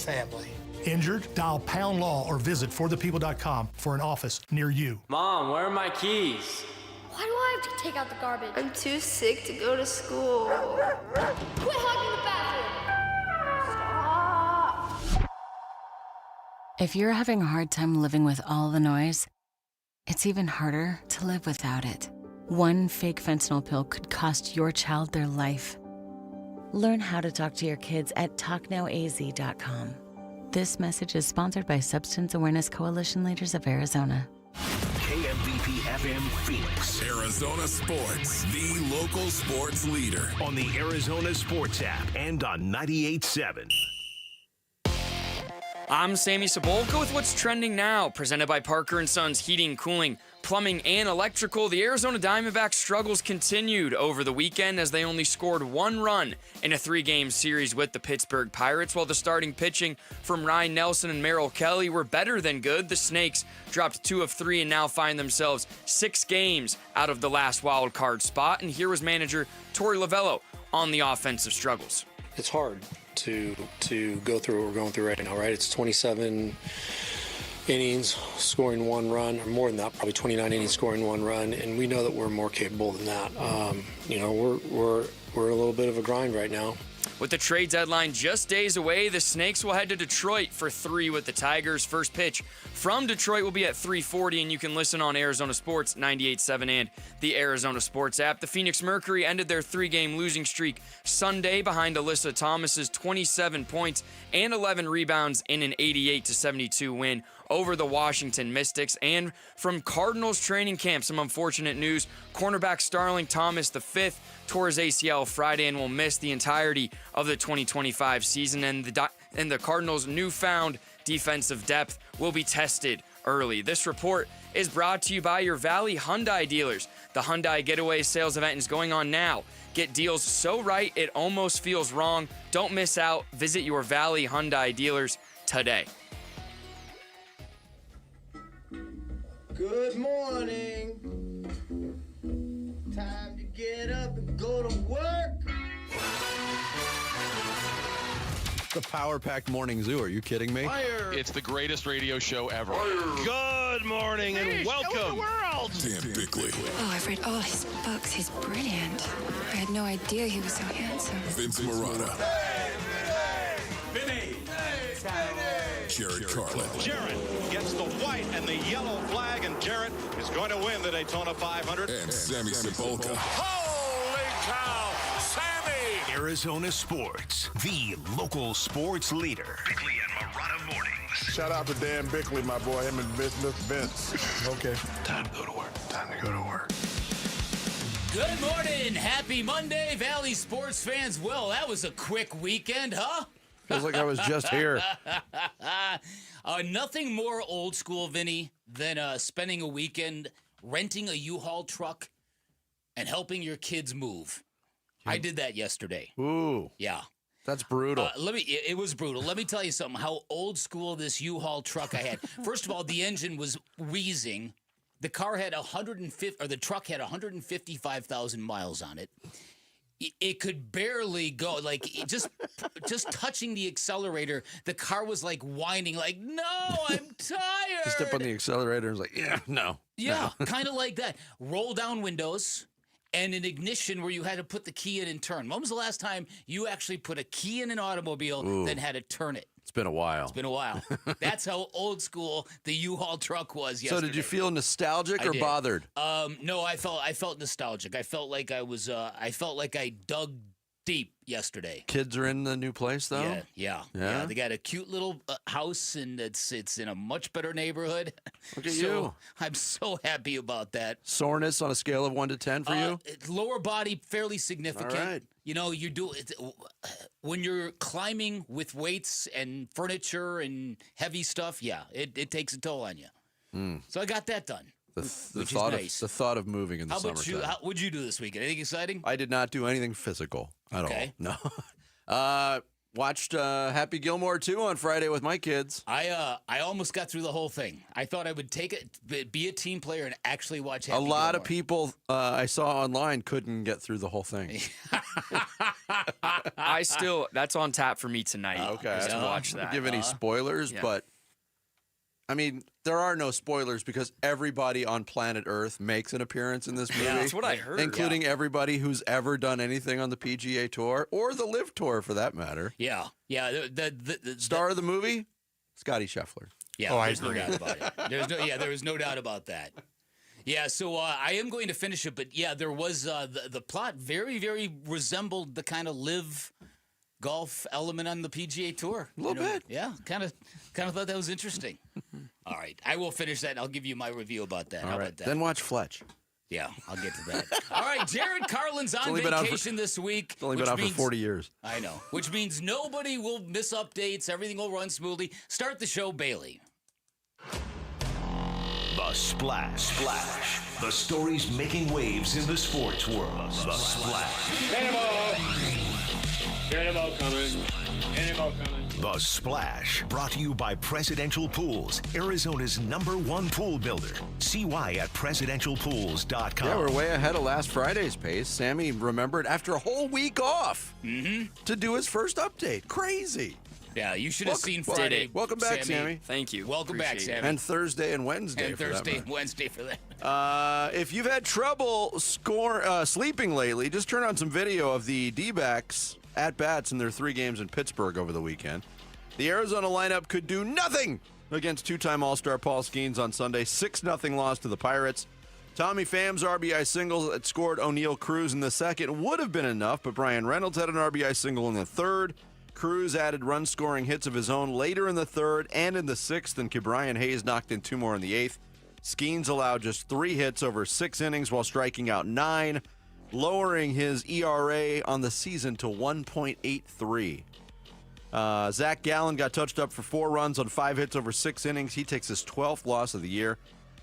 family. Injured? Dial Pound Law or visit forthepeople.com for an office near you. Mom, where are my keys? Why do I have to take out the garbage? I'm too sick to go to school. Quit hogging the bathroom! Stop! If you're having a hard time living with all the noise, it's even harder to live without it. One fake fentanyl pill could cost your child their life. Learn how to talk to your kids at talknowaz.com. This message is sponsored by Substance Awareness Coalition Leaders of Arizona. KMVP FM Phoenix. Arizona Sports, the local sports leader. On the Arizona Sports app and on 98.7. I'm Sammy Cebulka with what's trending now, presented by Parker & Sons Heating, Cooling, Plumbing, and Electrical. The Arizona Diamondbacks' struggles continued over the weekend as they only scored one run in a 3-game series with the Pittsburgh Pirates, while the starting pitching from Ryan Nelson and Merrill Kelly were better than good. The Snakes dropped 2 of 3 and now find themselves 6 games out of the last wild card spot. And here was manager Tory Lavell on the offensive struggles. It's hard to go through what we're going through right now, right? It's 27 innings, scoring 1 run, or more than that, probably 29 innings, scoring 1 run, and we know that we're more capable than that. We're a little bit of a grind right now. With the trade deadline just days away, the Snakes will head to Detroit for 3 with the Tigers. First pitch from Detroit will be at 3:40, and you can listen on Arizona Sports 98.7 and the Arizona Sports app. The Phoenix Mercury ended their 3-game losing streak Sunday behind Alyssa Thomas's 27 points and 11 rebounds in an 88-72 win over the Washington Mystics. And from Cardinals training camp, some unfortunate news. Cornerback Starling Thomas V tore his ACL Friday and will miss the entirety of the 2025 season. And the Cardinals' newfound defensive depth will be tested early. This report is brought to you by your Valley Hyundai dealers. The Hyundai Getaway sales event is going on now. Get deals so right it almost feels wrong. Don't miss out. Visit your Valley Hyundai dealers today. Good morning. Time to get up and go to work. The Power Packed Morning Zoo. Are you kidding me? Fire. It's the greatest radio show ever. Fire. Good morning and welcome. The world. Dan Bickley. Oh, I've read all his books. He's brilliant. I had no idea he was so handsome. Vince Marotta. Vinny. Jared Carlin. Jared gets the white and the yellow flag, and Jared is going to win the Daytona 500. And Sammy Cebulka. Holy cow, Sammy! Arizona Sports, the local sports leader. Bickley and Marotta mornings. Shout out to Dan Bickley, my boy, him and Vince. Okay. Time to go to work. Time to go to work. Good morning. Happy Monday, Valley sports fans. Well, that was a quick weekend, huh? Feels like I was just here. Nothing more old school, Vinny, than spending a weekend renting a U-Haul truck and helping your kids move. I did that yesterday. Ooh. Yeah. That's brutal. It was brutal. Let me tell you something, how old school this U-Haul truck I had. First of all, the engine was wheezing. The car had the truck had 155,000 miles on it. It could barely go. Like just touching the accelerator, the car was like whining, like, "No, I'm tired." You step on the accelerator and it's like, "Yeah, no." Yeah, kind of like that. Roll down windows and an ignition where you had to put the key in and turn. When was the last time you actually put a key in an automobile, then had to turn it? It's been a while. It's been a while. That's how old school the U-Haul truck was yesterday. So did you feel nostalgic or bothered? No, I felt nostalgic. I felt like I dug deep yesterday. Kids are in the new place though? Yeah. They got a cute little house, and it's in a much better neighborhood. Look at you. I'm so happy about that. Soreness on a scale of 1 to 10 for you? Lower body, fairly significant. All right. You know, you do it when you're climbing with weights and furniture and heavy stuff. Yeah, it takes a toll on you. So I got that done. The thought of moving in the summertime. How what'd you do this weekend? Anything exciting? I did not do anything physical at all. No. Watched Happy Gilmore 2 on Friday with my kids. I almost got through the whole thing. I thought I would take it, be a team player, and actually watch Happy Gilmore. A lot of people I saw online couldn't get through the whole thing. That's on tap for me tonight. Okay. Just to watch that. I don't give any spoilers, Yeah. but I mean, there are no spoilers because everybody on planet Earth makes an appearance in this movie. Yeah, that's what I heard. Including everybody who's ever done anything on the PGA Tour or the Live Tour, for that matter. Yeah. The star of the movie, Scotty Scheffler. Yeah, there's no doubt about it. There was no doubt about that. Yeah, so I am going to finish it, but yeah, there was the plot very, very resembled the kind of live golf element on the PGA Tour. A little bit. Yeah, kind of thought that was interesting. All right, I will finish that, and I'll give you my review about that. How about that? Then watch Fletch. Yeah, I'll get to that. All right, Jared Carlin's on vacation this week. It's only been out for 40 years. I know, which means nobody will miss updates. Everything will run smoothly. Start the show, Bailey. The Splash. The stories making waves in the sports world. The Splash. Cannonball coming. The Splash, brought to you by Presidential Pools, Arizona's #1 pool builder. See why at presidentialpools.com. Yeah, we're way ahead of last Friday's pace. Sammy remembered after a whole week off to do his first update. Crazy. Yeah, you should have seen Friday. Welcome back, Sammy. Thank you. Welcome back, Sammy. And Thursday and Wednesday. And Thursday and Wednesday for that. If you've had trouble sleeping lately, just turn on some video of the D-backs at-bats in their 3 games in Pittsburgh over the weekend. The Arizona lineup could do nothing against two-time All-Star Paul Skeens on Sunday. 6-0 loss to the Pirates. Tommy Pham's RBI single that scored O'Neill Cruz in the second would have been enough, but Brian Reynolds had an RBI single in the third. Cruz added run-scoring hits of his own later in the third and in the sixth, and Ke'Bryan Hayes knocked in 2 more in the eighth. Skeens allowed just 3 hits over 6 innings while striking out 9, lowering his ERA on the season to 1.83. Zach Gallen got touched up for 4 runs on 5 hits over 6 innings. He takes his 12th loss of the year.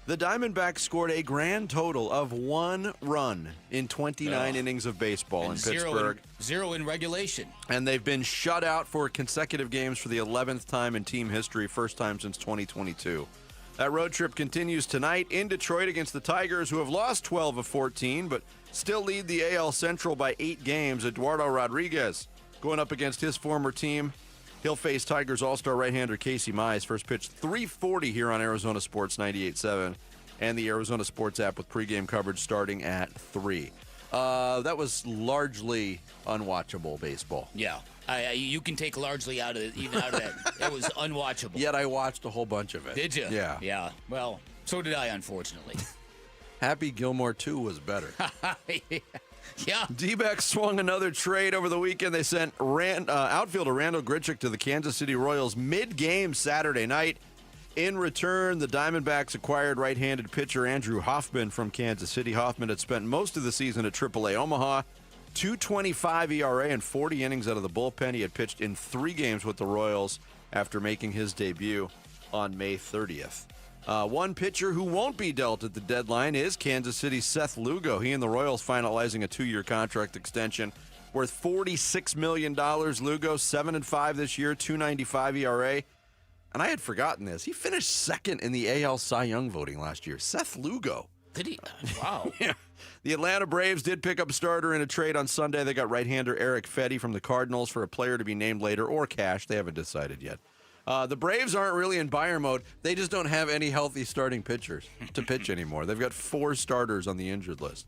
The Diamondbacks scored a grand total of 1 run in 29 innings of baseball in Pittsburgh. Zero in regulation. And they've been shut out for consecutive games for the 11th time in team history, first time since 2022. That road trip continues tonight in Detroit against the Tigers, who have lost 12 of 14, but still lead the AL Central by 8 games. Eduardo Rodriguez going up against his former team. He'll face Tigers All-Star right-hander Casey Mize. First pitch 3:40 here on Arizona Sports 98.7 and the Arizona Sports app with pregame coverage starting at 3. That was largely unwatchable baseball. Yeah. You can take largely out of it, even out of that. It was unwatchable. Yet I watched a whole bunch of it. Did you? Yeah. Yeah. Well, so did I, unfortunately. Happy Gilmore 2 was better. Yeah. D-backs swung another trade over the weekend. They sent outfielder Randall Grichuk to the Kansas City Royals mid-game Saturday night. In return, the Diamondbacks acquired right-handed pitcher Andrew Hoffman from Kansas City. Hoffman had spent most of the season at AAA Omaha. 2.25 ERA and 40 innings out of the bullpen. He had pitched in 3 games with the Royals after making his debut on May 30th. One pitcher who won't be dealt at the deadline is Kansas City's Seth Lugo. He and the Royals finalizing a 2-year contract extension worth $46 million. Lugo, 7-5 this year, 2.95 ERA. And I had forgotten this. He finished second in the AL Cy Young voting last year. Seth Lugo. Did he? Wow. Yeah. The Atlanta Braves did pick up a starter in a trade on Sunday. They got right-hander Eric Fetty from the Cardinals for a player to be named later or cash. They haven't decided yet. The Braves aren't really in buyer mode. They just don't have any healthy starting pitchers to pitch anymore. They've got 4 starters on the injured list.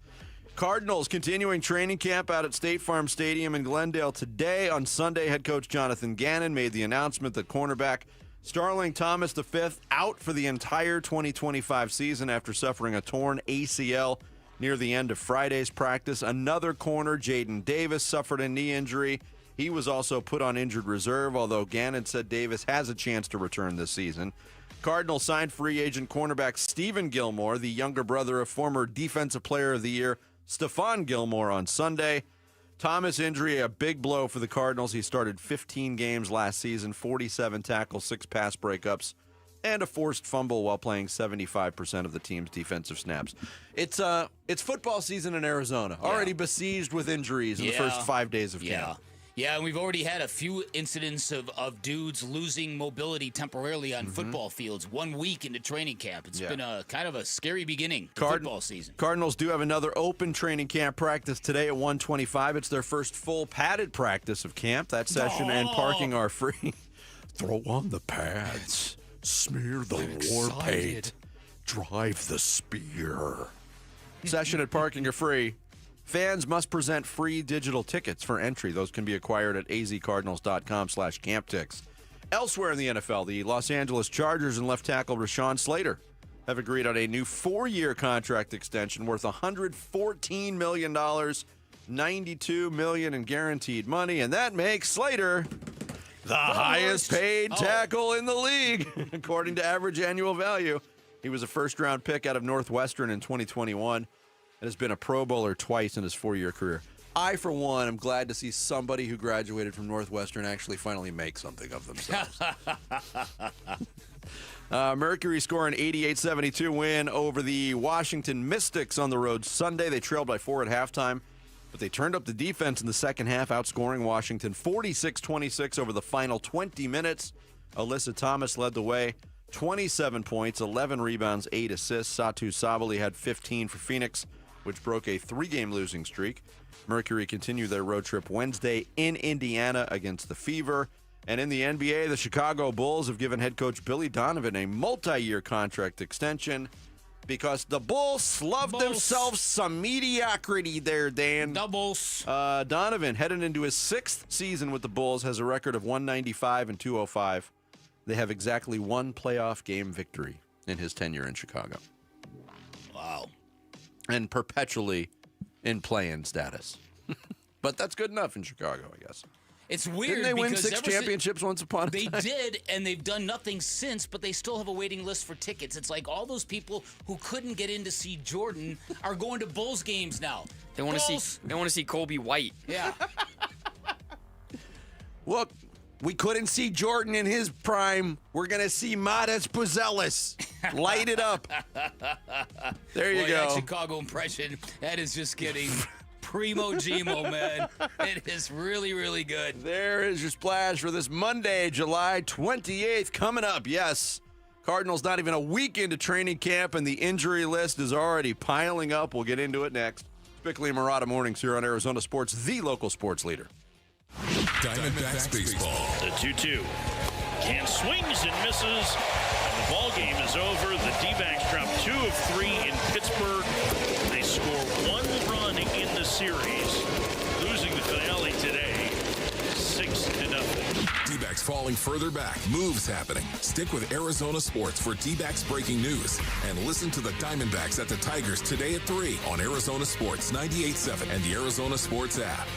Cardinals continuing training camp out at State Farm Stadium in Glendale today. On Sunday, head coach Jonathan Gannon made the announcement that cornerback Starling Thomas V out for the entire 2025 season after suffering a torn ACL near the end of Friday's practice. Another corner, Jaden Davis, suffered a knee injury. He was also put on injured reserve, although Gannon said Davis has a chance to return this season. Cardinals signed free agent cornerback Stephen Gilmore, the younger brother of former Defensive Player of the Year Stephon Gilmore, on Sunday. Thomas' injury, a big blow for the Cardinals. He started 15 games last season, 47 tackles, 6 pass breakups, and a forced fumble while playing 75% of the team's defensive snaps. It's football season in Arizona, already besieged with injuries in the first 5 days of camp. Yeah, and we've already had a few incidents of dudes losing mobility temporarily on football fields 1 week into training camp. It's been a kind of a scary beginning to football season. Cardinals do have another open training camp practice today at 1:25. It's their first full padded practice of camp. That session and parking are free. Throw on the pads. Smear the war paint. Drive the spear. Session and parking are free. Fans must present free digital tickets for entry. Those can be acquired at azcardinals.com/camptix. Elsewhere in the NFL, the Los Angeles Chargers and left tackle Rashawn Slater have agreed on a new 4-year contract extension worth $114 million, $92 million in guaranteed money, and that makes Slater the highest paid tackle in the league, according to average annual value. He was a first-round pick out of Northwestern in 2021. And has been a Pro Bowler twice in his 4-year career. I, for one, am glad to see somebody who graduated from Northwestern actually finally make something of themselves. Mercury score an 88-72 win over the Washington Mystics on the road Sunday. They trailed by 4 at halftime, but they turned up the defense in the second half, outscoring Washington 46-26 over the final 20 minutes. Alyssa Thomas led the way, 27 points, 11 rebounds, 8 assists. Satu Sabali had 15 for Phoenix, which broke a 3-game losing streak. Mercury continue their road trip Wednesday in Indiana against the Fever. And in the NBA, the Chicago Bulls have given head coach Billy Donovan a multi-year contract extension because the Bulls slubbed themselves some mediocrity there, Dan. Doubles. Donovan, heading into his 6th season with the Bulls, has a record of 195 and 205. They have exactly 1 playoff game victory in his tenure in Chicago. Wow. And perpetually in play-in status. But that's good enough in Chicago, I guess. It's weird. Didn't they win 6 championships once upon a time? They did, and they've done nothing since, but they still have a waiting list for tickets. It's like all those people who couldn't get in to see Jordan are going to Bulls games now. They want to see Kobe White. Yeah. Look, we couldn't see Jordan in his prime. We're going to see Matas Puzelis. Light it up. There you go. That Chicago impression, that is just getting primo Gmo, man. It is really, really good. There is your splash for this Monday, July 28th. Coming up, yes. Cardinals not even a week into training camp, and the injury list is already piling up. We'll get into it next. Bickley and Murata Mornings here on Arizona Sports, the local sports leader. Diamondbacks baseball. The 2-2. Can swings and misses. And the ball game is over. The D-backs drop 2 of 3 in Pittsburgh. They score 1 run in the series, losing the finale today 6-0. D-backs falling further back. Moves happening. Stick with Arizona Sports for D-backs breaking news. And listen to the Diamondbacks at the Tigers today at 3 on Arizona Sports 98.7 and the Arizona Sports app.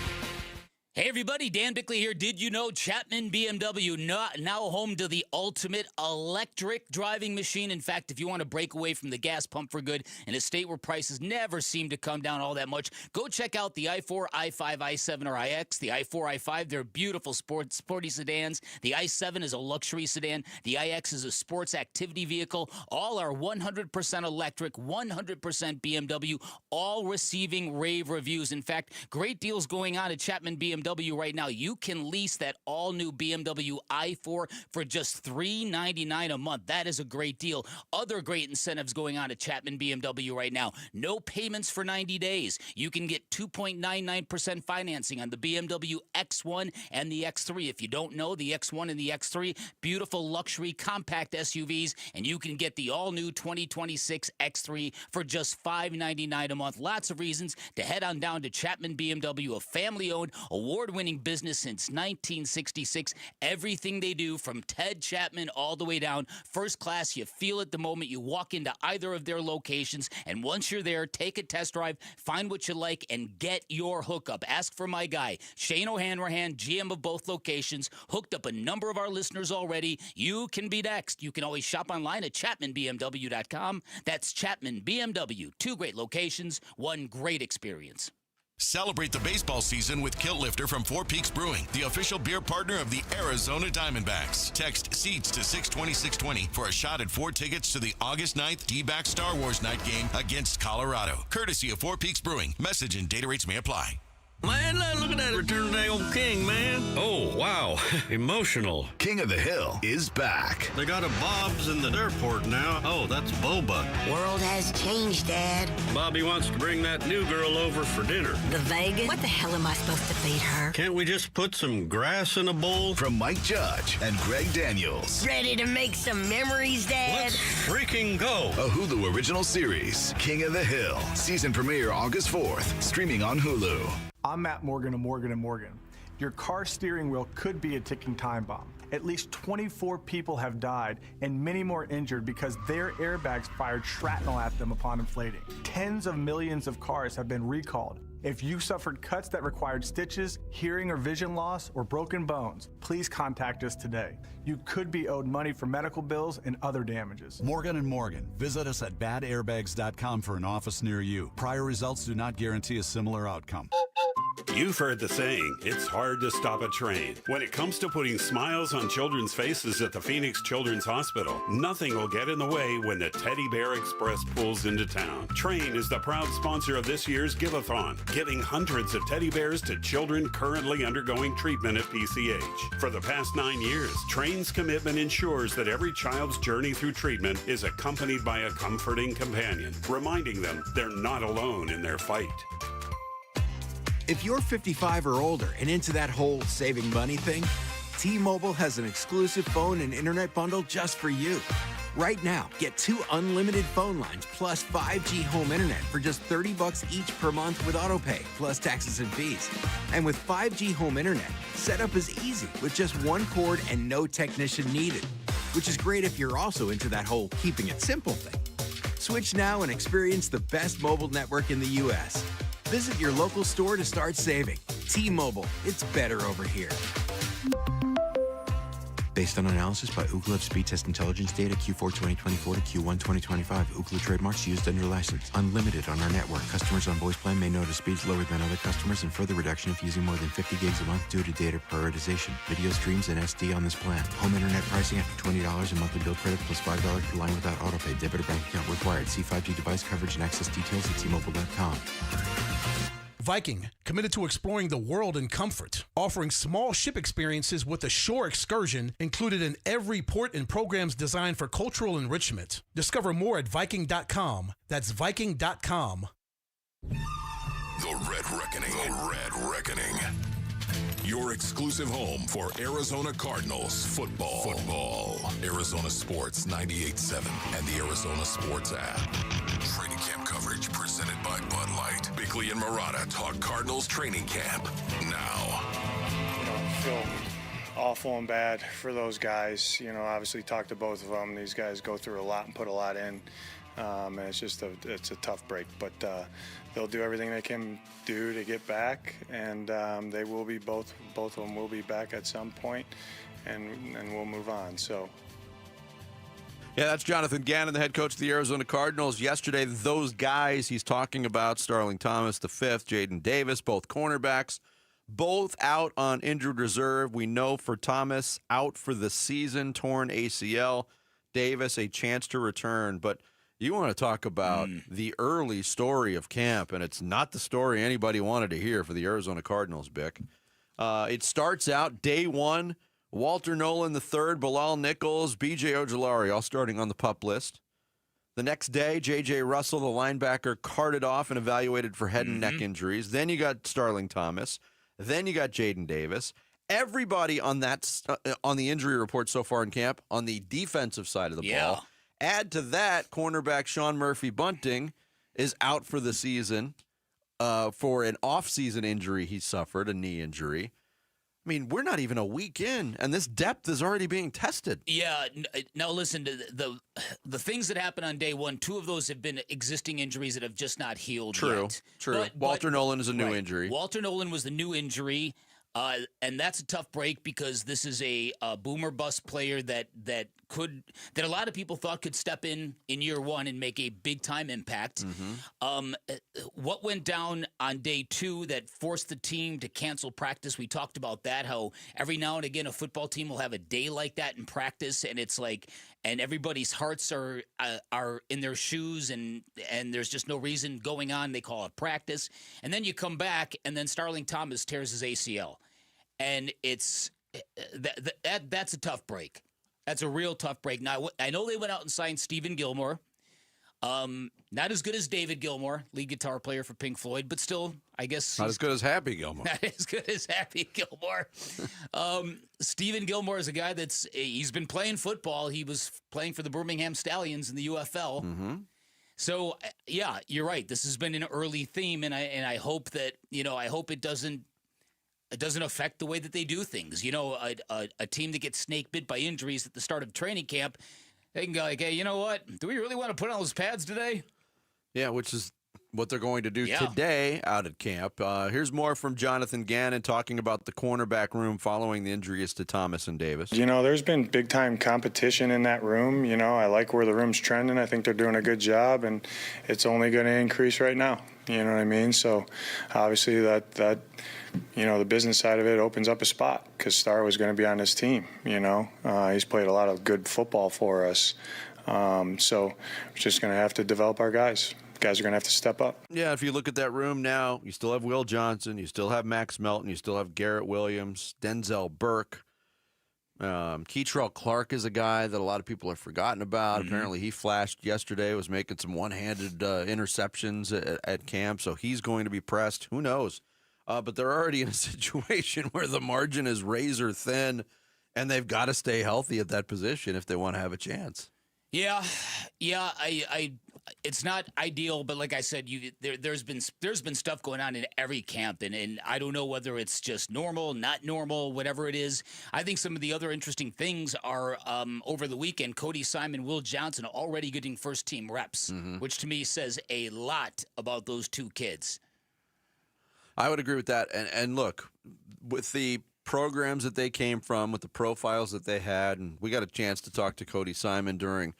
Hey everybody, Dan Bickley here. Did you know Chapman BMW now home to the ultimate electric driving machine? In fact, if you want to break away from the gas pump for good in a state where prices never seem to come down all that much, go check out the i4, i5, i7, or iX. The i4, i5, they're beautiful sporty sedans. The i7 is a luxury sedan. The iX is a sports activity vehicle. All are 100% electric, 100% BMW, all receiving rave reviews. In fact, great deals going on at Chapman BMW right now. You can lease that all-new BMW i4 for just $399 a month. That is a great deal. Other great incentives going on at Chapman BMW right now. No payments for 90 days. You can get 2.99% financing on the BMW X1 and the X3. If you don't know, the X1 and the X3, beautiful luxury compact SUVs, and you can get the all-new 2026 X3 for just $599 a month. Lots of reasons to head on down to Chapman BMW, a family-owned, award-winning business since 1966. Everything they do, from Ted Chapman all the way down, first class. You feel it the moment you walk into either of their locations. And once you're there, take a test drive, find what you like, and get your hookup. Ask for my guy, Shane O'Hanrahan, GM of both locations. Hooked up a number of our listeners already. You can be next. You can always shop online at ChapmanBMW.com. That's Chapman BMW. 2 great locations, 1 great experience. Celebrate the baseball season with Kilt Lifter from Four Peaks Brewing, the official beer partner of the Arizona Diamondbacks. Text SEATS to 620-620 for a shot at 4 tickets to the August 9th D-back Star Wars night game against Colorado. Courtesy of Four Peaks Brewing. Message and data rates may apply. Man, look at that Return of the Old King, man. Oh, wow. Emotional. King of the Hill is back. They got a Bob's in the airport now. Oh, that's Boba. World has changed, Dad. Bobby wants to bring that new girl over for dinner. The Vegas? What the hell am I supposed to feed her? Can't we just put some grass in a bowl? From Mike Judge and Greg Daniels. Ready to make some memories, Dad? Let's freaking go. A Hulu original series, King of the Hill. Season premiere August 4th. Streaming on Hulu. I'm Matt Morgan of Morgan & Morgan. Your car steering wheel could be a ticking time bomb. At least 24 people have died and many more injured because their airbags fired shrapnel at them upon inflating. Tens of millions of cars have been recalled. If you suffered cuts that required stitches, hearing or vision loss, or broken bones, please contact us today. You could be owed money for medical bills and other damages. Morgan & Morgan. Visit us at badairbags.com for an office near you. Prior results do not guarantee a similar outcome. You've heard the saying, it's hard to stop a train. When it comes to putting smiles on children's faces at the Phoenix Children's Hospital, nothing will get in the way when the Teddy Bear Express pulls into town. Train is the proud sponsor of this year's Give-a-thon, giving hundreds of teddy bears to children currently undergoing treatment at PCH. For the past 9 years, Train's commitment ensures that every child's journey through treatment is accompanied by a comforting companion, reminding them they're not alone in their fight. If you're 55 or older and into that whole saving money thing, T-Mobile has an exclusive phone and internet bundle just for you. Right now, get 2 unlimited phone lines plus 5G home internet for just $30 each per month with autopay, plus taxes and fees. And with 5G home internet, setup is easy with just 1 cord and no technician needed, which is great if you're also into that whole keeping it simple thing. Switch now and experience the best mobile network in the U.S. Visit your local store to start saving. T-Mobile, it's better over here. Based on analysis by Ookla Speed Test Intelligence data Q4 2024 to Q1 2025. Ookla trademarks used under license. Unlimited on our network. Customers on voice plan may notice speeds lower than other customers and further reduction if using more than 50 gigs a month due to data prioritization. Video streams and SD on this plan. Home internet pricing after $20 in monthly bill credit plus $5 per line without autopay. Debit or bank account required. See 5G device coverage and access details at T-Mobile.com. Viking, committed to exploring the world in comfort, offering small ship experiences with a shore excursion included in every port and programs designed for cultural enrichment. Discover more at Viking.com. That's Viking.com. The Red Reckoning. The Red Reckoning. Your exclusive home for Arizona Cardinals football. Arizona Sports 98.7 and the Arizona Sports app. Training camp coverage presented by Bud Light. Bickley and Murata talk Cardinals training camp now. I feel awful and bad for those guys. Obviously talked to both of them. These guys go through a lot and put a lot in. And it's just it's a tough break, but they'll do everything they can do to get back, and they will be both of them will be back at some point, and we'll move on. So. Yeah, that's Jonathan Gannon, the head coach of the Arizona Cardinals. Yesterday, those guys he's talking about, Starling Thomas, the fifth, Jaden Davis, both cornerbacks, both out on injured reserve. We know for Thomas, out for the season, torn ACL. Davis, a chance to return. But you want to talk about the early story of camp, and it's not the story anybody wanted to hear for the Arizona Cardinals, Bick. It starts out day one. Walter Nolan III, Bilal Nichols, B.J. Ojulari, all starting on the PUP list. The next day, J.J. Russell, the linebacker, carted off and evaluated for head and neck injuries. Then you got Starling Thomas. Then you got Jaden Davis. Everybody on that on the injury report so far in camp on the defensive side of the ball. Add to that, cornerback Sean Murphy-Bunting is out for the season for an off-season injury he suffered, a knee injury. I mean, we're not even a week in, and this depth is already being tested. Yeah. Now, listen, to the things that happened on day one, 2 of those have been existing injuries that have just not healed yet. True. Walter Nolan is a new injury. Walter Nolan was the new injury, and that's a tough break because this is a boomer bust player that that a lot of people thought could step in year one and make a big time impact. What went down on day 2 that forced the team to cancel practice? We talked about that, how every now and again a football team will have a day like that in practice, and it's like, and everybody's hearts are in their shoes, and there's just no reason going on. They call it practice, and then you come back, and then Starling Thomas tears his ACL, and it's that's a tough break. That's a real tough break. Now, I know they went out and signed Stephen Gilmore. Not as good as David Gilmour, lead guitar player for Pink Floyd, but still, I guess... Not as good as Happy Gilmore. Not as good as Happy Gilmore. Stephen Gilmore is a guy he's been playing football. He was playing for the Birmingham Stallions in the UFL. So, yeah, you're right. This has been an early theme, and I hope that, I hope it doesn't affect the way that they do things. A team that gets snake bit by injuries at the start of training camp, they can go like, hey, you know what? Do we really want to put on those pads today? Yeah, which is what they're going to do today out at camp. Here's more from Jonathan Gannon talking about the cornerback room following the injuries to Thomas and Davis. There's been big-time competition in that room. I like where the room's trending. I think they're doing a good job, and it's only going to increase right now. You know what I mean? So, obviously, that the business side of it opens up a spot because Star was going to be on this team. He's played a lot of good football for us. So, we're just going to have to develop our guys. Guys are going to have to step up. Yeah, if you look at that room now, you still have Will Johnson, you still have Max Melton, you still have Garrett Williams, Denzel Burke. Keitrell Clark is a guy that a lot of people have forgotten about. Apparently he flashed yesterday, was making some one-handed interceptions at camp, so he's going to be pressed. Who knows? But they're already in a situation where the margin is razor thin, and they've got to stay healthy at that position if they want to have a chance. Yeah, it's not ideal, but like I said, there's been stuff going on in every camp, and I don't know whether it's just normal, not normal, whatever it is. I think some of the other interesting things are over the weekend, Cody Simon, Will Johnson already getting first-team reps, which to me says a lot about those two kids. I would agree with that, and look, with the programs that they came from, with the profiles that they had, and we got a chance to talk to Cody Simon during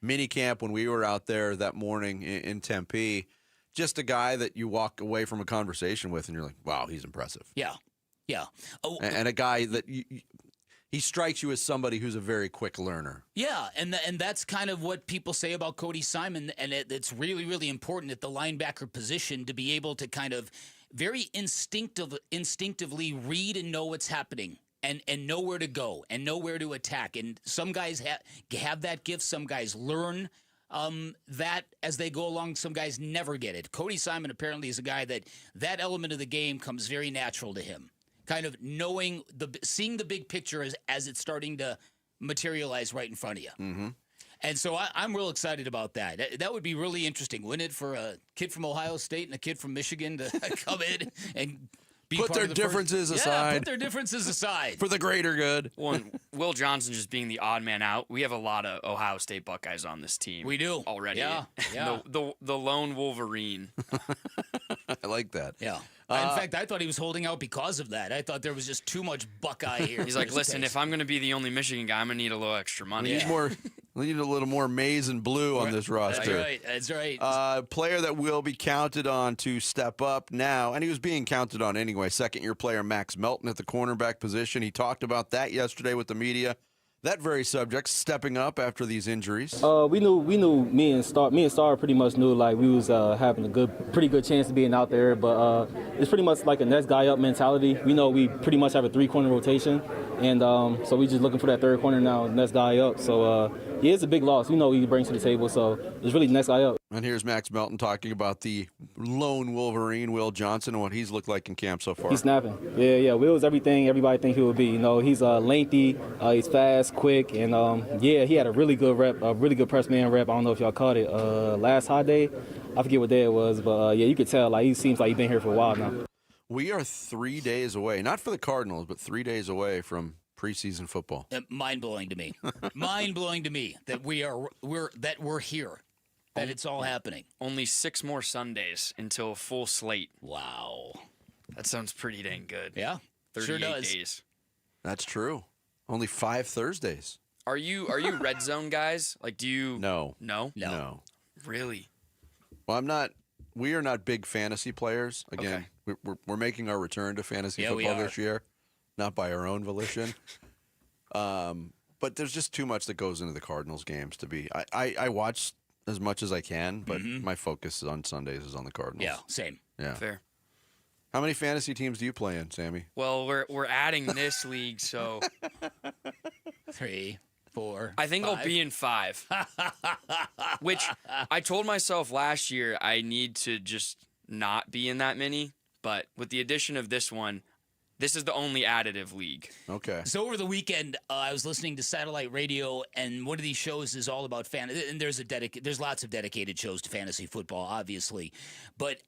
minicamp when we were out there that morning in Tempe. Just a guy that you walk away from a conversation with and you're like, wow, he's impressive. Yeah. Oh, and a guy that he strikes you as somebody who's a very quick learner. Yeah, and that's kind of what people say about Cody Simon, and it's really, really important at the linebacker position to be able to kind of very instinctively read and know what's happening. And know where to go and know where to attack. And some guys have that gift. Some guys learn that as they go along. Some guys never get it. Cody Simon apparently is a guy that element of the game comes very natural to him. Kind of seeing the big picture as it's starting to materialize right in front of you. And so I'm real excited about that. That would be really interesting, wouldn't it, for a kid from Ohio State and a kid from Michigan to come in and put their differences aside. Yeah, put their differences aside. For the greater good. Will Johnson just being the odd man out. We have a lot of Ohio State Buckeyes on this team. We do. Already. Yeah. The lone Wolverine. I like that. Yeah. In fact, I thought he was holding out because of that. I thought there was just too much Buckeye here. He's like, listen, if I'm going to be the only Michigan guy, I'm going to need a little extra money. We need a little more maize and blue on this roster. That's right. Player that will be counted on to step up now, and he was being counted on anyway, second-year player Max Melton at the cornerback position. He talked about that yesterday with the media. That very subject stepping up after these injuries. We knew me and Star pretty much knew like we was having a pretty good chance of being out there, but it's pretty much like a next guy up mentality. We know we pretty much have a 3-corner rotation, and so we just looking for that third corner now, next guy up. So he is a big loss. We know what he brings to the table, so it's really the next guy up. And here's Max Melton talking about the lone Wolverine, Will Johnson, and what he's looked like in camp so far. He's snapping. Yeah. Will's everything everybody think he would be. He's lengthy, he's fast, quick, and he had a really good rep, a really good press man rep. I don't know if y'all caught it last hot day. I forget what day it was, but you could tell like he seems like he's been here for a while now. We are 3 days away, not for the Cardinals, but 3 days away from preseason football. Mind-blowing to me. Mind-blowing to me that we're here. That it's all happening. Only 6 more Sundays until a full slate. Wow. That sounds pretty dang good. Yeah, 38 sure does. days. That's true. Only 5 Thursdays. Are you red zone guys? Like, do you? No. No. Really? Well, I'm not. We are not big fantasy players. Again, we're making our return to fantasy football this year, not by our own volition. But there's just too much that goes into the Cardinals games to be. I watch as much as I can, but my focus on Sundays is on the Cardinals. Yeah, same. Yeah. Fair. How many fantasy teams do you play in, Sammy? Well, we're adding this league, so 3, 4. I think 5. I'll be in 5. Which I told myself last year I need to just not be in that many, but with the addition of this one, this is the only additive league. Okay. So over the weekend, I was listening to satellite radio, and one of these shows is all about fantasy. And there's lots of dedicated shows to fantasy football, obviously, but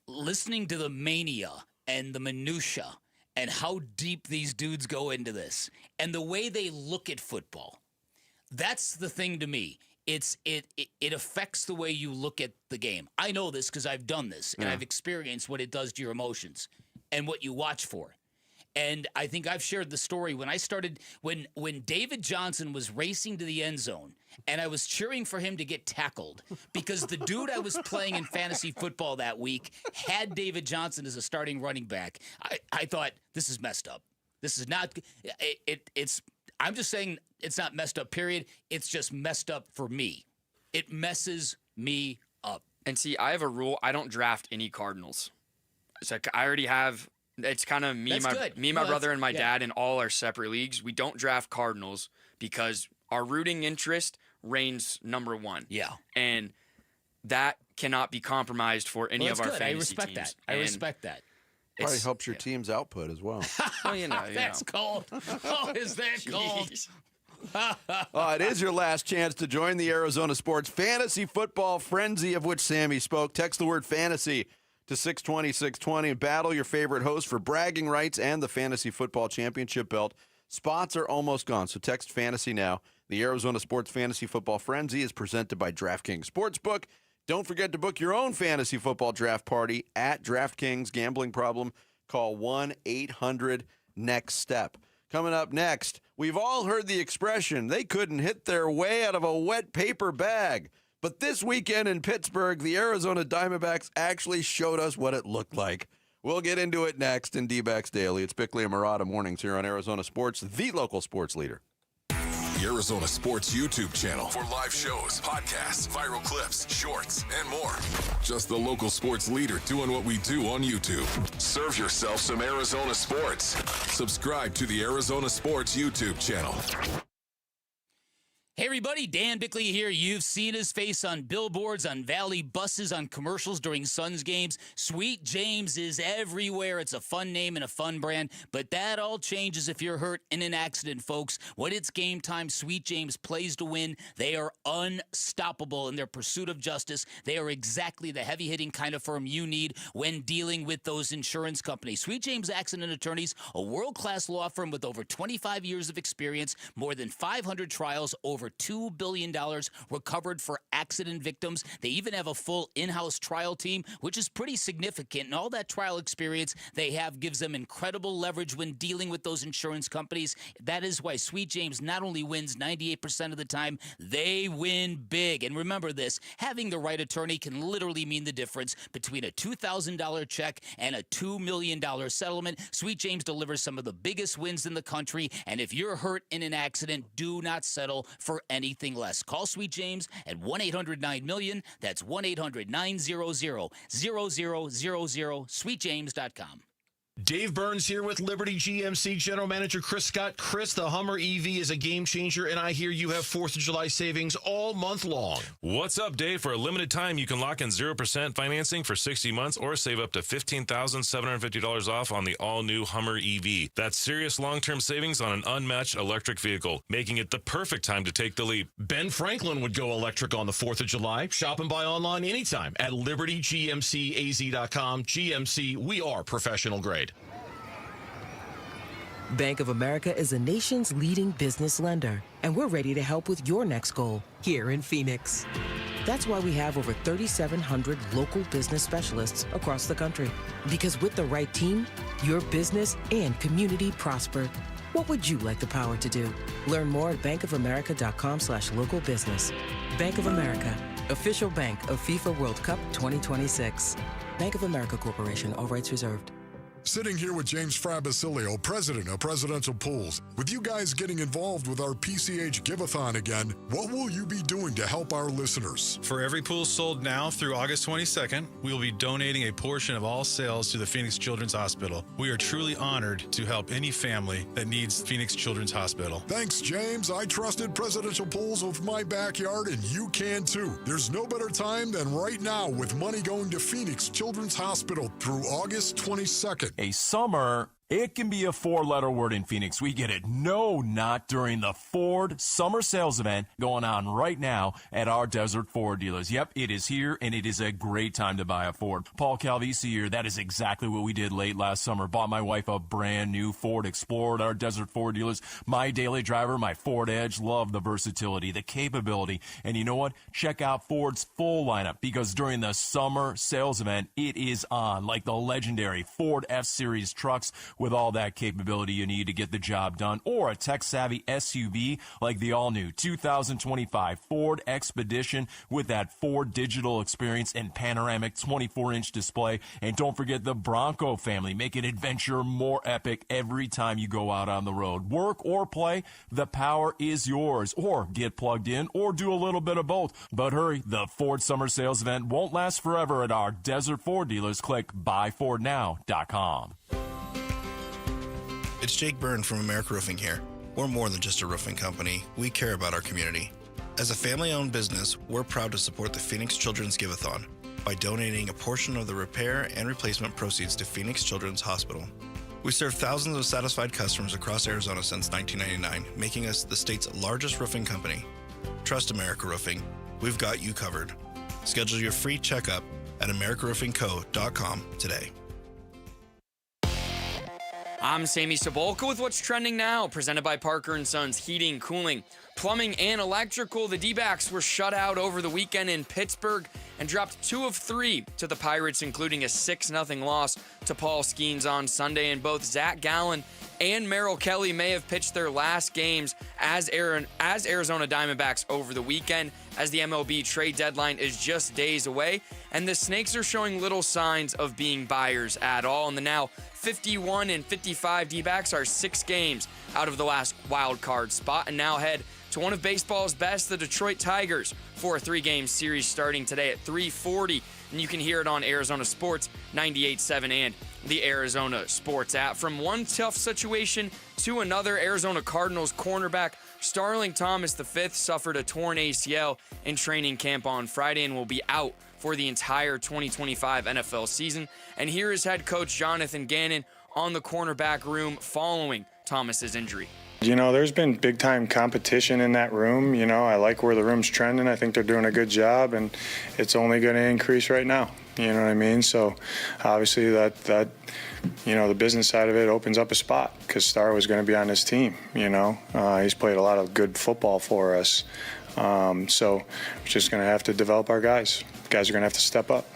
listening to the mania and the minutia and how deep these dudes go into this and the way they look at football, that's the thing to me. It affects the way you look at the game. I know this because I've done this and I've experienced what it does to your emotions and what you watch for. And I think I've shared the story when I started, when David Johnson was racing to the end zone and I was cheering for him to get tackled because the dude I was playing in fantasy football that week had David Johnson as a starting running back. I thought, this is messed up. This is not, I'm just saying it's not messed up, period. It's just messed up for me. It messes me up. And see, I have a rule. I don't draft any Cardinals. It's like I already have. It's kind of me, my brother, and my dad in all our separate leagues. We don't draft Cardinals because our rooting interest reigns number 1. Yeah. And that cannot be compromised for any of our fantasy teams. I respect that. Probably helps your team's output as well. Well, you know. That's cold. Oh, is that cold? It is your last chance to join the Arizona Sports Fantasy Football Frenzy of which Sammy spoke. Text the word fantasy to 620-620 and battle your favorite host for bragging rights and the Fantasy Football Championship belt. Spots are almost gone, so text fantasy now. The Arizona Sports Fantasy Football Frenzy is presented by DraftKings Sportsbook. Don't forget to book your own fantasy football draft party at DraftKings. Gambling problem? Call 1-800-NEXT-STEP. Coming up next, we've all heard the expression, they couldn't hit their way out of a wet paper bag. But this weekend in Pittsburgh, the Arizona Diamondbacks actually showed us what it looked like. We'll get into it next in D-Backs Daily. It's Bickley and Murata Mornings here on Arizona Sports, the local sports leader. The Arizona Sports YouTube channel for live shows, podcasts, viral clips, shorts, and more. Just the local sports leader doing what we do on YouTube. Serve yourself some Arizona sports. Subscribe to the Arizona Sports YouTube channel. Hey everybody, Dan Bickley here. You've seen his face on billboards, on Valley buses, on commercials during Suns games. Sweet James is everywhere. It's a fun name and a fun brand, but that all changes if you're hurt in an accident, folks. When it's game time, Sweet James plays to win. They are unstoppable in their pursuit of justice. They are exactly the heavy-hitting kind of firm you need when dealing with those insurance companies. Sweet James Accident Attorneys, a world-class law firm with over 25 years of experience, more than 500 trials, over $2 billion recovered for accident victims. They even have a full in-house trial team, which is pretty significant. And all that trial experience they have gives them incredible leverage when dealing with those insurance companies. That is why Sweet James not only wins 98% of the time, they win big. And remember this, having the right attorney can literally mean the difference between a $2,000 check and a $2 million settlement. Sweet James delivers some of the biggest wins in the country. And if you're hurt in an accident, do not settle for anything less. Call Sweet James at 1-800-9-MILLION. That's 1-800-900-0000, sweetjames.com. Dave Burns here with Liberty GMC General Manager Chris Scott. Chris, the Hummer EV is a game changer, and I hear you have 4th of July savings all month long. What's up, Dave? For a limited time, you can lock in 0% financing for 60 months or save up to $15,750 off on the all-new Hummer EV. That's serious long-term savings on an unmatched electric vehicle, making it the perfect time to take the leap. Ben Franklin would go electric on the 4th of July. Shop and buy online anytime at libertygmcaz.com. GMC, we are professional grade. Bank of America is the nation's leading business lender, and we're ready to help with your next goal here in Phoenix. That's why we have over 3,700 local business specialists across the country. Because with the right team, your business and community prosper. What would you like the power to do? Learn more at bankofamerica.com/local business. Bank of America, official bank of FIFA World Cup 2026. Bank of America Corporation, all rights reserved. Sitting here with James Frabasilio, president of Presidential Pools. With you guys getting involved with our PCH Give-a-thon again, what will you be doing to help our listeners? For every pool sold now through August 22nd, we will be donating a portion of all sales to the Phoenix Children's Hospital. We are truly honored to help any family that needs Phoenix Children's Hospital. Thanks, James. I trusted Presidential Pools with my backyard, and you can too. There's no better time than right now with money going to Phoenix Children's Hospital through August 22nd. A summer, it can be a four-letter word in Phoenix. We get it. No, not during the Ford Summer Sales Event going on right now at our Desert Ford dealers. Yep, it is here, and it is a great time to buy a Ford. Paul Calvisi here, that is exactly what we did late last summer. Bought my wife a brand new Ford Explorer at our Desert Ford dealers. My daily driver, my Ford Edge, love the versatility, the capability. And you know what? Check out Ford's full lineup, because during the Summer Sales Event, it is on, like the legendary Ford F-Series trucks, with all that capability you need to get the job done, or a tech-savvy SUV like the all-new 2025 Ford Expedition with that Ford digital experience and panoramic 24-inch display. And don't forget the Bronco family, making adventure more epic every time you go out on the road. Work or play, the power is yours. Or get plugged in, or do a little bit of both. But hurry, the Ford Summer Sales Event won't last forever at our Desert Ford dealers. Click buyfordnow.com. It's Jake Byrne from America Roofing here. We're more than just a roofing company. We care about our community. As a family-owned business, we're proud to support the Phoenix Children's Give-a-thon by donating a portion of the repair and replacement proceeds to Phoenix Children's Hospital. We serve thousands of satisfied customers across Arizona since 1999, making us the state's largest roofing company. Trust America Roofing. We've got you covered. Schedule your free checkup at americaroofingco.com today. I'm Sammy Sabolka with what's trending now, presented by Parker & Sons Heating, Cooling, Plumbing, and Electrical. The D-backs were shut out over the weekend in Pittsburgh and dropped 2 of 3 to the Pirates, including a 6-0 loss to Paul Skeens on Sunday. And both Zach Gallen and Merrill Kelly may have pitched their last games as Arizona Diamondbacks over the weekend, as the MLB trade deadline is just days away, and the Snakes are showing little signs of being buyers at all. And the now 51 and 55 D-backs are 6 games out of the last wild card spot, and now head to one of baseball's best, the Detroit Tigers, for a 3-game series starting today at 3:40. And you can hear it on Arizona Sports 98.7 and the Arizona Sports app. From one tough situation to another, Arizona Cardinals cornerback Starling Thomas V suffered a torn ACL in training camp on Friday and will be out for the entire 2025 NFL season. And here is head coach Jonathan Gannon on the cornerback room following Thomas's injury. You know, there's been big-time competition in that room. You know, I like where the room's trending. I think they're doing a good job, and it's only going to increase right now. You know what I mean? So, obviously, that you know, the business side of it opens up a spot because Star was going to be on this team. You know, he's played a lot of good football for us. So, we're just going to have to develop our guys. Guys are going to have to step up.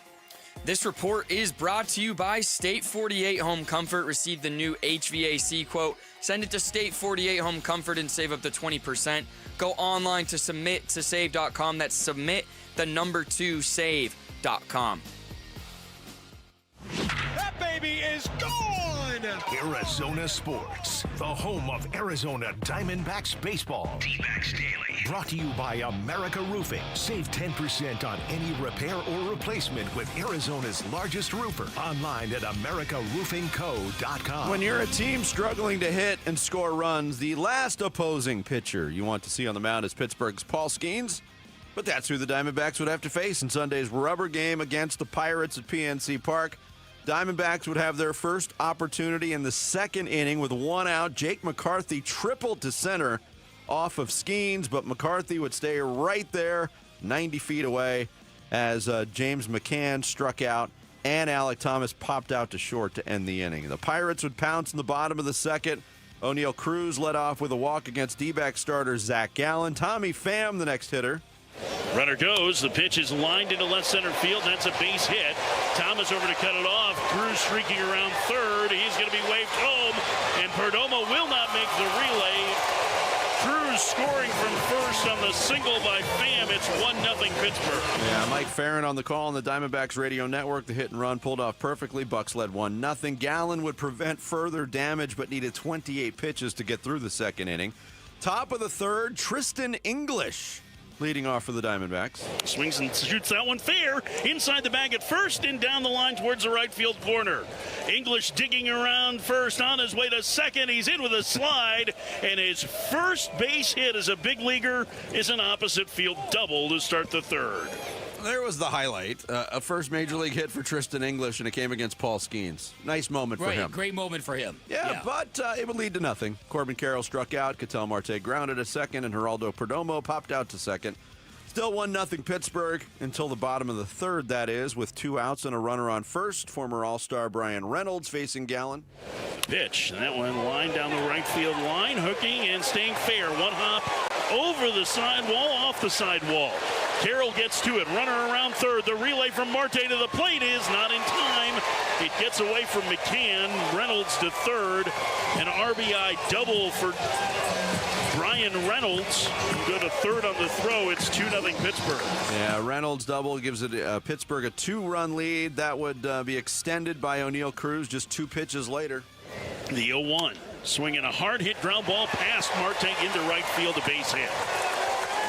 This report is brought to you by State 48 Home Comfort. Receive the new HVAC quote. Send it to State 48 Home Comfort and save up to 20%. Go online to submittosave.com. That's submit the number 2 save.com. That baby is gone! Arizona Sports, the home of Arizona Diamondbacks baseball. D-backs Daily. Brought to you by America Roofing. Save 10% on any repair or replacement with Arizona's largest roofer. Online at americaroofingco.com. When you're a team struggling to hit and score runs, the last opposing pitcher you want to see on the mound is Pittsburgh's Paul Skeens. But that's who the Diamondbacks would have to face in Sunday's rubber game against the Pirates at PNC Park. Diamondbacks would have their first opportunity in the second inning with 1 out. Jake McCarthy tripled to center off of Skeens, but McCarthy would stay right there 90 feet away as James McCann struck out and Alec Thomas popped out to short to end the inning. The Pirates would pounce in the bottom of the second. O'Neal Cruz led off with a walk against D-back starter Zach Gallen. Tommy Pham, the next hitter. Runner goes. The pitch is lined into left center field. That's a base hit. Thomas over to cut it off. Cruz streaking around third. He's going to be waved home. And Perdomo will not make the scoring from first on the single by Pham. It's 1-0 Pittsburgh. Yeah, Mike Farron on the call on the Diamondbacks radio network. The hit and run pulled off perfectly. Bucks led 1-0. Gallen would prevent further damage, but needed 28 pitches to get through the second inning. Top of the third, Tristan English leading off for the Diamondbacks. Swings and shoots that one fair. Inside the bag at first and down the line towards the right field corner. English digging around first, on his way to second. He's in with a slide, and his first base hit as a big leaguer is an opposite field double to start the third. There was the highlight. A first major league hit for Tristan English, and it came against Paul Skeens. Nice moment for him. Great moment for him. Yeah, but it would lead to nothing. Corbin Carroll struck out. Ketel Marte grounded at second, and Geraldo Perdomo popped out to second. Still 1-0 Pittsburgh until the bottom of the third, that is, with 2 outs and a runner on first. Former All-Star Brian Reynolds facing Gallen. Pitch. That one line down the right field line, hooking and staying fair. One hop over the sidewall, off the sidewall. Carroll gets to it. Runner around third. The relay from Marte to the plate is not in time. It gets away from McCann. Reynolds to third. An RBI double for Brian Reynolds. Go to third on the throw. It's 2-0 Pittsburgh. Yeah, Reynolds double gives it Pittsburgh a 2-run lead. That would be extended by O'Neal Cruz just 2 pitches later. The 0-1. Swinging a hard hit ground ball past Marte into right field, a base hit.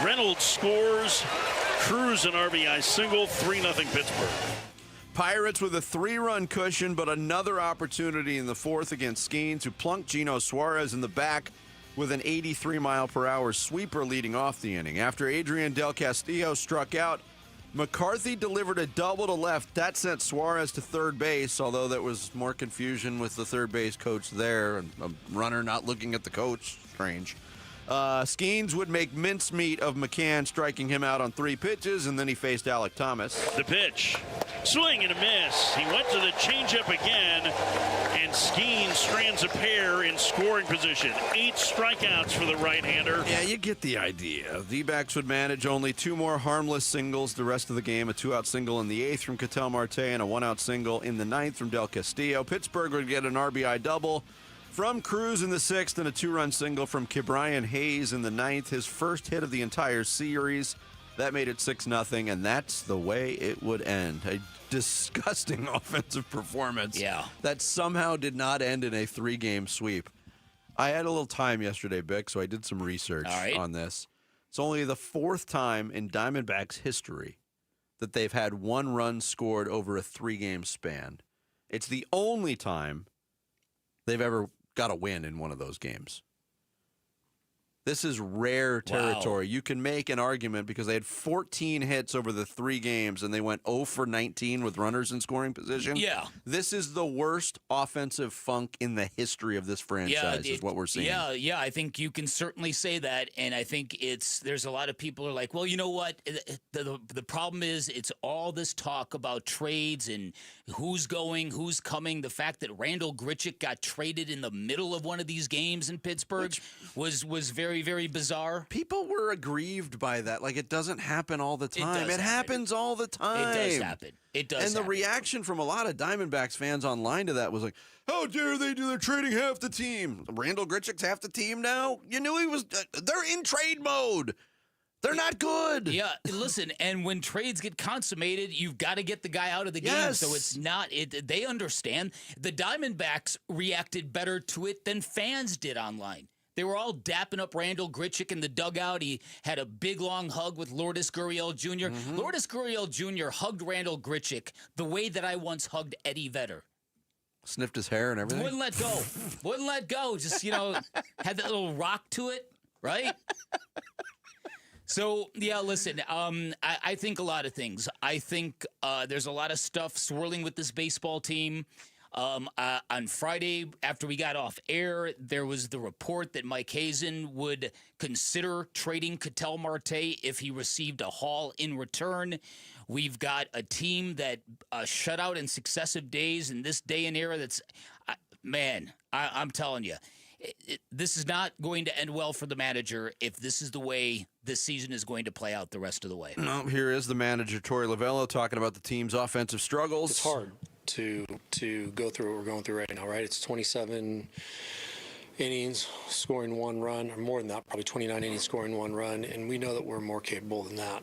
Reynolds scores. Cruz an RBI single. 3-0 Pittsburgh. Pirates with a 3-run cushion, but another opportunity in the fourth against Skeens, who plunked Gino Suarez in the back with an 83-mile-per-hour sweeper leading off the inning. After Adrian Del Castillo struck out, McCarthy delivered a double to left. That sent Suarez to third base, although there was more confusion with the third base coach there, and a runner not looking at the coach. Strange. Skeens would make mincemeat of McCann, striking him out on 3 pitches, and then he faced Alek Thomas. The pitch. Swing and a miss. He went to the changeup again, and Skeens strands a pair in scoring position. 8 strikeouts for the right-hander. Yeah, you get the idea. D-backs would manage only 2 more harmless singles the rest of the game. A 2-out single in the 8th from Ketel Marte and a 1-out single in the 9th from Del Castillo. Pittsburgh would get an RBI double from Cruz in the 6th and a 2-run single from Ke'Bryan Hayes in the 9th. His first hit of the entire series. That made it 6-0, and that's the way it would end. A disgusting offensive performance that somehow did not end in a 3-game sweep. I had a little time yesterday, Bick, so I did some research on this. It's only the 4th time in Diamondbacks history that they've had 1 run scored over a 3-game span. It's the only time they've ever got a win in one of those games. This is rare territory. Wow. You can make an argument because they had 14 hits over the 3 games and they went 0 for 19 with runners in scoring position. Yeah. This is the worst offensive funk in the history of this franchise, is what we're seeing. Yeah, I think you can certainly say that. And I think there's a lot of people who are like, well, you know what? The problem is it's all this talk about trades and who's going, who's coming. The fact that Randall Grichuk got traded in the middle of one of these games in Pittsburgh was very, very bizarre. People were aggrieved by that. Like, it doesn't happen all the time. It happens all the time. It does happen. It does And the reaction from a lot of Diamondbacks fans online to that was like, how dare they do? They're trading half the team. Randall Grichuk's half the team now? You knew he was. They're in trade mode. They're not good. Yeah, listen, and when trades get consummated, you've got to get the guy out of the game. So it's not. They understand. The Diamondbacks reacted better to it than fans did online. They were all dapping up Randall Grichuk in the dugout. He had a big, long hug with Lourdes Gurriel Jr. Lourdes Gurriel Jr. hugged Randall Grichuk the way that I once hugged Eddie Vedder. Sniffed his hair and everything? Wouldn't let go. Wouldn't let go. Just, had that little rock to it, right? So, yeah, listen, I think a lot of things. I think there's a lot of stuff swirling with this baseball team. On Friday, after we got off air, there was the report that Mike Hazen would consider trading Ketel Marte if he received a haul in return. We've got a team that shut out in successive days in this day and era that's, I'm telling you, this is not going to end well for the manager if this is the way this season is going to play out the rest of the way. No, here is the manager, Tory Lavell, talking about the team's offensive struggles. It's hard to go through what we're going through right now, right? It's 27 innings, scoring 1 run, or more than that, probably 29 innings, scoring 1 run, and we know that we're more capable than that.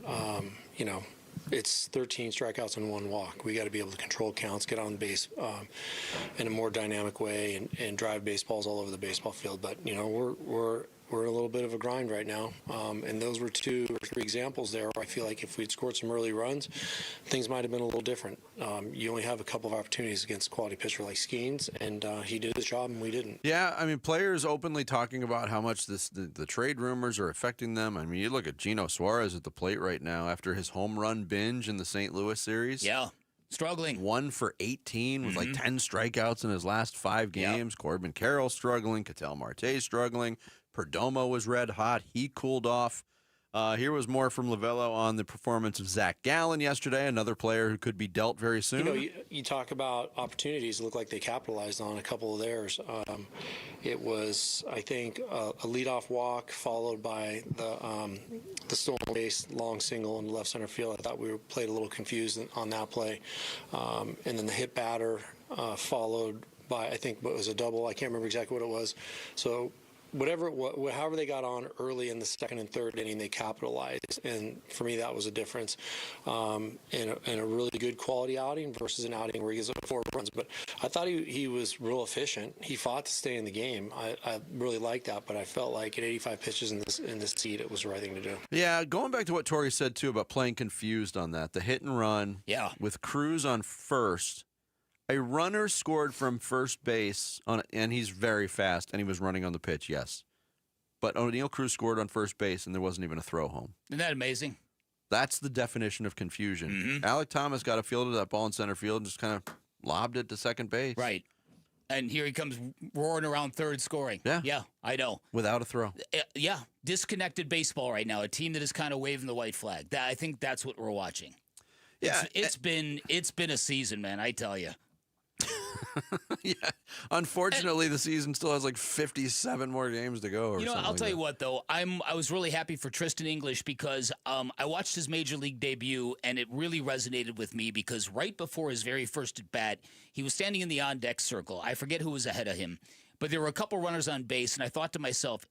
It's 13 strikeouts and 1 walk. We got to be able to control counts, get on base in a more dynamic way, and drive baseballs all over the baseball field. But we're in a little bit of a grind right now, and those were 2 or 3 examples there where I feel like if we'd scored some early runs, things might have been a little different. You only have a couple of opportunities against a quality pitcher like Skeens, and he did his job, and we didn't. Yeah, I mean, players openly talking about how much the trade rumors are affecting them. I mean, you look at Gino Suarez at the plate right now after his home run binge in the St. Louis series. Yeah. Struggling. 1 for 18 with like 10 strikeouts in his last 5 games. Yep. Corbin Carroll struggling. Ketel Marte struggling. Perdomo was red hot. He cooled off. Here was more from Lavell on the performance of Zach Gallen yesterday, another player who could be dealt very soon. You talk about opportunities. It looked like they capitalized on a couple of theirs. It was, I think, a leadoff walk followed by the stolen base, long single in the left center field. I thought we played a little confused on that play. And then the hit batter followed by, I think, what was a double. I can't remember exactly what it was. So however they got on early in the second and third inning, they capitalized, and for me that was a difference in a really good quality outing versus an outing where he gives up 4 runs. But I thought he was real efficient. He fought to stay in the game. I really liked that, but I felt like at 85 pitches in this seat, it was the right thing to do. Yeah, going back to what Tory said too about playing confused on that, the hit and run. Yeah. With Cruz on first. A runner scored from first base, and he's very fast, and he was running on the pitch, yes. But O'Neill Cruz scored on first base, and there wasn't even a throw home. Isn't that amazing? That's the definition of confusion. Alec Thomas got a field of that ball in center field and just kind of lobbed it to second base. Right. And here he comes roaring around third scoring. Yeah, I know. Without a throw. Yeah, disconnected baseball right now, a team that is kind of waving the white flag. I think that's what we're watching. Yeah, it's been a season, man, I tell you. Yeah. Unfortunately, the season still has like 57 more games to go. I'll tell you what, though. I was really happy for Tristan English because I watched his major league debut, and it really resonated with me because right before his very first at bat, he was standing in the on-deck circle. I forget who was ahead of him, but there were a couple runners on base, and I thought to myself,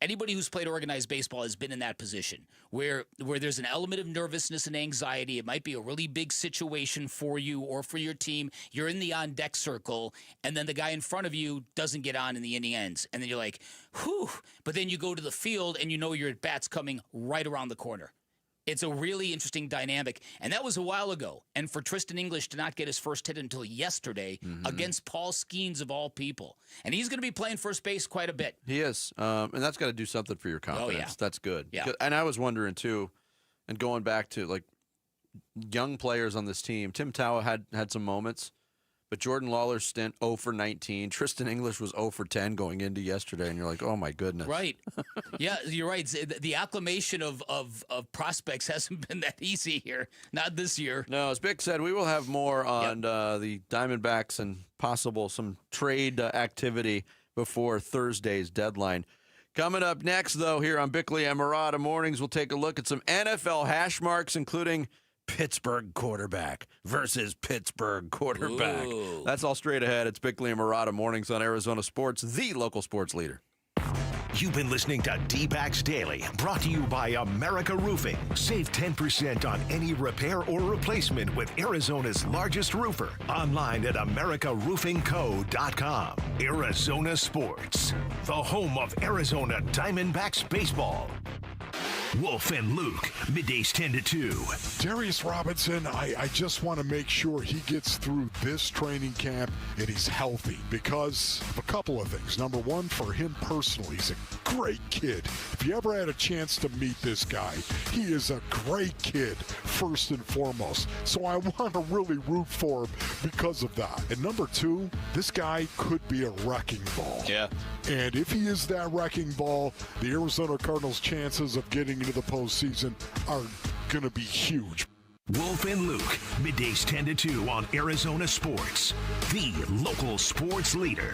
anybody who's played organized baseball has been in that position where there's an element of nervousness and anxiety. It might be a really big situation for you or for your team. You're in the on-deck circle, and then the guy in front of you doesn't get on in the inning ends. And then you're like, whew. But then you go to the field, and you know your at-bat's coming right around the corner. It's a really interesting dynamic, and that was a while ago. And for Tristan English to not get his first hit until yesterday against Paul Skeens of all people. And he's going to be playing first base quite a bit. He is, and that's got to do something for your confidence. Oh, yeah. That's good. Yeah. And I was wondering, too, and going back to, like, young players on this team, Tim Tao had some moments, but Jordan Lawler's stint 0 for 19. Tristan English was 0 for 10 going into yesterday, and you're like, oh, my goodness. Right. Yeah, you're right. The acclimation of prospects hasn't been that easy here. Not this year. No, as Bick said, we will have more on the Diamondbacks and possible some trade activity before Thursday's deadline. Coming up next, though, here on Bickley and Murata Mornings, we'll take a look at some NFL hash marks, including Pittsburgh quarterback versus Pittsburgh quarterback. Ooh. That's all straight ahead. It's Bickley and Murata Mornings on Arizona Sports, the local sports leader. You've been listening to D-Backs Daily, brought to you by America Roofing. Save 10% on any repair or replacement with Arizona's largest roofer. Online at americaroofingco.com. Arizona Sports, the home of Arizona Diamondbacks baseball. Wolf and Luke, middays 10 to 2. Darius Robinson, I just want to make sure he gets through this training camp and he's healthy because of a couple of things. Number one, for him personally, he's a great kid. If you ever had a chance to meet this guy, he is a great kid, first and foremost. So I want to really root for him because of that. And number two, this guy could be a wrecking ball. Yeah. And if he is that wrecking ball, the Arizona Cardinals' chances of getting into the postseason are going to be huge. Wolf and Luke, middays 10 to 2 on Arizona Sports, the local sports leader.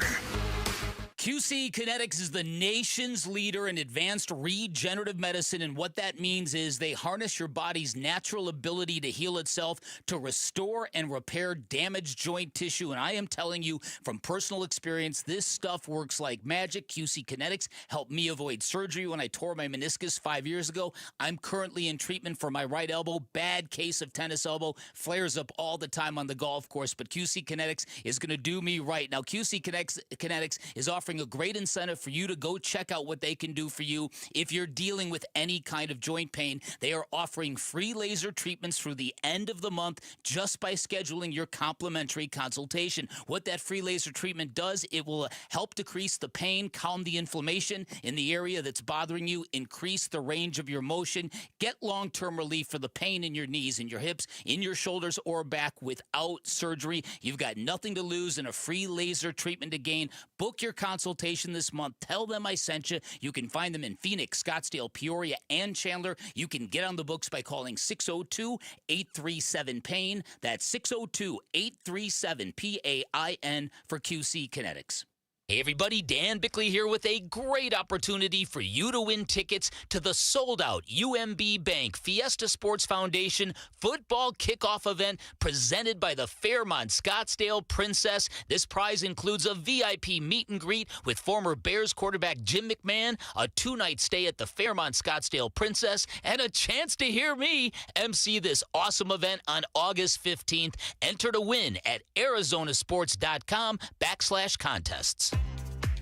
QC Kinetics is the nation's leader in advanced regenerative medicine, and what that means is they harness your body's natural ability to heal itself to restore and repair damaged joint tissue. And I am telling you from personal experience, this stuff works like magic. QC Kinetics helped me avoid surgery when I tore my meniscus 5 years ago. I'm currently in treatment for my right elbow. Bad case of tennis elbow. Flares up all the time on the golf course, but QC Kinetics is going to do me right. Now, QC Kinetics is offering a great incentive for you to go check out what they can do for you if you're dealing with any kind of joint pain. They are offering free laser treatments through the end of the month just by scheduling your complimentary consultation. What that free laser treatment does, it will help decrease the pain, calm the inflammation in the area that's bothering you, increase the range of your motion, get long-term relief for the pain in your knees, in your hips, in your shoulders, or back without surgery. You've got nothing to lose and a free laser treatment to gain. Book your consultation this month. Tell them I sent you. You can find them in Phoenix, Scottsdale, Peoria, and Chandler. You can get on the books by calling 602-837-PAIN. That's 602-837-PAIN for QC Kinetics. Hey everybody, Dan Bickley here with a great opportunity for you to win tickets to the sold-out UMB Bank Fiesta Sports Foundation football kickoff event presented by the Fairmont Scottsdale Princess. This prize includes a VIP meet and greet with former Bears quarterback Jim McMahon, a 2-night stay at the Fairmont Scottsdale Princess, and a chance to hear me MC this awesome event on August 15th. Enter to win at arizonasports.com/contests.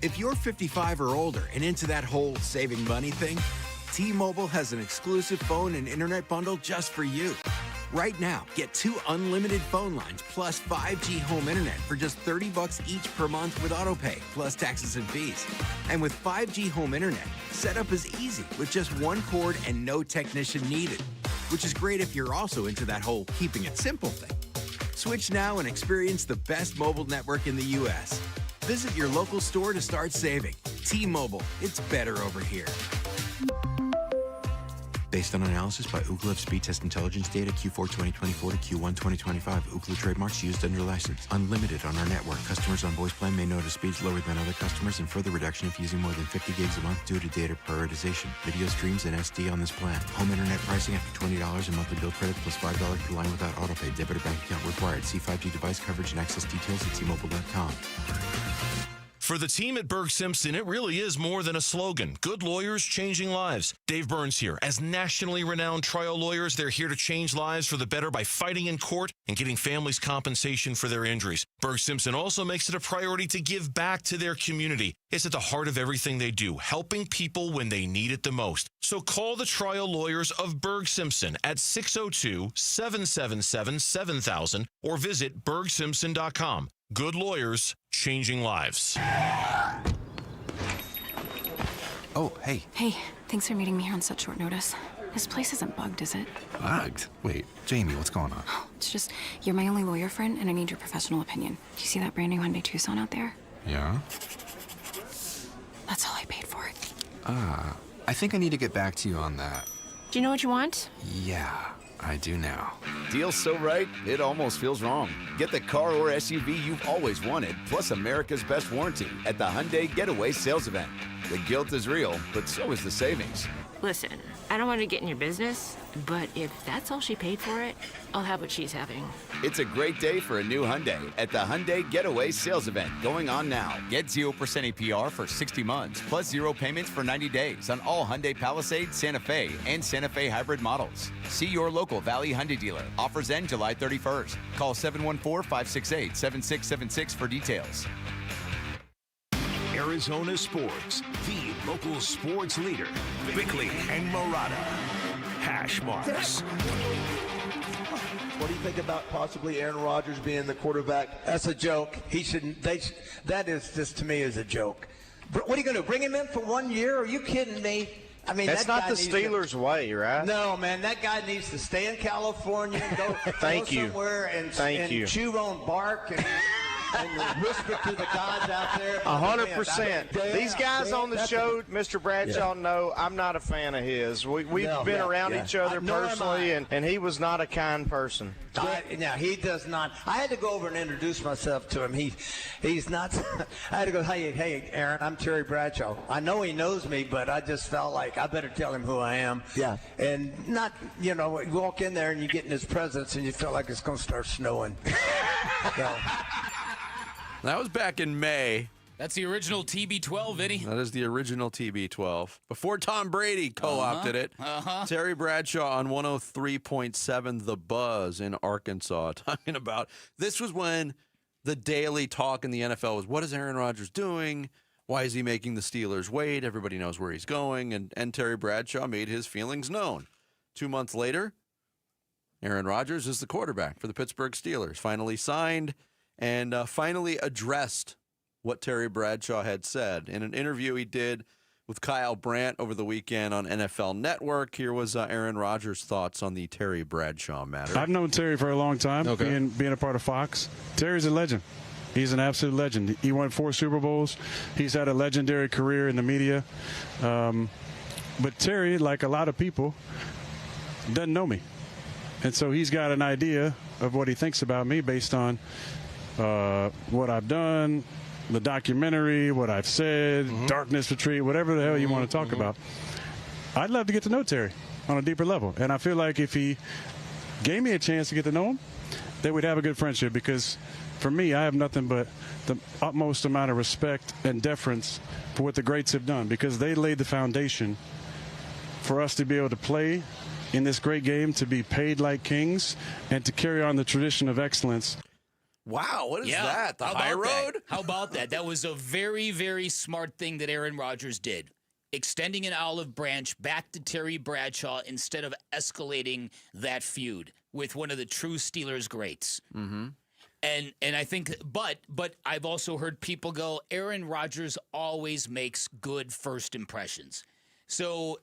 If you're 55 or older and into that whole saving money thing, T-Mobile has an exclusive phone and internet bundle just for you. Right now, get 2 unlimited phone lines plus 5G home internet for just $30 each per month with autopay, plus taxes and fees. And with 5G home internet, setup is easy with just 1 cord and no technician needed, which is great if you're also into that whole keeping it simple thing. Switch now and experience the best mobile network in the U.S. Visit your local store to start saving. T-Mobile, it's better over here. Based on analysis by Ookla of speed test intelligence data Q4 2024 to Q1 2025, Ookla trademarks used under license. Unlimited on our network. Customers on voice plan may notice speeds lower than other customers and further reduction if using more than 50 gigs a month due to data prioritization. Video streams and SD on this plan. Home internet pricing after $20 a monthly bill credit plus $5 per line without autopay. Debit or bank account required. See 5G device coverage and access details at T-Mobile.com. For the team at Berg Simpson, it really is more than a slogan. Good lawyers changing lives. Dave Burns here. As nationally renowned trial lawyers, they're here to change lives for the better by fighting in court and getting families compensation for their injuries. Berg Simpson also makes it a priority to give back to their community. It's at the heart of everything they do, helping people when they need it the most. So call the trial lawyers of Berg Simpson at 602-777-7000 or visit bergsimpson.com. Good lawyers, changing lives. Oh, hey. Hey, thanks for meeting me here on such short notice. This place isn't bugged, is it? Bugged? Wait, Jamie, what's going on? It's just, you're my only lawyer friend, and I need your professional opinion. Do you see that brand new Hyundai Tucson out there? Yeah? That's all I paid for it. I think I need to get back to you on that. Do you know what you want? Yeah, I do now. Deal's so right, it almost feels wrong. Get the car or SUV you've always wanted, plus America's best warranty at the Hyundai Getaway Sales Event. The guilt is real, but so is the savings. Listen, I don't want to get in your business, but if that's all she paid for it, I'll have what she's having. It's a great day for a new Hyundai at the Hyundai Getaway Sales Event going on now. Get 0% APR for 60 months, plus 0 payments for 90 days on all Hyundai Palisade, Santa Fe, and Santa Fe hybrid models. See your local Valley Hyundai dealer. Offers end July 31st. Call 714-568-7676 for details. Arizona Sports, the local sports leader. Bickley and Murata. Hash marks. What do you think about possibly Aaron Rodgers being the quarterback? That's a joke. He shouldn't. That is just, to me, is a joke. What are you going to bring him in for 1 year? Are you kidding me? I mean, that's not the Steelers' way, right? No, man. That guy needs to stay in California and go, somewhere and chew on bark. And and whisper to the gods out there. 100%. These guys on the show, Mr. Bradshaw, know I'm not a fan of his. We've been around each other personally, and he was not a kind person. Now, he does not. I had to go over and introduce myself to him. He's not. I had to go, hey, Aaron, I'm Terry Bradshaw. I know he knows me, but I just felt like I better tell him who I am. Yeah. And not, you walk in there and you get in his presence and you feel like it's going to start snowing. That was back in May. That's the original TB12, Vinny. That is the original TB12. Before Tom Brady co-opted it. Terry Bradshaw on 103.7 The Buzz in Arkansas talking about this was when the daily talk in the NFL was, what is Aaron Rodgers doing? Why is he making the Steelers wait? Everybody knows where he's going. And Terry Bradshaw made his feelings known. 2 months later, Aaron Rodgers is the quarterback for the Pittsburgh Steelers. Finally signed and finally addressed what Terry Bradshaw had said. In an interview he did with Kyle Brandt over the weekend on NFL Network, here was Aaron Rodgers' thoughts on the Terry Bradshaw matter. I've known Terry for a long time, being a part of Fox. Terry's a legend. He's an absolute legend. He won 4 Super Bowls. He's had a legendary career in the media. But Terry, like a lot of people, doesn't know me. And so he's got an idea of what he thinks about me based on what I've done, the documentary, what I've said, Darkness Retreat, whatever the hell you want to talk about. I'd love to get to know Terry on a deeper level. And I feel like if he gave me a chance to get to know him, that we'd have a good friendship, because for me, I have nothing but the utmost amount of respect and deference for what the greats have done, because they laid the foundation for us to be able to play in this great game, to be paid like kings, and to carry on the tradition of excellence. Wow, what is that? The high road? How about that? That was a very, very smart thing that Aaron Rodgers did. Extending an olive branch back to Terry Bradshaw instead of escalating that feud with one of the true Steelers greats. Mm-hmm. And I think, but I've also heard people go, Aaron Rodgers always makes good first impressions. So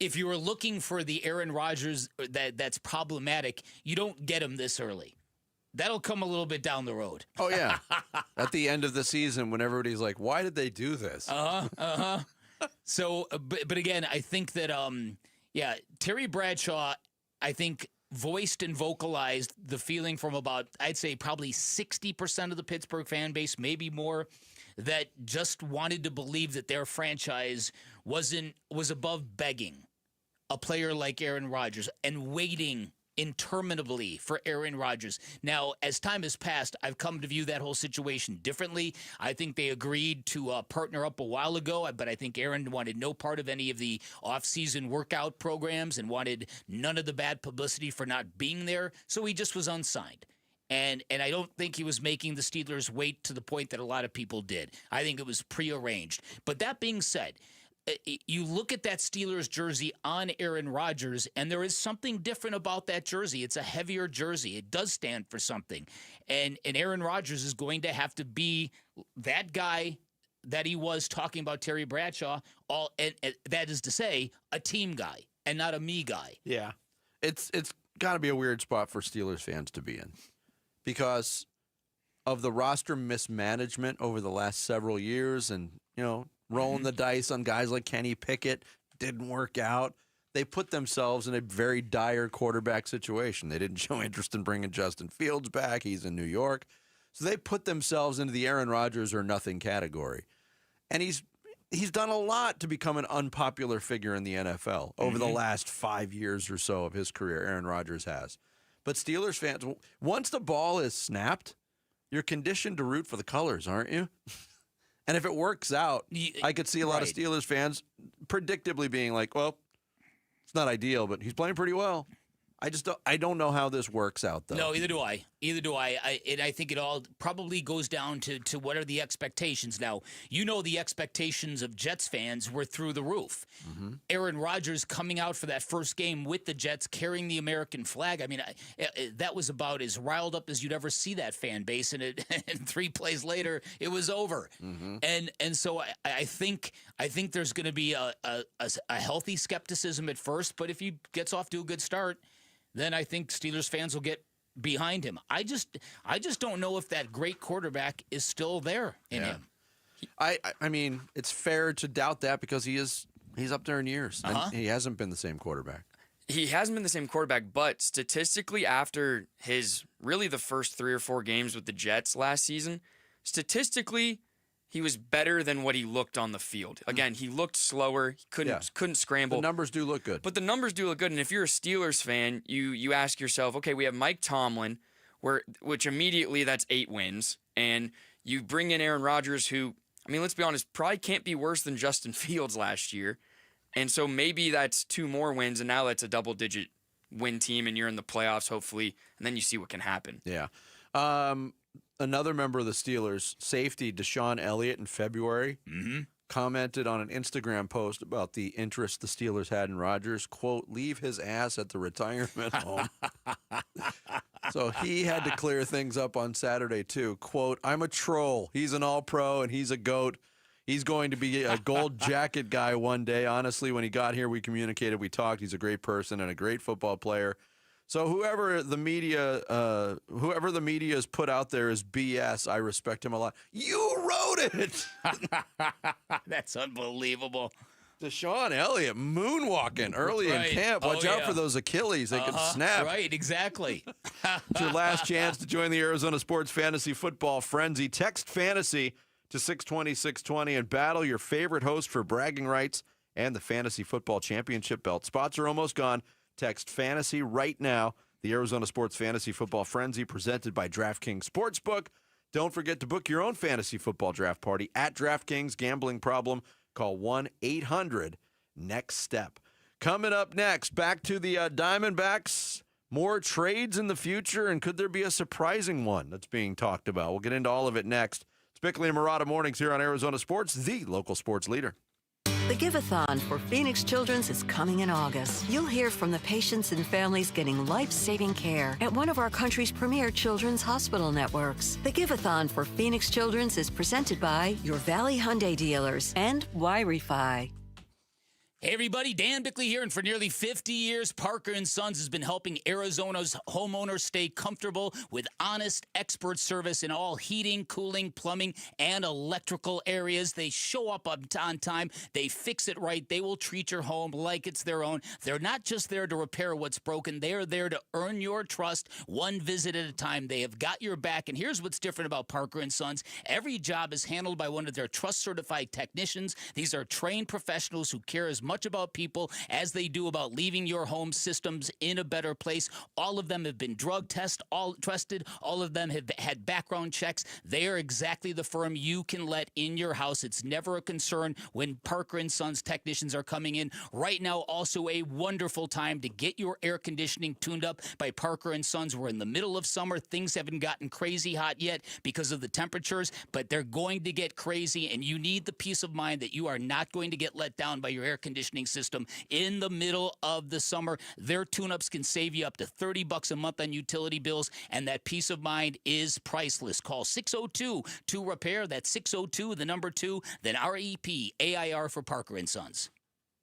if you were looking for the Aaron Rodgers that's problematic, you don't get him this early. That'll come a little bit down the road. Oh, yeah. At the end of the season, when everybody's like, why did they do this? So, but again, I think that, Terry Bradshaw, I think, voiced and vocalized the feeling from about, I'd say, probably 60% of the Pittsburgh fan base, maybe more, that just wanted to believe that their franchise was above begging a player like Aaron Rodgers and waiting interminably for Aaron Rodgers. Now, as time has passed, I've come to view that whole situation differently. I think they agreed to partner up a while ago, but I think Aaron wanted no part of any of the off-season workout programs and wanted none of the bad publicity for not being there, so he just was unsigned. And I don't think he was making the Steelers wait to the point that a lot of people did. I think it was prearranged. But that being said, you look at that Steelers jersey on Aaron Rodgers, and there is something different about that jersey. It's a heavier jersey. It does stand for something. And Aaron Rodgers is going to have to be that guy that he was talking about Terry Bradshaw, and that is to say, a team guy and not a me guy. Yeah. It's got to be a weird spot for Steelers fans to be in because of the roster mismanagement over the last several years and, rolling the dice on guys like Kenny Pickett didn't work out. They put themselves in a very dire quarterback situation. They didn't show interest in bringing Justin Fields back. He's in New York. So they put themselves into the Aaron Rodgers or nothing category. And he's done a lot to become an unpopular figure in the NFL over the last 5 years or so of his career, Aaron Rodgers has. But Steelers fans, once the ball is snapped, you're conditioned to root for the colors, aren't you? And if it works out, I could see a lot of Steelers fans predictably being like, well, it's not ideal, but he's playing pretty well. I don't know how this works out, though. No, either do I. And I think it all probably goes down to what are the expectations. Now, the expectations of Jets fans were through the roof. Aaron Rodgers coming out for that first game with the Jets, carrying the American flag. I mean, that was about as riled up as you'd ever see that fan base. And 3 plays later, it was over. And so I think there's going to be a healthy skepticism at first. But if he gets off to a good start, then I think Steelers fans will get behind him. I just don't know if that great quarterback is still there in him. I mean, it's fair to doubt that because he's up there in years. And he hasn't been the same quarterback. He hasn't been the same quarterback, but statistically after the first 3 or 4 games with the Jets last season, statistically he was better than what he looked on the field. Again, he looked slower. He couldn't scramble. The numbers do look good. But the numbers do look good. And if you're a Steelers fan, you ask yourself, okay, we have Mike Tomlin, which immediately that's 8 wins. And you bring in Aaron Rodgers, who, I mean, let's be honest, probably can't be worse than Justin Fields last year. And so maybe that's 2 more wins, and now that's a double-digit win team, and you're in the playoffs, hopefully, and then you see what can happen. Yeah. Another member of the Steelers, safety Deshaun Elliott in February, commented on an Instagram post about the interest the Steelers had in Rodgers, quote, leave his ass at the retirement home. So he had to clear things up on Saturday, too. Quote, I'm a troll. He's an all-pro, and he's a GOAT. He's going to be a gold jacket guy one day. Honestly, when he got here, we communicated, we talked. He's a great person and a great football player. So whoever the media has put out there is BS. I respect him a lot. You wrote it. That's unbelievable. Deshaun Elliott moonwalking early in camp. Watch out for those Achilles. They could snap. Right, exactly. It's your last chance to join the Arizona Sports Fantasy Football Frenzy. Text fantasy to 620-620 and battle your favorite host for bragging rights and the Fantasy Football Championship belt. Spots are almost gone. Text fantasy right now. The Arizona Sports Fantasy Football Frenzy presented by DraftKings Sportsbook. Don't forget to book your own fantasy football draft party at DraftKings. Gambling problem? Call 1-800-NEXT-STEP. Coming up next, back to the Diamondbacks. More trades in the future, and could there be a surprising one that's being talked about? We'll get into all of it next. It's Bickley and Murata Mornings here on Arizona Sports, the local sports leader. The Give-a-thon for Phoenix Children's is coming in August. You'll hear from the patients and families getting life-saving care at one of our country's premier children's hospital networks. The Give-a-thon for Phoenix Children's is presented by your Valley Hyundai dealers and Y-Refi. Hey everybody, Dan Bickley here, and for nearly 50 years, Parker & Sons has been helping Arizona's homeowners stay comfortable with honest, expert service in all heating, cooling, plumbing, and electrical areas. They show up on time. They fix it right. They will treat your home like it's their own. They're not just there to repair what's broken. They are there to earn your trust one visit at a time. They have got your back, and here's what's different about Parker & Sons. Every job is handled by one of their trust-certified technicians. These are trained professionals who care as much about people as they do about leaving your home systems in a better place. All of them have been drug tested. All of them have had background checks. They are exactly the firm you can let in your house. It's never a concern when Parker & Sons technicians are coming in. Right now, also a wonderful time to get your air conditioning tuned up by Parker & Sons. We're in the middle of summer. Things haven't gotten crazy hot yet because of the temperatures, but they're going to get crazy, and you need the peace of mind that you are not going to get let down by your air conditioning system in the middle of the summer. Their tune-ups can save you up to $30 a month on utility bills, and that peace of mind is priceless. Call 602-2-REPAIR. That's 602, the number 2, then REPAIR for Parker & Sons.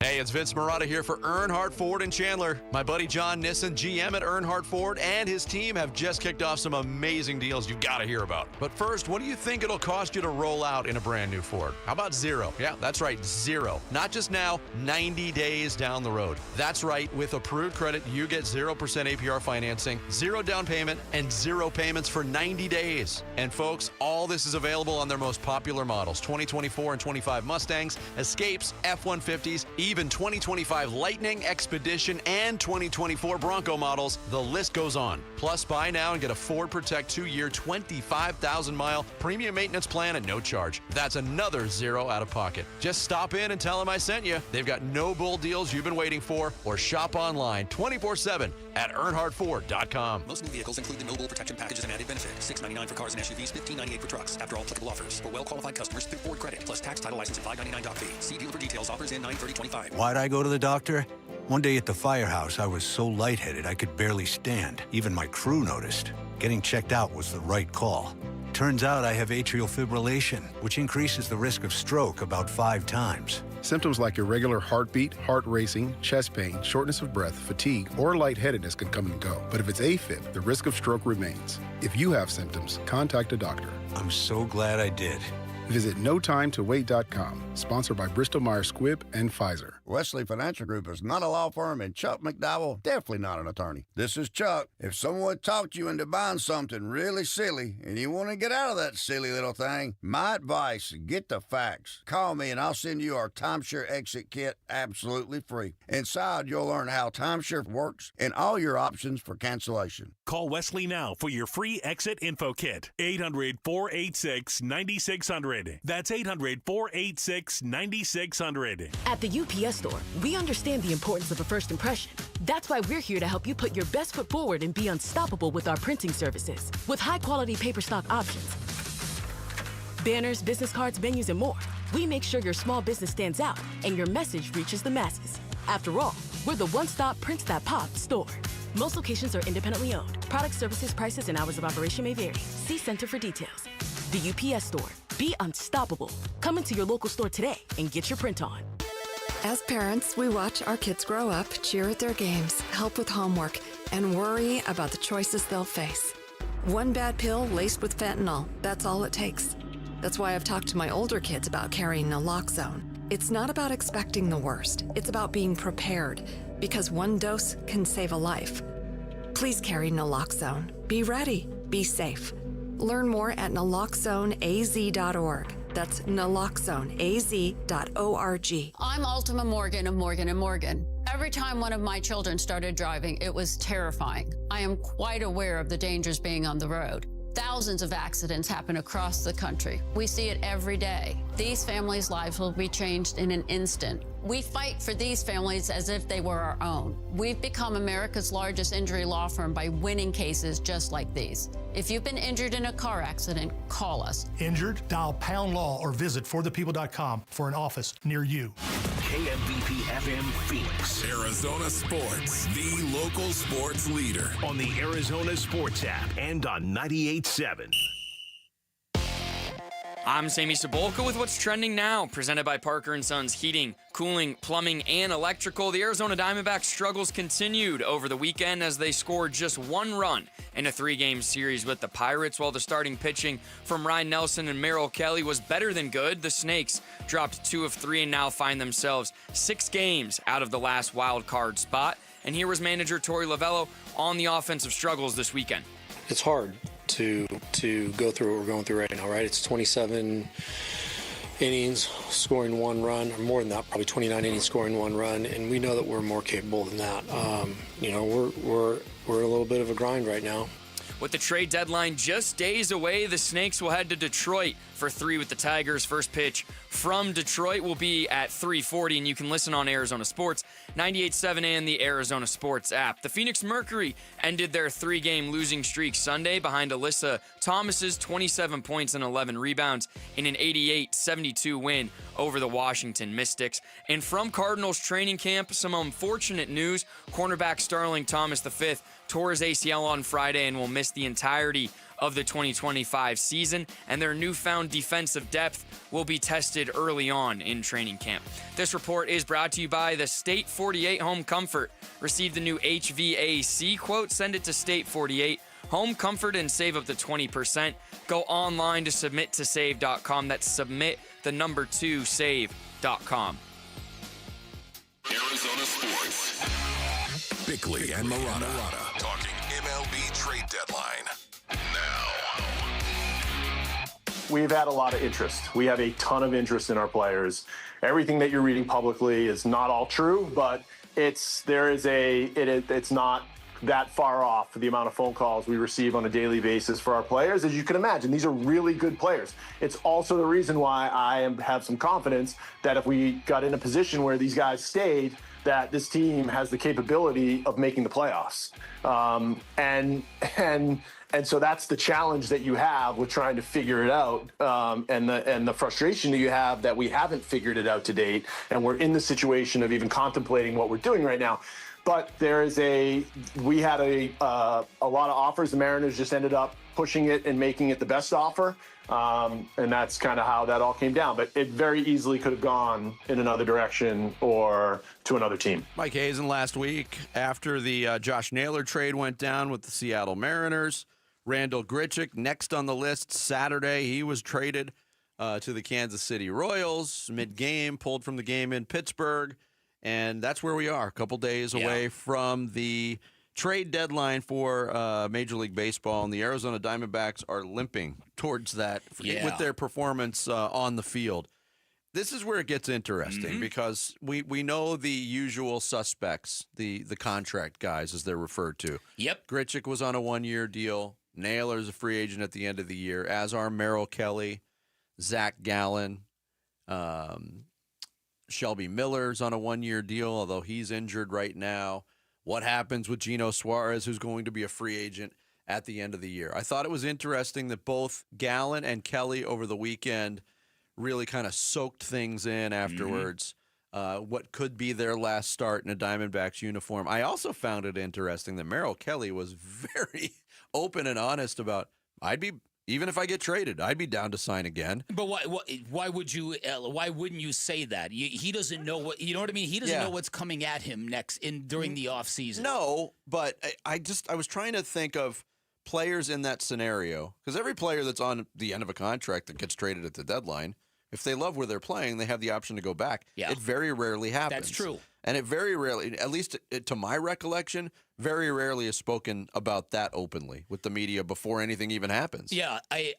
Hey, it's Vince Murata here for Earnhardt Ford in Chandler. My buddy John Nissen, GM at Earnhardt Ford, and his team have just kicked off some amazing deals you've got to hear about. But first, what do you think it'll cost you to roll out in a brand new Ford? How about zero? Yeah, that's right, zero. Not just now, 90 days down the road. That's right, with approved credit, you get 0% APR financing, 0 down payment, and 0 payments for 90 days. And folks, all this is available on their most popular models, 2024 and 25 Mustangs, Escapes, F-150s, even 2025 Lightning, Expedition, and 2024 Bronco models. The list goes on. Plus, buy now and get a Ford Protect 2-year, 25,000-mile premium maintenance plan at no charge. That's another 0 out of pocket. Just stop in and tell them I sent you. They've got no bull deals you've been waiting for, or shop online 24/7 at EarnhardtFord.com. Most new vehicles include the no bull protection packages and added benefit. $699 for cars and SUVs, $1598 for trucks. After all applicable offers. For well-qualified customers through Ford Credit. Plus tax, title, license, and $599 fee. See dealer for details. Offers in 9/30/25. Why'd I go to the doctor? One day at the firehouse, I was so lightheaded I could barely stand. Even my crew noticed. Getting checked out was the right call. Turns out I have atrial fibrillation, which increases the risk of stroke about 5 times. Symptoms like irregular heartbeat, heart racing, chest pain, shortness of breath, fatigue, or lightheadedness can come and go. But if it's AFib, the risk of stroke remains. If you have symptoms, contact a doctor. I'm so glad I did. Visit NoTimeToWait.com. Sponsored by Bristol-Myers Squibb and Pfizer. Wesley Financial Group is not a law firm, and Chuck McDowell definitely not an attorney. This is Chuck. If someone talked you into buying something really silly and you want to get out of that silly little thing, my advice, get the facts. Call me and I'll send you our timeshare exit kit absolutely free. Inside, you'll learn how timeshare works and all your options for cancellation. Call Wesley now for your free exit info kit. 800-486-9600. That's 800-486-9600. At the UPS Store, we understand the importance of a first impression. That's why we're here to help you put your best foot forward and be unstoppable with our printing services. With high-quality paper stock options, banners, business cards, menus, and more, we make sure your small business stands out and your message reaches the masses. After all, we're the one-stop prints that pop store. Most locations are independently owned. Product, services, prices, and hours of operation may vary. See Center for details. The UPS Store. Be unstoppable. Come into your local store today and get your print on. As parents, we watch our kids grow up, cheer at their games, help with homework, and worry about the choices they'll face. One bad pill laced with fentanyl, that's all it takes. That's why I've talked to my older kids about carrying naloxone. It's not about expecting the worst. It's about being prepared, because one dose can save a life. Please carry naloxone. Be ready. Be safe. Learn more at naloxoneaz.org. That's naloxoneaz.org. I'm Ultima Morgan of Morgan & Morgan. Every time one of my children started driving, it was terrifying. I am quite aware of the dangers being on the road. Thousands of accidents happen across the country. We see it every day. These families' lives will be changed in an instant. We fight for these families as if they were our own. We've become America's largest injury law firm by winning cases just like these. If you've been injured in a car accident, call us. Injured? Dial # law or visit forthepeople.com for an office near you. KMVP FM Phoenix. Arizona Sports, the local sports leader. On the Arizona Sports app and on 98.7. I'm Sammy Sabolka with what's trending now, presented by Parker & Sons Heating, Cooling, Plumbing, and Electrical. The Arizona Diamondbacks' struggles continued over the weekend as they scored just one run in a 3-game series with the Pirates, while the starting pitching from Ryan Nelson and Merrill Kelly was better than good. The Snakes dropped 2 of 3 and now find themselves 6 games out of the last wild card spot. And here was manager Tory Lavell on the offensive struggles this weekend. It's hard to go through what we're going through right now, right? It's 27 innings, scoring 1 run, or more than that, probably 29 innings, scoring 1 run, and we know that we're more capable than that. We're a little bit of a grind right now. With the trade deadline just days away, the Snakes will head to Detroit for 3 with the Tigers. First pitch from Detroit will be at 3:40, and you can listen on Arizona Sports, 98.7 and the Arizona Sports app. The Phoenix Mercury ended their 3-game losing streak Sunday behind Alyssa Thomas's 27 points and 11 rebounds in an 88-72 win over the Washington Mystics. And from Cardinals training camp, some unfortunate news. Cornerback Starling Thomas V tore his ACL on Friday and will miss the entirety of the 2025 season, and their newfound defensive depth will be tested early on in training camp. This report is brought to you by the State 48 Home Comfort. Receive the new HVAC quote, send it to State 48 Home Comfort and save up to 20%. Go online to submit2save.com. That's submit the number 2 save.com. Arizona Sports. Bickley and Marotta talking MLB trade deadline now. We've had a lot of interest. We have a ton of interest in our players. Everything that you're reading publicly is not all true, but it's not that far off the amount of phone calls we receive on a daily basis for our players. As you can imagine, these are really good players. It's also the reason why I have some confidence that if we got in a position where these guys stayed, that this team has the capability of making the playoffs. And so that's the challenge that you have with trying to figure it out, and the frustration that you have that we haven't figured it out to date, and we're in the situation of even contemplating what we're doing right now. But we had a lot of offers. The Mariners just ended up pushing it and making it the best offer. And that's kind of how that all came down. But it very easily could have gone in another direction or to another team. Mike Hazen last week, after the Josh Naylor trade went down with the Seattle Mariners, Randall Grichuk next on the list Saturday. He was traded to the Kansas City Royals mid-game, pulled from the game in Pittsburgh. And that's where we are, a couple days away from the trade deadline for Major League Baseball, and the Arizona Diamondbacks are limping towards that with their performance on the field. This is where it gets interesting because we know the usual suspects, the contract guys, as they're referred to. Yep. Grichuk was on a one-year deal. Naylor's a free agent at the end of the year, as are Merrill Kelly, Zach Gallen, Shelby Miller's on a one-year deal, although he's injured right now. What happens with Gino Suarez, who's going to be a free agent at the end of the year? I thought it was interesting that both Gallen and Kelly over the weekend really kind of soaked things in afterwards. What could be their last start in a Diamondbacks uniform. I also found it interesting that Merrill Kelly was very open and honest about, even if I get traded, I'd be down to sign again. But why would you? Why wouldn't you say that? He doesn't know what you know what I mean. He doesn't know what's coming at him during the off season. No, but I was trying to think of players in that scenario, because every player that's on the end of a contract that gets traded at the deadline, if they love where they're playing, they have the option to go back. Yeah. It very rarely happens. That's true. And it very rarely, at least to my recollection, very rarely is spoken about that openly with the media before anything even happens. Yeah, I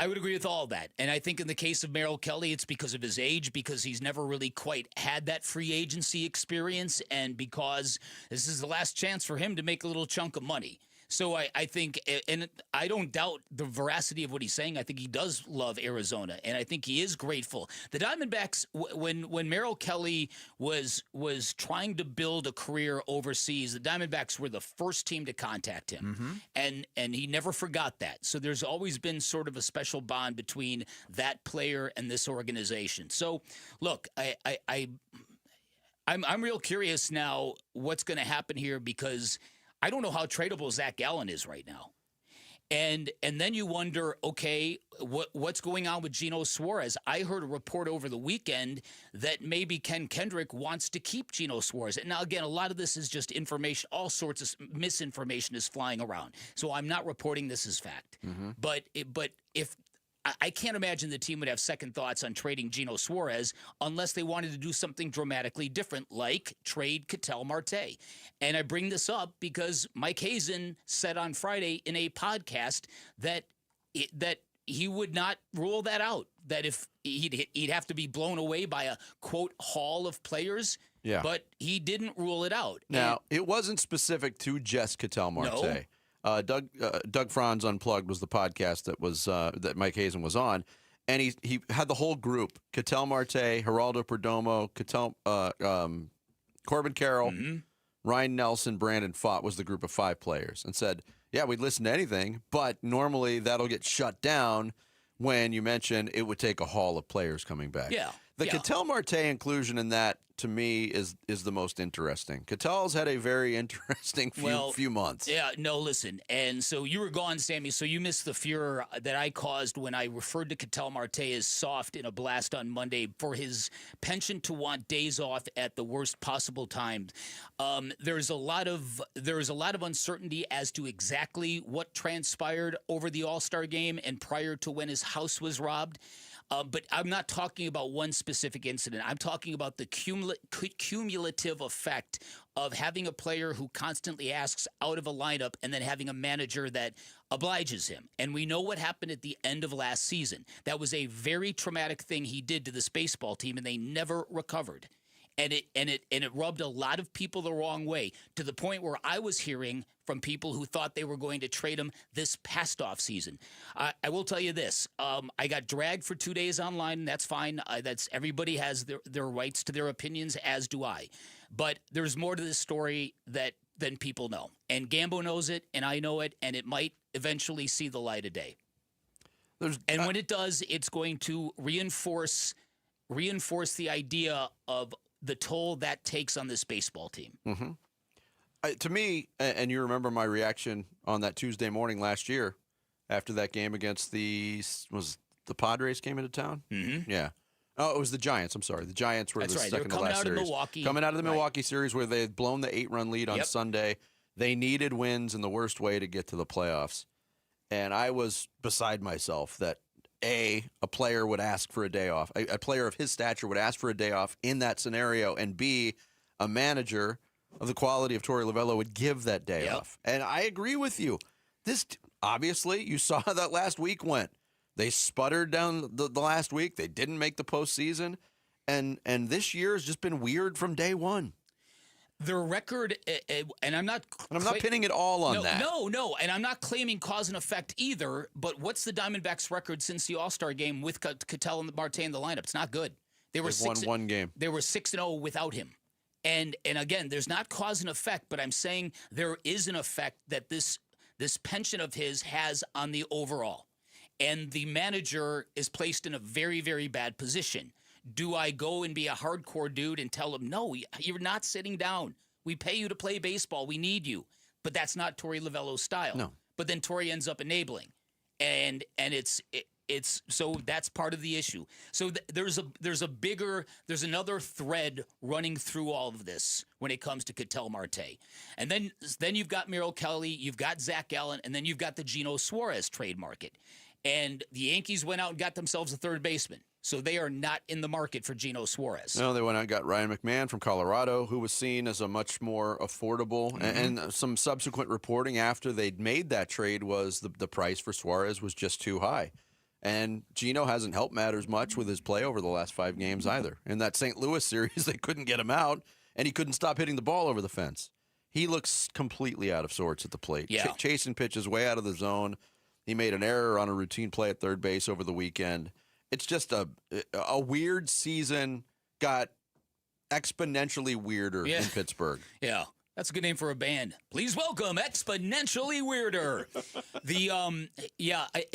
would agree with all that. And I think in the case of Merrill Kelly, it's because of his age, because he's never really quite had that free agency experience, and because this is the last chance for him to make a little chunk of money. So I think, and I don't doubt the veracity of what he's saying. I think he does love Arizona, and I think he is grateful. The Diamondbacks, when Merrill Kelly was trying to build a career overseas, the Diamondbacks were the first team to contact him, and he never forgot that. So there's always been sort of a special bond between that player and this organization. So look, I'm real curious now what's going to happen here, because I don't know how tradable Zach Gallen is right now. And then you wonder, okay, what's going on with Gino Suarez? I heard a report over the weekend that maybe Ken Kendrick wants to keep Gino Suarez. And now, again, a lot of this is just information. All sorts of misinformation is flying around. So I'm not reporting this as fact. But if I can't imagine the team would have second thoughts on trading Gino Suarez unless they wanted to do something dramatically different, like trade Ketel Marte. And I bring this up because Mike Hazen said on Friday in a podcast that he would not rule that out, that if he'd have to be blown away by a, quote, haul of players. Yeah. But he didn't rule it out. Now, it wasn't specific to just Ketel Marte. No. Doug Franz Unplugged was the podcast that was that Mike Hazen was on, and he had the whole group: Ketel Marte, Geraldo Perdomo, Corbin Carroll, Ryan Nelson, Brandon Pfaadt was the group of 5 players, and said, "Yeah, we'd listen to anything, but normally that'll get shut down when you mention it would take a haul of players coming back." Yeah. The Ketel Marte inclusion in that, to me, is the most interesting. Ketel's had a very interesting few months. Yeah, no, listen. And so you were gone, Sammy, so you missed the furor that I caused when I referred to Ketel Marte as soft in a blast on Monday for his penchant to want days off at the worst possible time. There's a lot of uncertainty as to exactly what transpired over the All-Star game and prior to when his house was robbed. But I'm not talking about one specific incident. I'm talking about the cumulative effect of having a player who constantly asks out of a lineup and then having a manager that obliges him. And we know what happened at the end of last season. That was a very traumatic thing he did to this baseball team, and they never recovered. And it rubbed a lot of people the wrong way, to the point where I was hearing from people who thought they were going to trade him this past offseason. I will tell you this. I got dragged for 2 days online, and that's fine. That's everybody has their rights to their opinions, as do I. But there's more to this story than people know. And Gambo knows it, and I know it, and it might eventually see the light of day. And when it does, it's going to reinforce the idea of the toll that takes on this baseball team. To me, and you remember my reaction on that Tuesday morning last year after that game against the Padres came into town? Mm-hmm. Yeah. Oh, it was the Giants. I'm sorry. The Giants were That's the right. second to last series. Coming out of the Milwaukee series where they had blown the 8-run lead on Sunday. They needed wins in the worst way to get to the playoffs. And I was beside myself that, A, a player would ask for a day off. A player of his stature would ask for a day off in that scenario. And B, a manager of the quality of Tory Lavell would give that day off. And I agree with you. This, obviously, you saw how that last week went. They sputtered down the last week. They didn't make the postseason. And this year has just been weird from day one. Their record, and I'm not pinning it all on that. No, and I'm not claiming cause and effect either, but what's the Diamondbacks record since the All-Star game with Cattell and Marte in the lineup? It's not good. They've won one game. They were 6-0 without him. And again, there's not cause and effect, but I'm saying there is an effect that this penchant of his has on the overall. And the manager is placed in a very, very bad position. Do I go and be a hardcore dude and tell him, no, you're not sitting down. We pay you to play baseball. We need you. But that's not Tory Lavello's style. No. But then Tory ends up enabling. And it's so that's part of the issue. So there's another thread running through all of this when it comes to Cattell Marte. And then you've got Merrill Kelly, you've got Zach Allen, and then you've got the Geno Suarez trade market. And the Yankees went out and got themselves a third baseman. So they are not in the market for Geno Suarez. No, they went out and got Ryan McMahon from Colorado, who was seen as a much more affordable. And some subsequent reporting after they'd made that trade was the price for Suarez was just too high. And Geno hasn't helped matters much with his play over the last 5 games either. In that St. Louis series, they couldn't get him out, and he couldn't stop hitting the ball over the fence. He looks completely out of sorts at the plate. Yeah. Chasing pitches way out of the zone. He made an error on a routine play at third base over the weekend. It's just a weird season, got exponentially weirder in Pittsburgh. Yeah, that's a good name for a band. Please welcome Exponentially Weirder. And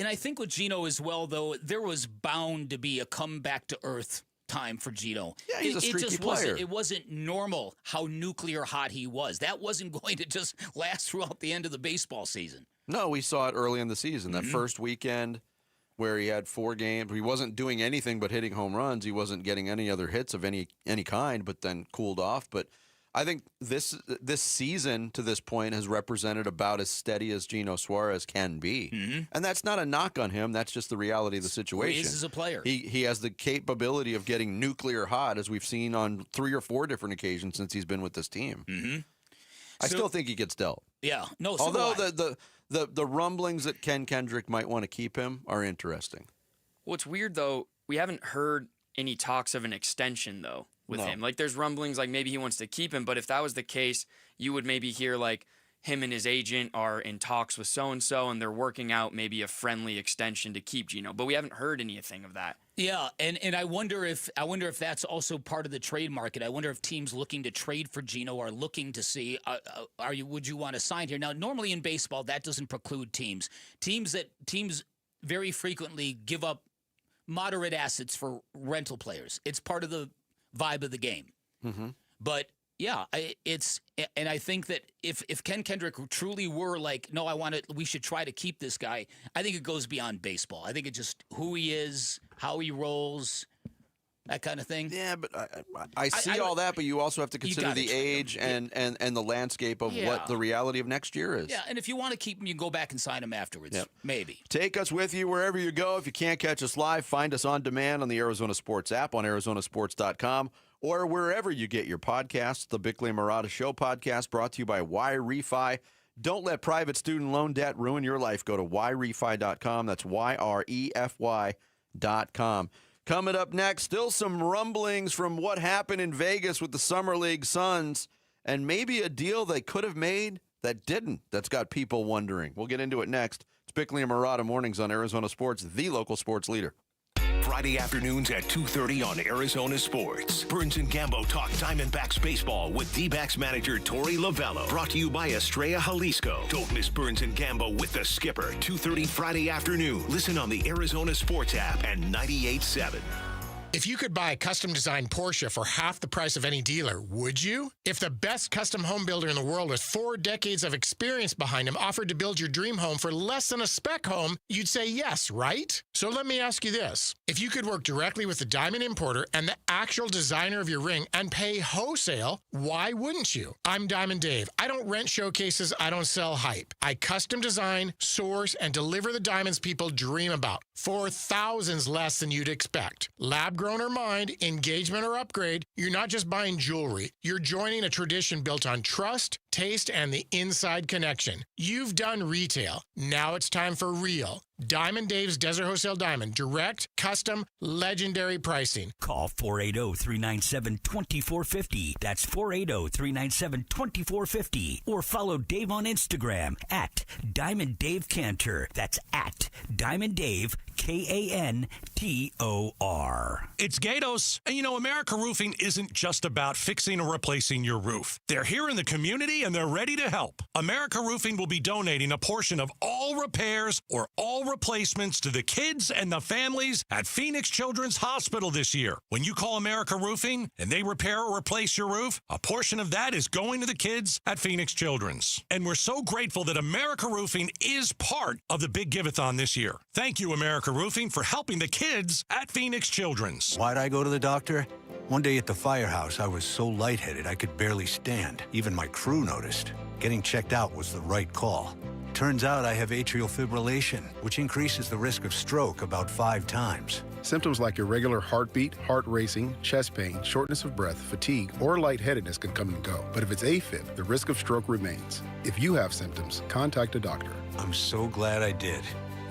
I think with Geno as well, though, there was bound to be a comeback to earth time for Geno. Yeah, he's a streaky player. It wasn't normal how nuclear hot he was. That wasn't going to just last throughout the end of the baseball season. No, we saw it early in the season. That first weekend where he had 4 games. He wasn't doing anything but hitting home runs. He wasn't getting any other hits of any kind, but then cooled off. But I think this season to this point has represented about as steady as Geno Suarez can be. And that's not a knock on him. That's just the reality of the situation. He is as a player. He has the capability of getting nuclear hot, as we've seen on 3 or 4 different occasions since he's been with this team. I still think he gets dealt. Yeah. No, although the rumblings that Ken Kendrick might want to keep him are interesting. Well, it's weird, though. We haven't heard any talks of an extension, though, with him. Like, there's rumblings like maybe he wants to keep him, but if that was the case, you would maybe hear, like, him and his agent are in talks with so-and-so, and they're working out maybe a friendly extension to keep Geno. But we haven't heard anything of that. Yeah, and I wonder if that's also part of the trade market. I wonder if teams looking to trade for Geno are looking to see would you want to sign here? Now, normally in baseball, that doesn't preclude teams. Teams very frequently give up moderate assets for rental players. It's part of the vibe of the game. But yeah, and I think that if Ken Kendrick truly were like, no, we should try to keep this guy, I think it goes beyond baseball. I think it's just who he is, how he rolls, that kind of thing. Yeah, but I see all that, but you also have to consider the age and the landscape of what the reality of next year is. Yeah, and if you want to keep him, you can go back and sign him afterwards, maybe. Take us with you wherever you go. If you can't catch us live, find us on demand on the Arizona Sports app, on arizonasports.com, or wherever you get your podcasts. The Bickley and Murata Show podcast brought to you by YRefi. Don't let private student loan debt ruin your life. Go to YRefi.com. That's YREFY.com. Coming up next, still some rumblings from what happened in Vegas with the Summer League Suns, and maybe a deal they could have made that didn't. That's got people wondering. We'll get into it next. It's Bickley and Murata Mornings on Arizona Sports, the local sports leader. Friday afternoons at 2:30 on Arizona Sports. Burns and Gambo talk Diamondbacks baseball with D-backs manager Tory Lavell. Brought to you by Estrella Jalisco. Don't miss Burns and Gambo with the skipper. 2:30 Friday afternoon. Listen on the Arizona Sports app and 98.7. If you could buy a custom-designed Porsche for half the price of any dealer, would you? If the best custom home builder in the world with 4 decades of experience behind him offered to build your dream home for less than a spec home, you'd say yes, right? So let me ask you this. If you could work directly with the diamond importer and the actual designer of your ring and pay wholesale, why wouldn't you? I'm Diamond Dave. I don't rent showcases. I don't sell hype. I custom design, source, and deliver the diamonds people dream about for thousands less than you'd expect. Lab-grown or mined, engagement or upgrade, you're not just buying jewelry. You're joining a tradition built on trust, taste, and the inside connection. You've done retail. Now it's time for real. Diamond Dave's Desert Wholesale Diamond. Direct, custom, legendary pricing. Call 480-397-2450. That's 480-397-2450. Or follow Dave on Instagram at Diamond Dave Cantor. That's at Diamond Dave, Kantor. It's Gatos. And you know, America Roofing isn't just about fixing or replacing your roof. They're here in the community and they're ready to help. America Roofing will be donating a portion of all repairs or all replacements to the kids and the families at Phoenix Children's Hospital this year. When you call America Roofing and they repair or replace your roof, a portion of that is going to the kids at Phoenix Children's. And we're so grateful that America Roofing is part of the Big Give-a-thon this year. Thank you, America Roofing, for helping the kids at Phoenix Children's. Why'd I go to the doctor? One day at the firehouse, I was so lightheaded I could barely stand. Even my crew noticed. Getting checked out was the right call. Turns out I have atrial fibrillation, which increases the risk of stroke about 5 times. Symptoms like irregular heartbeat, heart racing, chest pain, shortness of breath, fatigue, or lightheadedness can come and go. But if it's AFib, the risk of stroke remains. If you have symptoms, contact a doctor. I'm so glad I did.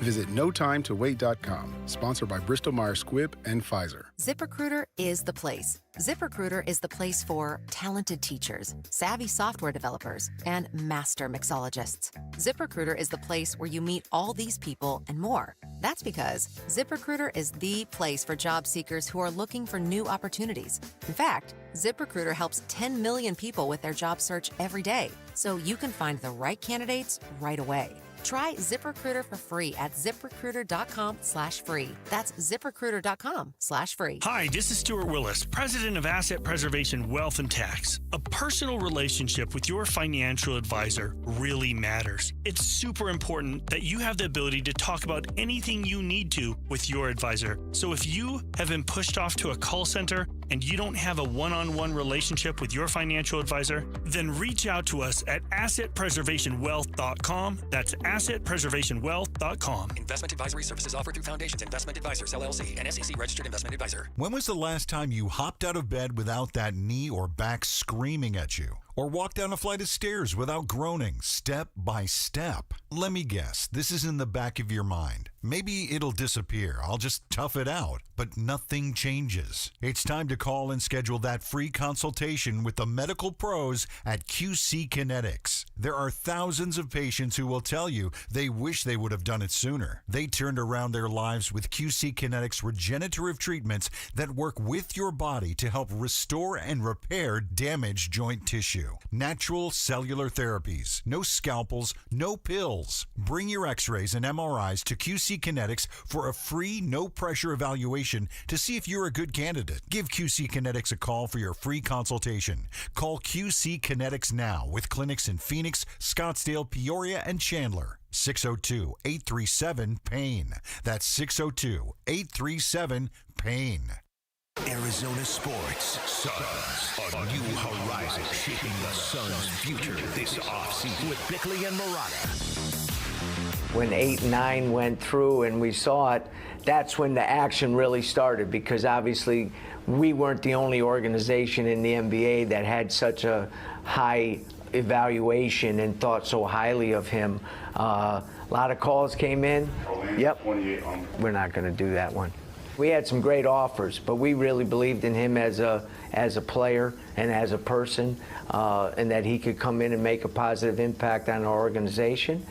Visit NoTimeToWait.com, sponsored by Bristol-Myers Squibb and Pfizer. ZipRecruiter is the place. ZipRecruiter is the place for talented teachers, savvy software developers, and master mixologists. ZipRecruiter is the place where you meet all these people and more. That's because ZipRecruiter is the place for job seekers who are looking for new opportunities. In fact, ZipRecruiter helps 10 million people with their job search every day, so you can find the right candidates right away. Try ZipRecruiter for free at ZipRecruiter.com/free. That's ZipRecruiter.com/free. Hi, this is Stuart Willis, President of Asset Preservation Wealth and Tax. A personal relationship with your financial advisor really matters. It's super important that you have the ability to talk about anything you need to with your advisor. So if you have been pushed off to a call center and you don't have a one-on-one relationship with your financial advisor, then reach out to us at AssetPreservationWealth.com. That's AssetPreservationWealth.com. Investment advisory services offered through Foundations Investment Advisors, LLC, an SEC registered investment advisor. When was the last time you hopped out of bed without that knee or back screaming at you? Or walk down a flight of stairs without groaning, step by step? Let me guess, this is in the back of your mind. Maybe it'll disappear. I'll just tough it out. But nothing changes. It's time to call and schedule that free consultation with the medical pros at QC Kinetics. There are thousands of patients who will tell you they wish they would have done it sooner. They turned around their lives with QC Kinetics regenerative treatments that work with your body to help restore and repair damaged joint tissue. Natural cellular therapies. No scalpels, no pills. Bring your x-rays and MRIs to QC Kinetics for a free, no-pressure evaluation to see if you're a good candidate. Give QC Kinetics a call for your free consultation. Call QC Kinetics now with clinics in Phoenix, Scottsdale, Peoria, and Chandler. 602-837-PAIN. That's 602-837-PAIN. Arizona sports. Suns. A new horizon shaping the Suns' future this offseason with Bickley and Murata. When 8 and 9 went through and we saw it, that's when the action really started, because obviously we weren't the only organization in the NBA that had such a high evaluation and thought so highly of him. A lot of calls came in. Yep. We're not going to do that one. We had some great offers, but we really believed in him as a player and as a person, and that he could come in and make a positive impact on our organization.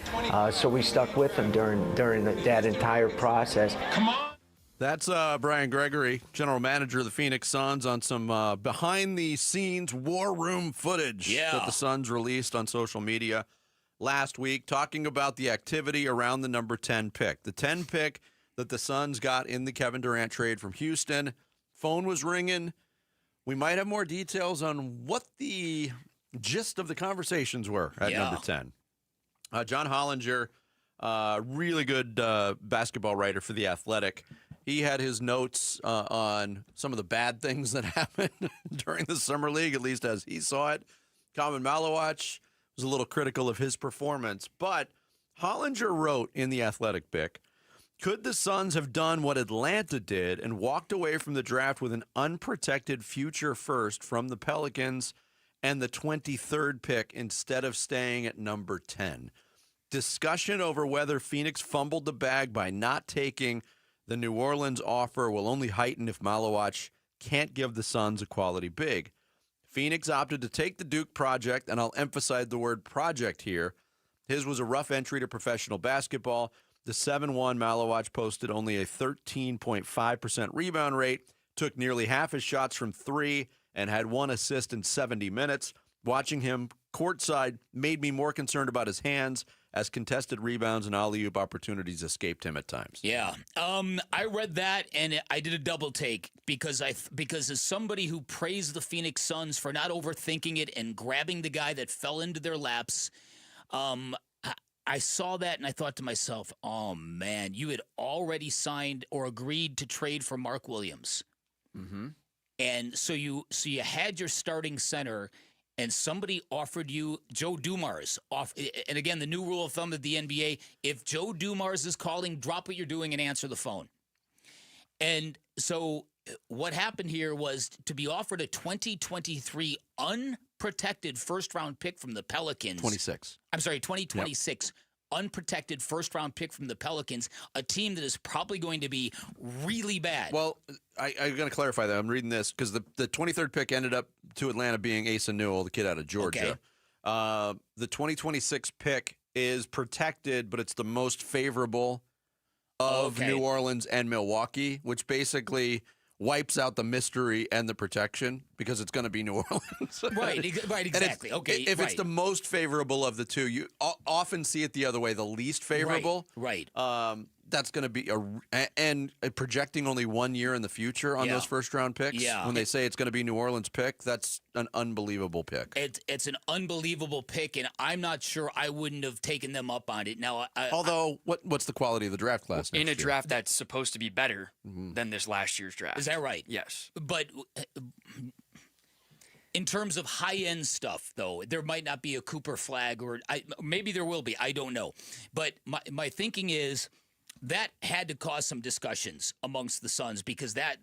So we stuck with him during that entire process. Come on. That's Brian Gregory, general manager of the Phoenix Suns, on some behind-the-scenes war room footage that the Suns released on social media last week, talking about the activity around the number 10 pick. The 10 pick that the Suns got in the Kevin Durant trade from Houston. Phone was ringing. We might have more details on what the gist of the conversations were at number 10. John Hollinger, really good basketball writer for The Athletic. He had his notes on some of the bad things that happened during the Summer League, at least as he saw it. Kevin Malawach was a little critical of his performance, but Hollinger wrote in The Athletic pick, could the Suns have done what Atlanta did and walked away from the draft with an unprotected future first from the Pelicans and the 23rd pick instead of staying at number 10? Discussion over whether Phoenix fumbled the bag by not taking the New Orleans offer will only heighten if Malawach can't give the Suns a quality big. Phoenix opted to take the Duke project, and I'll emphasize the word project here. His was a rough entry to professional basketball. The 7-1 Malawach posted only a 13.5% rebound rate, took nearly half his shots from three, and had 1 assist in 70 minutes. Watching him courtside made me more concerned about his hands as contested rebounds and alley-oop opportunities escaped him at times. Yeah. I read that, and I did a double take because as somebody who praised the Phoenix Suns for not overthinking it and grabbing the guy that fell into their laps, I saw that and I thought to myself, oh, man, you had already signed or agreed to trade for Mark Williams. Mm-hmm. And so you had your starting center, and somebody offered you Joe Dumars. And again, the new rule of thumb of the NBA, if Joe Dumars is calling, drop what you're doing and answer the phone. And so what happened here was to be offered a 2023 unprotected first-round pick from the Pelicans. 2026. Yep. Unprotected first-round pick from the Pelicans, a team that is probably going to be really bad. Well, I'm going to clarify that. I'm reading this because the 23rd pick ended up to Atlanta being Asa Newell, the kid out of Georgia. Okay. The 2026 pick is protected, but it's the most favorable of New Orleans and Milwaukee, which basically wipes out the mystery and the protection because it's going to be New Orleans. Right, exactly. Okay, if it's the most favorable of the two, you often see it the other way, the least favorable. Right. That's going to be and projecting only 1 year in the future on those first-round picks. Yeah. When they say it's going to be New Orleans pick, that's an unbelievable pick. It's an unbelievable pick, and I'm not sure I wouldn't have taken them up on it. Now, although, what's the quality of the draft class next in a year? draft that's supposed to be better than this last year's draft? Is that right? Yes. But in terms of high-end stuff, though, there might not be a Cooper Flag, or maybe there will be. I don't know. But my thinking is that had to cause some discussions amongst the Suns because that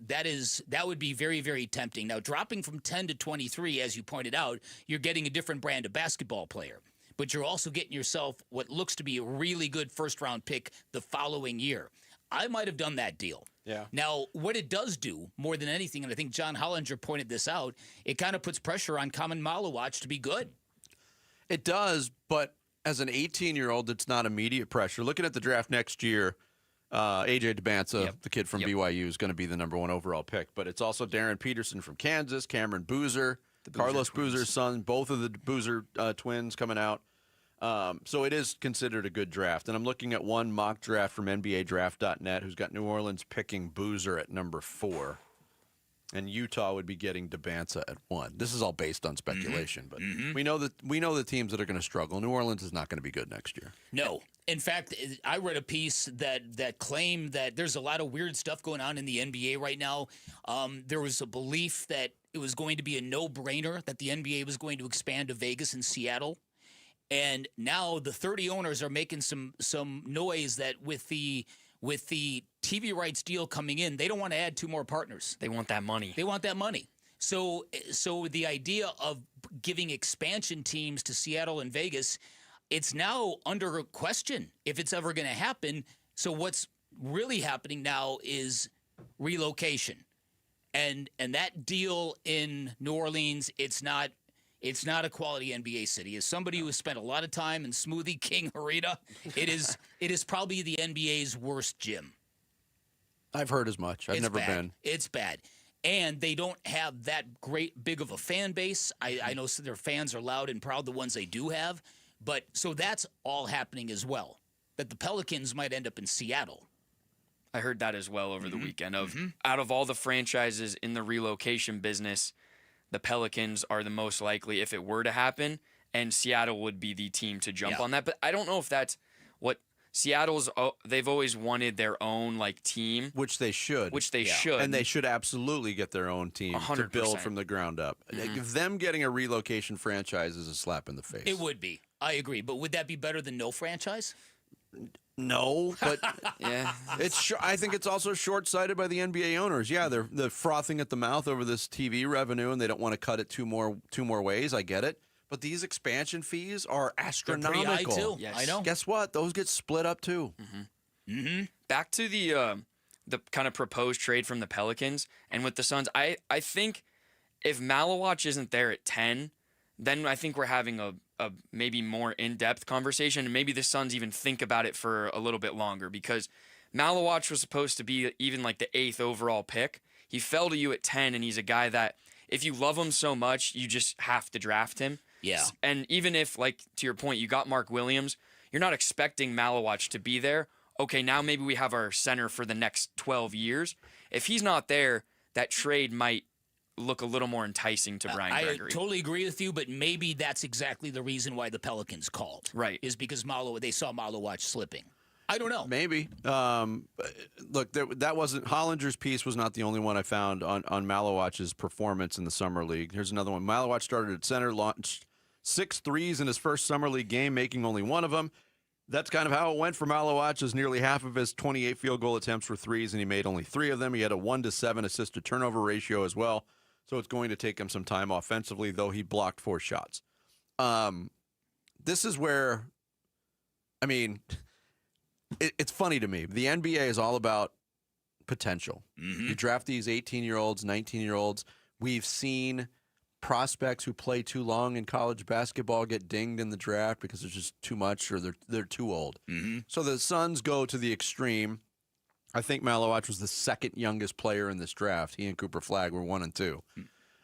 would be very, very tempting. Now, dropping from 10 to 23, as you pointed out, you're getting a different brand of basketball player. But you're also getting yourself what looks to be a really good first-round pick the following year. I might have done that deal. Yeah. Now, what it does do, more than anything, and I think John Hollinger pointed this out, it kind of puts pressure on Kevin Malawach to be good. It does, but as an 18-year-old, it's not immediate pressure. Looking at the draft next year, A.J. DeBanza, the kid from BYU, is going to be the number 1 overall pick. But it's also Darren Peterson from Kansas, Cameron Boozer, Carlos Boozer's son, both of the Boozer twins coming out. So it is considered a good draft. And I'm looking at one mock draft from NBADraft.net who's got New Orleans picking Boozer at number 4. And Utah would be getting DeBanza at 1. This is all based on speculation, but we know the teams that are going to struggle. New Orleans is not going to be good next year. No. In fact, I read a piece that claimed that there's a lot of weird stuff going on in the NBA right now. There was a belief that it was going to be a no-brainer that the NBA was going to expand to Vegas and Seattle. And now the 30 owners are making some noise that with the TV rights deal coming in, they don't want to add 2 more partners. They want that money. So the idea of giving expansion teams to Seattle and Vegas, it's now under question if it's ever going to happen. So what's really happening now is relocation. And that deal in New Orleans, it's not a quality NBA city. As somebody who has spent a lot of time in Smoothie King Arena, it is probably the NBA's worst gym. I've heard as much. I've never been. It's bad. And they don't have that big of a fan base. I know their fans are loud and proud, the ones they do have. But so that's all happening as well. That the Pelicans might end up in Seattle. I heard that as well over the weekend. Out of all the franchises in the relocation business, the Pelicans are the most likely if it were to happen, and Seattle would be the team to jump on that. But I don't know if that's what Seattle's. They've always wanted their own team, which they should. And they should absolutely get their own team 100%. to build from the ground up. Them getting a relocation franchise is a slap in the face. It would be. I agree. But would that be better than no franchise? No, but I think it's also short-sighted by the NBA owners. Yeah, they're frothing at the mouth over this TV revenue, and they don't want to cut it two more ways. I get it, but these expansion fees are astronomical. They're pretty high too. Yes. I know. Guess what? Those get split up too. Back to the kind of proposed trade from the Pelicans and with the Suns. I think if Malawach isn't there at 10, then I think we're having a maybe more in-depth conversation, and maybe the Suns even think about it for a little bit longer, because Malawach was supposed to be even the 8th overall pick. He fell to you at 10, and he's a guy that if you love him so much, you just have to draft him. Yeah. And even if, to your point, you got Mark Williams, you're not expecting Malawach to be there. Okay, now maybe we have our center for the next 12 years. If he's not there, that trade might look a little more enticing to Brian Gregory. I totally agree with you, but maybe that's exactly the reason why the Pelicans called. Right. Is because they saw Malawach slipping. I don't know. Maybe. Look, that wasn't Hollinger's piece was not the only one I found on Malawach's performance in the summer league. Here's another one. Malawach started at center, launched 6 threes in his first summer league game, making only one of them. That's kind of how it went for Malawach, as nearly half of his 28 field goal attempts were threes, and he made only 3 of them. He had a 1-to-7 assist to turnover ratio as well. So it's going to take him some time offensively, though he blocked 4 shots. This is where, it's funny to me. The NBA is all about potential. You draft these 18-year-olds, 19-year-olds. We've seen prospects who play too long in college basketball get dinged in the draft because there's just too much or they're too old. So the Suns go to the extreme. I think Malawach was the second youngest player in this draft. He and Cooper Flagg were 1 and 2.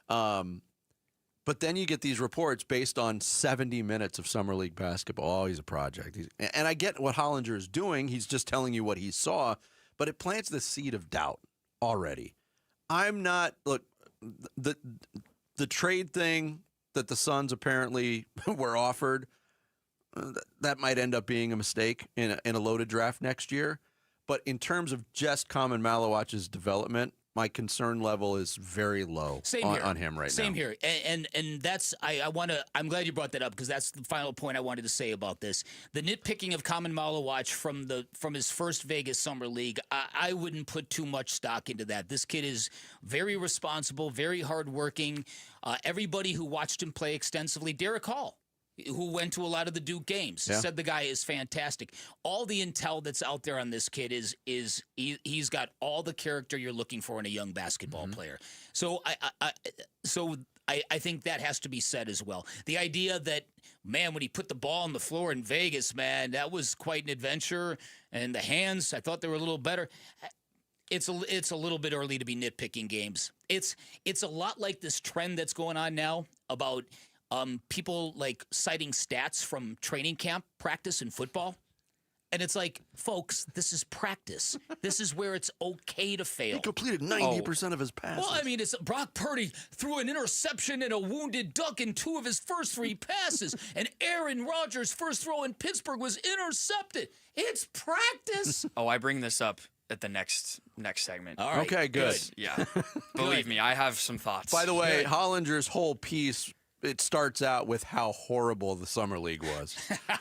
But then you get these reports based on 70 minutes of summer league basketball. Oh, he's a project. And I get what Hollinger is doing. He's just telling you what he saw, but it plants the seed of doubt already. Look, the trade thing that the Suns apparently were offered, that might end up being a mistake in a loaded draft next year. But in terms of just Common Malawach's development, my concern level is very low on him right now. Same here. And that's I'm glad you brought that up, because that's the final point I wanted to say about this. The nitpicking of Common Malawach from his first Vegas Summer League, I wouldn't put too much stock into that. This kid is very responsible, very hardworking. Everybody who watched him play extensively, Derek Hall, who went to a lot of the Duke games, said the guy is fantastic. All the intel that's out there on this kid is he's got all the character you're looking for in a young basketball player. So I think that has to be said as well. The idea that, man, when he put the ball on the floor in Vegas, man, that was quite an adventure. And the hands, I thought they were a little better. It's a little bit early to be nitpicking games. It's a lot like this trend that's going on now about people citing stats from training camp practice in football. And it's like, folks, this is practice. This is where it's okay to fail. He completed 90% of his passes. Well, it's Brock Purdy threw an interception and a wounded duck in 2 of his first 3 passes. And Aaron Rodgers' first throw in Pittsburgh was intercepted. It's practice. I bring this up at the next segment. All right. Okay, good. Yeah. Believe me, I have some thoughts. By the way, Hollinger's whole piece, it starts out with how horrible the summer league was.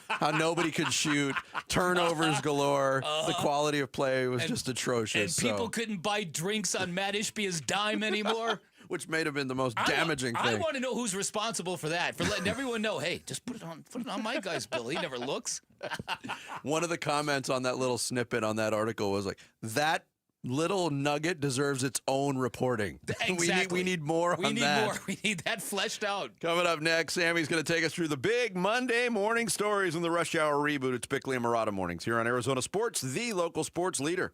How nobody could shoot, turnovers galore, the quality of play was just atrocious. And people couldn't buy drinks on Matt Ishbia's dime anymore. Which may have been the most damaging thing. I want to know who's responsible for that, for letting everyone know, hey, just put it on my guy's bill. He never looks. One of the comments on that little snippet on that article was like, that little nugget deserves its own reporting. Exactly. We need more on that. We need more. We need that fleshed out. Coming up next, Sammy's going to take us through the big Monday morning stories in the Rush Hour reboot. It's Bickley and Murata Mornings here on Arizona Sports, the local sports leader.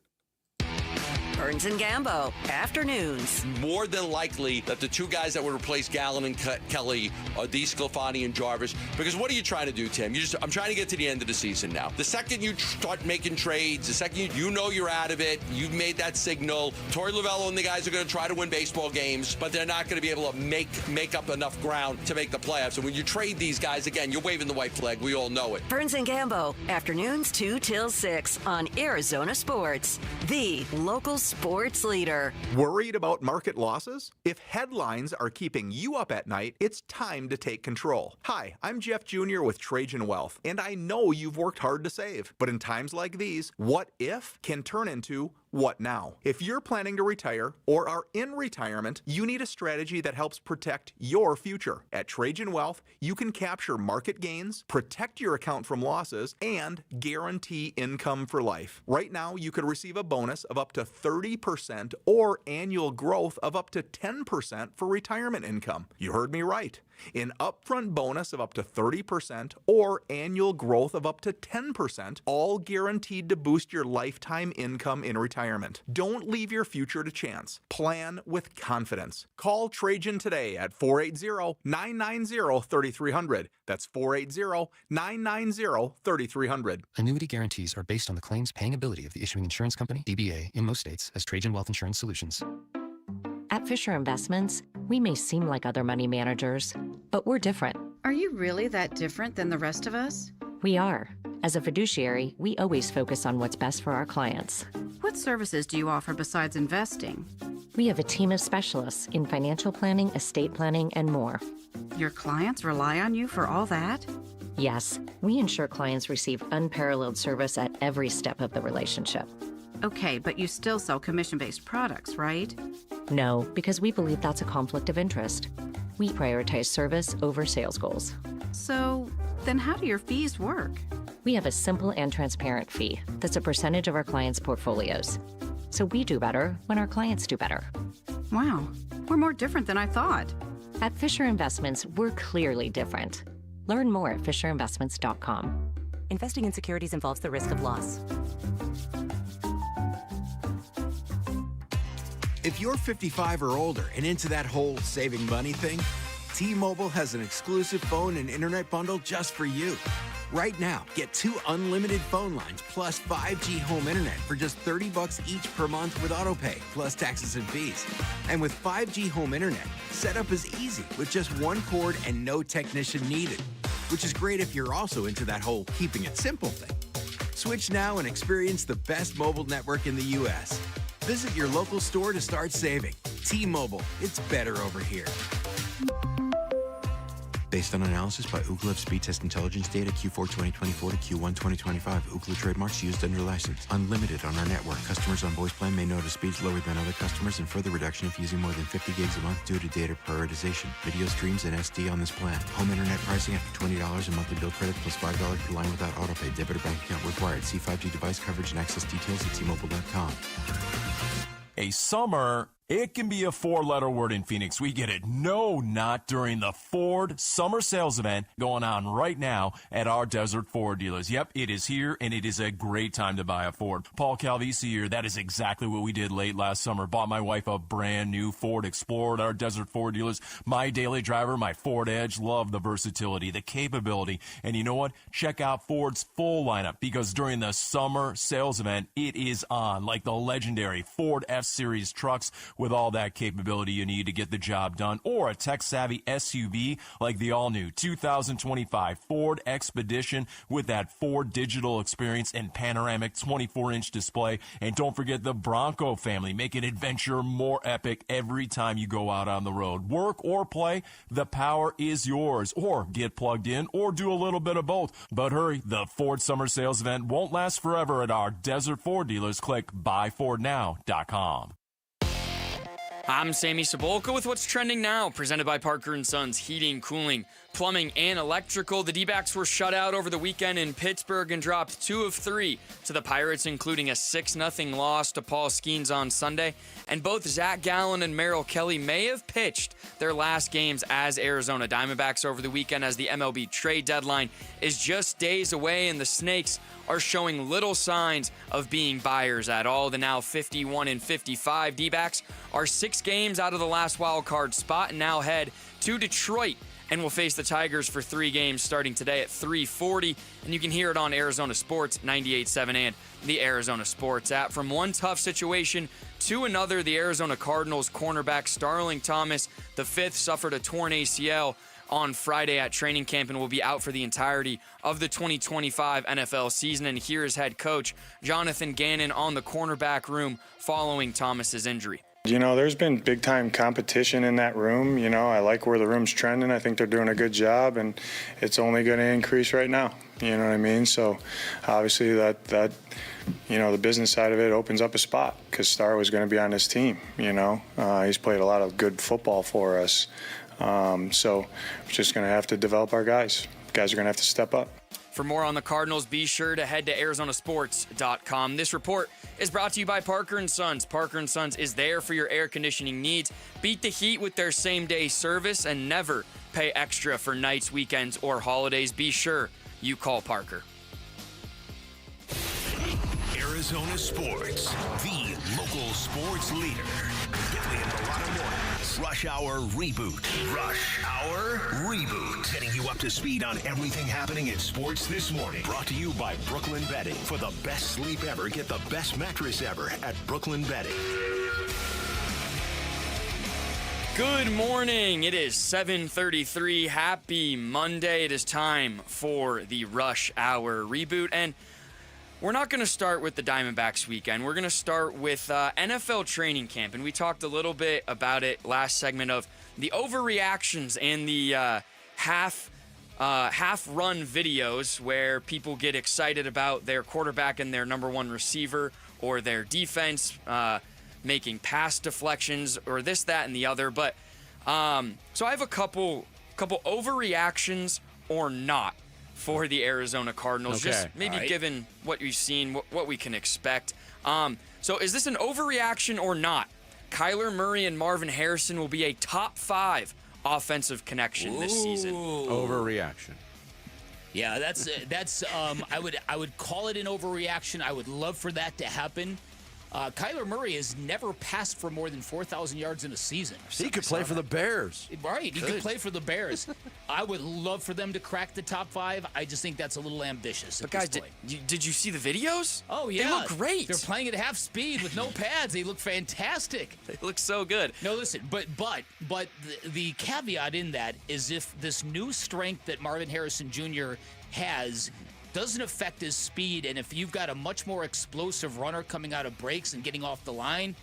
Burns and Gambo, afternoons. More than likely that the two guys that would replace Gallen and Kelly are DeSclafani and Jarvis. Because what are you trying to do, Tim? I'm trying to get to the end of the season now. The second you start making trades, the second you know you're out of it, you've made that signal. Tory Lavell and the guys are going to try to win baseball games, but they're not going to be able to make up enough ground to make the playoffs. And when you trade these guys, again, you're waving the white flag. We all know it. Burns and Gambo, afternoons 2 till 6 on Arizona Sports, the local sports leader. Worried about market losses? If headlines are keeping you up at night, it's time to take control. Hi, I'm Jeff Jr. with Trajan Wealth, and I know you've worked hard to save. But in times like these, what if can turn into what now? If you're planning to retire or are in retirement, you need a strategy that helps protect your future. At Trajan Wealth, you can capture market gains, protect your account from losses, and guarantee income for life. Right now, you could receive a bonus of up to 30% or annual growth of up to 10% for retirement income. You heard me right. An upfront bonus of up to 30% or annual growth of up to 10%, all guaranteed to boost your lifetime income in retirement. Don't leave your future to chance. Plan with confidence. Call Trajan today at 480-990-3300. That's 480-990-3300. Annuity guarantees are based on the claims paying ability of the issuing insurance company, DBA, in most states as Trajan Wealth Insurance Solutions. At Fisher Investments, we may seem like other money managers, but we're different. Are you really that different than the rest of us? We are. As a fiduciary, we always focus on what's best for our clients. What services do you offer besides investing? We have a team of specialists in financial planning, estate planning, and more. Your clients rely on you for all that? Yes, we ensure clients receive unparalleled service at every step of the relationship. Okay, but you still sell commission-based products, right? No, because we believe that's a conflict of interest. We prioritize service over sales goals. So, then how do your fees work? We have a simple and transparent fee that's a percentage of our clients' portfolios. So we do better when our clients do better. Wow, we're more different than I thought. At Fisher Investments, we're clearly different. Learn more at fisherinvestments.com. Investing in securities involves the risk of loss. If you're 55 or older and into that whole saving money thing, T-Mobile has an exclusive phone and internet bundle just for you. Right now, get 2 unlimited phone lines plus 5G home internet for just $30 each per month with autopay, plus taxes and fees. And with 5G home internet, setup is easy with just 1 cord and no technician needed, which is great if you're also into that whole keeping it simple thing. Switch now and experience the best mobile network in the U.S. Visit your local store to start saving. T-Mobile, it's better over here. Based on analysis by Ookla Speed Test Intelligence data Q4 2024 to Q1 2025. Ookla trademarks used under license. Unlimited on our network. Customers on voice plan may notice speeds lower than other customers and further reduction if using more than 50 gigs a month due to data prioritization. Video streams and SD on this plan. Home internet pricing after $20 a monthly bill credit plus $5 per line without autopay. Debit or bank account required. See 5G device coverage and access details at T-Mobile.com. A summer, it can be a 4-letter word in Phoenix. We get it. No, not during the Ford Summer Sales Event going on right now at our Desert Ford dealers. Yep, it is here, and it is a great time to buy a Ford. Paul Calvisi here. That is exactly what we did late last summer. Bought my wife a brand new Ford Explorer at our Desert Ford dealers. My daily driver, my Ford Edge. Love the versatility, the capability. And you know what? Check out Ford's full lineup, because during the Summer Sales Event, it is on, like the legendary Ford F-Series trucks with all that capability you need to get the job done, or a tech-savvy SUV like the all-new 2025 Ford Expedition with that Ford digital experience and panoramic 24-inch display. And don't forget the Bronco family, making adventure more epic every time you go out on the road. Work or play, the power is yours. Or get plugged in, or do a little bit of both. But hurry, the Ford Summer Sales Event won't last forever at our Desert Ford dealers. Click buyfordnow.com. I'm Sammy Sabolka with what's trending now, presented by Parker & Sons Heating, Cooling, Plumbing and electrical. The D-backs were shut out over the weekend in Pittsburgh and dropped 2 of 3 to the Pirates, including a 6-0 loss to Paul Skeens on Sunday. And both Zach Gallen and Merrill Kelly may have pitched their last games as Arizona Diamondbacks over the weekend, as the MLB trade deadline is just days away and the Snakes are showing little signs of being buyers at all. The now 51-55 D-backs are 6 games out of the last wild card spot and now head to Detroit and will face the Tigers for 3 games starting today at 3:40. And you can hear it on Arizona Sports 98.7 and the Arizona Sports app. From one tough situation to another, the Arizona Cardinals cornerback Starling Thomas, the 5th, suffered a torn ACL on Friday at training camp and will be out for the entirety of the 2025 NFL season. And here is head coach Jonathan Gannon on the cornerback room following Thomas's injury. You know, there's been big-time competition in that room. You know, I like where the room's trending. I think they're doing a good job, and it's only going to increase right now. You know what I mean? So, obviously, that you know, the business side of it opens up a spot because Star was going to be on this team, you know. He's played a lot of good football for us. So, we're just going to have to develop our guys. Guys are going to have to step up. For more on the Cardinals, be sure to head to arizonasports.com. This report is brought to you by Parker & Sons. Parker & Sons is there for your air conditioning needs. Beat the heat with their same-day service and never pay extra for nights, weekends, or holidays. Be sure you call Parker. Arizona Sports, the local sports leader. Billy and Milano Mornings. Rush Hour Reboot. Rush Hour Reboot. Getting you up to speed on everything happening in sports this morning. Brought to you by Brooklyn Bedding. For the best sleep ever, get the best mattress ever at Brooklyn Bedding. Good morning. It is 7:33. Happy Monday. It is time for the Rush Hour Reboot. And we're not going to start with the Diamondbacks weekend. We're going to start with NFL training camp. And we talked a little bit about it last segment of the overreactions and the half-run videos where people get excited about their quarterback and their number one receiver or their defense making pass deflections or this, that, and the other. But so I have a couple overreactions or not for the Arizona Cardinals, okay. Just maybe given what you've seen, what we can expect. So is this an overreaction or not? Kyler Murray and Marvin Harrison will be a top 5 offensive connection this season. Overreaction. Yeah, that's I would call it an overreaction. I would love for that to happen. Kyler Murray has never passed for more than 4,000 yards in a season. He could play for the Bears. Right, he could play for the Bears. I would love for them to crack the top 5. I just think that's a little ambitious. But guys, did you see the videos? Oh, yeah. They look great. They're playing at half speed with no pads. They look fantastic. They look so good. No, listen, but the caveat in that is if this new strength that Marvin Harrison Jr. has doesn't affect his speed, and if you've got a much more explosive runner coming out of breaks and getting off the line,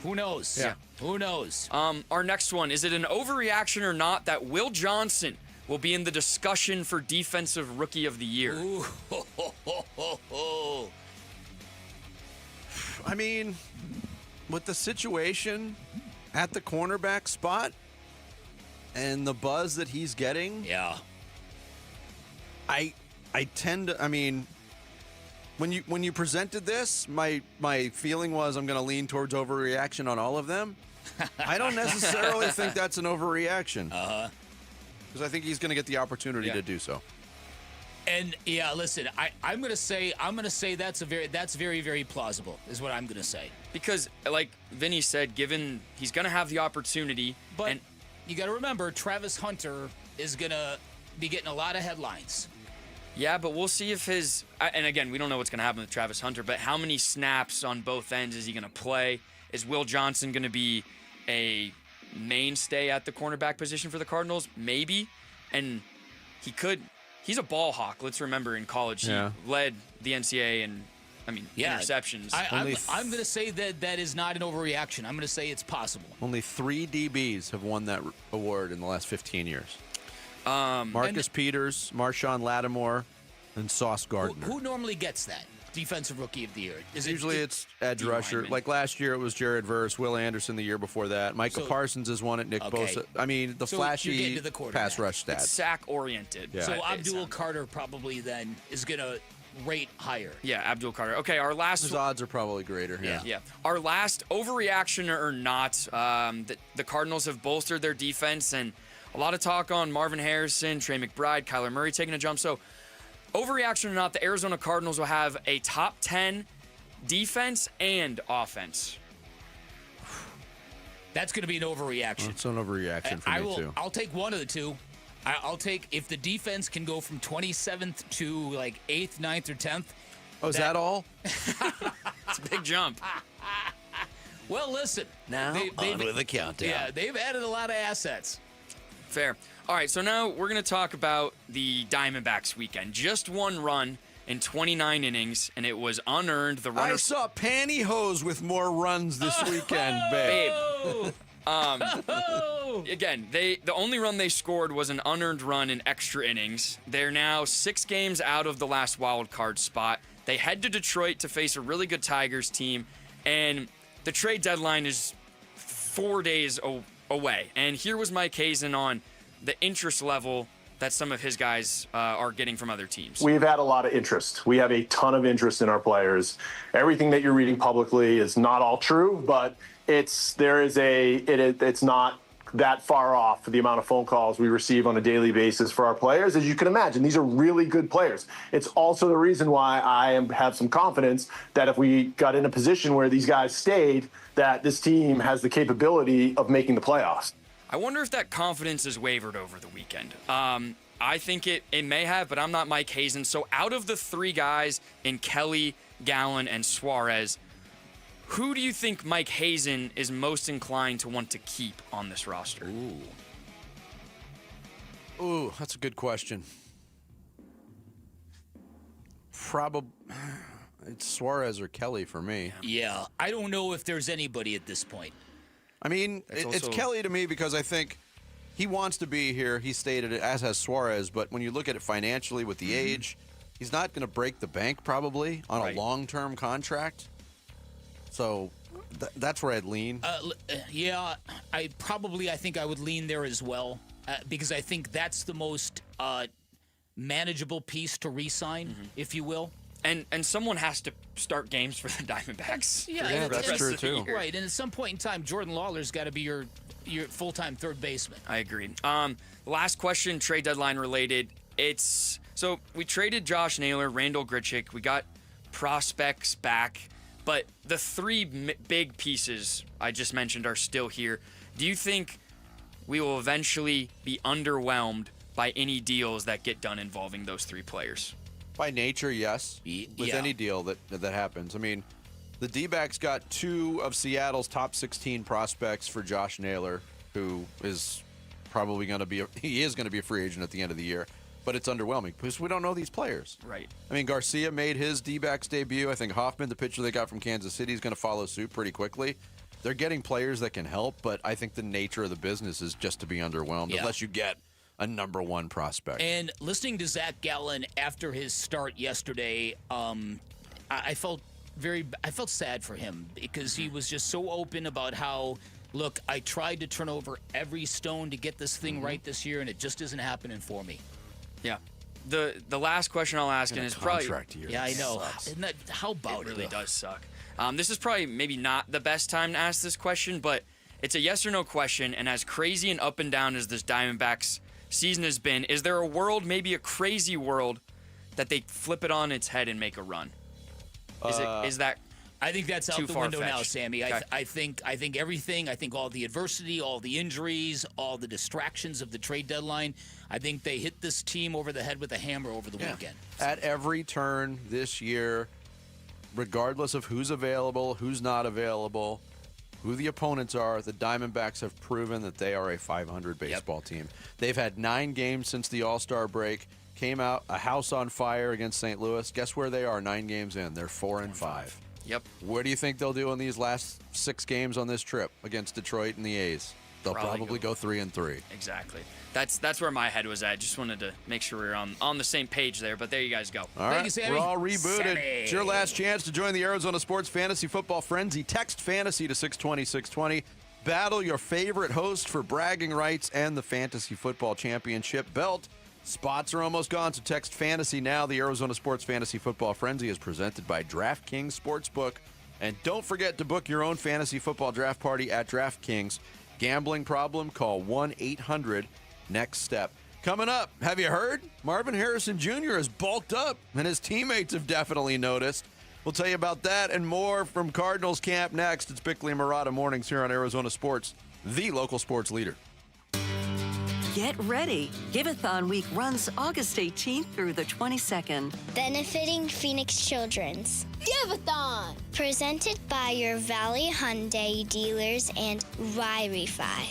who knows? Yeah. Who knows? Our next one, is it an overreaction or not that Will Johnson will be in the discussion for Defensive Rookie of the Year? Ooh. I mean, with the situation at the cornerback spot and the buzz that he's getting, yeah, I tend to, I mean, when you presented this, my feeling was I'm going to lean towards overreaction on all of them. I don't necessarily think that's an overreaction. Because I think he's going to get the opportunity to do so. And yeah, listen, I'm going to say that's very, very plausible is what I'm going to say. Because like Vinny said, given he's going to have the opportunity, but you got to remember Travis Hunter is going to be getting a lot of headlines. Yeah, but we'll see if his, and again, we don't know what's going to happen with Travis Hunter, but how many snaps on both ends is he going to play? Is Will Johnson going to be a mainstay at the cornerback position for the Cardinals? Maybe. And he's a ball hawk. Let's remember in college, he led the NCAA in, interceptions. I'm going to say that is not an overreaction. I'm going to say it's possible. Only 3 DBs have won that award in the last 15 years. Marcus Peters, Marshawn Lattimore, and Sauce Gardner. Who normally gets that? defensive rookie of the year? Usually it's edge rusher. Like last year, it was Jared Verse, Will Anderson the year before that. Micah Parsons has won it, Nick Bosa. I mean, the flashy pass rush stats. It's sack-oriented. Yeah. So Abdul Carter probably then is going to rate higher. Yeah, Abdul Carter. Okay, our last... His odds are probably greater. Yeah. Our last, overreaction or not, the Cardinals have bolstered their defense, and a lot of talk on Marvin Harrison, Trey McBride, Kyler Murray taking a jump. So, overreaction or not, the Arizona Cardinals will have a top 10 defense and offense. That's going to be an overreaction. It's an overreaction for me, too. I'll take one of the two. I'll take, if the defense can go from 27th to like 8th, 9th, or 10th. Oh, is that all? It's a big jump. Well, listen. Now, on with the countdown. Yeah, they've added a lot of assets. Fair. All right, so now we're going to talk about the Diamondbacks weekend. Just one run in 29 innings, and it was unearned. The runner I saw pantyhose with more runs this weekend, babe. Again, the only run they scored was an unearned run in extra innings. They're now 6 games out of the last wild card spot. They head to Detroit to face a really good Tigers team, and the trade deadline is 4 days away. And here was Mike Hazen on the interest level that some of his guys are getting from other teams. We've had a lot of interest. We have a ton of interest in our players. Everything that you're reading publicly is not all true, but it's not that far off for the amount of phone calls we receive on a daily basis for our players. As you can imagine, these are really good players. It's also the reason why I have some confidence that if we got in a position where these guys stayed, that this team has the capability of making the playoffs. I wonder if that confidence has wavered over the weekend. I think it may have, but I'm not Mike Hazen. So out of the 3 guys in Kelly, Gallen, and Suarez, who do you think Mike Hazen is most inclined to want to keep on this roster? Ooh, that's a good question. Probably it's Suarez or Kelly for me. Yeah, I don't know if there's anybody at this point. I mean, it's Kelly to me because I think he wants to be here. He stated it, as has Suarez. But when you look at it financially with the age, he's not going to break the bank probably on a long-term contract. So that's where I'd lean. Yeah, I think I would lean there as well because I think that's the most manageable piece to re-sign, if you will. And someone has to start games for the Diamondbacks. Yeah, that's true too. Right, and at some point in time, Jordan Lawler's got to be your full-time third baseman. I agree. Last question, trade deadline related. So we traded Josh Naylor, Randall Grichuk. We got prospects back, but the 3 big pieces I just mentioned are still here. Do you think we will eventually be underwhelmed by any deals that get done involving those 3 players? By nature, yes. With any deal that happens. I mean, the D-backs got 2 of Seattle's top 16 prospects for Josh Naylor, who is probably going to be a free agent at the end of the year. But it's underwhelming because we don't know these players. Right. I mean, Garcia made his D-backs debut. I think Hoffman, the pitcher they got from Kansas City, is going to follow suit pretty quickly. They're getting players that can help, but I think the nature of the business is just to be underwhelmed unless you get a number 1 prospect. And listening to Zach Gallen after his start yesterday, I felt sad for him because he was just so open about how, look, I tried to turn over every stone to get this thing right this year, and it just isn't happening for me. Yeah. The last question I'll ask is probably year. Yeah, I know. Isn't that, how about it? Really does suck. This is probably maybe not the best time to ask this question, but it's a yes or no question, and as crazy and up and down as this Diamondbacks season has been, is there a world, maybe a crazy world, that they flip it on its head and make a run? Is that I think that's out the window now, Sammy. Okay. I think everything. I think all the adversity, all the injuries, all the distractions of the trade deadline. I think they hit this team over the head with a hammer over the weekend. At every turn this year, regardless of who's available, who's not available, who the opponents are, the Diamondbacks have proven that they are a 500 baseball team. They've had 9 games since the All-Star break. Came out a house on fire against St. Louis. Guess where they are 9 games in? They're 4-5. Yep. What do you think they'll do in these last 6 games on this trip against Detroit and the A's? They'll probably go 3-3. Exactly. That's where my head was at. Just wanted to make sure we were on the same page there, but there you guys go. All right, we're all rebooted. It's your last chance to join the Arizona Sports Fantasy Football Frenzy. Text FANTASY to 620-620. Battle your favorite host for bragging rights and the Fantasy Football Championship belt. Spots are almost gone, so text FANTASY now. The Arizona Sports Fantasy Football Frenzy is presented by DraftKings Sportsbook. And don't forget to book your own fantasy football draft party at DraftKings. Gambling problem? Call 1-800-NEXT-STEP. Coming up, have you heard? Marvin Harrison Jr. is bulked up, and his teammates have definitely noticed. We'll tell you about that and more from Cardinals camp next. It's Bickley and Murata Mornings here on Arizona Sports, the local sports leader. Get ready. Give-a-thon week runs August 18th through the 22nd. Benefiting Phoenix Children's. Give-a-thon! Presented by your Valley Hyundai dealers and Wi-Fi.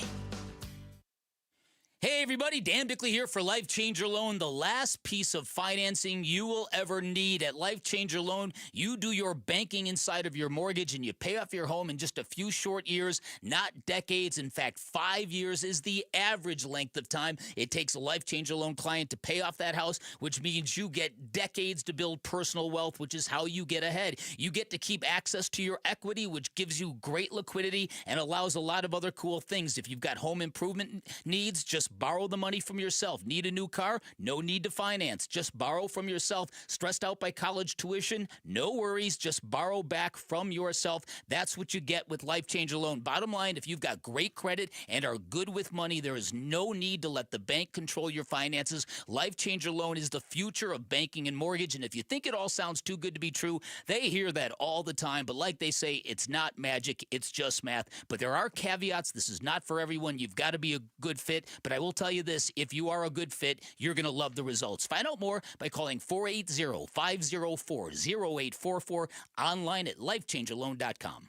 Hey everybody, Dan Bickley here for Life Changer Loan, the last piece of financing you will ever need. At Life Changer Loan, you do your banking inside of your mortgage and you pay off your home in just a few short years, not decades. In fact, 5 years is the average length of time it takes a Life Changer Loan client to pay off that house, which means you get decades to build personal wealth, which is how you get ahead. You get to keep access to your equity, which gives you great liquidity and allows a lot of other cool things. If you've got home improvement needs, just borrow the money from yourself. Need a new car? No need to finance. Just borrow from yourself. Stressed out by college tuition? No worries. Just borrow back from yourself. That's what you get with Life Changer Loan. Bottom line, if you've got great credit and are good with money, there is no need to let the bank control your finances. Life Changer Loan is the future of banking and mortgage. And if you think it all sounds too good to be true, they hear that all the time. But like they say, it's not magic. It's just math. But there are caveats. This is not for everyone. You've got to be a good fit. But I will tell you this, if you are a good fit, you're going to love the results. Find out more by calling 480-504-0844, online at lifechangerloan.com.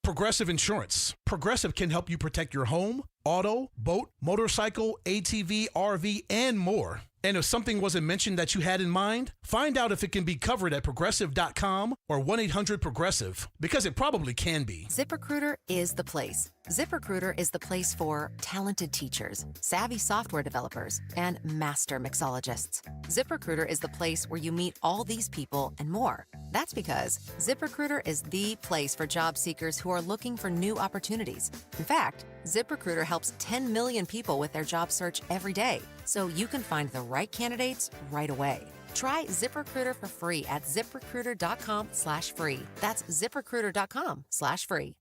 Progressive Insurance. Progressive can help you protect your home, auto, boat, motorcycle, ATV, RV, and more. And if something wasn't mentioned that you had in mind, find out if it can be covered at progressive.com or 1-800-PROGRESSIVE, because it probably can be. ZipRecruiter is the place. ZipRecruiter is the place for talented teachers, savvy software developers, and master mixologists. ZipRecruiter is the place where you meet all these people and more. That's because ZipRecruiter is the place for job seekers who are looking for new opportunities. In fact, ZipRecruiter helps 10 million people with their job search every day, so you can find the right candidates right away. Try ZipRecruiter for free at ZipRecruiter.com/free. That's ZipRecruiter.com/free.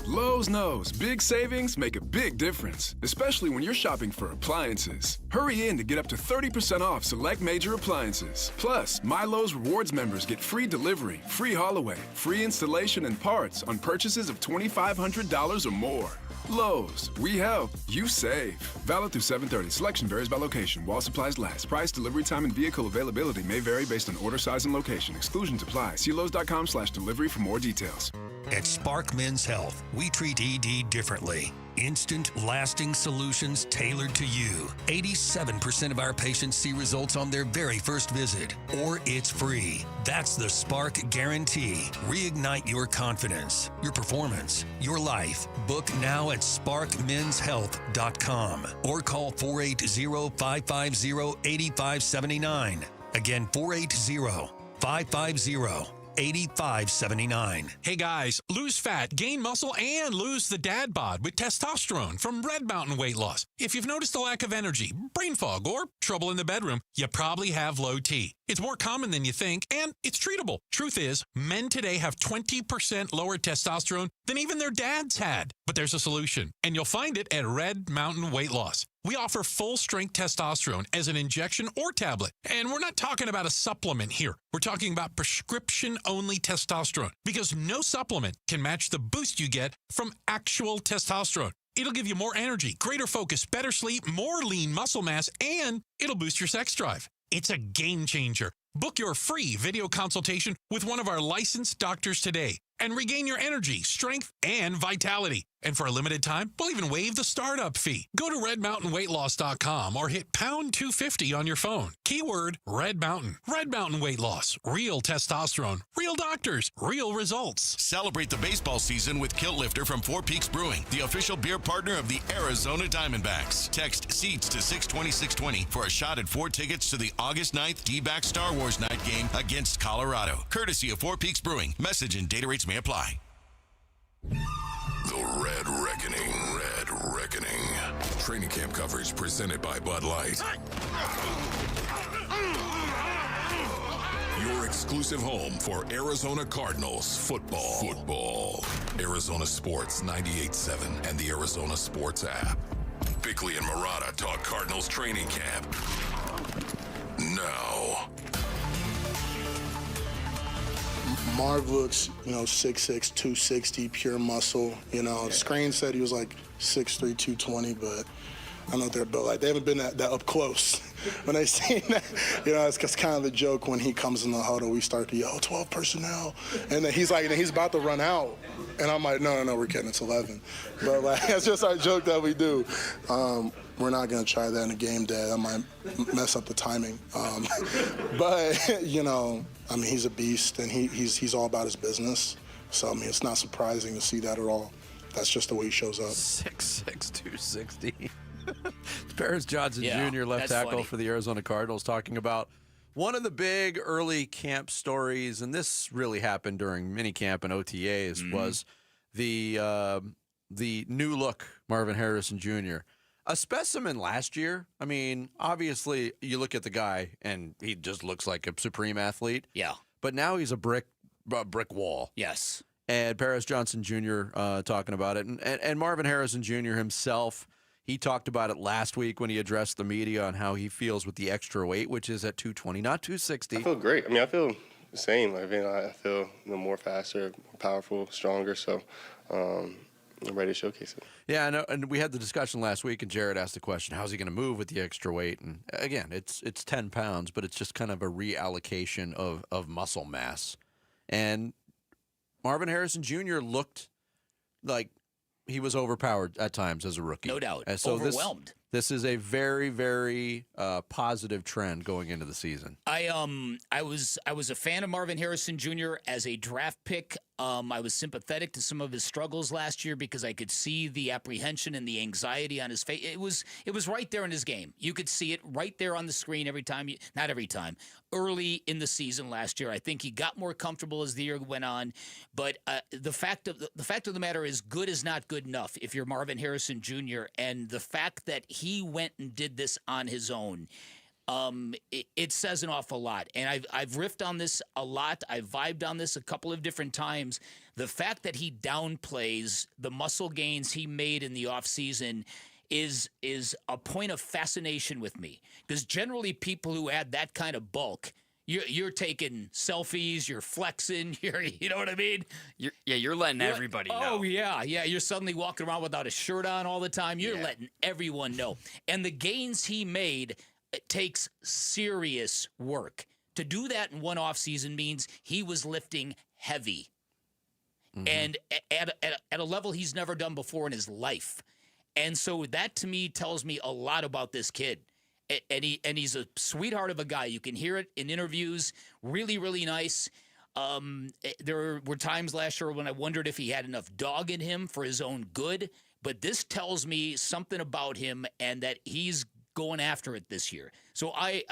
Lowe's knows big savings make a big difference, especially when you're shopping for appliances. Hurry in to get up to 30% off select major appliances. Plus, My Lowe's Rewards members get free delivery, free haul away, free installation and parts on purchases of $2,500 or more. Lowe's, we help, you save. Valid through 7/30. Selection varies by location. While supplies last. Price, delivery time, and vehicle availability may vary based on order size and location. Exclusions apply. See Lowes.com/delivery for more details. At Spark Men's Health, we treat ED differently. Instant, lasting solutions tailored to you. 87% of our patients see results on their very first visit, or it's free. That's the Spark Guarantee. Reignite your confidence, your performance, your life. Book now at sparkmenshealth.com or call 480-550-8579. Again, 480-550-8579. Hey guys, lose fat, gain muscle, and lose the dad bod with testosterone from Red Mountain Weight Loss. If you've noticed a lack of energy, brain fog, or trouble in the bedroom, you probably have low T. It's more common than you think, and it's treatable. Truth is, men today have 20% lower testosterone than even their dads had. But there's a solution, and you'll find it at Red Mountain Weight Loss. We offer full-strength testosterone as an injection or tablet. And we're not talking about a supplement here. We're talking about prescription-only testosterone, because no supplement can match the boost you get from actual testosterone. It'll give you more energy, greater focus, better sleep, more lean muscle mass, and it'll boost your sex drive. It's a game changer. Book your free video consultation with one of our licensed doctors today and regain your energy, strength, and vitality And for a limited time, we'll even waive the startup fee. Go to redmountainweightloss.com or hit pound 250 on your phone. Keyword Red Mountain. Red Mountain Weight Loss. Real testosterone. Real doctors. Real results. Celebrate the baseball season with Kilt Lifter from Four Peaks Brewing, the official beer partner of the Arizona Diamondbacks. Text SEATS to 620-620 for a shot at 4 tickets to the August 9th D-Backs Star Wars night game against Colorado. Courtesy of Four Peaks Brewing. Message and data rates may apply. The Red Reckoning. Red Reckoning. Training camp coverage presented by Bud Light. Your exclusive home for Arizona Cardinals football. Arizona Sports 98.7 and the Arizona Sports app. Bickley and Murata talk Cardinals training camp. Now. Marv looks, 6'6", 260, pure muscle. Screen said he was like 6'3", 220, but I don't know what they're built like. They haven't been that up close. When they seen that, it's kind of the joke when he comes in the huddle, we start to yell, 12 personnel. And then he's like, he's about to run out. And I'm like, no, we're kidding, it's 11. But that's just our joke that we do. We're not going to try that in a game day. That might mess up the timing. But, he's a beast, and he's all about his business. So, it's not surprising to see that at all. That's just the way he shows up. 6'6", 260. Paris Johnson Jr., left tackle funny. for the Arizona Cardinals, talking about one of the big early camp stories, and this really happened during minicamp and OTAs, was the new look Marvin Harrison Jr., a specimen last year. Obviously, you look at the guy, and he just looks like a supreme athlete. Yeah. But now he's a brick wall. Yes. And Paris Johnson Jr. Talking about it. And Marvin Harrison Jr. himself, he talked about it last week when he addressed the media on how he feels with the extra weight, which is at 220, not 260. I feel great. I feel the same. I feel more faster, more powerful, stronger. So I'm ready to showcase it. Yeah, I know, and we had the discussion last week, and Jared asked the question, how's he going to move with the extra weight? And again, it's 10 pounds, but it's just kind of a reallocation of muscle mass. And Marvin Harrison Jr. looked like he was overpowered at times as a rookie. No doubt. And so overwhelmed. This is a very, very positive trend going into the season. I was a fan of Marvin Harrison Jr. as a draft pick. I was sympathetic to some of his struggles last year because I could see the apprehension and the anxiety on his face. It was right there in his game. You could see it right there on the screen every time. Not every time. Early in the season last year, I think he got more comfortable as the year went on. But the fact of the matter is, good is not good enough if you're Marvin Harrison Jr. And the fact that he went and did this on his own, it says an awful lot. And I've riffed on this a lot. I've vibed on this a couple of different times. The fact that he downplays the muscle gains he made in the offseason is a point of fascination with me. Because generally people who add that kind of bulk, you're taking selfies, you're flexing, you know what I mean? You're letting everybody know. Oh, yeah. You're suddenly walking around without a shirt on all the time. You're letting everyone know. And the gains he made, it takes serious work. To do that in one offseason means he was lifting heavy. And at a level he's never done before in his life. And so that, to me, tells me a lot about this kid. And he's a sweetheart of a guy. You can hear it in interviews. Really, really nice. There were times last year when I wondered if he had enough dog in him for his own good. But this tells me something about him and that he's going after it this year. So I,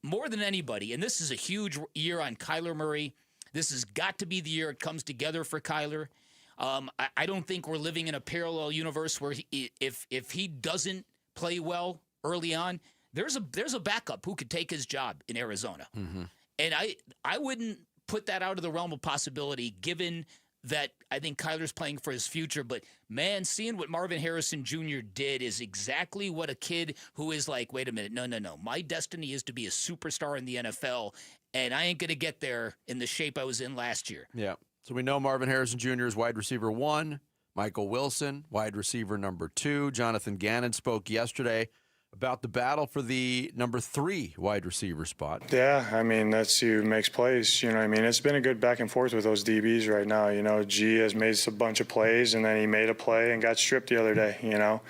more than anybody, and this is a huge year on Kyler Murray. This has got to be the year it comes together for Kyler. I don't think we're living in a parallel universe where if he doesn't play well early on, there's a backup who could take his job in Arizona. And I wouldn't put that out of the realm of possibility, given that I think Kyler's playing for his future. But, man, seeing what Marvin Harrison Jr. did is exactly what a kid who is like, wait a minute, no. My destiny is to be a superstar in the NFL, and I ain't going to get there in the shape I was in last year. Yeah. So we know Marvin Harrison Jr. is wide receiver 1, Michael Wilson, wide receiver number 2. Jonathan Gannon spoke yesterday about the battle for the number 3 wide receiver spot. Yeah, I mean, that's who makes plays. You know what I mean? It's been a good back and forth with those DBs right now. You know, G has made a bunch of plays, and then he made a play and got stripped the other day, you know.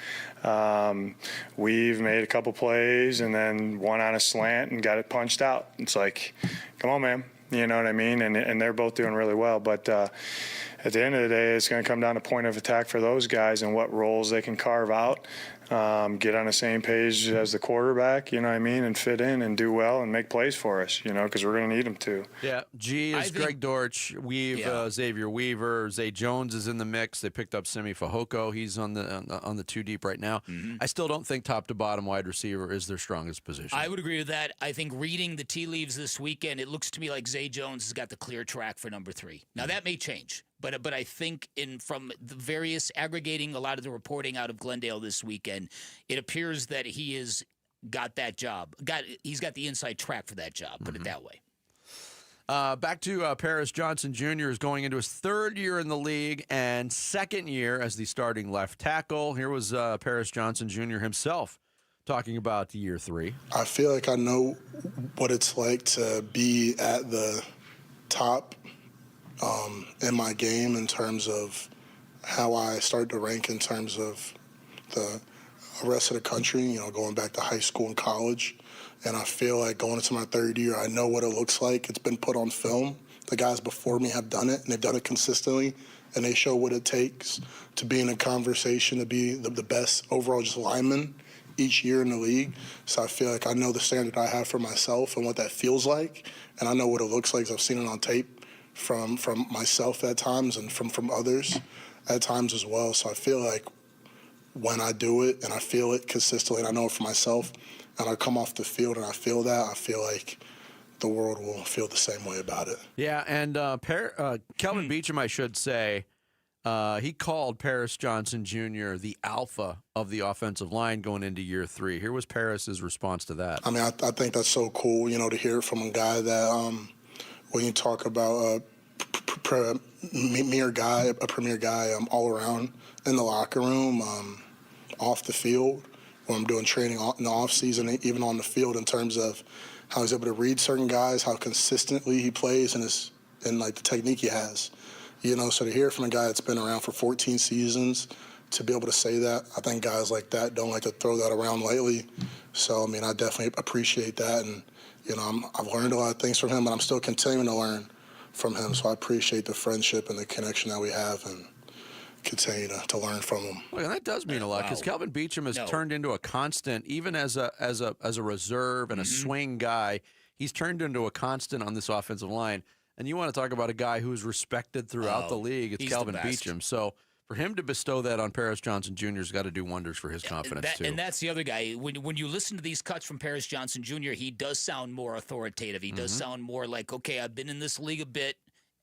We've made a couple plays and then one on a slant and got it punched out. It's like, come on, man. You know what I mean? And they're both doing really well. But at the end of the day, it's going to come down to point of attack for those guys and what roles they can carve out. Get on the same page as the quarterback, you know what I mean, and fit in and do well and make plays for us, you know, because we're going to need them to. Yeah, G is Greg Dortch, Xavier Weaver, Zay Jones is in the mix. They picked up Simi Fehoko. He's on the 2 deep right now. I still don't think top to bottom wide receiver is their strongest position. I would agree with that. I think reading the tea leaves this weekend, it looks to me like Zay Jones has got the clear track for number 3. Now, that may change. But I think from the various aggregating a lot of the reporting out of Glendale this weekend, it appears that he has got that job. He's got the inside track for that job, put it that way. Back to Paris Johnson Jr. is going into his 3rd year in the league and 2nd year as the starting left tackle. Here was Paris Johnson Jr. himself talking about year 3. I feel like I know what it's like to be at the top in my game in terms of how I start to rank in terms of the rest of the country, you know, going back to high school and college. And I feel like going into my 3rd year, I know what it looks like. It's been put on film. The guys before me have done it, and they've done it consistently, and they show what it takes to be in a conversation, to be the best overall just lineman each year in the league. So I feel like I know the standard I have for myself and what that feels like, and I know what it looks like. I've seen it on tape from myself at times and from others at times as well. So I feel like when I do it and I feel it consistently and I know it for myself and I come off the field and I feel that, I feel like the world will feel the same way about it. Yeah, and Kelvin Beachum, I should say, he called Paris Johnson Jr. the alpha of the offensive line going into year 3. Here was Paris's response to that. I mean, I think that's so cool, you know, to hear it from a guy that when you talk about a premier guy all around in the locker room, off the field, when I'm doing training in the off season, even on the field, in terms of how he's able to read certain guys, how consistently he plays, and like the technique he has. You know, so to hear from a guy that's been around for 14 seasons, to be able to say that, I think guys like that don't like to throw that around lightly. So I mean, I definitely appreciate that, and you know, I've learned a lot of things from him, but I'm still continuing to learn from him. So I appreciate the friendship and the connection that we have, and continue to learn from him. Look, and that does mean a lot because Kelvin Beachum has turned into a constant, even as a reserve and a swing guy. He's turned into a constant on this offensive line. And you want to talk about a guy who's respected throughout the league? It's Kelvin Beachum. So for him to bestow that on Paris Johnson Jr. has got to do wonders for his confidence too. And that's the other guy. When you listen to these cuts from Paris Johnson Jr., he does sound more authoritative. He does sound more like, okay, I've been in this league a bit,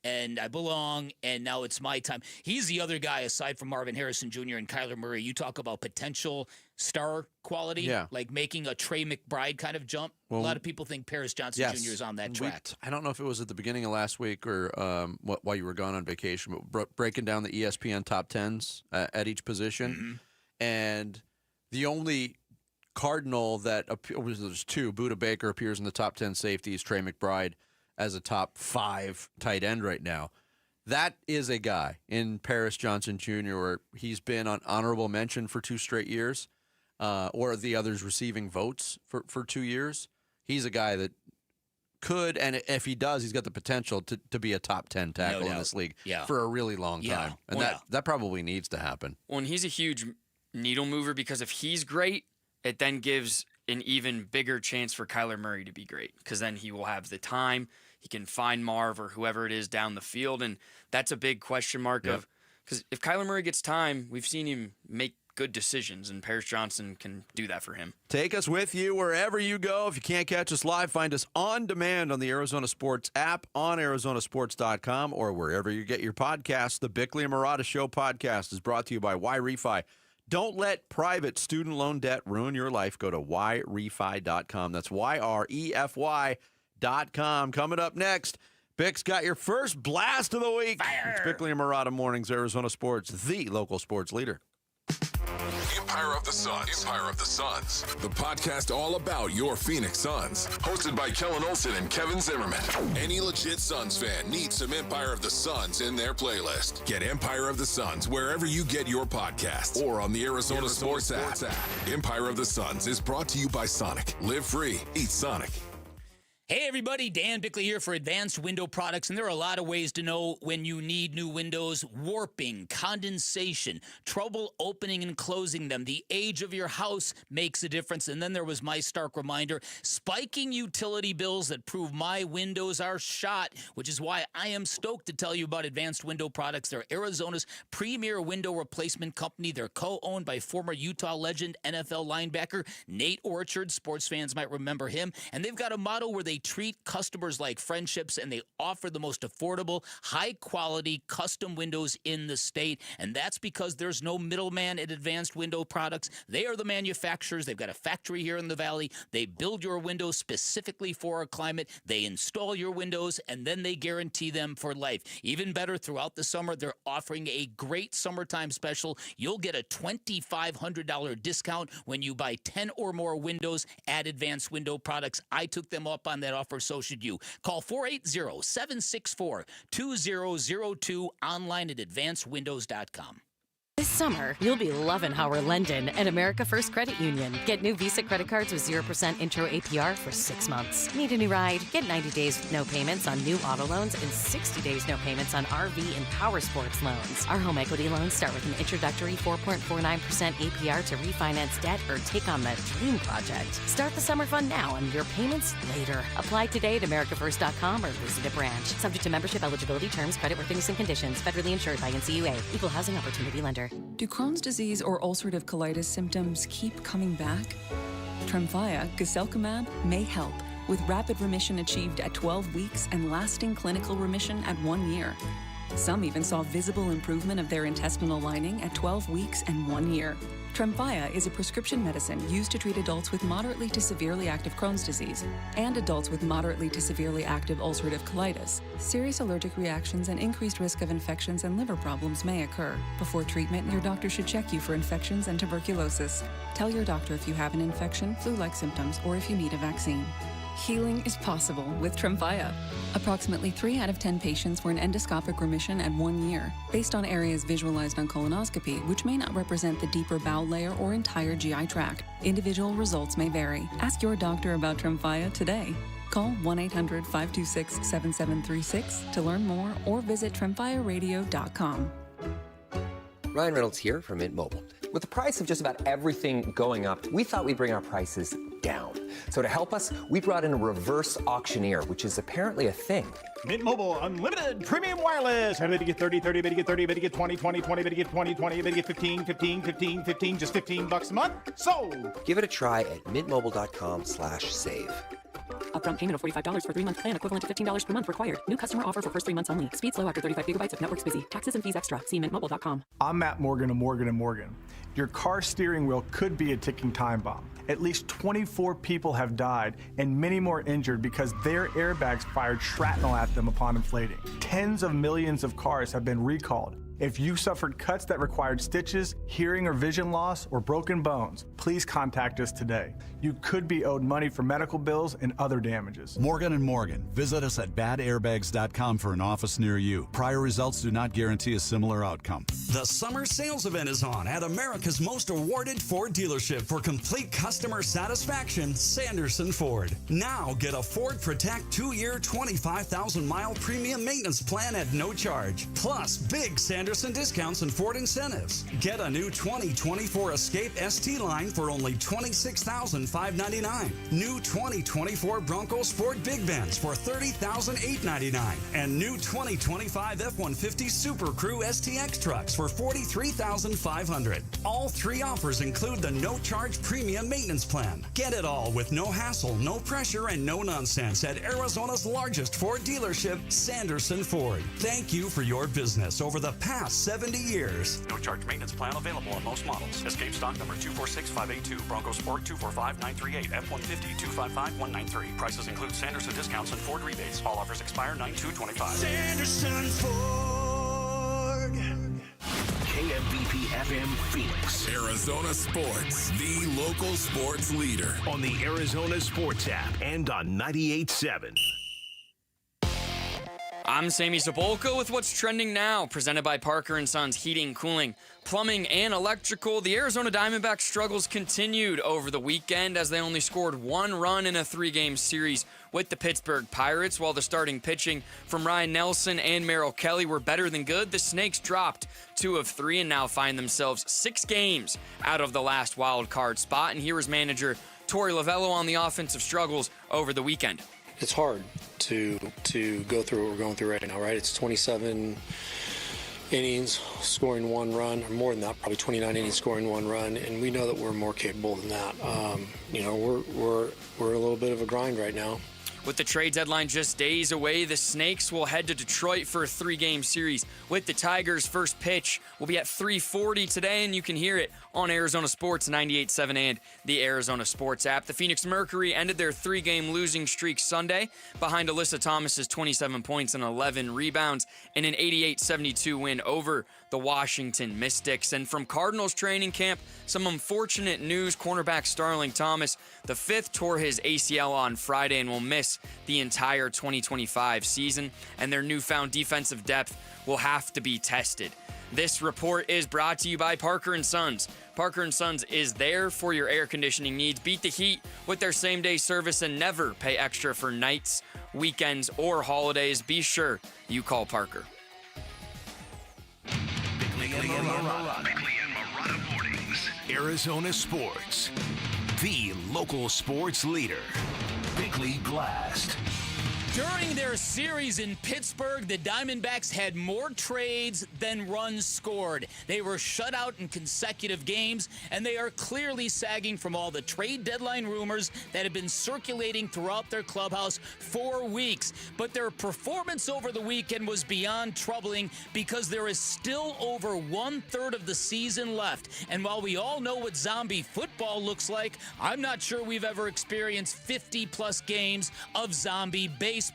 and I belong, and now it's my time. He's the other guy, aside from Marvin Harrison Jr. and Kyler Murray. You talk about potential star quality, like making a Trey McBride kind of jump. Well, a lot of people think Paris Johnson Jr. is on that track. I don't know if it was at the beginning of last week or while you were gone on vacation, but breaking down the ESPN top 10s at each position. And the only Cardinal that there's 2, Budda Baker appears in the top 10 safeties, Trey McBride as a top 5 tight end right now. That is a guy in Paris Johnson Jr. where he's been on honorable mention for 2 straight years, or the others receiving votes for 2 years. He's a guy that could, and if he does, he's got the potential to be a top 10 tackle in this league for a really long time. And that probably needs to happen. Well, and he's a huge needle mover because if he's great, it then gives an even bigger chance for Kyler Murray to be great because then he will have the time. He can find Marv or whoever it is down the field, and that's a big question mark of because if Kyler Murray gets time, we've seen him make good decisions, and Paris Johnson can do that for him. Take us with you wherever you go. If you can't catch us live, find us on demand on the Arizona Sports app, on arizonasports.com, or wherever you get your podcasts. The Bickley and Murata Show podcast is brought to you by YRefi. Don't let private student loan debt ruin your life. Go to YRefi.com. That's YREFY.com. Coming up next, Bick's got your first blast of the week. It's Bickley and Murata Mornings, Arizona Sports, the local sports leader. Empire of the Suns. Empire of the Suns. The podcast all about your Phoenix Suns. Hosted by Kellen Olson and Kevin Zimmerman. Any legit Suns fan needs some Empire of the Suns in their playlist. Get Empire of the Suns wherever you get your podcasts or on the Arizona Sports app. Empire of the Suns is brought to you by Sonic. Live free. Eat Sonic. Hey everybody, Dan Bickley here for Advanced Window Products, and there are a lot of ways to know when you need new windows. Warping, condensation, trouble opening and closing them, the age of your house makes a difference. And then there was my stark reminder, spiking utility bills that prove my windows are shot, which is why I am stoked to tell you about Advanced Window Products. They're Arizona's premier window replacement company. They're co-owned by former Utah legend, NFL linebacker Nate Orchard. Sports fans might remember him. And they've got a model where they treat customers like friendships, and they offer the most affordable, high-quality custom windows in the state. And that's because there's no middleman at Advanced Window Products. They are the manufacturers. They've got a factory here in the Valley. They build your windows specifically for our climate. They install your windows, and then they guarantee them for life. Even better, throughout the summer, they're offering a great summertime special. You'll get a $2,500 discount when you buy 10 or more windows at Advanced Window Products. I took them up on that offer, so should you. Call 480-764-2002, online at advancedwindows.com. This summer, you'll be loving Howard London and America First Credit Union. Get new Visa credit cards with 0% intro APR for 6 months. Need a new ride? Get 90 days with no payments on new auto loans and 60 days no payments on RV and power sports loans. Our home equity loans start with an introductory 4.49% APR to refinance debt or take on that dream project. Start the summer fun now and your payments later. Apply today at americafirst.com or visit a branch. Subject to membership, eligibility, terms, creditworthiness, and conditions. Federally insured by NCUA. Equal Housing Opportunity Lender. Do Crohn's disease or ulcerative colitis symptoms keep coming back? Tremfya, guselkumab, may help, with rapid remission achieved at 12 weeks and lasting clinical remission at 1 year. Some even saw visible improvement of their intestinal lining at 12 weeks and 1 year. Tremfya is a prescription medicine used to treat adults with moderately to severely active Crohn's disease and adults with moderately to severely active ulcerative colitis. Serious allergic reactions and increased risk of infections and liver problems may occur. Before treatment, your doctor should check you for infections and tuberculosis. Tell your doctor if you have an infection, flu-like symptoms, or if you need a vaccine. Healing is possible with Tremfya. Approximately 3 out of 10 patients were in endoscopic remission at 1 year, based on areas visualized on colonoscopy, which may not represent the deeper bowel layer or entire GI tract. Individual results may vary. Ask your doctor about Tremfya today. Call 1-800-526-7736 to learn more or visit tremfyaradio.com. Ryan Reynolds here from Mint Mobile. With the price of just about everything going up, we thought we'd bring our prices down. So to help us, we brought in a reverse auctioneer, which is apparently a thing. Mint Mobile Unlimited Premium Wireless. How to get 30, 30, bet you get 30, bet you get 20, 20, 20, bet you get 20, 20, bet you get 15, 15, 15, 15, just $15 a month? Sold! Give it a try at mintmobile.com/save. Upfront payment of $45 for 3-month plan equivalent to $15 per month required. New customer offer for first 3 months only. Speed slow after 35 gigabytes if network's busy. Taxes and fees extra. See mintmobile.com. I'm Matt Morgan of Morgan & Morgan. Your car steering wheel could be a ticking time bomb. At least 24 people have died and many more injured because their airbags fired shrapnel at them upon inflating. Tens of millions of cars have been recalled. If you suffered cuts that required stitches, hearing or vision loss, or broken bones, please contact us today. You could be owed money for medical bills and other damages. Morgan & Morgan. Visit us at badairbags.com for an office near you. Prior results do not guarantee a similar outcome. The summer sales event is on at America's most awarded Ford dealership for complete customer satisfaction, Sanderson Ford. Now get a Ford Protect 2-year, 25,000-mile premium maintenance plan at no charge. Plus, big Sanderson discounts and Ford incentives. Get a new 2024 Escape ST line for only $26,599. New 2024 Bronco Sport Big Benz for $30,899. And new 2025 F-150 Super Crew STX trucks for $43,500. All 3 offers include the no-charge premium maintenance plan. Get it all with no hassle, no pressure, and no nonsense at Arizona's largest Ford dealership, Sanderson Ford. Thank you for your business over the past 70 years. No charge maintenance plan available on most models. Escape stock number 246582. Bronco Sport 245938. F-150 255193. Prices include Sanderson discounts and Ford rebates. All offers expire 9/2/25. Sanderson Ford. KMVP FM Phoenix. Arizona Sports, the local sports leader. On the Arizona Sports app and on 98.7. I'm Sammy Cebulka with what's trending now, presented by Parker & Sons Heating, Cooling, Plumbing, and Electrical. The Arizona Diamondbacks struggles continued over the weekend as they only scored one run in a 3-game series with the Pittsburgh Pirates. While the starting pitching from Ryan Nelson and Merrill Kelly were better than good, the Snakes dropped 2 of 3 and now find themselves 6 games out of the last wild card spot. And here is manager Tory Lavell on the offensive struggles over the weekend. It's hard to go through what we're going through right now, right? It's 27 innings, scoring 1 run, or more than that, probably 29 innings, scoring 1 run, and we know that we're more capable than that. We're a little bit of a grind right now. With the trade deadline just days away, the Snakes will head to Detroit for a 3-game series with the Tigers. First pitch will be at 3:40 today, and you can hear it on Arizona Sports 98.7 and the Arizona Sports app. The Phoenix Mercury ended their 3-game losing streak Sunday behind Alyssa Thomas's 27 points and 11 rebounds in an 88-72 win over the Washington Mystics. And from Cardinals training camp, some unfortunate news. Cornerback Starling Thomas, the 5th, tore his ACL on Friday and will miss the entire 2025 season, and their newfound defensive depth will have to be tested. This report is brought to you by Parker & Sons. Parker & Sons is there for your air conditioning needs. Beat the heat with their same-day service and never pay extra for nights, weekends, or holidays. Be sure you call Parker. Bickley and Marotta mornings. Arizona Sports, the local sports leader. Bickley Blast. During their series in Pittsburgh, the Diamondbacks had more trades than runs scored. They were shut out in consecutive games, and they are clearly sagging from all the trade deadline rumors that have been circulating throughout their clubhouse for weeks. But their performance over the weekend was beyond troubling because there is still over 1/3 of the season left. And while we all know what zombie football looks like, I'm not sure we've ever experienced 50-plus games of zombie baseball.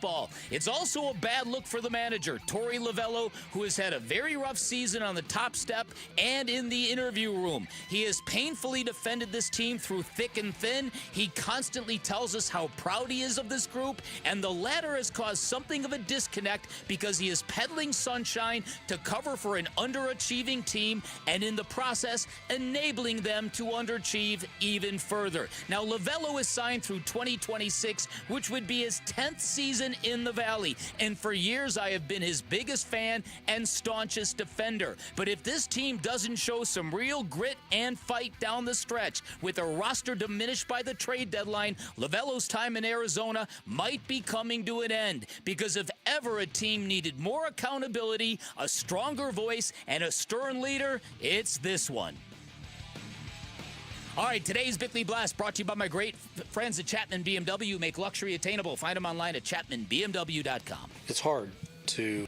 It's also a bad look for the manager, Tory Lavell, who has had a very rough season on the top step and in the interview room. He has painfully defended this team through thick and thin. He constantly tells us how proud he is of this group, and the latter has caused something of a disconnect because he is peddling sunshine to cover for an underachieving team and in the process enabling them to underachieve even further. Now, Lavell is signed through 2026, which would be his 10th season in the Valley, and for years I have been his biggest fan and staunchest defender. But if this team doesn't show some real grit and fight down the stretch, with a roster diminished by the trade deadline, Lavell's time in Arizona might be coming to an end, because if ever a team needed more accountability, a stronger voice, and a stern leader, it's this one. All right, today's Bickley Blast brought to you by my great friends at Chapman BMW. Make luxury attainable. Find them online at chapmanbmw.com. It's hard to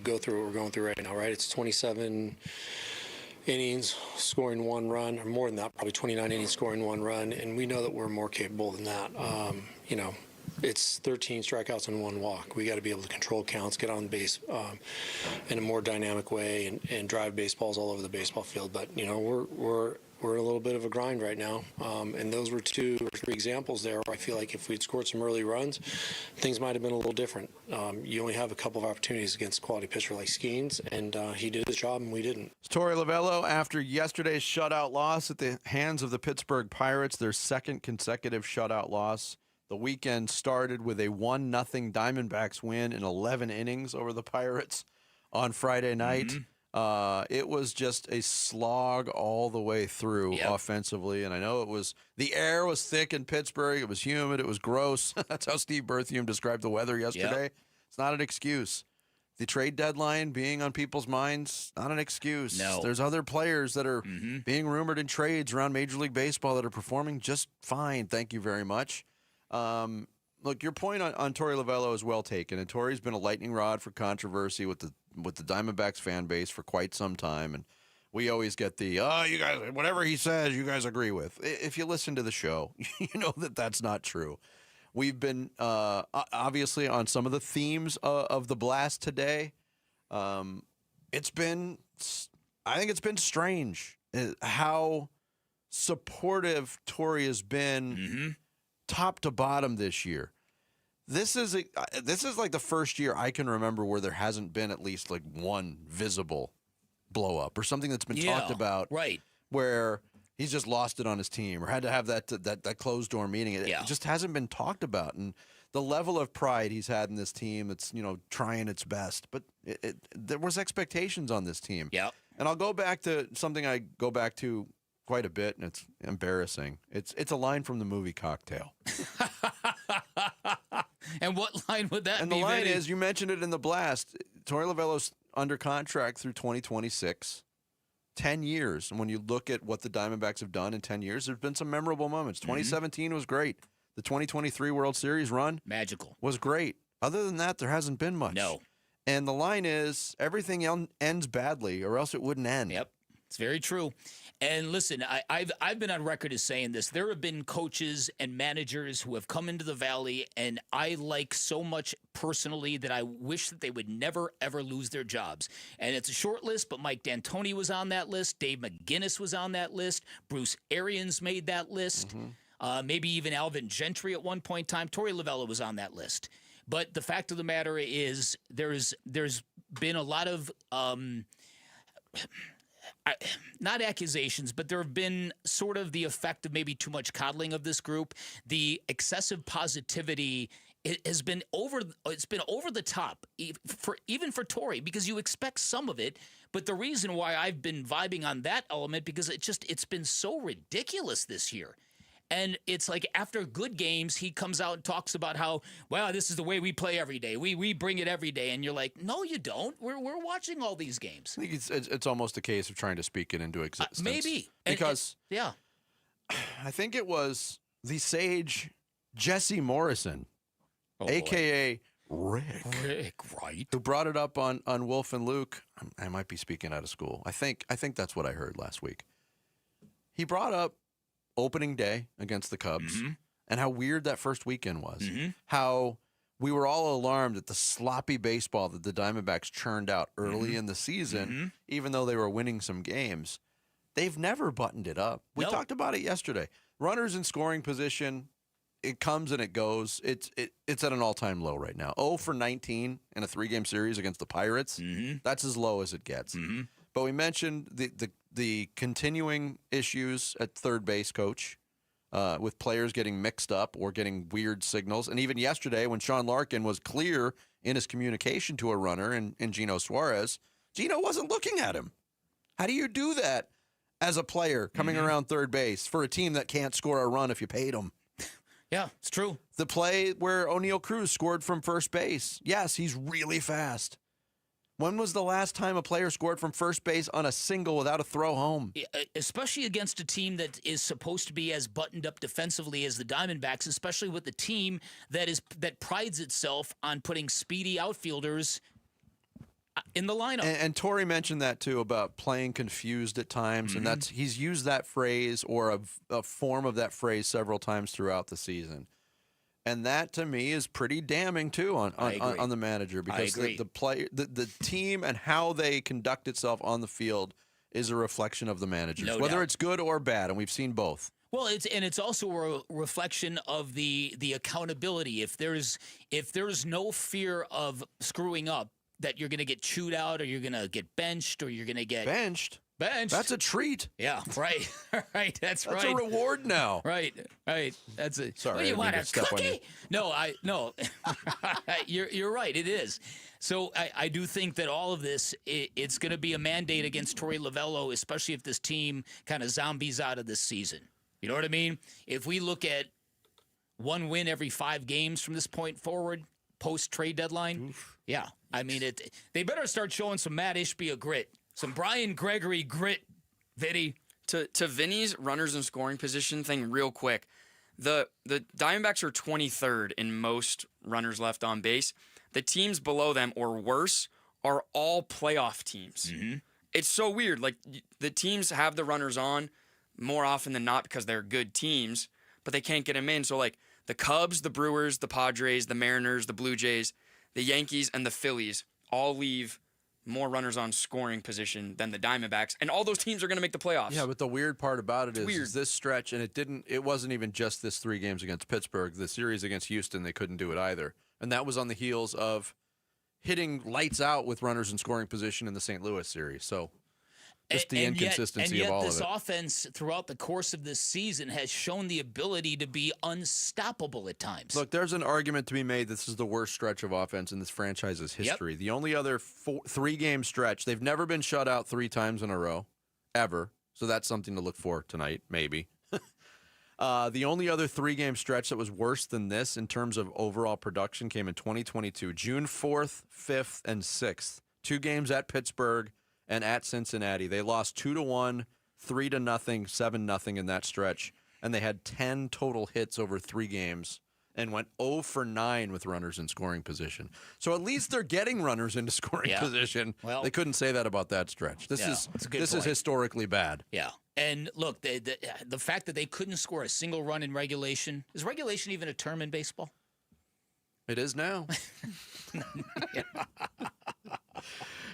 go through what we're going through right now, right? It's 27 innings, scoring 1 run, or more than that, probably 29 innings, scoring 1 run, and we know that we're more capable than that. It's 13 strikeouts and 1 walk. We got to be able to control counts, get on base in a more dynamic way, and drive baseballs all over the baseball field. But we're in a little bit of a grind right now, and those were 2 or 3 examples there where I feel like if we'd scored some early runs, things might have been a little different. You only have a couple of opportunities against a quality pitcher like Skeens, and he did his job, and we didn't. Tory Lavell, after yesterday's shutout loss at the hands of the Pittsburgh Pirates, their 2nd consecutive shutout loss. The weekend started with a 1-0 Diamondbacks win in 11 innings over the Pirates on Friday night. It was just a slog all the way through offensively, and I know the air was thick in Pittsburgh. It was humid. It was gross. That's how Steve Berthium described the weather yesterday. Yep. It's not an excuse. The trade deadline being on people's minds, not an excuse. No. There's other players that are being rumored in trades around Major League Baseball that are performing just fine. Thank you very much. Look, your point on Tory Lavell is well taken, and Tory's been a lightning rod for controversy with the Diamondbacks fan base for quite some time, and we always get the, you guys, whatever he says, you guys agree with. If you listen to the show, you know that that's not true. We've been, obviously, on some of the themes of the blast today. It's been, I think it's been strange how supportive Tory has been top to bottom this year. This is like the first year I can remember where there hasn't been at least like one visible blow up or something that's been talked about, right? Where he's just lost it on his team or had to have that closed door meeting. It just hasn't been talked about, and the level of pride he's had in this team, it's trying its best, but there was expectations on this team. Yeah, and I'll go back to something I go back to quite a bit, and it's embarrassing. It's a line from the movie Cocktail. And what line would that be? And the line is, you mentioned it in the blast, Tory Lavell's under contract through 2026, 10 years. And when you look at what the Diamondbacks have done in 10 years, there's been some memorable moments. 2017 was great. The 2023 World Series run, magical, was great. Other than that, there hasn't been much. No. And the line is, everything ends badly, or else it wouldn't end. Yep, it's very true. And listen, I've been on record as saying this. There have been coaches and managers who have come into the Valley, and I like so much personally that I wish that they would never, ever lose their jobs. And it's a short list, but Mike D'Antoni was on that list. Dave McGinnis was on that list. Bruce Arians made that list. Maybe even Alvin Gentry at one point in time. Tory Lavell was on that list. But the fact of the matter is there's been a lot of not accusations, but there have been sort of the effect of maybe too much coddling of this group. The excessive positivity has been over the top, even for Tory, because you expect some of it. But the reason why I've been vibing on that element, because it's been so ridiculous this year. And it's like after good games, he comes out and talks about how, well, this is the way we play every day. We bring it every day. And you're like, no, you don't. We're watching all these games. I think it's almost a case of trying to speak it into existence. Maybe. Because yeah, I think it was the sage Jesse Morrison, a.k.a. Rick, right, who brought it up on Wolf and Luke. I might be speaking out of school. I think that's what I heard last week. He brought up opening day against the Cubs and how weird that first weekend was. How we were all alarmed at the sloppy baseball that the Diamondbacks churned out early in the season, even though they were winning some games. They've never buttoned it up. We talked about it yesterday. Runners in scoring position, it comes and it goes. It's at an all-time low right now. 0 for 19 in a 3-game series against the Pirates. That's as low as it gets. But we mentioned the continuing issues at third base coach with players getting mixed up or getting weird signals. And even yesterday when Sean Larkin was clear in his communication to a runner in Gino Suarez, Gino wasn't looking at him. How do you do that as a player coming around third base for a team that can't score a run if you paid them? Yeah, it's true. The play where O'Neal Cruz scored from first base. Yes, he's really fast. When was the last time a player scored from first base on a single without a throw home? Especially against a team that is supposed to be as buttoned up defensively as the Diamondbacks, especially with the team that prides itself on putting speedy outfielders in the lineup. And Tory mentioned that too about playing confused at times, and he's used that phrase or a form of that phrase several times throughout the season. And that to me is pretty damning too on the manager, because the team and how they conduct itself on the field is a reflection of the managers, whether it's good or bad, and we've seen both. Well, it's also a reflection of the accountability. If there's no fear of screwing up, that you're going to get chewed out or you're going to get benched or you're going to get benched. That's a treat. Yeah, right. Right. That's right. That's a reward now. Right. That's it. Sorry. What, do you want, a cookie? No. You're right. It is. So I do think that all of this, it's going to be a mandate against Tory Lavell, especially if this team kind of zombies out of this season. You know what I mean? If we look at one win every 5 games from this point forward, post-trade deadline, yeah. I mean, they better start showing some Matt Ishbia grit. Some Brian Gregory grit, Vinny. To Vinny's runners in scoring position thing real quick, the Diamondbacks are 23rd in most runners left on base. The teams below them or worse are all playoff teams. It's so weird. Like, the teams have the runners on more often than not because they're good teams, but they can't get them in. So, like, the Cubs, the Brewers, the Padres, the Mariners, the Blue Jays, the Yankees, and the Phillies all leave more runners on scoring position than the Diamondbacks, and all those teams are going to make the playoffs. Yeah, but the weird part about it is this stretch, and it wasn't even just this 3 games against Pittsburgh. The series against Houston, they couldn't do it either. And that was on the heels of hitting lights out with runners in scoring position in the St. Louis series. So just the inconsistency of all of it. And yet this offense throughout the course of this season has shown the ability to be unstoppable at times. Look, there's an argument to be made this is the worst stretch of offense in this franchise's history. Yep. The only other 3-game stretch, they've never been shut out 3 times in a row, ever. So that's something to look for tonight, maybe. The only other 3-game stretch that was worse than this in terms of overall production came in 2022, June 4th, 5th, and 6th. 2 games at Pittsburgh and at Cincinnati. They lost 2-1, 3-0, 7-0 in that stretch, and they had 10 total hits over 3 games and went 0 for 9 with runners in scoring position. So at least they're getting runners into scoring position. Well, they couldn't say that about that stretch. This is historically bad. Yeah. And look, the fact that they couldn't score a single run in regulation, is regulation even a term in baseball? It is now.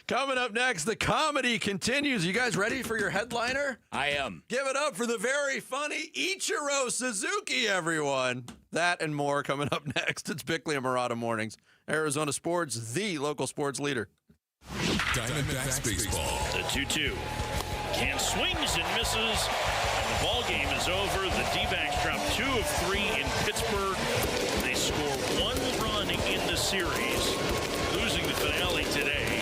Coming up next, the comedy continues. You guys ready for your headliner? I am. Give it up for the very funny Ichiro Suzuki, everyone. That and more coming up next. It's Bickley and Murata Mornings. Arizona Sports, the local sports leader. Diamondbacks baseball. The 2-2. Can swings and misses. And the ball game is over. The D-backs drop 2 of 3 in Pittsburgh. They score 1 run in the series, losing the finale today.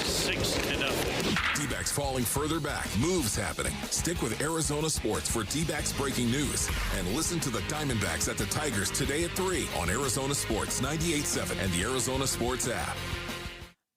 6-0. D-backs falling further back. Moves happening. Stick with Arizona Sports for D-backs breaking news. And listen to the Diamondbacks at the Tigers today at 3 on Arizona Sports 98.7 and the Arizona Sports app.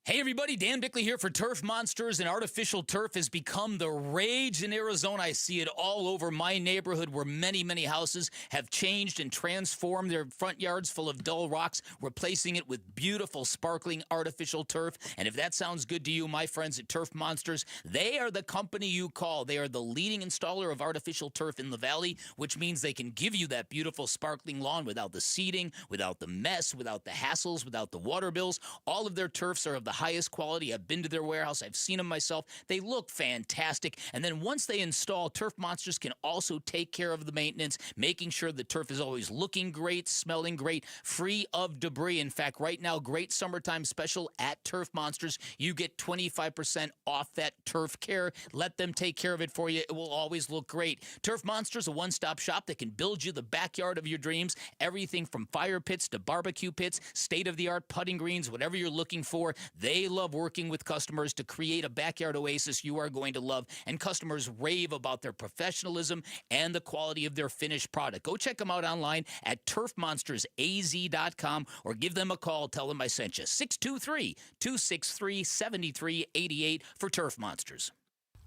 Hey everybody, Dan Bickley here for Turf Monsters, and artificial turf has become the rage in Arizona. I see it all over my neighborhood where many, many houses have changed and transformed their front yards full of dull rocks, replacing it with beautiful, sparkling artificial turf. And if that sounds good to you, my friends at Turf Monsters, they are the company you call. They are the leading installer of artificial turf in the valley, which means they can give you that beautiful, sparkling lawn without the seeding, without the mess, without the hassles, without the water bills. All of their turfs are of the highest quality. I've been to their warehouse. I've seen them myself. They look fantastic. And then once they install, Turf Monsters can also take care of the maintenance, making sure the turf is always looking great, smelling great, free of debris. In fact, right now, great summertime special at Turf Monsters. You get 25% off that turf care. Let them take care of it for you. It will always look great. Turf Monsters, a one-stop shop that can build you the backyard of your dreams. Everything from fire pits to barbecue pits, state-of-the-art putting greens, whatever you're looking for. They love working with customers to create a backyard oasis you are going to love, and customers rave about their professionalism and the quality of their finished product. Go check them out online at turfmonstersaz.com or give them a call. Tell them I sent you. 623-263-7388 for Turf Monsters.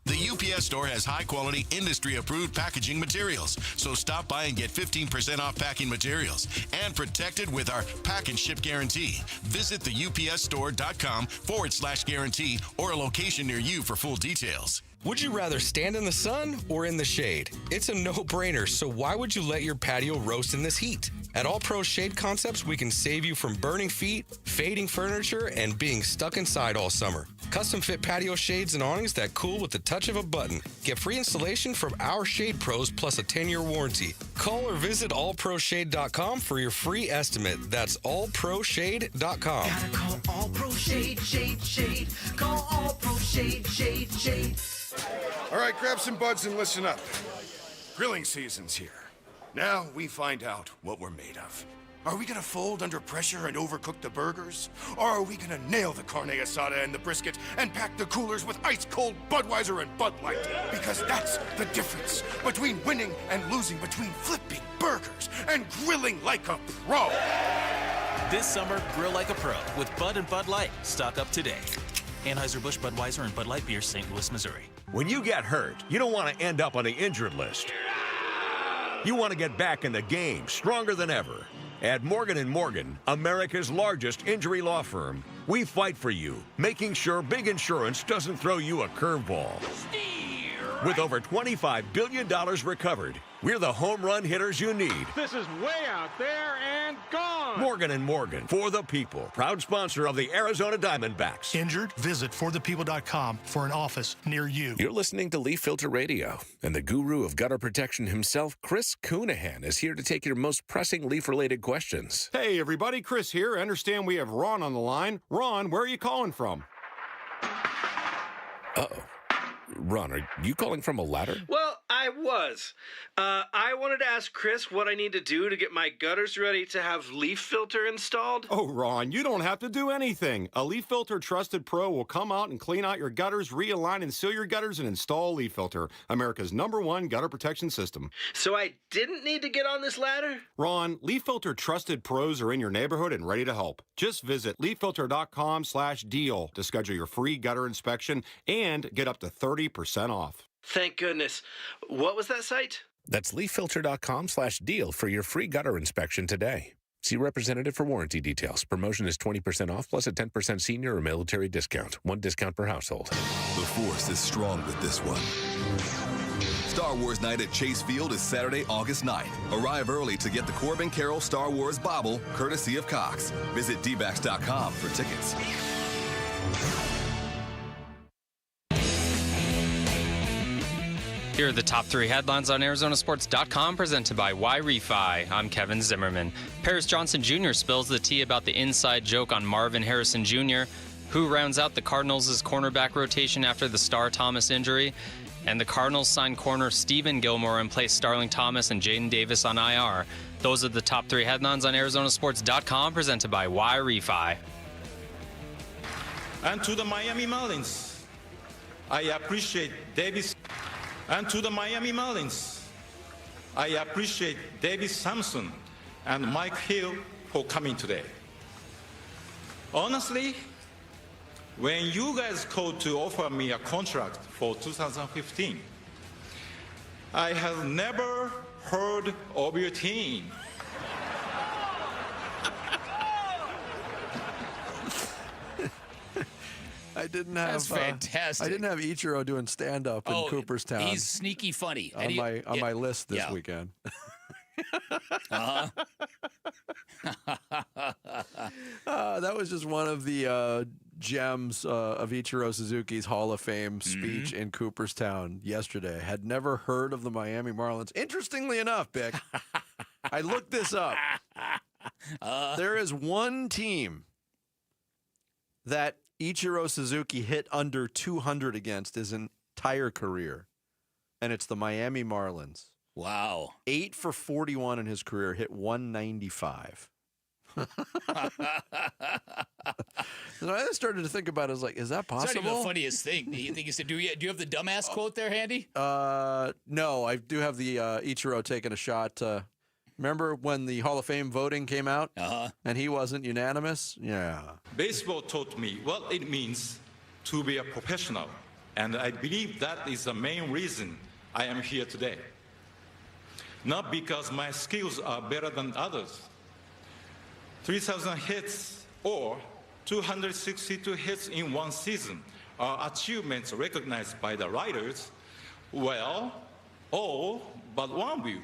The UPS store has high-quality, industry-approved packaging materials, so stop by and get 15% off packing materials and protected with our pack and ship guarantee. Visit theupsstore.com/guarantee or a location near you for full details. Would you rather stand in the sun or in the shade? It's a no-brainer, so why would you let your patio roast in this heat? At All Pro Shade Concepts, we can save you from burning feet, fading furniture, and being stuck inside all summer. Custom fit patio shades and awnings that cool with the touch of a button. Get free installation from our shade pros plus a 10-year warranty. Call or visit allproshade.com for your free estimate. That's allproshade.com. Gotta call All Pro Shade, shade, shade. Call All Pro Shade, shade, shade. All right, grab some buds and listen up. Grilling season's here. Now we find out what we're made of. Are we gonna fold under pressure and overcook the burgers? Or are we gonna nail the carne asada and the brisket and pack the coolers with ice-cold Budweiser and Bud Light? Because that's the difference between winning and losing, between flipping burgers and grilling like a pro. This summer, grill like a pro with Bud and Bud Light. Stock up today. Anheuser-Busch, Budweiser, and Bud Light Beer, St. Louis, Missouri. When you get hurt, you don't want to end up on the injured list. You want to get back in the game, stronger than ever. At Morgan & Morgan, America's largest injury law firm, we fight for you, making sure big insurance doesn't throw you a curveball. With over $25 billion recovered, we're the home run hitters you need. This is way out there and gone. Morgan & Morgan, for the people. Proud sponsor of the Arizona Diamondbacks. Injured? Visit forthepeople.com for an office near you. You're listening to Leaf Filter Radio, and the guru of gutter protection himself, Chris Coonahan, is here to take your most pressing leaf-related questions. Hey, everybody. Chris here. I understand we have Ron on the line. Ron, where are you calling from? Uh-oh. Ron, are you calling from a ladder? Well, I was. I wanted to ask Chris what I need to do to get my gutters ready to have leaf filter installed. Oh, Ron, you don't have to do anything. A Leaf Filter Trusted Pro will come out and clean out your gutters, realign and seal your gutters, and install Leaf Filter, America's #1 gutter protection system. So I didn't need to get on this ladder? Ron, Leaf Filter Trusted Pros are in your neighborhood and ready to help. Just visit leaffilter.com/deal to schedule your free gutter inspection and get up to 30% off. Thank goodness. What was that site? That's leaffilter.com/deal for your free gutter inspection today. See representative for warranty details. Promotion is 20% off plus a 10% senior or military discount. One discount per household. The Force is strong with this one. Star Wars Night at Chase Field is Saturday, August 9th. Arrive early to get the Corbin Carroll Star Wars Bobble, courtesy of Cox. Visit dbacks.com for tickets. Here are the top 3 headlines on ArizonaSports.com, presented by Y-Refi. I'm Kevin Zimmerman. Paris Johnson Jr. spills the tea about the inside joke on Marvin Harrison Jr., who rounds out the Cardinals' cornerback rotation after the Star Thomas injury. And the Cardinals signed corner Stephen Gilmore and placed Starling Thomas and Jaden Davis on IR. Those are the top 3 headlines on ArizonaSports.com, presented by Y-Refi. And to the Miami Marlins, I appreciate Davis. And to the Miami Marlins, I appreciate Davis Sampson and Mike Hill for coming today. Honestly, when you guys called to offer me a contract for 2015, I have never heard of your team. I didn't have. That's fantastic. I didn't have Ichiro doing stand-up in Cooperstown. He's sneaky funny. On my list this weekend. Uh-huh. That was just one of the gems of Ichiro Suzuki's Hall of Fame speech in Cooperstown yesterday. Had never heard of the Miami Marlins. Interestingly enough, Bick, I looked this up. There is one team that Ichiro Suzuki hit under 200 against his entire career, and it's the Miami Marlins. Wow. 8 for 41 in his career, hit 195. So I started to think about it, is that possible? It's not even the funniest thing. You think do you have the dumbass quote there handy? No, I do have the Ichiro taking a shot. Remember when the Hall of Fame voting came out? And he wasn't unanimous? Yeah. Baseball taught me what it means to be a professional, and I believe that is the main reason I am here today. Not because my skills are better than others. 3,000 hits or 262 hits in one season are achievements recognized by the writers. Well, all but one of you.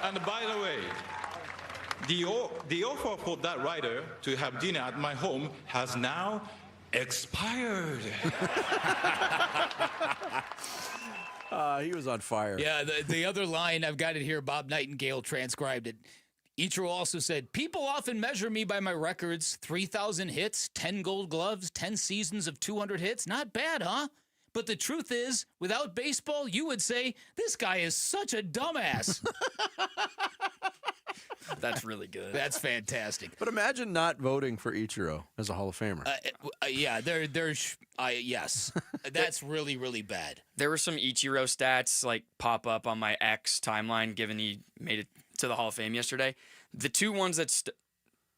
And by the way, the offer for that writer to have dinner at my home has now expired. He was on fire. Yeah, the other line, I've got it here, Bob Nightingale transcribed it. Ichiro also said, people often measure me by my records. 3,000 hits, 10 gold gloves, 10 seasons of 200 hits. Not bad, huh? But the truth is, without baseball, you would say, this guy is such a dumbass. That's really good. That's fantastic. But imagine not voting for Ichiro as a Hall of Famer. Yeah, yes. That's really, really bad. There were some Ichiro stats pop up on my X timeline, given he made it to the Hall of Fame yesterday. The two ones that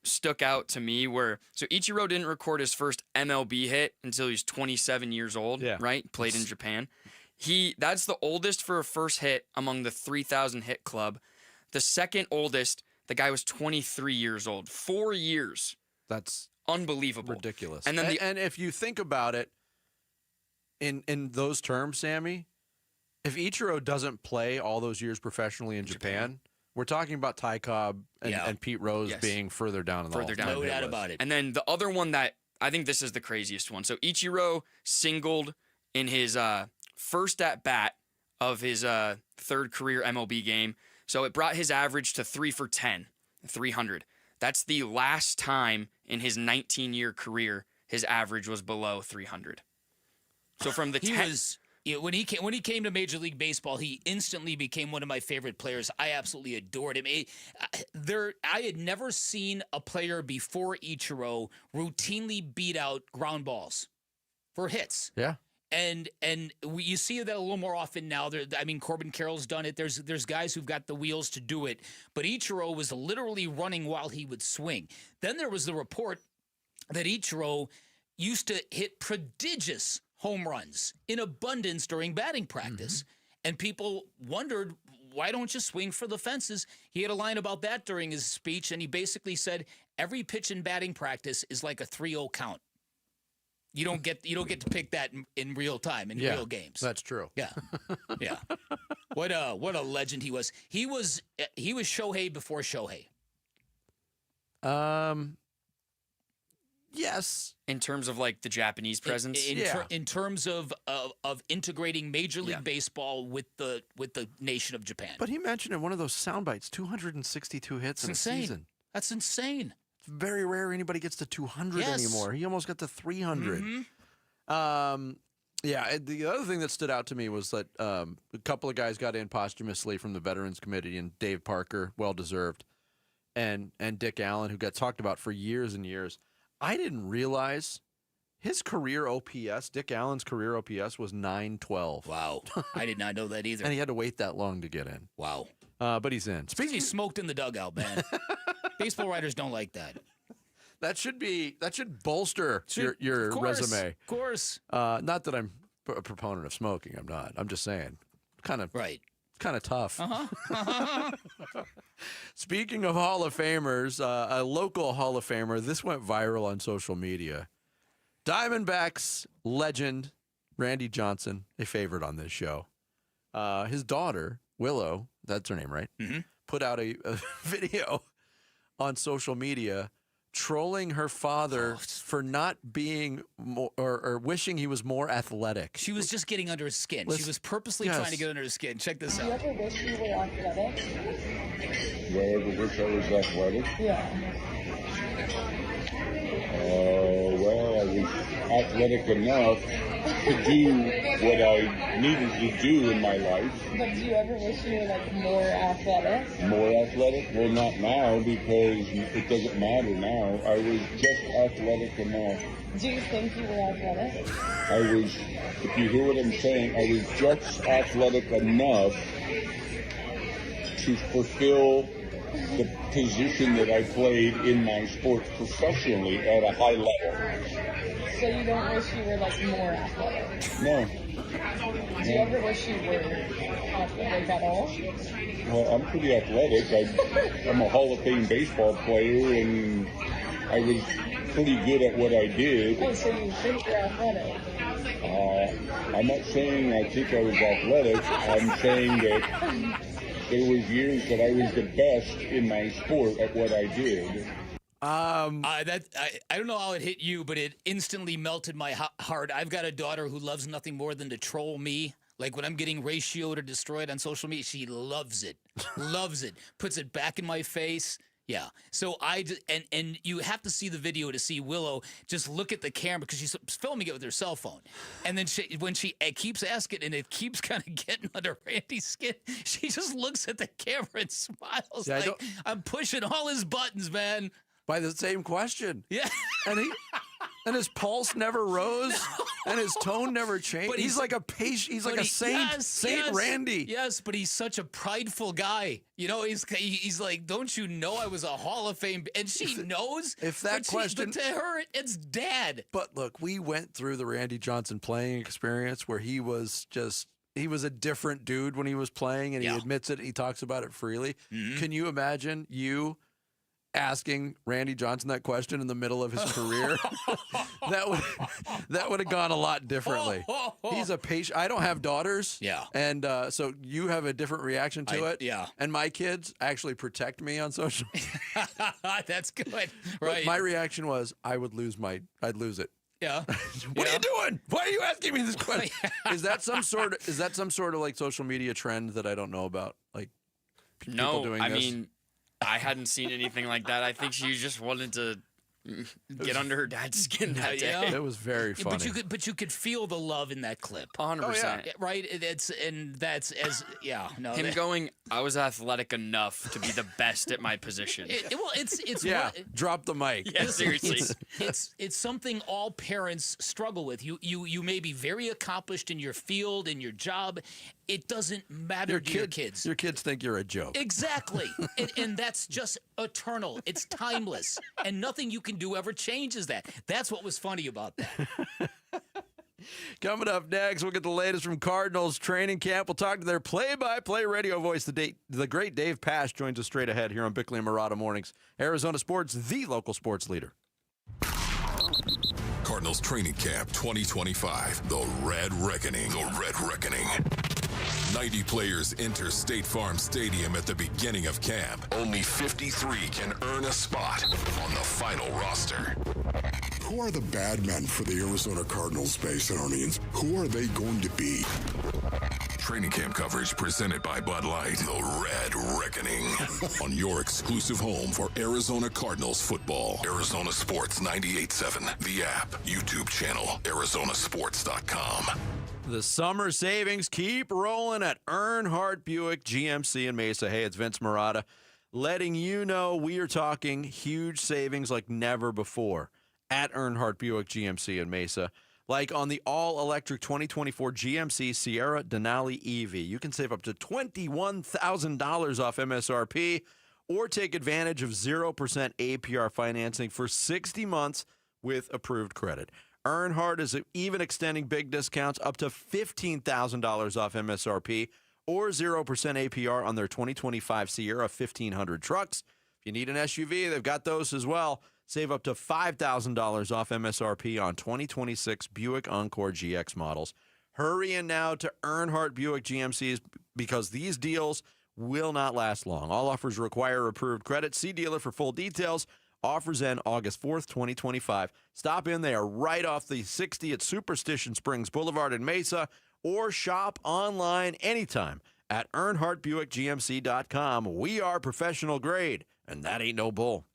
stuck out to me were, so Ichiro didn't record his first MLB hit until he was 27 years old, right? Played in Japan. That's the oldest for a first hit among the 3,000 hit club. The second oldest, the guy was 23 years old. 4 years. That's unbelievable. Ridiculous. And then and if you think about it in those terms, Sammy, if Ichiro doesn't play all those years professionally in Japan, we're talking about Ty Cobb and Pete Rose being further down in the further down. No doubt about it. And then the other one that I think this is the craziest one. So Ichiro singled in his first at bat of his third career MLB game. So it brought his average to 3 for 10, 300. That's the last time in his 19-year career his average was below 300. So from the when he came to Major League Baseball, he instantly became one of my favorite players. I absolutely adored him. I had never seen a player before Ichiro routinely beat out ground balls for hits. Yeah. And you see that a little more often now. Corbin Carroll's done it. There's guys who've got the wheels to do it. But Ichiro was literally running while he would swing. Then there was the report that Ichiro used to hit prodigious home runs in abundance during batting practice. And people wondered, why don't you swing for the fences? He had a line about that during his speech, and he basically said, every pitch in batting practice is like a 3-0 count. You don't get to pick that in real time, in real games. That's true. Yeah. Yeah. What a legend he was. He was Shohei before Shohei. Yes. In terms of like the Japanese presence, in terms of integrating Major League Baseball with the nation of Japan. But he mentioned in one of those sound bites 262 hits in a season. That's insane. It's very rare anybody gets to 200 anymore. He almost got to 300. The other thing that stood out to me was that a couple of guys got in posthumously from the Veterans Committee, and Dave Parker, well-deserved, and Dick Allen, who got talked about for years and years. I didn't realize his career OPS, Dick Allen's career OPS, was 912. Wow. I did not know that either. And he had to wait that long to get in. Wow. But he's in. Speaking, he smoked in the dugout, man. Baseball writers don't like that. That should bolster your resume. Of course. Not that I'm a proponent of smoking. I'm not. I'm just saying, kind of tough. Speaking of Hall of Famers, a local Hall of Famer. This went viral on social media. Diamondbacks legend Randy Johnson, a favorite on this show. His daughter Willow, that's her name, right? Put out a video on social media trolling her father for not being more, or wishing he was more athletic. She was just getting under his skin. She was purposely trying to get under his skin. Check this out. Do you ever wish you were athletic? Do I ever wish I was athletic? Yeah. Well, I was athletic enough to do what I needed to do in my life. But do you ever wish you were more athletic? More athletic? Well, not now, because it doesn't matter now. I was just athletic enough. Do you think you were athletic? I was, if you hear what I'm saying, I was just athletic enough to fulfill the position that I played in my sport professionally at a high level. So you don't wish you were more athletic? No. Do you ever wish you were athletic at all? Well, I'm pretty athletic. I'm a Hall of Fame baseball player, and I was pretty good at what I did. Oh, so you think you're athletic? I'm not saying I think I was athletic. I'm saying that there was years that I was the best in my sport at what I did. I don't know how it hit you, but it instantly melted my heart. I've got a daughter who loves nothing more than to troll me. Like when I'm getting ratioed or destroyed on social media, she loves it. Loves it. Puts it back in my face. Yeah. So and you have to see the video to see Willow just look at the camera because she's filming it with her cell phone. And then when she keeps asking and it keeps kind of getting under Randy's skin, she just looks at the camera and smiles I'm pushing all his buttons, man. By the same question. Yeah. And his pulse never rose, and his tone never changed. But he's like a patient. He's like a saint, Saint Randy. Yes, but he's such a prideful guy. You know, he's like, don't you know I was a Hall of Fame? And she knows. If that question, but to her, it's dad. But look, we went through the Randy Johnson playing experience where he was just he was a different dude when he was playing, and he admits it. He talks about it freely. Mm-hmm. Can you imagine you asking Randy Johnson that question in the middle of his career? that would have gone a lot differently. He's a patient. I don't have daughters. Yeah. And so you have a different reaction to it. Yeah. And my kids actually protect me on social media. That's good. Right. But my reaction was I'd lose it. Yeah. What are you doing? Why are you asking me this question? Is that some sort of like social media trend that I don't know about? Like people doing this? I mean, I hadn't seen anything like that. I think she just wanted to get under her dad's skin that day. It was very funny. But you could feel the love in that clip. 100%. Right? That's him going, I was athletic enough to be the best at my position. Drop the mic. Yeah, seriously. It's something all parents struggle with. You may be very accomplished in your field, in your job. It doesn't matter to your kids. Your kids think you're a joke. Exactly. and that's just eternal. It's timeless. And nothing you can do ever changes that. That's what was funny about that. Coming up next, we'll get the latest from Cardinals training camp. We'll talk to their play-by-play radio voice. The great Dave Pash joins us straight ahead here on Bickley and Murata Mornings. Arizona Sports, the local sports leader. Cardinals training camp 2025. The Red Reckoning. 90 players enter State Farm Stadium at the beginning of camp. Only 53 can earn a spot on the final roster. Who are the bad men for the Arizona Cardinals base and earnings? Who are they going to be? Training camp coverage presented by Bud Light. The Red Reckoning. On your exclusive home for Arizona Cardinals football. Arizona Sports 98.7. The app. YouTube channel. ArizonaSports.com. The summer savings keep rolling at Earnhardt Buick GMC in Mesa. Hey, it's Vince Murata letting you know we are talking huge savings like never before at Earnhardt Buick GMC in Mesa. Like on the all-electric 2024 GMC Sierra Denali EV. You can save up to $21,000 off MSRP or take advantage of 0% APR financing for 60 months with approved credit. Earnhardt is even extending big discounts up to $15,000 off MSRP or 0% APR on their 2025 Sierra 1500 trucks. If you need an SUV, they've got those as well. Save up to $5,000 off MSRP on 2026 Buick Encore GX models. Hurry in now to Earnhardt Buick GMCs because these deals will not last long. All offers require approved credit. See dealer for full details. Offers end August 4th, 2025. Stop in. They are right off the 60 at Superstition Springs Boulevard in Mesa, or shop online anytime at EarnhardtBuickGMC.com. We are professional grade, and that ain't no bull.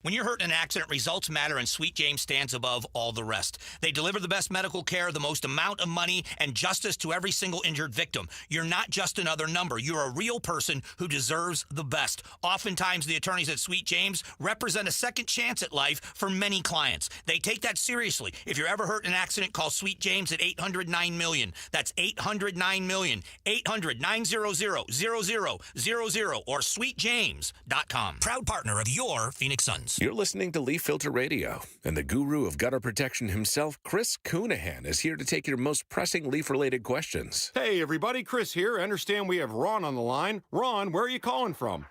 When you're hurt in an accident, results matter, and Sweet James stands above all the rest. They deliver the best medical care, the most amount of money, and justice to every single injured victim. You're not just another number. You're a real person who deserves the best. Oftentimes, the attorneys at Sweet James represent a second chance at life for many clients. They take that seriously. If you're ever hurt in an accident, call Sweet James at 800-9-MILLION. That's 800-9-MILLION. 800-900-0000 or sweetjames.com. Proud partner of your Phoenix Suns. You're listening to Leaf Filter Radio, and the guru of gutter protection himself, Chris Coonahan, is here to take your most pressing leaf-related questions. Hey, everybody, Chris here. I understand we have Ron on the line. Ron, where are you calling from?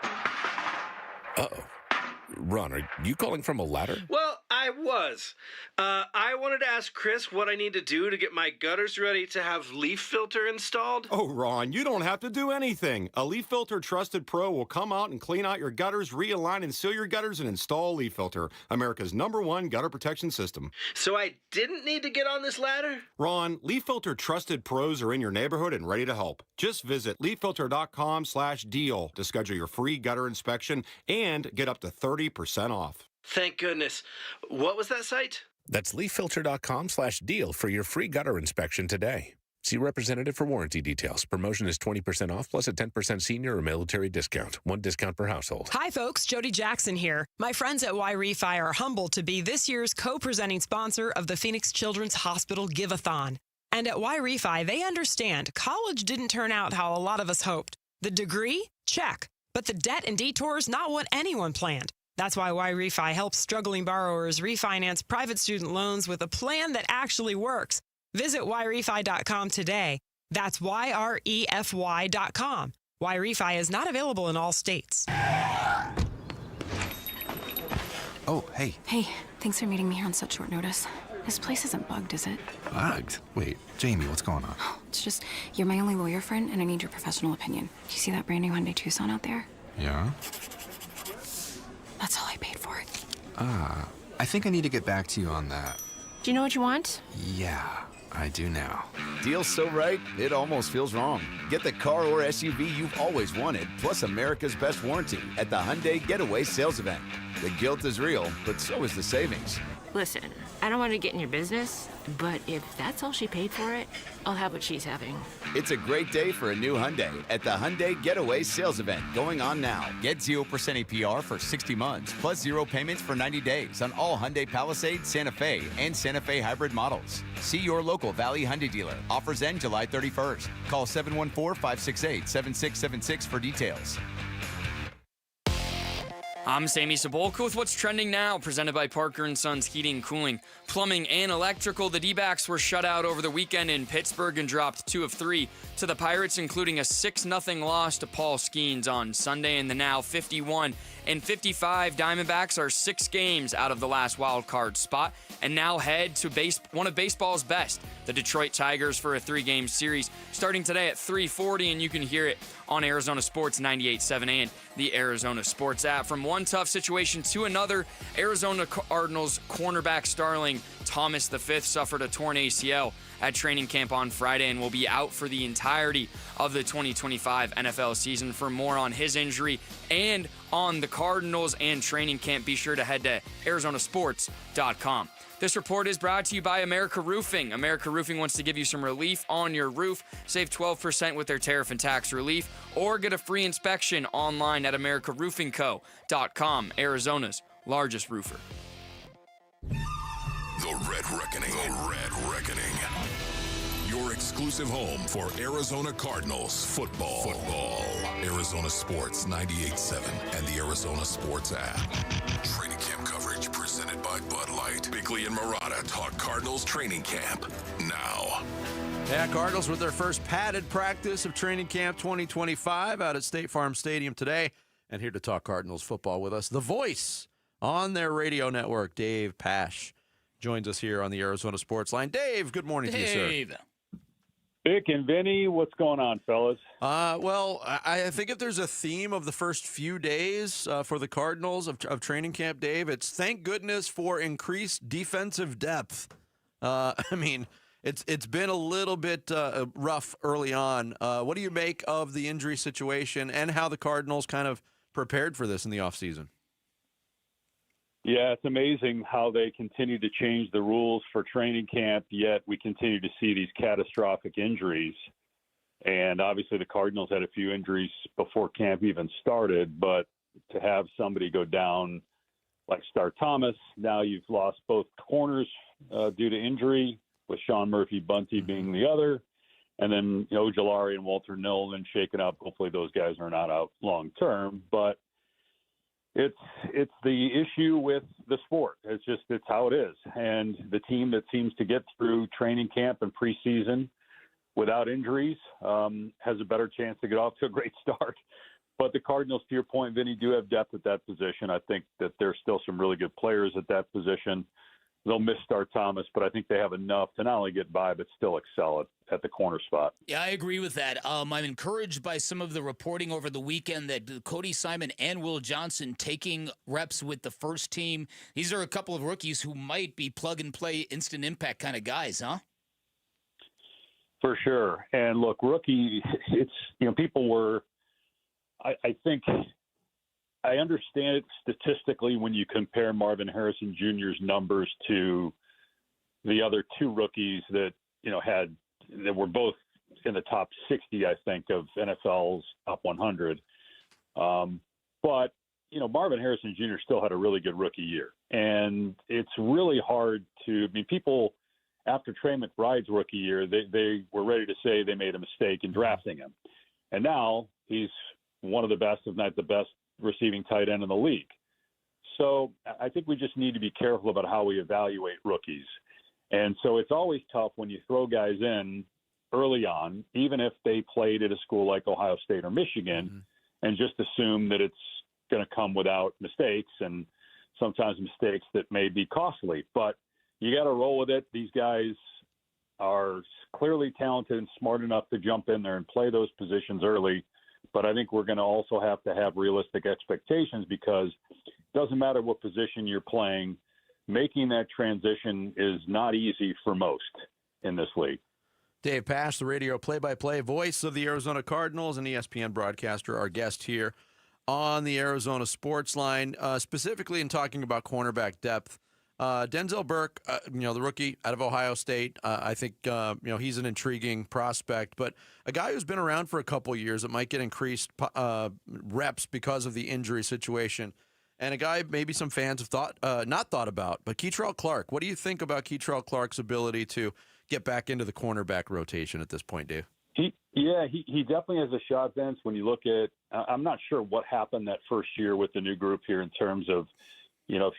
Uh-oh. Ron, are you calling from a ladder? Well, I was. I wanted to ask Chris what I need to do to get my gutters ready to have leaf filter installed. Oh, Ron, you don't have to do anything. A Leaf Filter Trusted Pro will come out and clean out your gutters, realign and seal your gutters, and install Leaf Filter, America's #1 gutter protection system. So I didn't need to get on this ladder? Ron, Leaf Filter Trusted Pros are in your neighborhood and ready to help. Just visit leaffilter.com/deal to schedule your free gutter inspection and get up to 30% off. Thank goodness. What was that site? That's leaffilter.com/deal for your free gutter inspection today. See representative for warranty details. Promotion is 20% off plus a 10% senior or military discount. One discount per household. Hi, folks. Jody Jackson here. My friends at Y-Refi are humbled to be this year's co-presenting sponsor of the Phoenix Children's Hospital Give-a-thon. And at Y-Refi, they understand college didn't turn out how a lot of us hoped. The degree? Check. But the debt and detours, not what anyone planned. That's why Y-Refi helps struggling borrowers refinance private student loans with a plan that actually works. Visit yrefi.com today. That's YREFY.com. YREFI is not available in all states. Oh, hey. Hey, thanks for meeting me here on such short notice. This place isn't bugged, is it? Bugged? Wait, Jamie, what's going on? It's just, you're my only lawyer friend, and I need your professional opinion. Do you see that brand new Hyundai Tucson out there? Yeah? That's all I paid for it. I think I need to get back to you on that. Do you know what you want? Yeah, I do now. Deal's so right, it almost feels wrong. Get the car or SUV you've always wanted, plus America's best warranty at the Hyundai Getaway Sales Event. The guilt is real, but so is the savings. Listen, I don't want to get in your business, but if that's all she paid for it, I'll have what she's having. It's a great day for a new Hyundai at the Hyundai Getaway Sales Event going on now. Get 0% APR for 60 months, plus 0 payments for 90 days on all Hyundai Palisade, Santa Fe, and Santa Fe hybrid models. See your local Valley Hyundai dealer. Offers end July 31st. Call 714-568-7676 for details. I'm Sammy Sabolka with what's trending now, presented by Parker & Sons Heating, Cooling, Plumbing, and Electrical. The D-backs were shut out over the weekend in Pittsburgh and dropped 2 of 3 to the Pirates, including a 6-0 loss to Paul Skeens on Sunday. And the now 51 and 55 Diamondbacks are 6 games out of the last wild card spot and now head to one of baseball's best, the Detroit Tigers, for a 3-game series starting today at 3:40, and you can hear it on Arizona Sports 98.7 and the Arizona Sports app. From one tough situation to another, Arizona Cardinals cornerback Starling Thomas V suffered a torn ACL at training camp on Friday and will be out for the entirety of the 2025 NFL season. For more on his injury and on the Cardinals and training camp, be sure to head to arizonasports.com. This report is brought to you by America Roofing. America Roofing wants to give you some relief on your roof. Save 12% with their tariff and tax relief, or get a free inspection online at americaroofingco.com, Arizona's largest roofer. The Red Reckoning. The Red Reckoning. Your exclusive home for Arizona Cardinals football. Arizona Sports 98.7 and the Arizona Sports app. Training camp coverage presented by Bud Light. Bickley and Murata talk Cardinals training camp now. Yeah, Cardinals with their first padded practice of training camp 2025 out at State Farm Stadium today. And here to talk Cardinals football with us, the voice on their radio network, Dave Pash, joins us here on the Arizona Sports Line. Dave, good morning to you, sir. Dave. Vic and Vinny, what's going on, fellas? Well, I think if there's a theme of the first few days for the Cardinals of training camp, Dave, it's thank goodness for increased defensive depth. I mean, it's been a little bit rough early on. What do you make of the injury situation and how the Cardinals kind of prepared for this in the offseason? Yeah, it's amazing how they continue to change the rules for training camp, yet we continue to see these catastrophic injuries. And obviously the Cardinals had a few injuries before camp even started, but to have somebody go down like Star Thomas, now you've lost both corners due to injury, with Sean Murphy-Bunty being the other, and then Ojulari and Walter Nolan shaken up. Hopefully those guys are not out long term, but it's the issue with the sport. It's how it is. And the team that seems to get through training camp and preseason without injuries has a better chance to get off to a great start. But the Cardinals, to your point, Vinny, do have depth at that position. I think that there's still some really good players at that position. They'll miss Star Thomas, but I think they have enough to not only get by, but still excel at the corner spot. Yeah, I agree with that. I'm encouraged by some of the reporting over the weekend that Cody Simon and Will Johnson taking reps with the first team. These are a couple of rookies who might be plug-and-play, instant impact kind of guys, huh? For sure. And look, rookie, people were, I think, I understand it statistically when you compare Marvin Harrison Jr.'s numbers to the other 2 rookies that were both in the top 60, I think, of NFL's top 100. But Marvin Harrison Jr. still had a really good rookie year, and it's really hard to. I mean, people after Trey McBride's rookie year, they were ready to say they made a mistake in drafting him, and now he's one of the best, if not the best, receiving tight end in the league. So I think we just need to be careful about how we evaluate rookies. And so it's always tough when you throw guys in early on, even if they played at a school like Ohio State or Michigan, and just assume that it's going to come without mistakes and sometimes mistakes that may be costly. But you got to roll with it. These guys are clearly talented and smart enough to jump in there and play those positions early. But I think we're going to also have to have realistic expectations, because it doesn't matter what position you're playing, making that transition is not easy for most in this league. Dave Pash, the radio play-by-play voice of the Arizona Cardinals and ESPN broadcaster, our guest here on the Arizona Sports Line, specifically in talking about cornerback depth. Denzel Burke, the rookie out of Ohio State, I think, he's an intriguing prospect, but a guy who's been around for a couple years that might get increased reps because of the injury situation, and a guy maybe some fans have not thought about, but Keitrell Clark. What do you think about Keitrell Clark's ability to get back into the cornerback rotation at this point, Dave? He definitely has a shot, Vince. When you look at, I'm not sure what happened that first year with the new group here in terms of, if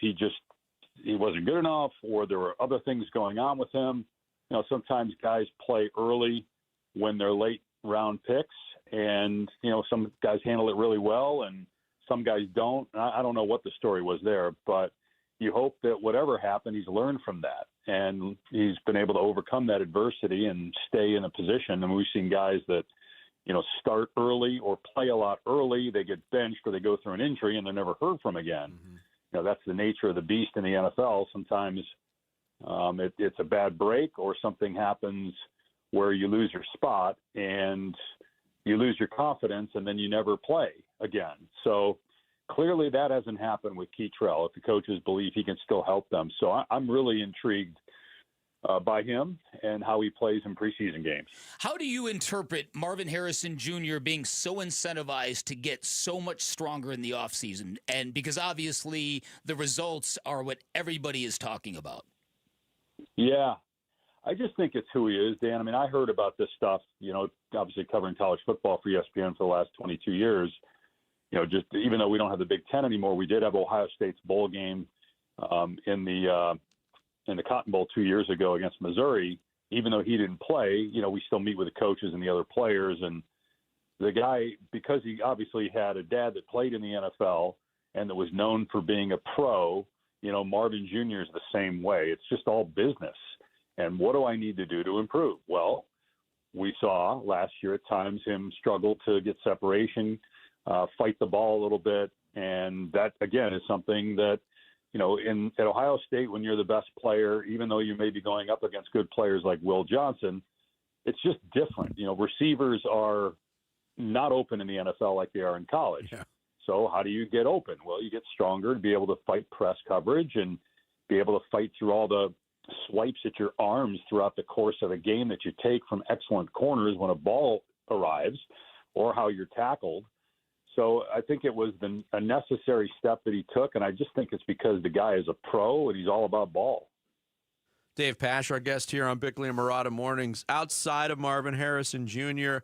he wasn't good enough or there were other things going on with him. Sometimes guys play early when they're late round picks, and, some guys handle it really well and some guys don't. I don't know what the story was there, but you hope that whatever happened, he's learned from that and he's been able to overcome that adversity and stay in a position. And we've seen guys that, start early or play a lot early. They get benched or they go through an injury and they're never heard from again. That's the nature of the beast in the NFL. Sometimes it's a bad break or something happens where you lose your spot and you lose your confidence and then you never play again. So clearly that hasn't happened with Keitrell if the coaches believe he can still help them. So I'm really intrigued by him and how he plays in preseason games. How do you interpret Marvin Harrison Jr. being so incentivized to get so much stronger in the offseason? And because obviously the results are what everybody is talking about. Yeah, I just think it's who he is, Dan. I mean, I heard about this stuff, obviously covering college football for ESPN for the last 22 years. Just even though we don't have the Big Ten anymore, we did have Ohio State's bowl game in the Cotton Bowl 2 years ago against Missouri. Even though he didn't play, we still meet with the coaches and the other players. And the guy, because he obviously had a dad that played in the NFL and that was known for being a pro, Marvin Jr. is the same way. It's just all business. And what do I need to do to improve? Well, we saw last year at times him struggle to get separation, fight the ball a little bit. And that, again, is something that, at Ohio State, when you're the best player, even though you may be going up against good players like Will Johnson, it's just different. Receivers are not open in the NFL like they are in college. Yeah. So how do you get open? Well, you get stronger to be able to fight press coverage and be able to fight through all the swipes at your arms throughout the course of a game that you take from excellent corners when a ball arrives, or how you're tackled. So I think it was a necessary step that he took, and I just think it's because the guy is a pro and he's all about ball. Dave Pash, our guest here on Bickley and Murata Mornings. Outside of Marvin Harrison Jr.,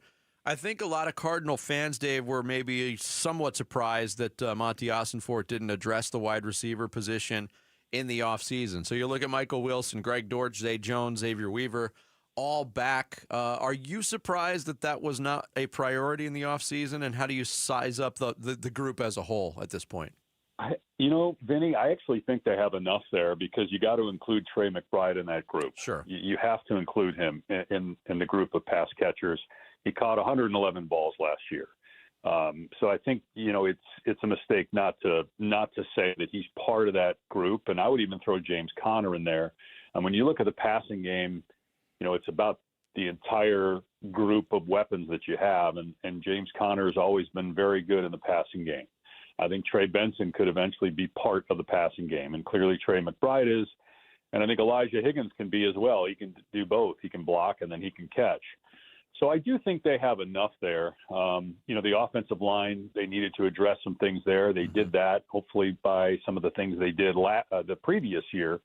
I think a lot of Cardinal fans, Dave, were maybe somewhat surprised that Monty Ossenfort didn't address the wide receiver position in the offseason. So you look at Michael Wilson, Greg Dortch, Zay Jones, Xavier Weaver, all back. Are you surprised that was not a priority in the offseason, and how do you size up the group as a whole at this point? Vinny, I actually think they have enough there, because you got to include Trey McBride in that group. Sure. You have to include him in the group of pass catchers. He caught 111 balls last year. So I think, it's a mistake not to say that he's part of that group. And I would even throw James Conner in there. And when you look at the passing game, it's about the entire group of weapons that you have. And James Conner has always been very good in the passing game. I think Trey Benson could eventually be part of the passing game. And clearly Trey McBride is. And I think Elijah Higgins can be as well. He can do both. He can block and then he can catch. So I do think they have enough there. The offensive line, they needed to address some things there. They did that, hopefully, by some of the things they did the previous year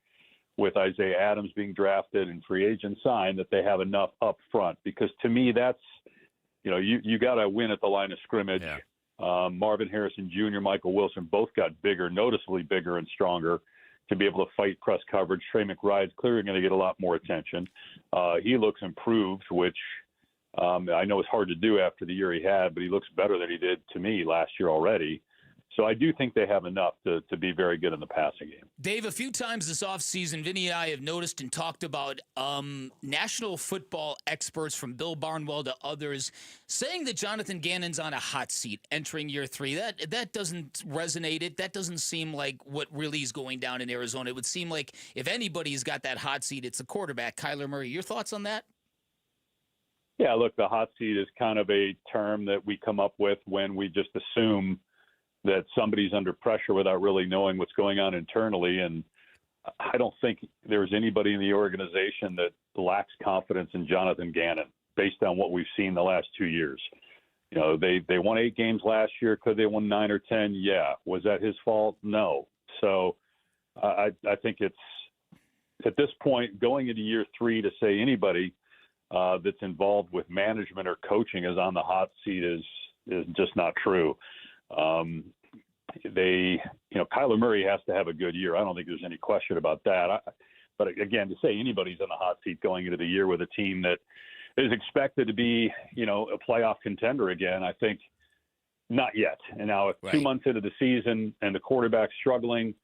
with Isaiah Adams being drafted and free agent signed, that they have enough up front. Because to me, that's, you got to win at the line of scrimmage. Yeah. Marvin Harrison Jr., Michael Wilson, both got bigger, noticeably bigger and stronger to be able to fight press coverage. Trey McBride's clearly going to get a lot more attention. He looks improved, which I know it's hard to do after the year he had, but he looks better than he did to me last year already. So I do think they have enough to be very good in the passing game. Dave, a few times this offseason, Vinny and I have noticed and talked about national football experts from Bill Barnwell to others saying that Jonathan Gannon's on a hot seat entering year 3. That doesn't resonate. That doesn't seem like what really is going down in Arizona. It would seem like if anybody's got that hot seat, it's the quarterback, Kyler Murray. Your thoughts on that? Yeah, look, the hot seat is kind of a term that we come up with when we just assume that somebody's under pressure without really knowing what's going on internally. And I don't think there's anybody in the organization that lacks confidence in Jonathan Gannon based on what we've seen the last 2 years. You know, they won 8 games last year. Could they won 9 or 10? Yeah. Was that his fault? No. So I think it's at this point going into year 3 to say anybody that's involved with management or coaching is on the hot seat is just not true. Kyler Murray has to have a good year. I don't think there's any question about that. But again, to say anybody's on the hot seat going into the year with a team that is expected to be, a playoff contender again, I think not yet. And now if 2 months into the season and the quarterback's struggling,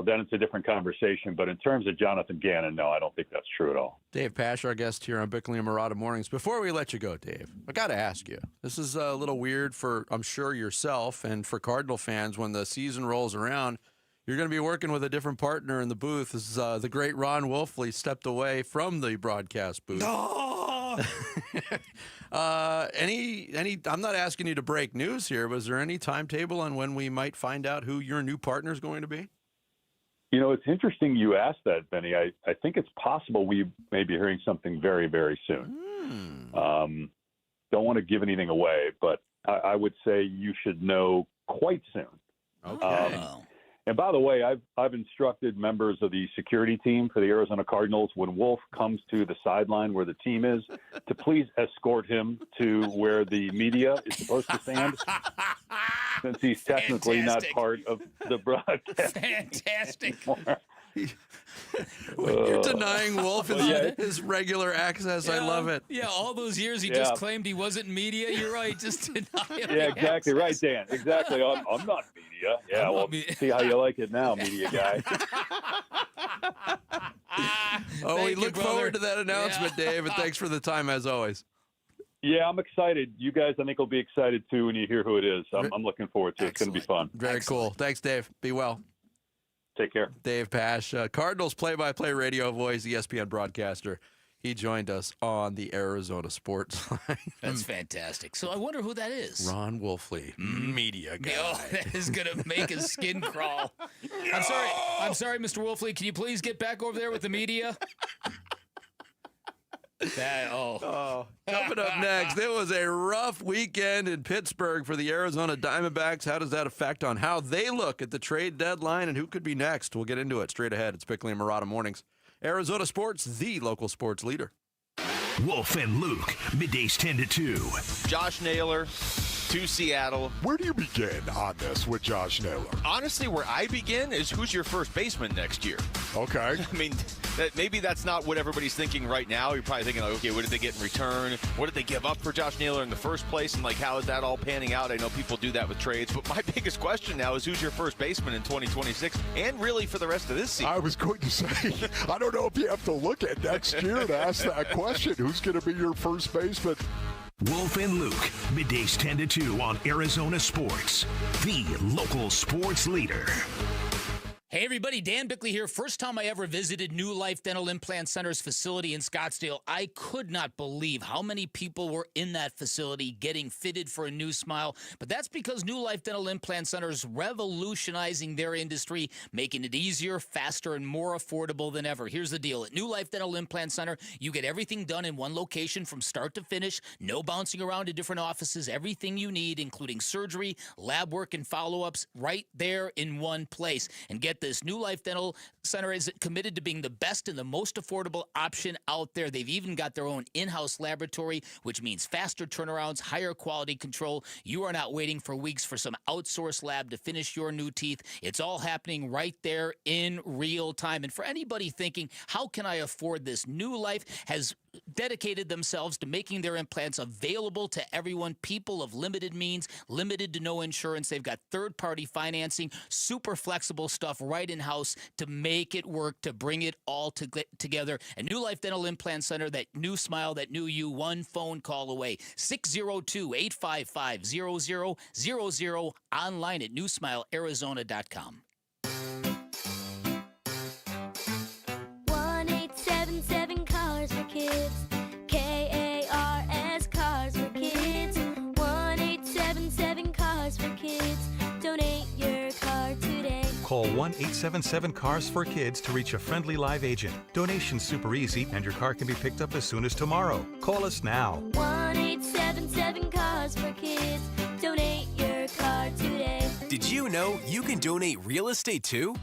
then it's a different conversation. But in terms of Jonathan Gannon, no, I don't think that's true at all. Dave Pash, our guest here on Bickley and Marotta Mornings. Before we let you go, Dave, I got to ask you. This is a little weird for, I'm sure, yourself and for Cardinal fans. When the season rolls around, you're going to be working with a different partner in the booth. This is the great Ron Wolfley stepped away from the broadcast booth. Oh! I'm not asking you to break news here. Was there any timetable on when we might find out who your new partner is going to be? It's interesting you asked that, Benny. I think it's possible we may be hearing something very, very soon. Don't want to give anything away, but I would say you should know quite soon. Okay. And by the way, I've instructed members of the security team for the Arizona Cardinals, when Wolf comes to the sideline where the team is, to please escort him to where the media is supposed to stand, since he's technically not part of the broadcast. Fantastic. You're denying Wolf his regular access. I love it. Yeah, all those years he just claimed he wasn't media. You're right. Just deny him. Yeah, exactly. Right, Dan. Exactly. I'm not media. Yeah, well, see how you like it now, media guy. We look forward to that announcement, Dave, and thanks for the time as always. Yeah, I'm excited. You guys, I think, will be excited too when you hear who it is. I'm looking forward to it. It's going to be fun. Very cool. Thanks, Dave. Be well. Take care. Dave Pash, Cardinals play-by-play radio voice, ESPN broadcaster. He joined us on the Arizona Sports Line. That's fantastic. So I wonder who that is. Ron Wolfley, media guy. Oh, that is going to make his skin crawl. I'm sorry, Mr. Wolfley. Can you please get back over there with the media? Coming up next, it was a rough weekend in Pittsburgh for the Arizona Diamondbacks. How does that affect on how they look at the trade deadline and who could be next? We'll get into it straight ahead. It's Bickley and Marotta Mornings. Arizona Sports, the local sports leader. Wolf and Luke, middays 10 to 2. Josh Naylor to Seattle. Where do you begin on this with Josh Naylor? Honestly, where I begin is who's your first baseman next year? Okay. I mean, maybe that's not what everybody's thinking right now. You're probably thinking, like, okay, what did they get in return? What did they give up for Josh Naylor in the first place? And, how is that all panning out? I know people do that with trades. But my biggest question now is who's your first baseman in 2026 and really for the rest of this season? I was going to say, I don't know if you have to look at next year to ask that question. Who's going to be your first baseman? Wolf and Luke, middays 10 to 2 on Arizona Sports, the local sports leader. Hey everybody, Dan Bickley here. First time I ever visited New Life Dental Implant Center's facility in Scottsdale. I could not believe how many people were in that facility getting fitted for a new smile. But that's because New Life Dental Implant Center is revolutionizing their industry, making it easier, faster, and more affordable than ever. Here's the deal. At New Life Dental Implant Center, you get everything done in one location from start to finish. No bouncing around to different offices. Everything you need, including surgery, lab work, and follow-ups, right there in one place. And get this, New Life Dental Center is committed to being the best and the most affordable option out there. They've even got their own in-house laboratory, which means faster turnarounds, higher quality control. You are not waiting for weeks for some outsourced lab to finish your new teeth. It's all happening right there in real time. And for anybody thinking, how can I afford this? New Life has dedicated themselves to making their implants available to everyone, people of limited means, limited to no insurance. They've got third-party financing, super flexible stuff right in-house to make it work, to bring it all together. A New Life Dental Implant Center, that new smile, that new you, one phone call away. 602-855-0000, online at newsmilearizona.com. 1-877 Cars for Kids. K-A-R-S, Cars for Kids. 1-877 Cars for Kids. Donate your car today. Call 1-877-CARS-FOR-KIDS to reach a friendly live agent. Donation's super easy, and your car can be picked up as soon as tomorrow. Call us now. 1-877 Cars for Kids. Donate your car today. Did you know you can donate real estate too?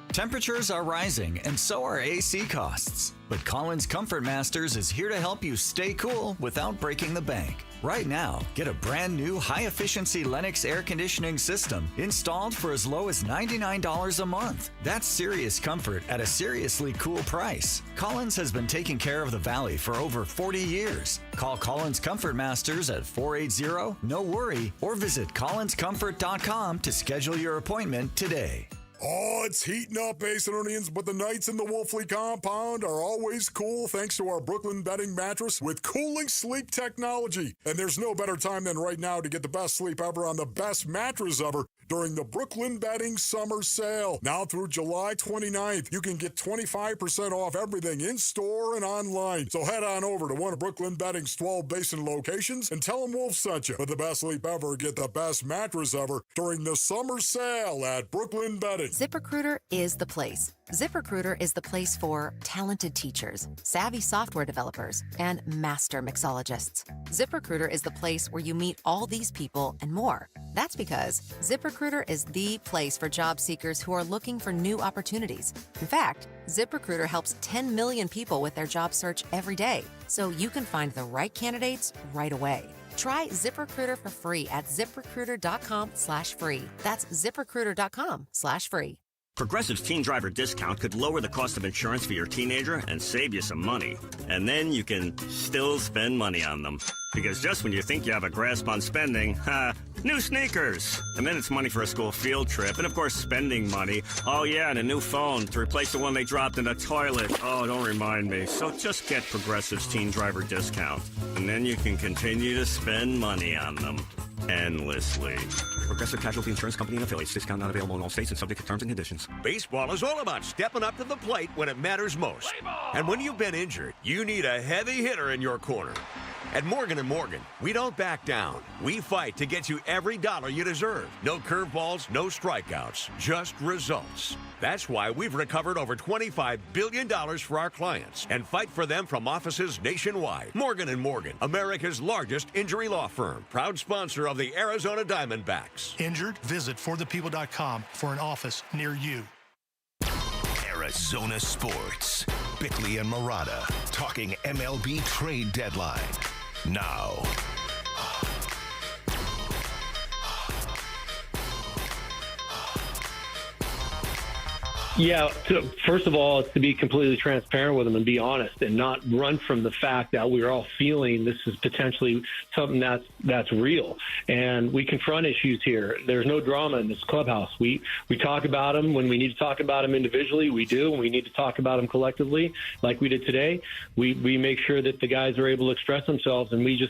Temperatures are rising, and so are AC costs. But Collins Comfort Masters is here to help you stay cool without breaking the bank. Right now, get a brand new high-efficiency Lennox air conditioning system installed for as low as $99 a month. That's serious comfort at a seriously cool price. Collins has been taking care of the Valley for over 40 years. Call Collins Comfort Masters at 480-NO-WORRY or visit collinscomfort.com to schedule your appointment today. Oh, it's heating up, Acenonians, but the nights in the Wolfley compound are always cool thanks to our Brooklyn bedding mattress with cooling sleep technology. And there's no better time than right now to get the best sleep ever on the best mattress ever during the Brooklyn Bedding Summer Sale. Now through July 29th, you can get 25% off everything in-store and online. So head on over to one of Brooklyn Bedding's 12 basin locations and tell them Wolf sent you. For the best sleep ever, get the best mattress ever during the summer sale at Brooklyn Bedding. ZipRecruiter is the place. ZipRecruiter is the place for talented teachers, savvy software developers, and master mixologists. ZipRecruiter is the place where you meet all these people and more. That's because ZipRecruiter is the place for job seekers who are looking for new opportunities. In fact, ZipRecruiter helps 10 million people with their job search every day, so you can find the right candidates right away. Try ZipRecruiter for free at ZipRecruiter.com/free. That's ZipRecruiter.com/free. Progressive's Teen Driver discount could lower the cost of insurance for your teenager and save you some money. And then you can still spend money on them. Because just when you think you have a grasp on spending, new sneakers. And then it's money for a school field trip. And of course, spending money. Oh yeah, and a new phone to replace the one they dropped in the toilet. Oh, don't remind me. So just get Progressive's Teen Driver discount. And then you can continue to spend money on them endlessly. Progressive Casualty Insurance Company and affiliates. Discount not available in all states and subject to terms and conditions. Baseball is all about stepping up to the plate when it matters most. And when you've been injured, you need a heavy hitter in your corner. At Morgan & Morgan, we don't back down. We fight to get you every dollar you deserve. No curveballs, no strikeouts, just results. That's why we've recovered over $25 billion for our clients and fight for them from offices nationwide. Morgan & Morgan, America's largest injury law firm. Proud sponsor of the Arizona Diamondbacks. Injured? Visit forthepeople.com for an office near you. Arizona Sports. Bickley and Murata talking MLB trade deadline. Now. Yeah, first of all, to be completely transparent with them and be honest and not run from the fact that we're all feeling this is potentially something that's real. And we confront issues here. There's no drama in this clubhouse. We talk about them when we need to talk about them individually. We do. When we need to talk about them collectively, like we did today, we make sure that the guys are able to express themselves. And we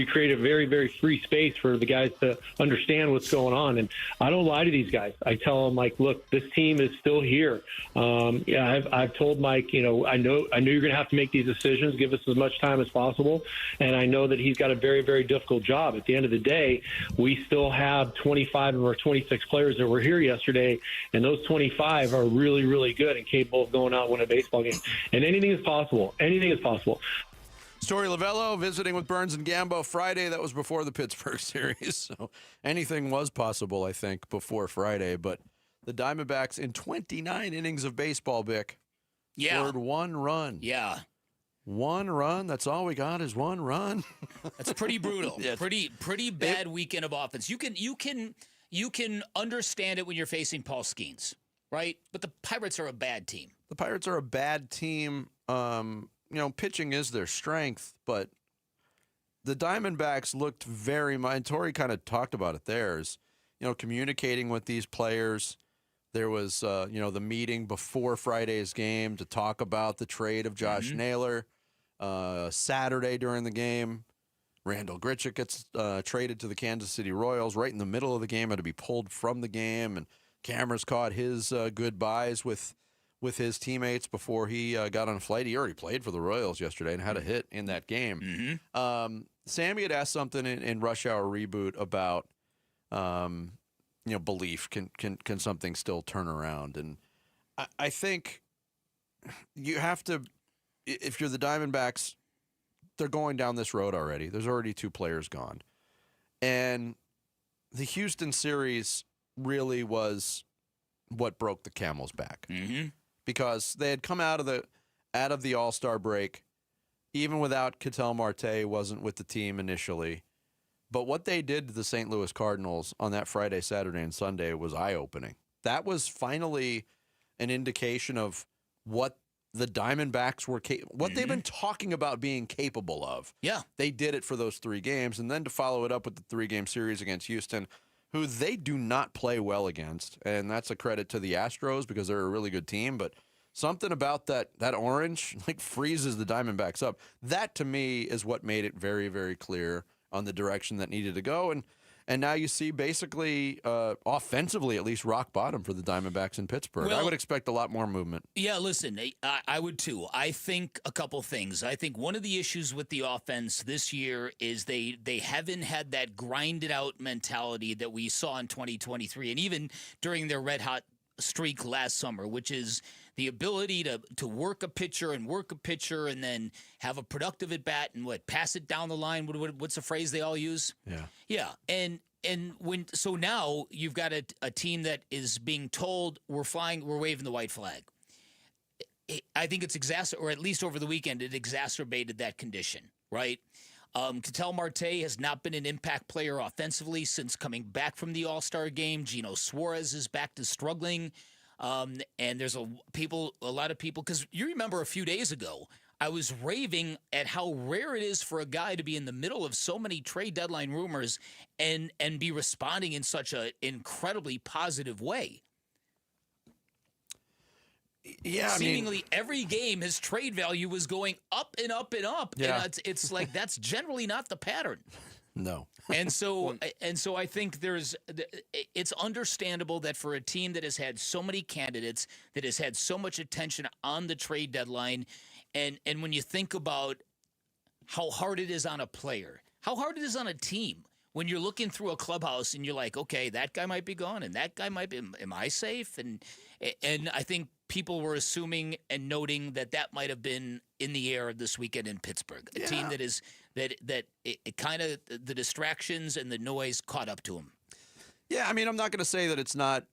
create a very, very free space for the guys to understand what's going on. And I don't lie to these guys. I tell them, like, look, this team is still here. I've told Mike, I know you're going to have to make these decisions. Give us as much time as possible. And I know that he's got a very, very difficult job. At the end of the day, we still have 25 of our 26 players that were here yesterday, and those 25 are really, really good and capable of going out and winning a baseball game. And anything is possible. Anything is possible. Tory Lavell visiting with Burns and Gambo Friday. That was before the Pittsburgh series, so anything was possible, I think, before Friday. But the Diamondbacks in 29 innings of baseball, Bick, scored one run. Yeah. One run. That's all we got is one run. That's pretty brutal. Yes. Pretty bad weekend of offense. You can understand it when you're facing Paul Skeens, right? But the Pirates are a bad team. The Pirates are a bad team. pitching is their strength, but the Diamondbacks looked very much, and Tory kind of talked about it there, is, communicating with these players. There was, the meeting before Friday's game to talk about the trade of Josh Naylor. Saturday during the game, Randall Grichuk gets traded to the Kansas City Royals right in the middle of the game, had to be pulled from the game, and cameras caught his goodbyes with his teammates before he got on a flight. He already played for the Royals yesterday and had a hit in that game. Sammy had asked something in Rush Hour Reboot about, belief. Can something still turn around? And I think you have to, if you're the Diamondbacks, they're going down this road already. There's already 2 players gone. And the Houston series really was what broke the camel's back. Because they had come out of the All-Star break, even without Ketel Marte wasn't with the team initially. But what they did to the St. Louis Cardinals on that Friday, Saturday, and Sunday was eye-opening. That was finally an indication of what the Diamondbacks were what they've been talking about being capable of. Yeah. They did it for those 3 games, and then to follow it up with the 3-game series against Houston, who they do not play well against, and that's a credit to the Astros because they're a really good team, but something about that orange freezes the Diamondbacks up. That, to me, is what made it very, very clear on the direction that needed to go, and now you see basically, offensively, at least rock bottom for the Diamondbacks in Pittsburgh. Well, I would expect a lot more movement. Yeah, listen, I would too. I think a couple things. I think one of the issues with the offense this year is they haven't had that grinded out mentality that we saw in 2023 and even during their red hot streak last summer, which is the ability to work a pitcher and then have a productive at bat and pass it down the line. What's the phrase they all use? Yeah. And so now you've got a team that is being told we're waving the white flag. I think it's or at least over the weekend, it exacerbated that condition, right? Ketel Marte has not been an impact player offensively since coming back from the All-Star game. Gino Suarez is back to struggling. And there's a lot of people, because you remember a few days ago, I was raving at how rare it is for a guy to be in the middle of so many trade deadline rumors and be responding in such an incredibly positive way. Yeah, seemingly every game his trade value was going up and up and up. Yeah. And it's like that's generally not the pattern. No. And so I think it's understandable that for a team that has had so many candidates, that has had so much attention on the trade deadline, and when you think about how hard it is on a player, how hard it is on a team, when you're looking through a clubhouse and you're like, okay, that guy might be gone and that guy might be, am I safe? And I think people were assuming and noting that might have been in the air this weekend in Pittsburgh, a team that is that it kind of the distractions and the noise caught up to them. Yeah, I mean, I'm not going to say that it's not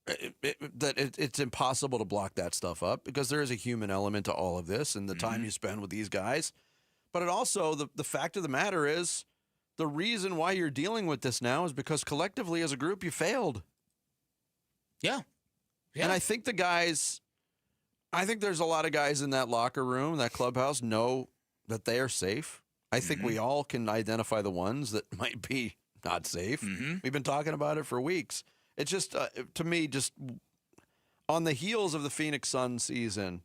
it's impossible to block that stuff up, because there is a human element to all of this and the time you spend with these guys. But it also, the fact of the matter is, the reason why you're dealing with this now is because collectively as a group you failed. Yeah. And I think there's a lot of guys in that locker room, that clubhouse, know that they are safe. I think we all can identify the ones that might be not safe. We've been talking about it for weeks. It's just, to me, just on the heels of the Phoenix Suns season,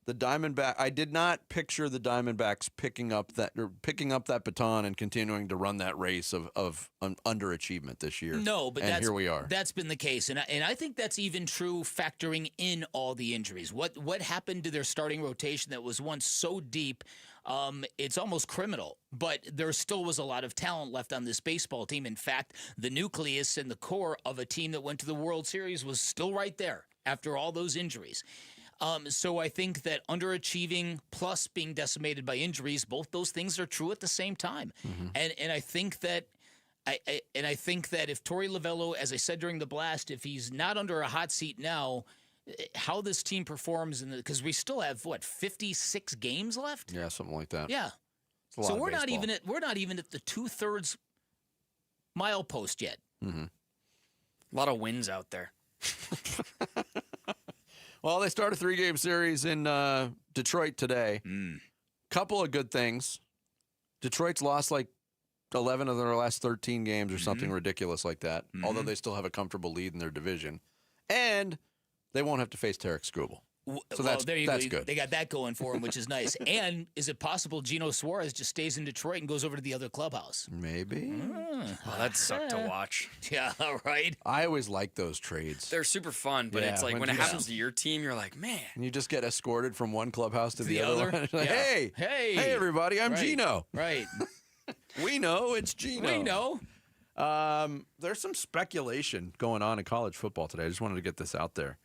the Diamondback, I did not picture the Diamondbacks picking up that baton and continuing to run that race of underachievement this year. No, but here we are. That's been the case, and I think that's even true factoring in all the injuries. What happened to their starting rotation that was once so deep? It's almost criminal, but there still was a lot of talent left on this baseball team. In fact, the nucleus and the core of a team that went to the World Series was still right there after all those injuries. So I think that underachieving plus being decimated by injuries, both those things are true at the same time. And I think that I think that if Tory Lavell, as I said during the blast, if he's not under a hot seat now, how this team performs, because we still have 56 games left. Yeah, something like that. Yeah. So we're not even at the 2/3 milepost yet. A lot of wins out there. Well, they start a 3-game series in Detroit today. Couple of good things. Detroit's lost like 11 of their last 13 games or something ridiculous like that, although they still have a comfortable lead in their division. And they won't have to face Tarek Skubal. So that's good. They got that going for him, which is nice. And is it possible Gino Suarez just stays in Detroit and goes over to the other clubhouse? Maybe. That sucked to watch. Yeah, right. I always like those trades. They're super fun, but it's like when it happens to your team, you're like, man. And you just get escorted from one clubhouse to the other. one. Like, hey, everybody, I'm Gino. Right. We know it's Gino. We know. There's some speculation going on in college football today. I just wanted to get this out there.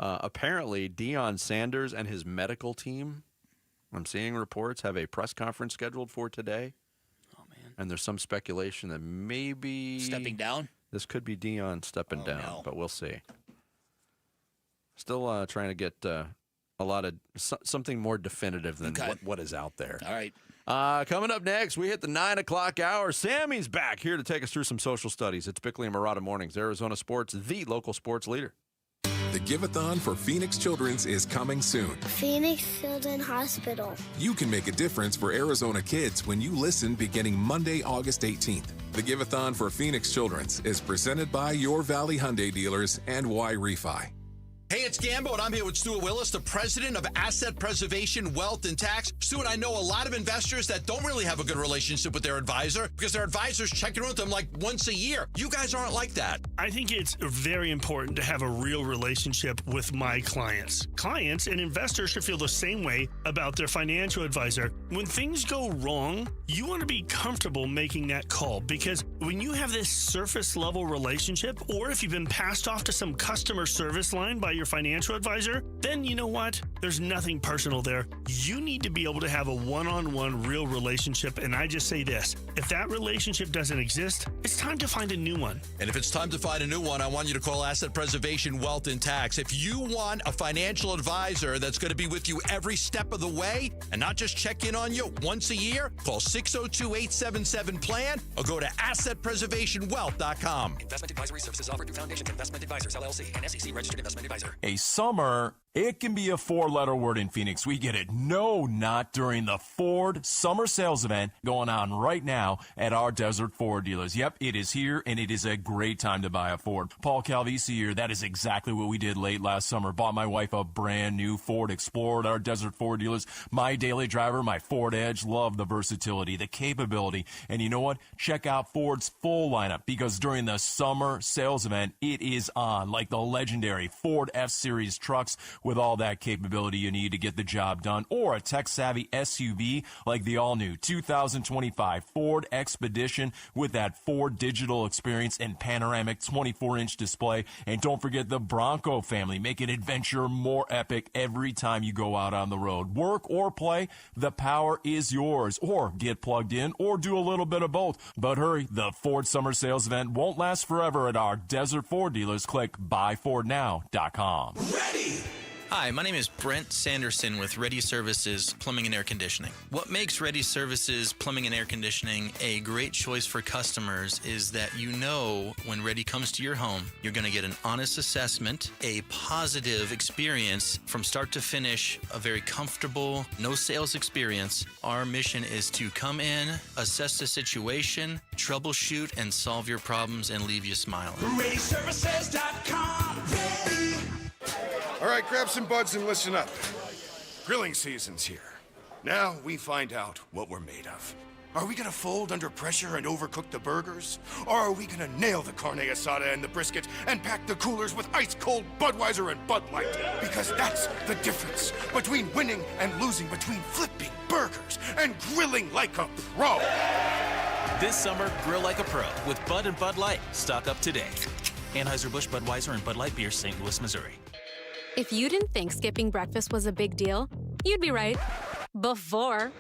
Apparently, Deion Sanders and his medical team, I'm seeing reports, have a press conference scheduled for today. Oh, man. And there's some speculation that maybe... Stepping down? This could be Deion stepping down, but we'll see. Still trying to get a lot of... something more definitive than what is out there. All right. Coming up next, we hit the 9 o'clock hour. Sammy's back here to take us through some social studies. It's Bickley and Murata Mornings, Arizona Sports, the local sports leader. The Give-a-thon for Phoenix Children's is coming soon. Phoenix Children's Hospital. You can make a difference for Arizona kids when you listen beginning Monday, August 18th. The Give-a-thon for Phoenix Children's is presented by your Valley Hyundai dealers and Y Refi. Hey, it's Gambo, and I'm here with Stuart Willis, the president of Asset Preservation, Wealth, and Tax. Stuart, I know a lot of investors that don't really have a good relationship with their advisor because their advisor's checking in with them like once a year. You guys aren't like that. I think it's very important to have a real relationship with my clients. Clients and investors should feel the same way about their financial advisor. When things go wrong, you want to be comfortable making that call because when you have this surface level relationship, or if you've been passed off to some customer service line by your financial advisor, then you know what? There's nothing personal there. You need to be able to have a one-on-one real relationship, and I just say this. If that relationship doesn't exist, it's time to find a new one. And if it's time to find a new one, I want you to call Asset Preservation, Wealth, and Tax. If you want a financial advisor that's going to be with you every step of the way and not just check in on you once a year, call 602-877-PLAN or go to AssetPreservationWealth.com. Investment advisory services offered through Foundation Investment Advisors, LLC, and SEC registered investment advisor. A summer, it can be a 4-letter word in Phoenix. We get it. No, not during the Ford Summer Sales Event going on right now at our Desert Ford dealers. Yep, it is here, and it is a great time to buy a Ford. Paul Calvisi here. That is exactly what we did late last summer. Bought my wife a brand new Ford Explorer at our Desert Ford dealers. My daily driver, my Ford Edge. Love the versatility, the capability. And you know what? Check out Ford's full lineup because during the Summer Sales Event, it is on, like the legendary Ford F-Series trucks with all that capability you need to get the job done, or a tech-savvy SUV like the all-new 2025 Ford Expedition with that Ford digital experience and panoramic 24-inch display. And don't forget the Bronco family, making adventure more epic every time you go out on the road. Work or play, the power is yours. Or get plugged in or do a little bit of both. But hurry, the Ford Summer Sales Event won't last forever at our Desert Ford dealers. Click buyfordnow.com. Ready! Hi, my name is Brent Sanderson with Ready Services Plumbing and Air Conditioning. What makes Ready Services Plumbing and Air Conditioning a great choice for customers is that you know when Ready comes to your home, you're going to get an honest assessment, a positive experience from start to finish, a very comfortable, no sales experience. Our mission is to come in, assess the situation, troubleshoot, and solve your problems and leave you smiling. ReadyServices.com. Ready. All right, grab some buds and listen up. Grilling season's here. Now we find out what we're made of. Are we gonna fold under pressure and overcook the burgers? Or are we gonna nail the carne asada and the brisket and pack the coolers with ice-cold Budweiser and Bud Light? Because that's the difference between winning and losing, between flipping burgers and grilling like a pro. This summer, grill like a pro with Bud and Bud Light. Stock up today. Anheuser-Busch, Budweiser, and Bud Light Beer, St. Louis, Missouri. If you didn't think skipping breakfast was a big deal, you'd be right. Before.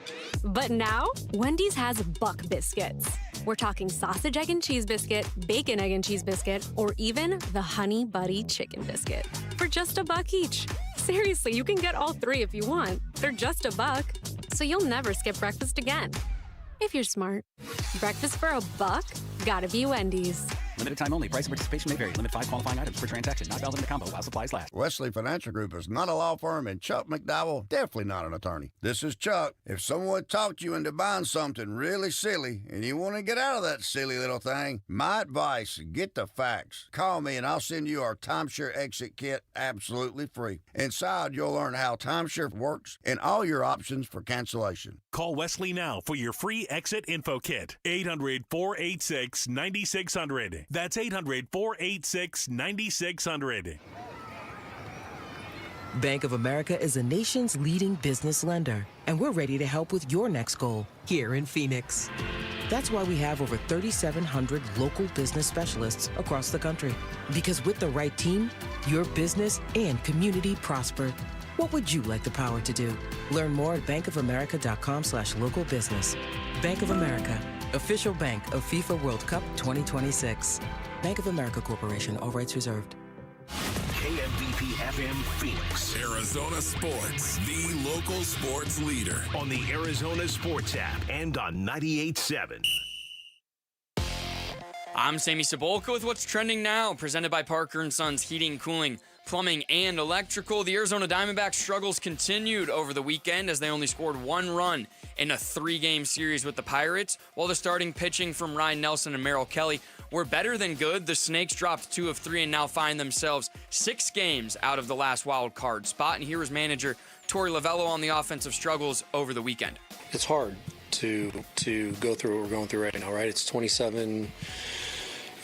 But now, Wendy's has Buck Biscuits. We're talking sausage, egg, and cheese biscuit, bacon, egg, and cheese biscuit, or even the Honey Buddy Chicken Biscuit for just $1 each. Seriously, you can get all three if you want. They're just $1, so you'll never skip breakfast again. If you're smart. Breakfast for $1? Gotta be Wendy's. Limited time only. Price and participation may vary. Limit 5 qualifying items per transaction. Not valid in the combo while supplies last. Wesley Financial Group is not a law firm, and Chuck McDowell definitely not an attorney. This is Chuck. If someone talked you into buying something really silly and you want to get out of that silly little thing, my advice, get the facts. Call me and I'll send you our timeshare exit kit absolutely free. Inside, you'll learn how timeshare works and all your options for cancellation. Call Wesley now for your free exit info kit. 800-486-9600. That's 800-486-9600. Bank of America is the nation's leading business lender, and we're ready to help with your next goal here in Phoenix. That's why we have over 3,700 local business specialists across the country. Because with the right team, your business and community prosper. What would you like the power to do? Learn more at bankofamerica.com/local business. Bank of America, official bank of FIFA World Cup 2026. Bank of America Corporation, all rights reserved. KMBP FM Phoenix. Arizona Sports, the local sports leader. On the Arizona Sports app and on 98.7. I'm Sammy Cebulka with what's trending now, presented by Parker & Sons Heating, Cooling, Plumbing, and Electrical. The Arizona Diamondbacks struggles continued over the weekend as they only scored 1 run in a 3-game series with the Pirates, while the starting pitching from Ryan Nelson and Merrill Kelly were better than good. The Snakes dropped 2 of 3 and now find themselves 6 games out of the last wild card spot. And here is manager Tory Lavell on the offensive struggles over the weekend. It's hard to go through what we're going through right now, right? It's 27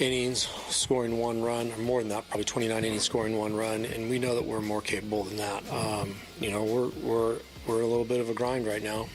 innings, scoring 1 run, or more than that, probably 29 innings, scoring 1 run, and we know that we're more capable than that. We're a little bit of a grind right now.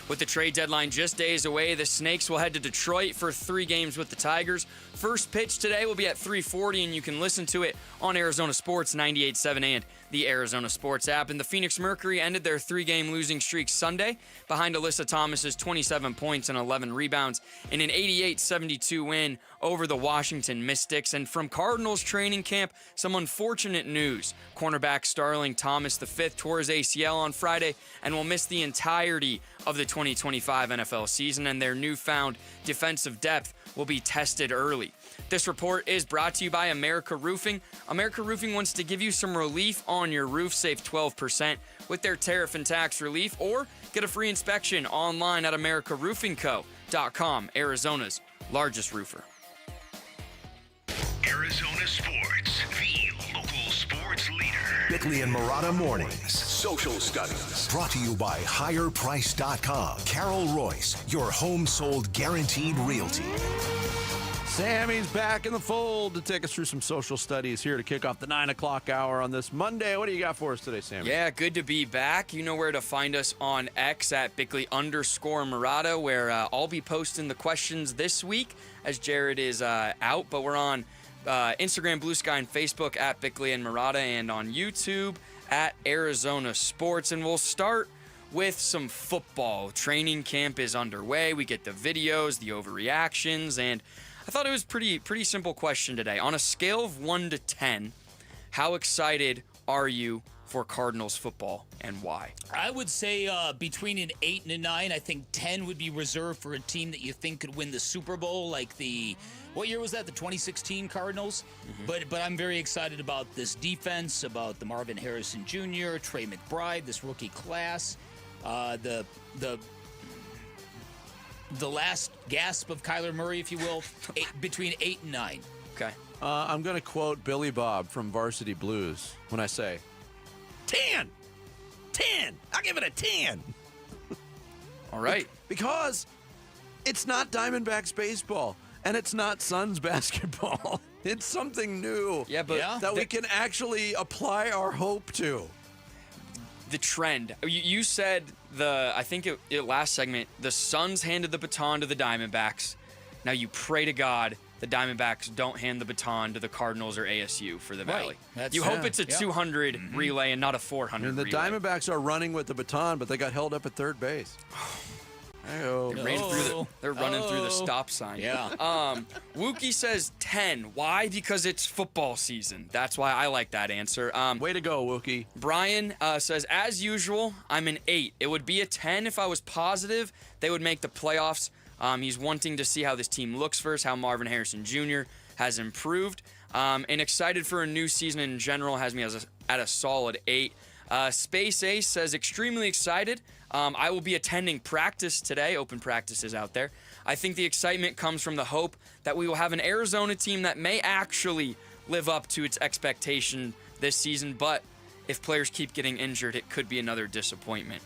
With the trade deadline just days away, the Snakes will head to Detroit for 3 games with the Tigers. First pitch today will be at 3:40, and you can listen to it on Arizona Sports 98.7 and the Arizona Sports app. And the Phoenix Mercury ended their 3-game losing streak Sunday behind Alyssa Thomas's 27 points and 11 rebounds in an 88-72 win over the Washington Mystics. And from Cardinals training camp, some unfortunate news. Cornerback Starling Thomas V tore his ACL on Friday and will miss the entirety of the 2025 NFL season, and their newfound defensive depth will be tested early. This report is brought to you by America Roofing. America Roofing wants to give you some relief on your roof. Save 12% with their tariff and tax relief, or get a free inspection online at americaroofingco.com, Arizona's largest roofer. Arizona Sports, the local sports leader. Bickley and Murata Mornings. Social Studies. Brought to you by HigherPrice.com. Carol Royce, your home sold guaranteed realty. Sammy's back in the fold to take us through some social studies here to kick off the 9 o'clock hour on this Monday. What do you got for us today, Sammy? Yeah, good to be back. You know where to find us on X at Bickley_Murata, where I'll be posting the questions this week as Jared is out, but we're on Instagram, Blue Sky, and Facebook at Bickley and Murata, and on YouTube at Arizona Sports. And we'll start with some football. Training camp is underway. We get the videos, the overreactions, and I thought it was pretty simple question today. On a scale of 1 to 10, how excited are you for Cardinals football and why? I would say between an 8 and a 9. I think 10 would be reserved for a team that you think could win the Super Bowl, like what year was that? The 2016 Cardinals? Mm-hmm. But I'm very excited about this defense, about the Marvin Harrison Jr., Trey McBride, this rookie class, the last gasp of Kyler Murray, if you will, between 8 and 9. Okay. I'm going to quote Billy Bob from Varsity Blues when I say 10. 10. I'll give it a 10. All right. Because it's not Diamondbacks baseball, and it's not Suns basketball. It's something new. Yeah, but that we can actually apply our hope to. The trend. You said I think it last segment, the Suns handed the baton to the Diamondbacks. Now you pray to God the Diamondbacks don't hand the baton to the Cardinals or ASU for the Valley. You hope it's a 200 relay and not a 400 and the relay. Diamondbacks are running with the baton, but they got held up at third base. They're running through the stop sign. Yeah. Wookie says 10. Why? Because it's football season. That's why I like that answer. Way to go, Wookie. Brian says, as usual, I'm an 8. It would be a 10 if I was positive they would make the playoffs. He's wanting to see how this team looks first, how Marvin Harrison Jr. has improved, and excited for a new season in general. Has me at a solid 8. Space Ace says, extremely excited. I will be attending practice today. Open practices out there. I think the excitement comes from the hope that we will have an Arizona team that may actually live up to its expectation this season, but if players keep getting injured, it could be another disappointment.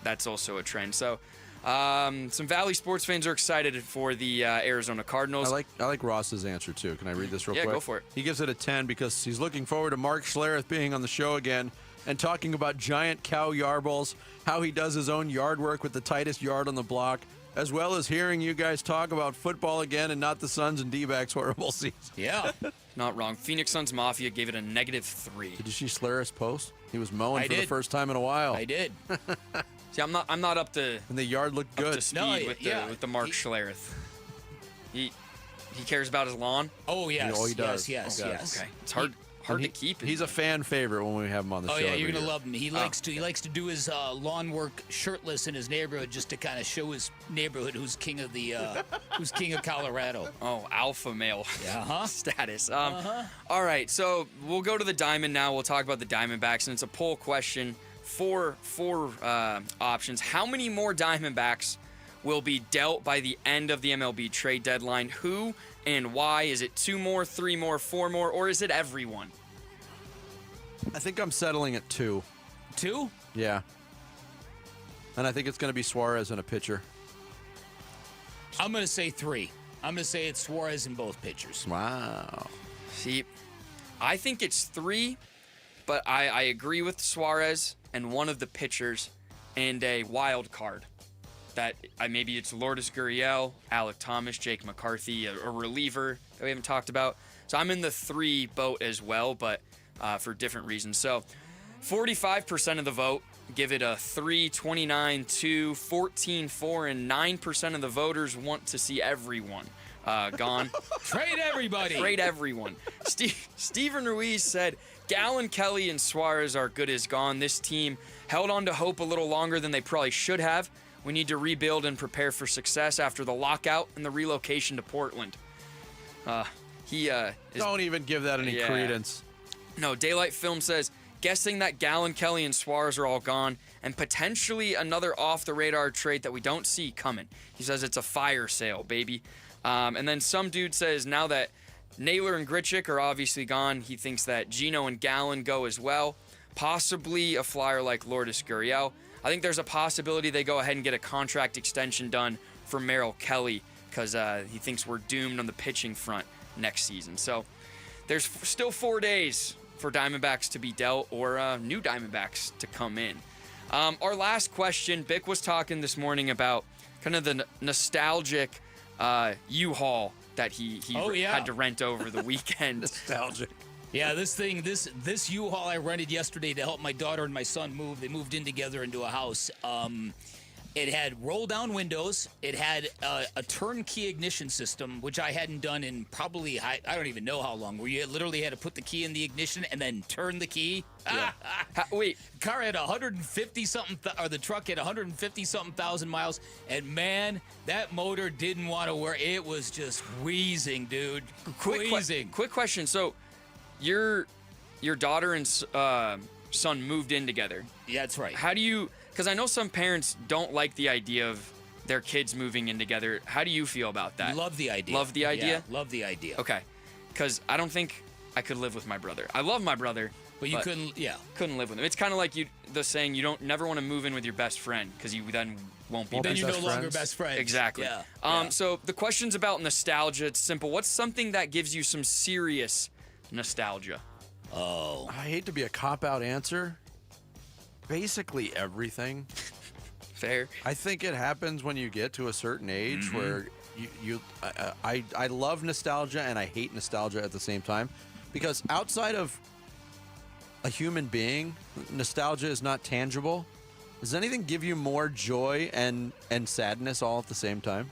That's also a trend. So some Valley sports fans are excited for the Arizona Cardinals. I like Ross's answer, too. Can I read this real quick? Yeah, go for it. He gives it a 10 because he's looking forward to Mark Schlereth being on the show again and talking about giant cow yarballs, how he does his own yard work with the tightest yard on the block, as well as hearing you guys talk about football again and not the Suns and D-backs horrible season. Yeah. Not wrong. Phoenix Suns Mafia gave it a -3. Did you see Schlereth's post? He was mowing I for did. the first time in a while. I did. See, I'm not up to. And the yard looked good. Up to speed with the Mark Schlereth. He cares about his lawn. Oh yes. Oh, he does. Yes. Okay. It's hard to keep. He's a fan favorite when we have him on the show. Oh yeah, you're every gonna year. love him. He likes to do his lawn work shirtless in his neighborhood just to kind of show his neighborhood who's king of Colorado. Oh, alpha male status. All Uh-huh. All right, so we'll go to the Diamond now. We'll talk about the Diamondbacks, and it's a poll question. Four options. How many more Diamondbacks will be dealt by the end of the MLB trade deadline? Who and why? Is it 2 more, 3 more, 4 more, or is it everyone? I think I'm settling at 2. 2? Yeah. And I think it's going to be Suarez and a pitcher. I'm going to say 3. I'm going to say it's Suarez and both pitchers. Wow. See, I think it's 3, but I agree with Suarez and one of the pitchers and a wild card. That maybe it's Lourdes Gurriel, Alec Thomas, Jake McCarthy, a reliever that we haven't talked about. So I'm in the 3 boat as well, but for different reasons. So 45% of the vote give it a 3, 29, 2, 14, 4, and 9% of the voters want to see everyone gone. Trade everybody. Trade everyone. Steven Ruiz said, Gallen, Kelly, and Suarez are good as gone. This team held on to hope a little longer than they probably should have. We need to rebuild and prepare for success after the lockout and the relocation to Portland. Don't even give that any credence. No, Daylight Film says, guessing that Gallen, Kelly, and Suarez are all gone, and potentially another off-the-radar trade that we don't see coming. He says it's a fire sale, baby. And then some dude says now that Naylor and Grichuk are obviously gone, he thinks that Gino and Gallen go as well. Possibly a flyer like Lourdes Gurriel. I think there's a possibility they go ahead and get a contract extension done for Merrill Kelly because he thinks we're doomed on the pitching front next season. So there's still 4 days for Diamondbacks to be dealt or new Diamondbacks to come in. Our last question, Bick was talking this morning about kind of the nostalgic U-Haul that he had to rent over the weekend. Nostalgic. Yeah, this U-Haul I rented yesterday to help my daughter and my son move. They moved in together into a house. It had roll-down windows. It had a turnkey ignition system, which I hadn't done in probably, I don't even know how long, where you literally had to put the key in the ignition and then turn the key. Yeah. Wait. The car had 150-something, or the truck had 150-something thousand miles, and man, that motor didn't want to work. It was just wheezing, dude. Wheezing. Quick question. So, your daughter and son moved in together. Yeah, that's right. How do you... Because I know some parents don't like the idea of their kids moving in together. How do you feel about that? Love the idea. Love the idea? Yeah, love the idea. Okay. Because I don't think I could live with my brother. I love my brother. But you couldn't, couldn't live with him. It's kind of like the saying you don't never want to move in with your best friend because you then won't be then best you're friends. no longer best friends. Exactly. Yeah. So the question's about nostalgia. It's simple. What's something that gives you some serious nostalgia? Oh. I hate to be a cop-out answer. Basically everything. Fair. I think it happens when you get to a certain age where I love nostalgia and I hate nostalgia at the same time because outside of a human being, nostalgia is not tangible. Does anything give you more joy and sadness all at the same time?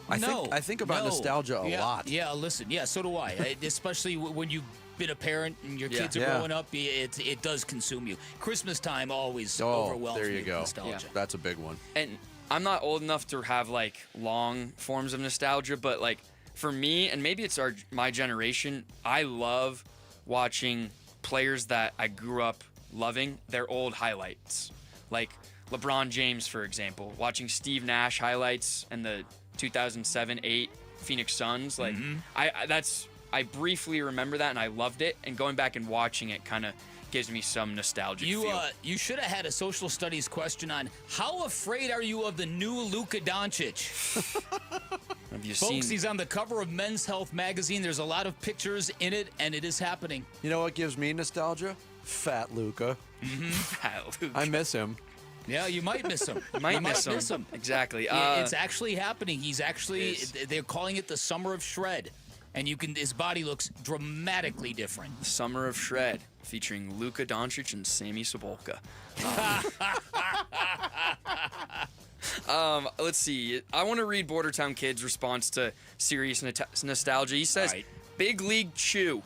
I think about nostalgia a lot. Yeah, listen. Yeah, so do I. Especially when you've been a parent and your kids are growing up, it does consume you. Christmas time always overwhelms me. There you go. Nostalgia. That's a big one. And I'm not old enough to have like long forms of nostalgia, but like for me, and maybe it's my generation, I love watching players that I grew up loving their old highlights. Like LeBron James, for example, watching Steve Nash highlights and the 2007-8 Phoenix Suns. Like I briefly remember that and I loved it. And going back and watching it kind of gives me some nostalgic feel. You should have had a social studies question on how afraid are you of the new Luka Doncic? Have you Folks, seen? he's on the cover of Men's Health magazine. There's a lot of pictures in it, and it is happening. You know what gives me nostalgia? Fat Luka. Fat Luka. I miss him. Yeah, you might miss him. You might miss him. Exactly. It's actually happening. He's actually, they're calling it the Summer of Shred. And his body looks dramatically different. Summer of Shred, featuring Luka Doncic and Sammy Sobolka. Let's see. I want to read Bordertown Kid's response to serious nostalgia. He says, Big League Chew.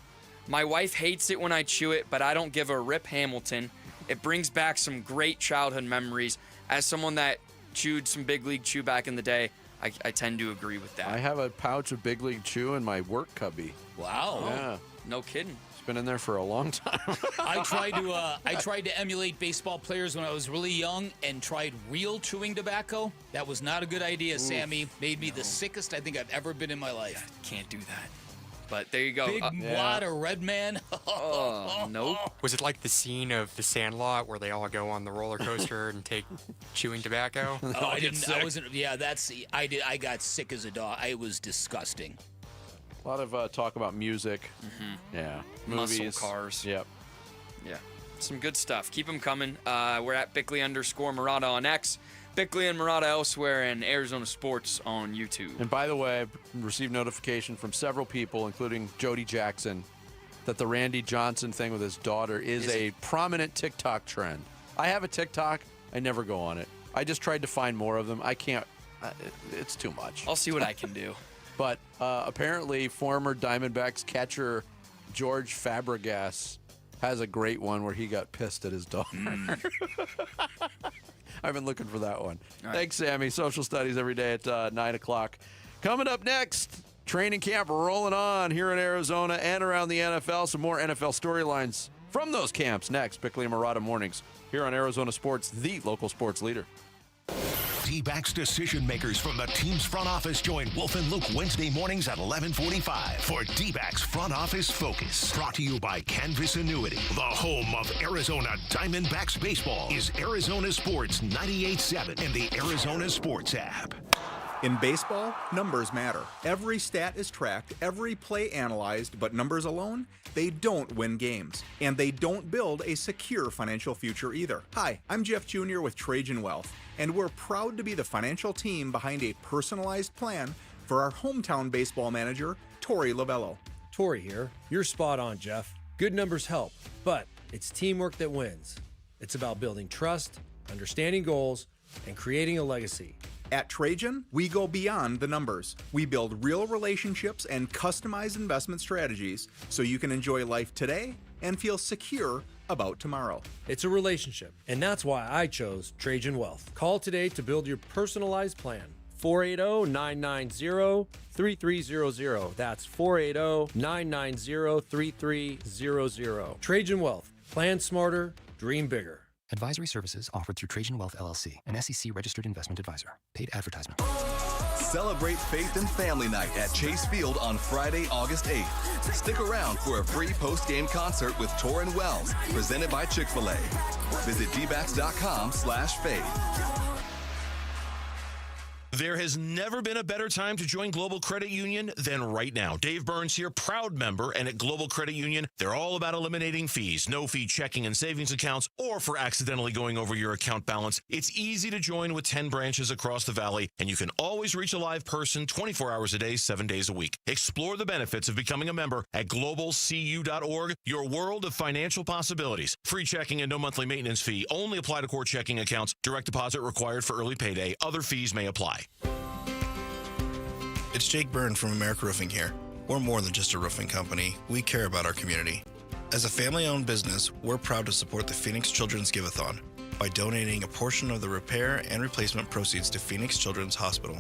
My wife hates it when I chew it, but I don't give a rip Hamilton. It brings back some great childhood memories. As someone that chewed some Big League Chew back in the day, I tend to agree with that. I have a pouch of Big League Chew in my work cubby. Wow. Yeah. No kidding. It's been in there for a long time. I tried to emulate baseball players when I was really young and tried real chewing tobacco. That was not a good idea, Sammy. Made me the sickest I think I've ever been in my life. Can't do that. But there you go. Big wad of Red Man. Nope. Was it like the scene of The Sandlot where they all go on the roller coaster and take chewing tobacco? I didn't. I wasn't. Yeah, I got sick as a dog. It was disgusting. A lot of talk about music. Mm-hmm. Yeah. Muscle Movies. cars. Yep. Yeah. Some good stuff. Keep them coming. We're at Bickley_Murata on X. Bickley and Murata elsewhere, and Arizona Sports on YouTube. And by the way, I've received notification from several people, including Jody Jackson, that the Randy Johnson thing with his daughter is a prominent TikTok trend. I have a TikTok. I never go on it. I just tried to find more of them. I can't. It's too much. I'll see what I can do. But apparently, former Diamondbacks catcher George Fabregas has a great one where he got pissed at his daughter. I've been looking for that one. Right. Thanks, Sammy. Social studies every day at 9 o'clock. Coming up next, training camp rolling on here in Arizona and around the NFL. Some more NFL storylines from those camps next. Bickley and Murata Mornings here on Arizona Sports, the local sports leader. D-backs decision makers from the team's front office join Wolf and Luke Wednesday mornings at 11:45 for D-backs Front Office Focus. Brought to you by Canvas Annuity. The home of Arizona Diamondbacks baseball is Arizona Sports 98.7 and the Arizona Sports app. In baseball, numbers matter. Every stat is tracked, every play analyzed, but numbers alone, they don't win games. And they don't build a secure financial future either. Hi, I'm Jeff Jr. with Trajan Wealth, and we're proud to be the financial team behind a personalized plan for our hometown baseball manager, Tory Lavell. Tory here. You're spot on, Jeff. Good numbers help, but it's teamwork that wins. It's about building trust, understanding goals, and creating a legacy. At Trajan, we go beyond the numbers. We build real relationships and customized investment strategies so you can enjoy life today and feel secure about tomorrow. It's a relationship, and that's why I chose Trajan Wealth. Call today to build your personalized plan. 480-990-3300. That's 480-990-3300. Trajan Wealth. Plan smarter, dream bigger. Advisory services offered through Trajan Wealth LLC, an SEC-registered investment advisor. Paid advertisement. Celebrate Faith and Family Night at Chase Field on Friday, August 8th. Stick around for a free post-game concert with Torrin Wells, presented by Chick-fil-A. Visit dbacks.com/faith. There has never been a better time to join Global Credit Union than right now. Dave Burns here, proud member, and at Global Credit Union, they're all about eliminating fees, no-fee checking and savings accounts, or for accidentally going over your account balance. It's easy to join with 10 branches across the valley, and you can always reach a live person 24 hours a day, 7 days a week. Explore the benefits of becoming a member at globalcu.org, your world of financial possibilities. Free checking and no monthly maintenance fee. Only apply to core checking accounts. Direct deposit required for early payday. Other fees may apply. It's Jake Byrne from America Roofing here. We're more than just a roofing company. We care about our community. As a family-owned business, we're proud to support the Phoenix Children's Give-A-thon. by donating a portion of the repair and replacement proceeds to Phoenix Children's Hospital.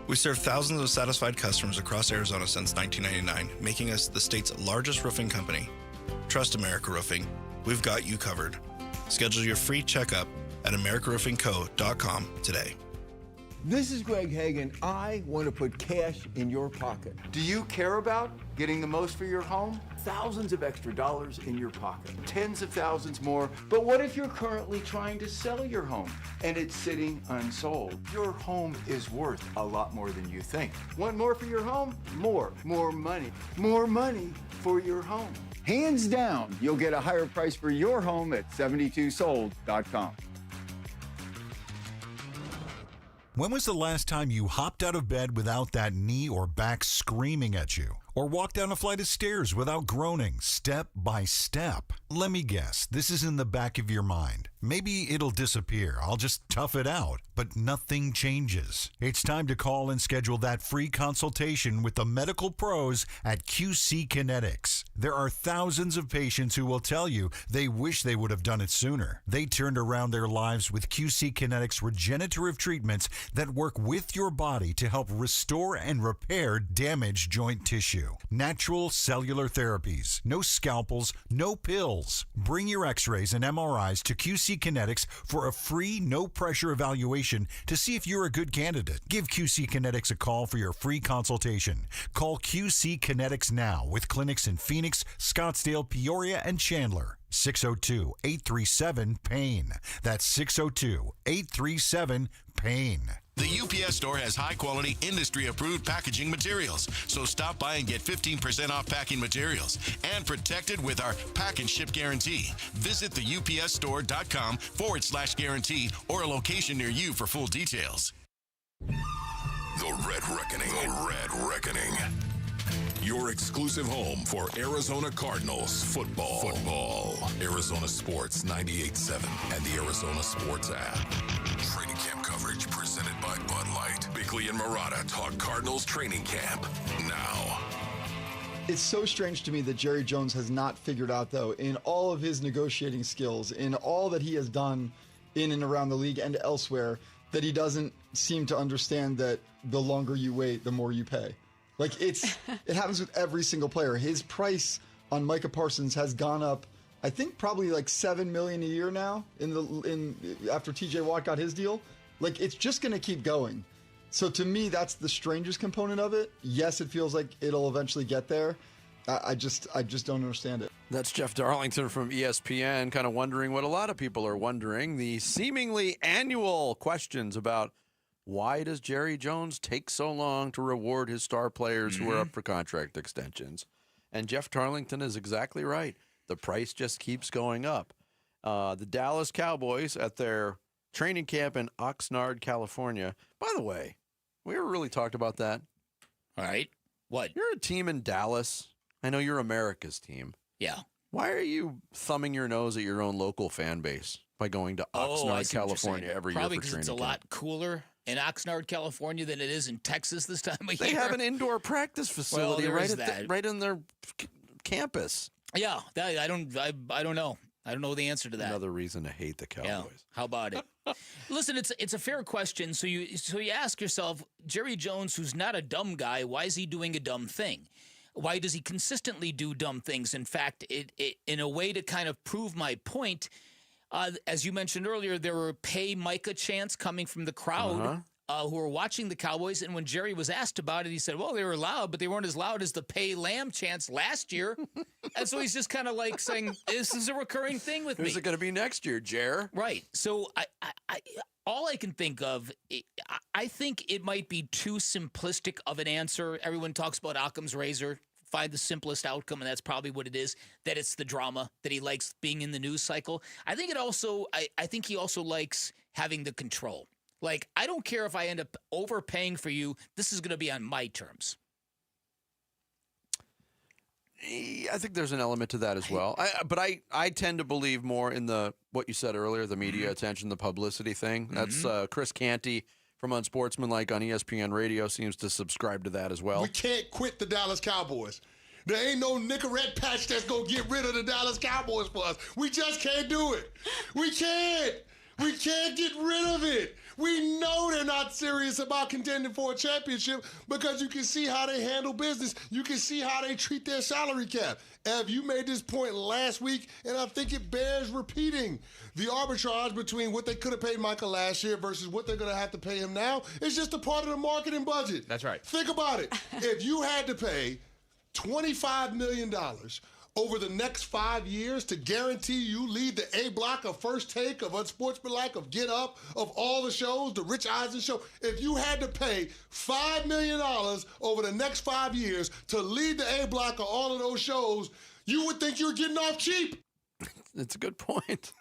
We serve thousands of satisfied customers across Arizona since 1999, making us the state's largest roofing company. Trust America Roofing. We've got you covered. Schedule your free checkup at americaroofingco.com today. This is Greg Hagan. I want to put cash in your pocket. Do you care about getting the most for your home? Thousands of extra dollars in your pocket. Tens of thousands more. But what if you're currently trying to sell your home and it's sitting unsold? Your home is worth a lot more than you think. Want more for your home? More money. More money for your home. Hands down, you'll get a higher price for your home at 72sold.com. When was the last time you hopped out of bed without that knee or back screaming at you? Or walked down a flight of stairs without groaning, step by step? Let me guess, this is in the back of your mind. Maybe it'll disappear. I'll just tough it out. But nothing changes. It's time to call and schedule that free consultation with the medical pros at QC Kinetics. There are thousands of patients who will tell you they wish they would have done it sooner. They turned around their lives with QC Kinetics regenerative treatments that work with your body to help restore and repair damaged joint tissue. Natural cellular therapies. No scalpels, no pills. Bring your x-rays and MRIs to QC Kinetics for a free, no-pressure evaluation to see if you're a good candidate. Give QC Kinetics a call for your free consultation. Call QC Kinetics now with clinics in Phoenix, Scottsdale, Peoria, and Chandler. 602-837-PAIN. That's 602-837-PAIN. The UPS Store has high-quality, industry-approved packaging materials. So stop by and get 15% off packing materials and protected with our pack and ship guarantee. Visit theupsstore.com/guarantee or a location near you for full details. The Red Reckoning. The Red Reckoning. Your exclusive home for Arizona Cardinals football. Arizona Sports 98.7 and the Arizona Sports app. Training camp coverage presented by Bud Light. Bickley and Murata talk Cardinals training camp now. It's so strange to me that Jerry Jones has not figured out, though, in all of his negotiating skills, in all that he has done in and around the league and elsewhere, that he doesn't seem to understand that the longer you wait, the more you pay. Like, it happens with every single player. His price on Micah Parsons has gone up, I think probably like $7 million a year now after TJ Watt got his deal. Like, it's just going to keep going. So to me, that's the strangest component of it. Yes, it feels like it'll eventually get there. I just don't understand it. That's Jeff Darlington from ESPN, kind of wondering what a lot of people are wondering, the seemingly annual questions about why does Jerry Jones take so long to reward his star players who are up for contract extensions? And Jeff Darlington is exactly right. The price just keeps going up. The Dallas Cowboys at their training camp in Oxnard, California. By the way, we ever really talked about that? All right. What? You're a team in Dallas. I know you're America's team. Yeah. Why are you thumbing your nose at your own local fan base by going to Oxnard, California every year for training camp? Probably because it's a lot cooler in Oxnard, California than it is in Texas this time of year. They have an indoor practice facility right in their campus. Yeah, I don't know. I don't know the answer to that. Another reason to hate the Cowboys. Yeah. How about it? Listen, it's a fair question. So you ask yourself, Jerry Jones, who's not a dumb guy, why is he doing a dumb thing? Why does he consistently do dumb things? In fact, in a way to kind of prove my point, as you mentioned earlier, there were pay Micah chants coming from the crowd who were watching the Cowboys. And when Jerry was asked about it, he said, well, they were loud, but they weren't as loud as the pay Lamb chants last year. And so he's just kind of like saying, this is a recurring thing with me. Who's it going to be next year, Jer? Right. So all I can think of, I think it might be too simplistic of an answer. Everyone talks about Occam's razor. Find the simplest outcome, and that's probably what it is, that it's the drama, that he likes being in the news cycle. I think I think he also likes having the control. Like, I don't care if I end up overpaying for you. This is going to be on my terms. I think there's an element to that as well. But I tend to believe more in what you said earlier, the media attention, the publicity thing. That's Chris Canty from Unsportsmanlike on ESPN Radio seems to subscribe to that as well. We can't quit the Dallas Cowboys. There ain't no Nicorette patch that's going to get rid of the Dallas Cowboys for us. We just can't do it. We can't. We can't get rid of it. We know they're not serious about contending for a championship because you can see how they handle business. You can see how they treat their salary cap. Ev, you made this point last week, and I think it bears repeating. The arbitrage between what they could have paid Michael last year versus what they're going to have to pay him now is just a part of the marketing budget. That's right. Think about it. If you had to pay $25 million over the next 5 years to guarantee you lead the A block of First Take, of Unsportsmanlike, of Get Up, of all the shows, the Rich Eisen show, if you had to pay $5 million over the next 5 years to lead the A block of all of those shows, you would think you're getting off cheap. It's a good point.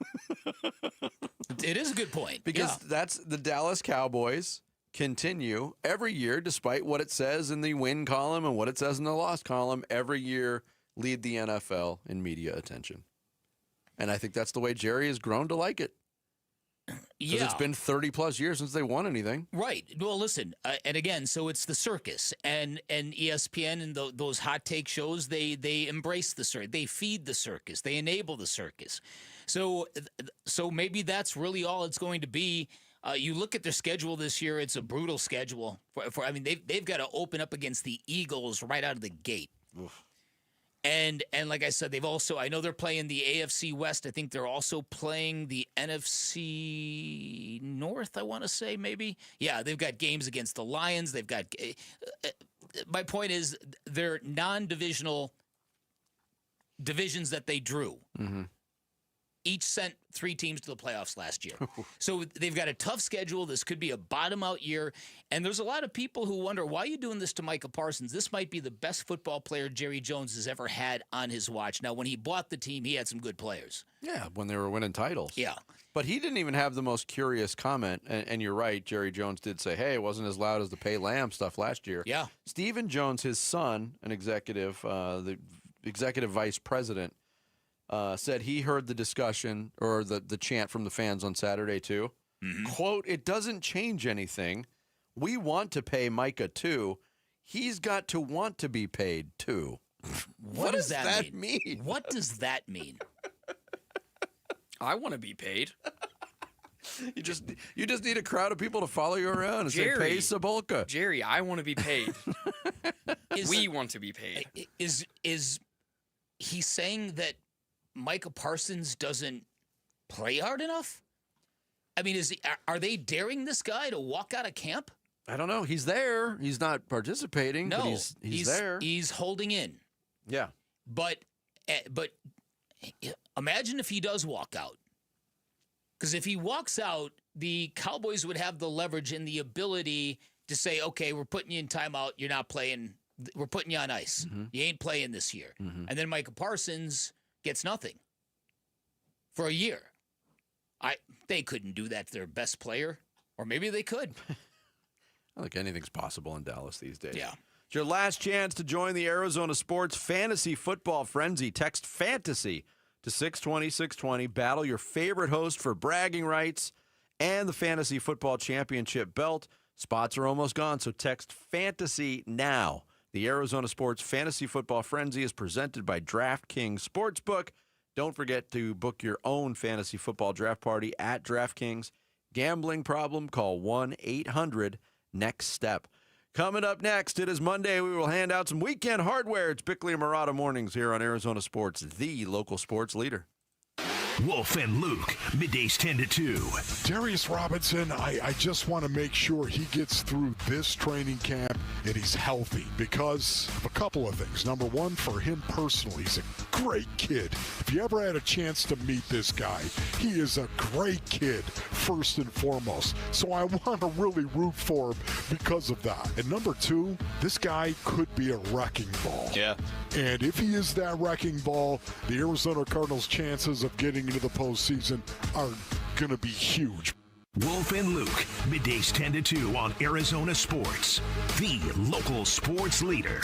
It is a good point. Because that's the Dallas Cowboys continue every year, despite what it says in the win column and what it says in the loss column, every year lead the NFL in media attention. And I think that's the way Jerry has grown to like it. Because it's been 30-plus years since they won anything. Right. Well, listen, and again, so it's the circus. And ESPN and those hot take shows, they embrace the circus. They feed the circus. They enable the circus. So maybe that's really all it's going to be. You look at their schedule this year, it's a brutal schedule. I mean, they've got to open up against the Eagles right out of the gate. Oof. And like I said, I know they're playing the AFC West. I think they're also playing the NFC North, I want to say, maybe. Yeah, they've got games against the Lions. They've got my point is they're non-divisional divisions that they drew. Mm-hmm. Each sent 3 teams to the playoffs last year. So they've got a tough schedule. This could be a bottom-out year. And there's a lot of people who wonder, why are you doing this to Micah Parsons? This might be the best football player Jerry Jones has ever had on his watch. Now, when he bought the team, he had some good players. Yeah, when they were winning titles. Yeah. But he didn't even have the most curious comment. And you're right, Jerry Jones did say, hey, it wasn't as loud as the Pay Lamb stuff last year. Yeah. Stephen Jones, his son, an executive, the executive vice president, said he heard the discussion or the chant from the fans on Saturday, too. Mm-hmm. Quote, it doesn't change anything. We want to pay Micah, too. He's got to want to be paid, too. What does that mean? What does that mean? I want to be paid. You just need a crowd of people to follow you around and say, pay Sabolka. Jerry, I want to be paid. We want to be paid. Is he saying that Micah Parsons doesn't play hard enough? I mean, are they daring this guy to walk out of camp? I don't know. He's there. He's not participating. No, but he's there. He's holding in. Yeah. But imagine if he does walk out. Because if he walks out, the Cowboys would have the leverage and the ability to say, okay, we're putting you in timeout. You're not playing. We're putting you on ice. Mm-hmm. You ain't playing this year. Mm-hmm. And then Micah Parsons gets nothing for a year. They couldn't do that to their best player. Or maybe they could. I think anything's possible in Dallas these days. Yeah. It's your last chance to join the Arizona Sports Fantasy Football Frenzy. Text FANTASY to 620-620. Battle your favorite host for bragging rights and the Fantasy Football Championship belt. Spots are almost gone, so text FANTASY now. The Arizona Sports Fantasy Football Frenzy is presented by DraftKings Sportsbook. Don't forget to book your own fantasy football draft party at DraftKings. Gambling problem? Call 1-800-NEXT-STEP. Coming up next, it is Monday. We will hand out some weekend hardware. It's Bickley and Murata Mornings here on Arizona Sports, the local sports leader. Wolf and Luke, middays 10 to 2. Darius Robinson, I just want to make sure he gets through this training camp and he's healthy because of a couple of things. Number one, for him personally, he's a great kid. If you ever had a chance to meet this guy, he is a great kid, first and foremost. So I want to really root for him because of that. And number two, this guy could be a wrecking ball. Yeah. And if he is that wrecking ball, the Arizona Cardinals' chances of getting into the postseason are going to be huge. Wolf and Luke, middays 10 to 2 on Arizona Sports, the local sports leader.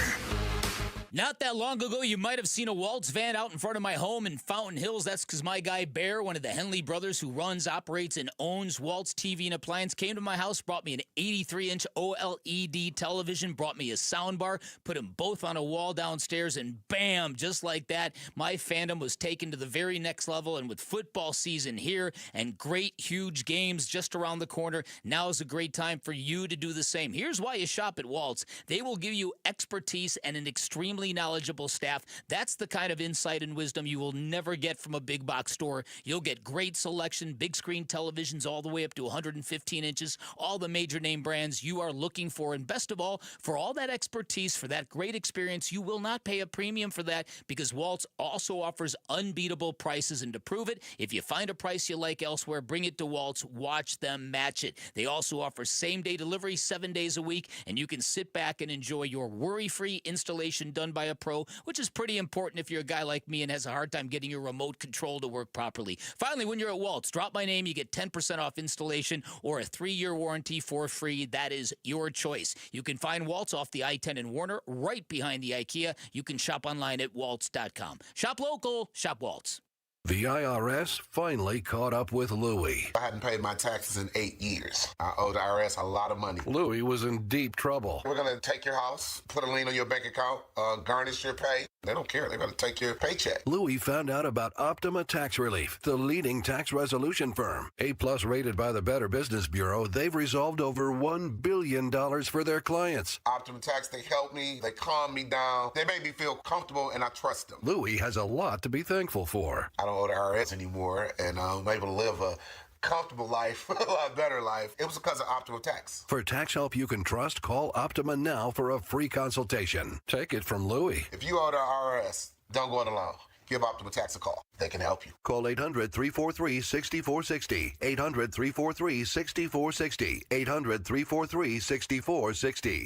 Not that long ago, you might have seen a Waltz van out in front of my home in Fountain Hills. That's because my guy Bear, one of the Henley brothers who runs, operates, and owns Waltz TV and Appliance, came to my house, brought me an 83-inch OLED television, brought me a sound bar, put them both on a wall downstairs, and bam, just like that, my fandom was taken to the very next level. And with football season here and great, huge games just around the corner, now is a great time for you to do the same. Here's why you shop at Waltz. They will give you expertise and an extremely knowledgeable staff. That's the kind of insight and wisdom you will never get from a big box store. You'll get great selection, big screen televisions all the way up to 115 inches, all the major name brands you are looking for. And best of all, for all that expertise, for that great experience, you will not pay a premium for that because Waltz also offers unbeatable prices. And to prove it, if you find a price you like elsewhere, bring it to Waltz, watch them match it. They also offer same-day delivery 7 days a week, and you can sit back and enjoy your worry-free installation done by a pro, which is pretty important if you're a guy like me and has a hard time getting your remote control to work properly. Finally, when you're at Waltz, drop my name, you get 10% off installation or a 3-year warranty for free. That is your choice. You can find Waltz off the I-10 in Warner, right behind the IKEA. You can shop online at waltz.com. Shop local, shop Waltz. The IRS finally caught up with Louie. I hadn't paid my taxes in 8 years. I owed the IRS a lot of money. Louie was in deep trouble. We're going to take your house, put a lien on your bank account, garnish your pay. They don't care. They're going to take your paycheck. Louie found out about Optima Tax Relief, the leading tax resolution firm. A-plus rated by the Better Business Bureau, they've resolved over $1 billion for their clients. Optima Tax, they help me. They calm me down. They make me feel comfortable, and I trust them. Louie has a lot to be thankful for. I don't owe the IRS anymore, and I'm able to live a comfortable life, a lot better life. It was because of Optima Tax. For tax help you can trust, call Optima now for a free consultation. Take it from Louie. If you owe the IRS, don't go it alone. Give Optima Tax a call. They can help you. Call 800-343-6460. 800-343-6460. 800-343-6460.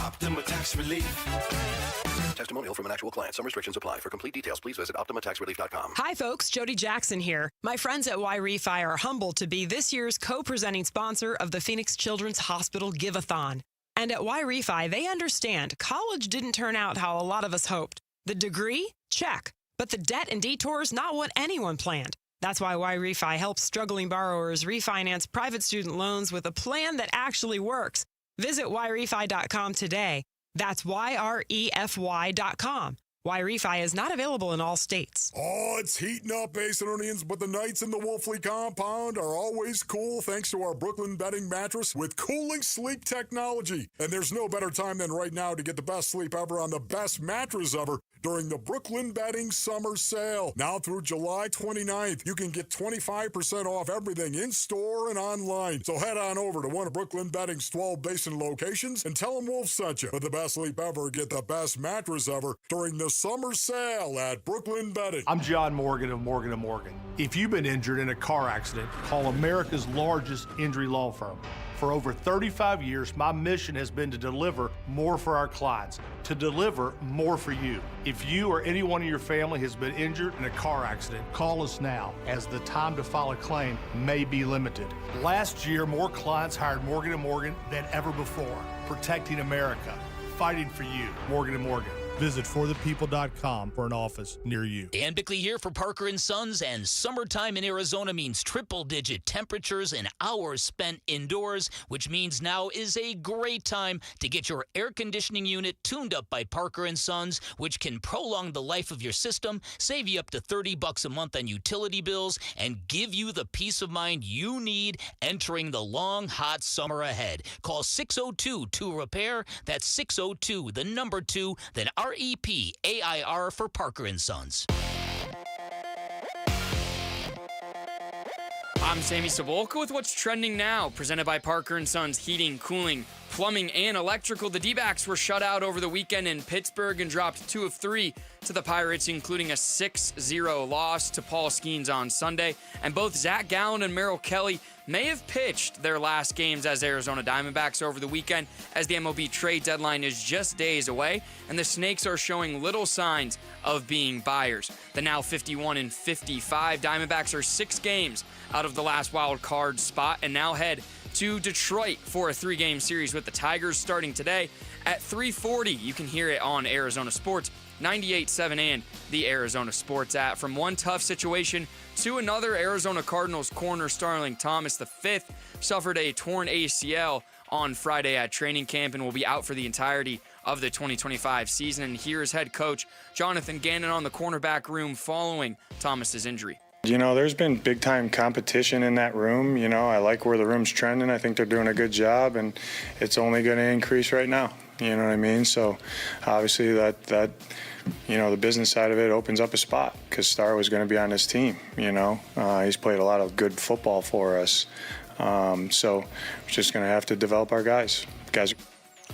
Optima Tax Relief. Testimonial from an actual client. Some restrictions apply. For complete details, please visit OptimaTaxRelief.com. Hi, folks. Jody Jackson here. My friends at Y-Refi are humbled to be this year's co-presenting sponsor of the Phoenix Children's Hospital Give-a-thon. And at Y-Refi, they understand college didn't turn out how a lot of us hoped. The degree? Check. But the debt and detours, not what anyone planned. That's why Y-Refi helps struggling borrowers refinance private student loans with a plan that actually works. Visit YRefi.com today. That's YREFY.com. Y-Refi is not available in all states. Oh, it's heating up, Acenonians, but the nights in the Wolfley compound are always cool thanks to our Brooklyn bedding mattress with cooling sleep technology. And there's no better time than right now to get the best sleep ever on the best mattress ever during the Brooklyn Bedding Summer Sale. Now through July 29th, you can get 25% off everything in-store and online. So head on over to one of Brooklyn Bedding's 12 Basin locations and tell them Wolf sent you. For the best sleep ever, get the best mattress ever during the summer sale at Brooklyn Bedding. I'm John Morgan of Morgan & Morgan. If you've been injured in a car accident, call America's largest injury law firm. For over 35 years, my mission has been to deliver more for our clients, to deliver more for you. If you or anyone in your family has been injured in a car accident, call us now, as the time to file a claim may be limited. Last year, more clients hired Morgan & Morgan than ever before, protecting America, fighting for you. Morgan & Morgan. Visit forthepeople.com for an office near you. Dan Bickley here for Parker & Sons, and summertime in Arizona means triple-digit temperatures and hours spent indoors, which means now is a great time to get your air conditioning unit tuned up by Parker & Sons, which can prolong the life of your system, save you up to $30 a month on utility bills, and give you the peace of mind you need entering the long, hot summer ahead. Call 602-2-REPAIR. That's 602, the number 2, then REPAIR for Parker & Sons. I'm Sammy Sabolka with what's trending now, presented by Parker & Sons Heating, Cooling, Plumbing, and Electrical. The D-backs were shut out over the weekend in Pittsburgh and dropped 2 of 3 to the Pirates, including a 6-0 loss to Paul Skeens on Sunday. And both Zach Gallen and Merrill Kelly may have pitched their last games as Arizona Diamondbacks over the weekend, as the MLB trade deadline is just days away, and the Snakes are showing little signs of being buyers. The now 51-55 Diamondbacks are 6 games out of the last wild card spot and now head to Detroit for a 3-game series with the Tigers starting today at 3:40. You can hear it on Arizona Sports 98.7 and the Arizona Sports app. From one tough situation to another, Arizona Cardinals corner Starling Thomas V suffered a torn ACL on Friday at training camp and will be out for the entirety of the 2025 season. And here's head coach Jonathan Gannon on the cornerback room following Thomas's injury. There's been big-time competition in that room. I like where the room's trending. I think they're doing a good job, and it's only going to increase right now. You know what I mean? So, obviously, that the business side of it opens up a spot because Star was going to be on this team. He's played a lot of good football for us. So, we're just going to have to develop our guys.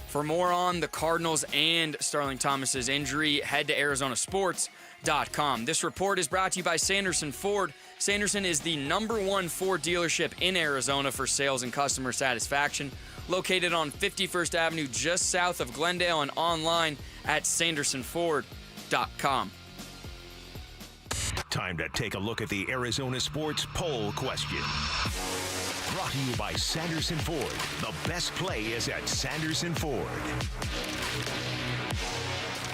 For more on the Cardinals and Starling Thomas's injury, head to ArizonaSports.com. This report is brought to you by Sanderson Ford. Sanderson is the #1 Ford dealership in Arizona for sales and customer satisfaction. Located on 51st Avenue just south of Glendale and online at SandersonFord.com. Time to take a look at the Arizona Sports Poll Question. Brought to you by Sanderson Ford. The best play is at Sanderson Ford.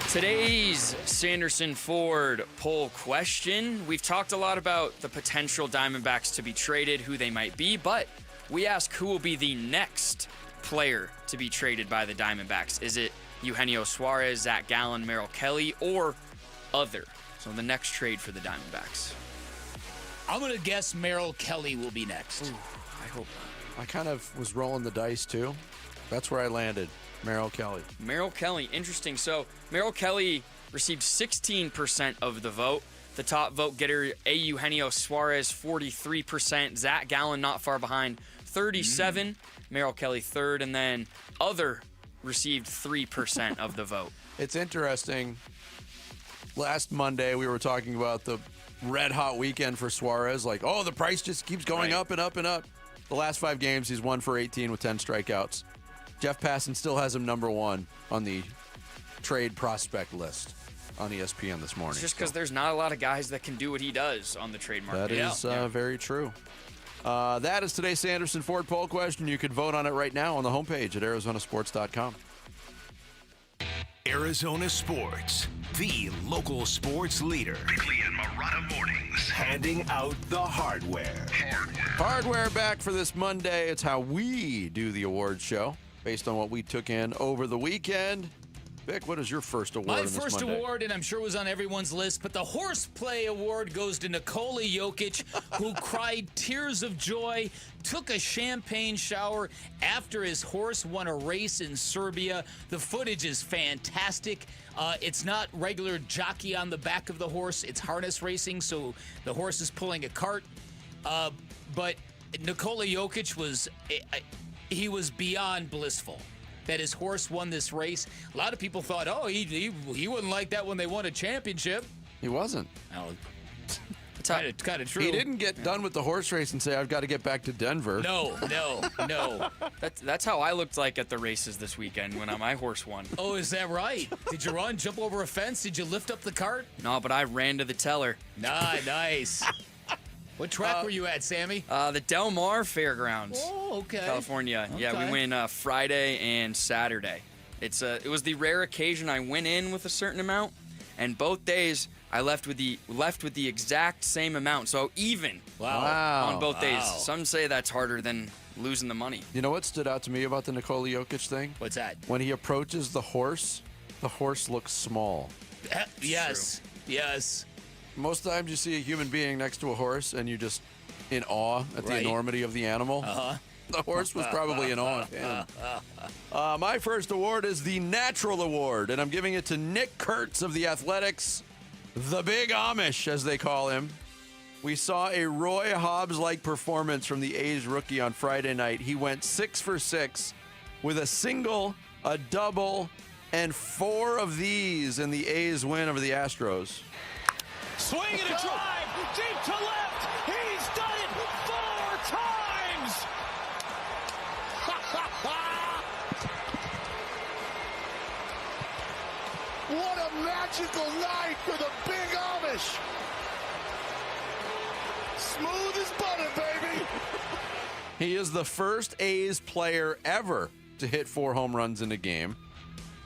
Today's Sanderson Ford poll question. We've talked a lot about the potential Diamondbacks to be traded, who they might be, but we ask who will be the next player to be traded by the Diamondbacks. Is it Eugenio Suarez, Zach Gallen, Merrill Kelly, or other? So the next trade for the Diamondbacks. I'm going to guess Merrill Kelly will be next. Ooh, I hope not. I kind of was rolling the dice, too. That's where I landed. Merrill Kelly. Merrill Kelly, interesting. So Merrill Kelly received 16% of the vote. The top vote getter, Eugenio Suarez, 43%. Zach Gallen not far behind, 37%. Merrill Kelly third, and then other received 3% of the vote. It's interesting. Last Monday, we were talking about the red-hot weekend for Suarez. Like, the price just keeps going up and up and up. The last 5 games, he's 1 for 18 with 10 strikeouts. Jeff Passan still has him #1 on the trade prospect list on ESPN this morning. It's just because there's not a lot of guys that can do what he does on the trade market. That is very true. That is today's Sanderson Ford poll question. You can vote on it right now on the homepage at ArizonaSports.com. Arizona Sports, the local sports leader. Bickley and Marotta Mornings, handing out the hardware. Hardware back for this Monday. It's how we do the awards show based on what we took in over the weekend. Vic, what is your first award? My first award, and I'm sure it was on everyone's list, but the Horseplay Award goes to Nikola Jokic, who cried tears of joy, took a champagne shower after his horse won a race in Serbia. The footage is fantastic. It's not regular jockey on the back of the horse. It's harness racing, so the horse is pulling a cart. But Nikola Jokic was beyond blissful that his horse won this race. A lot of people thought, he wouldn't like that when they won a championship. He wasn't. Oh, kind of true. He didn't get done with the horse race and say, I've got to get back to Denver. No. That's how I looked like at the races this weekend when my horse won. Oh, is that right? Did you run, jump over a fence? Did you lift up the cart? No, but I ran to the teller. Nice. What track were you at, Sammy? The Del Mar Fairgrounds. Oh, okay. California. Okay. Yeah, we went Friday and Saturday. It was the rare occasion I went in with a certain amount, and both days I left with the exact same amount. So even on both days. Some say that's harder than losing the money. You know what stood out to me about the Nikola Jokic thing? What's that? When he approaches the horse looks small. Yes. Most times you see a human being next to a horse and you're just in awe at the enormity of the animal. The horse was probably in awe of him. My first award is the Natural Award, and I'm giving it to Nick Kurtz of the Athletics, the Big Amish, as they call him. We saw a Roy Hobbs-like performance from the A's rookie on Friday night. He went 6 for 6 with a single, a double, and 4 of these in the A's win over the Astros. Swing and a drive, deep to left. He's done it 4 times. What a magical night for the Big Amish. Smooth as butter, baby. He is the first A's player ever to hit 4 home runs in a game.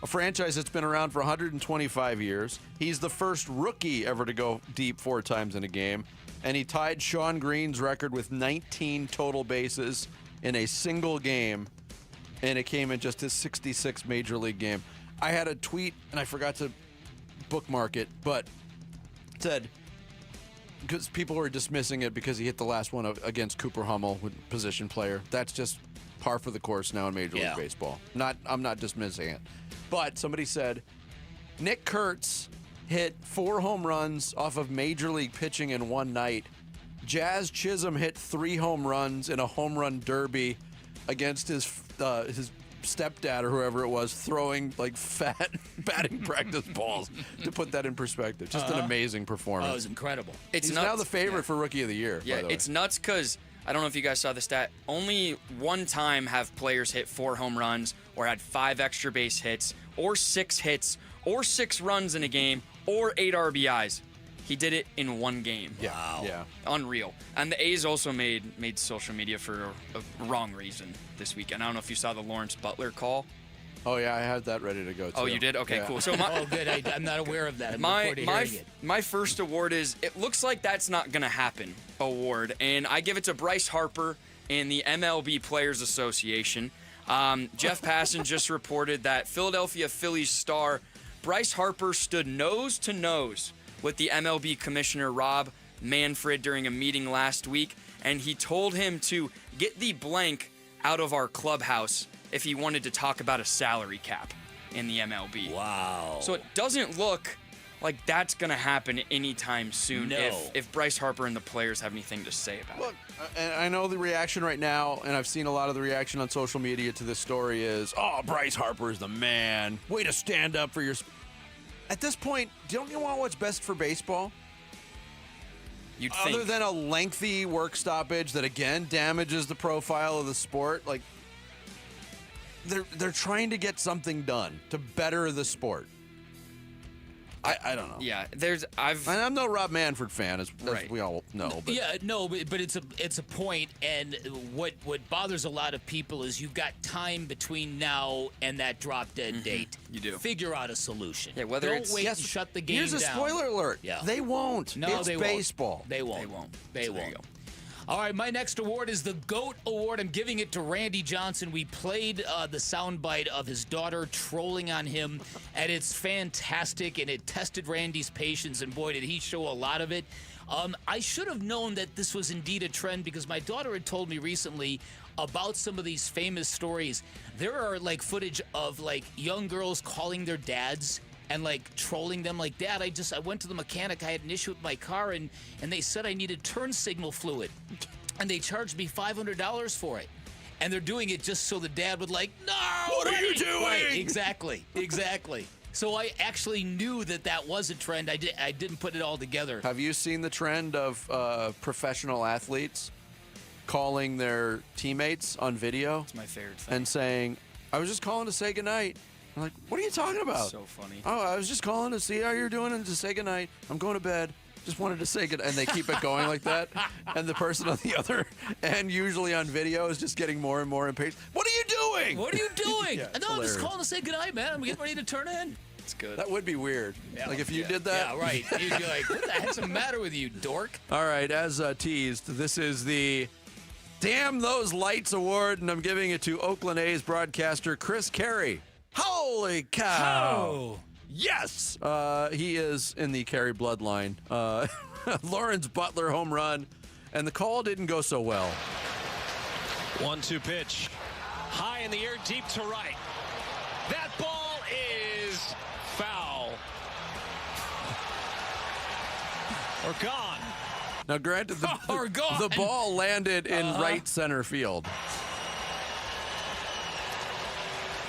A franchise that's been around for 125 years. He's the first rookie ever to go deep 4 times in a game. And he tied Sean Green's record with 19 total bases in a single game. And it came in just his 66th Major League game. I had a tweet, and I forgot to bookmark it, but it said, because people were dismissing it because he hit the last one against Cooper Hummel, position player. That's just par for the course now in Major League Baseball. I'm not dismissing it. But somebody said, Nick Kurtz hit 4 home runs off of Major League pitching in one night. Jazz Chisholm hit 3 home runs in a home run derby against his stepdad or whoever it was, throwing like fat batting practice balls. To put that in perspective, just an amazing performance. Oh, it was incredible. He's now the favorite for Rookie of the Year. Yeah, by the way. it's nuts because I don't know if you guys saw the stat. Only one time have players hit 4 home runs or had 5 extra base hits or 6 hits or 6 runs in a game or 8 RBIs. He did it in one game. Yeah. Wow. Yeah. Unreal. And the A's also made social media for a wrong reason this weekend. I don't know if you saw the Lawrence Butler call. Oh, yeah, I had that ready to go, too. Oh, you did? Okay, Yeah. cool. So Oh, good. I'm not aware of that. I'm looking forward to hearing it. My first award is, it looks like that's not going to happen award, and I give it to Bryce Harper and the MLB Players Association. Jeff Passan just reported that Philadelphia Phillies star Bryce Harper stood nose to nose with the MLB commissioner Rob Manfred during a meeting last week, and he told him to get the blank out of our clubhouse if he wanted to talk about a salary cap in the MLB. Wow. So it doesn't look like that's going to happen anytime soon No. if Bryce Harper and the players have anything to say about it. Look, and I know the reaction right now, and I've seen a lot of the reaction on social media to this story is, oh, Bryce Harper is the man. Way to stand up for your... At this point, don't you want what's best for baseball? You'd Other think. than a lengthy work stoppage that, again, damages the profile of the sport, like, they're trying to get something done to better the sport. I don't know. Yeah, And I'm no Rob Manfred fan, as we all know. But Yeah, no, but it's a point, and what bothers a lot of people is you've got time between now and that drop dead date. You do. Figure out a solution. Yeah, whether Don't it's- wait Yes, and shut the game here's a down. spoiler alert. Yeah. They won't. No, It's they baseball. won't. They won't. They won't. They So there won't. you go. All right, my next award is the GOAT Award. I'm giving it to Randy Johnson. We played the soundbite of his daughter trolling on him, and it's fantastic, and it tested Randy's patience, and boy, did he show a lot of it. I should have known that this was indeed a trend because my daughter had told me recently about some of these famous stories. There are, like, footage of, like, young girls calling their dads and like trolling them, like, Dad, I went to the mechanic, I had an issue with my car, and they said I needed turn signal fluid, and they charged me $500 for it. And they're doing it just so the dad would, like, no! What are you doing? Right, exactly. So I actually knew that was a trend. I didn't put it all together. Have you seen the trend of professional athletes calling their teammates on video? It's my favorite thing. And saying, I was just calling to say goodnight. I'm like, what are you talking about? So funny. Oh, I was just calling to see how you're doing and to say goodnight. I'm going to bed. Just wanted to say good. And they keep it going like that. And the person on the other end, usually on video, is just getting more and more impatient. What are you doing? What are you doing? Yeah, No, I'm just calling to say goodnight, man. I'm getting ready to turn in. It's good. That would be weird. Yeah, like if you yeah, did that. Yeah, right. You'd be like, what the heck's the matter with you, dork? All right, as teased, this is the Damn Those Lights Award, and I'm giving it to Oakland A's broadcaster Chris Carey. Holy cow! Yes! He is in the Carey bloodline. Lawrence Butler home run, and the call didn't go so well. 1-2 pitch. High in the air, deep to right. That ball is foul. Or gone. Now, granted, Or gone. the ball landed in right center field.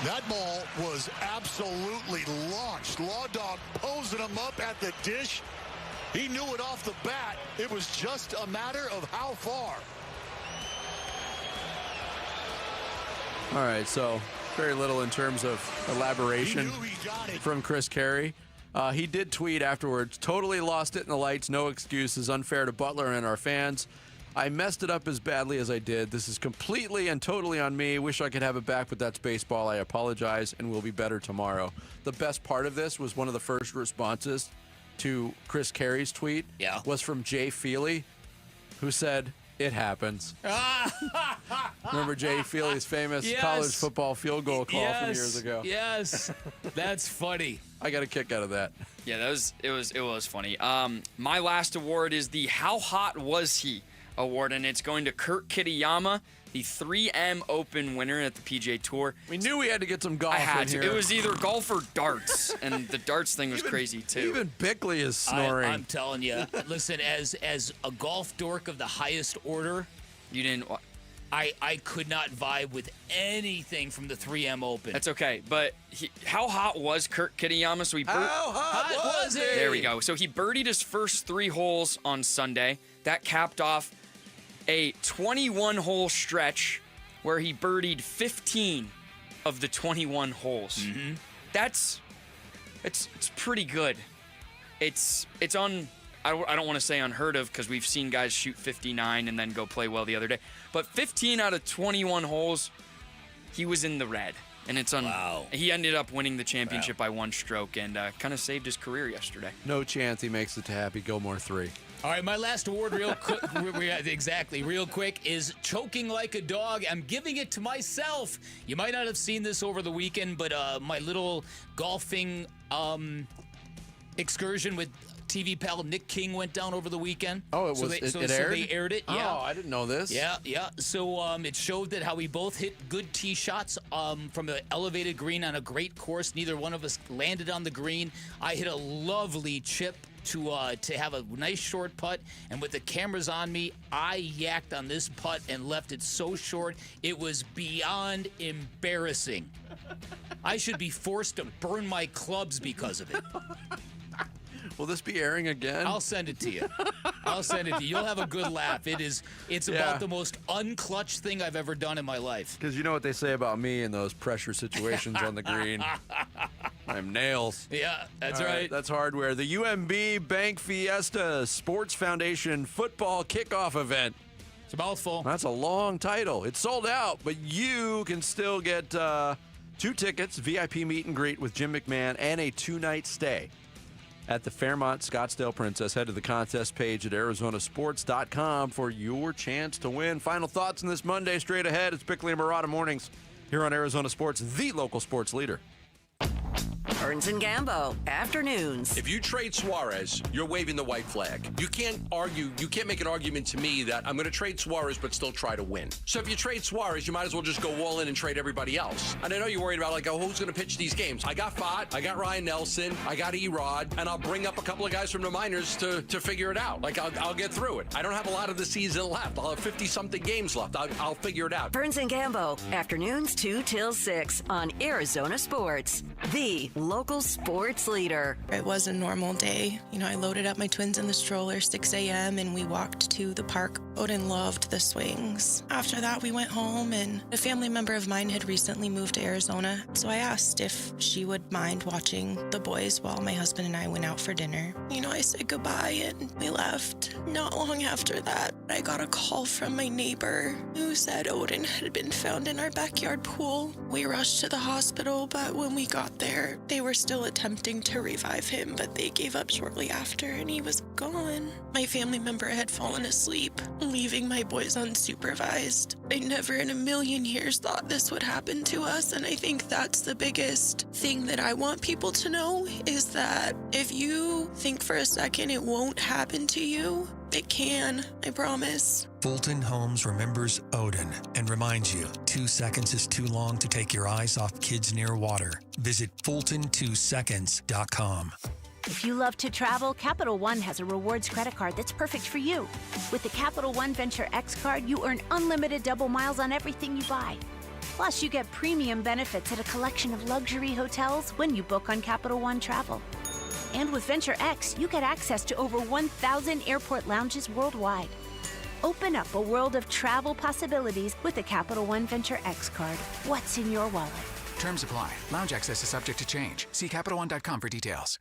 That ball was absolutely launched. Law Dog posing him up at the dish. He knew it off the bat. It was just a matter of how far. All right, so very little in terms of elaboration from Chris Carey. He did tweet afterwards, totally lost it in the lights, no excuses, unfair to Butler and our fans. I messed it up as badly as I did. This is completely and totally on me. Wish I could have it back, but that's baseball. I apologize, and we'll be better tomorrow. The best part of this was one of the first responses to Chris Carey's tweet was from Jay Feely, who said, "It happens." Remember Jay Feely's famous college football field goal call from years ago? Yes, that's funny. I got a kick out of that. Yeah, it was funny. My last award is the How Hot Was He award, and it's going to Kurt Kitayama, the 3M Open winner at the PGA Tour. We knew we had to get some golf in here. It was either golf or darts, and the darts thing was crazy too. Even Bickley is snoring. I'm telling you. Listen, as a golf dork of the highest order, you didn't. I could not vibe with anything from the 3M Open. That's okay, but how hot was Kurt Kitayama? So how hot was he? There we go. So he birdied his first 3 holes on Sunday. That capped off a 21-hole stretch where he birdied 15 of the 21 holes. Mm-hmm. It's pretty good. It's on. I don't want to say unheard of because we've seen guys shoot 59 and then go play well the other day. But 15 out of 21 holes, he was in the red. And it's on. Wow. He ended up winning the championship by 1 stroke and kind of saved his career yesterday. No chance he makes it to Happy Gilmore 3. All right, my last award real quick, is choking like a dog. I'm giving it to myself. You might not have seen this over the weekend, but my little golfing excursion with TV pal Nick King went down over the weekend. Oh, it aired? So they aired it. Yeah. Oh, I didn't know this. Yeah. So it showed that how we both hit good tee shots from an elevated green on a great course. Neither one of us landed on the green. I hit a lovely chip to have a nice short putt, and with the cameras on me, I yacked on this putt and left it so short, it was beyond embarrassing. I should be forced to burn my clubs because of it. Will this be airing again? I'll send it to you. You'll have a good laugh. It's about the most unclutch thing I've ever done in my life. Because you know what they say about me in those pressure situations on the green. I'm nails. Yeah, that's All right. That's hardware. The UMB Bank Fiesta Sports Foundation football kickoff event. It's a mouthful. That's a long title. It's sold out, but you can still get 2 tickets, VIP meet and greet with Jim McMahon, and a 2-night stay at the Fairmont Scottsdale Princess. Head to the contest page at arizonasports.com for your chance to win. Final thoughts on this Monday straight ahead. It's Bickley and Murata Mornings here on Arizona Sports, the local sports leader. Burns and Gambo, afternoons. If you trade Suarez, you're waving the white flag. You can't make an argument to me that I'm going to trade Suarez but still try to win. So if you trade Suarez, you might as well just go all in and trade everybody else. And I know you're worried about, who's going to pitch these games. I got Fott, I got Ryan Nelson, I got Erod, and I'll bring up a couple of guys from the minors to figure it out. I'll get through it. I don't have a lot of the season left. I'll have 50-something games left. I'll figure it out. Burns and Gambo, afternoons 2 till 6 on Arizona Sports, the local sports leader. It was a normal day. I loaded up my twins in the stroller 6 a.m. and we walked to the park. Odin loved the swings. After that, we went home, and a family member of mine had recently moved to Arizona, so I asked if she would mind watching the boys while my husband and I went out for dinner. I said goodbye and we left. Not long after that, I got a call from my neighbor who said Odin had been found in our backyard pool. We rushed to the hospital, but when we got there, they were still attempting to revive him, but they gave up shortly after and he was gone. My family member had fallen asleep, leaving my boys unsupervised. I never in a million years thought this would happen to us, and I think that's the biggest thing that I want people to know is that if you think for a second it won't happen to you, it can, I promise. Fulton Homes remembers Odin and reminds you 2 seconds is too long to take your eyes off kids near water. Visit Fulton2seconds.com. If you love to travel, Capital One has a rewards credit card that's perfect for you. With the Capital One Venture X card, you earn unlimited double miles on everything you buy. Plus, you get premium benefits at a collection of luxury hotels when you book on Capital One Travel. And with Venture X, you get access to over 1,000 airport lounges worldwide. Open up a world of travel possibilities with the Capital One Venture X card. What's in your wallet? Terms apply. Lounge access is subject to change. See CapitalOne.com for details.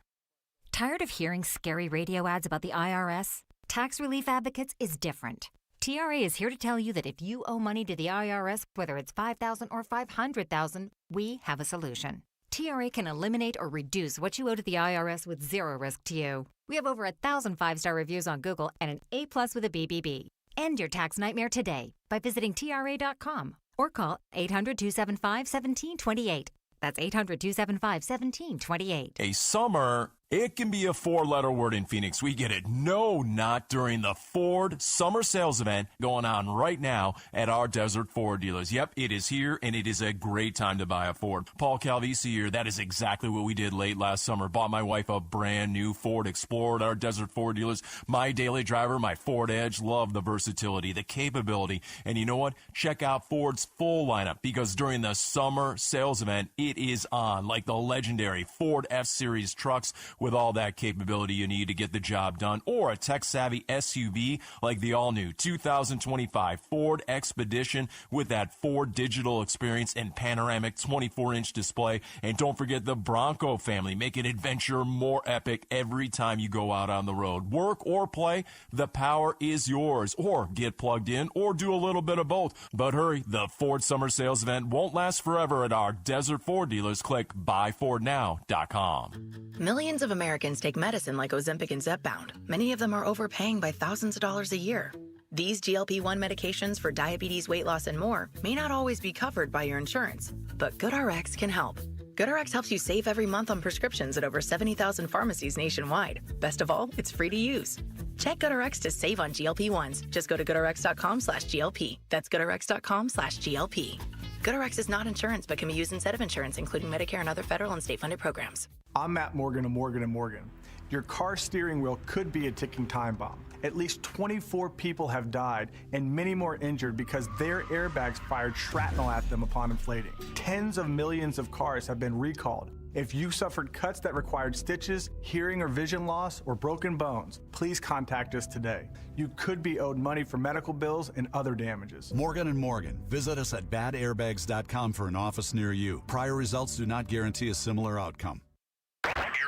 Tired of hearing scary radio ads about the IRS? Tax Relief Advocates is different. TRA is here to tell you that if you owe money to the IRS, whether it's $5,000 or $500,000, we have a solution. TRA can eliminate or reduce what you owe to the IRS with zero risk to you. We have over 1,000 5-star reviews on Google and an A+ with a BBB. End your tax nightmare today by visiting TRA.com or call 800-275-1728. That's 800-275-1728. A summer, it can be a 4-letter word in Phoenix. We get it. No, not during the Ford Summer Sales Event going on right now at our Desert Ford dealers. Yep, it is here, and it is a great time to buy a Ford. Paul Calvisi here. That is exactly what we did late last summer. Bought my wife a brand new Ford Explorer at our Desert Ford dealers. My daily driver, my Ford Edge. Love the versatility, the capability. And you know what? Check out Ford's full lineup, because during the Summer Sales Event, it is on, like the legendary Ford F-Series trucks with all that capability you need to get the job done, or a tech-savvy SUV like the all-new 2025 Ford Expedition with that Ford digital experience and panoramic 24-inch display. And don't forget the Bronco family, making adventure more epic every time you go out on the road. Work or play, the power is yours. Or get plugged in, or do a little bit of both. But hurry, the Ford Summer Sales Event won't last forever at our Desert Ford dealers. Click buyfordnow.com. Millions of Americans take medicine like Ozempic and Zepbound. Many of them are overpaying by thousands of dollars a year. These GLP-1 medications for diabetes, weight loss, and more may not always be covered by your insurance, but GoodRx can help. GoodRx helps you save every month on prescriptions at over 70,000 pharmacies nationwide. Best of all, it's free to use. Check GoodRx to save on GLP-1s. Just go to GoodRx.com/GLP. That's GoodRx.com/GLP. GoodRx is not insurance, but can be used instead of insurance, including Medicare and other federal and state-funded programs. I'm Matt Morgan of Morgan & Morgan. Your car steering wheel could be a ticking time bomb. At least 24 people have died and many more injured because their airbags fired shrapnel at them upon inflating. Tens of millions of cars have been recalled. If you suffered cuts that required stitches, hearing or vision loss, or broken bones, please contact us today. You could be owed money for medical bills and other damages. Morgan & Morgan. Visit us at badairbags.com for an office near you. Prior results do not guarantee a similar outcome.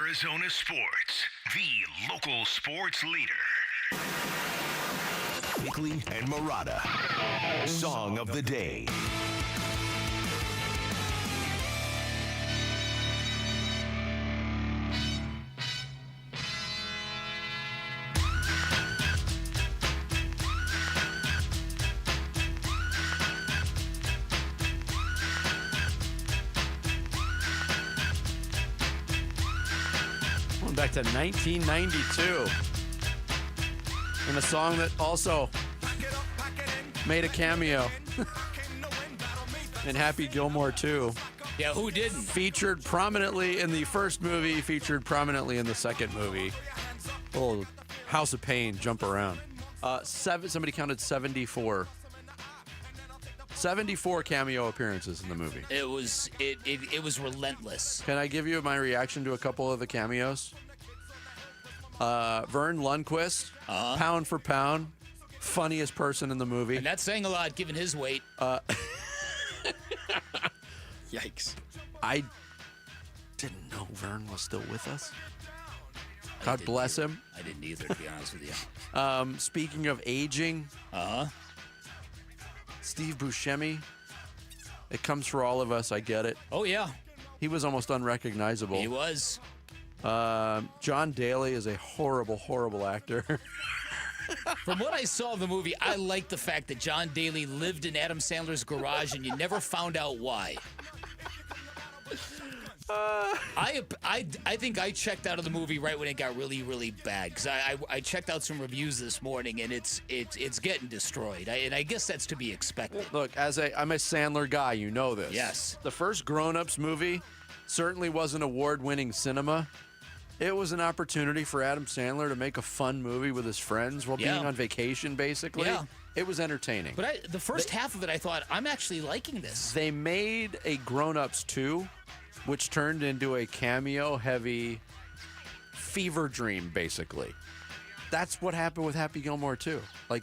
Arizona Sports, the local sports leader. Bickley and Murata. Song of the day. Back to 1992. And a song that also made a cameo in Happy Gilmore 2. Yeah, who didn't? Featured prominently in the first movie, featured prominently in the second movie. Little House of Pain, jump around. Somebody counted 74. 74 cameo appearances in the movie. It was relentless. Can I give you my reaction to a couple of the cameos? Vern Lundquist, pound for pound, funniest person in the movie. And that's saying a lot given his weight. Yikes. I didn't know Vern was still with us. God bless him. I didn't either, to be honest with you. Speaking of aging, Steve Buscemi. It comes for all of us. I get it. Oh, yeah. He was almost unrecognizable. He was. John Daly is a horrible, horrible actor. From what I saw of the movie, I like the fact that John Daly lived in Adam Sandler's garage and you never found out why. I think I checked out of the movie right when it got really, really bad, because I checked out some reviews this morning and it's getting destroyed, and I guess that's to be expected. Look, I'm a Sandler guy, you know this. Yes. The first Grown Ups movie certainly wasn't award-winning cinema. It was an opportunity for Adam Sandler to make a fun movie with his friends while being on vacation, basically. Yeah. It was entertaining. But the first half of it, I thought, I'm actually liking this. They made a Grown Ups 2, which turned into a cameo-heavy fever dream, basically. That's what happened with Happy Gilmore 2. Like,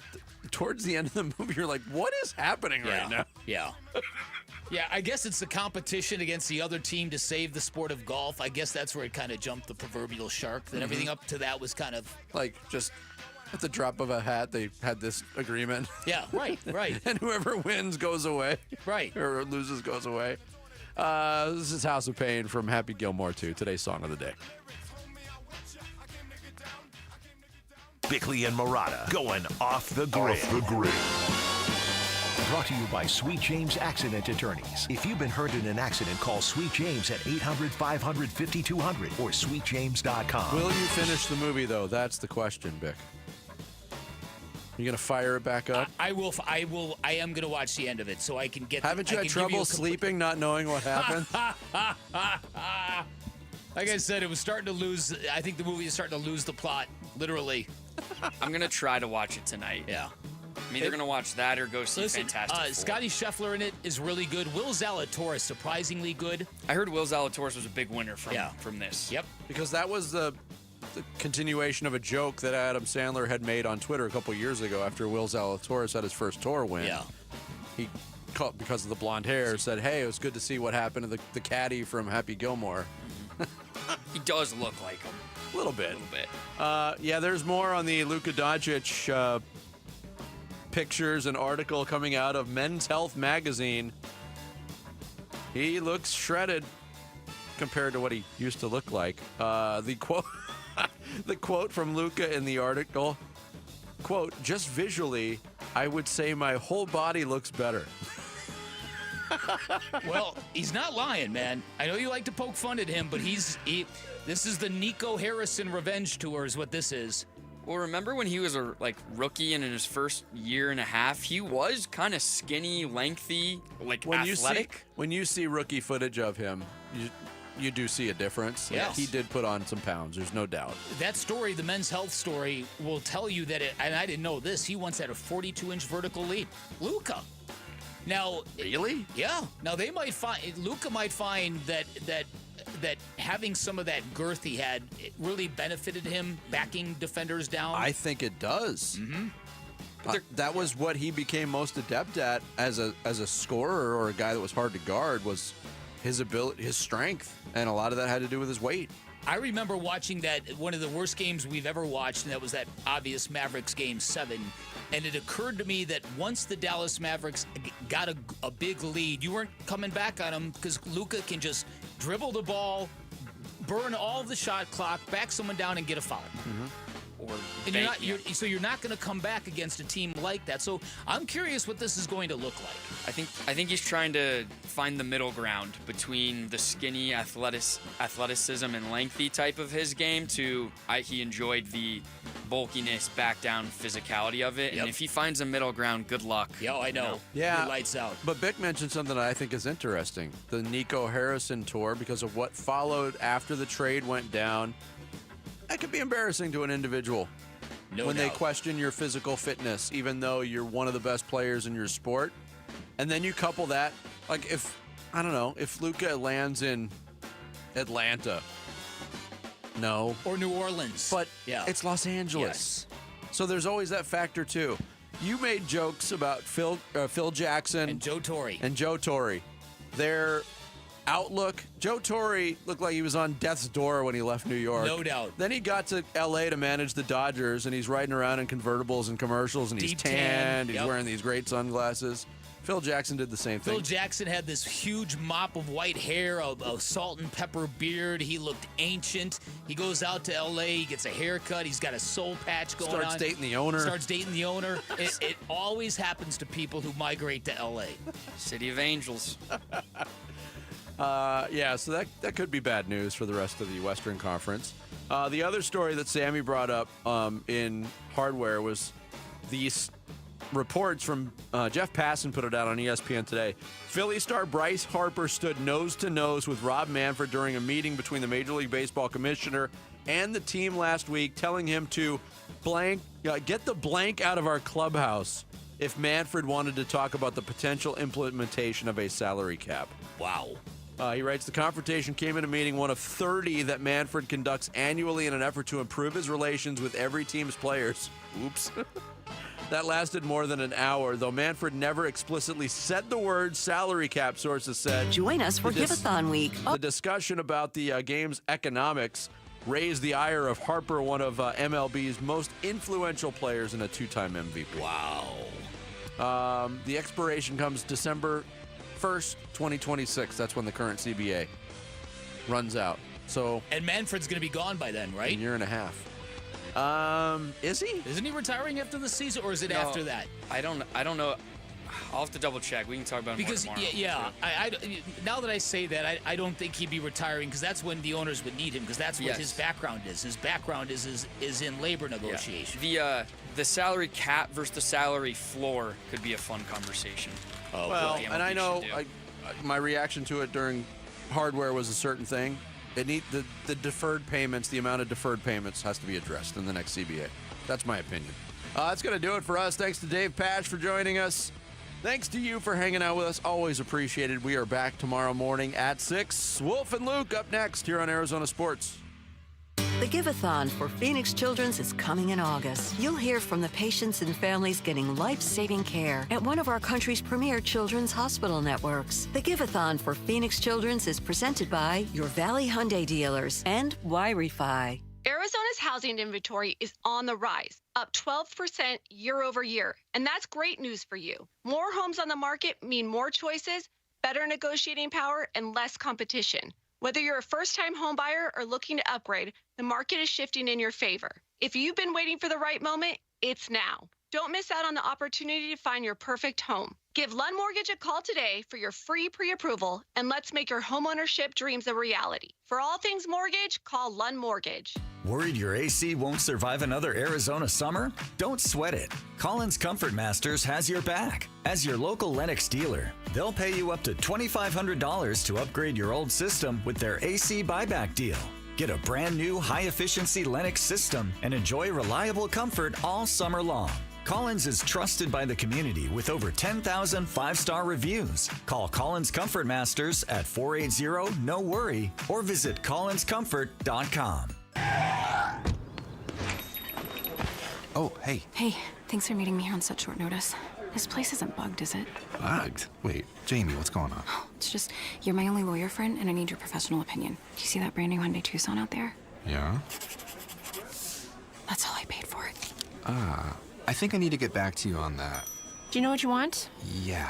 towards the end of the movie, you're like, what is happening right now? Yeah. Yeah, I guess it's the competition against the other team to save the sport of golf. I guess that's where it kind of jumped the proverbial shark. That everything up to that was kind of... like, just... At the drop of a hat, they had this agreement. Yeah, right. And whoever wins goes away. Right. Or loses goes away. This is House of Pain from Happy Gilmore 2, today's song of the day. Bickley and Murata going off the grid. Brought to you by Sweet James Accident Attorneys. If you've been hurt in an accident, call Sweet James at 800-500-5200 or sweetjames.com. Will you finish the movie, though? That's the question, Bick. You going to fire it back up? I will. I am going to watch the end of it so I can get. Haven't you had trouble sleeping, not knowing what happened? Like I said, it was starting to lose. I think the movie is starting to lose the plot, literally. I'm going to try to watch it tonight. Yeah. I'm either going to watch that or go see Fantastic Four. Scotty Scheffler in it is really good. Will Zalatoris surprisingly good. I heard Will Zalatoris was a big winner from this. Yep. Because that was the continuation of a joke that Adam Sandler had made on Twitter a couple years ago after Will Zalatoris had his first tour win. Yeah. He, because of the blonde hair, said, hey, it was good to see what happened to the caddy from Happy Gilmore. He does look like him. A little bit. Yeah, there's more on the Luka Doncic pictures and article coming out of Men's Health magazine. He looks shredded compared to what he used to look like. The quote from Luka in the article, quote, just visually, I would say my whole body looks better. Well, he's not lying, man. I know you like to poke fun at him, but this is the Nico Harrison revenge tour is what this is. Well, remember when he was a rookie and in his first year and a half, he was kind of skinny, lengthy, athletic. When you see rookie footage of him, you do see a difference. Yes. He did put on some pounds, there's no doubt. That story, the Men's Health story, will tell you that, and I didn't know this, he once had a 42-inch vertical leap. Luka. Now, really? Yeah. Now Luka might find that having some of that girth he had, it really benefited him backing defenders down. I think it does. Mm-hmm. That was what he became most adept at as a scorer or a guy that was hard to guard was his ability, his strength, and a lot of that had to do with his weight. I remember watching that, one of the worst games we've ever watched, and that was that obvious Mavericks Game 7. And it occurred to me that once the Dallas Mavericks got a big lead, you weren't coming back on them because Luka can just dribble the ball, burn all of the shot clock, back someone down, and get a foul. Mm-hmm. So you're not going to come back against a team like that. So I'm curious what this is going to look like. I think he's trying to find the middle ground between the skinny athleticism and lengthy type of his game to he enjoyed the bulkiness, back down physicality of it. Yep. And if he finds a middle ground, good luck. Yeah, I know. Yeah. He lights out. But Bick mentioned something that I think is interesting. The Nico Harrison tour, because of what followed after the trade went down, that could be embarrassing to an individual when they question your physical fitness, even though you're one of the best players in your sport. And then you couple that, like if Luka lands in Atlanta, no. Or New Orleans. But it's Los Angeles. Yes. So there's always that factor, too. You made jokes about Phil Jackson. And Joe Torre. Their outlook. Joe Torre looked like he was on death's door when he left New York. No doubt. Then he got to L.A. to manage the Dodgers, and he's riding around in convertibles and commercials, and he's Deep tanned. tan. He's Yep. wearing these great sunglasses. Phil Jackson did the same thing. Phil Jackson had this huge mop of white hair, a salt and pepper beard. He looked ancient. He goes out to L.A., he gets a haircut. He's got a soul patch going on. Starts dating the owner. It always happens to people who migrate to L.A. City of Angels. So that could be bad news for the rest of the Western Conference. The other story that Sammy brought up in hardware was these reports from Jeff Passan put it out on ESPN today. Philly star Bryce Harper stood nose-to-nose with Rob Manfred during a meeting between the Major League Baseball commissioner and the team last week, telling him to get the blank out of our clubhouse if Manfred wanted to talk about the potential implementation of a salary cap. Wow. He writes, the confrontation came in a meeting, one of 30 that Manfred conducts annually in an effort to improve his relations with every team's players. Oops. That lasted more than an hour, though Manfred never explicitly said the word salary cap, sources said. Join us for Give-a-thon Week. The discussion about the game's economics raised the ire of Harper, one of MLB's most influential players and a 2-time MVP. Wow. The expiration comes December 1st, 2026. That's when the current CBA runs out. And Manfred's going to be gone by then, right? A year and a half. Is he? Isn't he retiring after the season, or is it after that? I don't know. I'll have to double check. We can talk about it more tomorrow. I now that I say that, I don't think he'd be retiring, because that's when the owners would need him, because that's what his background is. His background is in labor negotiation. Yeah. The salary cap versus the salary floor could be a fun conversation. Well, and I know my reaction to it during hardware was a certain thing. The deferred payments, the amount of deferred payments has to be addressed in the next CBA. That's my opinion. That's going to do it for us. Thanks to Dave Pash for joining us. Thanks to you for hanging out with us. Always appreciated. We are back tomorrow morning at 6. Wolf and Luke up next here on Arizona Sports. The Give-a-thon for Phoenix Children's is coming in August. You'll hear from the patients and families getting life-saving care at one of our country's premier children's hospital networks. The Give-a-thon for Phoenix Children's is presented by your Valley Hyundai dealers and Y-Refi. Arizona's housing inventory is on the rise, up 12% year over year. And that's great news for you. More homes on the market mean more choices, better negotiating power, and less competition. Whether you're a first-time home buyer or looking to upgrade, the market is shifting in your favor. If you've been waiting for the right moment, it's now. Don't miss out on the opportunity to find your perfect home. Give Lund Mortgage a call today for your free pre-approval, and let's make your homeownership dreams a reality. For all things mortgage, call Lund Mortgage. Worried your AC won't survive another Arizona summer? Don't sweat it. Collins Comfort Masters has your back. As your local Lennox dealer, they'll pay you up to $2,500 to upgrade your old system with their AC buyback deal. Get a brand new high-efficiency Lennox system and enjoy reliable comfort all summer long. Collins is trusted by the community with over 10,000 5-star reviews. Call Collins Comfort Masters at 480-NO-WORRY or visit collinscomfort.com. Oh, hey. Hey, thanks for meeting me here on such short notice. This place isn't bugged, is it? Bugged? Wait, Jamie, what's going on? It's just, you're my only lawyer friend, and I need your professional opinion. Do you see that brand new Hyundai Tucson out there? Yeah? That's all I paid for it. I think I need to get back to you on that. Do you know what you want? Yeah,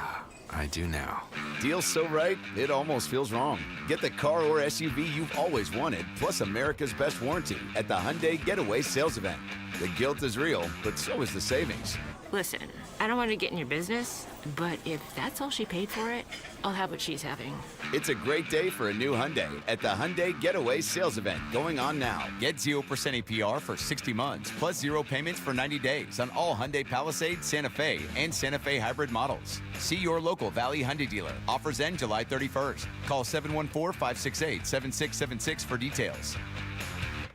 I do now. Deal's so right, it almost feels wrong. Get the car or SUV you've always wanted, plus America's best warranty at the Hyundai Getaway Sales Event. The guilt is real, but so is the savings. Listen, I don't want to get in your business, but if that's all she paid for it, I'll have what she's having. It's a great day for a new Hyundai at the Hyundai Getaway Sales Event going on now. Get 0% APR for 60 months, plus 0 payments for 90 days on all Hyundai Palisade, Santa Fe, and Santa Fe hybrid models. See your local Valley Hyundai dealer. Offers end July 31st. Call 714-568-7676 for details.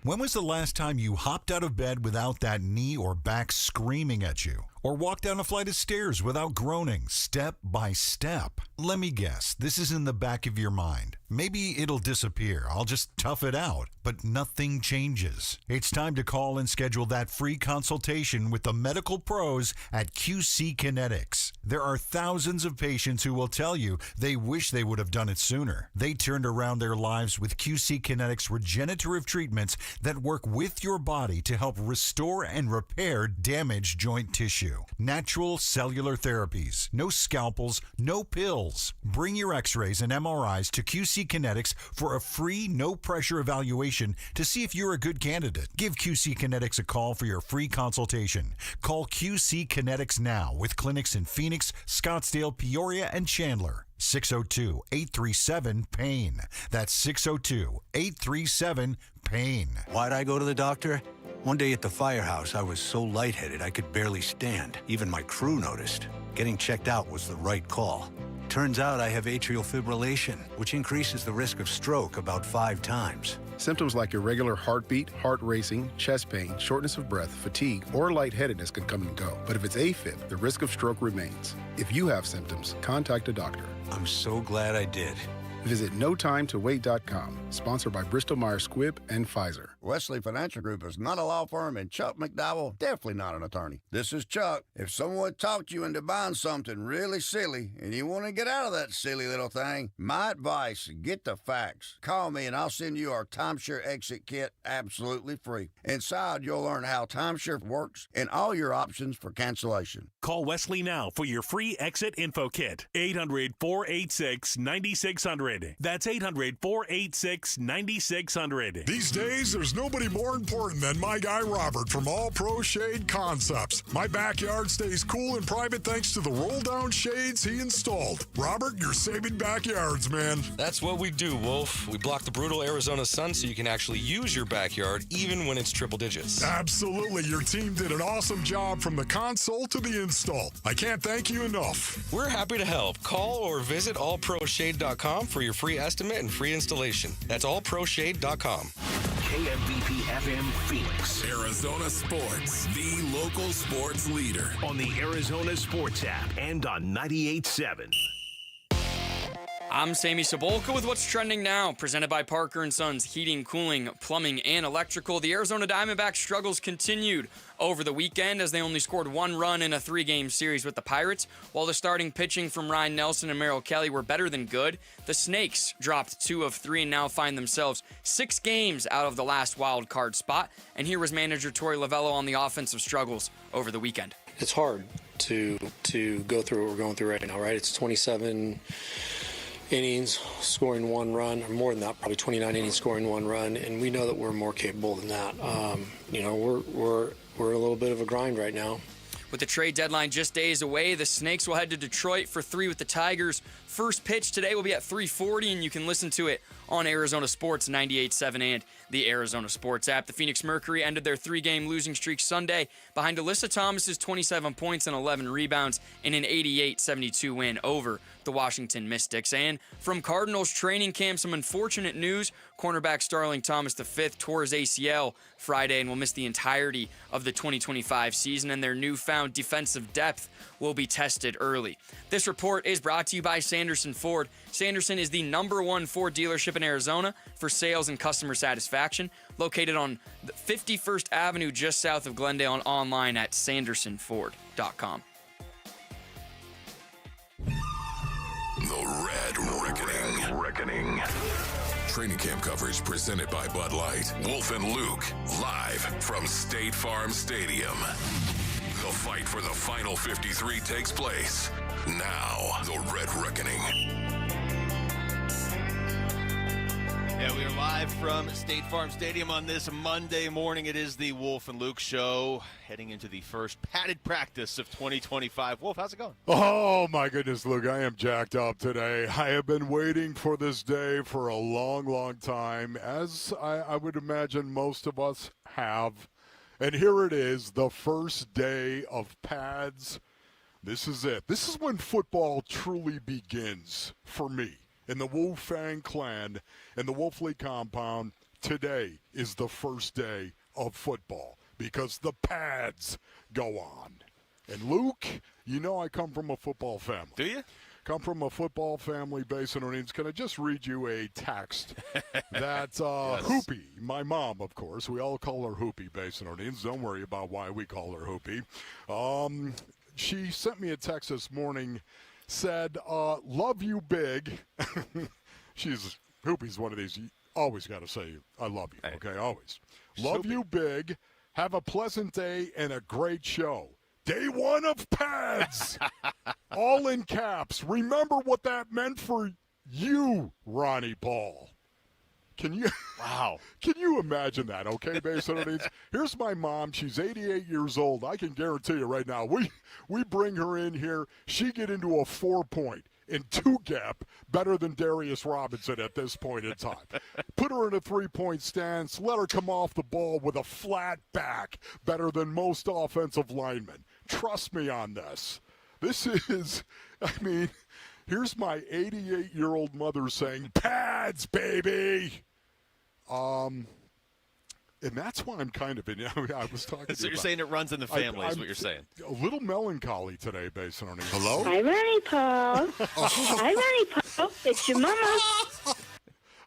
When was the last time you hopped out of bed without that knee or back screaming at you? Or walked down a flight of stairs without groaning, step by step? Let me guess, this is in the back of your mind. Maybe it'll disappear. I'll just tough it out. But nothing changes. It's time to call and schedule that free consultation with the medical pros at QC Kinetics. There are thousands of patients who will tell you they wish they would have done it sooner. They turned around their lives with QC Kinetics regenerative treatments that work with your body to help restore and repair damaged joint tissue. Natural cellular therapies. No scalpels, no pills. Bring your x-rays and MRIs to QC Kinetics for a free, no-pressure evaluation to see if you're a good candidate. Give QC Kinetics a call for your free consultation. Call QC Kinetics now with clinics in Phoenix, Scottsdale, Peoria, and Chandler. 602-837-PAIN. That's 602-837-PAIN. Why'd I go to the doctor? One day at the firehouse, I was so lightheaded I could barely stand. Even my crew noticed. Getting checked out was the right call. Turns out I have atrial fibrillation, which increases the risk of stroke about 5 times. Symptoms like irregular heartbeat, heart racing, chest pain, shortness of breath, fatigue, or lightheadedness can come and go. But if it's AFib, the risk of stroke remains. If you have symptoms, contact a doctor. I'm so glad I did. Visit NoTimeToWait.com, sponsored by Bristol Myers Squibb and Pfizer. Wesley Financial Group is not a law firm, and Chuck McDowell, definitely not an attorney. This is Chuck. If someone talked you into buying something really silly and you want to get out of that silly little thing, my advice, get the facts. Call me and I'll send you our timeshare exit kit absolutely free. Inside, you'll learn how timeshare works and all your options for cancellation. Call Wesley now for your free exit info kit. 800-486-9600. That's 800-486-9600. These days, there's nobody more important than my guy Robert from All Pro Shade Concepts. My backyard stays cool and private thanks to the roll-down shades he installed. Robert, you're saving backyards, man. That's what we do, Wolf. We block the brutal Arizona sun so you can actually use your backyard even when it's triple digits. Absolutely. Your team did an awesome job from the console to the install. I can't thank you enough. We're happy to help. Call or visit allproshade.com for your free estimate and free installation. That's allproshade.com. KMBP FM Phoenix. Arizona Sports, the local sports leader. On the Arizona Sports app and on 98.7. I'm Sammy Sabolka with what's trending now, presented by Parker & Sons Heating, Cooling, Plumbing, and Electrical. The Arizona Diamondbacks' struggles continued over the weekend as they only scored one run in a 3-game series with the Pirates. While the starting pitching from Ryan Nelson and Merrill Kelly were better than good, the Snakes dropped 2 of 3 and now find themselves 6 games out of the last wild card spot. And here was manager Tory Lavell on the offensive struggles over the weekend. It's hard to go through what we're going through right now, right? It's 27 innings scoring 1 run, or more than that, probably 29 innings scoring 1 run, and we know that we're more capable than that. We're a little bit of a grind right now. With the trade deadline just days away, the Snakes will head to Detroit for 3 with the Tigers. First pitch today will be at 3:40, and you can listen to it on Arizona Sports 98.7 and the Arizona Sports app. The Phoenix Mercury ended their 3-game losing streak Sunday behind Alyssa Thomas's 27 points and 11 rebounds in an 88-72 win over the Washington Mystics. And from Cardinals training camp, some unfortunate news. Cornerback Starling Thomas V tore his ACL Friday and will miss the entirety of the 2025 season, and their newfound defensive depth will be tested early. This report is brought to you by Sanderson Ford. Sanderson is the #1 Ford dealership in Arizona for sales and customer satisfaction, located on 51st Avenue just south of Glendale, and online at sandersonford.com. The Red Reckoning. Training camp coverage presented by Bud Light. Wolf and Luke, live from State Farm Stadium. The fight for the final 53 takes place. Now, the Red Reckoning. Yeah, we are live from State Farm Stadium on this Monday morning. It is the Wolf and Luke show, heading into the first padded practice of 2025. Wolf, how's it going? Oh, my goodness, Luke, I am jacked up today. I have been waiting for this day for a long, long time, as I would imagine most of us have. And here it is, the first day of pads. This is it. This is when football truly begins for me. In the Wolfang clan and the Wolfley compound, today is the first day of football because the pads go on. And Luke, you know I come from a football family. Do you? Come from a football family based in Orleans. Can I just read you a text that yes. Hoopy, my mom, of course, we all call her Hoopy based in Orleans. Don't worry about why we call her Hoopy. She sent me a text this morning. Said, love you big. Hoopy's one of these, you always got to say, I love you, okay, always. Love you big, have a pleasant day and a great show. Day 1 of pads, all in caps. Remember what that meant for you, Ronnie Paul. Can you imagine that, okay, Basin? Here's my mom. She's 88 years old. I can guarantee you right now, we bring her in here, she get into a 4-point in 2-gap better than Darius Robinson at this point in time. Put her in a 3-point stance, let her come off the ball with a flat back better than most offensive linemen. Trust me on this. This is, here's my 88-year-old mother saying, pads, baby! And that's why I'm kind of in. I was talking. So you're saying it runs in the family, is what you're saying? A little melancholy today, based on it. Hello. Hi, Ronnie Paul. Hi, Ronnie Paul. It's your mama.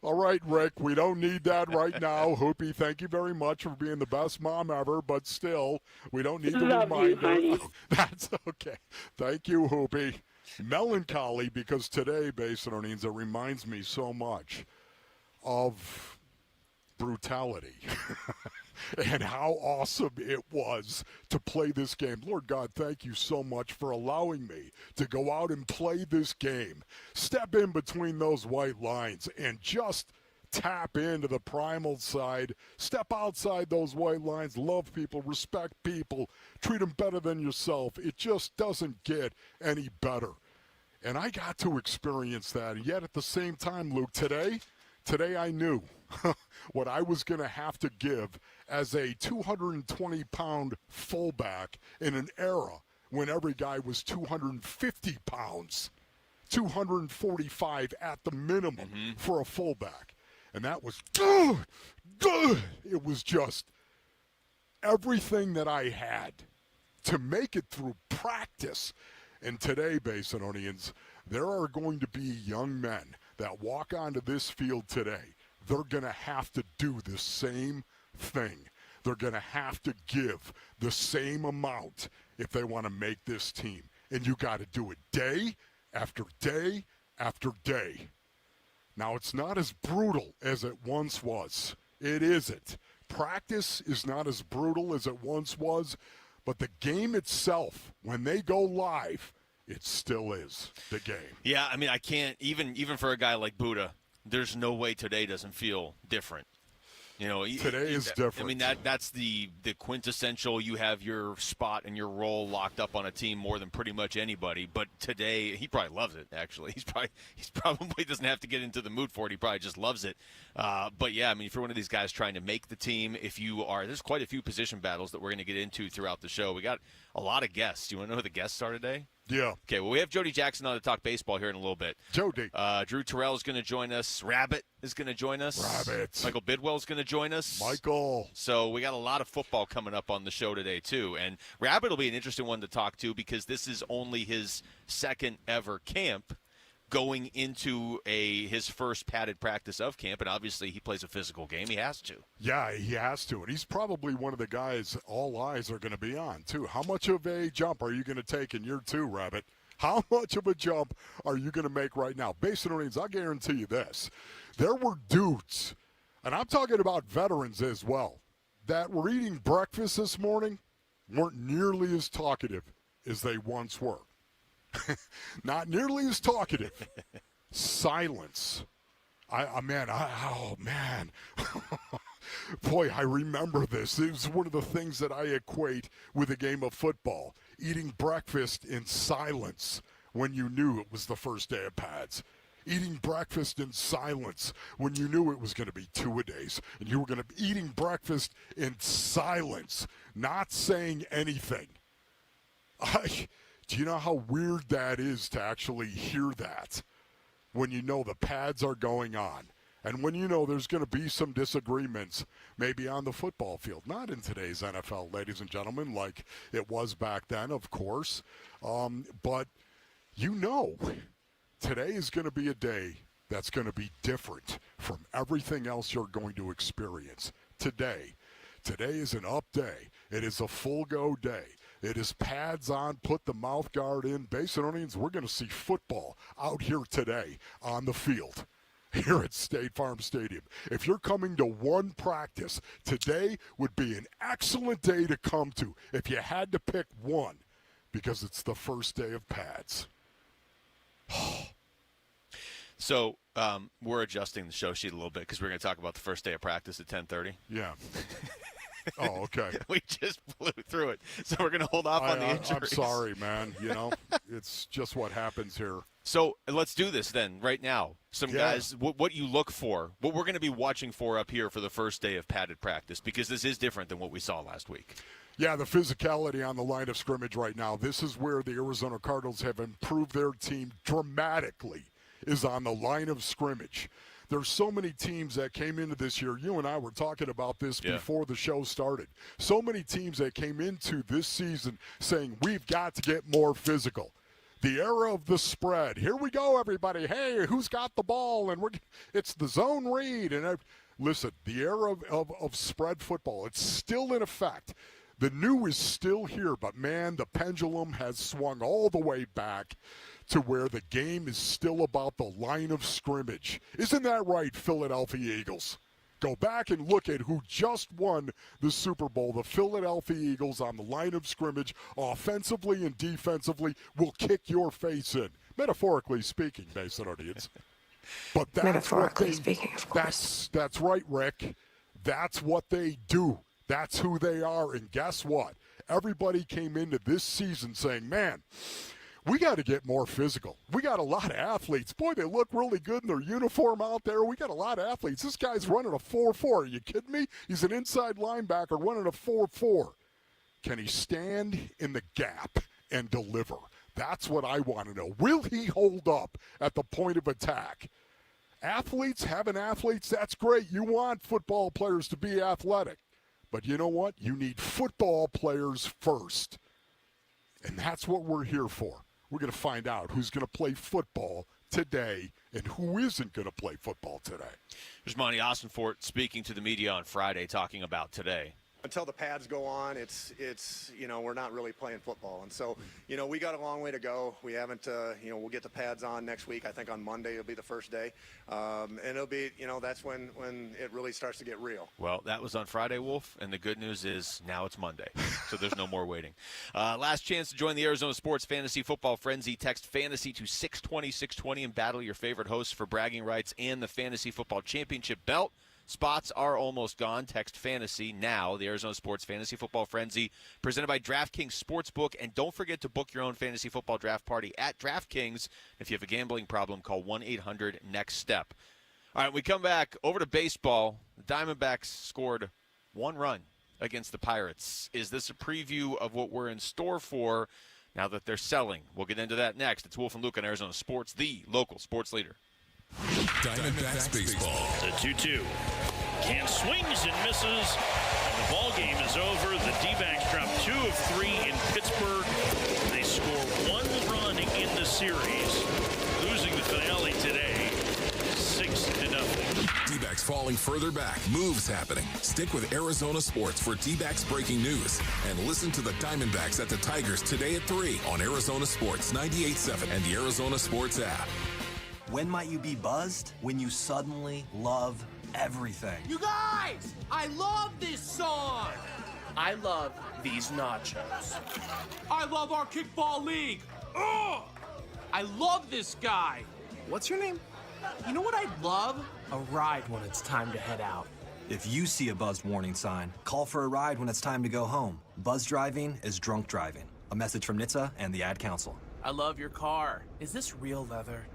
All right, Rick, we don't need that right now. Hoopy, thank you very much for being the best mom ever, but still, we don't need the reminder. That's okay. Thank you, Hoopy. Melancholy, because today, Basinonians, it reminds me so much of brutality and how awesome it was to play this game. Lord God, thank you so much for allowing me to go out and play this game, step in between those white lines, and just tap into the primal side, step outside those white lines, love people, respect people, treat them better than yourself. It just doesn't get any better. And I got to experience that. And yet at the same time, Luke, today I knew what I was going to have to give as a 220-pound fullback in an era when every guy was 250 pounds, 245 at the minimum for a fullback. And that was good. It was just everything that I had to make it through practice. And today, Basinonians, there are going to be young men that walk onto this field today. They're going to have to do the same thing. They're going to have to give the same amount if they want to make this team. And you got to do it day after day after day. Now, it's not as brutal as it once was. It isn't. Practice is not as brutal as it once was, but the game itself, when they go live, it still is the game. Yeah, I mean, I can't, even for a guy like Buddha, there's no way today doesn't feel different. You know, today is different. I mean, that's the quintessential. You have your spot and your role locked up on a team more than pretty much anybody. But today, he probably loves it. Actually, he's probably doesn't have to get into the mood for it. He probably just loves it. But yeah, I mean, if you're one of these guys trying to make the team, there's quite a few position battles that we're going to get into throughout the show. We got a lot of guests. Do you want to know who the guests are today? Yeah. Okay, well, we have Jody Jackson on to talk baseball here in a little bit. Jody. Drew Terrell is going to join us. Rabbit is going to join us. Rabbit. Michael Bidwell is going to join us. Michael. So we got a lot of football coming up on the show today, too. And Rabbit will be an interesting one to talk to because this is only his second ever camp going into his first padded practice of camp. And obviously he plays a physical game. He has to. Yeah, he has to. And he's probably one of the guys all eyes are going to be on, too. How much of a jump are you going to take in year two, Rabbit? How much of a jump are you going to make right now? Basinonians, I'll guarantee you this. There were dudes, and I'm talking about veterans as well, that were eating breakfast this morning, weren't nearly as talkative as they once were. Not nearly as talkative. Silence. Oh, man. Boy, I remember this. It was one of the things that I equate with a game of football. Eating breakfast in silence when you knew it was the first day of pads. Eating breakfast in silence when you knew it was going to be two-a-days. And you were going to be eating breakfast in silence, not saying anything. Do you know how weird that is to actually hear that when you know the pads are going on? And when you know there's going to be some disagreements, maybe on the football field, not in today's NFL, ladies and gentlemen, like it was back then, of course. But you know, today is going to be a day that's going to be different from everything else you're going to experience. Today is an up day. It is a full-go day. It is pads on, put the mouth guard in. Basinonians, we're going to see football out here today on the field. Here at State Farm Stadium. If you're coming to one practice, today would be an excellent day to come to if you had to pick one because it's the first day of pads. So we're adjusting the show sheet a little bit because we're going to talk about the first day of practice at 10:30. Yeah. Oh, okay. We just blew through it. So we're going to hold off on the injuries. I'm sorry, man. You know, it's just what happens here. So let's do this then right now. Some guys, what you look for, what we're going to be watching for up here for the first day of padded practice, because this is different than what we saw last week. Yeah, the physicality on the line of scrimmage right now. This is where the Arizona Cardinals have improved their team dramatically, is on the line of scrimmage. There's so many teams that came into this year. You and I were talking about this before the show started. So many teams that came into this season saying, we've got to get more physical. The era of the spread. Here we go, everybody. Hey, who's got the ball? And it's the zone read. And listen, the era of spread football, it's still in effect. The new is still here, but, man, the pendulum has swung all the way back to where the game is still about the line of scrimmage. Isn't that right, Philadelphia Eagles? Go back and look at who just won the Super Bowl. The Philadelphia Eagles on the line of scrimmage, offensively and defensively, will kick your face in. Metaphorically speaking, Mason audience. But that's Metaphorically speaking, of course. That's right, Rick. That's what they do. That's who they are. And guess what? Everybody came into this season saying, man, we got to get more physical. We got a lot of athletes. Boy, they look really good in their uniform out there. We got a lot of athletes. This guy's running a 4.4. Are you kidding me? He's an inside linebacker running a 4.4. Can he stand in the gap and deliver? That's what I want to know. Will he hold up at the point of attack? Athletes, having athletes, that's great. You want football players to be athletic. But you know what? You need football players first. And that's what we're here for. We're going to find out who's going to play football today and who isn't going to play football today. There's Monty Ossenfort speaking to the media on Friday, talking about today. Until the pads go on, it's we're not really playing football. And so, we got a long way to go. We haven't, we'll get the pads on next week. I think on Monday it'll be the first day. And it'll be, that's when it really starts to get real. Well, that was on Friday, Wolf, and the good news is now it's Monday, so there's no more waiting. Last chance to join the Arizona Sports Fantasy Football Frenzy. Text FANTASY to 620-620 and battle your favorite hosts for bragging rights and the Fantasy Football Championship belt. Spots are almost gone. Text FANTASY now. The Arizona Sports Fantasy Football Frenzy, presented by DraftKings Sportsbook. And don't forget to book your own fantasy football draft party at DraftKings. If you have a gambling problem, call 1-800-NEXT-STEP. All right, we come back over to baseball. The Diamondbacks scored one run against the Pirates. Is this a preview of what we're in store for now that they're selling? We'll get into that next. It's Wolf and Luke on Arizona Sports, the local sports leader. Diamondbacks baseball. The 2-2. Can swings and misses. And the ball game is over. The D-backs drop 2 of 3 in Pittsburgh. They score 1 run in the series, losing the finale today 6-0. D-backs falling further back. Moves happening. Stick with Arizona Sports for D-backs breaking news. And listen to the Diamondbacks at the Tigers today at 3 on Arizona Sports 98.7 and the Arizona Sports app. When might you be buzzed? When you suddenly love everything. You guys, I love this song. I love these nachos. I love our kickball league. Ugh! I love this guy. What's your name? You know what I'd love? A ride when it's time to head out. If you see a buzzed warning sign, call for a ride when it's time to go home. Buzz driving is drunk driving. A message from NHTSA and the Ad Council. I love your car. Is this real leather?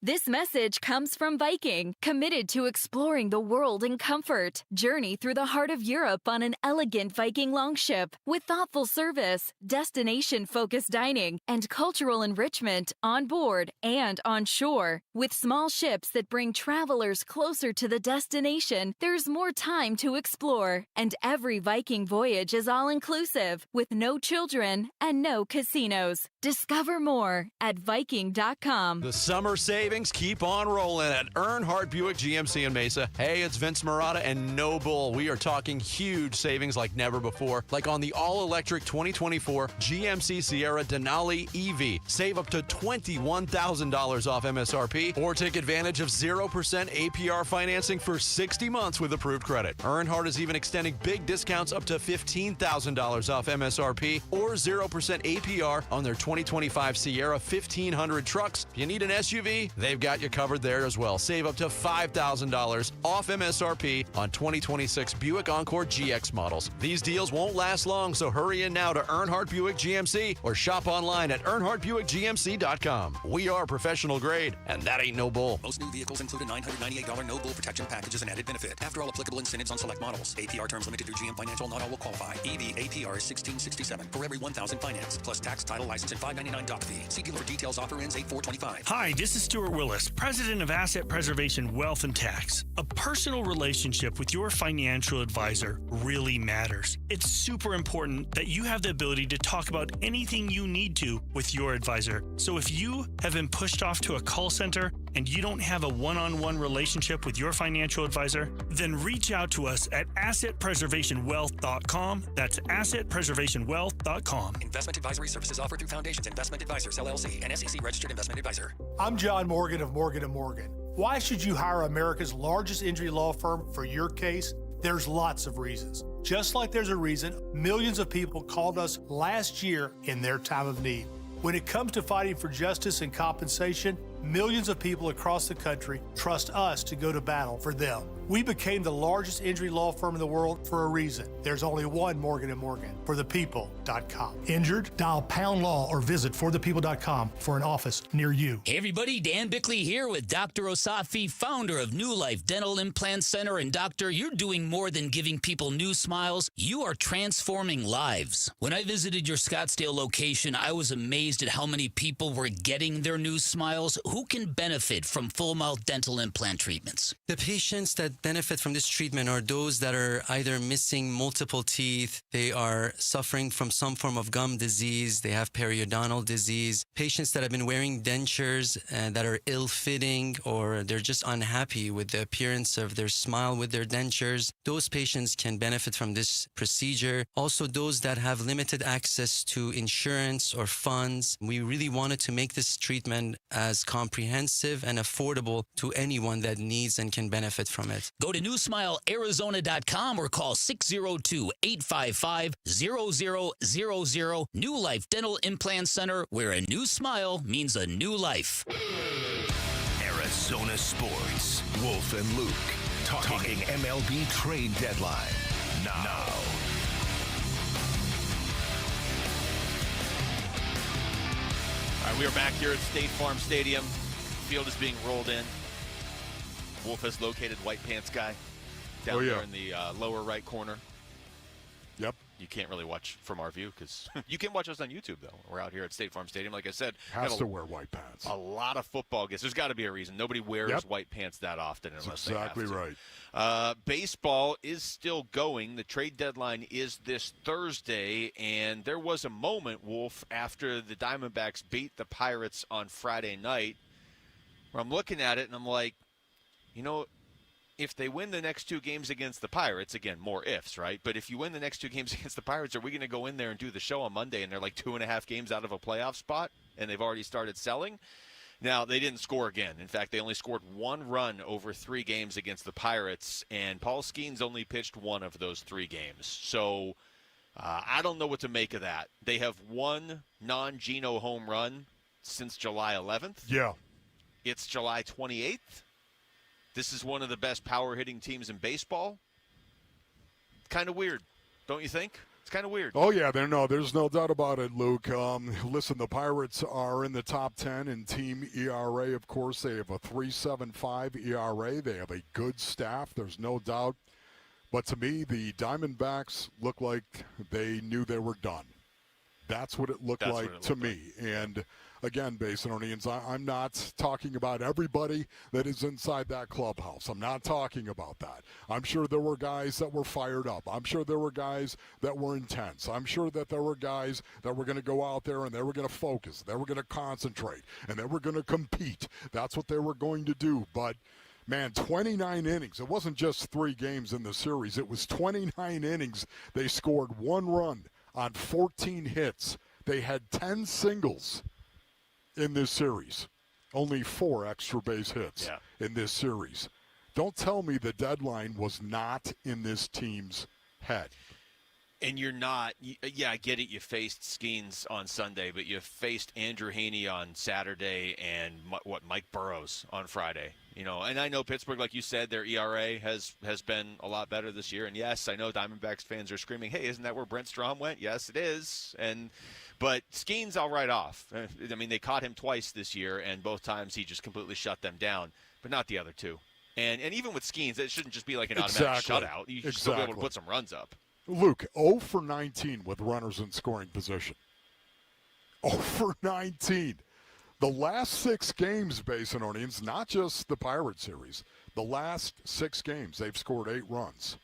This message comes from Viking, committed to exploring the world in comfort. Journey through the heart of Europe on an elegant Viking longship with thoughtful service, destination-focused dining, and cultural enrichment on board and on shore. With small ships that bring travelers closer to the destination, there's more time to explore. And every Viking voyage is all-inclusive, with no children and no casinos. Discover more at Viking.com. The summer savings keep on rolling at Earnhardt Buick GMC in Mesa. Hey, it's Vince Marotta and No Bull. We are talking huge savings like never before, like on the all-electric 2024 GMC Sierra Denali EV. Save up to $21,000 off MSRP or take advantage of 0% APR financing for 60 months with approved credit. Earnhardt is even extending big discounts up to $15,000 off MSRP or 0% APR on their 2025 Sierra 1500 trucks. If you need an SUV, they've got you covered there as well. Save up to $5,000 off MSRP on 2026 Buick Encore GX models. These deals won't last long, so hurry in now to Earnhardt Buick GMC or shop online at EarnhardtBuickGMC.com. We are professional grade, and that ain't no bull. Most new vehicles include a $998 no bull protection package as an added benefit. After all applicable incentives on select models. APR terms limited through GM Financial. Not all will qualify. EV APR is $1,667 for every $1,000 finance, plus tax, title, license, and $599 doc fee. See dealer for details. Offer ends 8/4/25. Hi, this is Stuart Robert Willis, President of Asset Preservation Wealth and Tax. A personal relationship with your financial advisor really matters. It's super important that you have the ability to talk about anything you need to with your advisor. So if you have been pushed off to a call center and you don't have a one-on-one relationship with your financial advisor, then reach out to us at assetpreservationwealth.com. That's assetpreservationwealth.com. Investment advisory services offered through Foundations Investment Advisors, LLC, an SEC registered investment advisor. I'm John Morgan of Morgan & Morgan. Why should you hire America's largest injury law firm for your case? There's lots of reasons. Just like there's a reason millions of people called us last year in their time of need. When it comes to fighting for justice and compensation, millions of people across the country trust us to go to battle for them. We became the largest injury law firm in the world for a reason. There's only one Morgan & Morgan, forthepeople.com. Injured? Dial pound law or visit forthepeople.com for an office near you. Hey everybody, Dan Bickley here with Dr. Osafi, founder of New Life Dental Implant Center. And doctor, you're doing more than giving people new smiles. You are transforming lives. When I visited your Scottsdale location, I was amazed at how many people were getting their new smiles. Who can benefit from full mouth dental implant treatments? The patients that benefit from this treatment are those that are either missing multiple teeth, they are suffering from some form of gum disease, they have periodontal disease, patients that have been wearing dentures that are ill-fitting, or they're just unhappy with the appearance of their smile with their dentures. Those patients can benefit from this procedure. Also, those that have limited access to insurance or funds. We really wanted to make this treatment as comprehensive and affordable to anyone that needs and can benefit from it. Go to newsmilearizona.com or call 602-855-0000. New Life Dental Implant Center, where a new smile means a new life. Arizona Sports. Wolf and Luke. Talking MLB trade deadline. Now. All right, we are back here at State Farm Stadium. Field is being rolled in. Wolf has located White Pants Guy down there in the lower right corner. Yep. You can't really watch from our view because you can watch us on YouTube, though. We're out here at State Farm Stadium. Like I said, has to wear white pants. A lot of football games. There's got to be a reason. Nobody wears white pants that often unless they have to. Exactly right. Baseball is still going. The trade deadline is this Thursday, and there was a moment, Wolf, after the Diamondbacks beat the Pirates on Friday night, where I'm looking at it and I'm like, you know, if they win the next two games against the Pirates, again, more ifs, right? But if you win the next two games against the Pirates, are we going to go in there and do the show on Monday and they're like 2.5 games out of a playoff spot and they've already started selling? Now, they didn't score again. In fact, they only scored one run over 3 games against the Pirates, and Paul Skeens only pitched one of those 3 games. So I don't know what to make of that. They have one non-Geno home run since July 11th. Yeah. It's July 28th. This is one of the best power-hitting teams in baseball. Kind of weird, don't you think? It's kind of weird. Oh, yeah, there's no doubt about it, Luke. Listen, the Pirates are in the top 10 in team ERA. Of course, they have a 3.75 ERA. They have a good staff. There's no doubt. But to me, the Diamondbacks look like they knew they were done. That's what it looked like to me. And again, Basinonians, I'm not talking about everybody that is inside that clubhouse. I'm not talking about that. I'm sure there were guys that were fired up. I'm sure there were guys that were intense. I'm sure that there were guys that were going to go out there and they were going to focus. They were going to concentrate, and they were going to compete. That's what they were going to do. But, man, 29 innings. It wasn't just 3 games in the series. It was 29 innings. They scored 1 run on 14 hits. They had 10 singles in this series. Only 4 extra base hits in this series. Don't tell me the deadline was not in this team's head. And you're not, I get it, you faced Skeens on Sunday, but you faced Andrew Heaney on Saturday and, Mike Burrows on Friday. You know, and I know Pittsburgh, like you said, their ERA has been a lot better this year. And, yes, I know Diamondbacks fans are screaming, hey, isn't that where Brent Strom went? Yes, it is. But Skeens, I'll write off. I mean, they caught him twice this year, and both times he just completely shut them down, but not the other two. And even with Skeens, it shouldn't just be like an automatic shutout. You should still be able to put some runs up. Luke, 0 for 19 with runners in scoring position. 0 for 19. The last 6 games, Basinonians, not just the Pirate series, the last 6 games, they've scored 8 runs.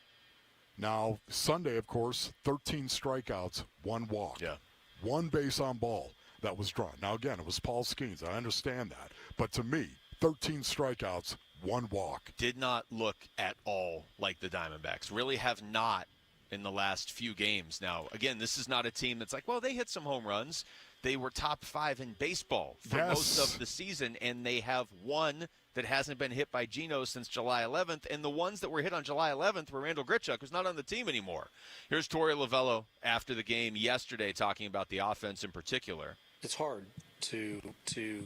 Now, Sunday, of course, 13 strikeouts, 1 walk. Yeah. 1 base on ball that was drawn. Now, again, it was Paul Skeens. I understand that. But to me, 13 strikeouts, 1 walk. Did not look at all like the Diamondbacks. Really have not in the last few games. Now, again, this is not a team that's like, well, they hit some home runs. They were top 5 in baseball for most of the season, and they have one that hasn't been hit by Geno since July 11th, and the ones that were hit on July 11th were Randall Grichuk, who's not on the team anymore. Here's Tory Lavell after the game yesterday talking about the offense in particular. It's hard to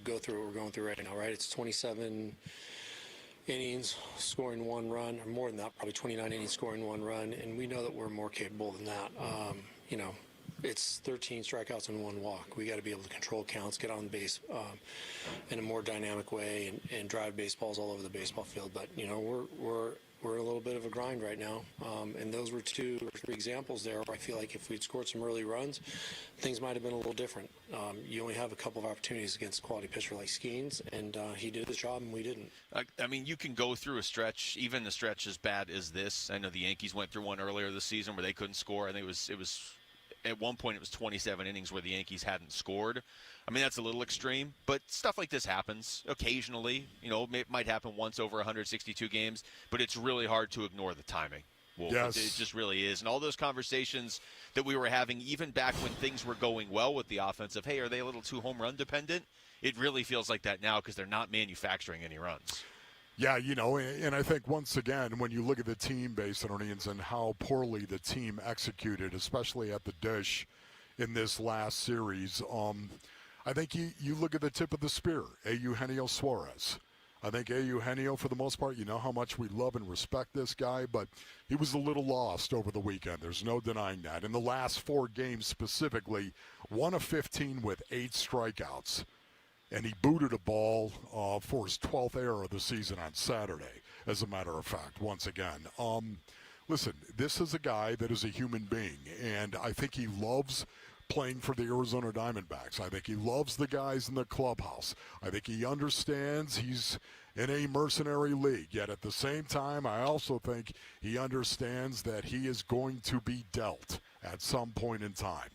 go through what we're going through right now, right? It's 27 innings, scoring 1 run, or more than that, probably 29 innings, scoring 1 run, and we know that we're more capable than that. It's 13 strikeouts and 1 walk. We got to be able to control counts, get on base in a more dynamic way, and drive baseballs all over the baseball field. But we're in a little bit of a grind right now, and those were 2 or 3 examples there where I feel like if we'd scored some early runs, things might have been a little different. You only have a couple of opportunities against a quality pitcher like Skeens, and he did his job, and we didn't. I mean, you can go through a stretch, even a stretch as bad as this. I know the Yankees went through one earlier this season where they couldn't score. I think it was at one point it was 27 innings where the Yankees hadn't scored. I mean, that's a little extreme, but stuff like this happens occasionally. It might happen once over 162 games, but it's really hard to ignore the timing. Wolf. Yes. It just really is. And all those conversations that we were having, even back when things were going well with the offense, of, hey, are they a little too home run dependent? It really feels like that now because they're not manufacturing any runs. Yeah, and I think once again, when you look at the team base and how poorly the team executed, especially at the dish in this last series, I think you look at the tip of the spear, Eugenio Suarez. I think Eugenio, for the most part, you know how much we love and respect this guy, but he was a little lost over the weekend. There's no denying that. In the last 4 games specifically, 1 of 15 with 8 strikeouts. And he booted a ball for his 12th error of the season on Saturday, as a matter of fact, once again. Listen, this is a guy that is a human being, and I think he loves playing for the Arizona Diamondbacks. I think he loves the guys in the clubhouse. I think he understands he's in a mercenary league, yet at the same time, I also think he understands that he is going to be dealt at some point in time.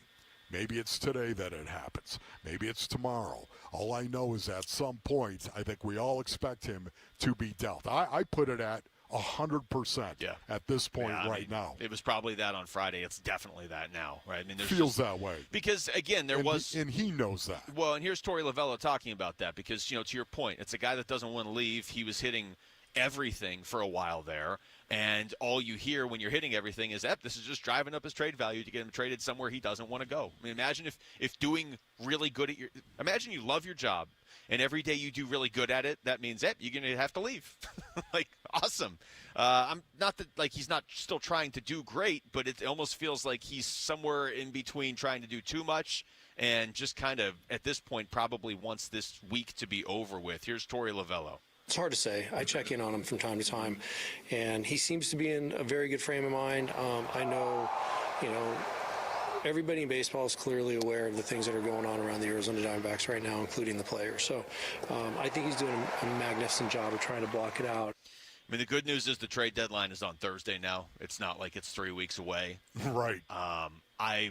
Maybe it's today that it happens. Maybe it's tomorrow. All I know is at some point, I think we all expect him to be dealt. I put it at 100% at this point now. It was probably that on Friday. It's definitely that now, right? I mean, feels that way. Because, again, and he knows that. Well, and here's Tory Lavell talking about that because, to your point, it's a guy that doesn't want to leave. He was hitting everything for a while there. And all you hear when you're hitting everything is that this is just driving up his trade value to get him traded somewhere he doesn't want to go. I mean, imagine if doing really good at imagine you love your job and every day you do really good at it, that means that you're going to have to leave. Like, awesome. I'm not that, like, he's not still trying to do great, but it almost feels like he's somewhere in between trying to do too much and just kind of, at this point, probably wants this week to be over with. Here's Tory Lavell. It's hard to say. I check in on him from time to time, and he seems to be in a very good frame of mind. I know, everybody in baseball is clearly aware of the things that are going on around the Arizona Diamondbacks right now, including the players. So I think he's doing a magnificent job of trying to block it out. I mean, the good news is the trade deadline is on Thursday now. It's not like it's 3 weeks away. Right. I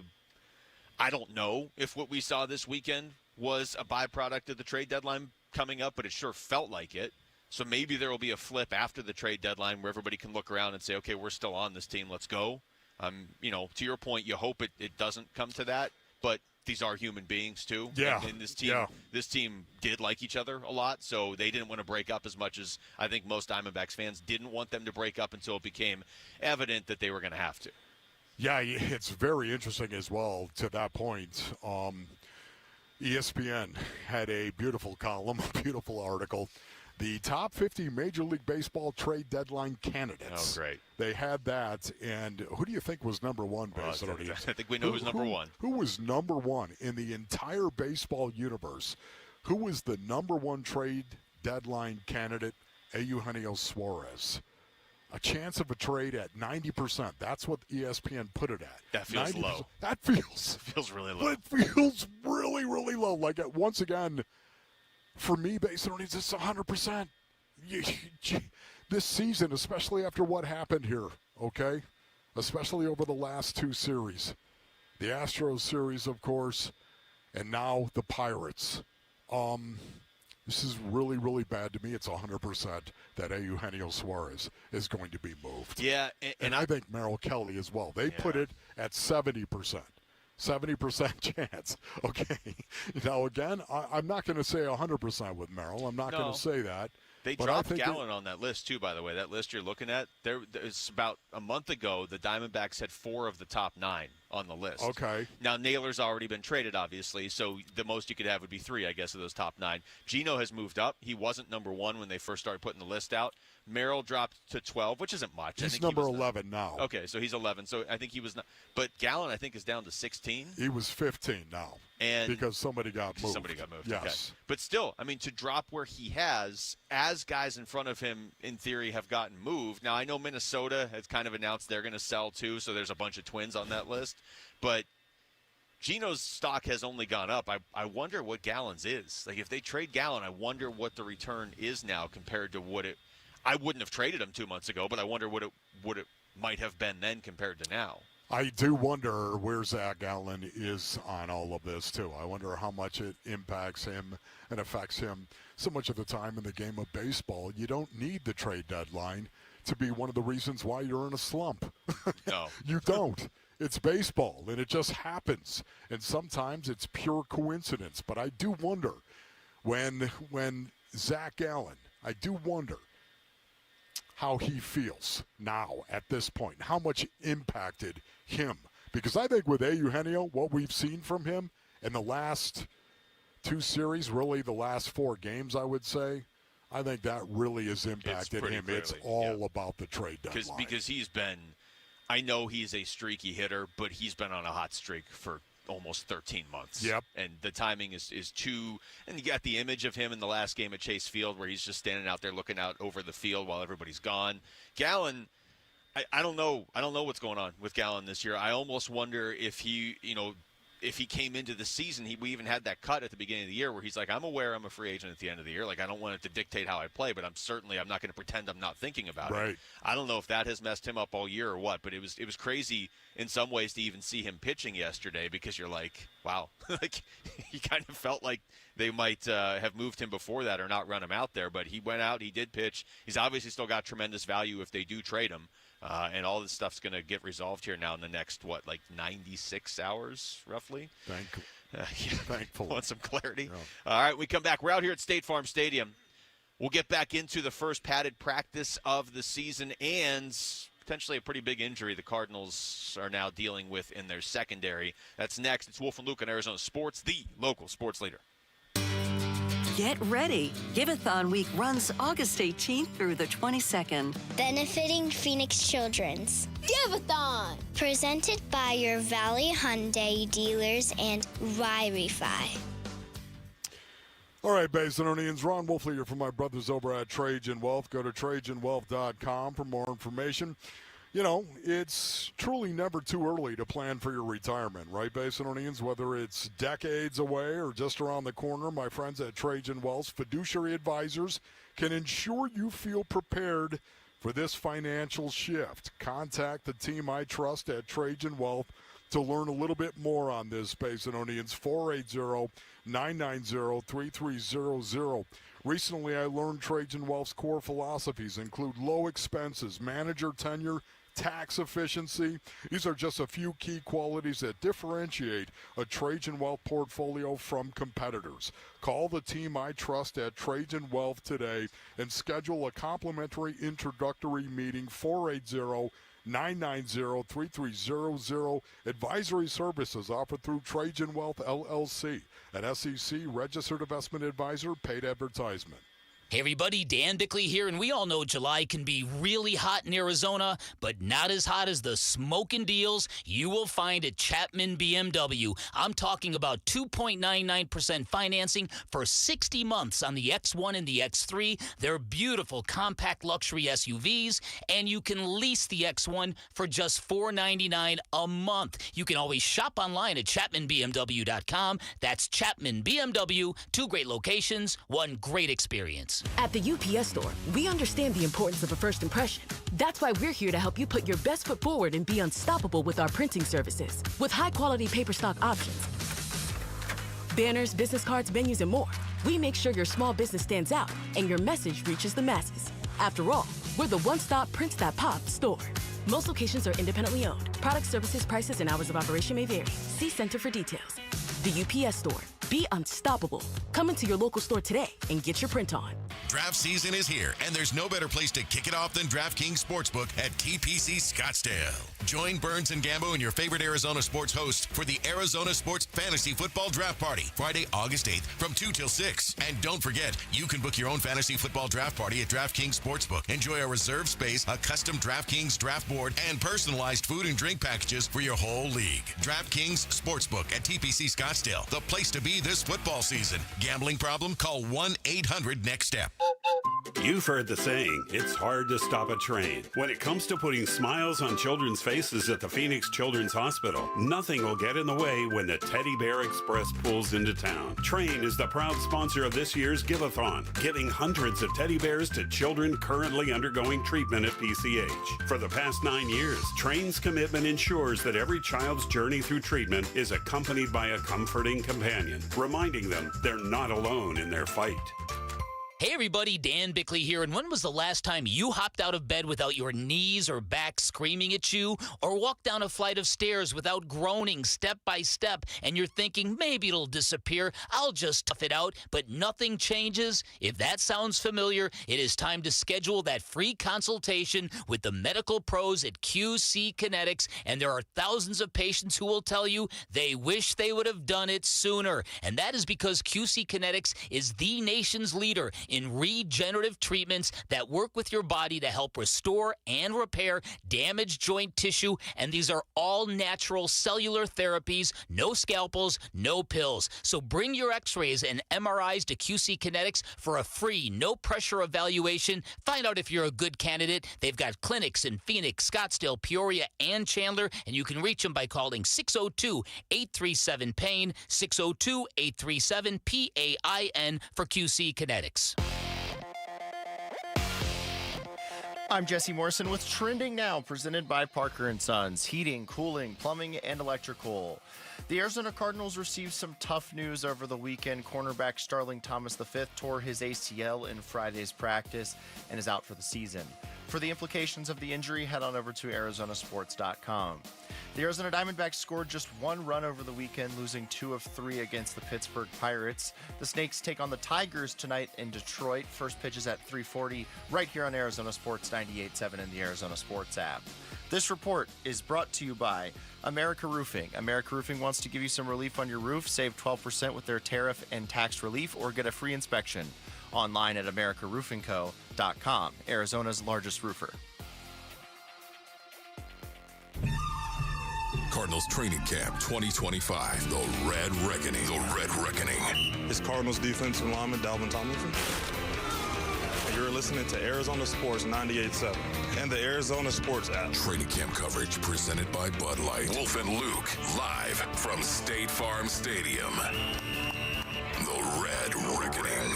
don't know if what we saw this weekend was a byproduct of the trade deadline coming up, but it sure felt like it. So maybe there will be a flip after the trade deadline where everybody can look around and say, okay, we're still on this team. Let's go. To your point, you hope it doesn't come to that, but these are human beings too. Yeah. And this team did like each other a lot, so they didn't want to break up as much as I think most Diamondbacks fans didn't want them to break up until it became evident that they were going to have to. Yeah, it's very interesting as well to that point. ESPN had a beautiful column, a beautiful article. The top 50 Major League Baseball trade deadline candidates. Oh, great. They had that, and who do you think was number one? I think we know who's number one. Who was number one in the entire baseball universe? Who was the number one trade deadline candidate? Eugenio Suarez. A chance of a trade at 90%. That's what ESPN put it at. That feels 90%. low. That feels really low. It feels really, really low. Like, once again, For me, based on it's 100%. This season, especially after what happened here, okay? Especially over the last two series. The Astros series, of course, and now the Pirates. This is really, really bad to me. It's 100% that Eugenio Suarez is going to be moved. Yeah, and I think Merrill Kelly as well. They put it at 70%. 70% chance. Okay. Now, again, I'm not going to say 100% with Merrill. I'm not going to say that. They but dropped Gallen on that list, too, by the way. That list you're looking at, there's about a month ago, the Diamondbacks had 4 of the top 9 on the list. Okay. Now, Naylor's already been traded, obviously, so the most you could have would be 3, I guess, of those top 9. Gino has moved up. He wasn't number 1 when they first started putting the list out. Merrill dropped to 12, which isn't much. He's number 11 now. Okay, so he's 11. So I think he was not. But Gallen, I think, is down to 16. He was 15 now. And because somebody got moved. Somebody got moved. Yes. Okay. But still, I mean, to drop where he has, as guys in front of him, in theory, have gotten moved. Now, I know Minnesota has kind of announced they're going to sell too, so there's a bunch of Twins on that list. But Gino's stock has only gone up. I wonder what Gallen's is. Like, if they trade Gallen, I wonder what the return is now compared to what it. I wouldn't have traded him 2 months ago, but I wonder what it might have been then compared to now. I do wonder where Zach Gallen is on all of this, too. I wonder how much it impacts him and affects him. So much of the time in the game of baseball, you don't need the trade deadline to be one of the reasons why you're in a slump. No. You don't. It's baseball, and it just happens. And sometimes it's pure coincidence. But I do wonder when Zach Gallen, I do wonder how he feels now at this point, how much impacted him. Because I think with Eugenio, what we've seen from him in the last 2 series, really the last 4 games, I would say, I think that really has impacted him. Clearly, it's all about the trade deadline. Because he's been, I know he's a streaky hitter, but he's been on a hot streak for almost 13 months. Yep. And the timing is too, and you got the image of him in the last game at Chase Field where he's just standing out there looking out over the field while everybody's gone. Gallen, I don't know what's going on with Gallen this year. I almost wonder if he came into the season, we even had that cut at the beginning of the year where he's like, I'm aware I'm a free agent at the end of the year. Like, I don't want it to dictate how I play, but I'm not going to pretend I'm not thinking about it. I don't know if that has messed him up all year or what, but it was crazy in some ways to even see him pitching yesterday because you're like, wow. Like, he kind of felt like they might have moved him before that or not run him out there, but he went out, he did pitch. He's obviously still got tremendous value if they do trade him. And all this stuff's going to get resolved here now in the next, 96 hours, roughly? Thankfully. Want some clarity? Yeah. All right, we come back. We're out here at State Farm Stadium. We'll get back into the first padded practice of the season and potentially a pretty big injury the Cardinals are now dealing with in their secondary. That's next. It's Wolf and Luke on Arizona Sports, the local sports leader. Get ready. Give-a-thon week runs August 18th through the 22nd. Benefiting Phoenix Children's. Give-a-thon! Presented by your Valley Hyundai dealers and Rye-Refi. All right, Basinonians, Ron Wolfley here from my brothers over at Trajan Wealth. Go to TrajanWealth.com for more information. You know, it's truly never too early to plan for your retirement, right, Basinonians? Whether it's decades away or just around the corner, my friends at Trajan Wealth Fiduciary Advisors can ensure you feel prepared for this financial shift. Contact the team I trust at Trajan Wealth to learn a little bit more on this, Basinonians. 480-990-3300. Recently, I learned Trajan Wealth's core philosophies include low expenses, manager tenure, tax efficiency. These are just a few key qualities that differentiate a Trajan Wealth portfolio from competitors. Call the team I trust at Trajan Wealth today and schedule a complimentary introductory meeting. 480-990-3300. Advisory services offered through Trajan Wealth LLC, an SEC registered investment advisor. Paid advertisement. Hey everybody, Dan Bickley here, and we all know July can be really hot in Arizona, but not as hot as the smoking deals you will find at Chapman BMW. I'm talking about 2.99% financing for 60 months on the X1 and the X3. They're beautiful compact luxury SUVs, and you can lease the X1 for just $499 a month. You can always shop online at ChapmanBMW.com. That's Chapman BMW, 2 great locations, 1 great experience. At the UPS Store, we understand the importance of a first impression. That's why we're here to help you put your best foot forward and be unstoppable with our printing services. With high-quality paper stock options, banners, business cards, menus, and more, we make sure your small business stands out and your message reaches the masses. After all, we're the one-stop prints that pop store. Most locations are independently owned. Product, services, prices, and hours of operation may vary. See Center for details. The UPS Store. Be unstoppable. Come into your local store today and get your print on. Draft season is here, and there's no better place to kick it off than DraftKings Sportsbook at TPC Scottsdale. Join Burns and Gambo and your favorite Arizona sports host for the Arizona Sports Fantasy Football Draft Party, Friday, August 8th from 2 till 6. And don't forget, you can book your own fantasy football draft party at DraftKings Sportsbook. Enjoy a reserved space, a custom DraftKings draft board, and personalized food and drink packages for your whole league. DraftKings Sportsbook at TPC Scottsdale, the place to be this football season. Gambling problem? Call 1-800-NEXT-STEP. You've heard the saying, it's hard to stop a train. When it comes to putting smiles on children's faces at the Phoenix Children's Hospital, nothing will get in the way when the Teddy Bear Express pulls into town. Train is the proud sponsor of this year's Give-a-thon, giving hundreds of teddy bears to children currently undergoing treatment at PCH. For the past 9 years, Train's commitment ensures that every child's journey through treatment is accompanied by a comforting companion, reminding them they're not alone in their fight. Hey everybody, Dan Bickley here, and when was the last time you hopped out of bed without your knees or back screaming at you, or walked down a flight of stairs without groaning step by step, and you're thinking, maybe it'll disappear, I'll just tough it out, but nothing changes? If that sounds familiar, it is time to schedule that free consultation with the medical pros at QC Kinetics, and there are thousands of patients who will tell you they wish they would have done it sooner, and that is because QC Kinetics is the nation's leader in regenerative treatments that work with your body to help restore and repair damaged joint tissue, and these are all natural cellular therapies, no scalpels, no pills. So bring your x-rays and MRIs to QC Kinetics for a free, no-pressure evaluation. Find out if you're a good candidate. They've got clinics in Phoenix, Scottsdale, Peoria, and Chandler, and you can reach them by calling 602-837-PAIN, 602-837-PAIN for QC Kinetics. I'm Jesse Morrison with Trending Now, presented by Parker & Sons, heating, cooling, plumbing, and electrical. The Arizona Cardinals received some tough news over the weekend. Cornerback Starling Thomas V tore his ACL in Friday's practice and is out for the season. For the implications of the injury, head on over to ArizonaSports.com. The Arizona Diamondbacks scored just 1 run over the weekend, losing 2 of 3 against the Pittsburgh Pirates. The Snakes take on the Tigers tonight in Detroit. First pitch is at 3:40 right here on Arizona Sports 98.7 and the Arizona Sports app. This report is brought to you by America Roofing. America Roofing wants to give you some relief on your roof. Save 12% with their tariff and tax relief, or get a free inspection online at AmericaRoofingCo.com, Arizona's largest roofer. Cardinals Training Camp 2025. The Red Reckoning. The Red Reckoning. It's Cardinals defensive lineman Dalvin Tomlinson. You're listening to Arizona Sports 98.7 and the Arizona Sports app. Training camp coverage presented by Bud Light. Wolf and Luke, live from State Farm Stadium. The Red Reckoning.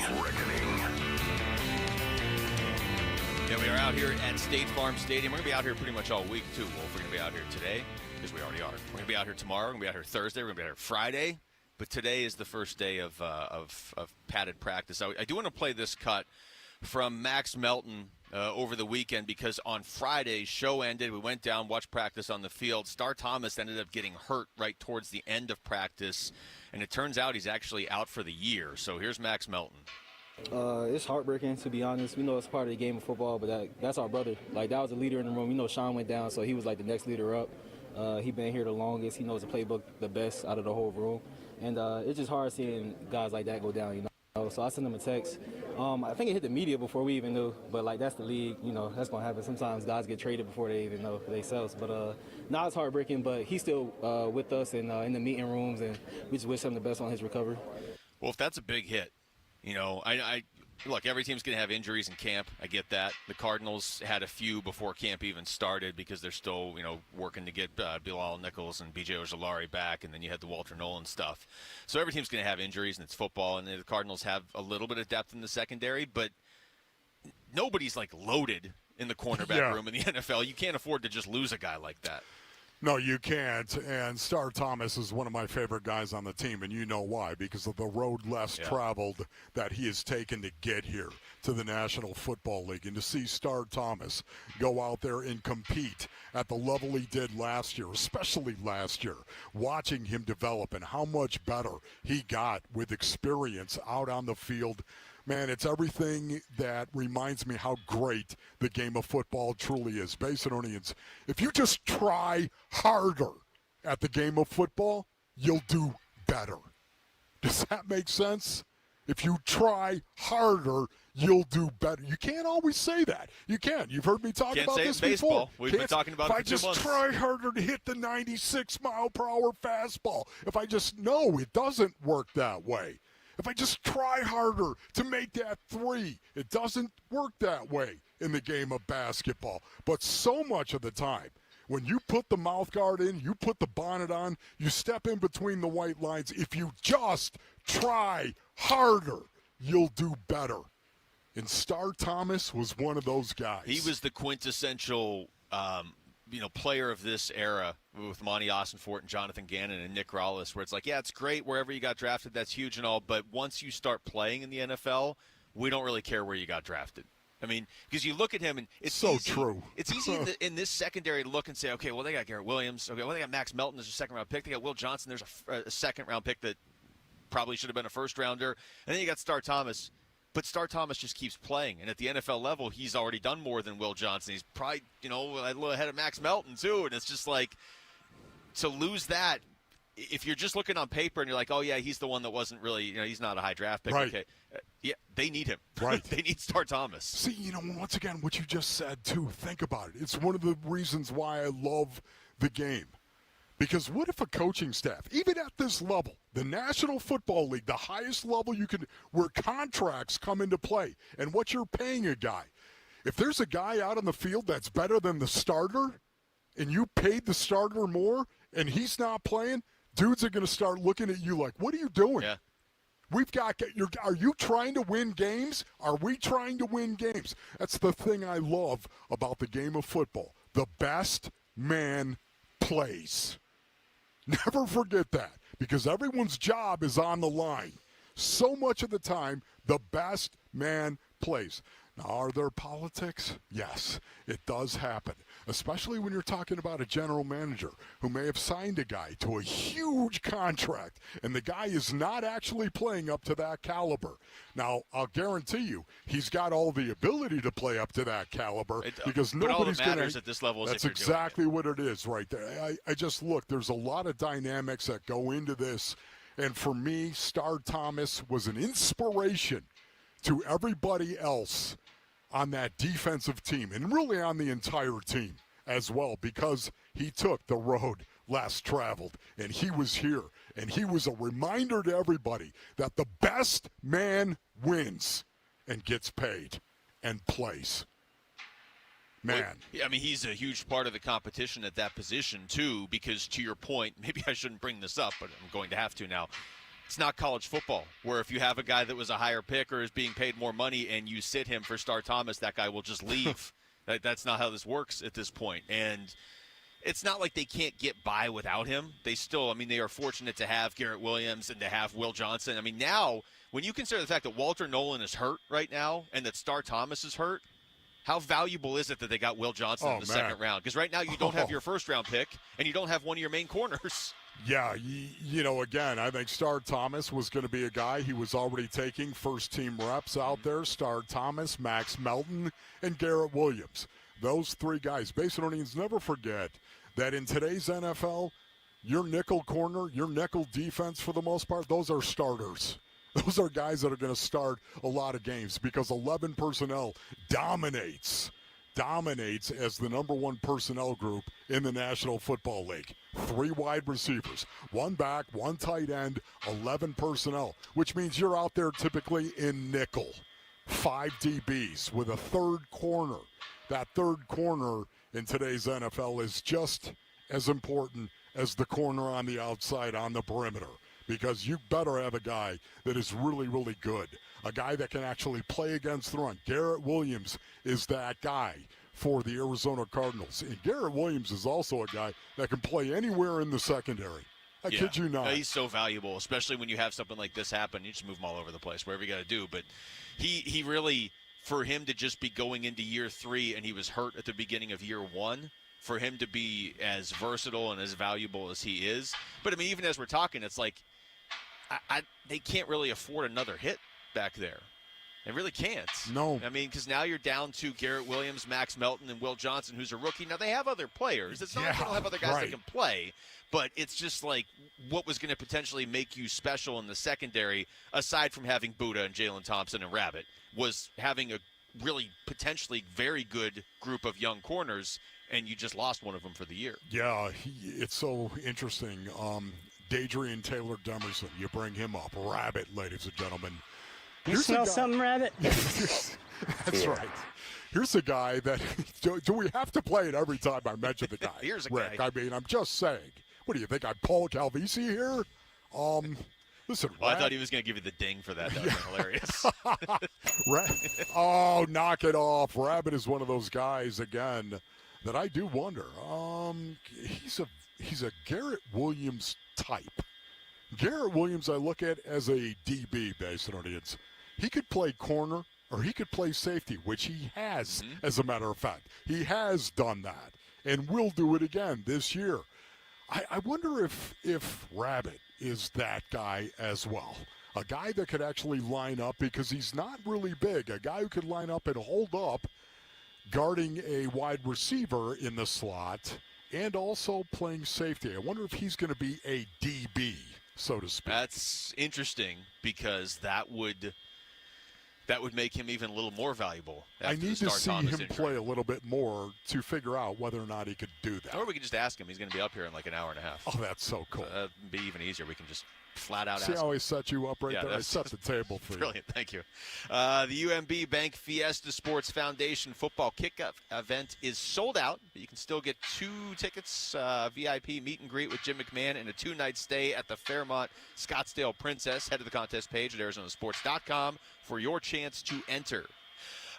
Yeah, we are out here at State Farm Stadium. We're going to be out here pretty much all week, too, Wolf. We're going to be out here today, because we already are. We're going to be out here tomorrow. We're going to be out here Thursday. We're going to be out here Friday. But today is the first day of padded practice. I do want to play this cut from Max Melton over the weekend, because on Friday, show ended. We went down, watched practice on the field. Star Thomas ended up getting hurt right towards the end of practice, and it turns out he's actually out for the year. So here's Max Melton. It's heartbreaking, to be honest. We know it's part of the game of football, but that's our brother. Like, that was a leader in the room. We know Sean went down, so he was like the next leader up. He been here the longest. He knows the playbook the best out of the whole room. And it's just hard seeing guys like that go down, you know. So I sent him a text. I think it hit the media before we even knew, but like that's the league, you know, that's gonna happen. Sometimes guys get traded before they even know themselves. But now it's heartbreaking, but he's still with us and in the meeting rooms, and we just wish him the best on his recovery. Well, if that's a big hit, you know, I look, every team's going to have injuries in camp. I get that. The Cardinals had a few before camp even started because they're still, you know, working to get Bilal Nichols and B.J. Ojulari back, and then you had the Walter Nolan stuff. So every team's going to have injuries, and it's football, and the Cardinals have a little bit of depth in the secondary, but nobody's, like, loaded in the cornerback room in the NFL. You can't afford to just lose a guy like that. No, you can't. And Star Thomas is one of my favorite guys on the team, and you know why, because of the road less traveled that he has taken to get here to the National Football League. And to see Star Thomas go out there and compete at the level he did last year, especially last year, watching him develop and how much better he got with experience out on the field. Man, it's everything that reminds me how great the game of football truly is. Basinonians, if you just try harder at the game of football, you'll do better. Does that make sense? If you try harder, you'll do better. You can't always say that. You can't. You've heard me talk about this before. We've been talking about it for 2 months. If I just try harder to hit the 96-mile-per-hour fastball, if I just know it doesn't work that way. If I just try harder to make that three, it doesn't work that way in the game of basketball. But so much of the time, when you put the mouth guard in, you put the bonnet on, you step in between the white lines, if you just try harder, you'll do better. And Star Thomas was one of those guys. He was the quintessential player of this era with Monty Ossenfort and Jonathan Gannon and Nick Rallis, where it's like, yeah, it's great wherever you got drafted, that's huge and all, but once you start playing in the NFL, we don't really care where you got drafted. I mean, because you look at him, and it's so easy, true. It's easy in this secondary to look and say, okay, well, they got Garrett Williams. Okay, well, they got Max Melton as a second-round pick. They got Will Johnson. There's a second-round pick that probably should have been a first-rounder. And then you got Star Thomas. But Star Thomas just keeps playing. And at the NFL level, he's already done more than Will Johnson. He's probably, a little ahead of Max Melton, too. And it's just like, to lose that, if you're just looking on paper and you're like, oh, yeah, he's the one that wasn't really, he's not a high draft pick. Right. Okay. Yeah, they need him. Right. They need Star Thomas. See, once again, what you just said, too, think about it. It's one of the reasons why I love the game. Because what if a coaching staff, even at this level, the National Football League, the highest level you can, where contracts come into play, and what you're paying a guy, if there's a guy out on the field that's better than the starter, and you paid the starter more, and he's not playing, dudes are going to start looking at you like, what are you doing? Yeah. Are you trying to win games? Are we trying to win games? That's the thing I love about the game of football. The best man plays. Never forget that, because everyone's job is on the line. So much of the time, the best man plays. Now, are there politics? Yes, it does happen, especially when you're talking about a general manager who may have signed a guy to a huge contract, and the guy is not actually playing up to that caliber. Now, I'll guarantee you, he's got all the ability to play up to that caliber, because nobody's going to. At this level is That's if you're exactly what it is right there. I just look, there's a lot of dynamics that go into this, and for me, Star Thomas was an inspiration to everybody else on that defensive team, and really on the entire team as well, because he took the road less traveled, and he was here, and he was a reminder to everybody that the best man wins and gets paid and plays. Man. Well, I mean, he's a huge part of the competition at that position, too, because to your point, maybe I shouldn't bring this up, but I'm going to have to now. It's not college football, where if you have a guy that was a higher pick or is being paid more money and you sit him for Star Thomas, that guy will just leave. That's not how this works at this point. And it's not like they can't get by without him. They still, they are fortunate to have Garrett Williams and to have Will Johnson. I mean, now, when you consider the fact that Walter Nolan is hurt right now and that Star Thomas is hurt, how valuable is it that they got Will Johnson in the second round? Because right now you don't have your first-round pick and you don't have one of your main corners. Yeah, again, I think Star Thomas was going to be a guy. He was already taking first-team reps out there. Star Thomas, Max Melton, and Garrett Williams. Those three guys. Basinonians, never forget that in today's NFL, your nickel corner, your nickel defense for the most part, those are starters. Those are guys that are going to start a lot of games because 11 personnel dominates as the number one personnel group in the National Football League. 3 wide receivers, 1 back, 1 tight end, 11 personnel, which means you're out there typically in nickel. 5 DBs with a third corner. That third corner in today's NFL is just as important as the corner on the outside on the perimeter, because you better have a guy that is really, really good, a guy that can actually play against the run. Garrett Williams is that guy for the Arizona Cardinals. And Garrett Williams is also a guy that can play anywhere in the secondary. I kid you not. He's so valuable, especially when you have something like this happen. You just move him all over the place, wherever you got to do. But he really, for him to just be going into year 3 and he was hurt at the beginning of year 1, for him to be as versatile and as valuable as he is. But, I mean, even as we're talking, it's like they can't really afford another hit back there. They really can't. No. I mean, because now you're down to Garrett Williams, Max Melton, and Will Johnson, who's a rookie. Now, they have other players. It's not like they don't have other guys that can play. But it's just like what was going to potentially make you special in the secondary, aside from having Buddha and Jalen Thompson and Rabbit, was having a really potentially very good group of young corners, and you just lost one of them for the year. Yeah, it's so interesting. Dadrian Taylor Demerson, you bring him up. Rabbit, ladies and gentlemen. You smell something, Rabbit? That's right. Here's a guy that do we have to play it every time I mention the guy? Here's a Rick, guy. I mean, I'm just saying. What do you think? I'm Paul Calvisi here? Listen, I thought he was going to give you the ding for that. That was hilarious. Oh, knock it off. Rabbit is one of those guys, again, that I do wonder. He's a Garrett Williams type. Garrett Williams I look at as a DB, based on audience. He could play corner or he could play safety, which he has, as a matter of fact. He has done that and will do it again this year. I wonder if Rabbit is that guy as well. A guy that could actually line up, because he's not really big. A guy who could line up and hold up, guarding a wide receiver in the slot and also playing safety. I wonder if he's going to be a DB, so to speak. That's interesting, because that would make him even a little more valuable. I need to see him play a little bit more to figure out whether or not he could do that. Or we can just ask him. He's going to be up here in like an hour and a half. Oh, that's so cool. That'd be even easier. We can just flat out See ask how him. I set you up right there? I set the table for Brilliant. Thank you. The UMB Bank Fiesta Sports Foundation football kickoff event is sold out, but you can still get 2 tickets, VIP meet and greet with Jim McMahon, and a 2-night stay at the Fairmont Scottsdale Princess. Head to the contest page at ArizonaSports.com for your chance to enter.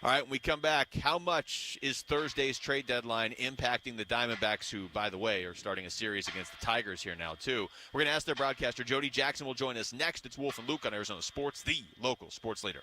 All right, when we come back, how much is Thursday's trade deadline impacting the Diamondbacks, who, by the way, are starting a series against the Tigers here now, too? We're going to ask their broadcaster, Jody Jackson, will join us next. It's Wolf and Luke on Arizona Sports, the local sports leader.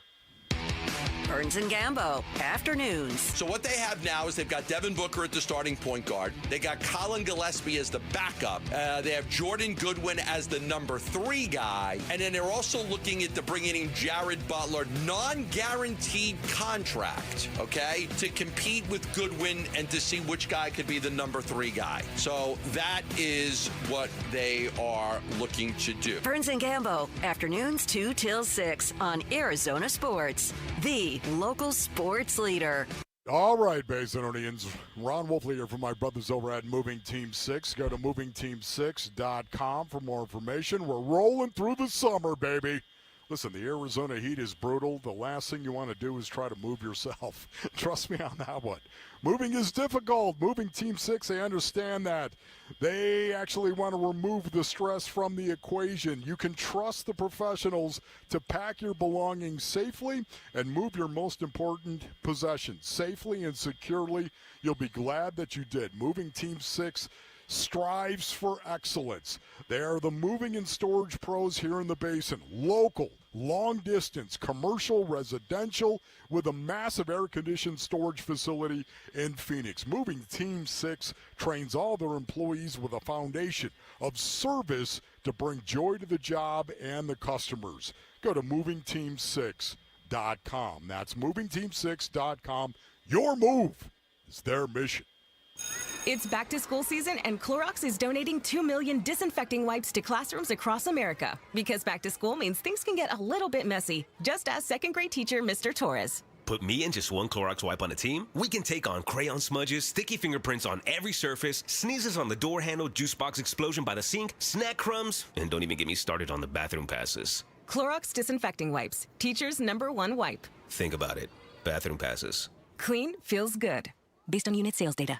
Burns and Gambo, afternoons. So what they have now is they've got Devin Booker at the starting point guard. They got Colin Gillespie as the backup. They have Jordan Goodwin as the number 3 guy. And then they're also looking at bringing in Jared Butler, non-guaranteed contract, okay, to compete with Goodwin and to see which guy could be the number 3 guy. So that is what they are looking to do. Burns and Gambo, afternoons 2 till 6 on Arizona Sports, the local sports leader. All right, Basinonians. Ron Wolfley here from my brothers over at Moving Team 6. Go to movingteam6.com for more information. We're rolling through the summer, baby. Listen, the Arizona heat is brutal. The last thing you want to do is try to move yourself. Trust me on that one. Moving is difficult. Moving Team 6, they understand that. They actually want to remove the stress from the equation. You can trust the professionals to pack your belongings safely and move your most important possessions safely and securely. You'll be glad that you did. Moving Team 6 strives for excellence. They are the moving and storage pros here in the basin. Local, long distance, commercial, residential, with a massive air-conditioned storage facility in Phoenix. Moving Team 6 trains all their employees with a foundation of service to bring joy to the job and the customers. Go to movingteam6.com. That's movingteam6.com. Your move is their mission. It's back to school season, and Clorox is donating 2 million disinfecting wipes to classrooms across America. Because back to school means things can get a little bit messy. Just ask second grade teacher Mr. Torres. Put me and just one Clorox wipe on a team, we can take on crayon smudges, sticky fingerprints on every surface, sneezes on the door handle, juice box explosion by the sink, snack crumbs, and don't even get me started on the bathroom passes. Clorox disinfecting wipes, teacher's #1 wipe. Think about it. Bathroom passes. Clean feels good. Based on unit sales data.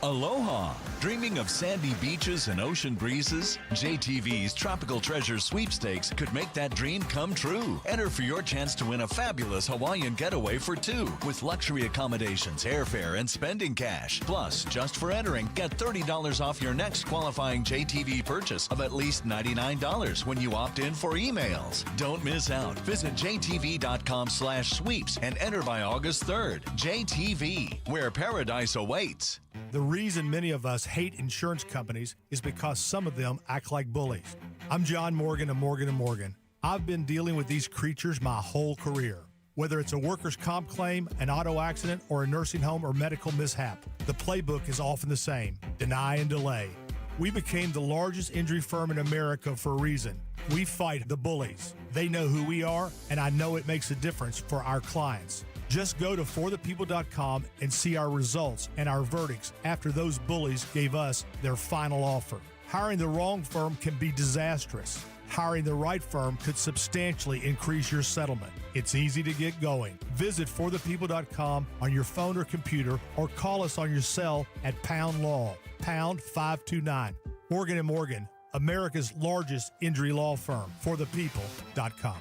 Aloha! Dreaming of sandy beaches and ocean breezes? JTV's Tropical Treasure Sweepstakes could make that dream come true. Enter for your chance to win a fabulous Hawaiian getaway for two with luxury accommodations, airfare, and spending cash. Plus, just for entering, get $30 off your next qualifying JTV purchase of at least $99 when you opt in for emails. Don't miss out. Visit jtv.com/sweeps and enter by August 3rd. JTV, where paradise awaits. The reason many of us hate insurance companies is because some of them act like bullies. I'm John Morgan of Morgan & Morgan. I've been dealing with these creatures my whole career. Whether it's a workers' comp claim, an auto accident, or a nursing home or medical mishap, the playbook is often the same: deny and delay. We became the largest injury firm in America for a reason. We fight the bullies. They know who we are, and I know it makes a difference for our clients. Just go to forthepeople.com and see our results and our verdicts after those bullies gave us their final offer. Hiring the wrong firm can be disastrous. Hiring the right firm could substantially increase your settlement. It's easy to get going. Visit forthepeople.com on your phone or computer, or call us on your cell at Pound Law, pound 529. Morgan & Morgan, America's largest injury law firm. forthepeople.com.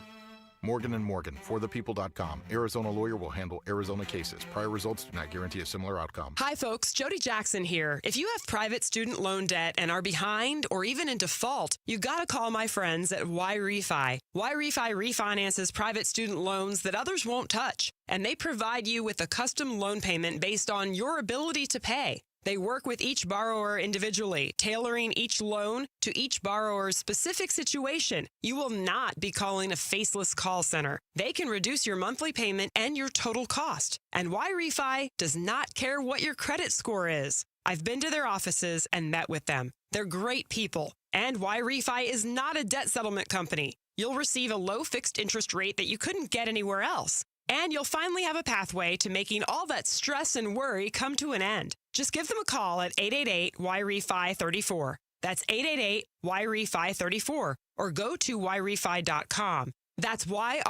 Morgan & Morgan, forthepeople.com. Arizona lawyer will handle Arizona cases. Prior results do not guarantee a similar outcome. Hi, folks. Jody Jackson here. If you have private student loan debt and are behind or even in default, you got to call my friends at YRefi. YRefi refinances private student loans that others won't touch, and they provide you with a custom loan payment based on your ability to pay. They work with each borrower individually, tailoring each loan to each borrower's specific situation. You will not be calling a faceless call center. They can reduce your monthly payment and your total cost. And YRefi does not care what your credit score is. I've been to their offices and met with them. They're great people. And YRefi is not a debt settlement company. You'll receive a low fixed interest rate that you couldn't get anywhere else. And you'll finally have a pathway to making all that stress and worry come to an end. Just give them a call at 888-YRefi-34. That's 888-YRefi-34. Or go to YRefi.com. That's YREFY.com.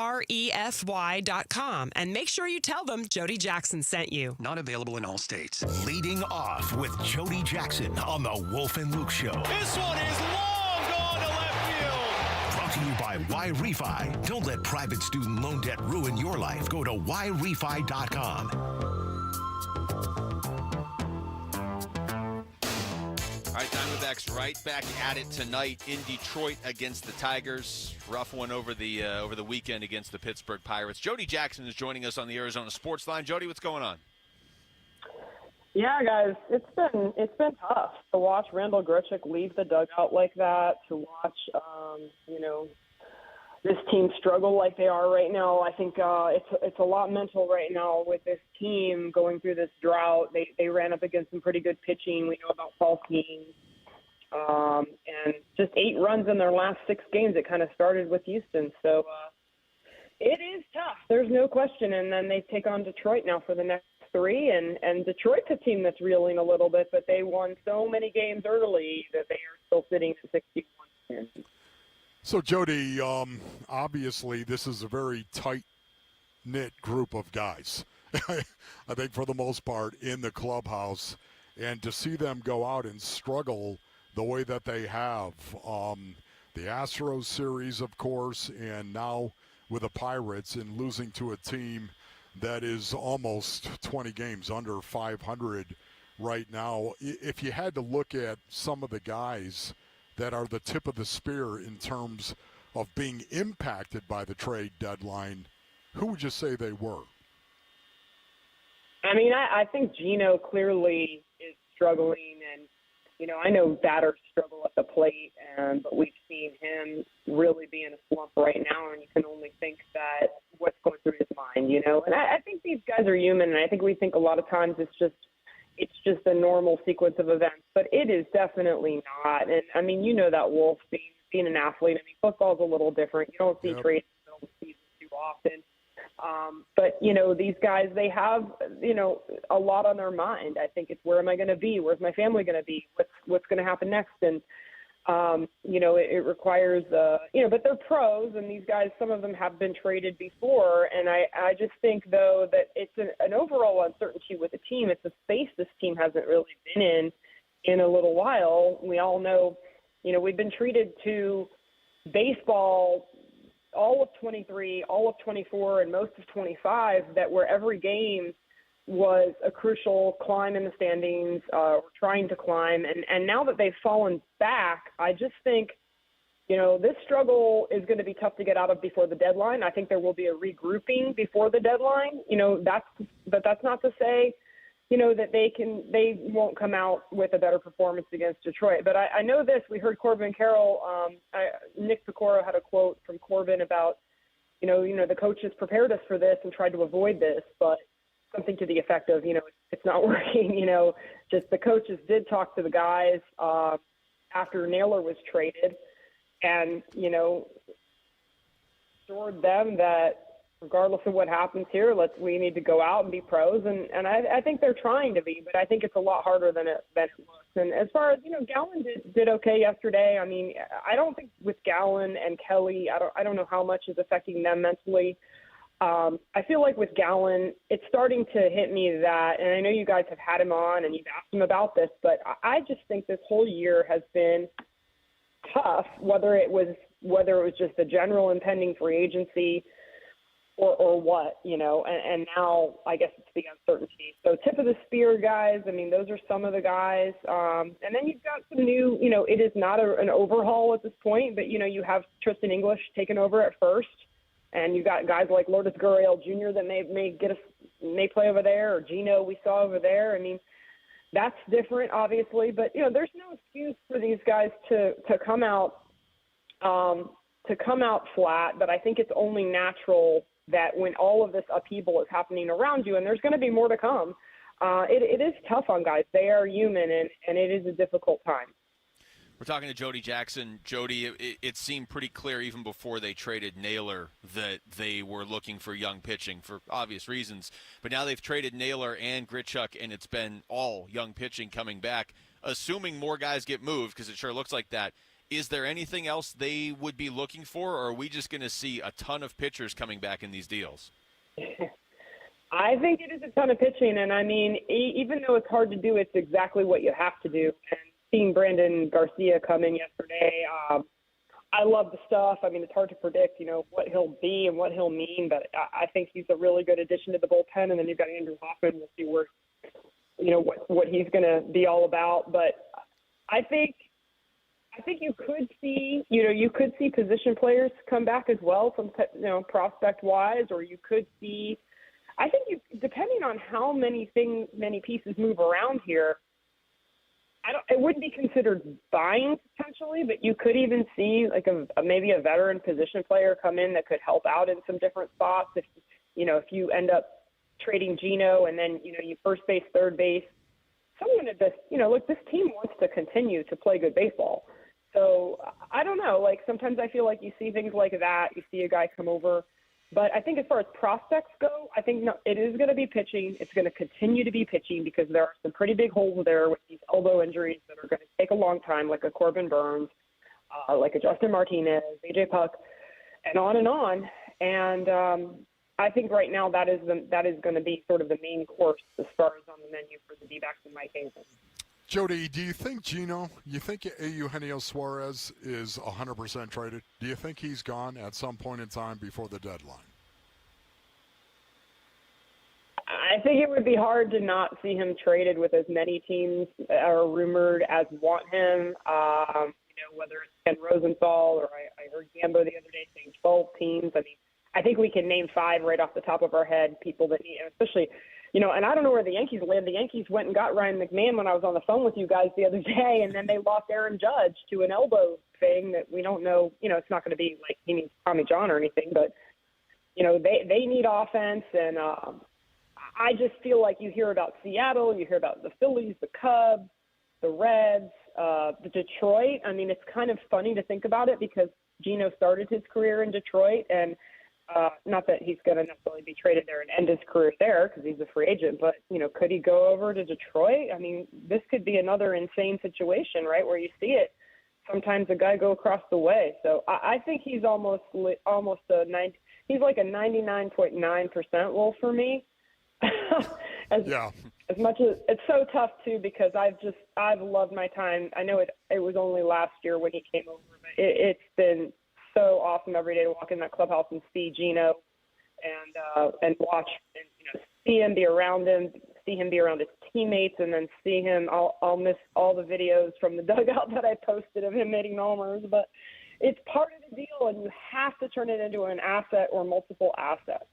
And make sure you tell them Jody Jackson sent you. Not available in all states. Leading off with Jody Jackson on the Wolf and Luke Show. This one is long gone to left field. Brought to you by YRefi. Don't let private student loan debt ruin your life. Go to YRefi.com. All right, Diamondbacks right back at it tonight in Detroit against the Tigers. Rough one over the weekend against the Pittsburgh Pirates. Jody Jackson is joining us on the Arizona Sports Line. Jody, what's going on? Yeah, guys, it's been tough to watch Randall Grichuk leave the dugout like that, to watch this team struggle like they are right now. I think it's a lot mental right now with this team going through this drought. They ran up against some pretty good pitching. We know about Paul King. And just 8 runs in their last 6 games. It kind of started with Houston. So it is tough. There's no question. And then they take on Detroit now for the next 3. And Detroit's a team that's reeling a little bit, but they won so many games early that they are still sitting at 61 wins. So, Jody, obviously this is a very tight-knit group of guys, I think for the most part, in the clubhouse. And to see them go out and struggle the way that they have, the Astros series, of course, and now with the Pirates, and losing to a team that is almost 20 games under 500 right now. If you had to look at some of the guys that are the tip of the spear in terms of being impacted by the trade deadline, who would you say they were? I mean, I think Gino clearly is struggling, and, I know batters struggle at the plate, but we've seen him really be in a slump right now, and you can only think that what's going through his mind, And I think these guys are human, and I think we think a lot of times it's just, it's just a normal sequence of events. But it is definitely not. And, I mean, you know that, Wolf, being an athlete. I mean, football's a little different. You don't see trades in the middle of the season too often. But, you know, these guys, they have, you know, a lot on their mind. I think it's where am I going to be? Where's my family going to be? What's going to happen next? And, you know, it requires, you know, but they're pros, and these guys, some of them have been traded before. And I just think, though, that it's an overall uncertainty with the team. It's a space this team hasn't really been in a little while. We all know, you know, we've been treated to baseball all of 23, all of 24, and most of 25, that where every game was a crucial climb in the standings, or trying to climb. And now that they've fallen back, I just think, you know, this struggle is going to be tough to get out of before the deadline. I think there will be a regrouping before the deadline. You know, but that's not to say, you know, that they won't come out with a better performance against Detroit. But I know this. We heard Corbin Carroll, Nick Picoro had a quote from Corbin about, you know, the coaches prepared us for this and tried to avoid this, but something to the effect of, you know, it's not working. You know, just the coaches did talk to the guys after Naylor was traded, and, you know, assured them that regardless of what happens here, we need to go out and be pros. And I think they're trying to be, but I think it's a lot harder than it looks. And as far as, you know, Gallen did okay yesterday. I mean, I don't think with Gallen and Kelly, I don't know how much is affecting them mentally. I feel like with Gallen, it's starting to hit me that, and I know you guys have had him on and you've asked him about this, but I just think this whole year has been tough, whether it was just the general impending free agency or what, you know, and now I guess it's the uncertainty. So tip of the spear guys, I mean, those are some of the guys. And then you've got some new, you know, it is not an overhaul at this point, but, you know, you have Tristan English taking over at first, and you've got guys like Lourdes Gurriel Jr. that may play over there, or Gino we saw over there. I mean, that's different, obviously, but, you know, there's no excuse for these guys to come out flat, but I think it's only natural that when all of this upheaval is happening around you, and there's going to be more to come, it is tough on guys. They are human, and it is a difficult time. We're talking to Jody Jackson. Jody, it seemed pretty clear even before they traded Naylor that they were looking for young pitching for obvious reasons. But now they've traded Naylor and Grichuk, and it's been all young pitching coming back. Assuming more guys get moved, because it sure looks like that, is there anything else they would be looking for, or are we just going to see a ton of pitchers coming back in these deals? I think it is a ton of pitching, and I mean, even though it's hard to do, it's exactly what you have to do. And seeing Brandon Garcia come in yesterday, I love the stuff. I mean, it's hard to predict, you know, what he'll be and what he'll mean, but I think he's a really good addition to the bullpen. And then you've got Andrew Hoffman. We'll see where, you know, what he's going to be all about. But I think you could see position players come back as well, from, you know, prospect wise, or you could see, I think depending on how many pieces move around here, it wouldn't be considered buying potentially, but you could even see like maybe a veteran position player come in that could help out in some different spots. If you end up trading Gino, and then, you know, you first base, third base, someone at this, you know, look, this team wants to continue to play good baseball. So I don't know, like sometimes I feel like you see things like that, you see a guy come over. But I think as far as prospects go, I think it is going to be pitching. It's going to continue to be pitching because there are some pretty big holes there with these elbow injuries that are going to take a long time, like a Corbin Burns, like a Justin Martinez, AJ Puck, and on and on. And I think right now that is going to be sort of the main course as far as on the menu for the D-backs in my case. Jody, do you think Eugenio Suarez is 100% traded? Do you think he's gone at some point in time before the deadline? I think it would be hard to not see him traded with as many teams are rumored as want him. Whether it's Ken Rosenthal, or I heard Gambo the other day saying 12 teams. I mean, I think we can name 5 right off the top of our head, people that need, especially, and I don't know where the Yankees land. The Yankees went and got Ryan McMahon when I was on the phone with you guys the other day, and then they lost Aaron Judge to an elbow thing that we don't know. It's not going to be like he needs Tommy John or anything, but, they need offense, and I just feel like you hear about Seattle, you hear about the Phillies, the Cubs, the Reds, the Detroit. I mean, it's kind of funny to think about it because Gino started his career in Detroit, and not that he's going to necessarily be traded there and end his career there because he's a free agent, but, could he go over to Detroit? I mean, this could be another insane situation, right, where you see it. Sometimes a guy go across the way. So I think he's almost he's like a 99.9% Wolf for me. As much as it's so tough too, because I've loved my time. I know it was only last year when he came over, but it's been so awesome every day to walk in that clubhouse and see Gino and watch and see him be around him, see him be around his teammates, and then see him. I'll miss all the videos from the dugout that I posted of him hitting homers, but it's part of the deal, and you have to turn it into an asset or multiple assets.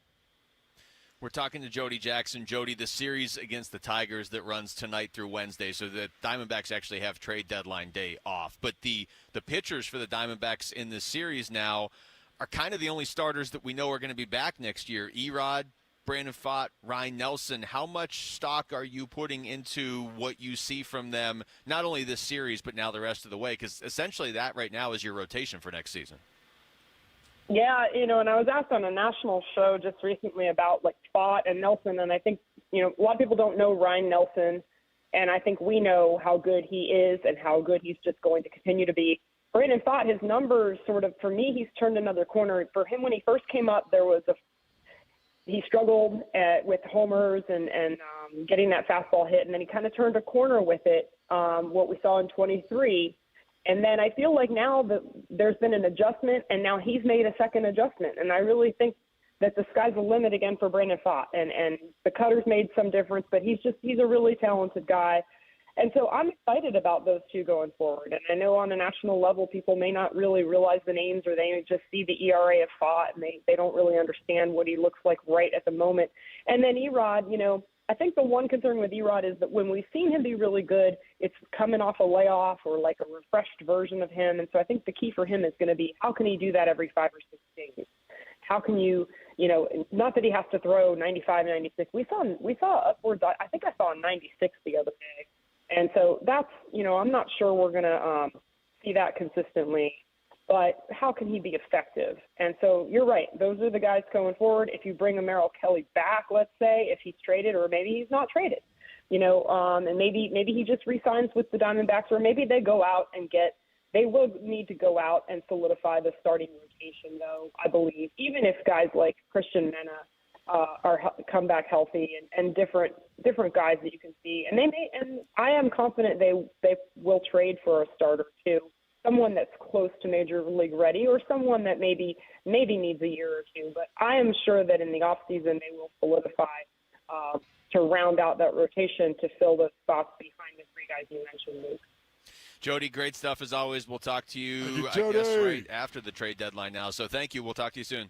We're talking to Jody Jackson. Jody, the series against the Tigers that runs tonight through Wednesday, so the Diamondbacks actually have trade deadline day off. But the pitchers for the Diamondbacks in this series now are kind of the only starters that we know are going to be back next year. Erod, Brandon Pfaadt, Ryan Nelson. How much stock are you putting into what you see from them, not only this series, but now the rest of the way? Because essentially that right now is your rotation for next season. Yeah, and I was asked on a national show just recently about Pfaadt and Nelson, and I think, a lot of people don't know Ryan Nelson, and I think we know how good he is and how good he's just going to continue to be. Brandon Pfaadt, his numbers sort of, for me, he's turned another corner. For him, when he first came up, he struggled with homers and getting that fastball hit, and then he kind of turned a corner with it, what we saw in 23. And then I feel like now that there's been an adjustment, and now he's made a second adjustment. And I really think that the sky's the limit again for Brandon Pfaadt. And the cutter's made some difference, but he's a really talented guy. And so I'm excited about those two going forward. And I know on a national level, people may not really realize the names, or they just see the ERA of Pfaadt, and they don't really understand what he looks like right at the moment. And then Erod, I think the one concern with Erod is that when we've seen him be really good, it's coming off a layoff or like a refreshed version of him. And so I think the key for him is going to be, how can he do that every 5 or 6 days? How can you, not that he has to throw 95, 96. We saw upwards. I think I saw a 96 the other day. And so that's, I'm not sure we're going to see that consistently. But how can he be effective? And so you're right. Those are the guys going forward. If you bring a Merrill Kelly back, let's say, if he's traded, or maybe he's not traded, and maybe he just re-signs with the Diamondbacks, or maybe they go out and they will need to go out and solidify the starting rotation, though, I believe, even if guys like Christian Mena come back healthy and different guys that you can see. And I am confident they will trade for a starter too. Someone that's close to major league ready, or someone that maybe needs a year or two. But I am sure that in the offseason they will solidify to round out that rotation to fill those spots behind the three guys you mentioned, Luke. Jody, great stuff as always. We'll talk to you, I guess, right after the trade deadline now. So thank you. We'll talk to you soon.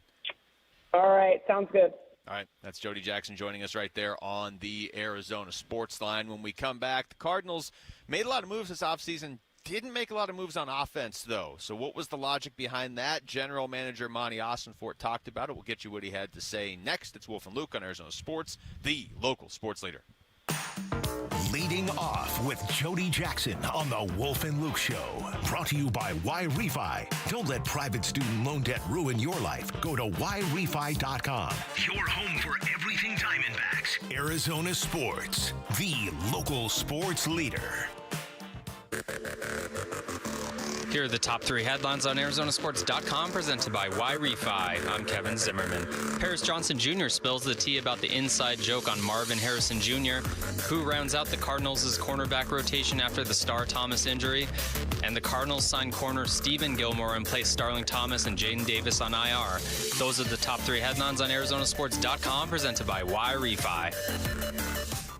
All right. Sounds good. All right. That's Jody Jackson joining us right there on the Arizona Sports Line. When we come back, the Cardinals made a lot of moves this offseason. Didn't make a lot of moves on offense, though. So what was the logic behind that? General Manager Monty Austinfort talked about it. We'll get you what he had to say next. It's Wolf and Luke on Arizona Sports, the local sports leader. Leading off with Jody Jackson on the Wolf and Luke Show. Brought to you by Y-Refi. Don't let private student loan debt ruin your life. Go to YRefi.com. Your home for everything Diamondbacks. Arizona Sports, the local sports leader. Here are the top 3 headlines on ArizonaSports.com, presented by Y-Refi. I'm Kevin Zimmerman. Paris Johnson Jr. spills the tea about the inside joke on Marvin Harrison Jr., who rounds out the Cardinals' cornerback rotation after the Star Thomas injury, and the Cardinals sign corner Stephen Gilmore and place Starling Thomas and Jaden Davis on IR. Those are the top 3 headlines on ArizonaSports.com, presented by Y-Refi.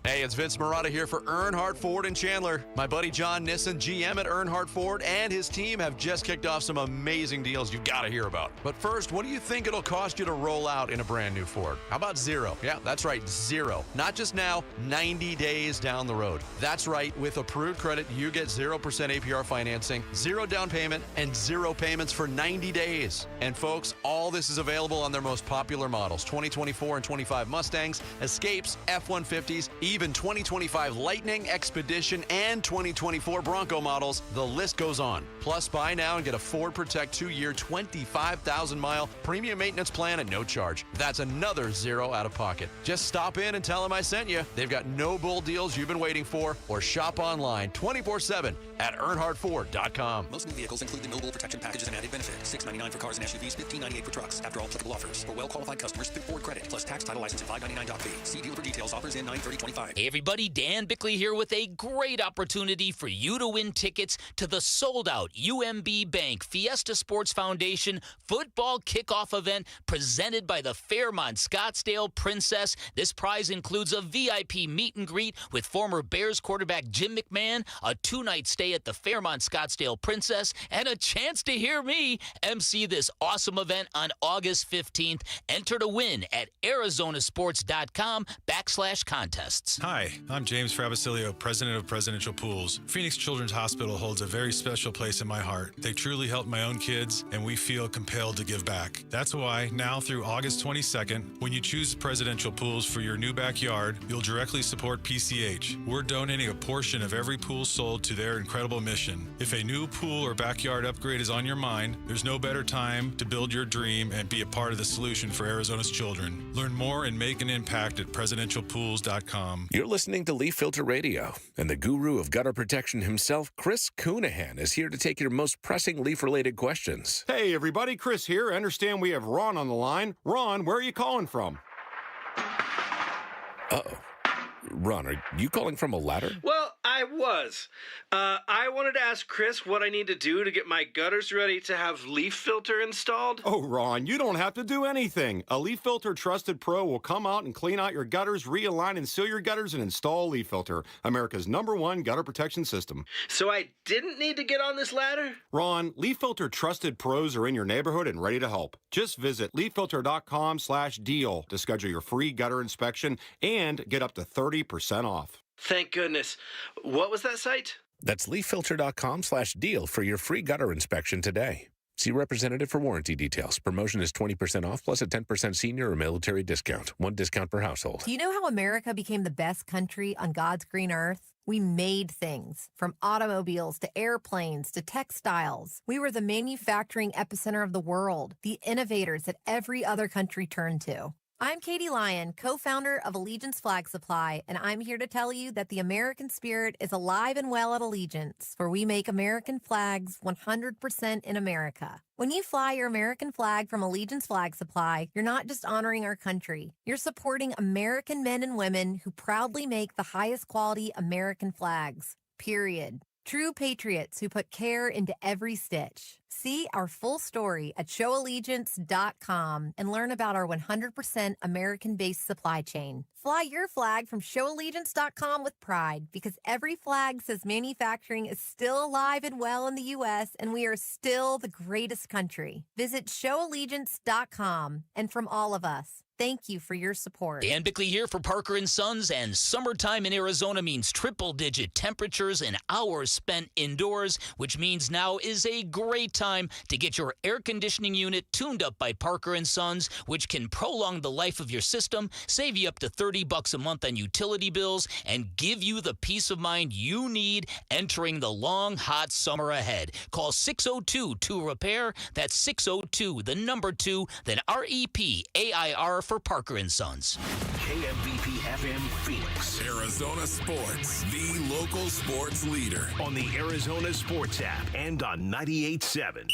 Hey, it's Vince Marotta here for Earnhardt Ford in Chandler. My buddy John Nissen, GM at Earnhardt Ford, and his team have just kicked off some amazing deals you've got to hear about. But first, what do you think it'll cost you to roll out in a brand new Ford? How about zero? Yeah, that's right, zero. Not just now, 90 days down the road. That's right, with approved credit, you get 0% APR financing, zero down payment, and zero payments for 90 days. And folks, all this is available on their most popular models, 2024 and 25 Mustangs, Escapes, F-150s, even 2025 Lightning, Expedition, and 2024 Bronco models. The list goes on. Plus, buy now and get a Ford Protect 2-year, 25,000-mile premium maintenance plan at no charge. That's another zero out of pocket. Just stop in and tell them I sent you. They've got no bull deals you've been waiting for, or shop online 24/7 at EarnhardtFord.com. Most new vehicles include the no bull protection packages and added benefit. $699 for cars and SUVs, $1598 for trucks. After all applicable offers. For well-qualified customers through Ford Credit. Plus tax, title, license, and $599.fee. See dealer for details. Offers in 9/30/25. Hey everybody, Dan Bickley here with a great opportunity for you to win tickets to the sold-out UMB Bank Fiesta Sports Foundation football kickoff event presented by the Fairmont Scottsdale Princess. This prize includes a VIP meet and greet with former Bears quarterback Jim McMahon, a 2-night stay at the Fairmont Scottsdale Princess, and a chance to hear me MC this awesome event on August 15th. Enter to win at arizonasports.com/contests. Hi, I'm James Frabasilio, president of Presidential Pools. Phoenix Children's Hospital holds a very special place in my heart. They truly helped my own kids, and we feel compelled to give back. That's why, now through August 22nd, when you choose Presidential Pools for your new backyard, you'll directly support PCH. We're donating a portion of every pool sold to their incredible mission. If a new pool or backyard upgrade is on your mind, there's no better time to build your dream and be a part of the solution for Arizona's children. Learn more and make an impact at presidentialpools.com. You're listening to Leaf Filter Radio, and the guru of gutter protection himself, Chris Coonahan, is here to take your most pressing leaf-related questions. Hey, everybody, Chris here. I understand we have Ron on the line. Ron, where are you calling from? Uh-oh. Ron, are you calling from a ladder? Well, I was. I wanted to ask Chris what I need to do to get my gutters ready to have leaf filter installed. Oh, Ron, you don't have to do anything. A Leaf Filter Trusted Pro will come out and clean out your gutters, realign and seal your gutters, and install Leaf Filter, America's #1 gutter protection system. So I didn't need to get on this ladder? Ron, Leaf Filter Trusted Pros are in your neighborhood and ready to help. Just visit leaffilter.com/deal to schedule your free gutter inspection and get up to 30% off. Thank goodness. What was that site? That's leaffilter.com/deal for your free gutter inspection today. See representative for warranty details. Promotion is 20% off plus a 10% senior or military discount. One discount per household. Do you know how America became the best country on God's green earth? We made things, from automobiles to airplanes to textiles. We were the manufacturing epicenter of the world, the innovators that every other country turned to. I'm Katie Lyon, co-founder of Allegiance Flag Supply, and I'm here to tell you that the American spirit is alive and well at Allegiance, for we make American flags 100% in America. When you fly your American flag from Allegiance Flag Supply, you're not just honoring our country. You're supporting American men and women who proudly make the highest quality American flags, period. True patriots who put care into every stitch. See our full story at showallegiance.com and learn about our 100% American-based supply chain. Fly your flag from showallegiance.com with pride, because every flag says manufacturing is still alive and well in the U.S. and we are still the greatest country. Visit showallegiance.com, and from all of us, thank you for your support. Dan Bickley here for Parker & Sons, and summertime in Arizona means triple-digit temperatures and hours spent indoors, which means now is a great time to get your air conditioning unit tuned up by Parker & Sons, which can prolong the life of your system, save you up to $30 a month on utility bills, and give you the peace of mind you need entering the long, hot summer ahead. Call 602-2-REPAIR. That's 602, the number 2, then REPAIR for Parker & Sons. KMVP FM Phoenix. Arizona Sports, the local sports leader. On the Arizona Sports app and on 98.7.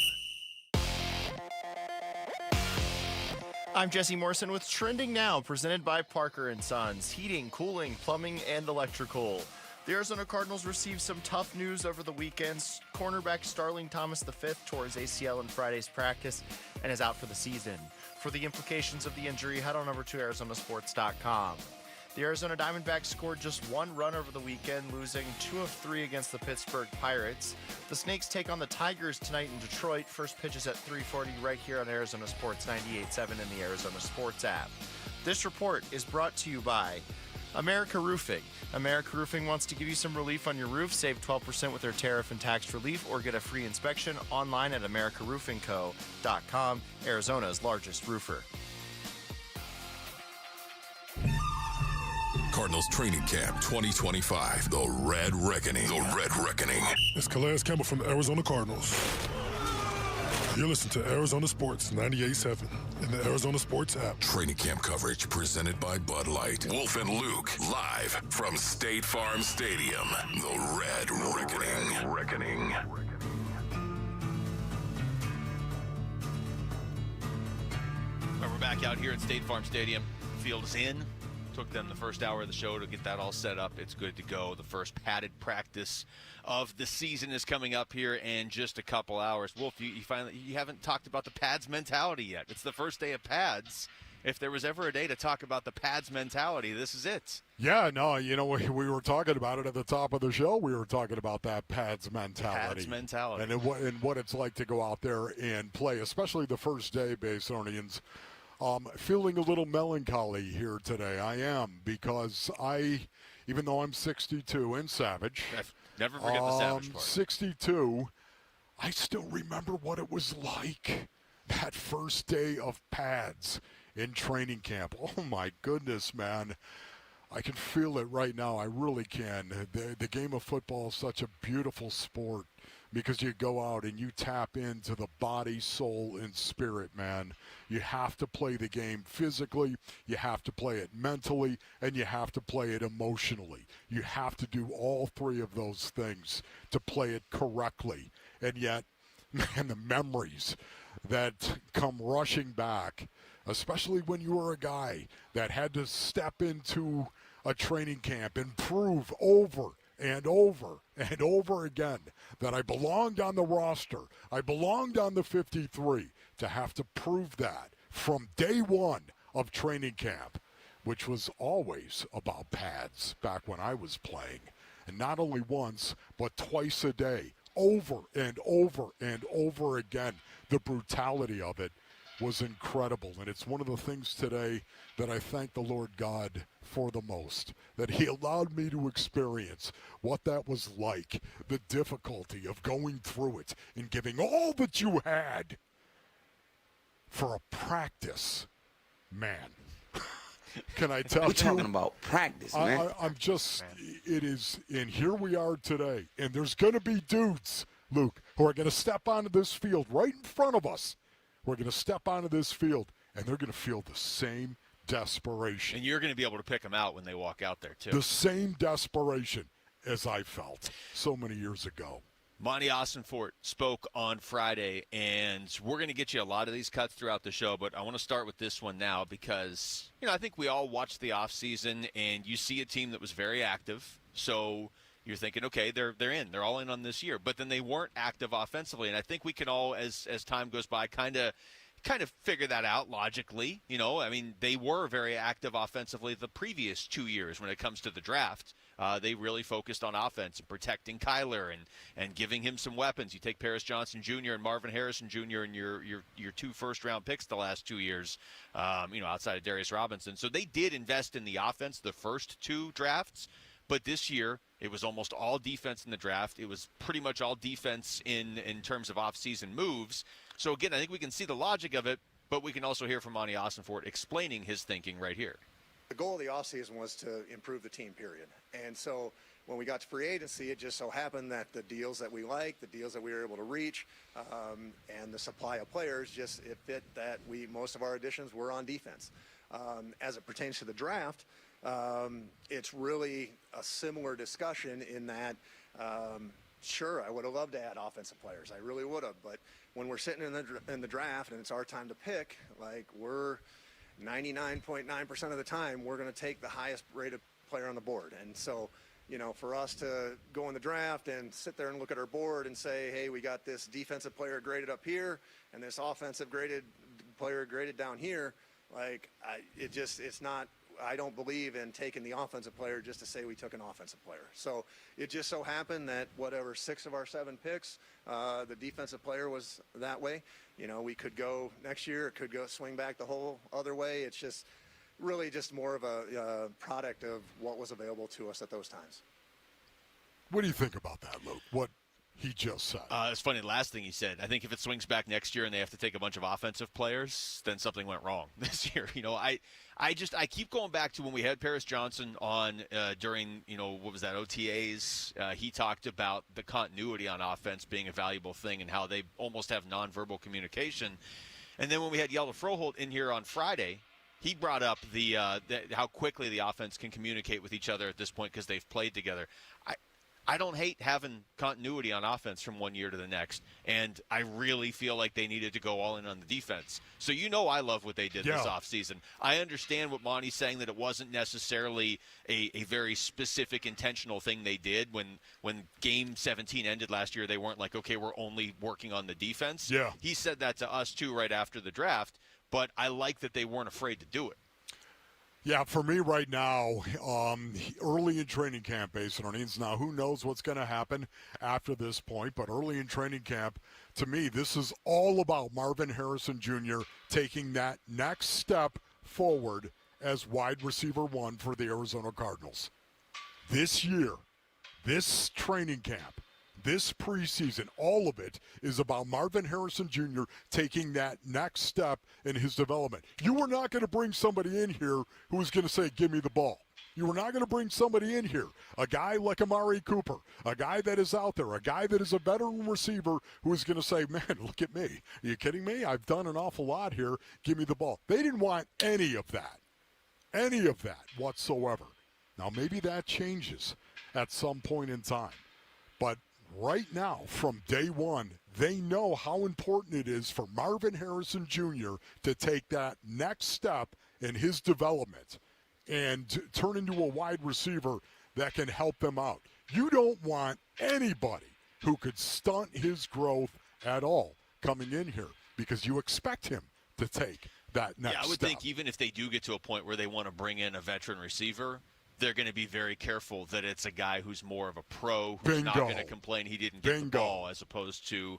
I'm Jesse Morrison with Trending Now, presented by Parker & Sons. Heating, cooling, plumbing, and electrical. The Arizona Cardinals received some tough news over the weekends. Cornerback Starling Thomas V tore his ACL in Friday's practice and is out for the season. For the implications of the injury, head on over to arizonasports.com. The Arizona Diamondbacks scored just 1 run over the weekend, losing 2 of 3 against the Pittsburgh Pirates. The Snakes take on the Tigers tonight in Detroit. First pitch is at 3:40 right here on Arizona Sports 98.7 and the Arizona Sports app. This report is brought to you by America Roofing. America Roofing wants to give you some relief on your roof. Save 12% with their tariff and tax relief or get a free inspection online at americaroofingco.com, Arizona's largest roofer. Cardinals training camp 2025. The Red Reckoning. The Red Reckoning. It's Calais Campbell from the Arizona Cardinals. You're listening to Arizona Sports 98.7 in the Arizona Sports app. Training camp coverage presented by Bud Light. Wolf and Luke, live from State Farm Stadium. The Red Reckoning. We're back out here at State Farm Stadium. Field is in. Took them the first hour of the show to get that all set up. It's good to go. The first padded practice of the season is coming up here in just a couple hours. Wolf, you haven't talked about the pads mentality yet. It's the first day of pads. If there was ever a day to talk about the pads mentality, this is it. Yeah, no, we were talking about it at the top of the show. We were talking about that pads mentality. Pads mentality. And what it's like to go out there and play, especially the first day, Baysonians. Feeling a little melancholy here today. I am, because even though I'm 62 and savage. Never forget the savage part. 62, I still remember what it was like that first day of pads in training camp. Oh, my goodness, man. I can feel it right now. I really can. The game of football is such a beautiful sport because you go out and you tap into the body, soul, and spirit, man. You have to play the game physically, you have to play it mentally, and you have to play it emotionally. You have to do all three of those things to play it correctly. And yet, man, the memories that come rushing back, especially when you were a guy that had to step into a training camp and prove over and over and over again that I belonged on the roster, I belonged on the 53, to have to prove that from day one of training camp, which was always about pads back when I was playing. And not only once, but twice a day, over and over and over again. The brutality of it was incredible. And it's one of the things today that I thank the Lord God for the most, that he allowed me to experience what that was like, the difficulty of going through it and giving all that you had for a practice. Man, can I tell you? We're talking about practice, man. I'm just, it is, and here we are today, and there's going to be dudes, Luke, who are going to step onto this field right in front of us. We're going to step onto this field, and they're going to feel the same desperation. And you're going to be able to pick them out when they walk out there, too. The same desperation as I felt so many years ago. Monty Ossenfort spoke on Friday, and we're going to get you a lot of these cuts throughout the show, but I want to start with this one now because, I think we all watched the offseason, and you see a team that was very active, so you're thinking, okay, they're in. They're all in on this year. But then they weren't active offensively, and I think we can all, as time goes by, kind of figure that out logically. They were very active offensively the previous 2 years when it comes to the draft. They really focused on offense and protecting Kyler and giving him some weapons. You take Paris Johnson Jr. and Marvin Harrison Jr. and your 2 first-round picks the last 2 years, outside of Darius Robinson. So they did invest in the offense the first 2 drafts, but this year it was almost all defense in the draft. It was pretty much all defense in terms of off-season moves. So, again, I think we can see the logic of it, but we can also hear from Monty Ossenfort explaining his thinking right here. The goal of the offseason was to improve the team, period. And so when we got to free agency, it just so happened that the deals that we liked, the deals that we were able to reach, and the supply of players, it fit that most of our additions were on defense. As it pertains to the draft, it's really a similar discussion in that, sure, I would have loved to add offensive players. I really would have. But when we're sitting in the draft and it's our time to pick, we're 99.9% of the time, we're going to take the highest rated player on the board. And so, for us to go in the draft and sit there and look at our board and say, hey, we got this defensive player graded up here and this offensive graded player graded down here, it's not I don't believe in taking the offensive player just to say we took an offensive player. So it just so happened that whatever 6 of our 7 picks, the defensive player was that way. You know, we could go next year, it could go swing back the whole other way. It's just really just more of a product of what was available to us at those times. What do you think about that, Luke? What he just said. It's funny, the last thing he said. I think if it swings back next year and they have to take a bunch of offensive players, then something went wrong this year. You know, I keep going back to when we had Paris Johnson on during, you know, what was that, OTAs. He talked about the continuity on offense being a valuable thing and how they almost have nonverbal communication. And then when we had Yelda Froholt in here on Friday, he brought up the how quickly the offense can communicate with each other at this point because they've played together. I don't hate having continuity on offense from one year to the next, and I really feel like they needed to go all in on the defense. So you know I love what they did this offseason. I understand what Monty's saying, that it wasn't necessarily a very specific, intentional thing they did. When Game 17 ended last year, they weren't like, okay, we're only working on the defense. Yeah. He said that to us, too, right after the draft, but I like that they weren't afraid to do it. Yeah, for me right now, early in training camp, based on Onions. Now, who knows what's going to happen after this point, but early in training camp, to me, this is all about Marvin Harrison Jr. taking that next step forward as wide receiver 1 for the Arizona Cardinals. This year, this training camp, this preseason, all of it is about Marvin Harrison Jr. taking that next step in his development. You were not going to bring somebody in here who was going to say, give me the ball. You were not going to bring somebody in here, a guy like Amari Cooper, a guy that is out there, a guy that is a veteran receiver who is going to say, man, look at me. Are you kidding me? I've done an awful lot here. Give me the ball. They didn't want any of that whatsoever. Now, maybe that changes at some point in time. But right now, from day one, they know how important it is for Marvin Harrison Jr. to take that next step in his development and turn into a wide receiver that can help them out. You don't want anybody who could stunt his growth at all coming in here because you expect him to take that next step. Yeah, I would think even if they do get to a point where they want to bring in a veteran receiver, they're going to be very careful that it's a guy who's more of a pro, who's not going to complain he didn't get the ball, as opposed to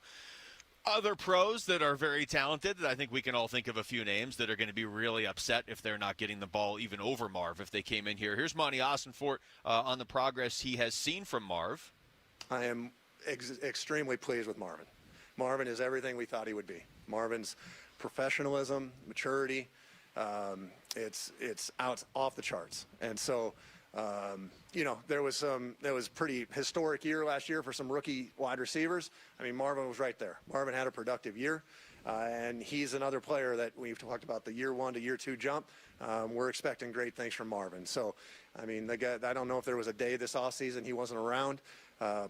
other pros that are very talented. I think we can all think of a few names that are going to be really upset if they're not getting the ball even over Marv if they came in here. Here's Monty Ossenfort on the progress he has seen from Marv. I am extremely pleased with Marvin. Marvin is everything we thought he would be. Marvin's professionalism, maturity, it's out off the charts. And so, you know, there was pretty historic year last year for some rookie wide receivers. I mean, Marvin was right there. Marvin had a productive year, and he's another player that we've talked about the year 1 to year 2 jump. We're expecting great things from Marvin. So, I mean, the guy, I don't know if there was a day this offseason he wasn't around,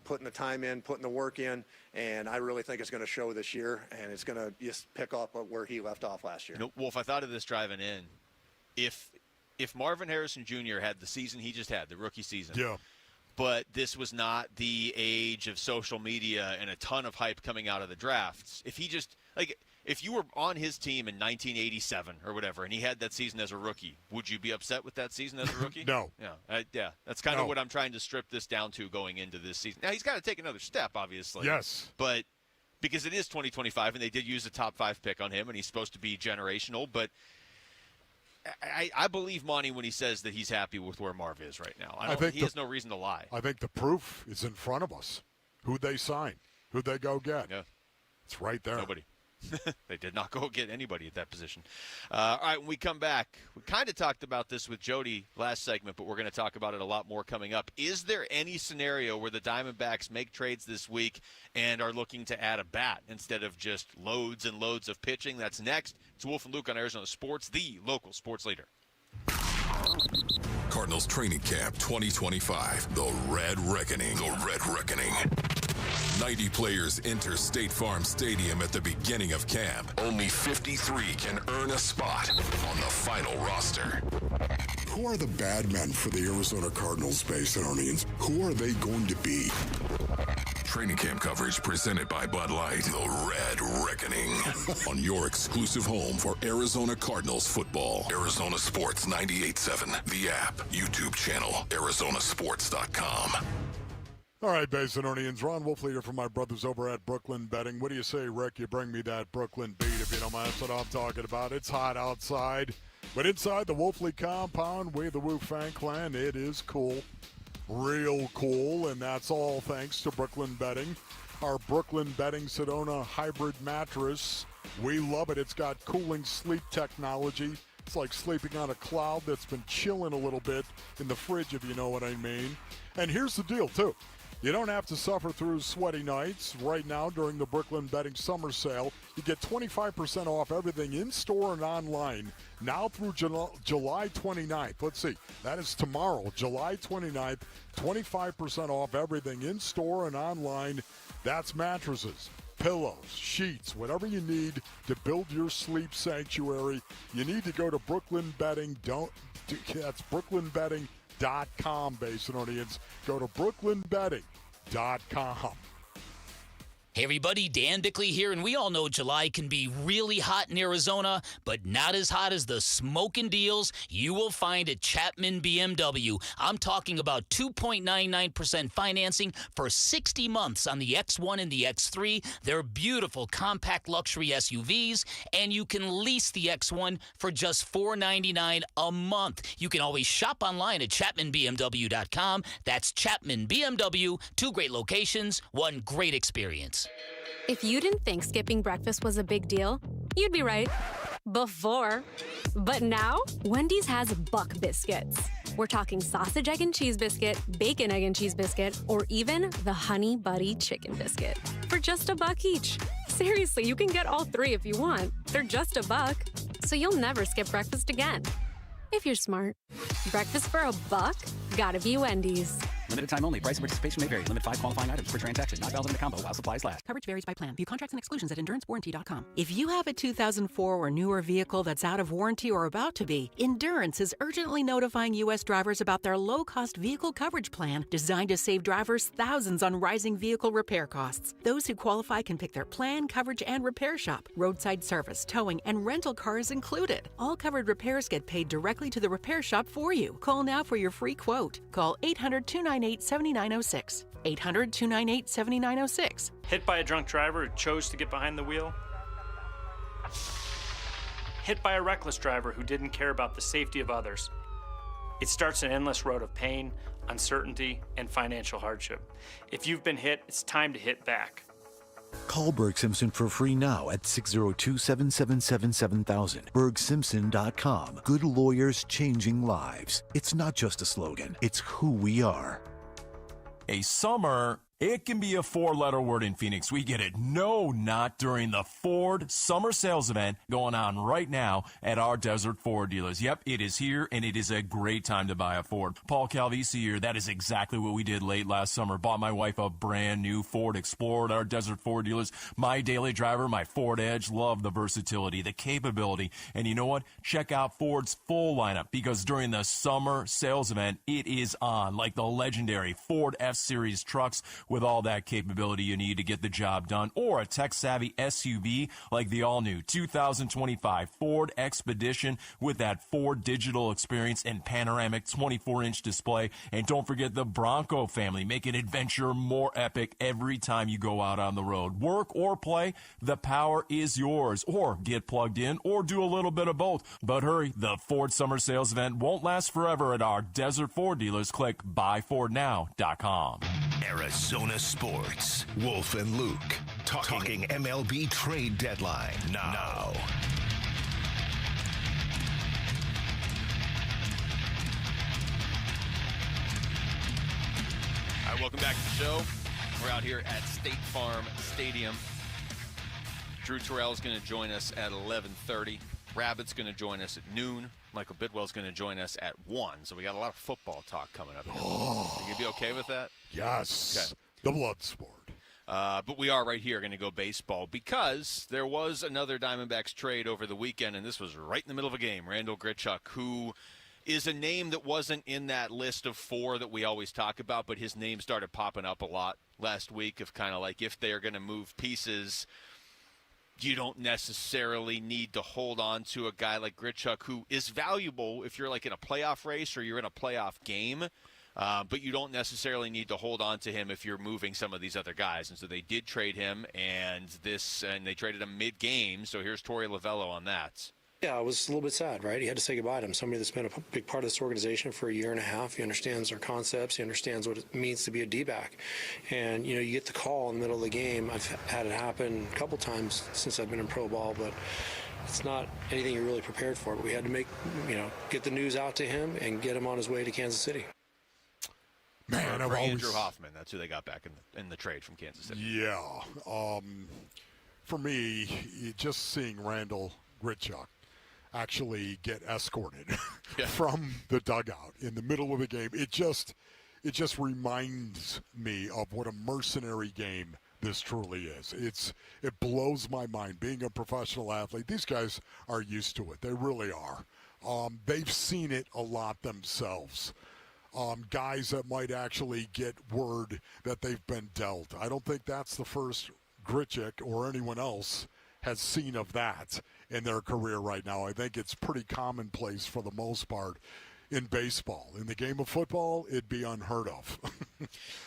putting the time in, putting the work in, and I really think it's going to show this year, and it's going to just pick up where he left off last year. You know, Wolf, I thought of this driving in. If Marvin Harrison Jr. had the season he just had, the rookie season, but this was not the age of social media and a ton of hype coming out of the drafts, if he just, like, if you were on his team in 1987 or whatever and he had that season as a rookie, would you be upset with that season as a rookie? No. Yeah, that's kind of what I'm trying to strip this down to going into this season. Now, he's got to take another step, obviously. Yes. But because it is 2025 and they did use a top 5 pick on him and he's supposed to be generational, but I believe Monty when he says that he's happy with where Marv is right now. He has no reason to lie. I think the proof is in front of us. Who'd they sign? Who'd they go get? Yeah. It's right there. Nobody. They did not go get anybody at that position. All right, when we come back, we kind of talked about this with Jody last segment, but we're going to talk about it a lot more coming up. Is there any scenario where the Diamondbacks make trades this week and are looking to add a bat instead of just loads and loads of pitching? That's next. It's Wolf and Luke on Arizona Sports, the local sports leader. Cardinals training camp 2025. The Red Reckoning. The Red Reckoning. 90 players enter State Farm Stadium at the beginning of camp. Only 53 can earn a spot on the final roster. Who are the bad men for the Arizona Cardinals, Space and Onions? Who are they going to be? Training camp coverage presented by Bud Light. The Red Reckoning on your exclusive home for Arizona Cardinals football. Arizona Sports 98.7. The app, YouTube channel, ArizonaSports.com. All right, Basinonians. Ron Wolfley here from my brothers over at Brooklyn Betting. What do you say, Rick? You bring me that Brooklyn beat if you don't mind. That's what I'm talking about. It's hot outside. But inside the Wolfley compound, we the Wu Fang Clan, it is cool. Real cool, and that's all thanks to Brooklyn Betting. Our Brooklyn Betting Sedona hybrid mattress. We love it. It's got cooling sleep technology. It's like sleeping on a cloud that's been chilling a little bit in the fridge, if you know what I mean. And here's the deal, too. You don't have to suffer through sweaty nights. Right now, during the Brooklyn Betting Summer Sale, you get 25% off everything in-store and online now through July 29th. Let's see. That is tomorrow, July 29th. 25% off everything in-store and online. That's mattresses, pillows, sheets, whatever you need to build your sleep sanctuary. You need to go to Brooklyn Betting. That's Brooklyn Betting. .com, Basinonians. Go to brooklynbetting.com. Hey everybody, Dan Bickley here, and we all know July can be really hot in Arizona, but not as hot as the smoking deals you will find at Chapman BMW. I'm talking about 2.99% financing for 60 months on the X1 and the X3. They're beautiful compact luxury SUVs, and you can lease the X1 for just $499 a month. You can always shop online at ChapmanBMW.com. That's Chapman BMW, 2 great locations, 1 great experience. If you didn't think skipping breakfast was a big deal, you'd be right. Before. But now, Wendy's has Buck Biscuits. We're talking sausage, egg, and cheese biscuit, bacon, egg, and cheese biscuit, or even the Honey Buddy chicken biscuit for just $1 each. Seriously, you can get all 3 if you want. They're just $1, so you'll never skip breakfast again. If you're smart. Breakfast for $1? Gotta be Wendy's. Limited time only. Price and participation may vary. Limit 5 qualifying items per transaction. Not valid in a combo while supplies last. Coverage varies by plan. View contracts and exclusions at EnduranceWarranty.com. If you have a 2004 or newer vehicle that's out of warranty or about to be, Endurance is urgently notifying U.S. drivers about their low-cost vehicle coverage plan designed to save drivers thousands on rising vehicle repair costs. Those who qualify can pick their plan, coverage, and repair shop. Roadside service, towing, and rental cars included. All covered repairs get paid directly to the repair shop for you. Call now for your free quote. Call 800-298-7906. 800-298-7906. Hit by a drunk driver who chose to get behind the wheel. Hit by a reckless driver who didn't care about the safety of others. It starts an endless road of pain, uncertainty, and financial hardship. If you've been hit, it's time to hit back. Call Berg Simpson for free now at 602-777-7000. BergSimpson.com. Good lawyers changing lives. It's not just a slogan, it's who we are. A summer, it can be a 4-letter word in Phoenix. We get it. No, not during the Ford Summer Sales Event going on right now at our Desert Ford dealers. Yep, it is here, and it is a great time to buy a Ford. Paul Calvisi here. That is exactly what we did late last summer. Bought my wife a brand new Ford Explorer at our Desert Ford dealers. My daily driver, my Ford Edge. Love the versatility, the capability. And you know what? Check out Ford's full lineup, because during the Summer Sales Event, it is on, like the legendary Ford F-Series trucks with all that capability you need to get the job done, or a tech-savvy SUV like the all-new 2025 Ford Expedition with that Ford digital experience and panoramic 24-inch display. And don't forget the Bronco family, making adventure more epic every time you go out on the road. Work or play, the power is yours. Or get plugged in, or do a little bit of both. But hurry, the Ford Summer Sales Event won't last forever at our Desert Ford dealers. Click buyfordnow.com. Arizona Sports. Wolf and Luke. Talking MLB trade deadline now. All right, welcome back to the show. We're out here at State Farm Stadium. Drew Terrell is going to join us at 11:30. Rabbit's going to join us at noon. Michael Bidwell's going to join us at 1. So we got a lot of football talk coming up. Oh. You going to be okay with that? Yes. Okay. The blood sport. But we are right here going to go baseball, because there was another Diamondbacks trade over the weekend, and this was right in the middle of a game. Randall Grichuk, who is a name that wasn't in that list of 4 that we always talk about, but his name started popping up a lot last week of kind of like if they're going to move pieces, you don't necessarily need to hold on to a guy like Grichuk, who is valuable if you're like in a playoff race or you're in a playoff game, but you don't necessarily need to hold on to him if you're moving some of these other guys. And so they did trade him, and they traded him mid-game, so here's Tory Lavell on that. Yeah, I was a little bit sad, right? He had to say goodbye to him. Somebody that's been a big part of this organization for a year and a half. He understands our concepts. He understands what it means to be a D-back. And, you get the call in the middle of the game. I've had it happen a couple times since I've been in pro ball, but it's not anything you're really prepared for. But we had to get the news out to him and get him on his way to Kansas City. Man, for Andrew Hoffman, that's who they got back in the trade from Kansas City. Yeah. For me, just seeing Randall Grichuk actually get escorted from the dugout in the middle of the game, it just reminds me of what a mercenary game this truly is. It blows my mind. Being a professional athlete, these guys are used to it. They really are. They've seen it a lot themselves. Guys that might actually get word that they've been dealt. I don't think that's the first Grichuk or anyone else has seen of that in their career right now. I think it's pretty commonplace for the most part in baseball. In the game of football, it'd be unheard of.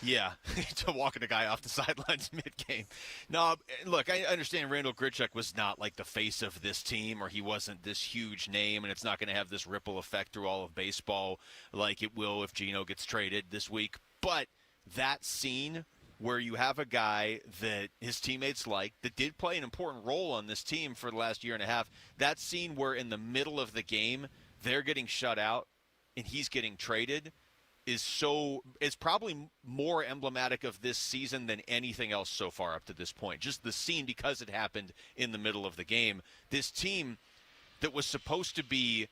Yeah, to walking a guy off the sidelines mid-game. No, look, I understand Randall Grichuk was not like the face of this team, or he wasn't this huge name, and it's not going to have this ripple effect through all of baseball like it will if Geno gets traded this week. But that scene where you have a guy that his teammates like, that did play an important role on this team for the last year and a half, that scene where in the middle of the game they're getting shut out and he's getting traded is probably more emblematic of this season than anything else so far up to this point. Just the scene, because it happened in the middle of the game. This team that was supposed to be,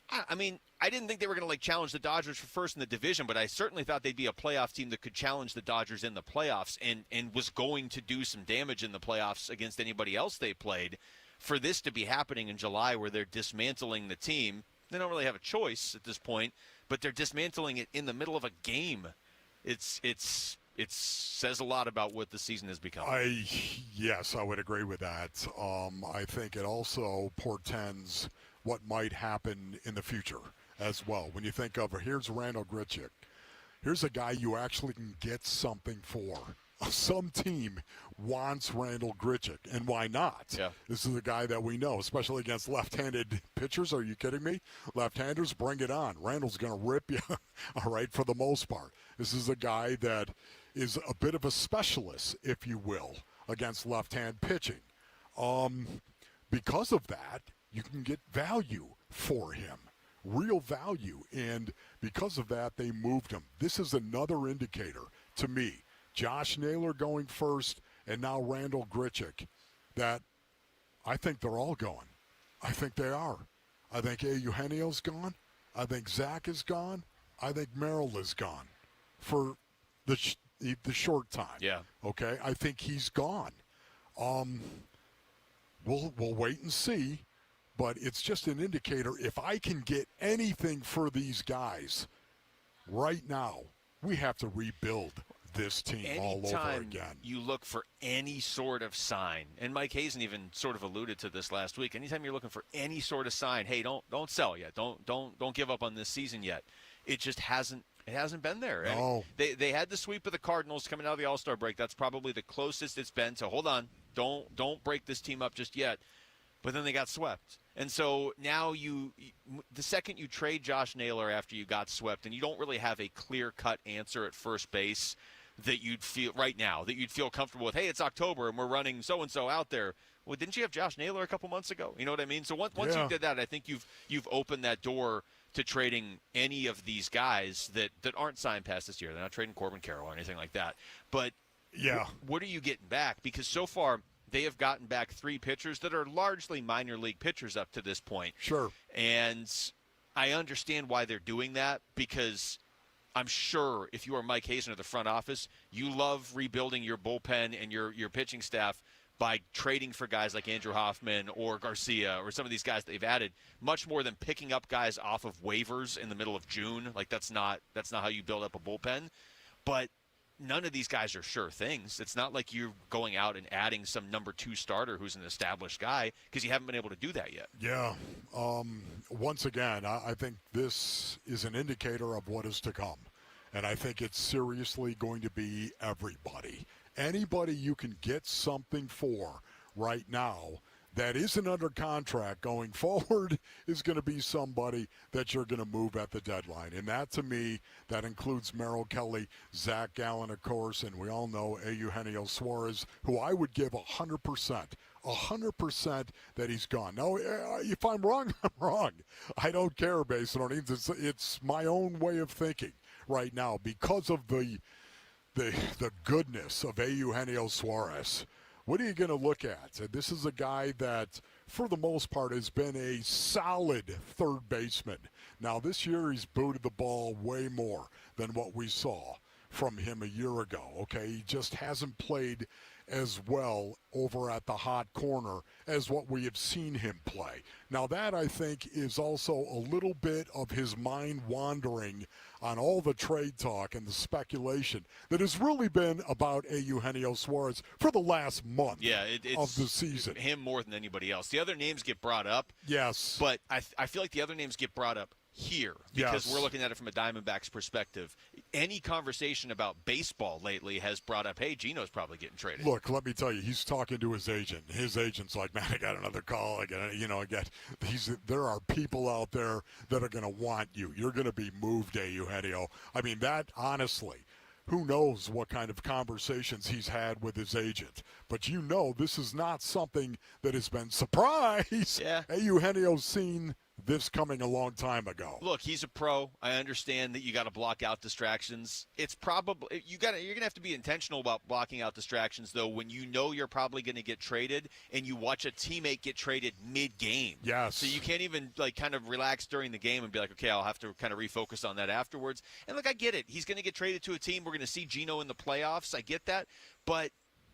I mean, I didn't think they were going to challenge the Dodgers for first in the division, but I certainly thought they'd be a playoff team that could challenge the Dodgers in the playoffs and was going to do some damage in the playoffs against anybody else they played. For this to be happening in July where they're dismantling the team, they don't really have a choice at this point, but they're dismantling it in the middle of a game. It says a lot about what the season has become. Yes, I would agree with that. I think it also portends what might happen in the future as well. When you think of, here's Randall Grichuk. Here's a guy you actually can get something for. Some team wants Randall Grichuk, and why not? Yeah. This is a guy that we know, especially against left-handed pitchers. Are you kidding me? Left-handers, bring it on. Randall's going to rip you, all right, for the most part. This is a guy that is a bit of a specialist, if you will, against left-hand pitching. Because of that, you can get value for him, real value, and because of that, they moved him. This is another indicator to me. Josh Naylor going first, and now Randall Grichuk, that I think they're all going. I think they are. I think Eugenio's gone. I think Zach is gone. I think Merrill is gone for the short time. Yeah. Okay? I think he's gone. We'll wait and see, but it's just an indicator. If I can get anything for these guys right now, we have to rebuild this team all over again. You look for any sort of sign, and Mike Hazen even sort of alluded to this last week. Anytime you're looking for any sort of sign, hey, don't sell yet. Don't give up on this season yet. It just hasn't been there. No. They had the sweep of the Cardinals coming out of the All-Star break. That's probably the closest it's been to hold on. Don't break this team up just yet. But then they got swept. And so now the second you trade Josh Naylor after you got swept, and you don't really have a clear-cut answer at first base that you'd feel right now, that you'd feel comfortable with, hey, it's October and we're running so-and-so out there. Well, didn't you have Josh Naylor a couple months ago? You know what I mean? So once you did that, I think you've opened that door to trading any of these guys that aren't signed past this year. They're not trading Corbin Carroll or anything like that. But what are you getting back? Because so far they have gotten back 3 pitchers that are largely minor league pitchers up to this point. Sure. And I understand why they're doing that, because I'm sure if you are Mike Hazen of the front office, you love rebuilding your bullpen and your pitching staff, by trading for guys like Andrew Hoffman or Garcia or some of these guys they've added, much more than picking up guys off of waivers in the middle of June. Like that's not how you build up a bullpen. But none of these guys are sure things. It's not like you're going out and adding some number 2 starter who's an established guy because you haven't been able to do that yet. Yeah. Once again, I think this is an indicator of what is to come. And I think it's seriously going to be everybody. Anybody you can get something for right now that isn't under contract going forward is going to be somebody that you're going to move at the deadline. And that, to me, that includes Merrill Kelly, Zach Gallen, of course, and we all know Eugenio Suarez, who I would give 100% that he's gone. Now, if I'm wrong, I'm wrong. I don't care based on it. It's my own way of thinking right now because of the goodness of Eugenio Suarez. What are you going to look at? This is a guy that, for the most part, has been a solid third baseman. Now, this year he's booted the ball way more than what we saw from him a year ago. Okay, he just hasn't played as well over at the hot corner as what we have seen him play. Now that, I think, is also a little bit of his mind wandering on all the trade talk and the speculation that has really been about Eugenio Suarez for the last month of the season. Him more than anybody else. The other names get brought up. Yes. But I feel like the other names get brought up here because we're looking at it from a Diamondbacks perspective. Any conversation about baseball lately has brought up, hey, Gino's probably getting traded. Look, let me tell you, he's talking to his agent. His agent's like, man, I got another call. There are people out there that are going to want you. You're going to be moved, Eugenio. I mean, that, honestly, who knows what kind of conversations he's had with his agent. But this is not something that has been surprise. Yeah. Eugenio's seen this coming a long time ago. Look, he's a pro. I understand that you got to block out distractions. It's probably you're going to have to be intentional about blocking out distractions, though, when you know you're probably going to get traded and you watch a teammate get traded mid-game. Yes. So you can't even kind of relax during the game and be like, okay, I'll have to kind of refocus on that afterwards. And look, I get it. He's going to get traded to a team. We're going to see Gino in the playoffs. I get that. But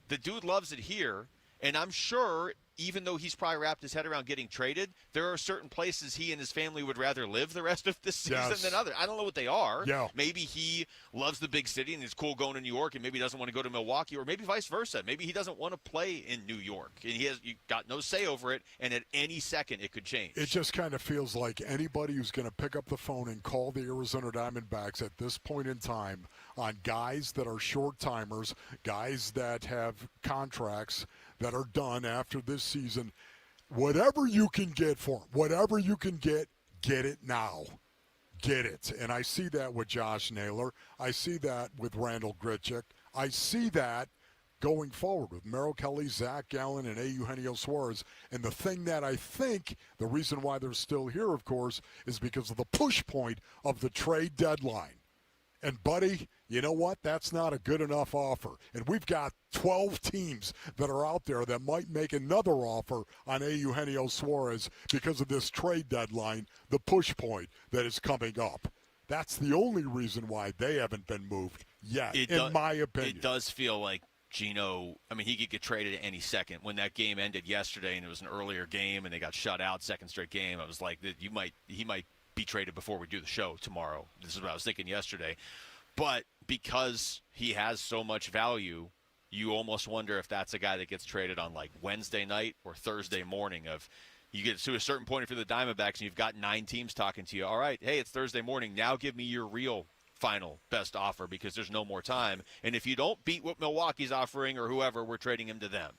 the dude loves it here. And I'm sure, even though he's probably wrapped his head around getting traded, there are certain places he and his family would rather live the rest of this season than others. I don't know what they are. Yeah. Maybe he loves the big city and it's cool going to New York, and maybe he doesn't want to go to Milwaukee, or maybe vice versa. Maybe he doesn't want to play in New York, and you got no say over it, and at any second it could change. It just kind of feels like anybody who's going to pick up the phone and call the Arizona Diamondbacks at this point in time on guys that are short-timers, guys that have contracts that are done after this season, whatever you can get for them, whatever you can get it now. Get it. And I see that with Josh Naylor. I see that with Randall Grichuk. I see that going forward with Merrill Kelly, Zach Gallen, and Eugenio Suarez. And the thing that I think, the reason why they're still here, of course, is because of the push point of the trade deadline. And, buddy, you know what? That's not a good enough offer. And we've got 12 teams that are out there that might make another offer on Eugenio Suarez because of this trade deadline, the push point that is coming up. That's the only reason why they haven't been moved yet, my opinion. It does feel like Gino, he could get traded at any second. When that game ended yesterday and it was an earlier game and they got shut out, second straight game, I was like, he might be traded before we do the show tomorrow. This is what I was thinking yesterday. But because he has so much value, you almost wonder if that's a guy that gets traded on like Wednesday night or Thursday morning. Of you get to a certain point for the Diamondbacks and you've got 9 teams talking to you. All right, hey, it's Thursday morning. Now give me your real final best offer because there's no more time. And if you don't beat what Milwaukee's offering or whoever, we're trading him to them.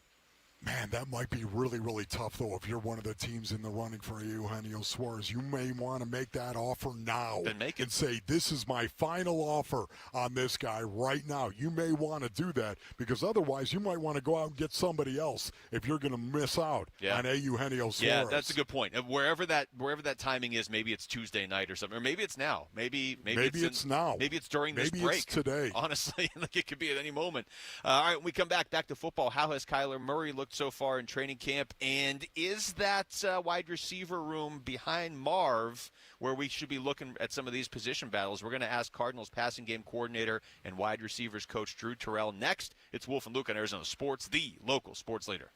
Man, that might be really, really tough, though. If you're one of the teams in the running for Eugenio Suarez, you may want to make that offer now and say, this is my final offer on this guy right now. You may want to do that because otherwise you might want to go out and get somebody else if you're going to miss out on Eugenio Suarez. Yeah, that's a good point. Wherever that timing is, maybe it's Tuesday night or something, or maybe it's now. Maybe it's now. Maybe it's during this break. Maybe it's today. Honestly, it could be at any moment. All right, when we come back to football, how has Kyler Murray looked so far in training camp? And is that wide receiver room behind Marv where we should be looking at some of these position battles? We're going to ask Cardinals passing game coordinator and wide receivers coach Drew Terrell next. It's Wolf and Luke on Arizona Sports, the local sports leader.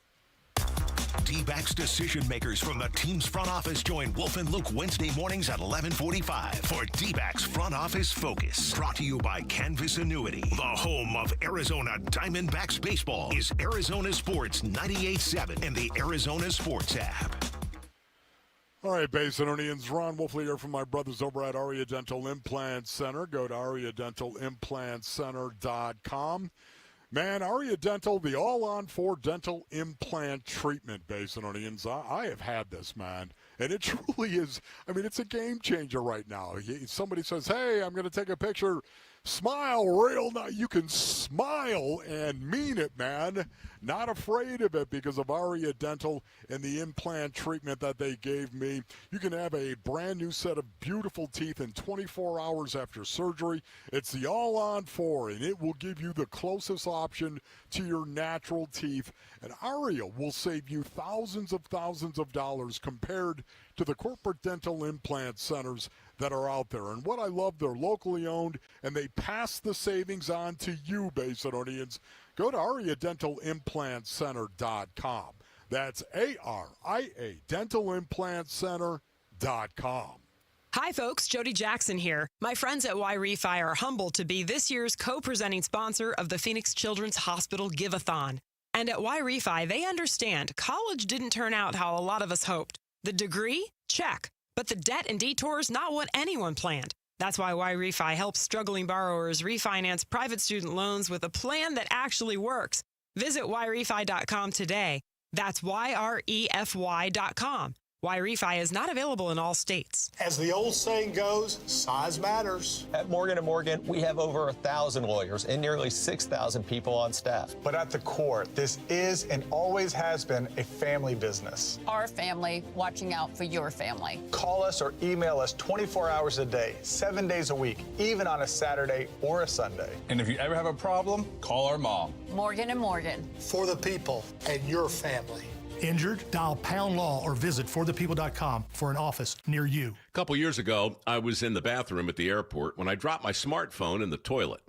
D-backs decision makers from the team's front office join Wolf and Luke Wednesday mornings at 11:45 for D-backs Front Office Focus. Brought to you by Canvas Annuity. The home of Arizona Diamondbacks baseball is Arizona Sports 98.7 and the Arizona Sports app. All right, Basinonians, Ron Wolfley here from my brothers over at Aria Dental Implant Center. Go to ariadentalimplantcenter.com. Man, Aria Dental, the all-on-4 dental implant treatment, Basinonians. I have had this, man, and it truly is. I mean, it's a game changer right now. Somebody says, hey, I'm going to take a picture. Smile real nice. You can smile and mean it, man. Not afraid of it because of Aria Dental and the implant treatment that they gave me. You can have a brand new set of beautiful teeth in 24 hours after surgery. It's the all-on-4, and it will give you the closest option to your natural teeth. And Aria will save you thousands of dollars compared to the corporate dental implant centers that are out there. And what I love, they're locally owned, and they pass the savings on to you, Basinonians. Go to ariadentalimplantcenter.com. That's ARIA dentalimplantcenter.com. Hi, folks. Jody Jackson here. My friends at Y-Refi are humbled to be this year's co-presenting sponsor of the Phoenix Children's Hospital Give-a-thon. And at Y-Refi, they understand college didn't turn out how a lot of us hoped. The degree? Check. But the debt and detours, not what anyone planned. That's why Y-Refi helps struggling borrowers refinance private student loans with a plan that actually works. Visit YRefi.com today. That's YREFY.com. Y-Refi is not available in all states. As the old saying goes, size matters. At Morgan & Morgan, we have over 1,000 lawyers and nearly 6,000 people on staff. But at the core, this is and always has been a family business. Our family watching out for your family. Call us or email us 24 hours a day, 7 days a week, even on a Saturday or a Sunday. And if you ever have a problem, call our mom. Morgan & Morgan. For the people and your family. Injured? Dial Pound Law or visit forthepeople.com for an office near you. A couple years ago, I was in the bathroom at the airport when I dropped my smartphone in the toilet.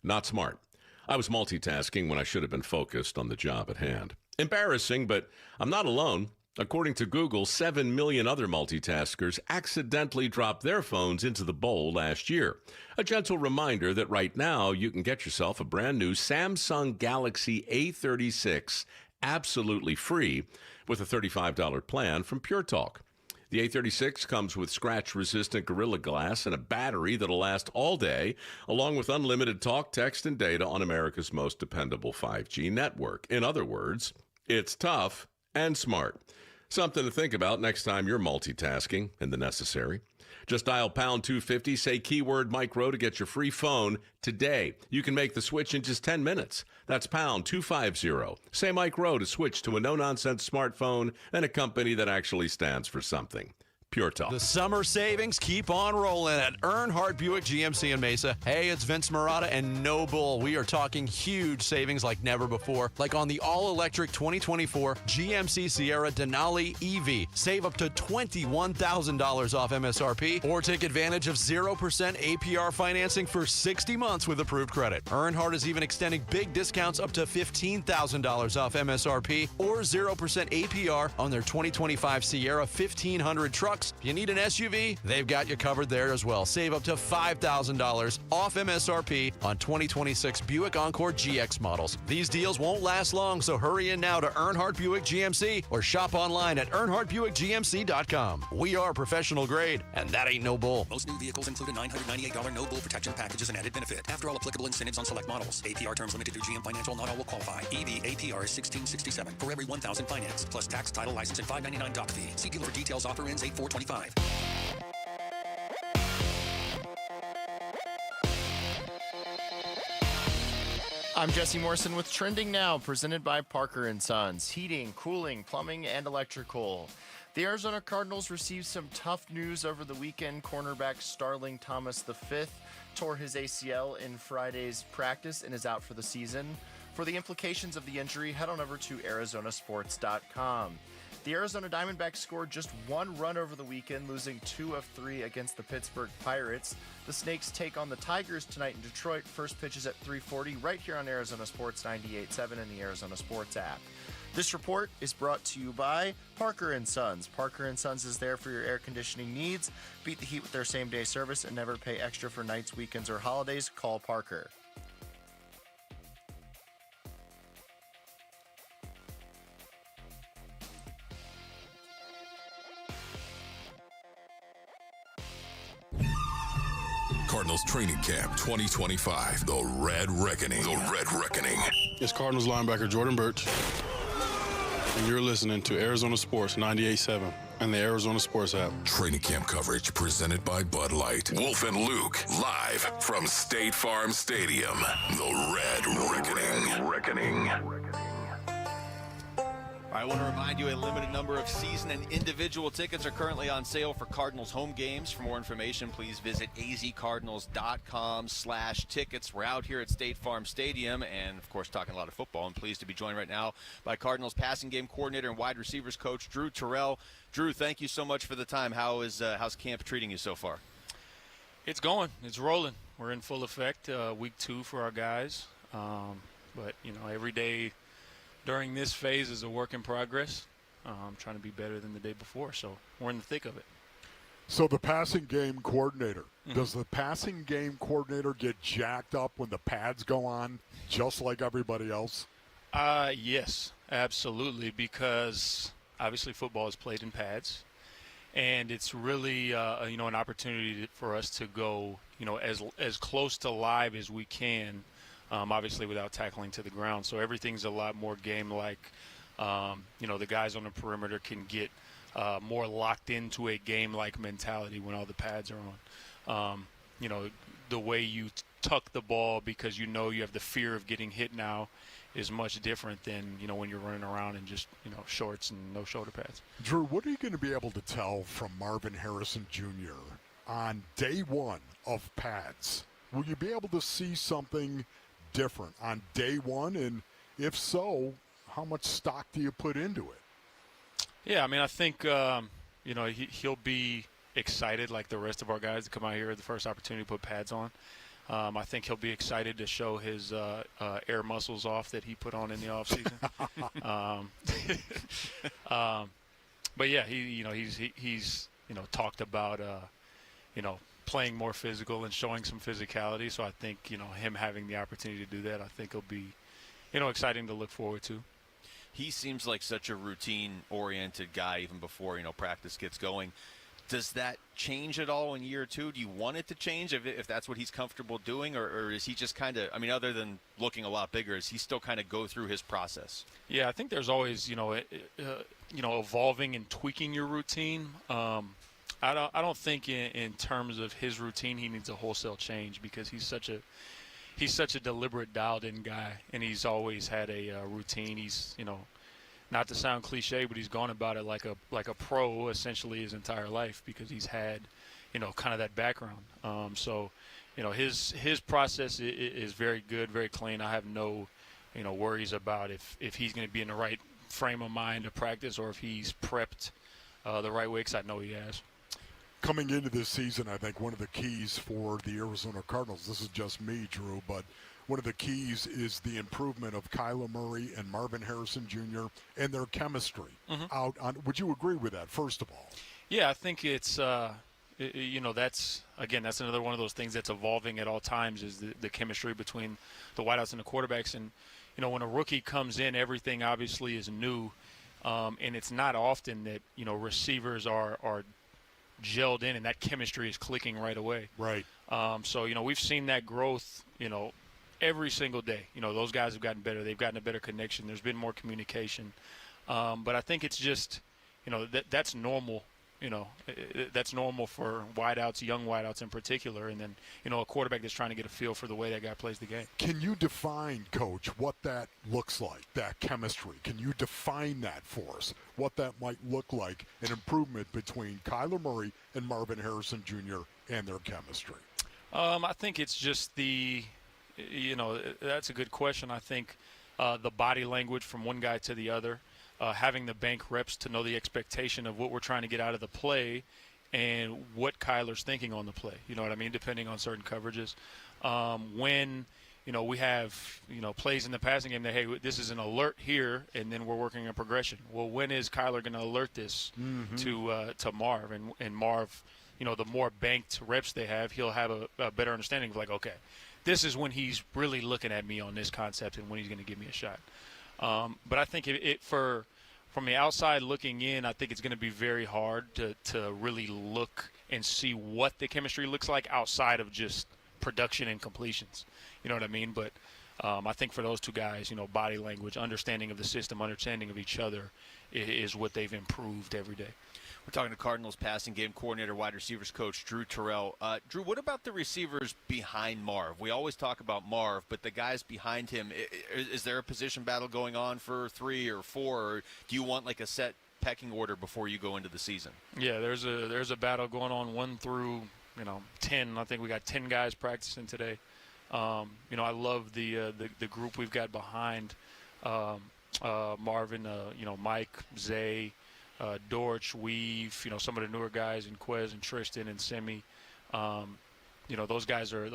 Not smart. I was multitasking when I should have been focused on the job at hand. Embarrassing, but I'm not alone. According to Google, 7 million other multitaskers accidentally dropped their phones into the bowl last year. A gentle reminder that right now you can get yourself a brand new Samsung Galaxy A36 absolutely free with a $35 plan from Pure Talk. The A36 comes with scratch-resistant Gorilla Glass and a battery that'll last all day, along with unlimited talk, text, and data on America's most dependable 5G network. In other words, it's tough and smart. Something to think about next time you're multitasking and the necessary. Just dial pound 250, say keyword Mike Rowe to get your free phone today. You can make the switch in just 10 minutes. That's pound 250. Say Mike Rowe to switch to a no-nonsense smartphone and a company that actually stands for something. Pure Talk. The summer savings keep on rolling at Earnhardt Buick GMC in Mesa. Hey, it's Vince Marotta and No Bull. We are talking huge savings like never before, like on the all-electric 2024 GMC Sierra Denali EV. Save up to $21,000 off MSRP or take advantage of 0% APR financing for 60 months with approved credit. Earnhardt is even extending big discounts up to $15,000 off MSRP or 0% APR on their 2025 Sierra 1500 trucks. If you need an SUV, they've got you covered there as well. Save up to $5,000 off MSRP on 2026 Buick Encore GX models. These deals won't last long, so hurry in now to Earnhardt Buick GMC or shop online at EarnhardtBuickGMC.com. We are professional grade, and that ain't no bull. Most new vehicles include a $998 no bull protection package as an added benefit. After all applicable incentives on select models. APR terms limited through GM Financial. Not all will qualify. EV APR is $1,667 for every $1,000 finance, plus tax, title, license, and $599 doc fee. See dealer for details. Offer ends 8/4/25. I'm Jesse Morrison with Trending Now, presented by Parker & Sons. Heating, cooling, plumbing, and electrical. The Arizona Cardinals received some tough news over the weekend. Cornerback Starling Thomas V tore his ACL in Friday's practice and is out for the season. For the implications of the injury, head on over to arizonasports.com. The Arizona Diamondbacks scored just 1 run over the weekend, losing 2 of 3 against the Pittsburgh Pirates. The Snakes take on the Tigers tonight in Detroit. First pitch is at 3:40 right here on Arizona Sports 98.7 and the Arizona Sports app. This report is brought to you by Parker & Sons. Parker & Sons is there for your air conditioning needs. Beat the heat with their same-day service and never pay extra for nights, weekends, or holidays. Call Parker. Cardinals Training Camp 2025. The Red Reckoning. The Red Reckoning. It's Cardinals linebacker Jordan Birch, and you're listening to Arizona Sports 98.7 and the Arizona Sports app. Training camp coverage presented by Bud Light. Wolf and Luke, live from State Farm Stadium. The Red Reckoning. I want to remind you a limited number of season and individual tickets are currently on sale for Cardinals home games. For more information, please visit azcardinals.com/tickets. We're out here at State Farm Stadium and, of course, talking a lot of football. I'm pleased to be joined right now by Cardinals passing game coordinator and wide receivers coach Drew Terrell. Drew, thank you so much for the time. How's camp treating you so far? It's going. It's rolling. We're in full effect. Week 2 for our guys. But, every day during this phase is a work in progress. I'm trying to be better than the day before, so we're in the thick of it. So the passing game coordinator, does the passing game coordinator get jacked up when the pads go on, just like everybody else? Yes, absolutely, because obviously football is played in pads, and it's really an opportunity for us to go as close to live as we can. Obviously without tackling to the ground. So everything's a lot more game-like. The guys on the perimeter can get more locked into a game-like mentality when all the pads are on. The way you tuck the ball because you have the fear of getting hit now is much different than, when you're running around in just, shorts and no shoulder pads. Drew, what are you going to be able to tell from Marvin Harrison Jr. on day 1 of pads? Will you be able to see something different on day 1, and if so, how much stock do you put into it? Yeah, I think he'll be excited like the rest of our guys to come out here at the first opportunity to put pads on. I think he'll be excited to show his air muscles off that he put on in the offseason. But yeah, he's talked about playing more physical and showing some physicality. So I think, him having the opportunity to do that, I think will be, exciting to look forward to. He seems like such a routine-oriented guy even before, practice gets going. Does that change at all in year 2? Do you want it to change if that's what he's comfortable doing? Or is he just kind of, other than looking a lot bigger, is he still kind of go through his process? Yeah, I think there's always, evolving and tweaking your routine. I don't think in terms of his routine he needs a wholesale change because he's such a deliberate, dialed-in guy, and he's always had a routine. He's not to sound cliche, but he's gone about it like a pro essentially his entire life because he's had kind of that background. So his process is very good, very clean. I have no worries about if he's going to be in the right frame of mind to practice or if he's prepped the right way because I know he has. Coming into this season, I think one of the keys for the Arizona Cardinals, this is just me, Drew, but one of the keys is the improvement of Kyler Murray and Marvin Harrison Jr. and their chemistry. Would you agree with that, first of all? Yeah, I think it's, that's another one of those things that's evolving at all times is the chemistry between the wideouts and the quarterbacks. And, when a rookie comes in, everything obviously is new. And it's not often that, receivers are gelled in and that chemistry is clicking right away. Right. So, we've seen that growth, every single day. Those guys have gotten better. They've gotten a better connection. There's been more communication. But I think it's just, that's normal. That's normal for wideouts, young wideouts in particular, and then, a quarterback that's trying to get a feel for the way that guy plays the game. Can you define, Coach, what that looks like, that chemistry? Can you define that for us, what that might look like, an improvement between Kyler Murray and Marvin Harrison Jr. and their chemistry? I think it's just that's a good question. I think, the body language from one guy to the other, having the bank reps to know the expectation of what we're trying to get out of the play and what Kyler's thinking on the play. You know what I mean? Depending on certain coverages. When we have, plays in the passing game that, hey, this is an alert here, and then we're working a progression. Well, when is Kyler going to alert this to Marv? And Marv, the more banked reps they have, he'll have a better understanding of, like, okay, this is when he's really looking at me on this concept and when he's going to give me a shot. But I think from the outside looking in, I think it's going to be very hard to really look and see what the chemistry looks like outside of just production and completions. You know what I mean? But I think for those two guys, body language, understanding of the system, understanding of each other is what they've improved every day. We're talking to Cardinals passing game coordinator, wide receivers coach Drew Terrell. Drew, what about the receivers behind Marv? We always talk about Marv, but the guys behind him, is there a position battle going on for 3 or 4, or do you want like a set pecking order before you go into the season? Yeah, there's a battle going on 1 through 10. I think we got 10 guys practicing today. I love the group we've got behind Marvin. Mike, Zay, Dortch, Weave. Some of the newer guys in Quez and Tristan and Semi. Those guys are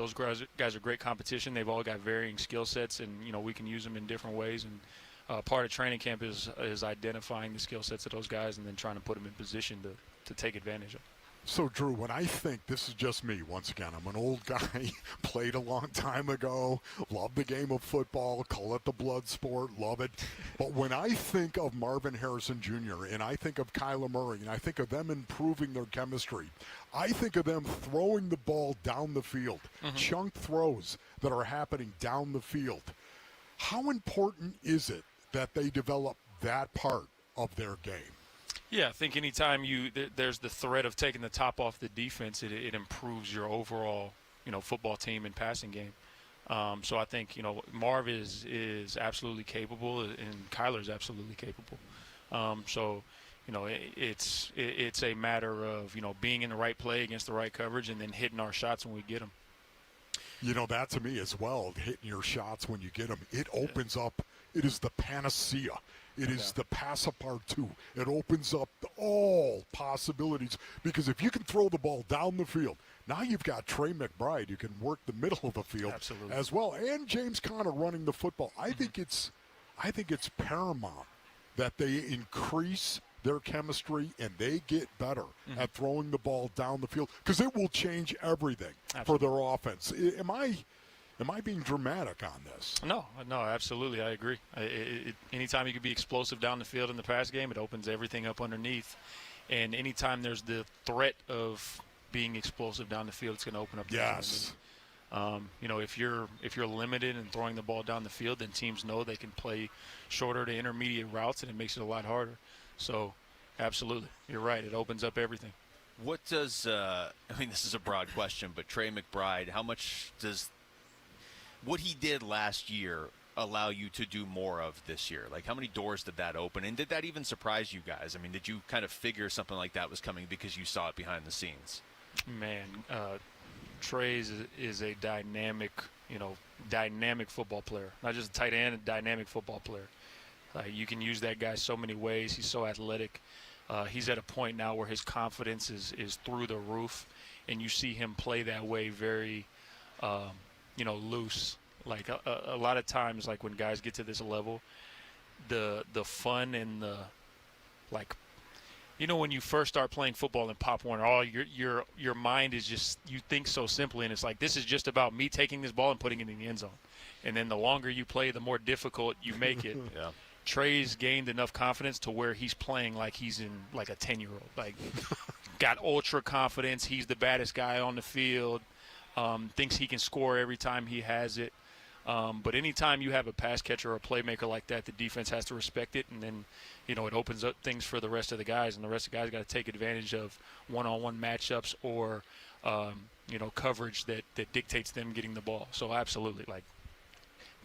great competition. They've all got varying skill sets, and we can use them in different ways. And part of training camp is identifying the skill sets of those guys and then trying to put them in position to take advantage of. So, Drew, when I think, this is just me, once again, I'm an old guy, played a long time ago, love the game of football, call it the blood sport, love it. But when I think of Marvin Harrison Jr. and I think of Kyler Murray and I think of them improving their chemistry, I think of them throwing the ball down the field, chunk throws that are happening down the field. How important is it that they develop that part of their game? Yeah, I think anytime there's the threat of taking the top off the defense, it improves your overall, football team and passing game. So I think, Marv is absolutely capable and Kyler's absolutely capable. It's a matter of, being in the right play against the right coverage and then hitting our shots when we get them. That to me as well, hitting your shots when you get them, it opens up. It is the panacea. It is the passepartout. It opens up all possibilities because if you can throw the ball down the field, now you've got Trey McBride who can work the middle of the field as well, and James Conner running the football. I think it's paramount that they increase their chemistry and they get better at throwing the ball down the field because it will change everything for their offense. Am I being dramatic on this? No, absolutely. I agree. Anytime you can be explosive down the field in the pass game, it opens everything up underneath. And anytime there's the threat of being explosive down the field, it's going to open up. Yes. If you're limited in throwing the ball down the field, then teams know they can play shorter to intermediate routes, and it makes it a lot harder. So, absolutely, you're right. It opens up everything. What does this is a broad question, but Trey McBride, how much does what he did last year allow you to do more of this year? Like, how many doors did that open? And did that even surprise you guys? I mean, did you kind of figure something like that was coming because you saw it behind the scenes? Man, Trey is a dynamic football player. Not just a tight end, a dynamic football player. You can use that guy so many ways. He's so athletic. He's at a point now where his confidence is through the roof, and you see him play that way very loose. Like a lot of times, like when guys get to this level, the fun and the when you first start playing football in Pop Warner, your mind is just, you think so simply, and it's like, this is just about me taking this ball and putting it in the end zone. And then the longer you play, the more difficult you make it. Yeah. Trey's gained enough confidence to where he's playing like he's in like a 10-year-old. Like, got ultra confidence. He's the baddest guy on the field. Thinks he can score every time he has it. But anytime you have a pass catcher or a playmaker like that, the defense has to respect it, and then, it opens up things for the rest of the guys, and the rest of the guys got to take advantage of one-on-one matchups or, coverage that dictates them getting the ball. So absolutely,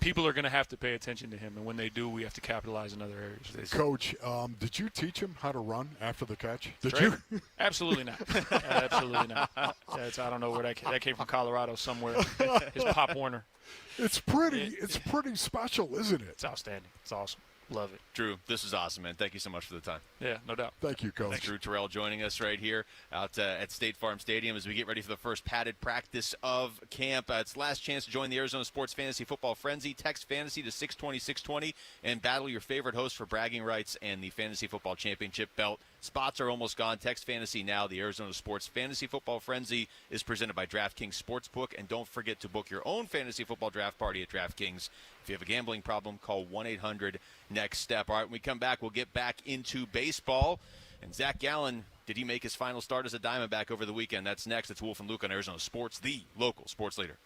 people are going to have to pay attention to him, and when they do, we have to capitalize in other areas. Coach, did you teach him how to run after the catch? Did Trey? you? Absolutely not. Absolutely not. I don't know where that came from. Colorado somewhere. His Pop Warner. It's pretty special, isn't it? It's outstanding. It's awesome. Love it. Drew, this is awesome, man. Thank you so much for the time. Yeah, no doubt. Thank you, Coach. Drew Terrell joining us right here out at State Farm Stadium as we get ready for the first padded practice of camp. It's last chance to join the Arizona Sports Fantasy Football Frenzy. Text Fantasy to 620-620 and battle your favorite host for bragging rights and the Fantasy Football Championship belt. Spots are almost gone. Text Fantasy now. The Arizona Sports Fantasy Football Frenzy is presented by DraftKings Sportsbook. And don't forget to book your own fantasy football draft party at DraftKings. If you have a gambling problem, call 1-800-NEXT-STEP. All right, when we come back, we'll get back into baseball. And Zach Gallen, did he make his final start as a Diamondback over the weekend? That's next. It's Wolf and Luke on Arizona Sports, the local sports leader.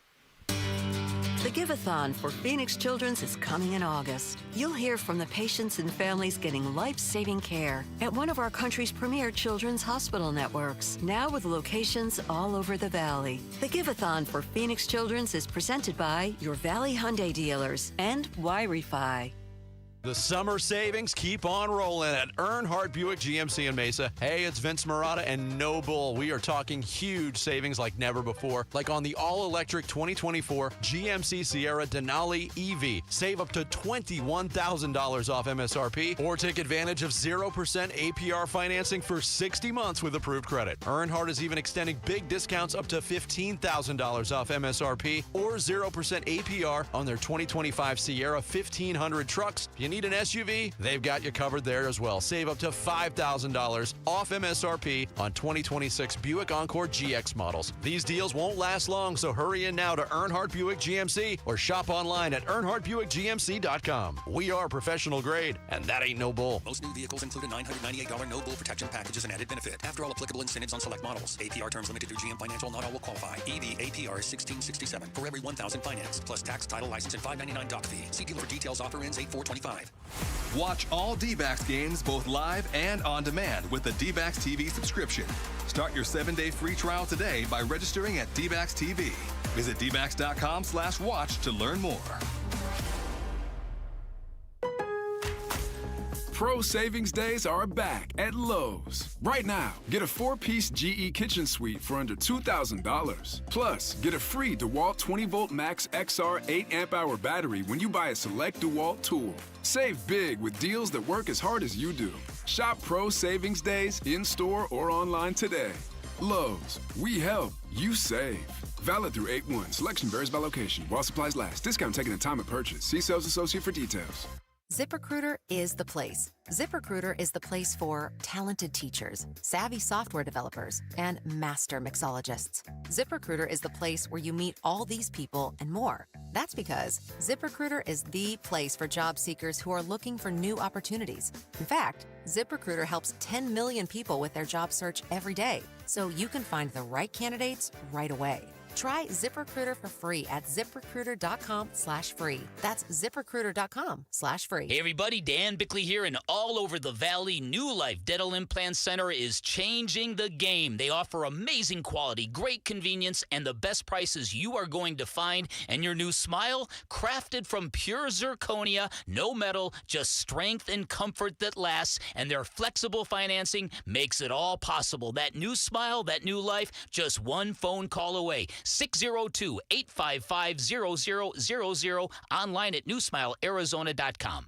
The Give-a-thon for Phoenix Children's is coming in August. You'll hear from the patients and families getting life-saving care at one of our country's premier children's hospital networks, now with locations all over the Valley. The Give-a-thon for Phoenix Children's is presented by your Valley Hyundai dealers and Y-Refi. The summer savings keep on rolling at Earnhardt Buick GMC in Mesa. Hey, it's Vince Marotta and no bull. We are talking huge savings like never before, like on the all-electric 2024 GMC Sierra Denali EV. Save up to $21,000 off MSRP or take advantage of 0% APR financing for 60 months with approved credit. Earnhardt is even extending big discounts up to $15,000 off MSRP or 0% APR on their 2025 Sierra 1500 trucks. If you need an SUV, they've got you covered there as well. Save up to $5,000 off MSRP on 2026 Buick Encore GX models. These deals won't last long, so hurry in now to Earnhardt Buick GMC or shop online at EarnhardtBuickGMC.com. We are professional grade, and that ain't no bull. Most new vehicles include a $998 no-bull protection package as an added benefit. After all applicable incentives on select models. APR terms limited through GM Financial. Not all will qualify. EV APR is $1667 for every $1,000 finance, plus tax, title, license, and $599 doc fee. See dealer for details. Offer ends 8/4/25. Watch all D-backs games both live and on demand with the D-backs TV subscription. Start your 7-day free trial today by registering at D-backs TV. Visit dbacks.com/watch to learn more. Pro Savings Days are back at Lowe's. Right now, get a 4-piece GE kitchen suite for under $2,000. Plus, get a free DeWalt 20-volt Max XR 8-amp-hour battery when you buy a select DeWalt tool. Save big with deals that work as hard as you do. Shop Pro Savings Days in-store or online today. Lowe's, we help, you save. Valid through 8/1. Selection varies by location. While supplies last. Discount taken at time of purchase. See sales associate for details. ZipRecruiter is the place. ZipRecruiter is the place for talented teachers, savvy software developers, and master mixologists. ZipRecruiter is the place where you meet all these people and more. That's because ZipRecruiter is the place for job seekers who are looking for new opportunities. In fact, ZipRecruiter helps 10 million people with their job search every day, so you can find the right candidates right away. Try ZipRecruiter for free at ZipRecruiter.com/free. That's ZipRecruiter.com/free. Hey everybody, Dan Bickley here, and all over the Valley, New Life Dental Implant Center is changing the game. They offer amazing quality, great convenience, and the best prices you are going to find. And your new smile, crafted from pure zirconia, no metal, just strength and comfort that lasts. And their flexible financing makes it all possible. That new smile, that new life, just one phone call away. 602-855-0000, online at newsmilearizona.com.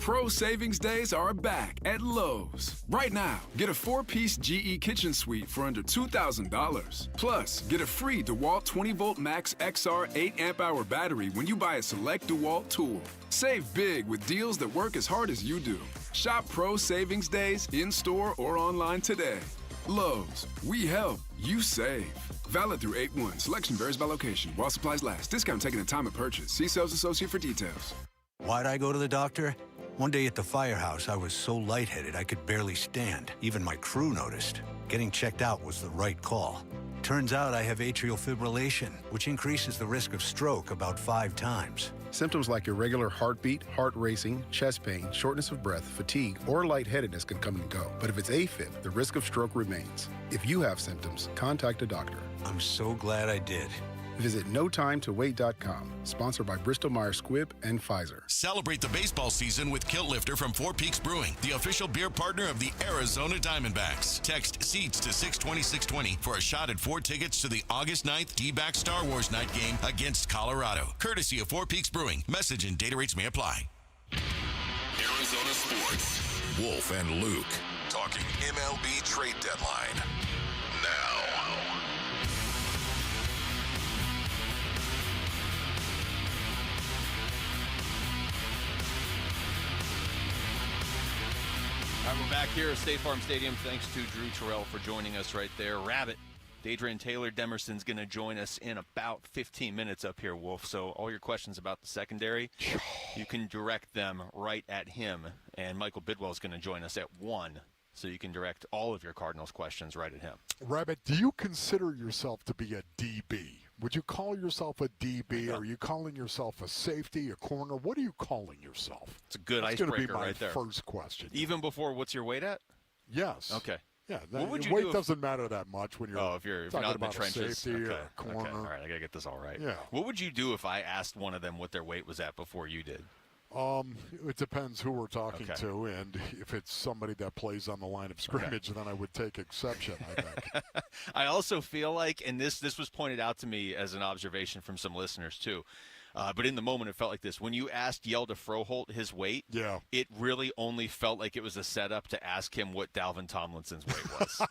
Pro Savings Days are back at Lowe's. Right now, get a 4-piece GE kitchen suite for under $2,000. Plus, get a free DeWalt 20-volt Max XR 8-amp-hour battery when you buy a select DeWalt tool. Save big with deals that work as hard as you do. Shop Pro Savings Days in-store or online today. Lowe's, we help, you save. Valid through 8/1. Selection varies by location. While supplies last. Discount taken at time of purchase. See sales associate for details. Why'd I go to the doctor? One day at the firehouse, I was so lightheaded I could barely stand. Even my crew noticed. Getting checked out was the right call. Turns out I have atrial fibrillation, which increases the risk of stroke about 5 times. Symptoms like irregular heartbeat, heart racing, chest pain, shortness of breath, fatigue, or lightheadedness can come and go. But if it's AFib, the risk of stroke remains. If you have symptoms, contact a doctor. I'm so glad I did. Visit notimetowait.com. Sponsored by Bristol-Myers Squibb and Pfizer. Celebrate the baseball season with Kilt Lifter from Four Peaks Brewing, the official beer partner of the Arizona Diamondbacks. Text SEATS to 620-620 for a shot at 4 tickets to the August 9th D-Backs Star Wars night game against Colorado. Courtesy of Four Peaks Brewing. Message and data rates may apply. Arizona Sports. Wolf and Luke talking MLB trade deadline. Now. All right, we're back here at State Farm Stadium. Thanks to Drew Terrell for joining us right there. Rabbit, Dadrian Taylor Demerson's going to join us in about 15 minutes up here, Wolf. So all your questions about the secondary, you can direct them right at him. And Michael Bidwell is going to join us at 1, so you can direct all of your Cardinals questions right at him. Rabbit, do you consider yourself to be a DB? Would you call yourself a DB? Are you calling yourself a safety, a corner? What are you calling yourself? It's a good That's icebreaker right there. That's going to be my first question. Even before, what's your weight at? Yes. Okay. Yeah, What would you weight do doesn't matter that much when you're if you're talking not in the about trenches. a safety or a corner. Okay. All right, I got to get this all right. Yeah. What would you do if I asked one of them what their weight was at before you did? It depends who we're talking Okay. to, and if it's somebody that plays on the line of scrimmage, then I would take exception, I think. I also feel like, and this was pointed out to me as an observation from some listeners too, but in the moment it felt like this. When you asked Yelda Froholt his weight, it really only felt like it was a setup to ask him what Dalvin Tomlinson's weight was.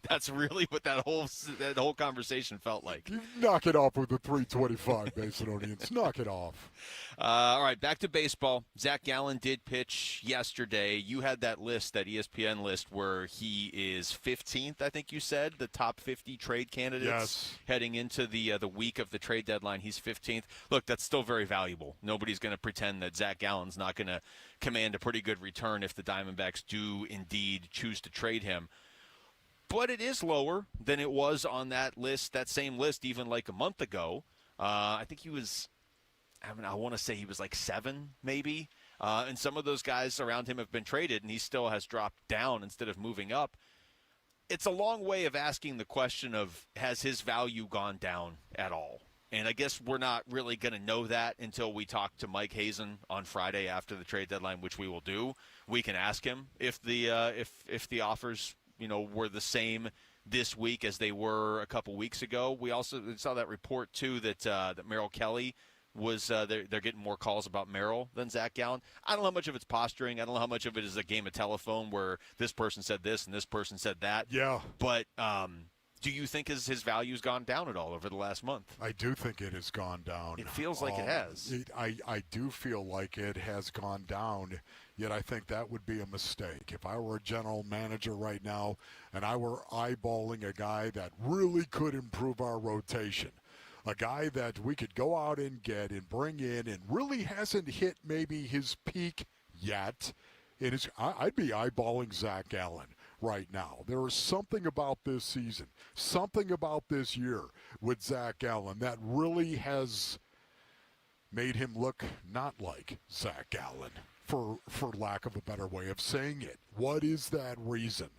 That's really what that whole conversation felt like. You knock it off with the 325, Macedonians. Knock it off. All right, back to baseball. Zach Gallen did pitch yesterday. You had that list, that ESPN list, where he is 15th, I think you said, the top 50 trade candidates heading into the week of the trade deadline. He's 15th. Look, that's still very valuable. Nobody's going to pretend that Zach Gallen's not going to command a pretty good return if the Diamondbacks do indeed choose to trade him. But it is lower than it was on that list, that same list, even like a month ago. I think he was, I want to say he was like 7, maybe. And some of those guys around him have been traded, and he still has dropped down instead of moving up. It's a long way of asking the question of, has his value gone down at all? And I guess we're not really going to know that until we talk to Mike Hazen on Friday after the trade deadline, which we will do. We can ask him if the offers, were the same this week as they were a couple weeks ago. We also saw that report too that Merrill Kelly was they're getting more calls about Merrill than Zach Gallen. I don't know how much of it's posturing. I don't know how much of it is a game of telephone where this person said this and this person said that. Yeah. But do you think his value's gone down at all over the last month? I do think it has gone down. It feels like it has. I do feel like it has gone down, yet I think that would be a mistake. If I were a general manager right now and I were eyeballing a guy that really could improve our rotation, a guy that we could go out and get and bring in and really hasn't hit maybe his peak yet, I'd be eyeballing Zach Gallen right now. There is something about this season, something about this year with Zach Gallen that really has made him look not like Zach Gallen, for lack of a better way of saying it. What is that reason?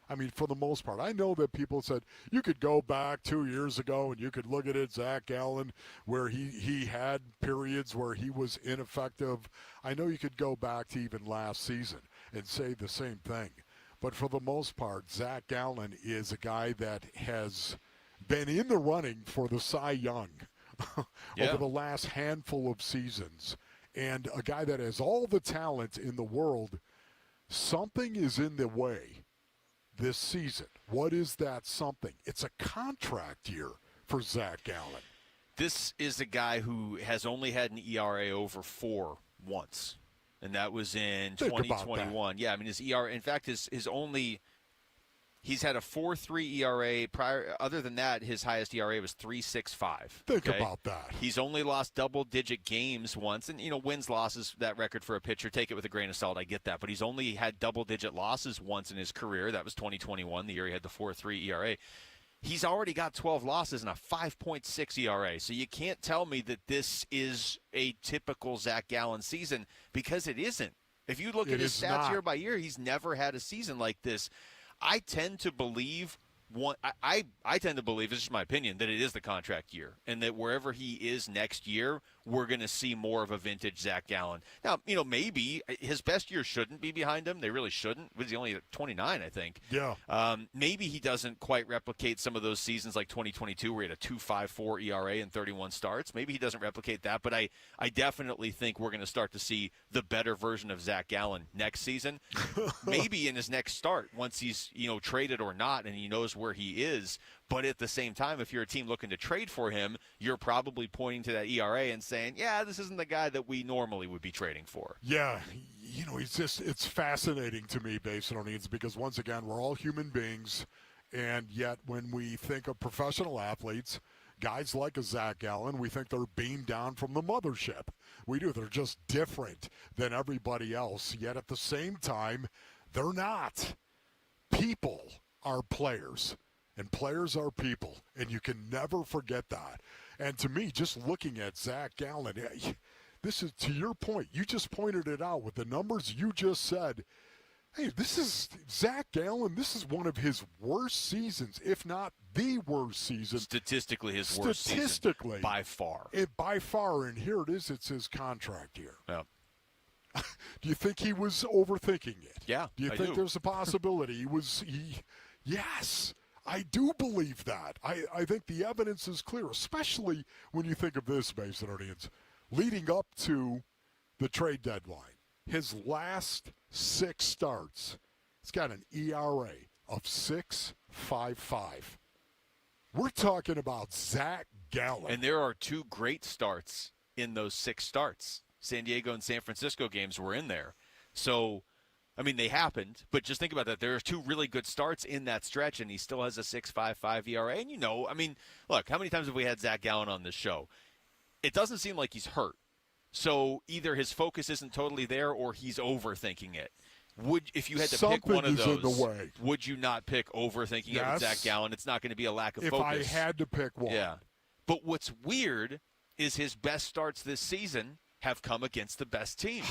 I mean, for the most part, I know that people said you could go back 2 years ago and you could look at it, Zach Gallen, where he had periods where he was ineffective. I know you could go back to even last season and say the same thing. But for the most part, Zach Gallen is a guy that has been in the running for the Cy Young over the last handful of seasons. And a guy that has all the talent in the world. Something is in the way this season. What is that something? It's a contract year for Zach Gallen. This is a guy who has only had an ERA over 4 once. And that was in 2021. Yeah, I mean, his ERA, in fact, he's had a 4.3 ERA prior. Other than that, his highest ERA was 3.65. Think about that. He's only lost double-digit games once. And, wins, losses, that record for a pitcher, take it with a grain of salt. I get that. But he's only had double-digit losses once in his career. That was 2021, the year he had the 4.3 ERA. He's already got 12 losses and a 5.6 ERA. So you can't tell me that this is a typical Zach Gallen season, because it isn't. If you look at his stats year by year, he's never had a season like this. I tend to believe I tend to believe, this is my opinion, that it is the contract year, and that wherever he is next year, we're going to see more of a vintage Zach Gallen. Now, maybe his best year shouldn't be behind him. They really shouldn't. He's only at 29, I think. Yeah. Maybe he doesn't quite replicate some of those seasons like 2022 where he had a 2.54 ERA and 31 starts. Maybe he doesn't replicate that, but I definitely think we're going to start to see the better version of Zach Gallen next season. Maybe in his next start, once he's traded or not, and he knows where he is. But at the same time, if you're a team looking to trade for him, you're probably pointing to that ERA and saying, yeah, this isn't the guy that we normally would be trading for. Yeah, it's fascinating to me, Basin O'Neans, because once again, we're all human beings, and yet when we think of professional athletes, guys like a Zach Gallen, we think they're beamed down from the mothership. We do. They're just different than everybody else, yet at the same time, they're not. People are players. And players are people, and you can never forget that. And to me, just looking at Zach Gallen, this is, to your point, you just pointed it out with the numbers you just said. Hey, this is Zach Gallen. This is one of his worst seasons, if not the worst season. Statistically, his worst season by far. By far, and here it is. It's his contract year. Yeah. Do you think he was overthinking it? Yeah, Do you think there's a possibility Yes. I do believe that. I think the evidence is clear, especially when you think of this, Mason O'Neans, leading up to the trade deadline. His last 6 starts, he's got an ERA of 6.55. We're talking about Zach Gallen. And there are 2 great starts in those 6 starts. San Diego and San Francisco games were in there. So, they happened, but just think about that. There are 2 really good starts in that stretch, and he still has a 6.55 ERA. And look, how many times have we had Zach Gallen on this show? It doesn't seem like he's hurt. So either his focus isn't totally there or he's overthinking it. If you had to pick one of those, would you not pick overthinking it with Zach Gallen? It's not going to be a lack of focus. If I had to pick one. Yeah. But what's weird is his best starts this season have come against the best teams.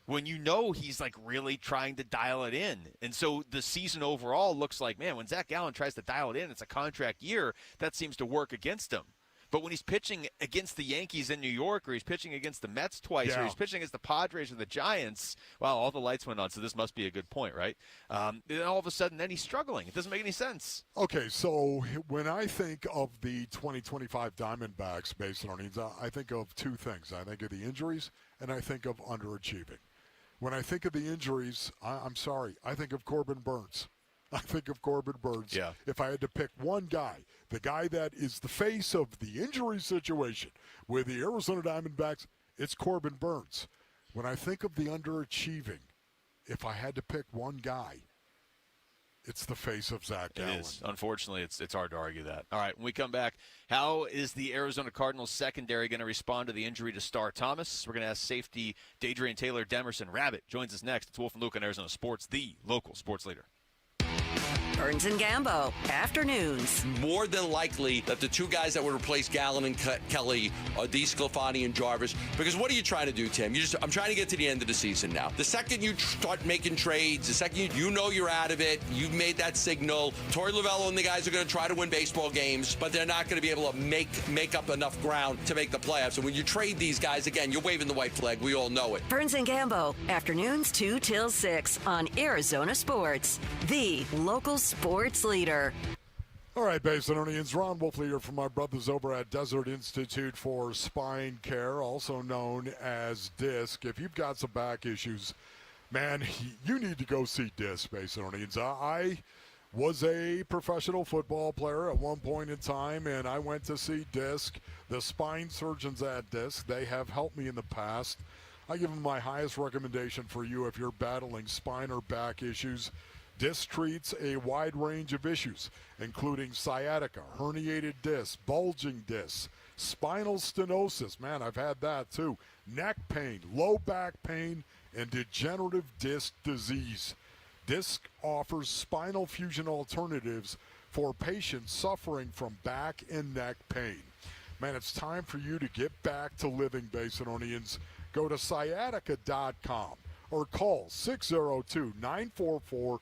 When he's really trying to dial it in. And so the season overall looks like, man, when Zach Gallen tries to dial it in, it's a contract year, that seems to work against him. But when he's pitching against the Yankees in New York, or he's pitching against the Mets twice, or he's pitching against the Padres or the Giants, well, all the lights went on, so this must be a good point, right? Then all of a sudden, then he's struggling. It doesn't make any sense. Okay, so when I think of the 2025 Diamondbacks, based on O'Neans, I think of 2 things. I think of the injuries, and I think of underachieving. When I think of the injuries, I'm sorry, I think of Corbin Burns. Yeah. If I had to pick one guy, the guy that is the face of the injury situation with the Arizona Diamondbacks, it's Corbin Burns. When I think of the underachieving, if I had to pick one guy, it's the face of Zach Gallen. It is. Unfortunately, it's hard to argue that. All right, when we come back, how is the Arizona Cardinals secondary going to respond to the injury to Star Thomas? We're going to ask safety Dadrian Taylor Demerson. Rabbit joins us next. It's Wolf and Luke on Arizona Sports, the local sports leader. Burns and Gambo, afternoons. More than likely that the 2 guys that would replace Gallen and Kelly are DeSclafani and Jarvis. Because what are you trying to do, Tim? I'm trying to get to the end of the season now. The second you start making trades, the second you're out of it, you've made that signal. Tory Lavell and the guys are going to try to win baseball games, but they're not going to be able to make up enough ground to make the playoffs. And when you trade these guys, again, you're waving the white flag. We all know it. Burns and Gambo, afternoons 2 till 6 on Arizona Sports, the local sports leader. All right, Basin O'Neans, Ron Wolfley here from my brothers over at Desert Institute for Spine Care, also known as DISC. If you've got some back issues, man, you need to go see DISC, Basin O'Neans. I was a professional football player at one point in time, and I went to see DISC. The spine surgeons at DISC, they have helped me in the past. I give them my highest recommendation for you if you're battling spine or back issues. DISC treats a wide range of issues, including sciatica, herniated disc, bulging discs, spinal stenosis, man, I've had that too, neck pain, low back pain, and degenerative disc disease. DISC offers spinal fusion alternatives for patients suffering from back and neck pain. Man, it's time for you to get back to living, Basin O'Neans. Go to sciatica.com or call 602-944-2900.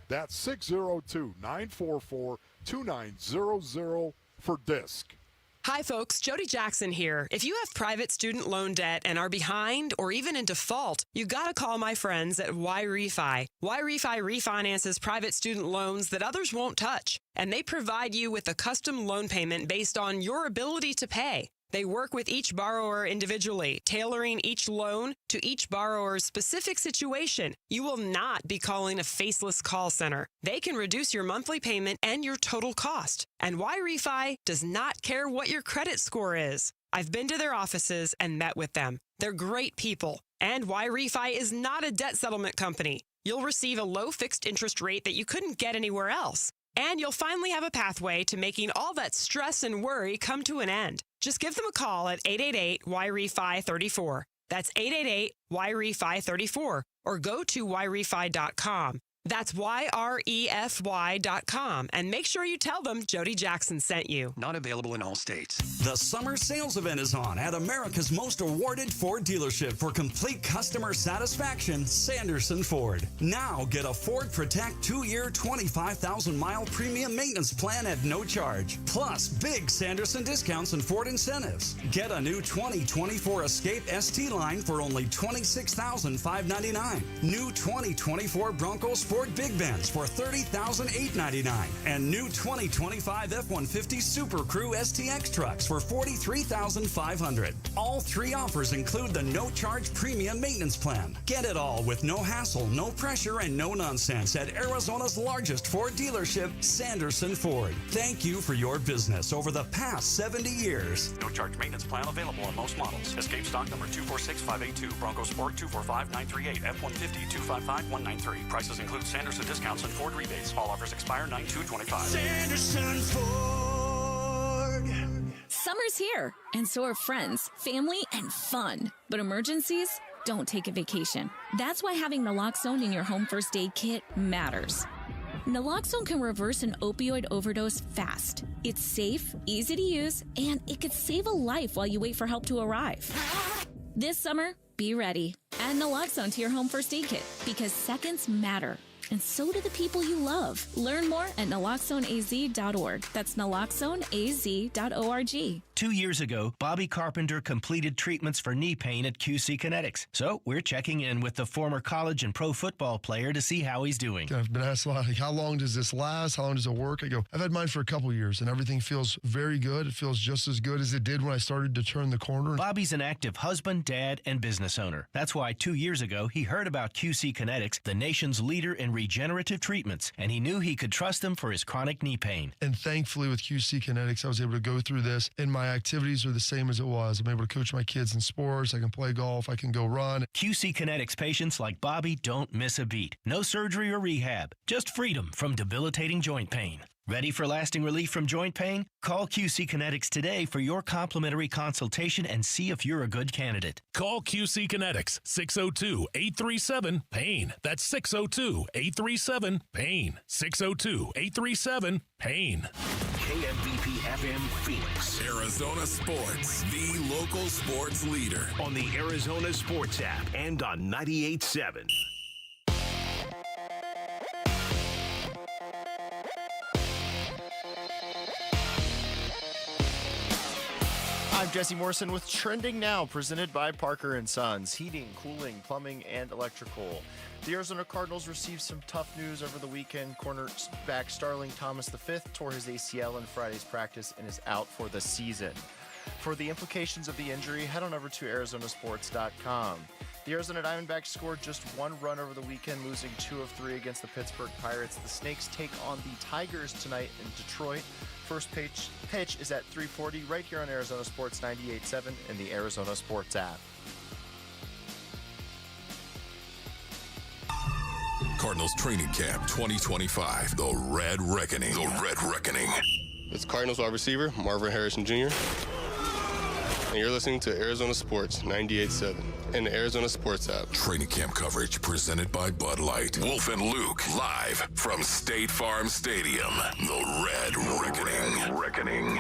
That's 602-944-2900 for DISC. Hi, folks. Jody Jackson here. If you have private student loan debt and are behind or even in default, you got to call my friends at YRefi. YRefi refinances private student loans that others won't touch, and they provide you with a custom loan payment based on your ability to pay. They work with each borrower individually, tailoring each loan to each borrower's specific situation. You will not be calling a faceless call center. They can reduce your monthly payment and your total cost. And YRefi does not care what your credit score is. I've been to their offices and met with them. They're great people. And YRefi is not a debt settlement company. You'll receive a low fixed interest rate that you couldn't get anywhere else. And you'll finally have a pathway to making all that stress and worry come to an end. Just give them a call at 888-YRefi-34. That's 888-YRefi-34. Or go to YRefi.com. That's YREFY.com. And make sure you tell them Jody Jackson sent you. Not available in all states. The summer sales event is on at America's most awarded Ford dealership for complete customer satisfaction, Sanderson Ford. Now get a Ford Protect 2-year, 25,000-mile premium maintenance plan at no charge. Plus, big Sanderson discounts and Ford incentives. Get a new 2024 Escape ST line for only $26,599. New 2024 Bronco Sport Big Benz for $30,899. And new 2025 F-150 Super Crew STX trucks for $43,500. All three offers include the no-charge premium maintenance plan. Get it all with no hassle, no pressure, and no nonsense at Arizona's largest Ford dealership, Sanderson Ford. Thank you for your business over the past 70 years. No-charge maintenance plan available on most models. Escape stock number 246582. Bronco Sport 245938. F-150 255193. Prices include Sanderson discounts and Ford rebates. All offers expire 9/2/25. Sanderson Ford. Summer's here, and so are friends, family, and fun. But emergencies don't take a vacation. That's why having naloxone in your home first aid kit matters. Naloxone can reverse an opioid overdose fast. It's safe, easy to use, and it could save a life while you wait for help to arrive. This summer, be ready. Add naloxone to your home first aid kit because seconds matter. And so do the people you love. Learn more at naloxoneaz.org. That's naloxoneaz.org. 2 years ago, Bobby Carpenter completed treatments for knee pain at QC Kinetics. So we're checking in with the former college and pro football player to see how he's doing. I've been asked a lot, like, how long does this last? How long does it work? I go, I've had mine for a couple years, and everything feels very good. It feels just as good as it did when I started to turn the corner. Bobby's an active husband, dad, and business owner. That's why 2 years ago, he heard about QC Kinetics, the nation's leader in regenerative treatments, and he knew he could trust them for his chronic knee pain. And thankfully, with QC Kinetics, I was able to go through this, and my activities are the same as it was. I'm able to coach my kids in sports. I can play golf. I can go run. QC Kinetics patients like Bobby don't miss a beat. No surgery or rehab, just freedom from debilitating joint pain. Ready for lasting relief from joint pain? Call QC Kinetics today for your complimentary consultation and see if you're a good candidate. Call QC Kinetics, 602-837-PAIN. That's 602-837-PAIN. 602-837-PAIN. KMVP FM Phoenix. Arizona Sports, the local sports leader. On the Arizona Sports app and on 98.7. I'm Jesse Morrison with Trending Now, presented by Parker & Sons, heating, cooling, plumbing, and electrical. The Arizona Cardinals received some tough news over the weekend. Cornerback Starling Thomas V tore his ACL in Friday's practice and is out for the season. For the implications of the injury, head on over to arizonasports.com. The Arizona Diamondbacks scored just one run over the weekend, losing 2 of 3 against the Pittsburgh Pirates. The Snakes take on the Tigers tonight in Detroit. First pitch is at 3:40 right here on Arizona Sports 98.7 and the Arizona Sports app. Cardinals Training Camp 2025, The Red Reckoning. The Red Reckoning. It's Cardinals wide receiver Marvin Harrison Jr. And you're listening to Arizona Sports 98.7 and the Arizona Sports app. Training camp coverage presented by Bud Light. Wolf and Luke, live from State Farm Stadium. The Red Reckoning.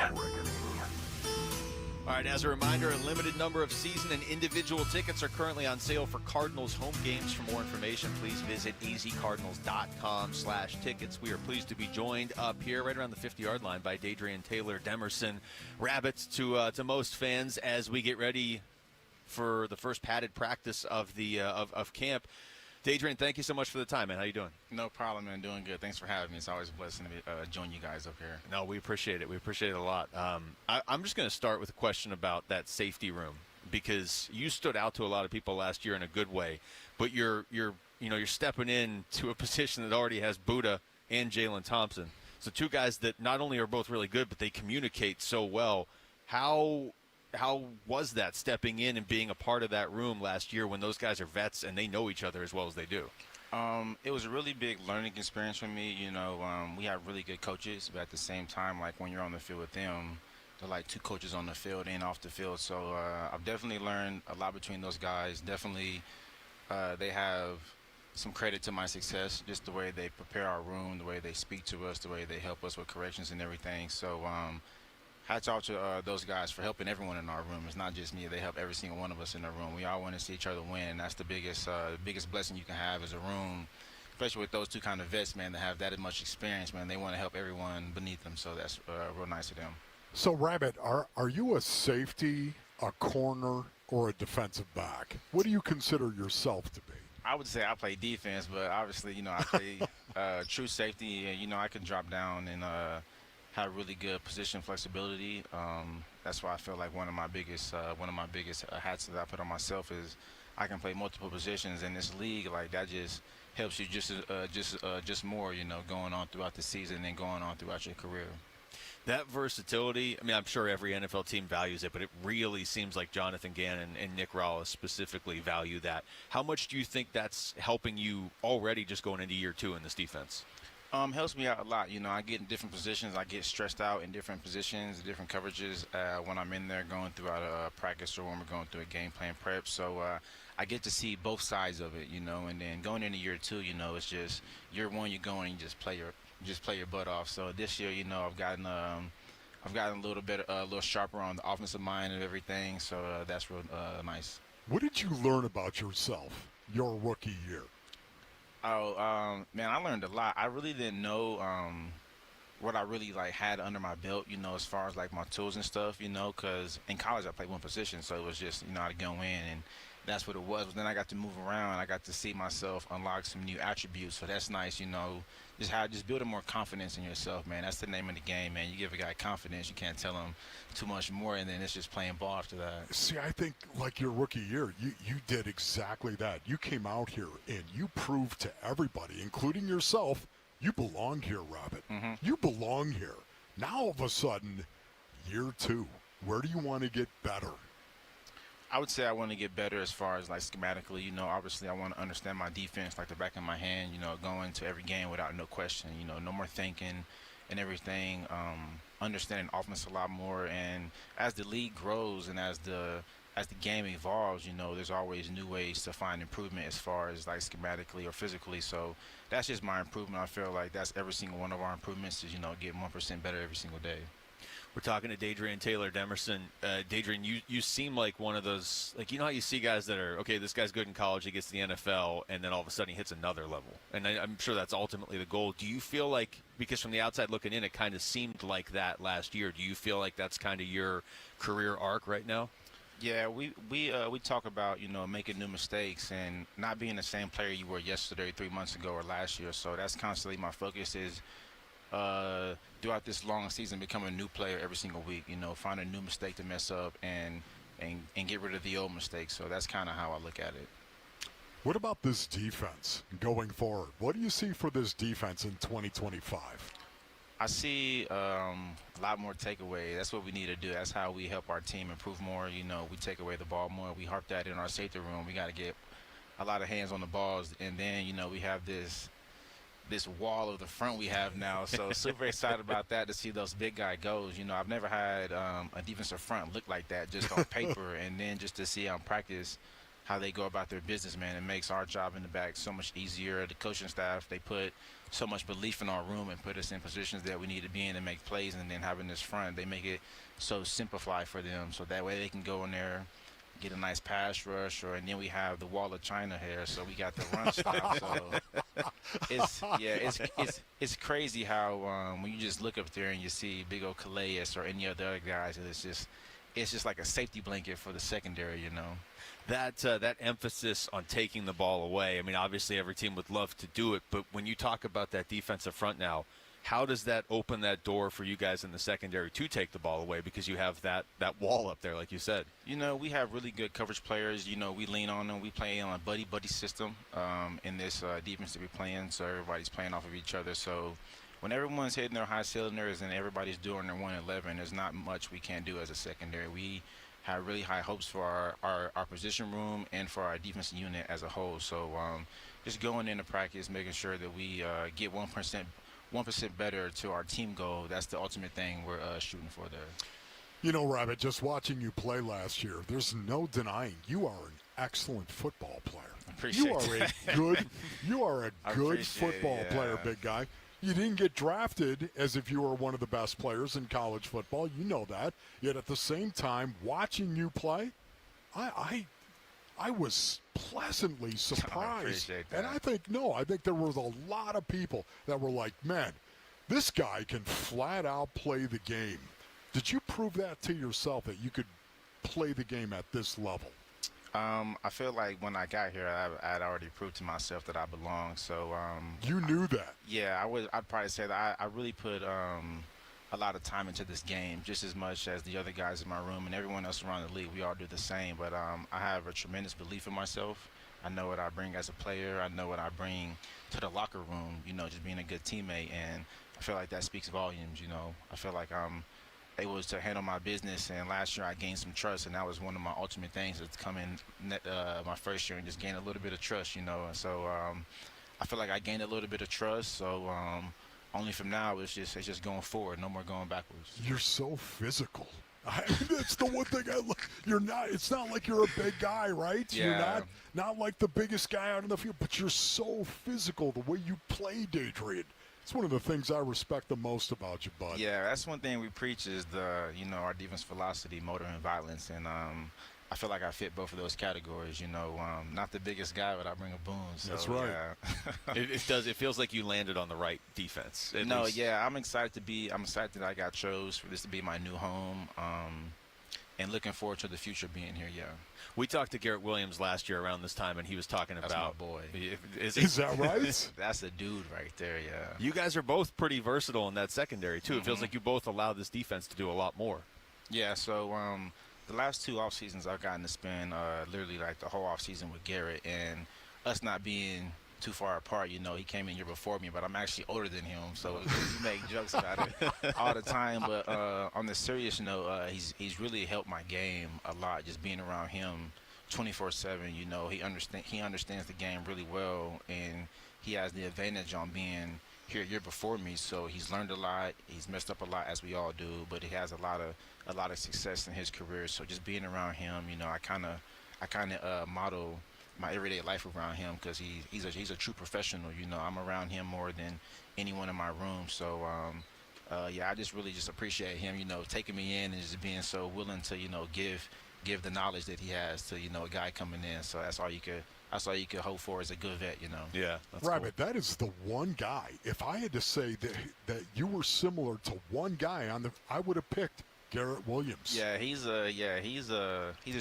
All right, as a reminder, a limited number of season and individual tickets are currently on sale for Cardinals home games. For more information, please visit azcardinals.com/tickets. We are pleased to be joined up here right around the 50-yard line by Dadrian Taylor Demerson. Rabbits to most fans as we get ready for the first padded practice of the of camp. Dadrian, thank you so much for the time, man. How you doing? No problem, man. Doing good. Thanks for having me. It's always a blessing to join you guys up here. No, we appreciate it. We appreciate it a lot. I'm just going to start with a question about that safety room, because you stood out to a lot of people last year in a good way, but you're stepping into a position that already has Buddha and Jalen Thompson. So two guys that not only are both really good, but they communicate so well. How was that, stepping in and being a part of that room last year when those guys are vets and they know each other as well as they do? It was a really big learning experience for me. We have really good coaches, but at the same time, like when you're on the field with them, they're like two coaches on the field and off the field. So I've definitely learned a lot between those guys. Definitely they have some credit to my success, just the way they prepare our room, the way they speak to us, the way they help us with corrections and everything. So hats off to those guys for helping everyone in our room. It's not just me. They help every single one of us in the room. We all want to see each other win, and that's the biggest blessing you can have as a room, especially with those two kind of vets, man, that have that much experience, man. They want to help everyone beneath them, so that's real nice of them. So, Rabbit, are you a safety, a corner, or a defensive back? What do you consider yourself to be? I would say I play defense, but obviously, I play true safety, and, I can drop down and have really good position flexibility. That's why I feel like one of my biggest hats that I put on myself is I can play multiple positions in this league. Like that just helps you just more, going on throughout the season and going on throughout your career. That versatility, I mean, I'm sure every NFL team values it, but it really seems like Jonathan Gannon and Nick Rallis specifically value that. How much do you think that's helping you already just going into year 2 in this defense? Helps me out a lot. I get in different positions. I get stressed out in different positions, different coverages when I'm in there going throughout a practice or when we're going through a game plan prep. So I get to see both sides of it, and then going into year 2, it's just year 1, you go and you just play your butt off. So this year, I've gotten a little sharper on the offensive mind and everything. So that's real nice. What did you learn about yourself your rookie year? Oh, man, I learned a lot. I really didn't know what I really had under my belt, as far as my tools and stuff, because in college I played one position, so it was just, I'd go in and that's what it was. But then I got to move around. I got to see myself unlock some new attributes, so that's nice, just building more confidence in yourself, man. That's the name of the game, man. You give a guy confidence, you can't tell him too much more, and then it's just playing ball after that. See, I think your rookie year, you did exactly that. You came out here and you proved to everybody, including yourself, you belong here, Rabbit. Mm-hmm. You belong here. Now, all of a sudden, year 2, where do you want to get better? I would say I want to get better as far as schematically. Obviously I want to understand my defense like the back of my hand. Go into every game without no question. No more thinking and everything. Understanding offense a lot more. And as the league grows and as the game evolves, there's always new ways to find improvement as far as schematically or physically. So that's just my improvement. I feel like that's every single one of our improvements is get 1% better every single day. We're talking to Dadrian Taylor Demerson. Dadrian, you seem like one of those, how you see guys that are, okay, this guy's good in college, he gets to the NFL, and then all of a sudden he hits another level. And I'm sure that's ultimately the goal. Do you feel like, because from the outside looking in, it kind of seemed like that last year, do you feel like that's kind of your career arc right now? Yeah, we talk about, making new mistakes and not being the same player you were yesterday, 3 months ago, or last year. So that's constantly my focus is, throughout this long season, become a new player every single week, find a new mistake to mess up and get rid of the old mistakes. So that's kind of how I look at it. What about this defense going forward? What do you see for this defense in 2025? I see a lot more takeaway. That's what we need to do. That's how we help our team improve more. We take away the ball more. We harp that in our safety room. We got to get a lot of hands on the balls. And then, we have this wall of the front we have now. So super excited about that, to see those big guy goes. I've never had a defensive front look like that just on paper. And then just to see on practice how they go about their business, man. It makes our job in the back so much easier. The coaching staff, they put so much belief in our room and put us in positions that we need to be in and make plays. And then having this front, they make it so simplified for them, so that way they can go in there, get a nice pass rush, and then we have the wall of China here, so we got the run stop. So it's crazy how when you just look up there and you see big old Calais or any other guys, it's just like a safety blanket for the secondary, you know. That emphasis on taking the ball away, I mean, obviously every team would love to do it, but when you talk about that defensive front now, how does that open that door for you guys in the secondary to take the ball away, because you have that wall up there, like you said? You know, we have really good coverage players. You know, we lean on them. We play on a buddy system in this defense that we're playing, so everybody's playing off of each other. So when everyone's hitting their high cylinders and everybody's doing their 111, there's not much we can do as a secondary. We have really high hopes for our position room and for our defensive unit as a whole. So just going into practice, making sure that we get 1% better to our team goal. That's the ultimate thing we're shooting for there. You know, Rabbit, just watching you play last year, there's no denying you are an excellent football player. You are a good football player, big guy. You didn't get drafted as if you were one of the best players in college football. You know that. Yet at the same time, watching you play, I was pleasantly surprised. And I think there was a lot of people that were like, man, this guy can flat out play the game. Did you prove that to yourself, that you could play the game at this level? I feel like when I got here, I'd already proved to myself that I belong. So you knew that? Yeah, I'd probably say that I really put a lot of time into this game, just as much as the other guys in my room and everyone else around the league. We all do the same, but I have a tremendous belief in myself. I know what I bring as a player. I know what I bring to the locker room, you know, just being a good teammate, and I feel like that speaks volumes, you know. I feel like I'm able to handle my business, and last year I gained some trust, and that was one of my ultimate things, is to come in my first year and just gain a little bit of trust, you know. And so I feel like I gained a little bit of trust, so only from now it's just going forward, no more going backwards. You're so physical. That's the one thing I look. You're not. It's not like you're a big guy, right? Yeah. You're not like the biggest guy out on the field, but you're so physical. The way you play, Adrian. It's one of the things I respect the most about you, bud. Yeah, that's one thing we preach is our defense velocity, motor, and violence, and I feel like I fit both of those categories. You know, not the biggest guy, but I bring a boom. So, that's right. Yeah. It feels like you landed on the right defense. I'm excited that I got chose for this to be my new home. And looking forward to the future being here, yeah. We talked to Garrett Williams last year around this time, and he was talking That's about... my boy. Is that right? That's a dude right there, yeah. You guys are both pretty versatile in that secondary, too. It feels like you both allow this defense to do a lot more. Yeah, so the last 2 off seasons I've gotten to spend literally like the whole off season with Garrett, and us not being too far apart, you know, he came in year before me, but I'm actually older than him, so we make jokes about it all the time. But on the serious note, he's really helped my game a lot, just being around him 24/7. You know, he understands the game really well, and he has the advantage on being here a year before me, so he's learned a lot. He's messed up a lot, as we all do, but he has a lot of success in his career. So just being around him, you know, I kind of model my everyday life around him, because he's a true professional. You know, I'm around him more than anyone in my room. So I just really appreciate him, you know, taking me in and just being so willing to, you know, give the knowledge that he has to, you know, a guy coming in. So that's all you could hope for as a good vet, you know. Yeah, that's Rabbit, cool. That is the one guy. If I had to say that you were similar to one guy I would have picked Garrett Williams. Yeah, he's a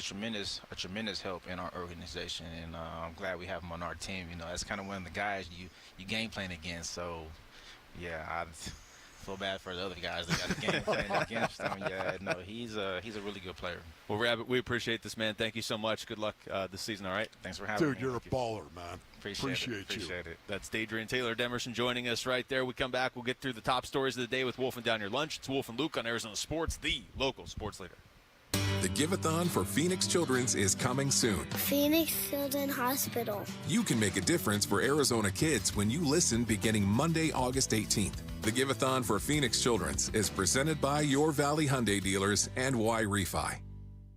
tremendous help in our organization, and I'm glad we have him on our team. You know, that's kind of one of the guys you game plan against. So, yeah, I feel bad for the other guys that got the game plan against him. Yeah, no, he's a really good player. Well, Rabbit, we appreciate this, man. Thank you so much. Good luck this season. All right. Thanks for having me. Dude, you're a baller, man. Appreciate you. Appreciate it. That's Adrian Taylor Demerson joining us right there. We come back, we'll get through the top stories of the day with Wolf and Down Your Lunch. It's Wolf and Luke on Arizona Sports, the local sports leader. The Give-a-thon for Phoenix Children's is coming soon. Phoenix Children's Hospital. You can make a difference for Arizona kids when you listen beginning Monday, August 18th. The Give-a-thon for Phoenix Children's is presented by your Valley Hyundai dealers and Y Refi.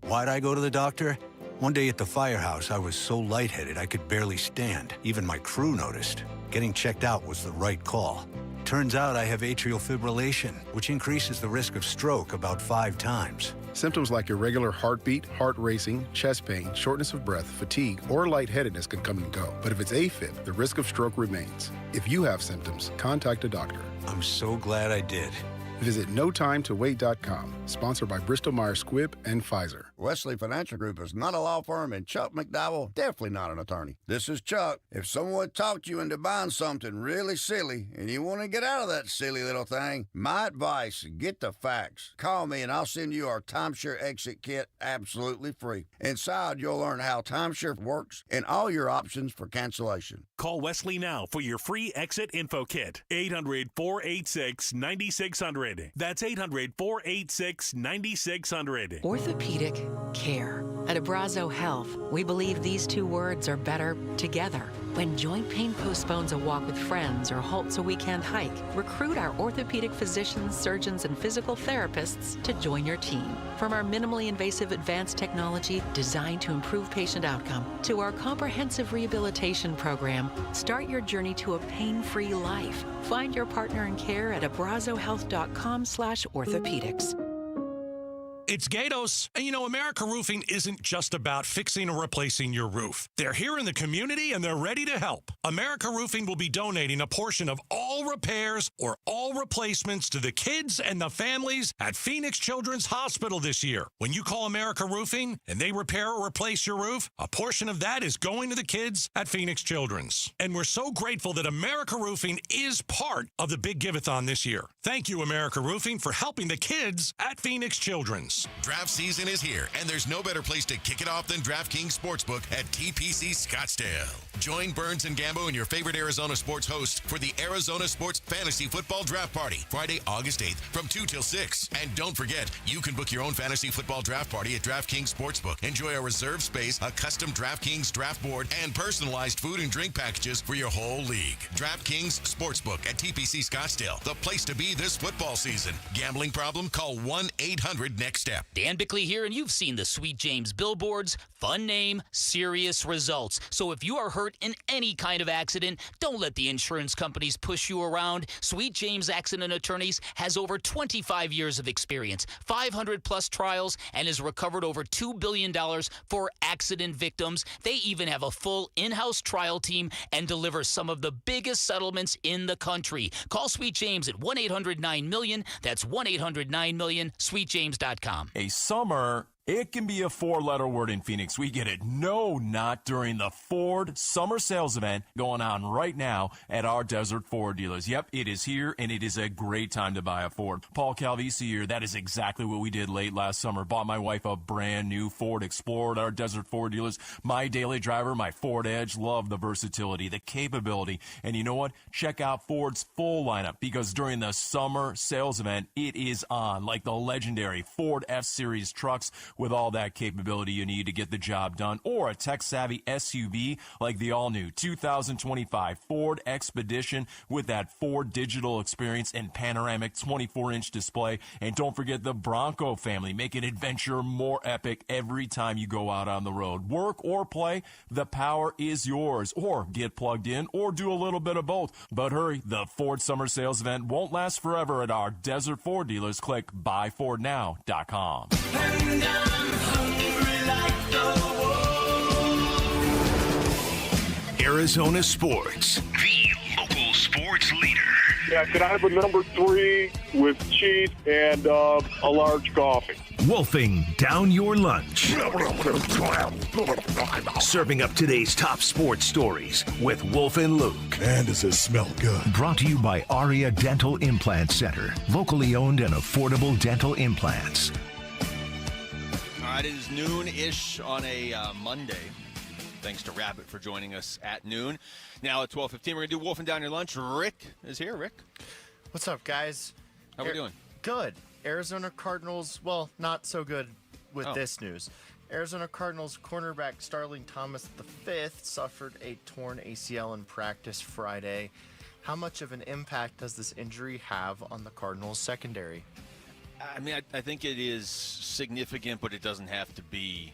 Why'd I go to the doctor? One day at the firehouse, I was so lightheaded I could barely stand. Even my crew noticed. Getting checked out was the right call. Turns out I have atrial fibrillation, which increases the risk of stroke about 5 times. Symptoms like irregular heartbeat, heart racing, chest pain, shortness of breath, fatigue, or lightheadedness can come and go. But if it's AFib, the risk of stroke remains. If you have symptoms, contact a doctor. I'm so glad I did. Visit NoTimeToWait.com. Sponsored by Bristol-Myers Squibb and Pfizer. Wesley Financial Group is not a law firm, and Chuck McDowell definitely not an attorney. This is Chuck. If someone talked you into buying something really silly and you want to get out of that silly little thing, my advice, get the facts. Call me and I'll send you our timeshare exit kit absolutely free. Inside, you'll learn how timeshare works and all your options for cancellation. Call Wesley now for your free exit info kit. 800-486-9600. That's 800-486-9600. Orthopedic care. At Abrazo Health, we believe these 2 words are better together. When joint pain postpones a walk with friends or halts a weekend hike, recruit our orthopedic physicians, surgeons, and physical therapists to join your team. From our minimally invasive advanced technology designed to improve patient outcome to our comprehensive rehabilitation program, start your journey to a pain-free life. Find your partner in care at abrazohealth.com/orthopedics. It's Gatos. And you know, America Roofing isn't just about fixing or replacing your roof. They're here in the community and they're ready to help. America Roofing will be donating a portion of all repairs or all replacements to the kids and the families at Phoenix Children's Hospital this year. When you call America Roofing and they repair or replace your roof, a portion of that is going to the kids at Phoenix Children's. And we're so grateful that America Roofing is part of the Big Give-a-thon this year. Thank you, America Roofing, for helping the kids at Phoenix Children's. Draft season is here, and there's no better place to kick it off than DraftKings Sportsbook at TPC Scottsdale. Join Burns and Gambo and your favorite Arizona sports host for the Arizona Sports Fantasy Football Draft Party, Friday, August 8th from 2 till 6. And don't forget, you can book your own fantasy football draft party at DraftKings Sportsbook. Enjoy a reserved space, a custom DraftKings draft board, and personalized food and drink packages for your whole league. DraftKings Sportsbook at TPC Scottsdale, the place to be this football season. Gambling problem? Call 1-800-NEXT-STEP. Dan Bickley here, and you've seen the Sweet James billboards. Fun name, serious results. So if you are hurt in any kind of accident, don't let the insurance companies push you around. Sweet James Accident Attorneys has over 25 years of experience, 500-plus trials, and has recovered over $2 billion for accident victims. They even have a full in-house trial team and deliver some of the biggest settlements in the country. Call Sweet James at 1-800-9-MILLION. That's 1-800-9-MILLION, sweetjames.com. A summer, it can be a 4-letter word in Phoenix. We get it. No, not during the Ford Summer Sales Event going on right now at our Desert Ford dealers. Yep, it is here, and it is a great time to buy a Ford. Paul Calvisi here. That is exactly what we did late last summer. Bought my wife a brand new Ford Explorer at our Desert Ford dealers. My daily driver, my Ford Edge. Love the versatility, the capability. And you know what? Check out Ford's full lineup, because during the Summer Sales Event, it is on, like the legendary Ford F-Series trucks with all that capability you need to get the job done, or a tech-savvy SUV like the all-new 2025 Ford Expedition with that Ford digital experience and panoramic 24-inch display. And don't forget the Bronco family, making adventure more epic every time you go out on the road. Work or play, the power is yours. Or get plugged in, or do a little bit of both. But hurry, the Ford Summer Sales Event won't last forever at our Desert Ford dealers. Click buyfordnow.com. Arizona Sports, the local sports leader. Yeah, can I have a number 3 with cheese and a large coffee? Wolfing down your lunch. Serving up today's top sports stories with Wolf and Luke. Man, does this smell good. Brought to you by Aria Dental Implant Center. Locally owned and affordable dental implants. All right, it is noon-ish on a Monday. Thanks to Rabbit for joining us at noon. Now at 12:15, we're going to do Wolfing Down Your Lunch. Rick is here. Rick. What's up, guys? How we doing? Good. Arizona Cardinals, well, not so good with this news. Arizona Cardinals cornerback Starling Thomas V suffered a torn ACL in practice Friday. How much of an impact does this injury have on the Cardinals secondary? I mean, I think it is significant, but it doesn't have to be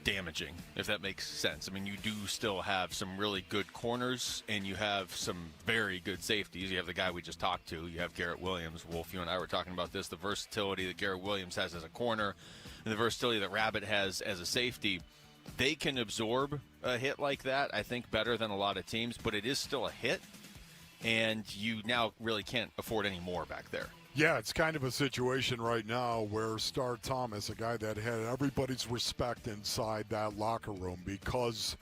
damaging, if that makes sense. I mean, you do still have some really good corners, and you have some very good safeties. You have the guy we just talked to. You have Garrett Williams. Wolf, you and I were talking about this, the versatility that Garrett Williams has as a corner and the versatility that Rabbit has as a safety. They can absorb a hit like that, I think, better than a lot of teams, but it is still a hit, and you now really can't afford any more back there. Yeah, it's kind of a situation right now where Star Thomas, a guy that had everybody's respect inside that locker room because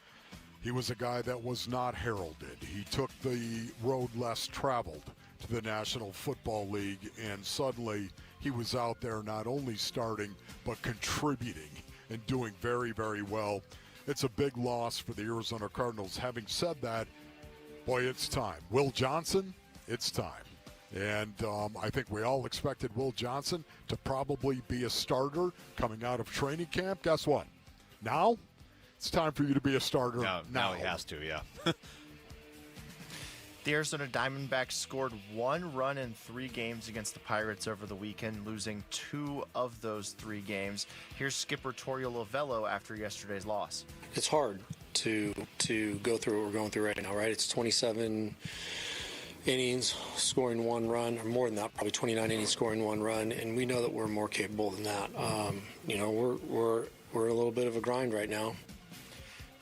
he was a guy that was not heralded. He took the road less traveled to the National Football League, and suddenly he was out there not only starting but contributing and doing very, very well. It's a big loss for the Arizona Cardinals. Having said that, boy, it's time. Will Johnson, it's time. And I think we all expected Will Johnson to probably be a starter coming out of training camp. Guess what? Now it's time for you to be a starter. Now he has to, yeah. The Arizona Diamondbacks scored 1 run in 3 games against the Pirates over the weekend, losing 2 of those 3 games. Here's skipper Tory Lavell after yesterday's loss. It's hard to go through what we're going through right now, right? It's 27 innings, scoring 1 run, or more than that, probably 29 innings, scoring 1 run, and we know that we're more capable than that. We're a little bit of a grind right now.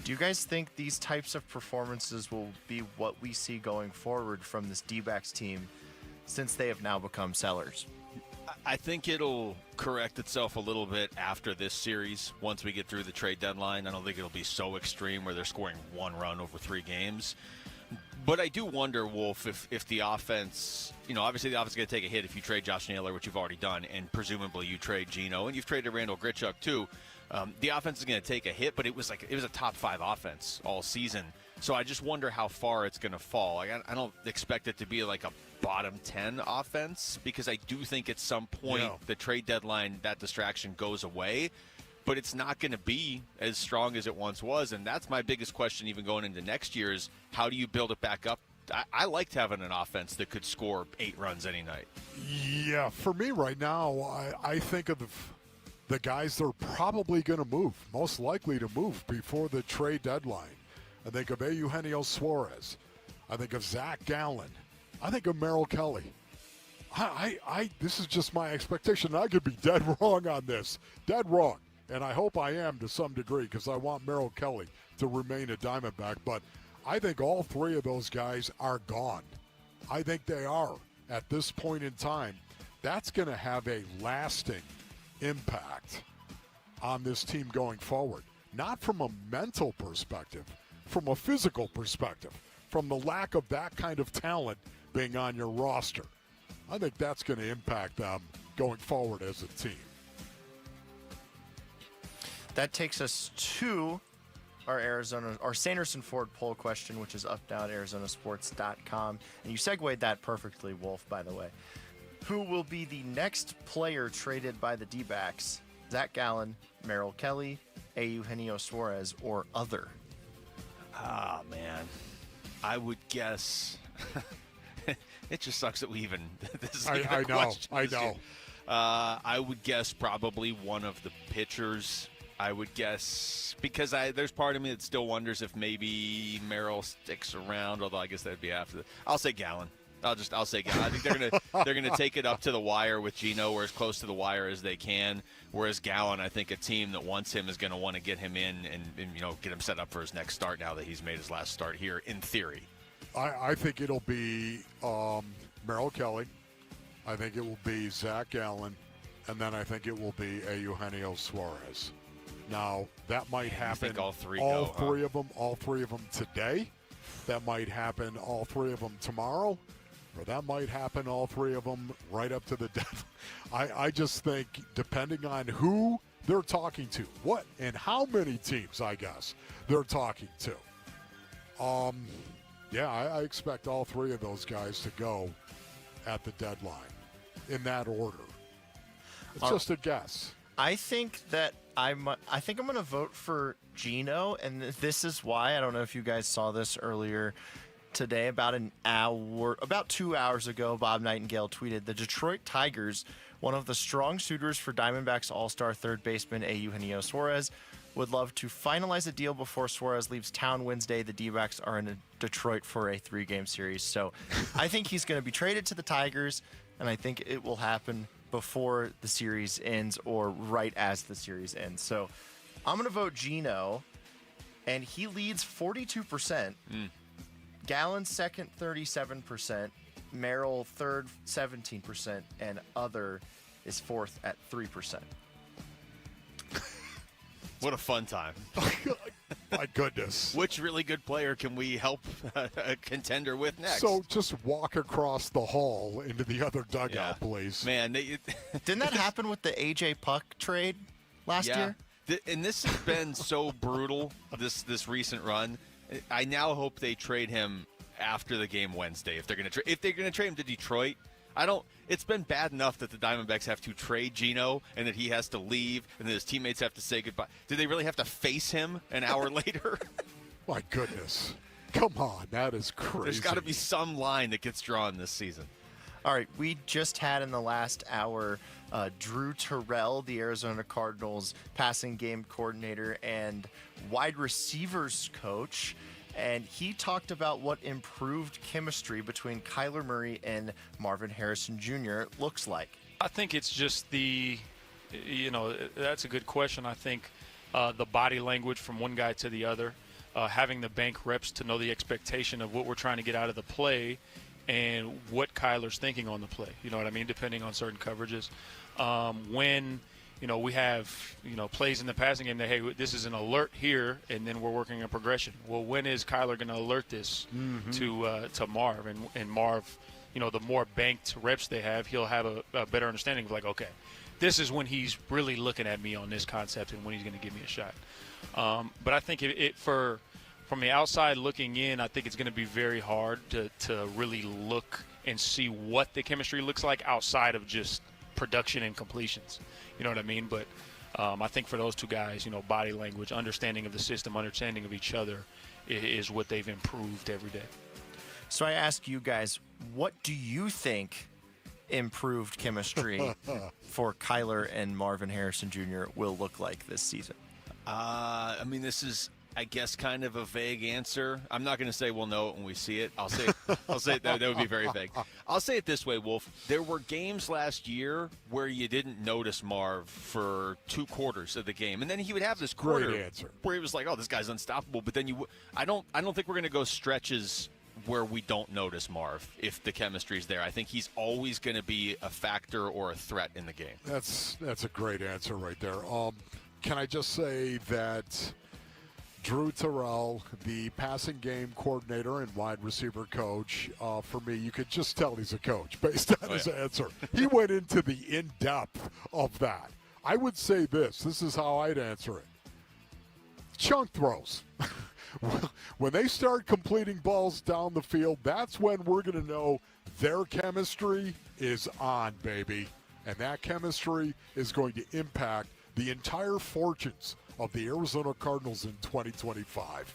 Do you guys think these types of performances will be what we see going forward from this D-backs team since they have now become sellers? I think it'll correct itself a little bit after this series once we get through the trade deadline. I don't think it'll be so extreme where they're scoring 1 run over 3 games. But I do wonder, Wolf, if the offense, obviously the offense is going to take a hit if you trade Josh Naylor, which you've already done, and presumably you trade Geno, and you've traded Randall Grichuk too. The offense is going to take a hit, but it was a top 5 offense all season. So I just wonder how far it's going to fall. I don't expect it to be like a bottom 10 offense because I do think at some point the trade deadline, that distraction goes away. But it's not going to be as strong as it once was, and that's my biggest question even going into next year is how do you build it back up? I liked having an offense that could score 8 runs any night. Yeah, for me right now, I think of the guys that are probably going to move, most likely to move before the trade deadline. I think of Eugenio Suarez. I think of Zach Gallen. I think of Merrill Kelly. This is just my expectation. I could be dead wrong on this. Dead wrong. And I hope I am to some degree because I want Merrill Kelly to remain a Diamondback. But I think all 3 of those guys are gone. I think they are at this point in time. That's going to have a lasting impact on this team going forward. Not from a mental perspective, from a physical perspective, from the lack of that kind of talent being on your roster. I think that's going to impact them going forward as a team. That takes us to our Sanderson Ford poll question, which is up now at arizonasports.com. And you segued that perfectly, Wolf, by the way. Who will be the next player traded by the D-backs? Zach Gallen, Merrill Kelly, Eugenio Suarez, or other? Ah, man. I would guess. It just sucks that we even. This is I know. I would guess probably one of the pitchers. I would guess because there's part of me that still wonders if maybe Merrill sticks around. Although I guess that'd be after. I'll say Gallen. I'll say Gallen. I think they're gonna take it up to the wire with Geno, or as close to the wire as they can. Whereas Gallen, I think a team that wants him is going to want to get him in and get him set up for his next start now that he's made his last start here. In theory, I think it'll be Merrill Kelly. I think it will be Zach Gallen, and then I think it will be Eugenio Suarez. Now that might happen. All three of them today. That might happen all 3 of them tomorrow, or that might happen all 3 of them right up to the deadline. I just think depending on who they're talking to, what and how many teams, I guess, they're talking to. I expect all 3 of those guys to go at the deadline in that order. It's just a guess. I think I'm going to vote for Geno, and this is why. I don't know if you guys saw this earlier today. About 2 hours ago, Bob Nightingale tweeted, the Detroit Tigers, one of the strong suitors for Diamondbacks all-star third baseman Eugenio Suarez, would love to finalize a deal before Suarez leaves town Wednesday. The D-backs are in Detroit for a 3-game series. So I think he's going to be traded to the Tigers, and I think it will happen before the series ends or right as the series ends. So I'm going to vote Gino, and he leads 42%. Gallen second, 37%. Merrill third, 17%. And other is fourth at 3%. What a fun time. My goodness. Which really good player can we help a contender with next? So just walk across the hall into the other dugout, please. Man, didn't that happen with the AJ Puck trade last year? And this has been so brutal, this recent run. I now hope they trade him after the game Wednesday. If they're going to trade him to Detroit, it's been bad enough that the Diamondbacks have to trade Gino and that he has to leave and that his teammates have to say goodbye. Do they really have to face him an hour later? My goodness. Come on, that is crazy. There's got to be some line that gets drawn this season. All right, we just had in the last hour Drew Terrell, the Arizona Cardinals passing game coordinator and wide receivers coach. And he talked about what improved chemistry between Kyler Murray and Marvin Harrison Jr. looks like. I think it's just that's a good question. I think the body language from one guy to the other, having the bank reps to know the expectation of what we're trying to get out of the play and what Kyler's thinking on the play. You know what I mean? Depending on certain coverages. When we have, plays in the passing game that, hey, this is an alert here, and then we're working a progression. Well, when is Kyler going to alert this to Marv? And Marv, the more banked reps they have, he'll have a better understanding of, like, okay, this is when he's really looking at me on this concept and when he's going to give me a shot. But I think from the outside looking in, I think it's going to be very hard to really look and see what the chemistry looks like outside of just production and completions. You know what I mean? But I think for those two guys, body language, understanding of the system, understanding of each other is what they've improved every day. So I ask you guys, what do you think improved chemistry for Kyler and Marvin Harrison Jr. will look like this season? This is, I guess, kind of a vague answer. I'm not going to say we'll know it when we see it. I'll say that would be very vague. I'll say it this way, Wolf. There were games last year where you didn't notice Marv for 2 quarters of the game, and then he would have this quarter where he was like, "Oh, this guy's unstoppable." But then I don't think we're going to go stretches where we don't notice Marv if the chemistry's there. I think he's always going to be a factor or a threat in the game. That's a great answer right there. Can I just say that Drew Terrell, the passing game coordinator and wide receiver coach, for me, you could just tell he's a coach based on his answer. He went into the in-depth of that. I would say this is how I'd answer it. Chunk throws. When they start completing balls down the field, that's when we're going to know their chemistry is on, baby. And that chemistry is going to impact the entire fortunes of the Arizona Cardinals in 2025.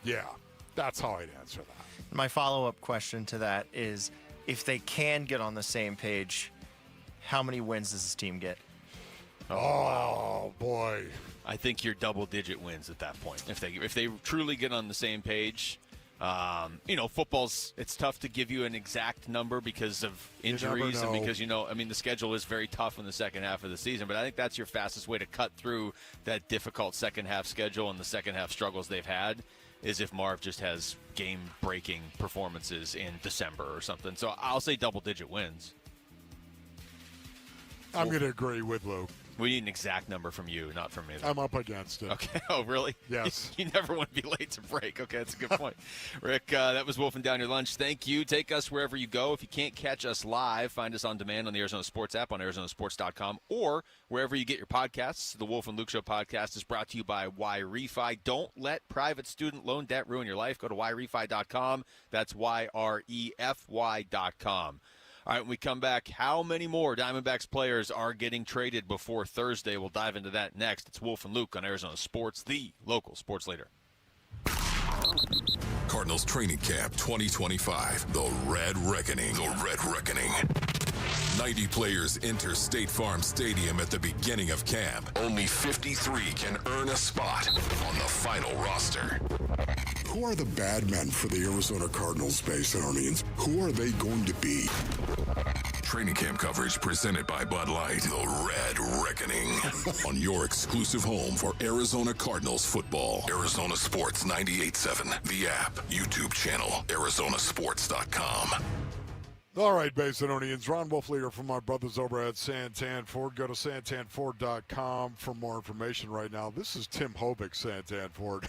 Yeah, that's how I'd answer that. My follow-up question to that is, if they can get on the same page, how many wins does this team get? Oh, boy. I think you're double-digit wins at that point. If they truly get on the same page, football's, it's tough to give you an exact number because of injuries and because, the schedule is very tough in the second half of the season. But I think that's your fastest way to cut through that difficult second half schedule and the second half struggles they've had is if Marv just has game-breaking performances in December or something. So I'll say double-digit wins. I'm going to agree with Luke. We need an exact number from you, not from me, though. I'm up against it. Okay. Oh, really? Yes. You never want to be late to break. Okay, that's a good point. Rick, that was Wolfing Down Your Lunch. Thank you. Take us wherever you go. If you can't catch us live, find us on demand on the Arizona Sports app on arizonasports.com or wherever you get your podcasts. The Wolf and Luke Show podcast is brought to you by YRefi. Don't let private student loan debt ruin your life. Go to yrefi.com. That's YREFY.com. All right, when we come back, how many more Diamondbacks players are getting traded before Thursday? We'll dive into that next. It's Wolf and Luke on Arizona Sports, the local sports leader. Cardinals training camp 2025. The Red Reckoning. The Red Reckoning. 90 players enter State Farm Stadium at the beginning of camp. Only 53 can earn a spot on the final roster. Who are the bad men for the Arizona Cardinals, Basinonians? Who are they going to be? Training camp coverage presented by Bud Light. The Red Reckoning. On your exclusive home for Arizona Cardinals football. Arizona Sports 98.7. The app. YouTube channel. ArizonaSports.com. All right, Basinonians. Ron Wolfleger from my brothers over at Santan Ford. Go to santanford.com for more information right now. This is Tim Hobick, Santan Ford.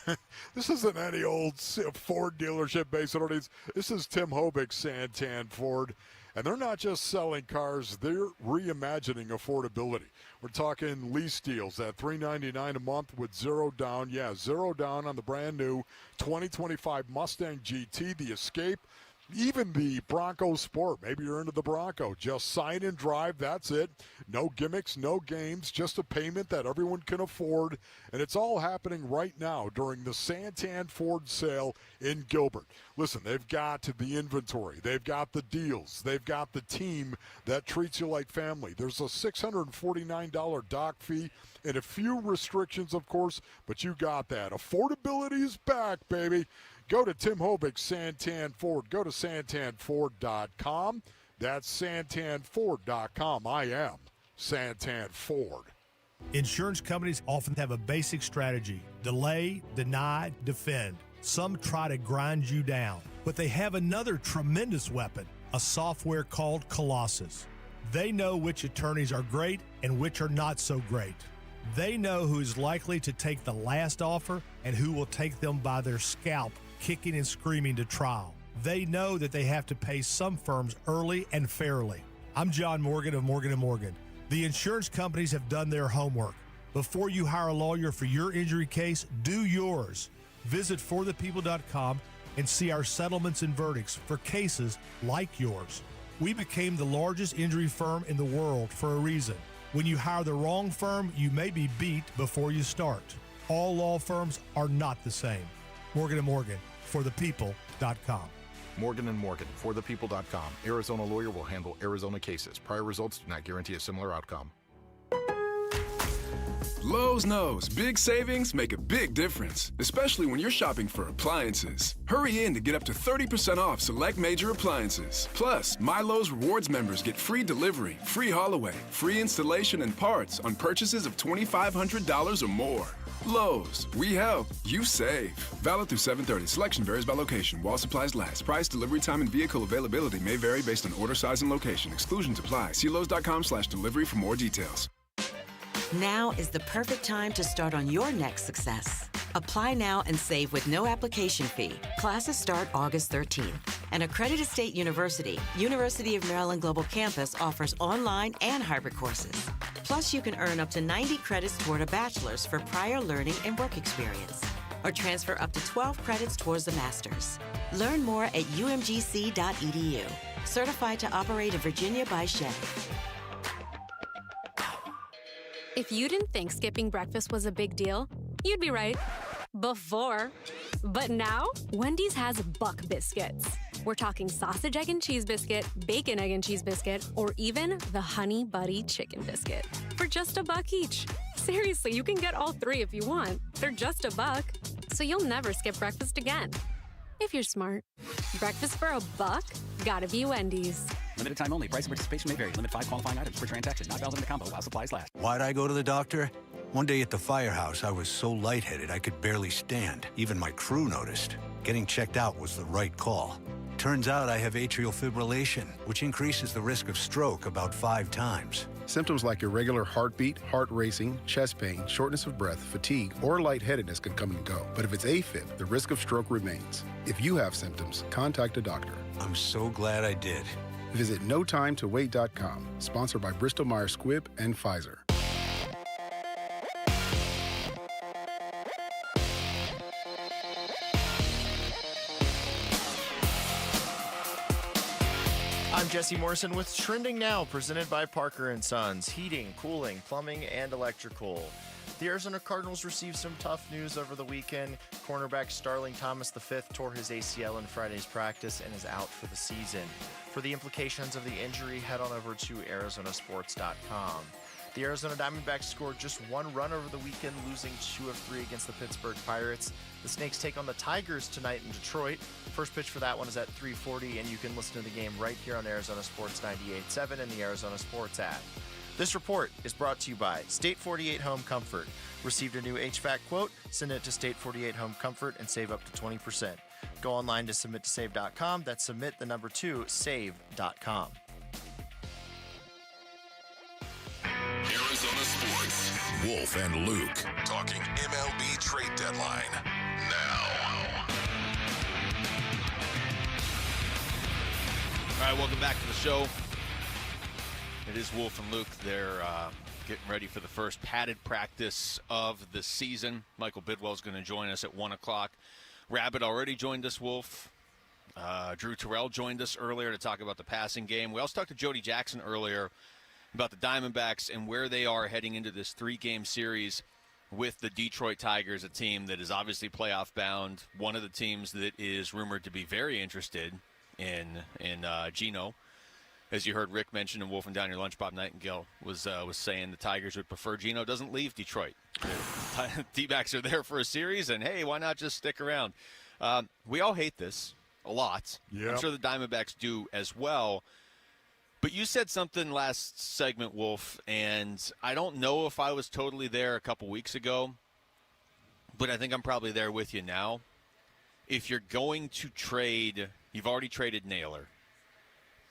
This isn't any old Ford dealership, Basinonians. This is Tim Hobick, Santan Ford. And they're not just selling cars, they're reimagining affordability. We're talking lease deals at $399 a month with zero down. Yeah, zero down on the brand new 2025 Mustang GT, the Escape, even the Bronco Sport. Maybe you're into the Bronco. Just sign and drive, that's it. No gimmicks, no games, just a payment that everyone can afford. And it's all happening right now during the Santan Ford sale in Gilbert. Listen, they've got the inventory. They've got the deals. They've got the team that treats you like family. There's a $649 dock fee and a few restrictions, of course, but you got that. Affordability is back, baby. Go to Tim Hobick, Santan Ford. Go to santanford.com. That's santanford.com. I am Santan Ford. Insurance companies often have a basic strategy: delay, deny, defend. Some try to grind you down, but they have another tremendous weapon, a software called Colossus. They know which attorneys are great and which are not so great. They know who is likely to take the last offer and who will take them by their scalp, kicking and screaming to trial. They know that they have to pay some firms early and fairly. I'm John Morgan of Morgan & Morgan. The insurance companies have done their homework. Before you hire a lawyer for your injury case, do yours. Visit forthepeople.com and see our settlements and verdicts for cases like yours. We became the largest injury firm in the world for a reason. When you hire the wrong firm, you may be beat before you start. All law firms are not the same. Morgan & Morgan, forthepeople.com. Morgan & Morgan, forthepeople.com. Arizona lawyer will handle Arizona cases. Prior results do not guarantee a similar outcome. Lowe's knows big savings make a big difference, especially when you're shopping for appliances. Hurry in to get up to 30% off select major appliances. Plus, My Lowe's Rewards members get free delivery, free haul away, free installation and parts on purchases of $2,500 or more. Lowe's, we help, you save. Valid through 7/30. Selection varies by location. While supplies last. Price, delivery time, and vehicle availability may vary based on order size and location. Exclusions apply. See Lowes.com/delivery for more details. Now is the perfect time to start on your next success. Apply now and save with no application fee. Classes start August 13th. And Accredited State University, University of Maryland Global Campus offers online and hybrid courses. Plus, you can earn up to 90 credits toward a bachelor's for prior learning and work experience, or transfer up to 12 credits towards the master's. Learn more at umgc.edu. Certified to operate in Virginia by Shea. If you didn't think skipping breakfast was a big deal, you'd be right. Before. But now, Wendy's has Buck Biscuits. We're talking sausage, egg, and cheese biscuit, bacon, egg, and cheese biscuit, or even the Honey Buddy Chicken Biscuit for just $1 each. Seriously, you can get all three if you want. They're just $1, so you'll never skip breakfast again. If you're smart. Breakfast for $1? Gotta be Wendy's. Limited time only. Price and participation may vary. Limit 5 qualifying items per transaction. Not valid in the combo while supplies last. Why'd I go to the doctor? One day at the firehouse, I was so lightheaded I could barely stand. Even my crew noticed. Getting checked out was the right call. Turns out I have atrial fibrillation, which increases the risk of stroke about 5 times. Symptoms like irregular heartbeat, heart racing, chest pain, shortness of breath, fatigue, or lightheadedness can come and go. But if it's AFib, the risk of stroke remains. If you have symptoms, contact a doctor. I'm so glad I did. Visit NoTimeToWait.com, sponsored by Bristol-Myers Squibb and Pfizer. I'm Jesse Morrison with Trending Now, presented by Parker & Sons, heating, cooling, plumbing, and electrical. The Arizona Cardinals received some tough news over the weekend. Cornerback Starling Thomas V tore his ACL in Friday's practice and is out for the season. For the implications of the injury, head on over to arizonasports.com. The Arizona Diamondbacks scored just one run over the weekend, losing 2 of 3 against the Pittsburgh Pirates. The Snakes take on the Tigers tonight in Detroit. First pitch for that one is at 3:40, and you can listen to the game right here on Arizona Sports 98.7 and the Arizona Sports app. This report is brought to you by State 48 Home Comfort. Received a new HVAC quote? Send it to State 48 Home Comfort and save up to 20%. Go online to submittosave.com. That's submit the number 2 save.com. Arizona Sports. Wolf and Luke talking MLB trade deadline now. All right, welcome back to the show. It is Wolf and Luke. They're getting ready for the first padded practice of the season. Michael Bidwell is going to join us at 1 o'clock. Rabbit already joined us, Wolf. Drew Terrell joined us earlier to talk about the passing game. We also talked to Jody Jackson earlier about the Diamondbacks and where they are heading into this 3-game series with the Detroit Tigers, a team that is obviously playoff bound, one of the teams that is rumored to be very interested in Gino. As you heard Rick mention in Wolfing Down Your Lunch, Bob Nightingale was saying the Tigers would prefer Gino doesn't leave Detroit. D-backs are there for a series, and hey, why not just stick around? We all hate this a lot. Yep. I'm sure the Diamondbacks do as well. But you said something last segment, Wolf, and I don't know if I was totally there a couple weeks ago, but I think I'm probably there with you now. If you're going to trade, you've already traded Naylor.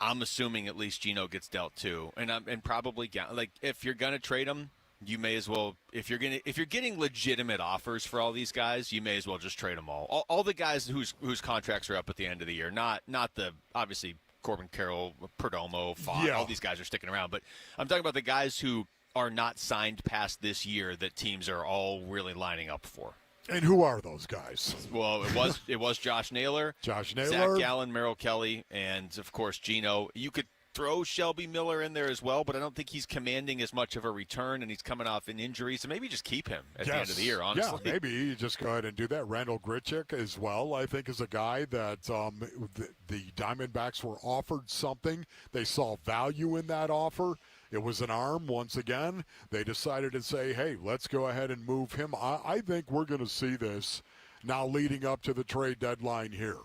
I'm assuming at least Gino gets dealt too, and probably like if you're gonna trade him, you may as well. If you're getting legitimate offers for all these guys, you may as well just trade them all. All the guys whose contracts are up at the end of the year, not the obviously. Corbin Carroll, Perdomo, Fogg, all these guys are sticking around. But I'm talking about the guys who are not signed past this year that teams are all really lining up for. And who are those guys? Well, it was Josh Naylor, Zach Gallen, Merrill Kelly, and, of course, Gino. You could throw Shelby Miller in there as well, but I don't think he's commanding as much of a return, and he's coming off an injury. So maybe just keep him at the end of the year, honestly. Yeah, maybe you just go ahead and do that. Randall Grichuk as well, I think, is a guy that the Diamondbacks were offered something. They saw value in that offer. It was an arm once again. They decided to say, hey, let's go ahead and move him. I think we're going to see this now leading up to the trade deadline here.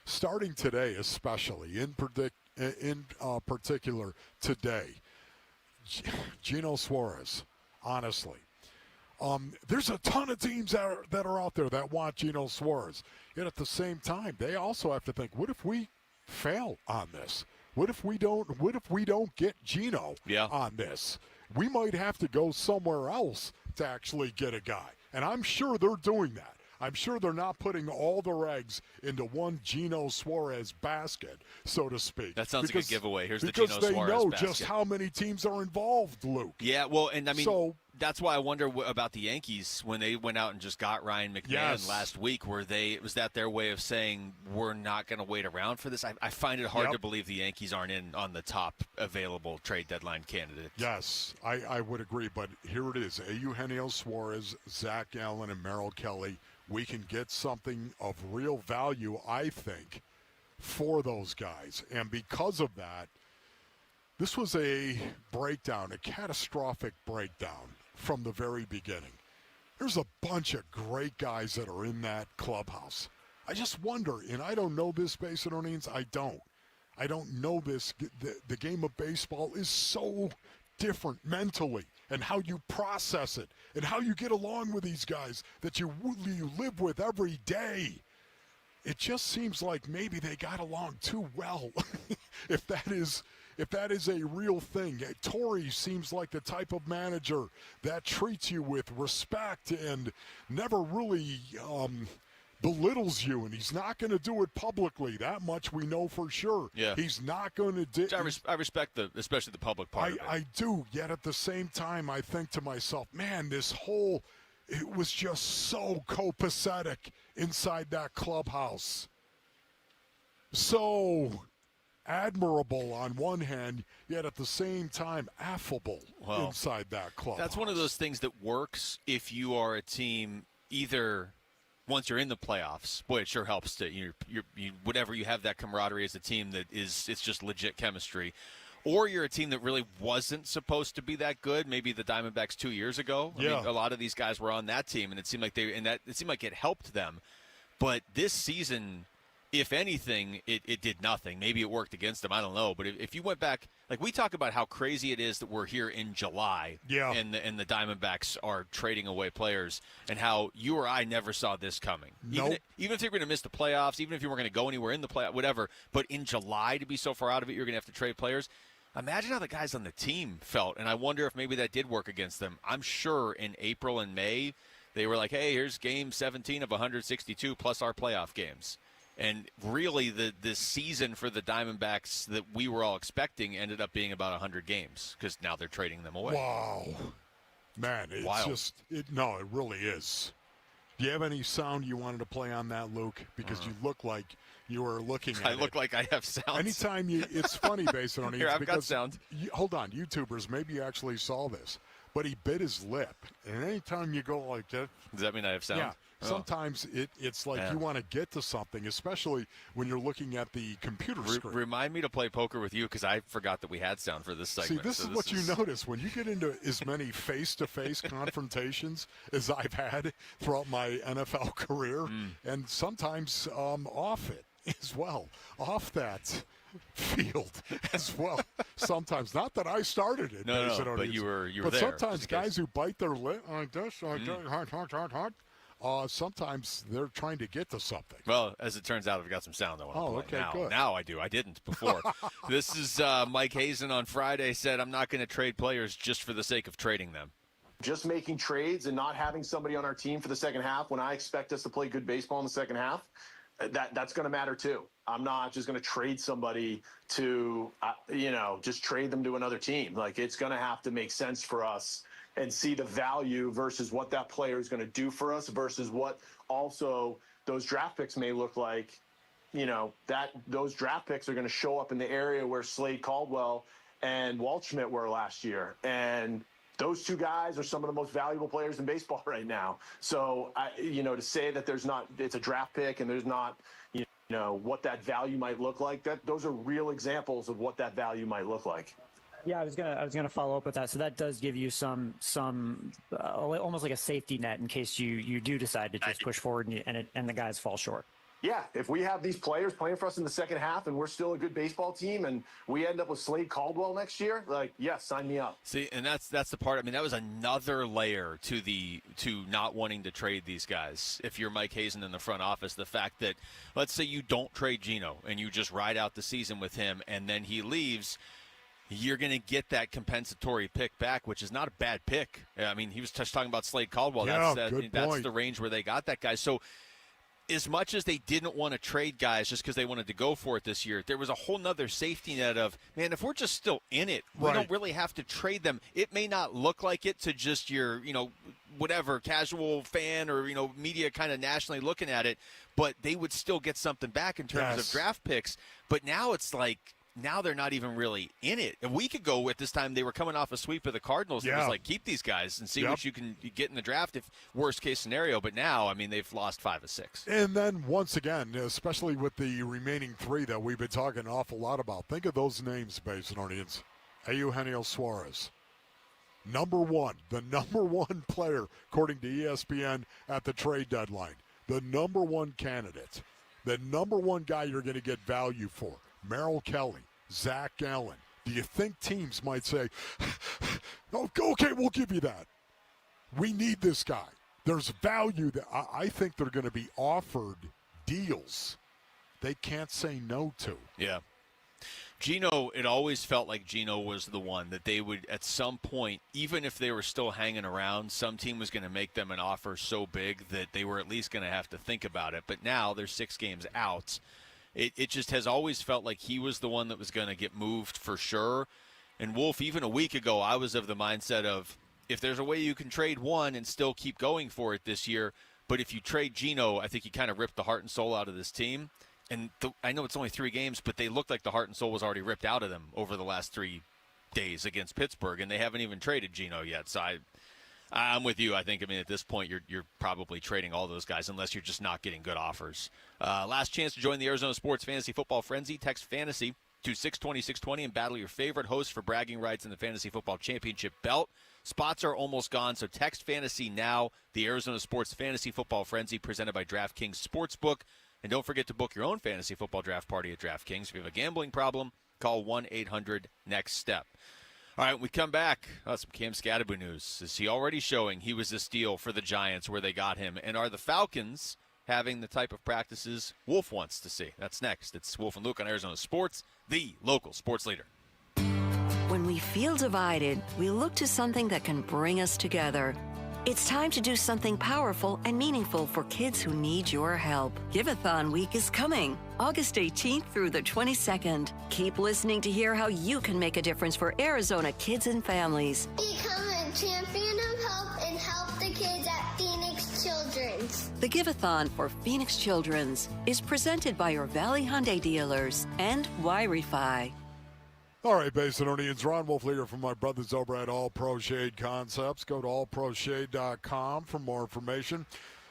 Starting today especially, in particular today, Gino Suarez, honestly. There's a ton of teams that are out there that want Gino Suarez. Yet at the same time, they also have to think, what if we fail on this? What if we don't get Gino on this? We might have to go somewhere else to actually get a guy. And I'm sure they're doing that. I'm sure they're not putting all their eggs into one Gino Suarez basket, so to speak. That sounds like a giveaway. Here's the Gino Suarez basket. Because they know just how many teams are involved, Luke. Yeah, well, and I mean, that's why I wonder about the Yankees when they went out and just got Ryan McMahon last week. Was that their way of saying we're not going to wait around for this? I find it hard to believe the Yankees aren't in on the top available trade deadline candidate. Yes, I would agree. But here it is: Eugenio Suarez, Zach Gallen, and Merrill Kelly. We can get something of real value, I think, for those guys. And because of that, this was a breakdown, a catastrophic breakdown from the very beginning. There's a bunch of great guys that are in that clubhouse. I just wonder, and I don't know this, Basin Orleans, I don't know this. The game of baseball is so different mentally, and how you process it, and how you get along with these guys that you live with every day. It just seems like maybe they got along too well, if that is a real thing. Tory seems like the type of manager that treats you with respect and never really belittles you, and he's not going to do it publicly. That much we know for sure. Yeah. He's not going to do it. I respect especially the public part of it. I do, yet at the same time, I think to myself, man, it was just so copacetic inside that clubhouse. So admirable on one hand, yet at the same time affable inside that club. That's one of those things that works if you are a team either once you're in the playoffs. Boy, it sure helps to you whatever you have that camaraderie as a team that it's just legit chemistry. Or you're a team that really wasn't supposed to be that good. Maybe the Diamondbacks 2 years ago. I mean, a lot of these guys were on that team, and it seemed like it helped them. But this season, if anything, it did nothing. Maybe it worked against them. I don't know. But if you went back, like we talk about how crazy it is that we're here in July, and the Diamondbacks are trading away players, and how you or I never saw this coming. Nope. Even if you were going to miss the playoffs, even if you weren't going to go anywhere in the playoffs, whatever. But in July, to be so far out of it, you're going to have to trade players. Imagine how the guys on the team felt, and I wonder if maybe that did work against them. I'm sure in April and May, they were like, hey, here's game 17 of 162 plus our playoff games. And really, the season for the Diamondbacks that we were all expecting ended up being about 100 games because now they're trading them away. Wow. Man, it's wild. it really is. Do you have any sound you wanted to play on that, Luke? Because you look like you were looking at it. I look like I have sound. Anytime it's funny based on it. Here, I've got sound. Hold on, YouTubers, maybe you actually saw this. But he bit his lip. And anytime you go like that. Does that mean I have sound? Yeah. Sometimes it's like you want to get to something, especially when you're looking at the computer screen. Remind me to play poker with you because I forgot that we had sound for this segment. See, this is what you notice when you get into as many face-to-face confrontations as I've had throughout my NFL career, and sometimes off it as well, off that field as well. Sometimes, not that I started it. No, but you were but there. But sometimes guys who bite their lip like this, hot. Sometimes they're trying to get to something. Well, as it turns out, I've got some sound I want to play. Okay, now. good. Now I do. I didn't before. This is Mike Hazen on Friday said, I'm not going to trade players just for the sake of trading them. Just making trades and not having somebody on our team for the second half when I expect us to play good baseball in the second half, that's going to matter too. I'm not just going to trade somebody to, just trade them to another team. Like, it's going to have to make sense for us and see the value versus what that player is going to do for us versus what also those draft picks may look like. That those draft picks are going to show up in the area where Slade Caldwell and Waldschmidt were last year. And those two guys are some of the most valuable players in baseball right now. So, to say that it's a draft pick and there's not, what that value might look like, those are real examples of what that value might look like. Yeah, I was gonna follow up with that. So that does give you some almost like a safety net in case you do decide to just push forward and the guys fall short. Yeah, if we have these players playing for us in the second half and we're still a good baseball team and we end up with Slade Caldwell next year, sign me up. See, and that's the part. I mean, that was another layer to not wanting to trade these guys. If you're Mike Hazen in the front office, the fact that, let's say you don't trade Gino and you just ride out the season with him and then he leaves, you're going to get that compensatory pick back, which is not a bad pick. I mean, he was talking about Slade Caldwell. Yeah, that's the range where they got that guy. So as much as they didn't want to trade guys just because they wanted to go for it this year, there was a whole nother safety net of, man, if we're just still in it, we don't really have to trade them. It may not look like it to just your, whatever, casual fan or, media kind of nationally looking at it, but they would still get something back in terms of draft picks. But now it's like, now they're not even really in it. A week ago at this time, they were coming off a sweep of the Cardinals. It was like, keep these guys and see what you can get in the draft if worst case scenario. But now, I mean, they've lost 5 of 6. And then once again, especially with the remaining 3 that we've been talking an awful lot about, think of those names, Basinonians. Eugenio Suarez. The number one player, according to ESPN, at the trade deadline. The number one candidate. The number one guy you're going to get value for. Merrill Kelly, Zach Gallen. Do you think teams might say, okay, we'll give you that. We need this guy. There's value that I think they're going to be offered deals they can't say no to. Yeah. Gino, it always felt like Gino was the one that they would, at some point, even if they were still hanging around, some team was going to make them an offer so big that they were at least going to have to think about it. But now they're 6 games out. It just has always felt like he was the one that was going to get moved for sure. And Wolf, even a week ago, I was of the mindset of, if there's a way you can trade one and still keep going for it this year, but if you trade Gino, I think you kind of ripped the heart and soul out of this team. And I know it's only 3 games, but they looked like the heart and soul was already ripped out of them over the last 3 days against Pittsburgh, and they haven't even traded Geno yet. So I'm with you. I think, at this point, you're probably trading all those guys unless you're just not getting good offers. Last chance to join the Arizona Sports Fantasy Football Frenzy. Text FANTASY to 620-620 and battle your favorite host for bragging rights in the Fantasy Football Championship belt. Spots are almost gone, so text FANTASY now. The Arizona Sports Fantasy Football Frenzy presented by DraftKings Sportsbook. And don't forget to book your own fantasy football draft party at DraftKings. If you have a gambling problem, call 1-800-NEXT-STEP. All right, when we come back, some Cam Scatterby news. Is he already showing he was a steal for the Giants where they got him? And are the Falcons having the type of practices Wolf wants to see? That's next. It's Wolf and Luke on Arizona Sports, the local sports leader. When we feel divided, we look to something that can bring us together. It's time to do something powerful and meaningful for kids who need your help. Give-a-thon week is coming, August 18th through the 22nd. Keep listening to hear how you can make a difference for Arizona kids and families. Become a champion of hope and help the kids at Phoenix Children's. The Give-a-thon for Phoenix Children's is presented by your Valley Hyundai dealers and Y-Refi. All right, Basinonians, Ron Wolf leader from my brothers over at All Pro Shade Concepts. Go to allproshade.com for more information.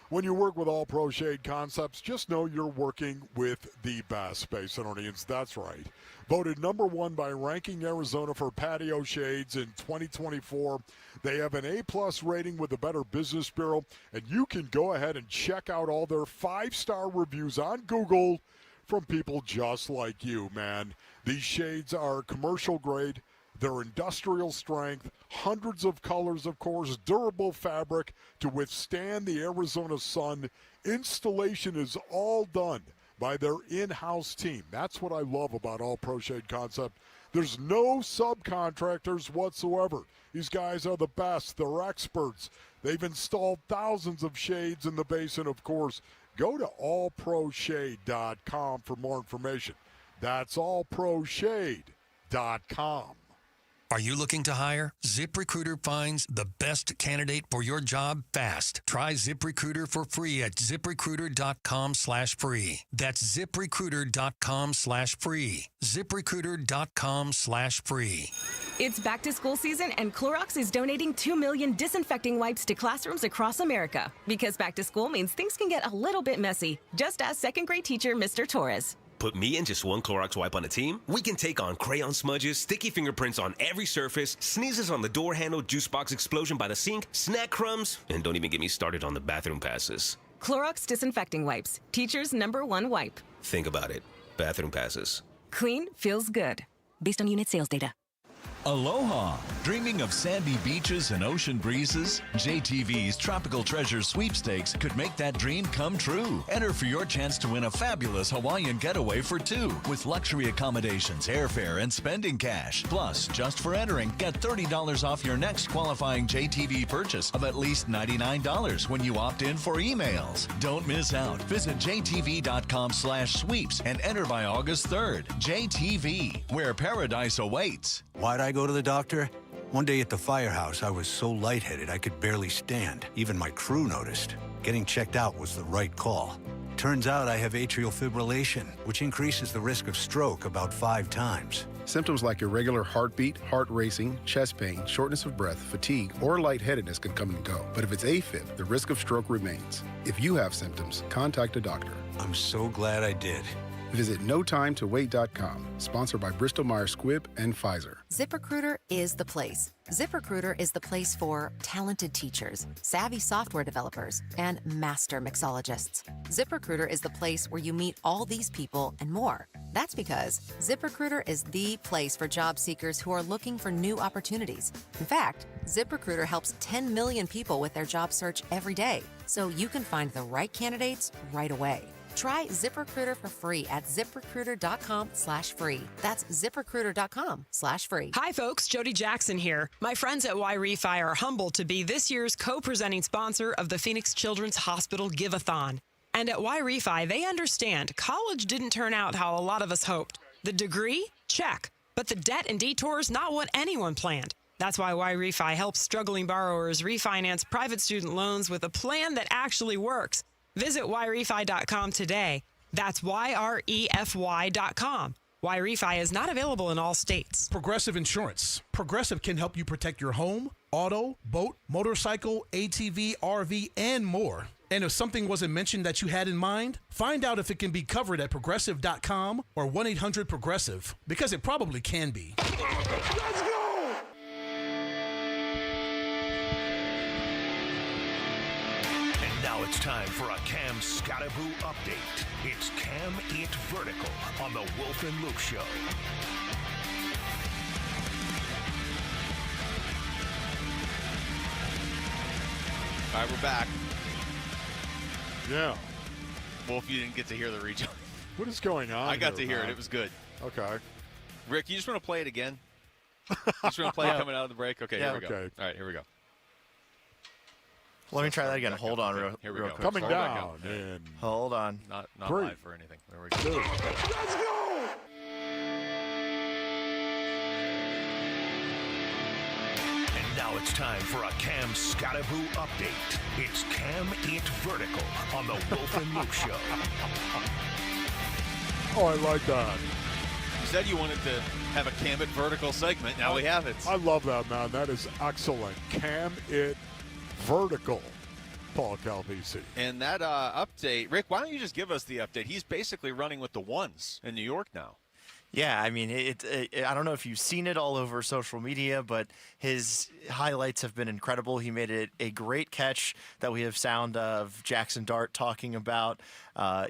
When you work with All Pro Shade Concepts, just know you're working with the best, Basinonians. That's right. Voted #1 by Ranking Arizona for patio shades in 2024. They have an A+ rating with the Better Business Bureau, and you can go ahead and check out all their 5-star reviews on Google from people just like you, man. These shades are commercial grade. They're industrial strength, hundreds of colors, of course, durable fabric to withstand the Arizona sun. Installation is all done by their in-house team. That's what I love about All Pro Shade Concept. There's no subcontractors whatsoever. These guys are the best. They're experts. They've installed thousands of shades in the basin, of course. Go to allproshade.com for more information. That's allproshade.com. Are you looking to hire? ZipRecruiter finds the best candidate for your job fast. Try ZipRecruiter for free at ZipRecruiter.com/free. That's ZipRecruiter.com/free. ZipRecruiter.com/free. It's back to school season, and Clorox is donating 2 million disinfecting wipes to classrooms across America. Because back to school means things can get a little bit messy. Just ask second grade teacher Mr. Torres. Put me and just one Clorox wipe on a team? We can take on crayon smudges, sticky fingerprints on every surface, sneezes on the door handle, juice box explosion by the sink, snack crumbs, and don't even get me started on the bathroom passes. Clorox disinfecting wipes. Teacher's #1 wipe. Think about it. Bathroom passes. Clean feels good. Based on unit sales data. Aloha! Dreaming of sandy beaches and ocean breezes? JTV's Tropical Treasure Sweepstakes could make that dream come true. Enter for your chance to win a fabulous Hawaiian getaway for 2 with luxury accommodations, airfare, and spending cash. Plus, just for entering, get $30 off your next qualifying JTV purchase of at least $99 when you opt in for emails. Don't miss out. Visit jtv.com/sweeps and enter by August 3rd. JTV, where paradise awaits. Why'd I go to the doctor? One day at the firehouse, I was so lightheaded I could barely stand. Even my crew noticed. Getting checked out was the right call. Turns out I have atrial fibrillation, which increases the risk of stroke about 5 times. Symptoms like irregular heartbeat, heart racing, chest pain, shortness of breath, fatigue, or lightheadedness can come and go. But if it's AFib, the risk of stroke remains. If you have symptoms, contact a doctor. I'm so glad I did. Visit NoTimeToWait.com, sponsored by Bristol-Myers Squibb and Pfizer. ZipRecruiter is the place. ZipRecruiter is the place for talented teachers, savvy software developers, and master mixologists. ZipRecruiter is the place where you meet all these people and more. That's because ZipRecruiter is the place for job seekers who are looking for new opportunities. In fact, ZipRecruiter helps 10 million people with their job search every day, so you can find the right candidates right away. Try ZipRecruiter for free at ZipRecruiter.com/free. That's ZipRecruiter.com/free. Hi, folks. Jody Jackson here. My friends at Y-Refi are humbled to be this year's co-presenting sponsor of the Phoenix Children's Hospital Give-a-thon. And at Y-Refi, they understand college didn't turn out how a lot of us hoped. The degree? Check. But the debt and detours, not what anyone planned. That's why Y-Refi helps struggling borrowers refinance private student loans with a plan that actually works. Visit yrefi.com today. That's YREFY.com. YREFI is not available in all states. Progressive Insurance. Progressive can help you protect your home, auto, boat, motorcycle, ATV, RV, and more. And if something wasn't mentioned that you had in mind, find out if it can be covered at Progressive.com or 1-800-PROGRESSIVE, because it probably can be. Let's go! And now it's time for a Cam Scottaboo update. It's Cam It Vertical on the Wolf and Luke Show. All right, we're back. Yeah. Wolf, you didn't get to hear the rejoin. What is going on? I got to hear man? it. It was good. Okay. Rick, you just want to play it again? You just want to play it coming out of the break? Okay, Yeah. here we go. Okay. All right, here we go. Let me try that again. Hold on, Okay, here we real go. quick. Coming Hold back down. up. And Hold on. Not Three. live or anything. There we go. two. Let's go! And now it's time for a Cam Scottaboo update. It's Cam It Vertical on the Wolf and Luke Show. Oh, I like that. You said you wanted to have a Cam It Vertical segment. Now we have it. I love that, man. That is excellent. Cam It Vertical. Paul Calvisi. And that update, Rick, why don't you just give us the update? He's basically running with the ones in New York now. Yeah, I mean, I don't know if you've seen it all over social media, but his highlights have been incredible. He made it a great catch that we have sound of Jackson Dart talking about.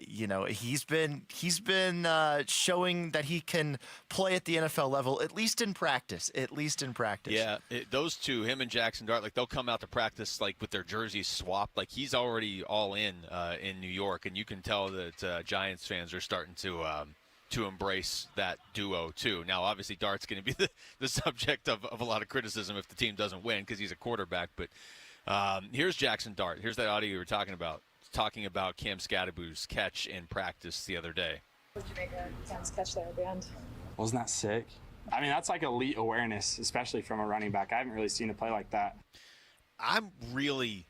He's been showing that he can play at the NFL level, at least in practice. Yeah, those two, him and Jackson Dart, like they'll come out to practice like with their jerseys swapped. Like he's already all in New York, and you can tell that Giants fans are starting to embrace that duo too. Now, obviously, Dart's going to be the subject of a lot of criticism if the team doesn't win because he's a quarterback. But here's Jackson Dart. Here's that audio you were talking about Cam Scottaboo's catch in practice the other day. What did you make of Cam's catch there at the end? Wasn't that sick? I mean, that's like elite awareness, especially from a running back. I haven't really seen a play like that. I'm really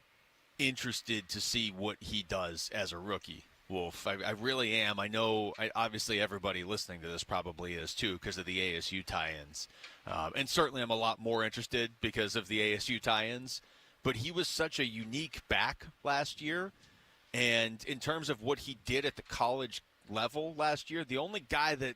interested to see what he does as a rookie. Wolf, I really am. I know, obviously, everybody listening to this probably is too because of the ASU tie-ins. And certainly I'm a lot more interested because of the ASU tie-ins. But he was such a unique back last year. And in terms of what he did at the college level last year, the only guy that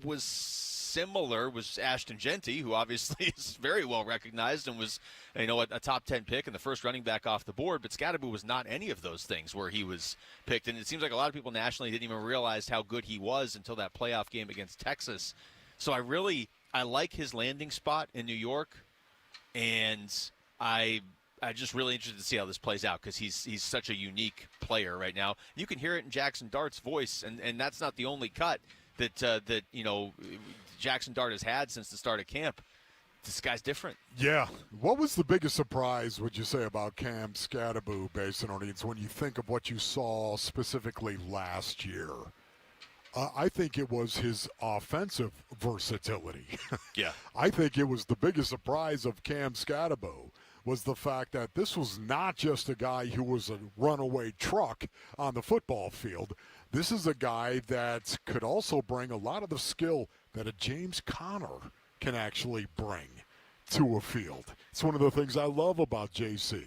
was similar was Ashton Genty, who obviously is very well recognized and was, a top 10 pick and the first running back off the board. But Scottaboo was not any of those things where he was picked. And it seems like a lot of people nationally didn't even realize how good he was until that playoff game against Texas. So I like his landing spot in New York, and I'm just really interested to see how this plays out because he's such a unique player right now. You can hear it in Jackson Dart's voice, and that's not the only cut that Jackson Dart has had since the start of camp. This guy's different. Yeah. What was the biggest surprise, would you say, about Cam Scottaboo, based on audience, when you think of what you saw specifically last year? I think it was his offensive versatility. Yeah. I think it was the biggest surprise of Cam Scottaboo was the fact that this was not just a guy who was a runaway truck on the football field. This is a guy that could also bring a lot of the skill that a James Conner can actually bring to a field. It's one of the things I love about JC.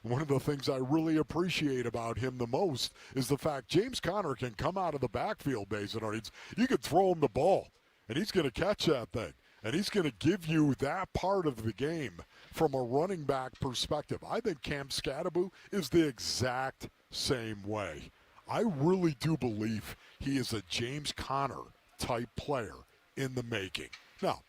One of the things I really appreciate about him the most is the fact James Conner can come out of the backfield, basically. You could throw him the ball, and he's going to catch that thing. And he's going to give you that part of the game from a running back perspective. I think Cam Scottaboo is the exact same way. I really do believe he is a James Conner type player in the making. Now,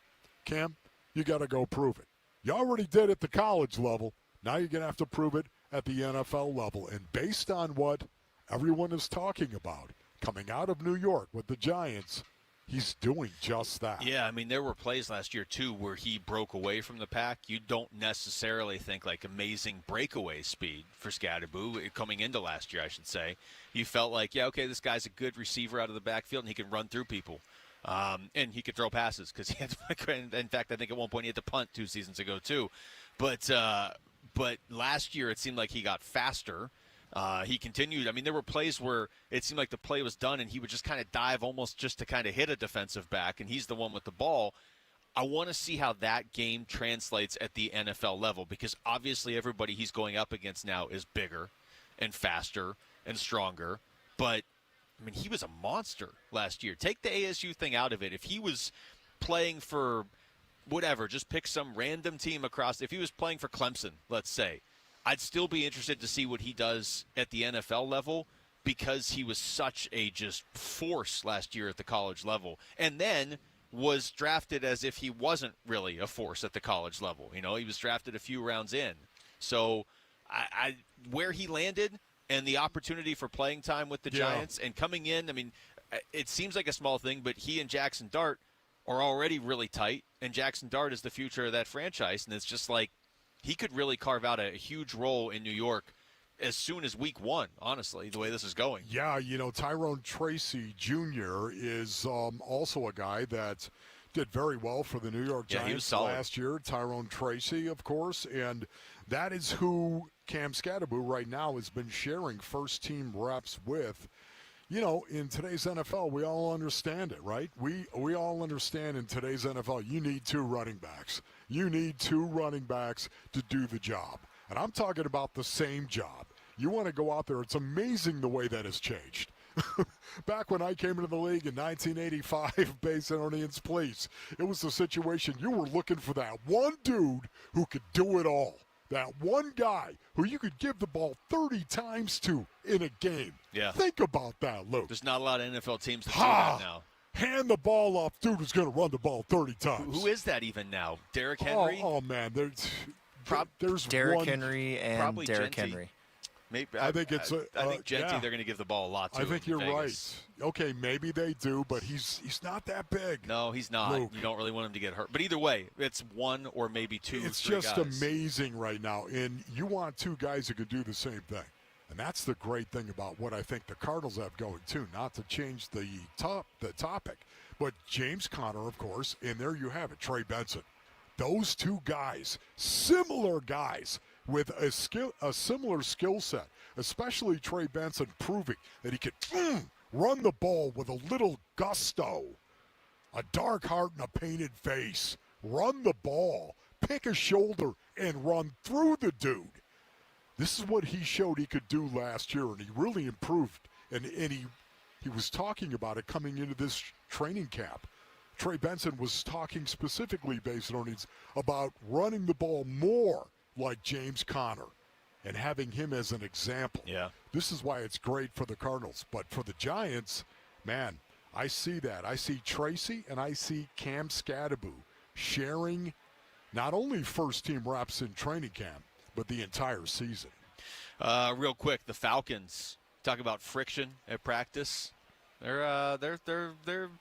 Cam, you got to go prove it. You already did at the college level. Now you're going to have to prove it at the NFL level. And based on what everyone is talking about coming out of New York with the Giants, he's doing just that. Yeah, I mean, there were plays last year, too, where he broke away from the pack. You don't necessarily think, like, amazing breakaway speed for Scottaboo coming into last year, I should say. You felt like, yeah, okay, this guy's a good receiver out of the backfield, and he can run through people. And he could throw passes because he had to, in fact, I think at one point he had to punt 2 seasons ago, too. But last year it seemed like he got faster. He continued. I mean, there were plays where it seemed like the play was done, and he would just kind of dive almost just to kind of hit a defensive back, and he's the one with the ball. I want to see how that game translates at the NFL level, because obviously everybody he's going up against now is bigger and faster and stronger. But, I mean, he was a monster last year. Take the ASU thing out of it. If he was playing for whatever, just pick some random team across. If he was playing for Clemson, let's say, I'd still be interested to see what he does at the NFL level, because he was such a just force last year at the college level. And then was drafted as if he wasn't really a force at the college level. You know, he was drafted a few rounds in. So I where he landed and the opportunity for playing time with the Giants and coming in, I mean, it seems like a small thing, but he and Jackson Dart are already really tight, and Jackson Dart is the future of that franchise. And it's just like he could really carve out a huge role in New York as soon as week one, honestly, the way this is going. Yeah, you know, Tyrone Tracy Jr. is also a guy that did very well for the New York Giants last year. Tyrone Tracy, of course, and that is who Cam Scadaboo right now has been sharing first-team reps with. You know, in today's NFL, we all understand it, right? We all understand in today's NFL, you need two running backs. You need two running backs to do the job. And I'm talking about the same job. You want to go out there. It's amazing the way that has changed. Back when I came into the league in 1985, Basinonians, please, it was the situation you were looking for that one dude who could do it all. That one guy who you could give the ball 30 times to in a game. Yeah. Think about that, Luke. There's not a lot of NFL teams that do that now. Hand the ball off, dude who's going to run the ball 30 times. Who is that even now? Derrick Henry? Oh man, there's Derrick one, Henry and probably Derrick Genty. Henry. Maybe, I think it's I think Genty, yeah. they're going to give the ball a lot to. I think in you're Vegas. right. Okay, maybe they do, but he's not that big. No, he's not. Luke. You don't really want him to get hurt. But either way, it's one or maybe two. It's three just guys. amazing right now, and you want two guys who can do the same thing. And that's the great thing about what I think the Cardinals have going, too, not to change the topic. But James Conner, of course, and there you have it, Trey Benson. Those two guys, similar guys with a similar skill set, especially Trey Benson proving that he could run the ball with a little gusto, a dark heart and a painted face, run the ball, pick a shoulder, and run through the dude. This is what he showed he could do last year, and he really improved. And he was talking about it coming into this training camp. Trey Benson was talking specifically, Basinonians, about running the ball more like James Conner and having him as an example. Yeah. This is why it's great for the Cardinals. But for the Giants, man, I see that. I see Tracy and I see Cam Scadaboo sharing not only first-team reps in training camp, but the entire season. Real quick, the Falcons talk about friction at practice. They're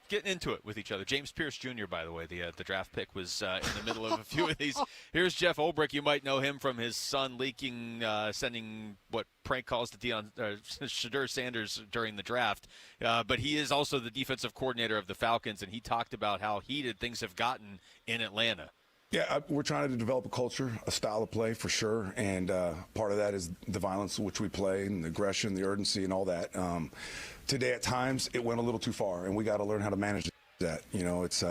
getting into it with each other. James Pierce Jr., by the way, the draft pick, was in the middle of a few of these. Here's Jeff Ulbrich. You might know him from his son leaking, sending what prank calls to Shadur Sanders during the draft. But he is also the defensive coordinator of the Falcons, and he talked about how heated things have gotten in Atlanta. Yeah, we're trying to develop a culture, a style of play for sure, and part of that is the violence which we play and the aggression, the urgency, and all that. Today, at times, it went a little too far, and we got to learn how to manage that. You know, it's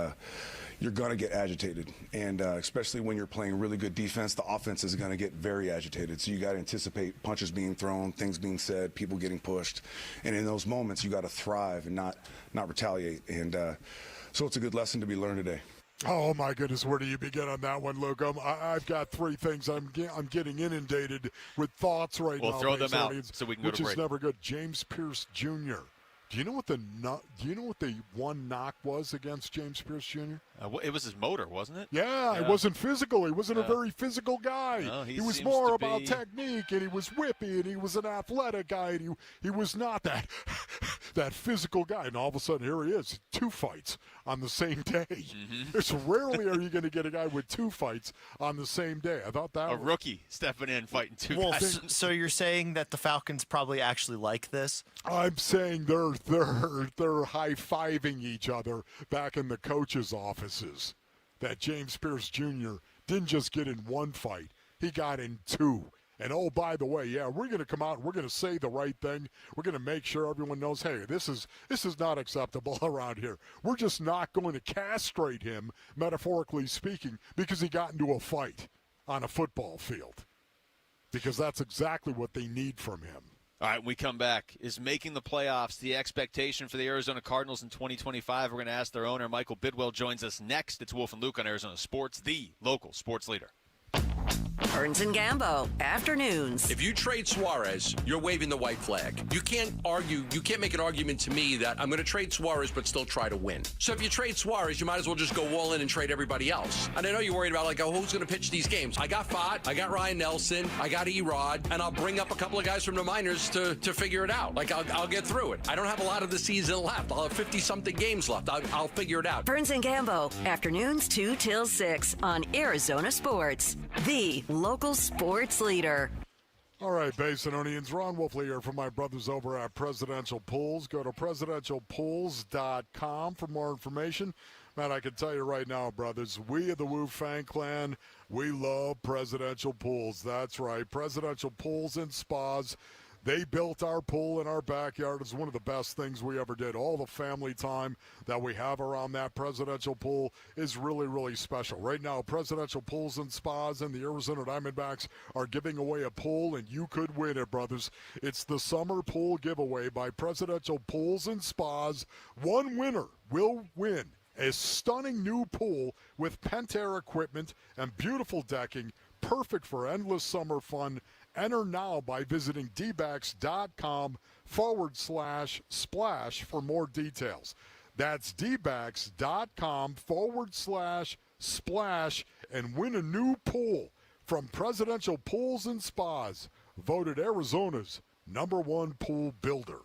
you're going to get agitated, and especially when you're playing really good defense, the offense is going to get very agitated. So you got to anticipate punches being thrown, things being said, people getting pushed, and in those moments, you got to thrive and not retaliate. And so it's a good lesson to be learned today. Oh, my goodness, where do you begin on that one, Luke? I've got three things. I'm getting inundated with thoughts right now. We'll throw them out so we can go to break. Which is never good. James Pierce Jr. Do you know what the one knock was against James Pierce Jr.? It was his motor, wasn't it? Yeah, it wasn't physical. He wasn't a very physical guy. No, he was more about technique, and he was whippy, and he was an athletic guy, and he was not that physical guy. And all of a sudden, here he is, 2 fights on the same day. Mm-hmm. It's rarely are you going to get a guy with 2 fights on the same day. I thought that a rookie stepping in fighting 2 guys. So you're saying that the Falcons probably actually like this? I'm saying they're high-fiving each other back in the coach's offices. That James Pierce Jr. didn't just get in 1 fight. He got in 2. And, oh, by the way, yeah, we're going to come out and we're going to say the right thing. We're going to make sure everyone knows, hey, this is not acceptable around here. We're just not going to castrate him, metaphorically speaking, because he got into a fight on a football field. Because that's exactly what they need from him. All right, when we come back, is making the playoffs the expectation for the Arizona Cardinals in 2025? We're going to ask their owner. Michael Bidwell joins us next. It's Wolf and Luke on Arizona Sports, the local sports leader. Burns and Gambo, afternoons. If you trade Suarez, you're waving the white flag. You can't argue, you can't make an argument to me that I'm going to trade Suarez but still try to win. So if you trade Suarez, you might as well just go all in and trade everybody else. And I know you're worried about, like, oh, who's going to pitch these games? I got Fott, I got Ryan Nelson, I got Erod, and I'll bring up a couple of guys from the minors to figure it out. Like, I'll get through it. I don't have a lot of the season left. I'll have 50-something games left. I'll figure it out. Burns and Gambo, afternoons 2 till 6 on Arizona Sports, the local sports leader. All right, Basinonians, Ron Wolfley here from my brothers over at Presidential Pools. Go to presidentialpools.com for more information. Man, I can tell you right now, brothers, we of the Wu Fang Clan, we love Presidential Pools. That's right, Presidential Pools and Spas. They built our pool in our backyard. It's one of the best things we ever did. All the family time that we have around that Presidential Pool is really, really special. Right now, Presidential Pools and Spas and the Arizona Diamondbacks are giving away a pool, and you could win it, brothers. It's the Summer Pool Giveaway by Presidential Pools and Spas. One winner will win a stunning new pool with Pentair equipment and beautiful decking, perfect for endless summer fun. Enter now by visiting dbacks.com/splash for more details. That's dbacks.com/splash and win a new pool from Presidential Pools and Spas, voted Arizona's #1 pool builder.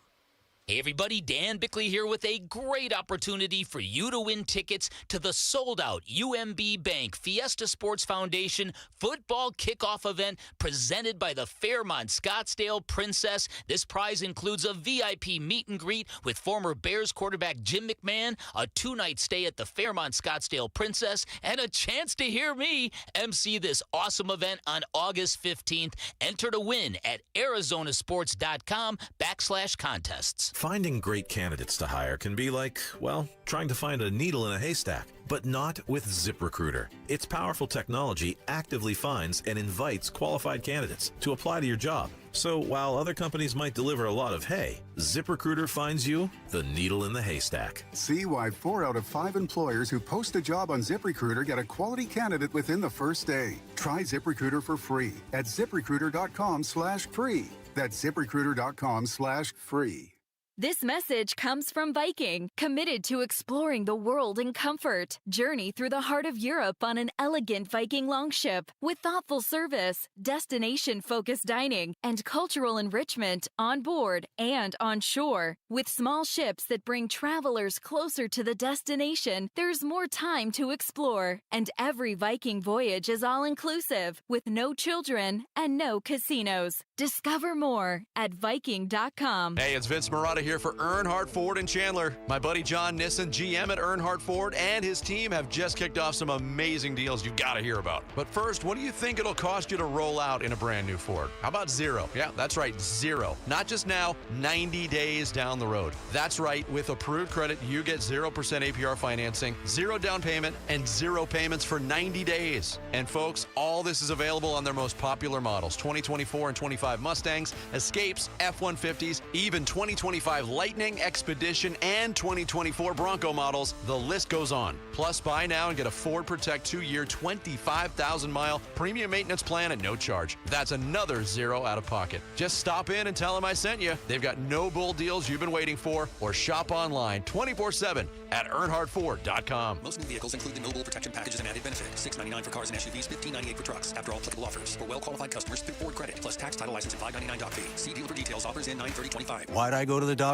Hey everybody, Dan Bickley here with a great opportunity for you to win tickets to the sold-out UMB Bank Fiesta Sports Foundation football kickoff event presented by the Fairmont Scottsdale Princess. This prize includes a VIP meet and greet with former Bears quarterback Jim McMahon, a 2-night stay at the Fairmont Scottsdale Princess, and a chance to hear me MC this awesome event on August 15th. Enter to win at arizonasports.com/contests. Finding great candidates to hire can be like, well, trying to find a needle in a haystack, but not with ZipRecruiter. Its powerful technology actively finds and invites qualified candidates to apply to your job. So while other companies might deliver a lot of hay, ZipRecruiter finds you the needle in the haystack. See why 4 out of 5 employers who post a job on ZipRecruiter get a quality candidate within the first day. Try ZipRecruiter for free at ZipRecruiter.com/free. That's ZipRecruiter.com/free. This message comes from Viking, committed to exploring the world in comfort. Journey through the heart of Europe on an elegant Viking longship with thoughtful service, destination-focused dining, and cultural enrichment on board and on shore. With small ships that bring travelers closer to the destination, there's more time to explore. And every Viking voyage is all-inclusive, with no children and no casinos. Discover more at Viking.com. Hey, it's Vince Marotta here for Earnhardt Ford in Chandler. My buddy John Nissen, GM at Earnhardt Ford, and his team have just kicked off some amazing deals you've got to hear about. But first, what do you think it'll cost you to roll out in a brand new Ford? How about zero? Yeah, that's right, zero. Not just now, 90 days down the road. That's right, with approved credit, you get 0% APR financing, 0 down payment, and 0 payments for 90 days. And folks, all this is available on their most popular models, 2024 and 25 Mustangs, Escapes, F-150s, even 2025 Lightning, Expedition, and 2024 Bronco models. The list goes on. Plus, buy now and get a Ford Protect 2-year, 25,000-mile premium maintenance plan at no charge. That's another 0 out of pocket. Just stop in and tell them I sent you. They've got no bull deals you've been waiting for, or shop online 24/7 at EarnhardtFord.com. Most new vehicles include the no bull protection package as an added benefit. $699 for cars and SUVs, $1598 for trucks. After all applicable offers. For well-qualified customers through Ford Credit, plus tax, title, license, and $599.fee. See dealer for details. Offers in 9/30/25. Why'd I go to the doctor?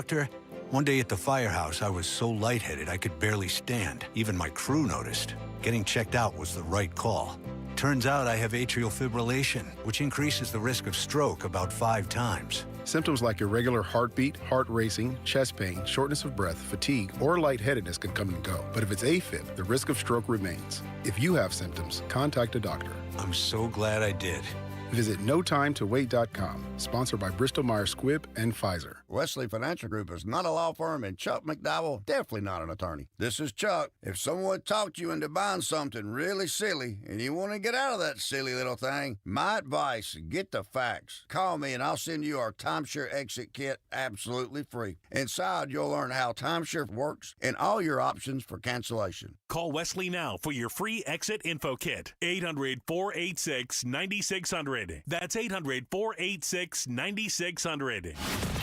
One day at the firehouse, I was so lightheaded I could barely stand. Even my crew noticed. Getting checked out was the right call. Turns out I have atrial fibrillation, which increases the risk of stroke about 5 times. Symptoms like irregular heartbeat, heart racing, chest pain, shortness of breath, fatigue, or lightheadedness can come and go. But if it's AFib, the risk of stroke remains. If you have symptoms, contact a doctor. I'm so glad I did. Visit NoTimeToWait.com, sponsored by Bristol-Myers Squibb and Pfizer. Wesley Financial Group is not a law firm, and Chuck McDowell definitely not an attorney. This is Chuck. If someone talked you into buying something really silly and you want to get out of that silly little thing, my advice, get the facts. Call me and I'll send you our timeshare exit kit absolutely free. Inside, you'll learn how timeshare works and all your options for cancellation. Call Wesley now for your free exit info kit. 800-486-9600. That's 800-486-9600.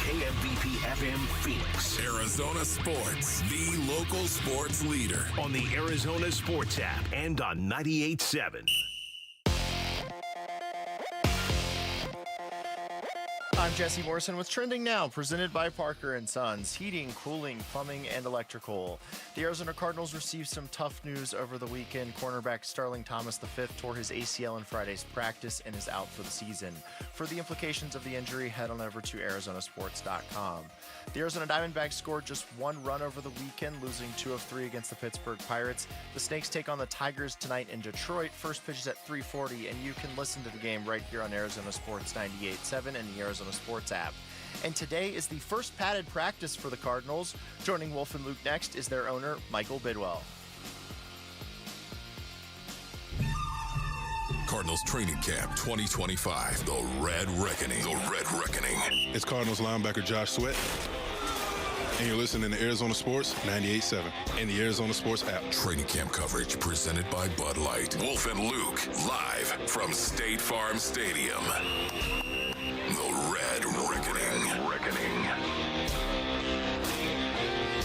KMVP FM Phoenix. Arizona sports, the local sports leader. On the Arizona Sports app and on 98.7. I'm Jesse Morrison with Trending Now, presented by Parker & Sons, heating, cooling, plumbing, and electrical. The Arizona Cardinals received some tough news over the weekend. Cornerback Starling Thomas V tore his ACL in Friday's practice and is out for the season. For the implications of the injury, head on over to arizonasports.com. The Arizona Diamondbacks scored just one run over the weekend, losing 2 of 3 against the Pittsburgh Pirates. The Snakes take on the Tigers tonight in Detroit. First pitch is at 3:40, and you can listen to the game right here on Arizona Sports 98.7 and the Arizona Sports app. And today is the first padded practice for the Cardinals. Joining Wolf and Luke next is their owner, Michael Bidwell. Cardinals Training Camp 2025, The Red Reckoning. The Red Reckoning. It's Cardinals linebacker Josh Sweat, and you're listening to Arizona Sports 98.7 and the Arizona Sports app. Training camp coverage presented by Bud Light. Wolf and Luke, live from State Farm Stadium. The Red Reckoning.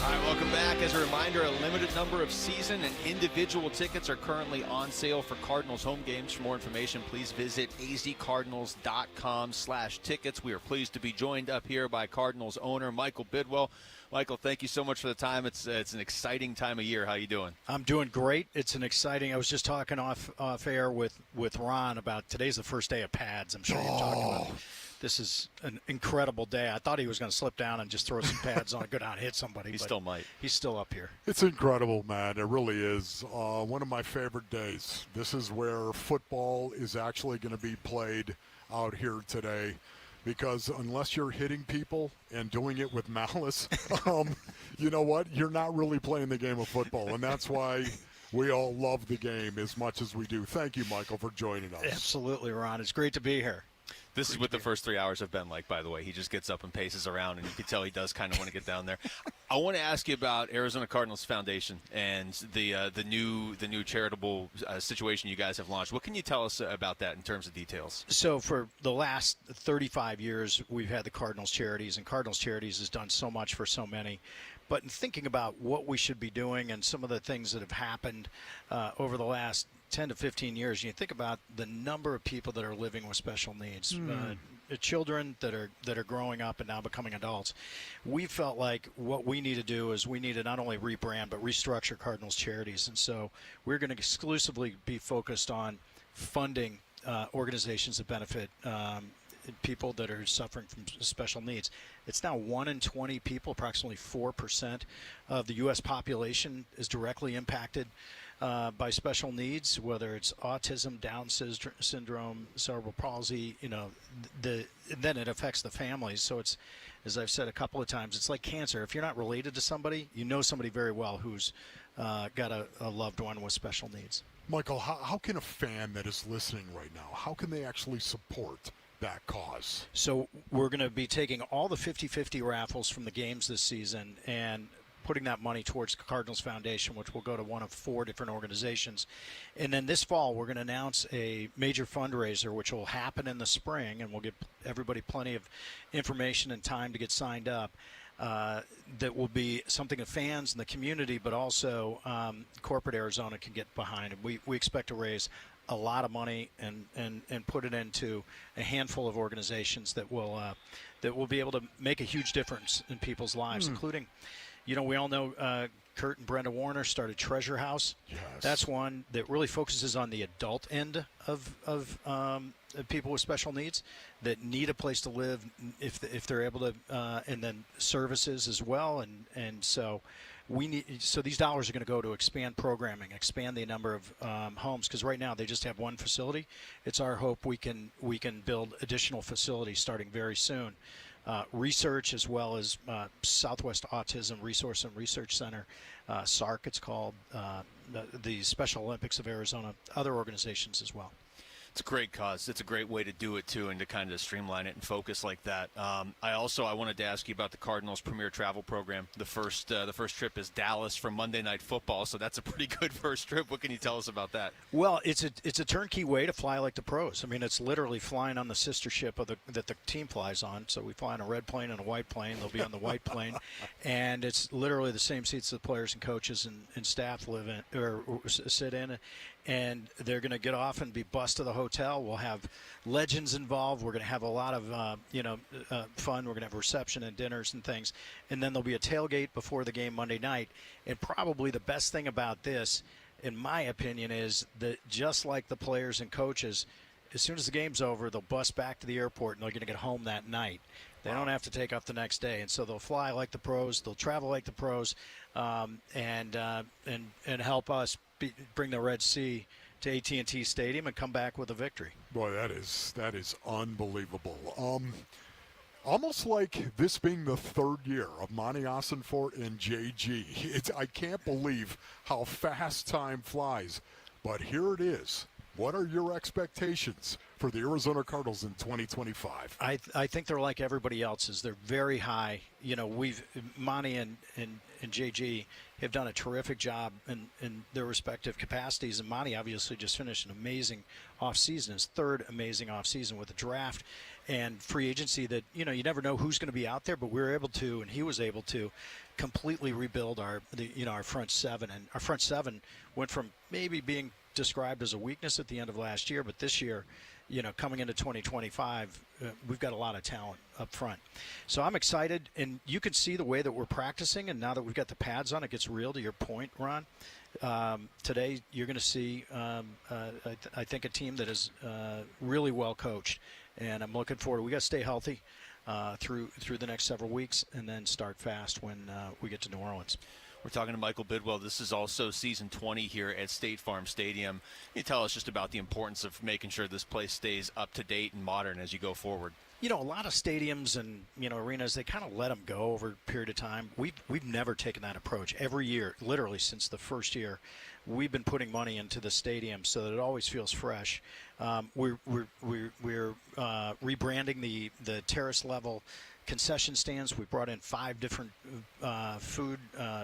All right, welcome back. As a reminder, a limited number of season and individual tickets are currently on sale for Cardinals home games. For more information, please visit azcardinals.com/tickets. We are pleased to be joined up here by Cardinals owner Michael Bidwell. Michael, thank you so much for the time. It's an exciting time of year. How you doing? I'm doing great. It's an exciting. I was just talking off air with Ron about today's the first day of pads. I'm sure you're talking about. This is an incredible day. I thought he was going to slip down and just throw some pads on and go down and hit somebody. He still might. He's still up here. It's incredible, man. It really is. One of my favorite days. This is where football is actually going to be played out here today, because unless you're hitting people and doing it with malice, you know what? You're not really playing the game of football, and that's why we all love the game as much as we do. Thank you, Michael, for joining us. Absolutely, Ron. It's great to be here. This is what the first 3 hours have been like, by the way. He just gets up and paces around, and you can tell he does kind of want to get down there. I want to ask you about Arizona Cardinals Foundation and the new charitable situation you guys have launched. What can you tell us about that in terms of details? So for the last 35 years, we've had the Cardinals Charities, and Cardinals Charities has done so much for so many. But in thinking about what we should be doing and some of the things that have happened over the last 10 to 15 years, you think about the number of people that are living with special needs, children that are growing up and now becoming adults. We felt like what we need to do is we need to not only rebrand but restructure Cardinals Charities. And so we're going to exclusively be focused on funding organizations that benefit people that are suffering from special needs. It's now 1 in 20 people, approximately 4% of the U.S. population is directly impacted by special needs, whether it's autism, Down syndrome, cerebral palsy, then it affects the families. So it's, as I've said a couple of times, it's like cancer. If you're not related to somebody, you know somebody very well who's got a loved one with special needs. Michael, how can a fan that is listening right now, how can they actually support that cause? So we're going to be taking all the 50-50 raffles from the games this season and putting that money towards Cardinals Foundation, which will go to one of 4 different organizations. And then this fall, we're going to announce a major fundraiser, which will happen in the spring, and we'll give everybody plenty of information and time to get signed up. That will be something that fans in the community, but also corporate Arizona can get behind. And we expect to raise a lot of money and put it into a handful of organizations that will be able to make a huge difference in people's lives, including, we all know Kurt and Brenda Warner started Treasure House. Yes. That's one that really focuses on the adult end of people with special needs that need a place to live if they're able to, and then services as well. And so so these dollars are going to go to expand programming, expand the number of homes, because right now they just have one facility. It's our hope we can build additional facilities starting very soon. Research, as well as Southwest Autism Resource and Research Center, SARC it's called, the Special Olympics of Arizona, other organizations as well. It's a great cause. It's a great way to do it, too, and to kind of streamline it and focus like that. I wanted to ask you about the Cardinals' premier travel program. The first trip is Dallas for Monday Night Football, so that's a pretty good first trip. What can you tell us about that? Well, it's a turnkey way to fly like the pros. I mean, it's literally flying on the sister ship that the team flies on. So we fly on a red plane and a white plane. They'll be on the white plane, and it's literally the same seats that players and coaches and staff live in or sit in. And they're going to get off and be bussed to the hotel. We'll have legends involved. We're going to have a lot of fun. We're going to have reception and dinners and things. And then there'll be a tailgate before the game Monday night. And probably the best thing about this, in my opinion, is that just like the players and coaches, as soon as the game's over, they'll bus back to the airport and they're going to get home that night. They don't have to take off the next day, and so they'll fly like the pros. They'll travel like the pros, and help us bring the Red Sea to AT&T Stadium and come back with a victory. Boy, that is unbelievable. Almost like this being the third year of Monty Ossenfort and JG. I can't believe how fast time flies, but here it is. What are your expectations for the Arizona Cardinals in 2025? I think they're like everybody else's. They're very high. You know, Monty and JG have done a terrific job in their respective capacities. And Monty obviously just finished an amazing offseason, his third amazing offseason with a draft and free agency that, you never know who's going to be out there, but we were able to, and he was able to, completely rebuild our front seven. And our front seven went from maybe being described as a weakness at the end of last year, but this year, coming into 2025, we've got a lot of talent up front. So I'm excited, and you can see the way that we're practicing, and now that we've got the pads on, it gets real, to your point, Ron. Today, you're going to see, I think, a team that is really well coached, and I'm looking forward. We got to stay healthy through the next several weeks, and then start fast when we get to New Orleans. We're talking to Michael Bidwell. This is also season 20 here at State Farm Stadium. Can you tell us just about the importance of making sure this place stays up to date and modern as you go forward? A lot of stadiums and, arenas, they kind of let them go over a period of time. We've never taken that approach. Every year, literally since the first year, we've been putting money into the stadium so that it always feels fresh. We're rebranding the terrace level concession stands. We brought in 5 different food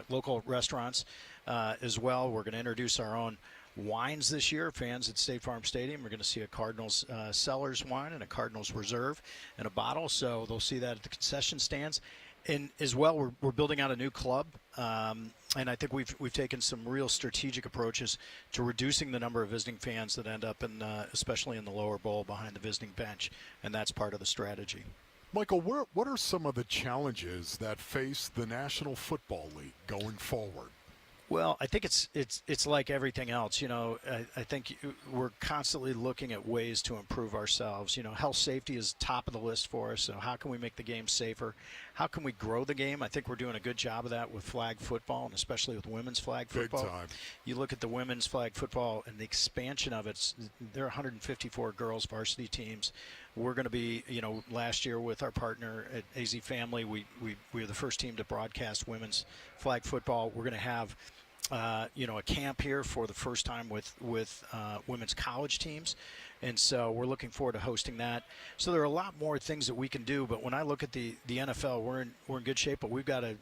local restaurants as well. We're going to introduce our own wines this year. Fans at State Farm Stadium are going to see a Cardinals Cellars wine and a Cardinals Reserve in a bottle, so they'll see that at the concession stands. And as well, we're building out a new club, and I think we've taken some real strategic approaches to reducing the number of visiting fans that end up in, especially in the lower bowl behind the visiting bench, and that's part of the strategy. Michael, what are some of the challenges that face the National Football League going forward? Well, I think it's like everything else. I think we're constantly looking at ways to improve ourselves. Health safety is top of the list for us. So how can we make the game safer? How can we grow the game? I think we're doing a good job of that with flag football, and especially with women's flag football. Big time. You look at the women's flag football and the expansion of it. There are 154 girls varsity teams. We're going to be, last year with our partner at AZ Family, we were the first team to broadcast women's flag football. We're going to have a camp here for the first time with women's college teams. And so we're looking forward to hosting that. So there are a lot more things that we can do. But when I look at the NFL, we're in good shape. But we've got to,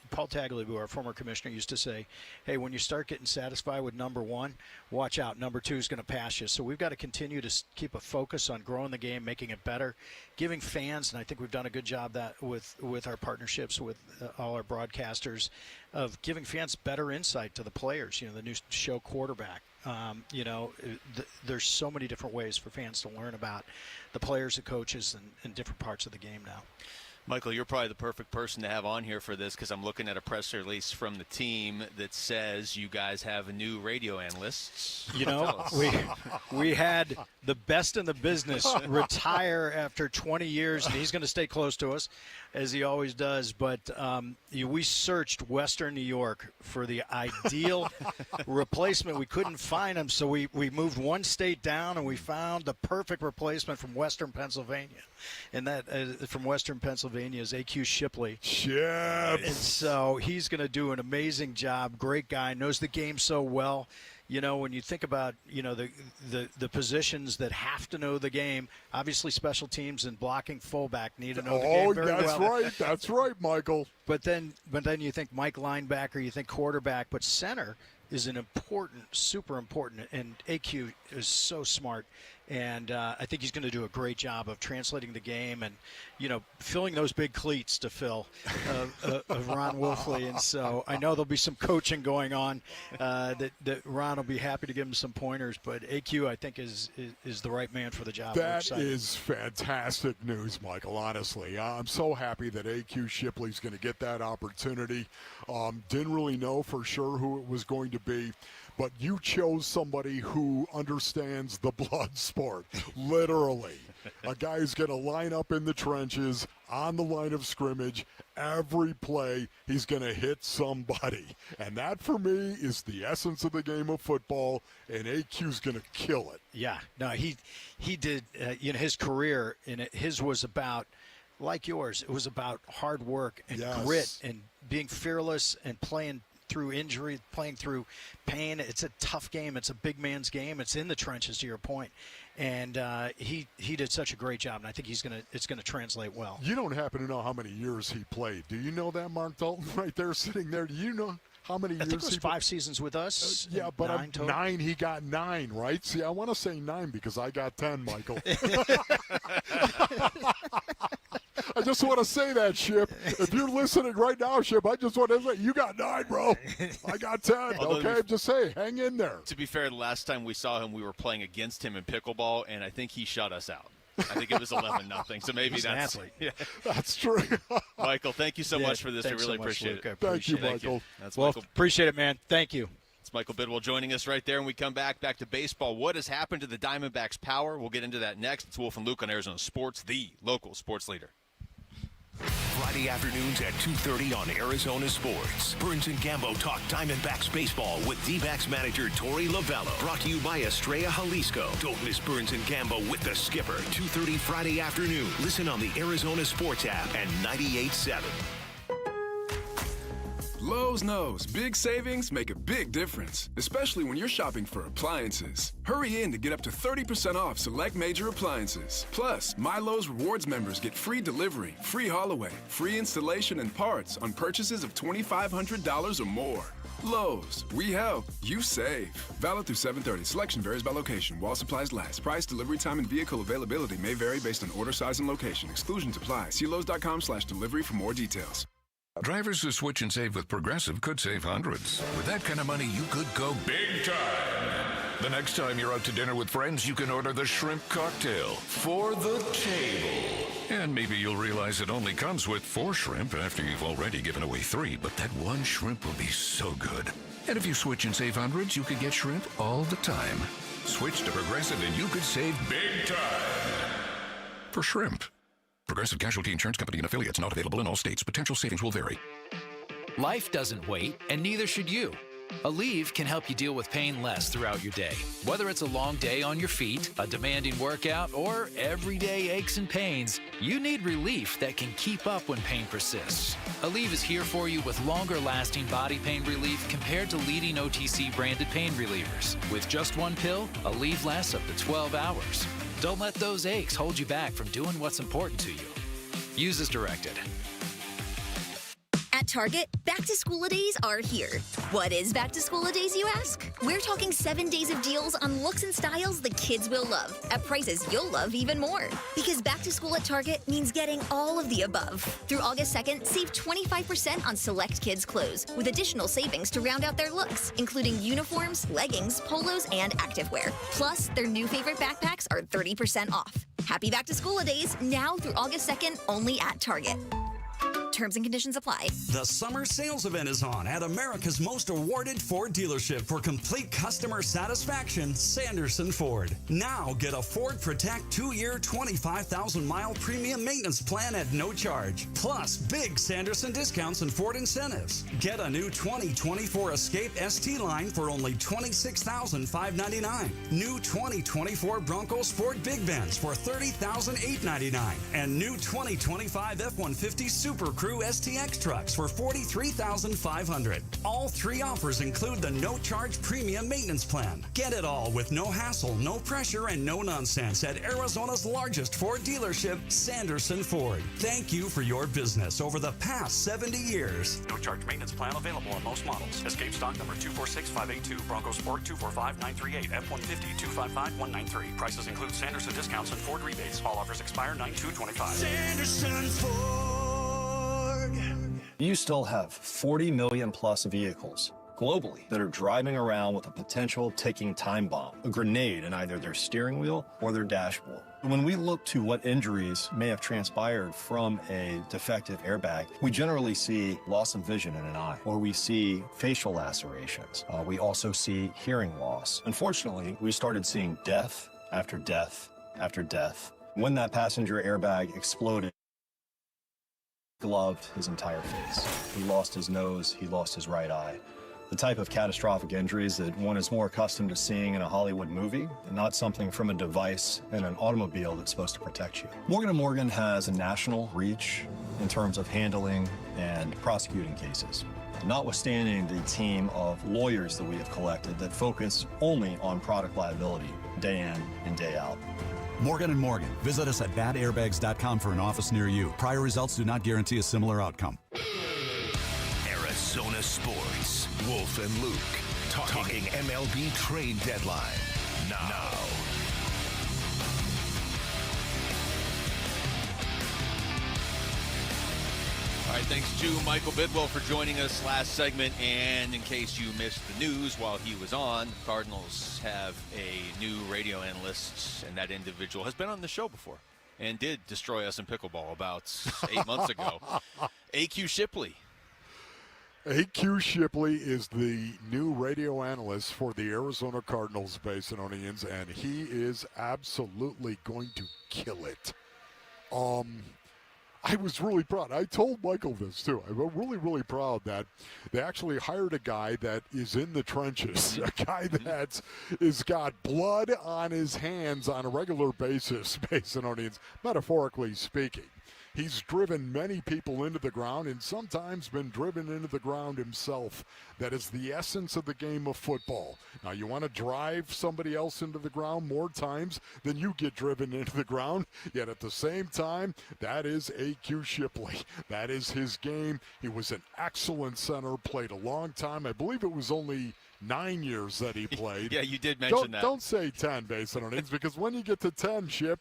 Paul Tagliabue, our former commissioner, used to say, hey, when you start getting satisfied with number 1, watch out. Number 2 is going to pass you. So we've got to continue to keep a focus on growing the game, making it better, giving fans, and I think we've done a good job that with our partnerships with all our broadcasters, of giving fans better insight to the players. The new show Quarterback. There's so many different ways for fans to learn about the players, the coaches, and different parts of the game now. Michael, you're probably the perfect person to have on here for this because I'm looking at a press release from the team that says you guys have a new radio analyst. You know, we had the best in the business retire after 20 years, and he's going to stay close to us, as he always does. But we searched Western New York for the ideal replacement. We couldn't find him, so we moved one state down, and we found the perfect replacement from Western Pennsylvania. And that from Western Pennsylvania is A.Q. Shipley. Ships. And so he's going to do an amazing job. Great guy, knows the game so well. You know, when you think about, you know, the positions that have to know the game, obviously special teams and blocking fullback need to know the game very well. That's right, Michael. But then you think Mike linebacker, you think quarterback, but center is an important, super important, and AQ is so smart. And I think he's going to do a great job of translating the game and, you know, filling those big cleats to Phil of Ron Wolfley. And so I know there'll be some coaching going on that Ron will be happy to give him some pointers. But AQ, I think, is the right man for the job. That is fantastic news, Michael, honestly. I'm so happy that AQ Shipley's going to get that opportunity. Didn't really know for sure who it was going to be. But you chose somebody who understands the blood sport, literally. A guy who's going to line up in the trenches, on the line of scrimmage, every play, he's going to hit somebody. And that, for me, is the essence of the game of football, and AQ's going to kill it. Yeah. No, he did, you know, his career, his was about, like yours, it was about hard work and grit and being fearless and playing through injury, playing through pain. It's a tough game. It's a big man's game. It's in the trenches, to your point. And he did such a great job, and I think it's gonna translate well. You don't happen to know how many years he played. Do you know that, Mark Dalton, right there sitting there? Do you know how many years? I think it was 5 seseasons with us. Yeah, but 9, he got 9, right? See, I want to say 9 because I got 10, Michael. I just want to say that, Ship. If you're listening right now, Ship, I just want to say, you got 9, bro. I got 10. Okay, just say, hang in there. To be fair, the last time we saw him, we were playing against him in pickleball, and I think he shut us out. I think it was 11-0. So maybe that's That's true. Michael, thank you so much for this. I really appreciate it. Thank you, Michael. That's well, Michael. Appreciate it, man. Thank you. It's Michael Bidwell joining us right there, and we come back to baseball. What has happened to the Diamondbacks' power? We'll get into that next. It's Wolf and Luke on Arizona Sports, the local sports leader. Friday afternoons at 2:30 on Arizona Sports. Burns and Gambo talk Diamondbacks baseball with D-backs manager Tory Lavell. Brought to you by Estrella Jalisco. Don't miss Burns and Gambo with the skipper. 2:30 Friday afternoon. Listen on the Arizona Sports app and 98.7. Lowe's knows big savings make a big difference, especially when you're shopping for appliances. Hurry in to get up to 30% off select major appliances. Plus, My Lowe's Rewards members get free delivery, free haul away, free installation and parts on purchases of $2,500 or more. Lowe's, we help, you save. Valid through 7/30. Selection varies by location. While supplies last. Price, delivery time, and vehicle availability may vary based on order size and location. Exclusions apply. See Lowe's.com/delivery for more details. Drivers who switch and save with Progressive could save hundreds. With that kind of money, you could go big time. The next time you're out to dinner with friends, you can order the shrimp cocktail for the table. And maybe you'll realize it only comes with 4 shrimp after you've already given away 3, but that one shrimp will be so good. And if you switch and save hundreds, you could get shrimp all the time. Switch to Progressive and you could save big time for shrimp. Progressive Casualty Insurance Company and affiliates, not available in all states. Potential savings will vary. Life doesn't wait, and neither should you. Aleve can help you deal with pain less throughout your day. Whether it's a long day on your feet, a demanding workout, or everyday aches and pains, you need relief that can keep up when pain persists. Aleve is here for you with longer-lasting body pain relief compared to leading OTC-branded pain relievers. With just one pill, Aleve lasts up to 12 hours. Don't let those aches hold you back from doing what's important to you. Use as directed. At Target, back-to-school-a-days are here. What is back-to-school-a-days, you ask? We're talking 7 days of deals on looks and styles the kids will love, at prices you'll love even more. Because back-to-school at Target means getting all of the above. Through August 2nd, save 25% on select kids' clothes, with additional savings to round out their looks, including uniforms, leggings, polos, and activewear. Plus, their new favorite backpacks are 30% off. Happy Back to School days now through August 2nd only at Target. Terms and conditions apply. The summer sales event is on at America's most awarded Ford dealership for complete customer satisfaction, Sanderson Ford. Now get a Ford Protect 2-year, 25,000-mile premium maintenance plan at no charge. Plus, big Sanderson discounts and Ford incentives. Get a new 2024 Escape ST line for only $26,599. New 2024 Bronco Sport Big Benz for $30,899. And new 2025 F-150 Super Crew STX trucks for $43,500. All three offers include the no-charge premium maintenance plan. Get it all with no hassle, no pressure, and no nonsense at Arizona's largest Ford dealership, Sanderson Ford. Thank you for your business over the past 70 years. No-charge maintenance plan available on most models. Escape stock number 246582, Bronco Sport 245938, F-150 255193. Prices include Sanderson discounts and Ford rebates. All offers expire 9/2/25. Sanderson Ford. You still have 40 million plus vehicles globally that are driving around with a potential ticking time bomb, a grenade in either their steering wheel or their dashboard. When we look to what injuries may have transpired from a defective airbag, we generally see loss of vision in an eye, or we see facial lacerations. We also see hearing loss. Unfortunately, we started seeing death after death after death. When that passenger airbag exploded, gloved his entire face. He lost his nose, he lost his right eye. The type of catastrophic injuries that one is more accustomed to seeing in a Hollywood movie, and not something from a device in an automobile that's supposed to protect you. Morgan & Morgan has a national reach in terms of handling and prosecuting cases. Notwithstanding the team of lawyers that we have collected that focus only on product liability day in and day out. Morgan & Morgan. Visit us at badairbags.com for an office near you. Prior results do not guarantee a similar outcome. Arizona Sports. Wolf and Luke. Talking MLB trade deadline. Now. All right, thanks to Michael Bidwell for joining us last segment. And in case you missed the news while he was on, Cardinals have a new radio analyst, and that individual has been on the show before and did destroy us in pickleball about 8 months ago. A.Q. Shipley. A.Q. Shipley is the new radio analyst for the Arizona Cardinals Basinonians, and he is absolutely going to kill it. I was really proud. I told Michael this, too. I'm really, really proud that they actually hired a guy that is in the trenches, a guy that has got blood on his hands on a regular basis, Basinonians, metaphorically speaking. He's driven many people into the ground and sometimes been driven into the ground himself. That is the essence of the game of football. Now, you want to drive somebody else into the ground more times than you get driven into the ground, yet at the same time, that is A.Q. Shipley. That is his game. He was an excellent center, played a long time. I believe it was only 9 years that he played. Yeah, you did mention that. Don't say 10, Basinonians, because when you get to 10, Ship,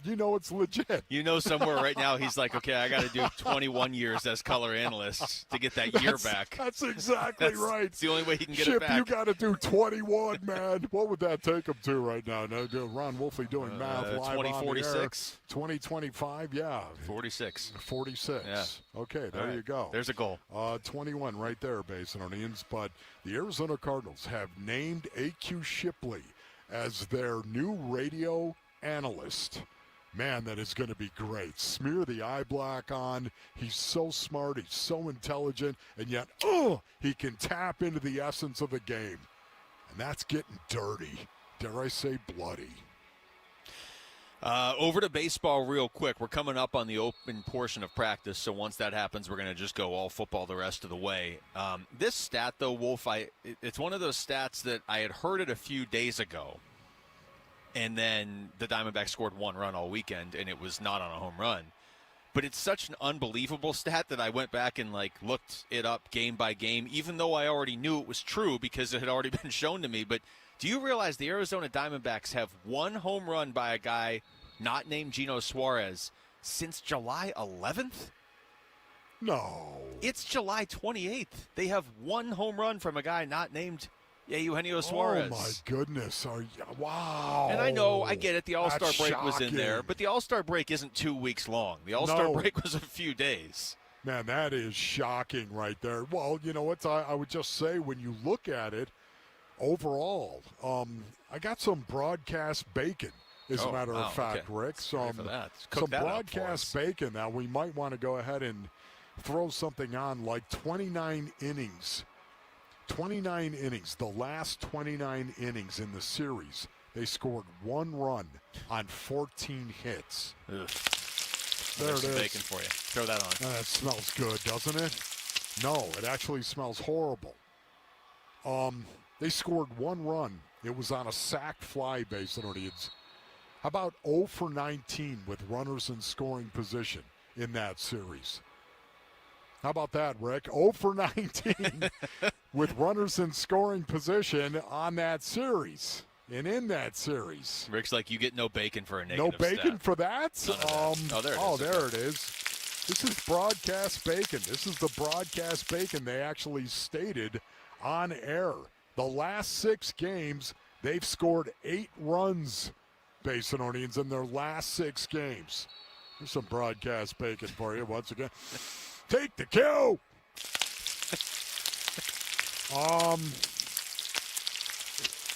you know it's legit. You know somewhere right now he's like, okay, I got to do 21 years as color analyst to get that year back. That's exactly right. It's the only way he can get Chip, it back. you got to do 21, man. What would that take him to right now? No, Ron Wolfie doing math live 2046. 2025, yeah. 46. 46. Yeah. Okay, there you go. There's a goal. 21 right there, Basinonians. But the Arizona Cardinals have named A.Q. Shipley as their new radio analyst. Man, that is going to be great. Smear the eye black on. He's so smart. He's so intelligent. And yet, he can tap into the essence of the game. And that's getting dirty. Dare I say bloody. Over to baseball real quick. We're coming up on the open portion of practice, so once that happens, we're going to just go all football the rest of the way. This stat, though, Wolf, it's one of those stats that I had heard it a few days ago. And then the Diamondbacks scored one run all weekend, and it was not on a home run. But it's such an unbelievable stat that I went back and looked it up game by game, even though I already knew it was true because it had already been shown to me. But do you realize the Arizona Diamondbacks have one home run by a guy not named Gino Suarez since July 11th? No. It's July 28th. They have one home run from a guy not named Yeah, Eugenio Suarez. Oh, my goodness. Wow. And I know, I get it. The All-Star That's break was in shocking. there, but the All-Star break isn't 2 weeks long. The All-Star break was a few days. Man, that is shocking right there. Well, you know what? I would just say when you look at it overall, I got some broadcast bacon, as a matter of fact, Rick. Some broadcast bacon that we might want to go ahead and throw something on, like 29 innings. 29 innings, the last 29 innings in the series, they scored 1 run on 14 hits. Ugh. There it is. Bacon for you. Throw that on. That smells good, doesn't it? No, it actually smells horrible. They scored 1 run. It was on a sac fly base, audience. How about 0 for 19 with runners in scoring position in that series? How about that, Rick? 0 for 19 with runners in scoring position on that series. And in that series. Rick's like, you get no bacon for a negative No bacon stat. for that? There it is. This is broadcast bacon. This is the broadcast bacon they actually stated on air. The last 6 games, they've scored 8 runs, Basinonians, in their last 6 games. There's some broadcast bacon for you once again. Take the cue!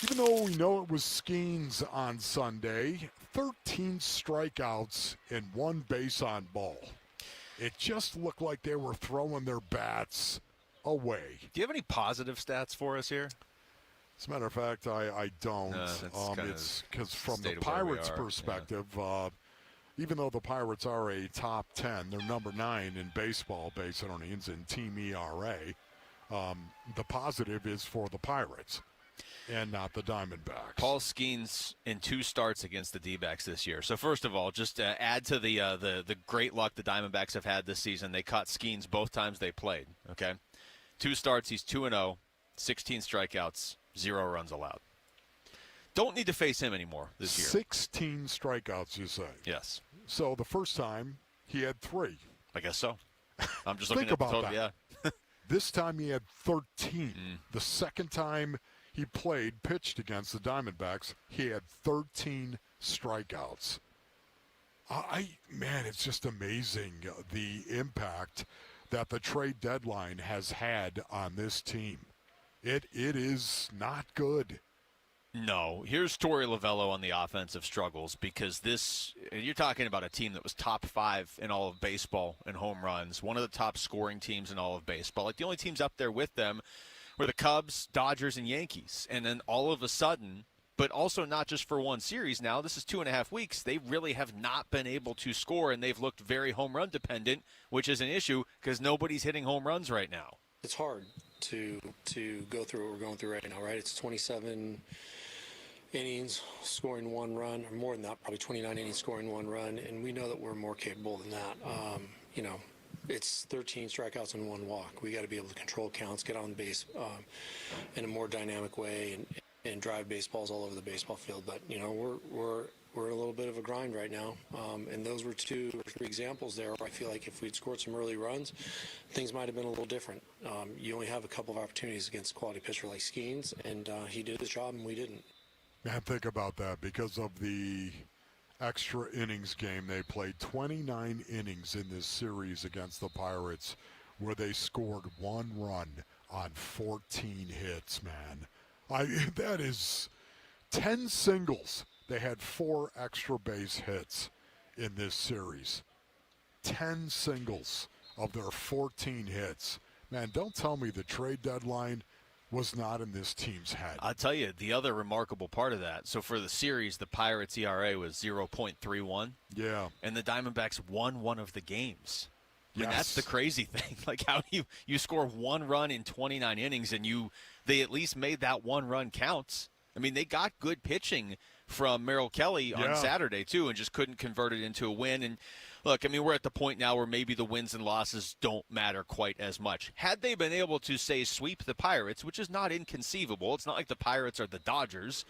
Even though we know it was Skeens on Sunday, 13 strikeouts and 1 base on ball. It just looked like they were throwing their bats away. Do you have any positive stats for us here? As a matter of fact, I don't. It's because from the Pirates' perspective, even though the Pirates are a top 10, they're number 9 in baseball, Basinonians, in team ERA. The positive is for the Pirates and not the Diamondbacks. Paul Skeens in 2 starts against the D-backs this year. So first of all, just to add to the great luck the Diamondbacks have had this season, they caught Skeens both times they played. Okay, 2 starts, he's 2-0, 16 strikeouts, 0 runs allowed. Don't need to face him anymore this year. 16 strikeouts, you say? Yes. So the first time he had 3. I guess so. I'm just looking Think at the about total. that. Yeah. This time he had 13. The second time he pitched against the Diamondbacks, he had 13 strikeouts. Man, it's just amazing the impact that the trade deadline has had on this team. It is not good. No. Here's Tory Lavell on the offensive struggles, because you're talking about a team that was top 5 in all of baseball in home runs, one of the top scoring teams in all of baseball. Like, the only teams up there with them were the Cubs, Dodgers, and Yankees. And then all of a sudden, but also not just for one series now, this is 2.5 weeks, they really have not been able to score, and they've looked very home run dependent, which is an issue because nobody's hitting home runs right now. It's hard to go through what we're going through right now, right? It's 27 innings scoring 1 run, or more than that, probably 29 innings scoring 1 run, and we know that we're more capable than that. It's 13 strikeouts and 1 walk. We got to be able to control counts, get on base in a more dynamic way, and drive baseballs all over the baseball field. But we're in a little bit of a grind right now, and those were 2 or 3 examples there where I feel like if we'd scored some early runs, things might have been a little different. You only have a couple of opportunities against a quality pitcher like Skeens, and he did his job and we didn't. Man, think about that. Because of the extra innings game, they played 29 innings in this series against the Pirates, where they scored 1 run on 14 hits, man. That is 10 singles. They had 4 extra base hits in this series. 10 singles of their 14 hits. Man, don't tell me the trade deadline was not in this team's head. I'll tell you, the other remarkable part of that, so for the series, the Pirates' ERA was 0.31. Yeah. And the Diamondbacks won 1 of the games. Yes. And that's the crazy thing. Like, how you score 1 run in 29 innings, and they at least made that 1 run count. I mean, they got good pitching from Merrill Kelly on Saturday, too, and just couldn't convert it into a win. And look, I mean, we're at the point now where maybe the wins and losses don't matter quite as much. Had they been able to, say, sweep the Pirates, which is not inconceivable, it's not like the Pirates are the Dodgers,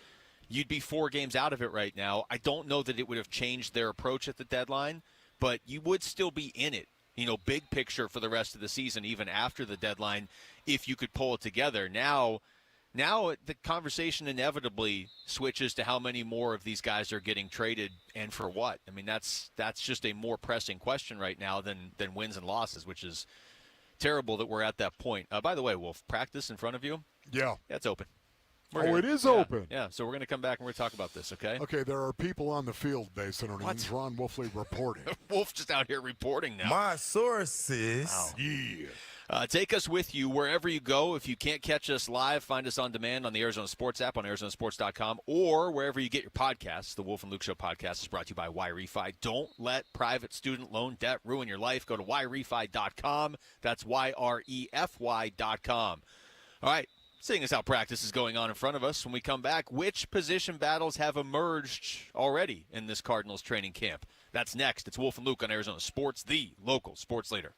you'd be 4 games out of it right now. I don't know that it would have changed their approach at the deadline, but you would still be in it, big picture for the rest of the season, even after the deadline, if you could pull it together. Now now the conversation inevitably switches to how many more of these guys are getting traded and for what. I mean, that's just a more pressing question right now than wins and losses, which is terrible that we're at that point. By the way, Wolf, practice in front of you? Yeah. It's open. It is open. Yeah, so we're going to come back and we're going to talk about this, okay? Okay, there are people on the field, based on our names. Ron Wolfley reporting. Wolf's just out here reporting now. My sources. Wow. Yeah. Take us with you wherever you go. If you can't catch us live, find us on demand on the Arizona Sports app on arizonasports.com or wherever you get your podcasts. The Wolf and Luke Show podcast is brought to you by YRefi. Don't let private student loan debt ruin your life. Go to YRefi.com. That's YREFY.com. All right. Seeing as how practice is going on in front of us, when we come back, which position battles have emerged already in this Cardinals training camp? That's next. It's Wolf and Luke on Arizona Sports, the local sports leader.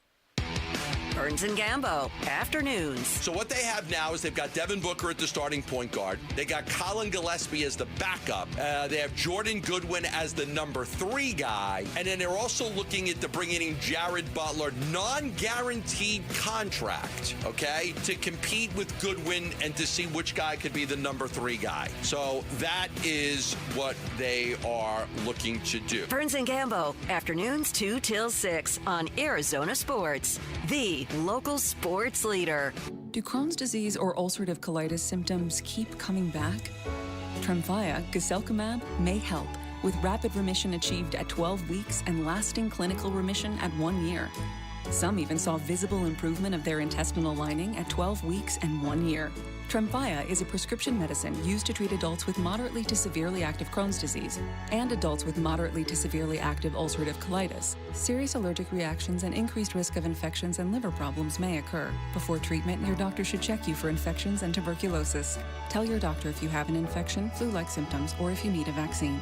Burns and Gambo, afternoons. So what they have now is they've got Devin Booker at the starting point guard. They got Colin Gillespie as the backup. They have Jordan Goodwin as the number 3 guy. And then they're also looking at bringing in Jared Butler, non-guaranteed contract, okay, to compete with Goodwin and to see which guy could be the number 3 guy. So that is what they are looking to do. Burns and Gambo, afternoons 2 till 6 on Arizona Sports, the local sports leader. Do Crohn's disease or ulcerative colitis symptoms keep coming back? Tremfya, guselkumab, may help, with rapid remission achieved at 12 weeks and lasting clinical remission at 1 year. Some even saw visible improvement of their intestinal lining at 12 weeks and 1 year. Tremfya is a prescription medicine used to treat adults with moderately to severely active Crohn's disease and adults with moderately to severely active ulcerative colitis. Serious allergic reactions and increased risk of infections and liver problems may occur. Before treatment, your doctor should check you for infections and tuberculosis. Tell your doctor if you have an infection, flu-like symptoms, or if you need a vaccine.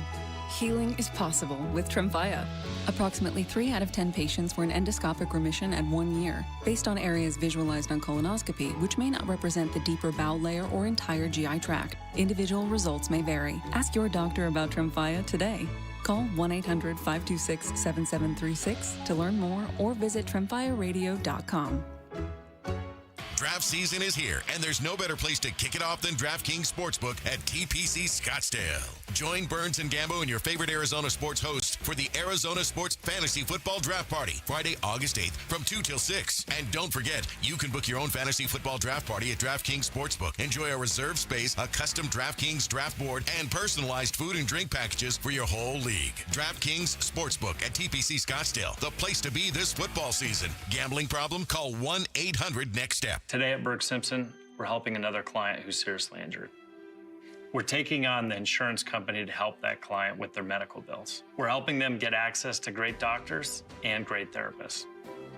Healing is possible with Tremfya. Approximately 3 out of 10 patients were in endoscopic remission at 1 year, based on areas visualized on colonoscopy, which may not represent the deeper bowel layer or entire GI tract. Individual results may vary. Ask your doctor about Tremfya today. Call 1-800-526-7736 to learn more or visit tremfyaradio.com. Draft season is here, and there's no better place to kick it off than DraftKings Sportsbook at TPC Scottsdale. Join Burns and Gambo and your favorite Arizona sports hosts for the Arizona Sports Fantasy Football Draft Party, Friday, August 8th from 2 till 6. And don't forget, you can book your own fantasy football draft party at DraftKings Sportsbook. Enjoy a reserved space, a custom DraftKings draft board, and personalized food and drink packages for your whole league. DraftKings Sportsbook at TPC Scottsdale, the place to be this football season. Gambling problem? Call 1-800-NEXT-STEP. Today at Berg Simpson, we're helping another client who's seriously injured. We're taking on the insurance company to help that client with their medical bills. We're helping them get access to great doctors and great therapists.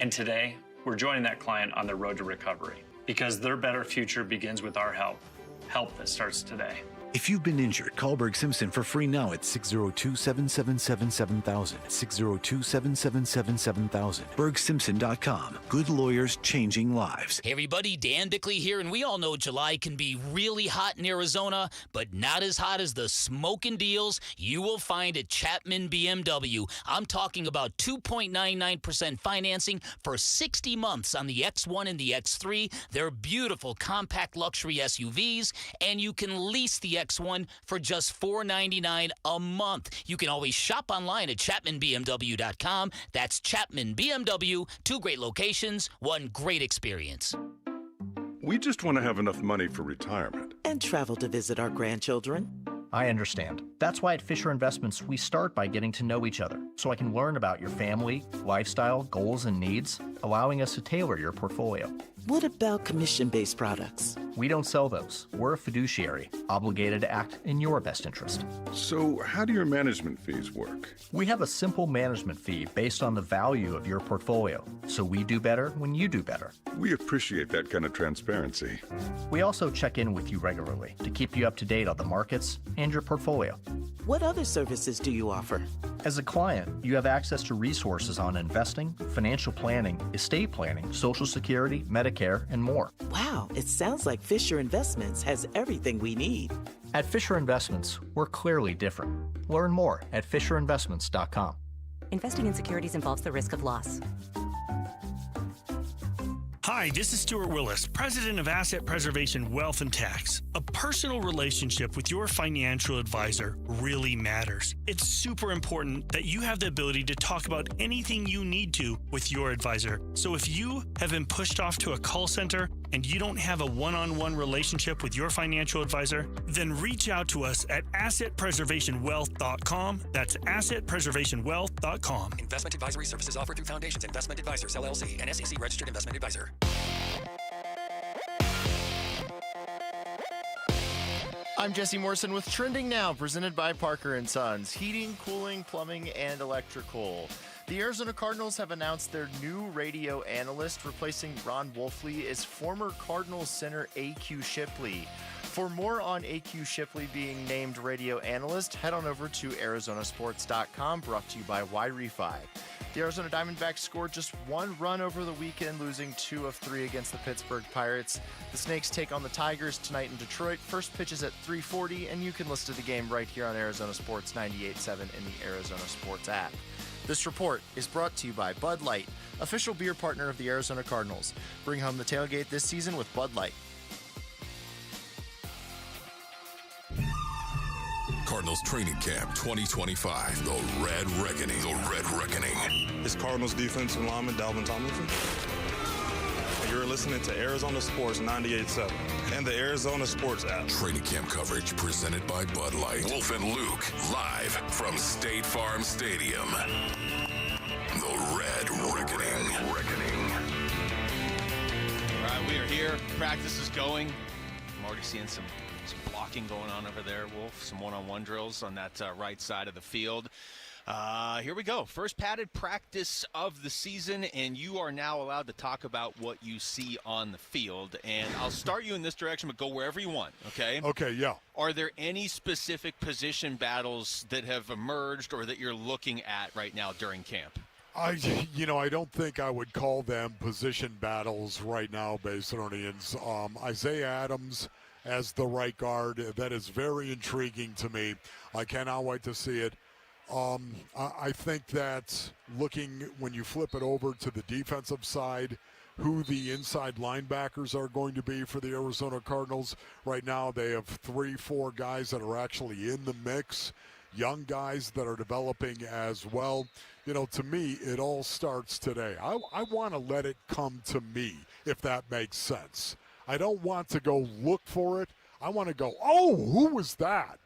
And today, we're joining that client on their road to recovery because their better future begins with our help. Help that starts today. If you've been injured, call Berg Simpson for free now at 602-777-7000. 602-777-7000. BergSimpson.com. Good lawyers changing lives. Hey everybody, Dan Bickley here, and we all know July can be really hot in Arizona, but not as hot as the smoking deals you will find at Chapman BMW. I'm talking about 2.99% financing for 60 months on the X1 and the X3. They're beautiful compact luxury SUVs, and you can lease the X1 for just $499 a month. You can always shop online at ChapmanBMW.com. That's Chapman BMW. 2 great locations, 1 great experience. We just want to have enough money for retirement. And travel to visit our grandchildren. I understand. That's why at Fisher Investments, we start by getting to know each other, so I can learn about your family, lifestyle, goals, and needs, allowing us to tailor your portfolio. What about commission-based products? We don't sell those. We're a fiduciary, obligated to act in your best interest. So how do your management fees work? We have a simple management fee based on the value of your portfolio, so we do better when you do better. We appreciate that kind of transparency. We also check in with you regularly to keep you up to date on the markets and your portfolio. What other services do you offer? As a client, you have access to resources on investing, financial planning, estate planning, Social Security, Medicare, and more. Wow, it sounds like Fisher Investments has everything we need. At Fisher Investments, we're clearly different. Learn more at FisherInvestments.com. Investing in securities involves the risk of loss. Hi, this is Stuart Willis, President of Asset Preservation Wealth and Tax. A personal relationship with your financial advisor really matters. It's super important that you have the ability to talk about anything you need to with your advisor. So if you have been pushed off to a call center and you don't have a one-on-one relationship with your financial advisor, then reach out to us at assetpreservationwealth.com. That's assetpreservationwealth.com. Investment advisory services offered through Foundations Investment Advisors, LLC, an SEC registered investment advisor. I'm Jesse Morrison with Trending Now, presented by Parker & Sons, heating, cooling, plumbing, and electrical. The Arizona Cardinals have announced their new radio analyst, replacing Ron Wolfley as former Cardinals center A.Q. Shipley. For more on A.Q. Shipley being named radio analyst, head on over to arizonasports.com, brought to you by Y-Refi. The Arizona Diamondbacks scored just one run over the weekend, losing 2 of 3 against the Pittsburgh Pirates. The Snakes take on the Tigers tonight in Detroit. First pitch is at 3:40, and you can listen to the game right here on Arizona Sports 98.7 in the Arizona Sports app. This report is brought to you by Bud Light, official beer partner of the Arizona Cardinals. Bring home the tailgate this season with Bud Light. Cardinals Training Camp 2025, the Red Reckoning. The Red Reckoning. It's Cardinals defensive lineman Dalvin Tomlinson. You're listening to Arizona Sports 98.7 and the Arizona Sports app. Training camp coverage presented by Bud Light. Wolf and Luke, live from State Farm Stadium. The Red Reckoning. All right, we are here. Practice is going. I'm already seeing some blocking going on over there, Wolf. Some one-on-one drills on that right side of the field. Here we go. First padded practice of the season, and you are now allowed to talk about what you see on the field. And I'll start you in this direction, but go wherever you want, okay? Okay, yeah. Are there any specific position battles that have emerged or that you're looking at right now during camp? I don't think I would call them position battles right now, Basinonians. Isaiah Adams as the right guard, that is very intriguing to me. I cannot wait to see it. I think that when you flip it over to the defensive side, who the inside linebackers are going to be for the Arizona Cardinals. Right now they have 3-4 guys that are actually in the mix, young guys that are developing as well. To me, it all starts today. I want to let it come to me, if that makes sense. I don't want to go look for it. I want to go, oh, who was that?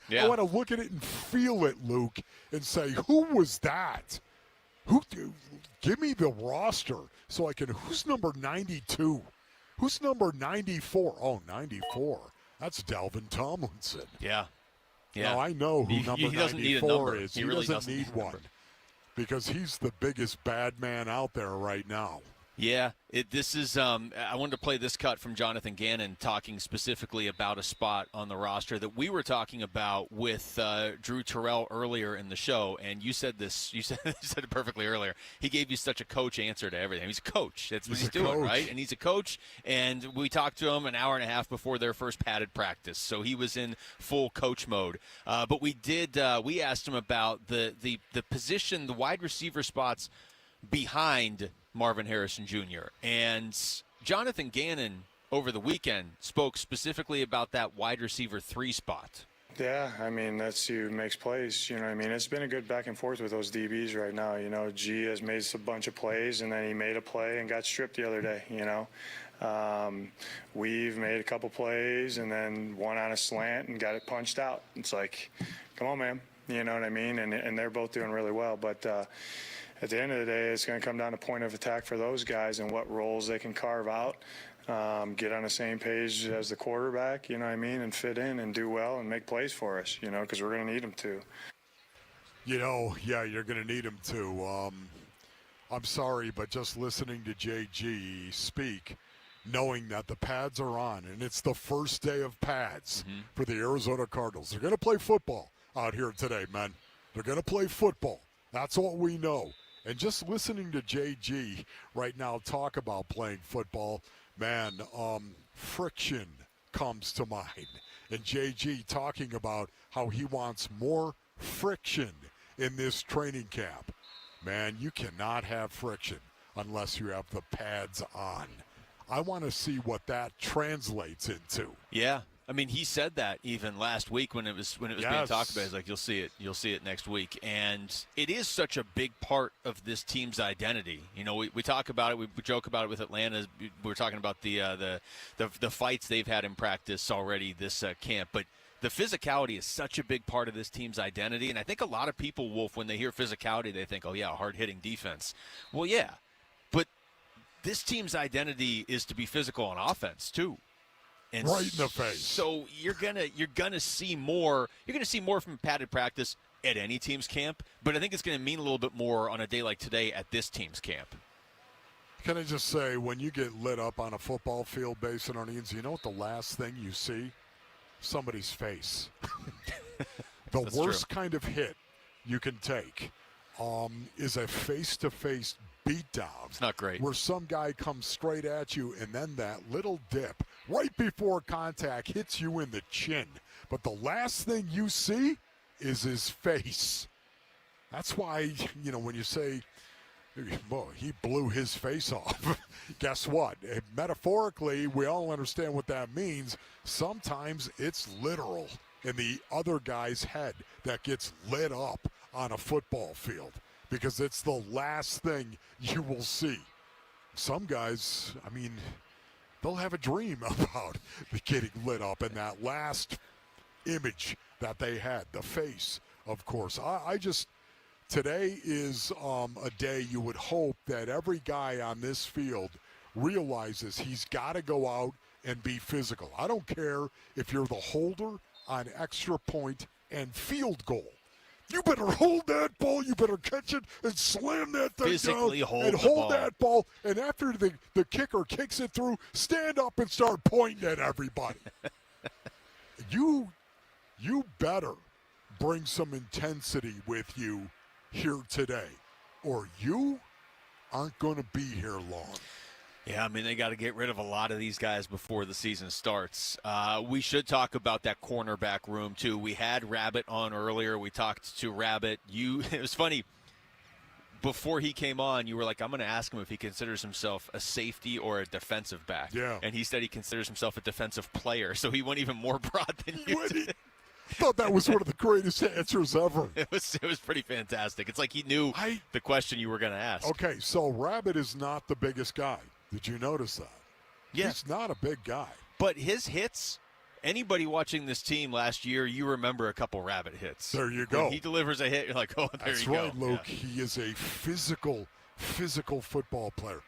Yeah. I want to look at it and feel it, Luke, and say, who was that? Give me the roster so I can, who's number 92? Who's number 94? Oh, 94. That's Dalvin Tomlinson. Yeah. Now, I know who number 94 is. He really doesn't need one because he's the biggest bad man out there right now. Yeah, this is. I wanted to play this cut from Jonathan Gannon talking specifically about a spot on the roster that we were talking about with Drew Terrell earlier in the show, and you said this. You said it perfectly earlier. He gave you such a coach answer to everything. He's a coach. That's what he's doing, right? And he's a coach. And we talked to him an hour and a half before their first padded practice, so he was in full coach mode. But we did. We asked him about the position, the wide receiver spots behind Marvin Harrison Jr. And Jonathan Gannon over the weekend spoke specifically about that wide receiver 3 spot. Yeah, that's who makes plays. It's been a good back and forth with those DBs right now. G has made a bunch of plays, and then he made a play and got stripped the other day, We've made a couple plays and then one on a slant and got it punched out. It's like, come on, man. You know what I mean? And they're both doing really well. But at the end of the day, it's going to come down to point of attack for those guys and what roles they can carve out, get on the same page as the quarterback, and fit in and do well and make plays for us, because we're going to need them to. Yeah, you're going to need them to. I'm sorry, but just listening to JG speak, knowing that the pads are on, and it's the first day of pads for the Arizona Cardinals. They're going to play football out here today, man. They're going to play football. That's what we know. And just listening to JG right now talk about playing football, man, friction comes to mind. And JG talking about how he wants more friction in this training camp. Man, you cannot have friction unless you have the pads on. I want to see what that translates into. Yeah. I mean, he said that even last week when it was being talked about. He's like, you'll see it next week. And it is such a big part of this team's identity. You know, we talk about it, we joke about it with Atlanta. We're talking about the fights they've had in practice already this camp. But the physicality is such a big part of this team's identity. And I think a lot of people, Wolf, when they hear physicality, they think, oh, yeah, hard-hitting defense. Well, yeah. But this team's identity is to be physical on offense, too. And right in the face. So you're gonna see more. You're gonna see more from padded practice at any team's camp, but I think it's gonna mean a little bit more on a day like today at this team's camp. Can I just say, when you get lit up on a football field, Basin Orleans, you know what the last thing you see? Somebody's face. The worst kind of hit you can take is a face-to-face beatdown. It's not great. Where some guy comes straight at you, and then that little dip right before contact hits you in the chin. But the last thing you see is his face. That's why, you know, when you say, well, he blew his face off, guess what? Metaphorically, we all understand what that means. Sometimes it's literal in the other guy's head that gets lit up on a football field, because it's the last thing you will see. Some guys, I mean, they'll have a dream about getting lit up in that last image that they had, the face, of course. Today is a day you would hope that every guy on this field realizes he's got to go out and be physical. I don't care if you're the holder on extra point and field goal. You better hold that ball. You better catch it and slam that thing Physically down hold and the hold ball. that ball. And after the kicker kicks it through, stand up and start pointing at everybody. You better bring some intensity with you here today, or you aren't going to be here long. Yeah, I mean, they got to get rid of a lot of these guys before the season starts. We should talk about that cornerback room, too. We had Rabbit on earlier. We talked to Rabbit. It was funny. Before he came on, you were like, I'm going to ask him if he considers himself a safety or a defensive back. Yeah. And he said he considers himself a defensive player, so he went even more broad than you did. I thought that was one of the greatest answers ever. It was pretty fantastic. It's like he knew the question you were going to ask. Okay, so Rabbit is not the biggest guy. Did you notice that? Yeah. He's not a big guy. But his hits, anybody watching this team last year, you remember a couple Rabbit hits. There you go. When he delivers a hit, you're like, oh, there That's you go. right, Luke. Yeah. He is a physical football player.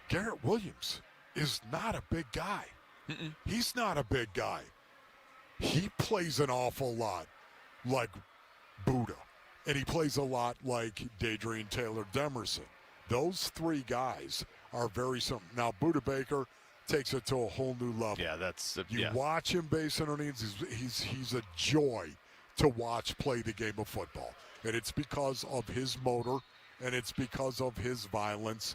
Garrett Williams is not a big guy. He's not a big guy. He plays an awful lot like Buddha, and he plays a lot like Dadrian Taylor-Demerson. Those three guys are very similar. Now, Buddha Baker takes it to a whole new level. Yeah, that's you watch him, Basin Orleans. He's a joy to watch play the game of football, and it's because of his motor, and it's because of his violence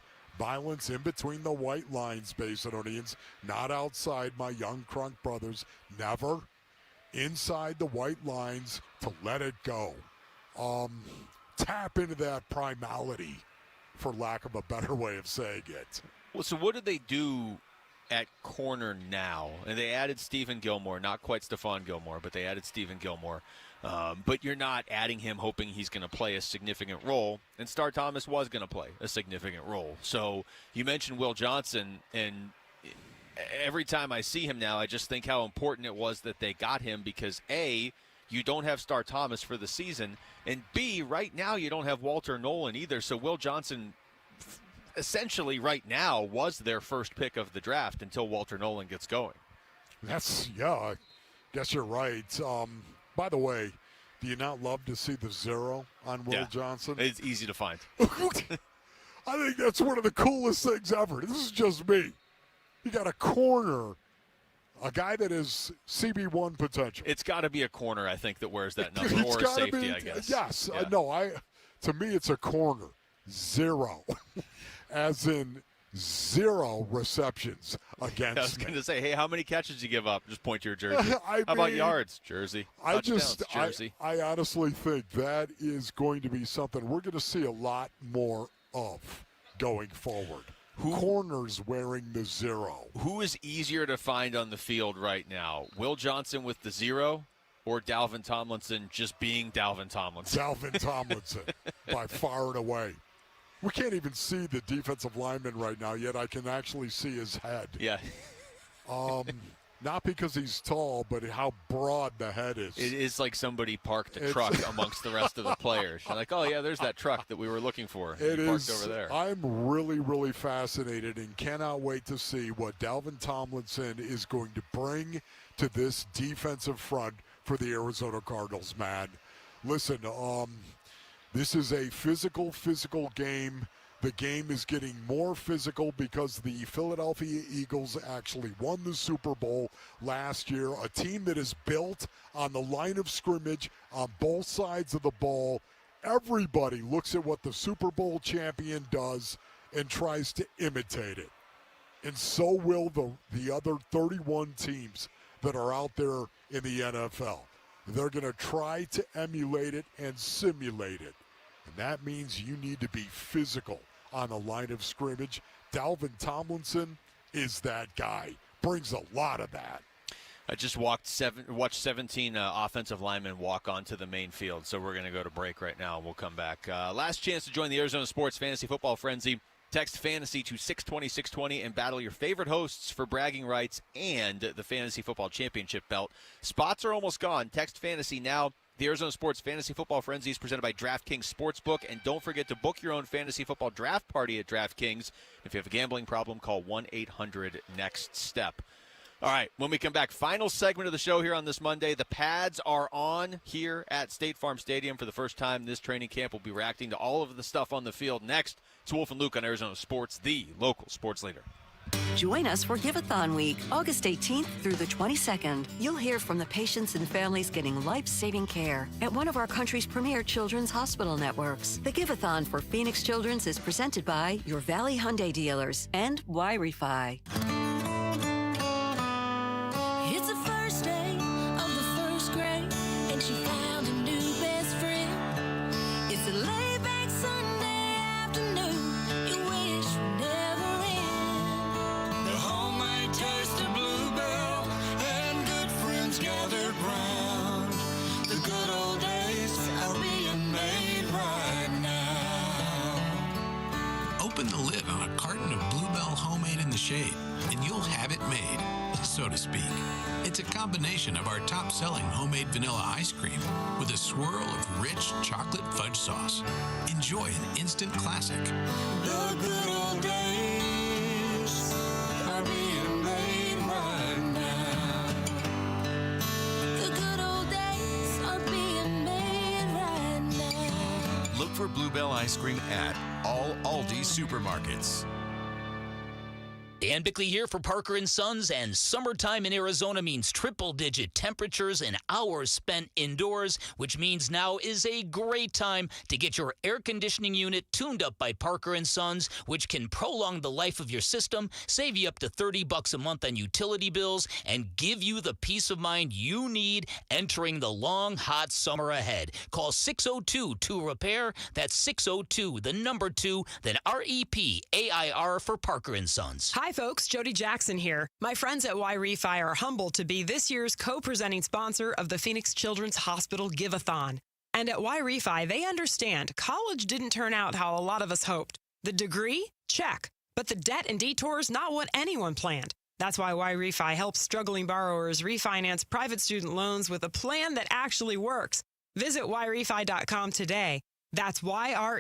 in between the white lines, Basin Orleans, not outside. My young Crunk brothers, never inside the white lines to let it go. Tap into that primality, for lack of a better way of saying it. Well, so what do they do at corner now? And they added Stephen Gilmore, not quite Stephon Gilmore, but they added Stephen Gilmore. But you're not adding him hoping he's going to play a significant role. And Star Thomas was going to play a significant role. So you mentioned Will Johnson, and every time I see him now, I just think how important it was that they got him because, A, you don't have Star Thomas for the season, and B, right now you don't have Walter Nolan either. So Will Johnson essentially right now was their first pick of the draft until Walter Nolan gets going. I guess you're right. By the way, do you not love to see the 0 on Will Johnson? It's easy to find. I think that's one of the coolest things ever. This is just me. You got a corner, a guy that is CB1 potential. It's got to be a corner, I think, that wears that number, or a safety, I guess. Yes. Yeah. To me, it's a corner. 0. As in 0 receptions against I was going to say, hey, how many catches did you give up? Just point to your jersey. How about yards? Jersey. Jersey. I honestly think that is going to be something we're going to see a lot more of going forward. Corners wearing the 0. Who is easier to find on the field right now? Will Johnson with the 0 or Dalvin Tomlinson just being Dalvin Tomlinson? Dalvin Tomlinson, by far and away. We can't even see the defensive lineman right now, yet I can actually see his head. Yeah. Not because he's tall, but how broad the head is. It is like somebody parked a truck amongst the rest of the players. You're like, oh, yeah, there's that truck that we were looking for. It is. Parked over there. I'm really, really fascinated and cannot wait to see what Dalvin Tomlinson is going to bring to this defensive front for the Arizona Cardinals, man. Listen, this is a physical game. The game is getting more physical because the Philadelphia Eagles actually won the Super Bowl last year, a team that is built on the line of scrimmage on both sides of the ball. Everybody looks at what the Super Bowl champion does and tries to imitate it. And so will the other 31 teams that are out there in the NFL. They're going to try to emulate it and simulate it. And that means you need to be physical on the line of scrimmage. Dalvin Tomlinson is that guy. Brings a lot of that. I just watched 17 offensive linemen walk onto the main field, so we're going to go to break right now, and we'll come back. Last chance to join the Arizona Sports Fantasy Football Frenzy. Text FANTASY to 620-620 and battle your favorite hosts for bragging rights and the Fantasy Football Championship belt. Spots are almost gone. Text FANTASY now. The Arizona Sports Fantasy Football Frenzy is presented by DraftKings Sportsbook. And don't forget to book your own fantasy football draft party at DraftKings. If you have a gambling problem, call 1-800-NEXT-STEP. All right, when we come back, final segment of the show here on this Monday. The pads are on here at State Farm Stadium for the first time this training camp. We'll be reacting to all of the stuff on the field next. It's Wolf and Luke on Arizona Sports, the local sports leader. Join us for Give-a-thon Week, August 18th through the 22nd. You'll hear from the patients and families getting life-saving care at one of our country's premier children's hospital networks. The Give-a-thon for Phoenix Children's is presented by your Valley Hyundai dealers and Y-Refi. It's the first day of the first grade, and she found a new best friend. It's a laid-back Sunday afternoon you wish would never end. The homemade taste of Bluebell and good friends gathered round. The good old days are being made right now. Open the lid on a carton of Bluebell Homemade in the Shade, and you'll have it made, so to speak. It's a combination of our top-selling homemade vanilla ice cream with a swirl of rich chocolate fudge sauce. Enjoy an instant classic. The good old days are being made right now. The good old days are being made right now. Look for Bluebell ice cream at all Aldi supermarkets. Dan Bickley here for Parker & Sons, and summertime in Arizona means triple-digit temperatures and hours spent indoors, which means now is a great time to get your air conditioning unit tuned up by Parker & Sons, which can prolong the life of your system, save you up to $30 a month on utility bills, and give you the peace of mind you need entering the long, hot summer ahead. Call 602-2-REPAIR. That's 602, the number 2, then REPAIR for Parker & Sons. Hi, folks. Jody Jackson here. My friends at Y-Refi are humbled to be this year's co-presenting sponsor of the Phoenix Children's Hospital Give-a-thon. And at Y-Refi, they understand college didn't turn out how a lot of us hoped. The degree? Check. But the debt and detours, not what anyone planned. That's why Y-Refi helps struggling borrowers refinance private student loans with a plan that actually works. Visit YRefi.com today. That's YREFY.com.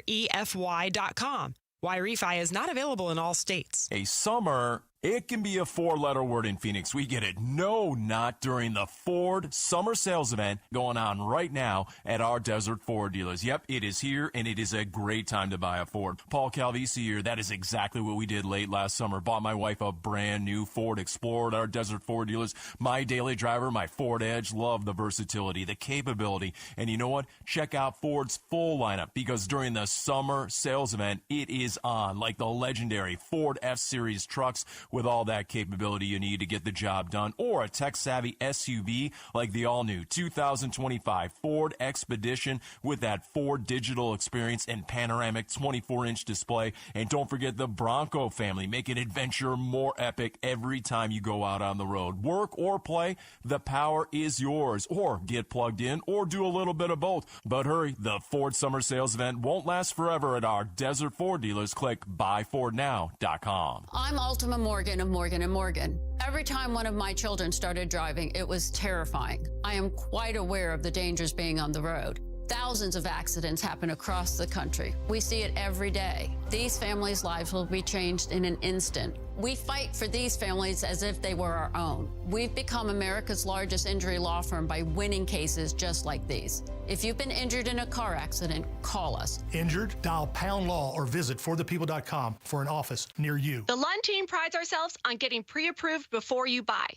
Y-Refi is not available in all states. A summer, it can be a 4-letter word in Phoenix. We get it. No, not during the Ford Summer Sales Event going on right now at our Desert Ford dealers. Yep, it is here, and it is a great time to buy a Ford. Paul Calvisi here. That is exactly what we did late last summer. Bought my wife a brand new Ford Explorer at our Desert Ford dealers. My daily driver, my Ford Edge. Love the versatility, the capability. And you know what? Check out Ford's full lineup, because during the Summer Sales Event, it is on, like the legendary Ford F-Series trucks with all that capability you need to get the job done, or a tech-savvy SUV like the all-new 2025 Ford Expedition with that Ford digital experience and panoramic 24-inch display. And don't forget the Bronco family, making adventure more epic every time you go out on the road. Work or play, the power is yours. Or get plugged in or do a little bit of both. But hurry, the Ford Summer Sales Event won't last forever at our Desert Ford dealers. Click buyfordnow.com. I'm Ultima Morgan of Morgan & Morgan. Every time one of my children started driving, it was terrifying. I am quite aware of the dangers being on the road. Thousands of accidents happen across the country. We see it every day. These families' lives will be changed in an instant. We fight for these families as if they were our own. We've become America's largest injury law firm by winning cases just like these. If you've been injured in a car accident, call us. Injured? Dial pound law or visit forthepeople.com for an office near you. The Lund team prides ourselves on getting pre-approved before you buy.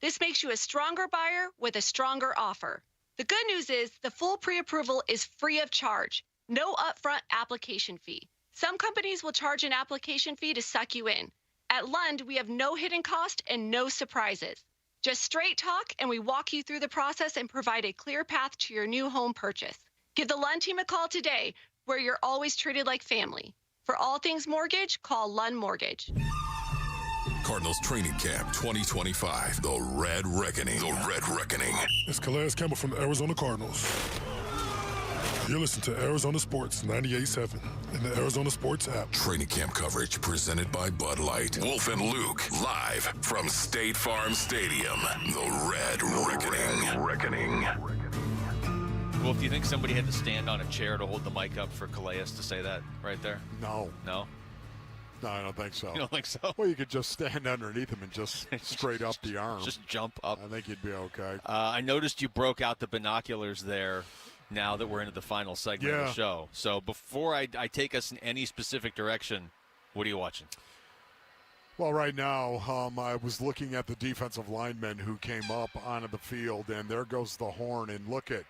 This makes you a stronger buyer with a stronger offer. The good news is the full pre-approval is free of charge. No upfront application fee. Some companies will charge an application fee to suck you in. At Lund, we have no hidden cost and no surprises. Just straight talk, and we walk you through the process and provide a clear path to your new home purchase. Give the Lund team a call today, where you're always treated like family. For all things mortgage, call Lund Mortgage. Cardinals Training Camp 2025, The Red Reckoning. The Red Reckoning. It's Calais Campbell from the Arizona Cardinals. You're listening to Arizona Sports 98.7 and the Arizona Sports app. Training camp coverage presented by Bud Light. Wolf and Luke, live from State Farm Stadium. The Red Reckoning. Well, do you think somebody had to stand on a chair to hold the mic up for Calais to say that right there? No. No? No, I don't think so. You don't think so? Well, you could just stand underneath him and just straight up the arm. Just jump up. I think you'd be okay. I noticed you broke out the binoculars there now that we're into the final segment of the show. So before I take us in any specific direction, what are you watching? Well, right now, I was looking at the defensive linemen who came up onto the field, and there goes the horn. And look at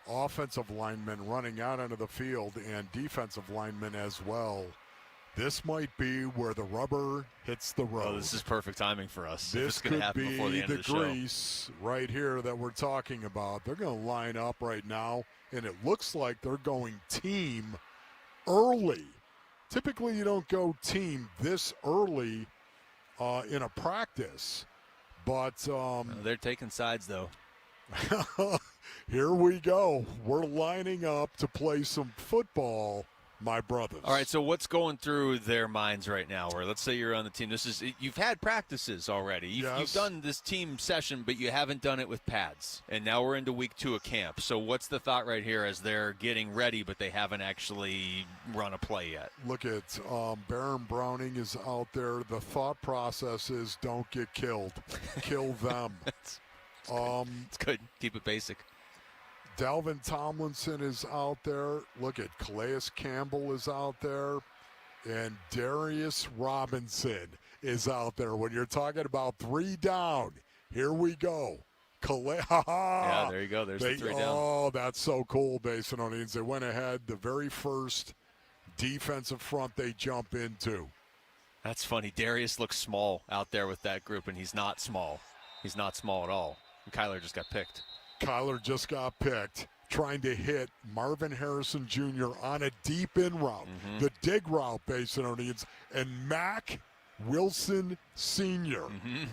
offensive linemen running out onto the field and defensive linemen as well. This might be where the rubber hits the road. Oh, this is perfect timing for us. This could be before the end the of the show. grease right here that we're talking about. They're going to line up right now, and it looks like they're going team early. Typically, you don't go team this early in a practice, but they're taking sides, though. Here we go. We're lining up to play some football, my brothers. All right, so what's going through their minds right now? Or let's say you're on the team. You've had practices already. You've done this team session, but you haven't done it with pads. And now we're into week 2 of camp. So what's the thought right here as they're getting ready, but they haven't actually run a play yet? Look at Baron Browning is out there. The thought process is don't get killed. Kill them. It's good. Keep it basic. Dalvin Tomlinson is out there. Look at Calais Campbell is out there. And Darius Robinson is out there. When you're talking about 3 down, here we go. Calais. Yeah, there you go. There's the 3 down. Oh, that's so cool, Basinonians. They went ahead the very first defensive front they jump into. That's funny. Darius looks small out there with that group, and he's not small. He's not small at all. And Kyler just got picked. Kyler just got picked, trying to hit Marvin Harrison Jr. on a deep in route, the dig route, Basinonians, and Mac Wilson Sr.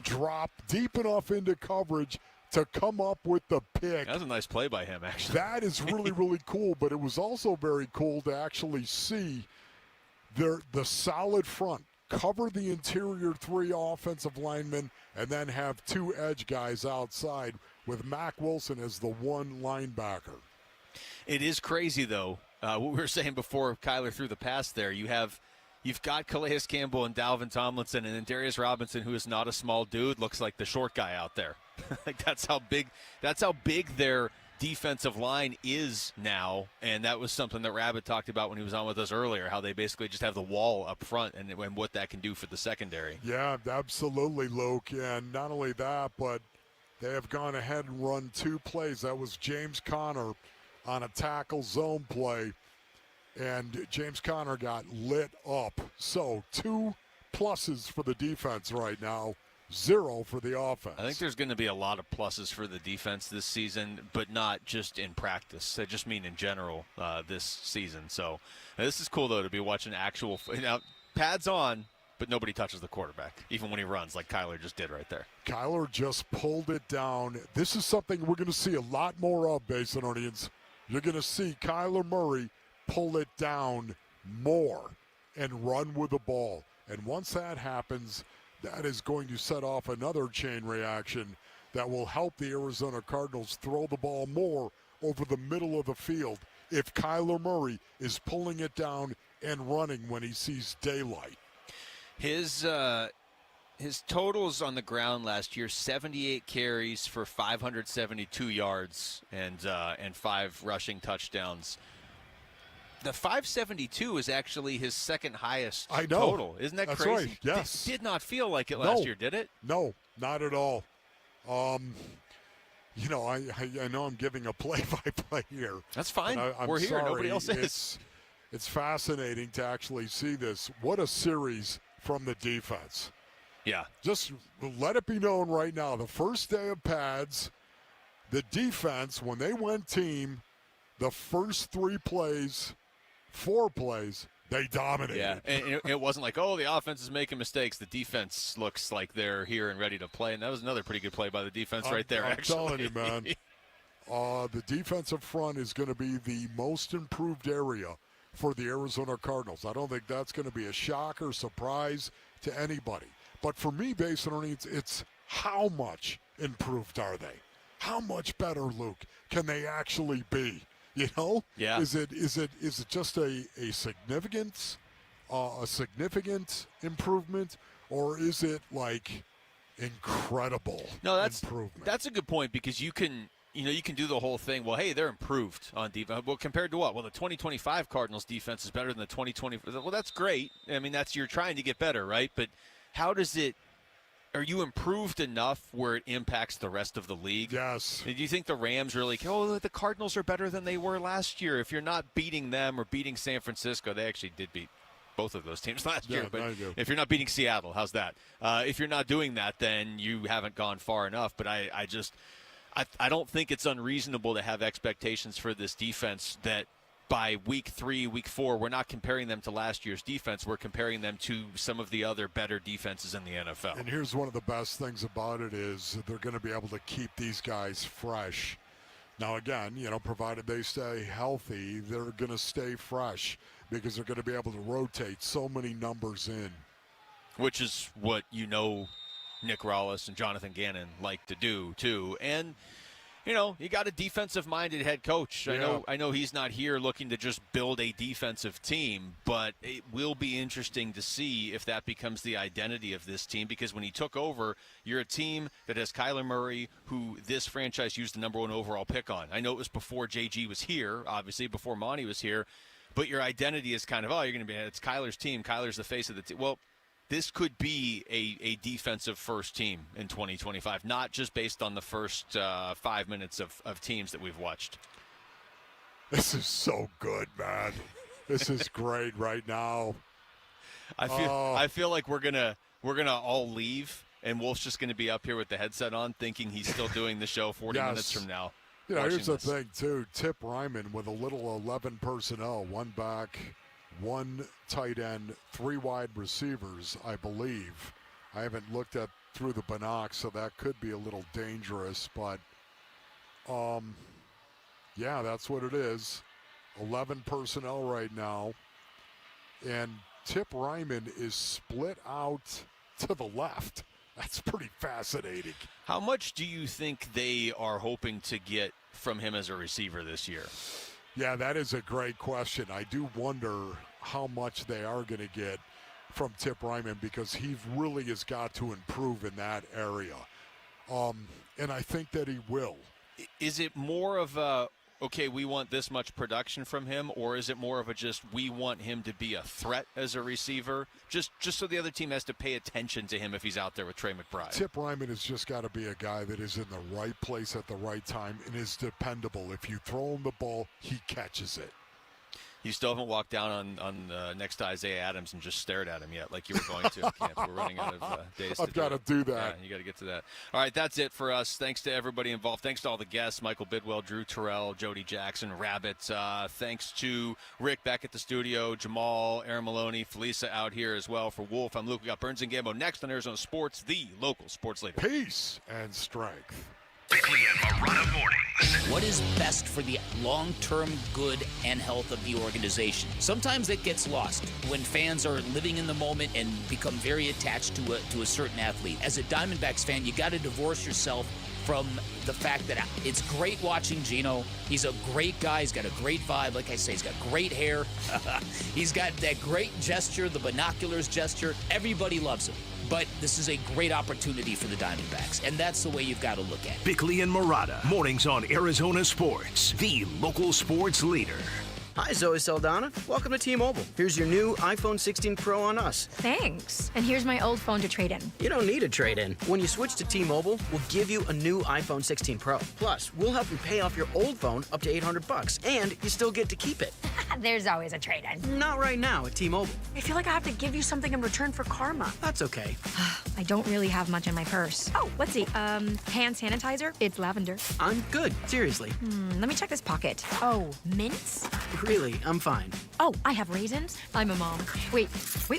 dropped deep enough into coverage to come up with the pick. That was a nice play by him, actually. That is really, really cool, but it was also very cool to actually see the solid front cover the interior 3 offensive linemen and then have 2 edge guys outside with Mac Wilson as the 1 linebacker. It is crazy, though. What we were saying before Kyler threw the pass there, you've got Calais Campbell and Dalvin Tomlinson, and then Darius Robinson, who is not a small dude, looks like the short guy out there. Like that's how big their defensive line is now, and that was something that Rabbit talked about when he was on with us earlier, how they basically just have the wall up front and what that can do for the secondary. Yeah, absolutely, Luke. And not only that, but they have gone ahead and run 2 plays. That was James Conner on a tackle zone play, and James Conner got lit up. So 2 pluses for the defense right now, 0 for the offense. I think there's going to be a lot of pluses for the defense this season, but not just in practice. I just mean in general this season. So this is cool, though, to be watching actual – now, pads on, but nobody touches the quarterback, even when he runs, like Kyler just did right there. Kyler just pulled it down. This is something we're going to see a lot more of, Basinonians. You're going to see Kyler Murray pull it down more and run with the ball. And once that happens, that is going to set off another chain reaction that will help the Arizona Cardinals throw the ball more over the middle of the field if Kyler Murray is pulling it down and running when he sees daylight. His totals on the ground last year: 78 carries for 572 yards and 5 rushing touchdowns. The 572 is actually his second highest total. Isn't that That's crazy? Right. Yes. Did not feel like it last year, did it? No, not at all. You know, I know I'm giving a play-by-play here. That's fine. I'm We're here. sorry. Nobody else is. It's fascinating to actually see this. What a series from the defense. Yeah. Just let it be known right now, the first day of pads, the defense, when they went team, the first 4 plays, they dominated. Yeah, and it wasn't like, oh, the offense is making mistakes. The defense looks like they're here and ready to play, and that was another pretty good play by the defense right there, I'm telling you, man. The defensive front is going to be the most improved area for the Arizona Cardinals. I don't think that's going to be a shock or surprise to anybody. But for me, basically, it's how much improved are they? How much better, Luke, can they actually be? You know? Yeah. Is it just a significant improvement, or is it like incredible? No, that's improvement? That's a good point, because you can do the whole thing. Well, hey, they're improved on defense. Well, compared to what? Well, the 2025 Cardinals defense is better than the 2020. Well, that's great. I mean, you're trying to get better, right? But how does it? Are you improved enough where it impacts the rest of the league? Yes. Do you think the Rams really, the Cardinals are better than they were last year? If you're not beating them or beating San Francisco, they actually did beat both of those teams last year. But if you're not beating Seattle, how's that? If you're not doing that, then you haven't gone far enough. But I don't think it's unreasonable to have expectations for this defense that by week 3, week 4, we're not comparing them to last year's defense. We're comparing them to some of the other better defenses in the NFL. And here's one of the best things about it is they're going to be able to keep these guys fresh. Now, again, provided they stay healthy, they're going to stay fresh because they're going to be able to rotate so many numbers in. Which is what Nick Rallis and Jonathan Gannon like to do, too. And you got a defensive-minded head coach. Yeah. I know he's not here looking to just build a defensive team, but it will be interesting to see if that becomes the identity of this team, because when he took over, you're a team that has Kyler Murray, who this franchise used the number 1 overall pick on. I know it was before JG was here, obviously, before Monty was here, but your identity is kind of, it's Kyler's team. Kyler's the face of the team. Well, this could be a defensive first team in 2025, not just based on the first 5 minutes of teams that we've watched. This is so good, man. This is great right now. I feel like we're gonna all leave, and Wolf's just gonna be up here with the headset on, thinking he's still doing the show 40 minutes from now. Here's the thing too. Tip Ryman with a little 11 personnel, 1 back, 1 tight end, 3 wide receivers, I believe. I haven't looked through the binocs, so that could be a little dangerous. But, yeah, that's what it is. 11 personnel right now. And Tip Ryman is split out to the left. That's pretty fascinating. How much do you think they are hoping to get from him as a receiver this year? Yeah, that is a great question. I do wonder how much they are going to get from Tip Ryman, because he really has got to improve in that area. And I think that he will. Is it more of a, okay, we want this much production from him, or is it more of a just we want him to be a threat as a receiver, just so the other team has to pay attention to him if he's out there with Trey McBride? Tip Ryman has just got to be a guy that is in the right place at the right time and is dependable. If you throw him the ball, he catches it. You still haven't walked down on next to Isaiah Adams and just stared at him yet, like you were going to. Camp. We're running out of days. I've got to do that. Yeah, you got to get to that. All right, that's it for us. Thanks to everybody involved. Thanks to all the guests: Michael Bidwell, Drew Terrell, Jody Jackson, Rabbit. Thanks to Rick back at the studio, Jamal, Aaron Maloney, Felisa out here as well. For Wolf, I'm Luke. We got Burns and Gambo next on Arizona Sports, the local sports leader. Peace and strength. Bickley and Marotta mornings. What is best for the long-term good and health of the organization? Sometimes it gets lost when fans are living in the moment and become very attached to a certain athlete. As a Diamondbacks fan, you got to divorce yourself from the fact that it's great watching Gino. He's a great guy. He's got a great vibe. Like I say, he's got great hair. He's got that great gesture, the binoculars gesture. Everybody loves him. But this is a great opportunity for the Diamondbacks, and that's the way you've got to look at it. Bickley and Marotta, mornings on Arizona Sports, the local sports leader. Hi, Zoe Saldana. Welcome to T-Mobile. Here's your new iPhone 16 Pro on us. Thanks. And here's my old phone to trade in. You don't need a trade-in. When you switch to T-Mobile, we'll give you a new iPhone 16 Pro. Plus, we'll help you pay off your old phone up to $800, and you still get to keep it. There's always a trade-in. Not right now at T-Mobile. I feel like I have to give you something in return for karma. That's okay. I don't really have much in my purse. Oh, let's see. Hand sanitizer. It's lavender. I'm good. Seriously. Let me check this pocket. Oh, mints? Really, I'm fine. Oh, I have raisins. I'm a mom. Wait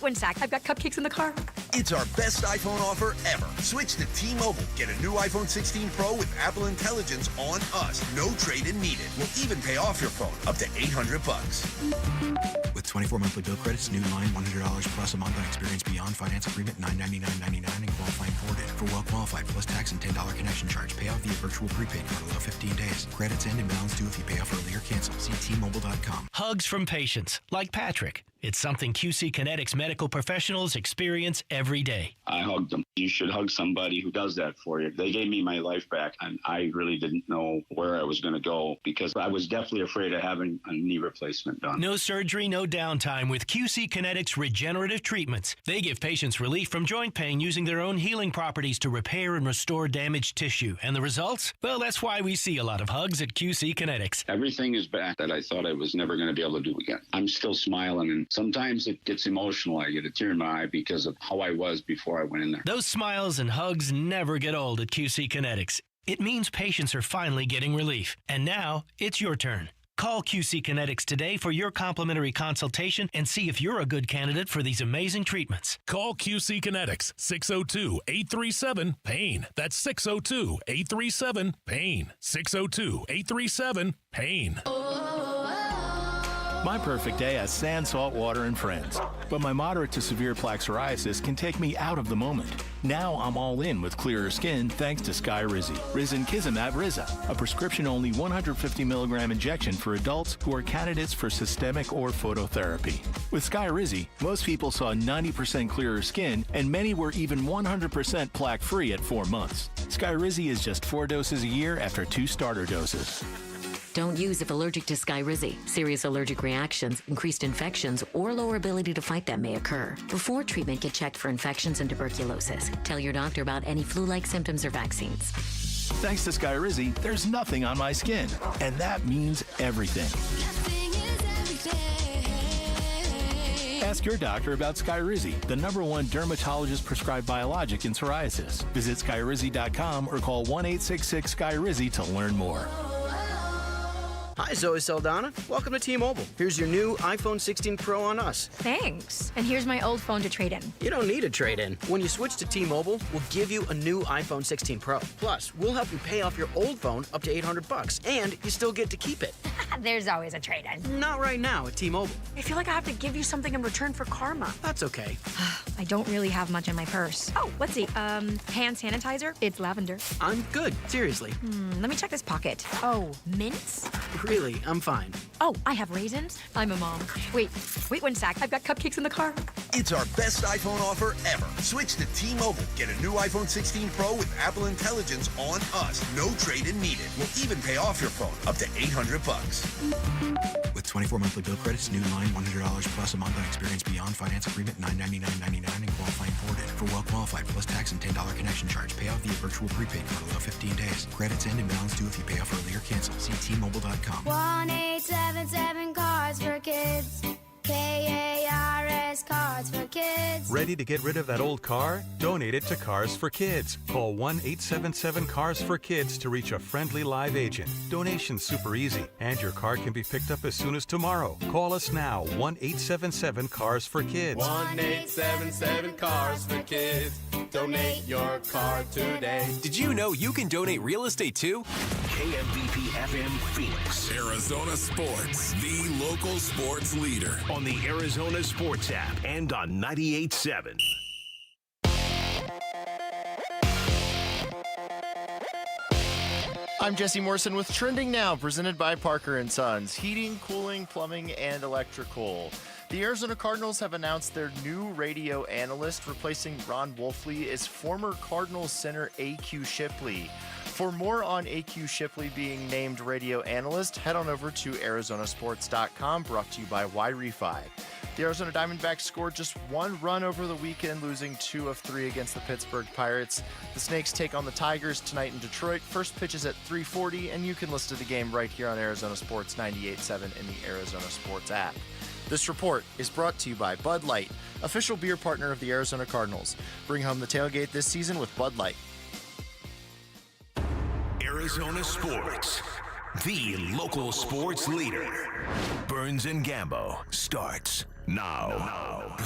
one sec. I've got cupcakes in the car. It's our best iPhone offer ever. Switch to T-Mobile. Get a new iPhone 16 Pro with Apple Intelligence on us. No trade-in needed. We'll even pay off your phone up to $800. With 24 monthly bill credits, new line $100 plus a month on experience beyond finance agreement $999.99 and qualifying forwarded. For well qualified plus tax and $10 connection charge. Pay off via virtual prepaid card. Allow 15 days. Credits end and balance due if you pay off early or cancel. See T-Mobile.com. Hugs from patients like Patrick. It's something QC Kinetics medical professionals experience every day. I hugged them. You should hug somebody who does that for you. They gave me my life back, and I really didn't know where I was going to go because I was definitely afraid of having a knee replacement done. No surgery, no downtime with QC Kinetics regenerative treatments. They give patients relief from joint pain using their own healing properties to repair and restore damaged tissue. And the results? Well, that's why we see a lot of hugs at QC Kinetics. Everything is back that I thought I was never going to be able to do again. I'm still smiling, and sometimes it gets emotional. I get a tear in my eye because of how I was before I went in there. Those smiles and hugs never get old at QC Kinetics. It means patients are finally getting relief. And now, it's your turn. Call QC Kinetics today for your complimentary consultation and see if you're a good candidate for these amazing treatments. Call QC Kinetics, 602-837-PAIN. That's 602-837-PAIN. 602-837-PAIN. My perfect day has sand, salt water, and friends. But my moderate to severe plaque psoriasis can take me out of the moment. Now I'm all in with clearer skin thanks to Skyrizi. Risankizumab Riza, a prescription-only 150 milligram injection for adults who are candidates for systemic or phototherapy. With Skyrizi, most people saw 90% clearer skin, and many were even 100% plaque-free at 4 months. Skyrizi is just 4 doses a year after 2 starter doses. Don't use if allergic to Skyrizi. Serious allergic reactions, increased infections, or lower ability to fight them may occur. Before treatment, get checked for infections and tuberculosis. Tell your doctor about any flu-like symptoms or vaccines. Thanks to Skyrizi, there's nothing on my skin, and that means everything. Ask your doctor about Skyrizi, the #1 dermatologist-prescribed biologic in psoriasis. Visit Skyrizi.com or call 1-866-SKYRIZI to learn more. Hi, Zoe Saldana. Welcome to T-Mobile. Here's your new iPhone 16 Pro on us. Thanks. And here's my old phone to trade in. You don't need a trade-in. When you switch to T-Mobile, we'll give you a new iPhone 16 Pro. Plus, we'll help you pay off your old phone up to $800, and you still get to keep it. There's always a trade-in. Not right now at T-Mobile. I feel like I have to give you something in return for karma. That's okay. I don't really have much in my purse. Oh, let's see. Hand sanitizer. It's lavender. I'm good. Seriously. Let me check this pocket. Oh, mints? Really, I'm fine. Oh, I have raisins. I'm a mom. Wait one sec. I've got cupcakes in the car. It's our best iPhone offer ever. Switch to T-Mobile. Get a new iPhone 16 Pro with Apple Intelligence on us. No trade-in needed. We'll even pay off your phone up to $800. With 24 monthly bill credits, new line $100 plus a month on experience beyond finance agreement $999.99 and qualifying forwarded. For well qualified plus tax and $10 connection charge. Payout via virtual prepaid card allow 15 days. Credits end and balance due if you pay off early or cancel. See T-Mobile.com. 1-877 Cards for Kids. KARS Cards for Kids. Ready to get rid of that old car? Donate it to Cars for Kids. Call 1-877-CARS-FOR-KIDS to reach a friendly live agent. Donation's super easy, and your car can be picked up as soon as tomorrow. Call us now, 1-877-CARS-FOR-KIDS. 1-877-CARS-FOR-KIDS. Donate your car today. Did you know you can donate real estate too? KMVP FM Phoenix. Arizona Sports, the local sports leader. On the Arizona Sports app and on 98.7. I'm Jesse Morrison with Trending Now, presented by Parker & Sons. Heating, cooling, plumbing, and electrical. The Arizona Cardinals have announced their new radio analyst, replacing Ron Wolfley as former Cardinals center A.Q. Shipley. For more on A.Q. Shipley being named radio analyst, head on over to arizonasports.com, brought to you by Y-Refi. The Arizona Diamondbacks scored just one run over the weekend, losing 2 of 3 against the Pittsburgh Pirates. The Snakes take on the Tigers tonight in Detroit. First pitch is at 3:40, and you can listen to the game right here on Arizona Sports 98.7 in the Arizona Sports app. This report is brought to you by Bud Light, official beer partner of the Arizona Cardinals. Bring home the tailgate this season with Bud Light. Arizona Sports, the local sports leader. Burns and Gambo starts now.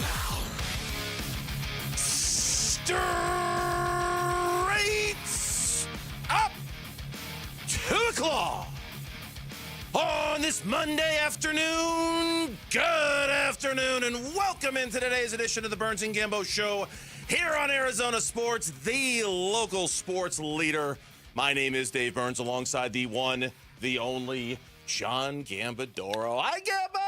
Straight up 2 o'clock on this Monday afternoon. Good afternoon and welcome into today's edition of the Burns and Gambo Show here on Arizona Sports, the local sports leader. My name is Dave Burns, alongside the one, the only John Gambadoro. Hi, Gambo!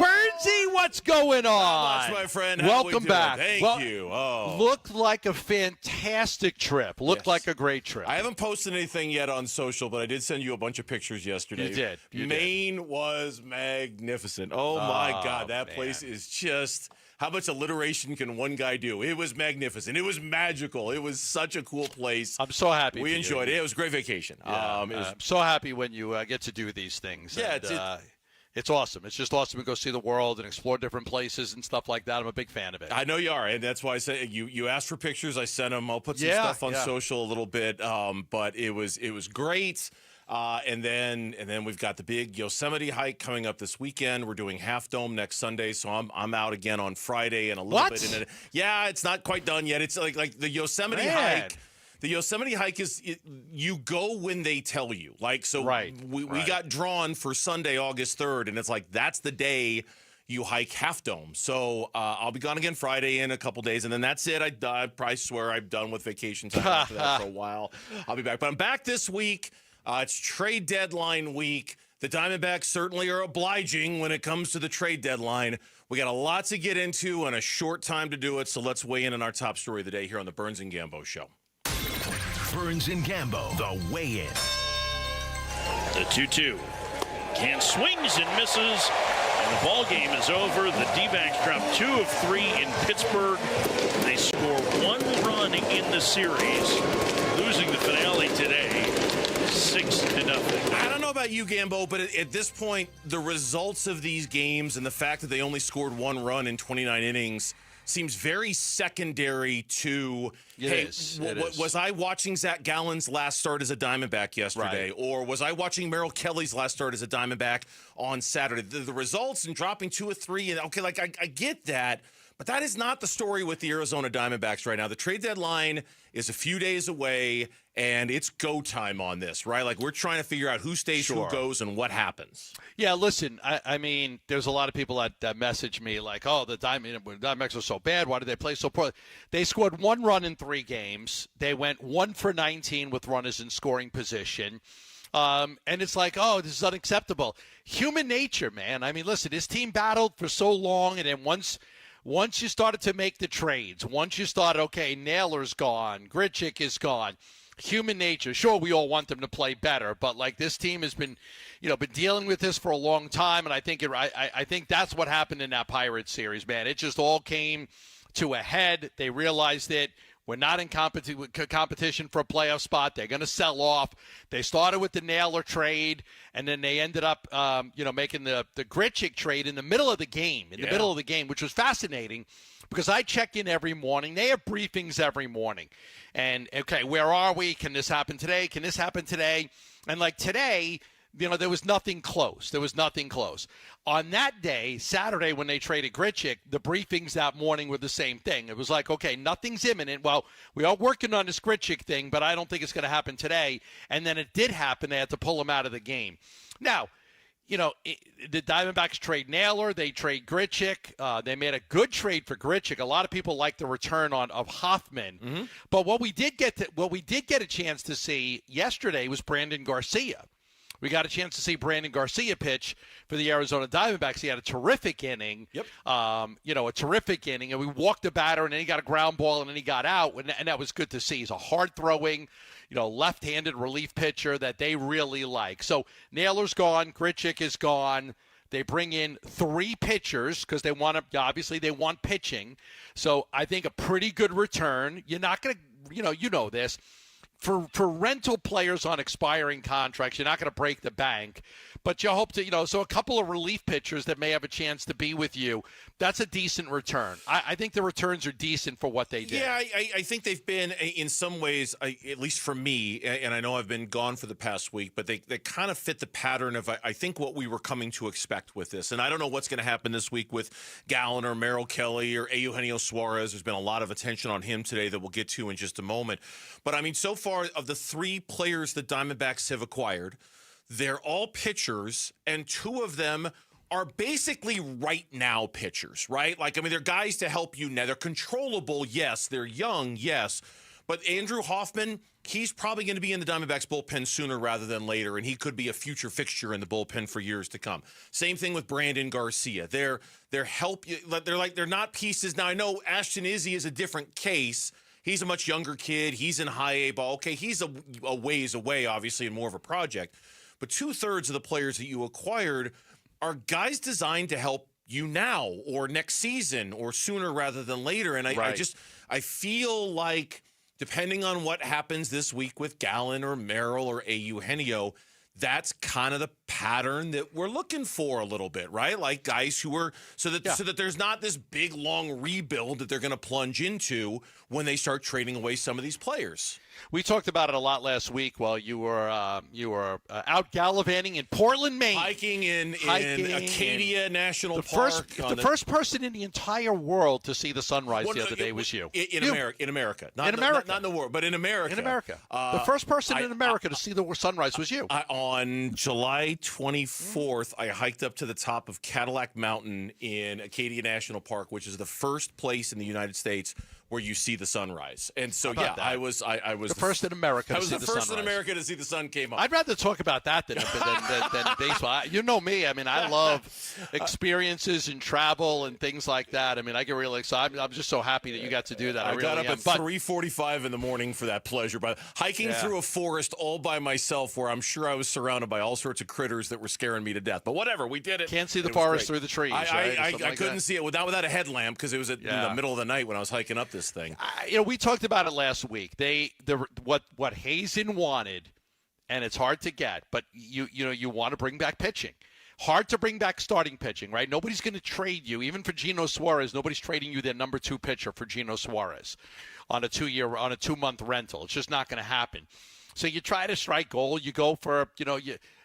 Burnsy, what's going on? Not much, my friend. How Welcome we back. Thank you. Oh. Looked like a fantastic trip. Looked like a great trip. I haven't posted anything yet on social, but I did send you a bunch of pictures yesterday. You did. Maine was magnificent. Oh, my God. That place is just... How much alliteration can one guy do? It was magnificent. It was magical. It was such a cool place. I'm so happy. We enjoyed it. It was a great vacation. Yeah, I'm so happy when you get to do these things. Yeah, and, it's awesome. It's just awesome to go see the world and explore different places and stuff like that. I'm a big fan of it. I know you are, and that's why I say you asked for pictures. I sent them. I'll put some stuff on social a little bit, but it was great. And then we've got the big Yosemite hike coming up this weekend. We're doing Half Dome next Sunday, so I'm out again on Friday and a little bit in it. Yeah, it's not quite done yet. It's like the Yosemite hike. The Yosemite hike is you go when they tell you. Like so, we got drawn for Sunday, August 3rd, and it's like that's the day you hike Half Dome. So I'll be gone again Friday in a couple days, and then that's it. I probably swear I'm done with vacation time after that for a while. I'll be back, but I'm back this week. It's trade deadline week. The Diamondbacks certainly are obliging when it comes to the trade deadline. We got a lot to get into and a short time to do it, so let's weigh in on our top story of the day here on the Burns and Gambo Show. Burns and Gambo, the weigh-in. The 2-2. Can swings and misses, and the ball game is over. The D-backs drop 2 of 3 in Pittsburgh. They score 1 run in the series, losing the finale today. 6-0. I don't know about you, Gambo, but at this point, the results of these games and the fact that they only scored 1 run in 29 innings seems very secondary to, was I watching Zach Gallen's last start as a Diamondback yesterday? Or was I watching Merrill Kelly's last start as a Diamondback on Saturday? The results and dropping 2 or 3, and okay, like I get that, but that is not the story with the Arizona Diamondbacks right now. The trade deadline is a few days away, and it's go time on this, right? Like, we're trying to figure out who stays, who goes, and what happens. Yeah, listen, I mean, there's a lot of people that message me like, oh, the Diamondbacks are so bad. Why did they play so poorly? They scored 1 run in 3 games. They went 1 for 19 with runners in scoring position. And it's like, oh, this is unacceptable. Human nature, man. I mean, listen, this team battled for so long, and then once once you started to make the trades, once you started, okay, Naylor's gone, Grichuk is gone, human nature. Sure, we all want them to play better, but like this team has been, been dealing with this for a long time, and I think I think that's what happened in that Pirates series, man. It just all came to a head. They realized that we're not in competition for a playoff spot. They're going to sell off. They started with the Naylor trade, and then they ended up, making the Grichuk trade in the middle of the game, which was fascinating because I check in every morning. They have briefings every morning. And, okay, where are we? Can this happen today? Can this happen today? And, like, today, there was nothing close. On that day, Saturday, when they traded Grichuk, the briefings that morning were the same thing. It was like, okay, nothing's imminent. Well, we are working on this Grichuk thing, but I don't think it's going to happen today. And then it did happen. They had to pull him out of the game. Now, the Diamondbacks trade Naylor. They trade Grichuk. They made a good trade for Grichuk. A lot of people like the return of Hoffman. Mm-hmm. But what we did get a chance to see yesterday was Brandon Garcia. We got a chance to see Brandon Garcia pitch for the Arizona Diamondbacks. He had a terrific inning. Yep. A terrific inning. And we walked the batter, and then he got a ground ball, and then he got out. And that was good to see. He's a hard-throwing, left-handed relief pitcher that they really like. So Naylor's gone. Grichuk is gone. They bring in 3 pitchers because they want pitching. So I think a pretty good return. You're not going to, this. For rental players on expiring contracts, you're not going to break the bank, but you hope to, so a couple of relief pitchers that may have a chance to be with you, that's a decent return. I think the returns are decent for what they did. Yeah, I think they've been, in some ways, at least for me, and I know I've been gone for the past week, but they kind of fit the pattern of, I think, what we were coming to expect with this. And I don't know what's going to happen this week with Gallen or Merrill Kelly or Eugenio Suarez. There's been a lot of attention on him today that we'll get to in just a moment. But, I mean, so far, of the 3 players the Diamondbacks have acquired, they're all pitchers, and 2 of them are basically right now pitchers, right? Like, I mean, they're guys to help you now. They're controllable, yes. They're young, yes. But Andrew Hoffman, he's probably going to be in the Diamondbacks bullpen sooner rather than later, and he could be a future fixture in the bullpen for years to come. Same thing with Brandon Garcia. They're not pieces. Now, I know Ashton Izzy is a different case. He's a much younger kid. He's in high A ball. Okay, he's a ways away, obviously, and more of a project. But 2/3 of the players that you acquired are guys designed to help you now or next season or sooner rather than later. And I feel like depending on what happens this week with Gallen or Merrill or Eugenio, that's kind of the pattern that we're looking for a little bit, right? Like guys who are so that there's not this big long rebuild that they're going to plunge into when they start trading away some of these players. We talked about it a lot last week while you were out gallivanting in Portland, Maine. Hiking in Acadia National Park. The first person in the entire world to see the sunrise the other day was you. In America. Not in the world, but in America. In America. The first person in America to see the sunrise was you. On July 24th, I hiked up to the top of Cadillac Mountain in Acadia National Park, which is the first place in the United States where you see the sunrise. And so, I was the first in America to see the sunrise. I was the first in America to see the sun came up. I'd rather talk about that than baseball. You know me. I mean, I love experiences and travel and things like that. I mean, I get really excited. I'm just so happy that you got to do that. I got up at 3:45 in the morning for that pleasure. But hiking through a forest all by myself where I'm sure I was surrounded by all sorts of critters that were scaring me to death. But whatever, we did it. Can't see the forest through the trees. I couldn't see it without a headlamp because it was in the middle of the night when I was hiking up this thing. We talked about it last week. What Hazen wanted, and it's hard to get, but you want to bring back pitching. Hard to bring back starting pitching, right? Nobody's going to trade you, even for Geno Suarez. Nobody's trading you their number 2 pitcher for Geno Suarez on a 2-month rental. It's just not going to happen. So you try to strike gold. You go for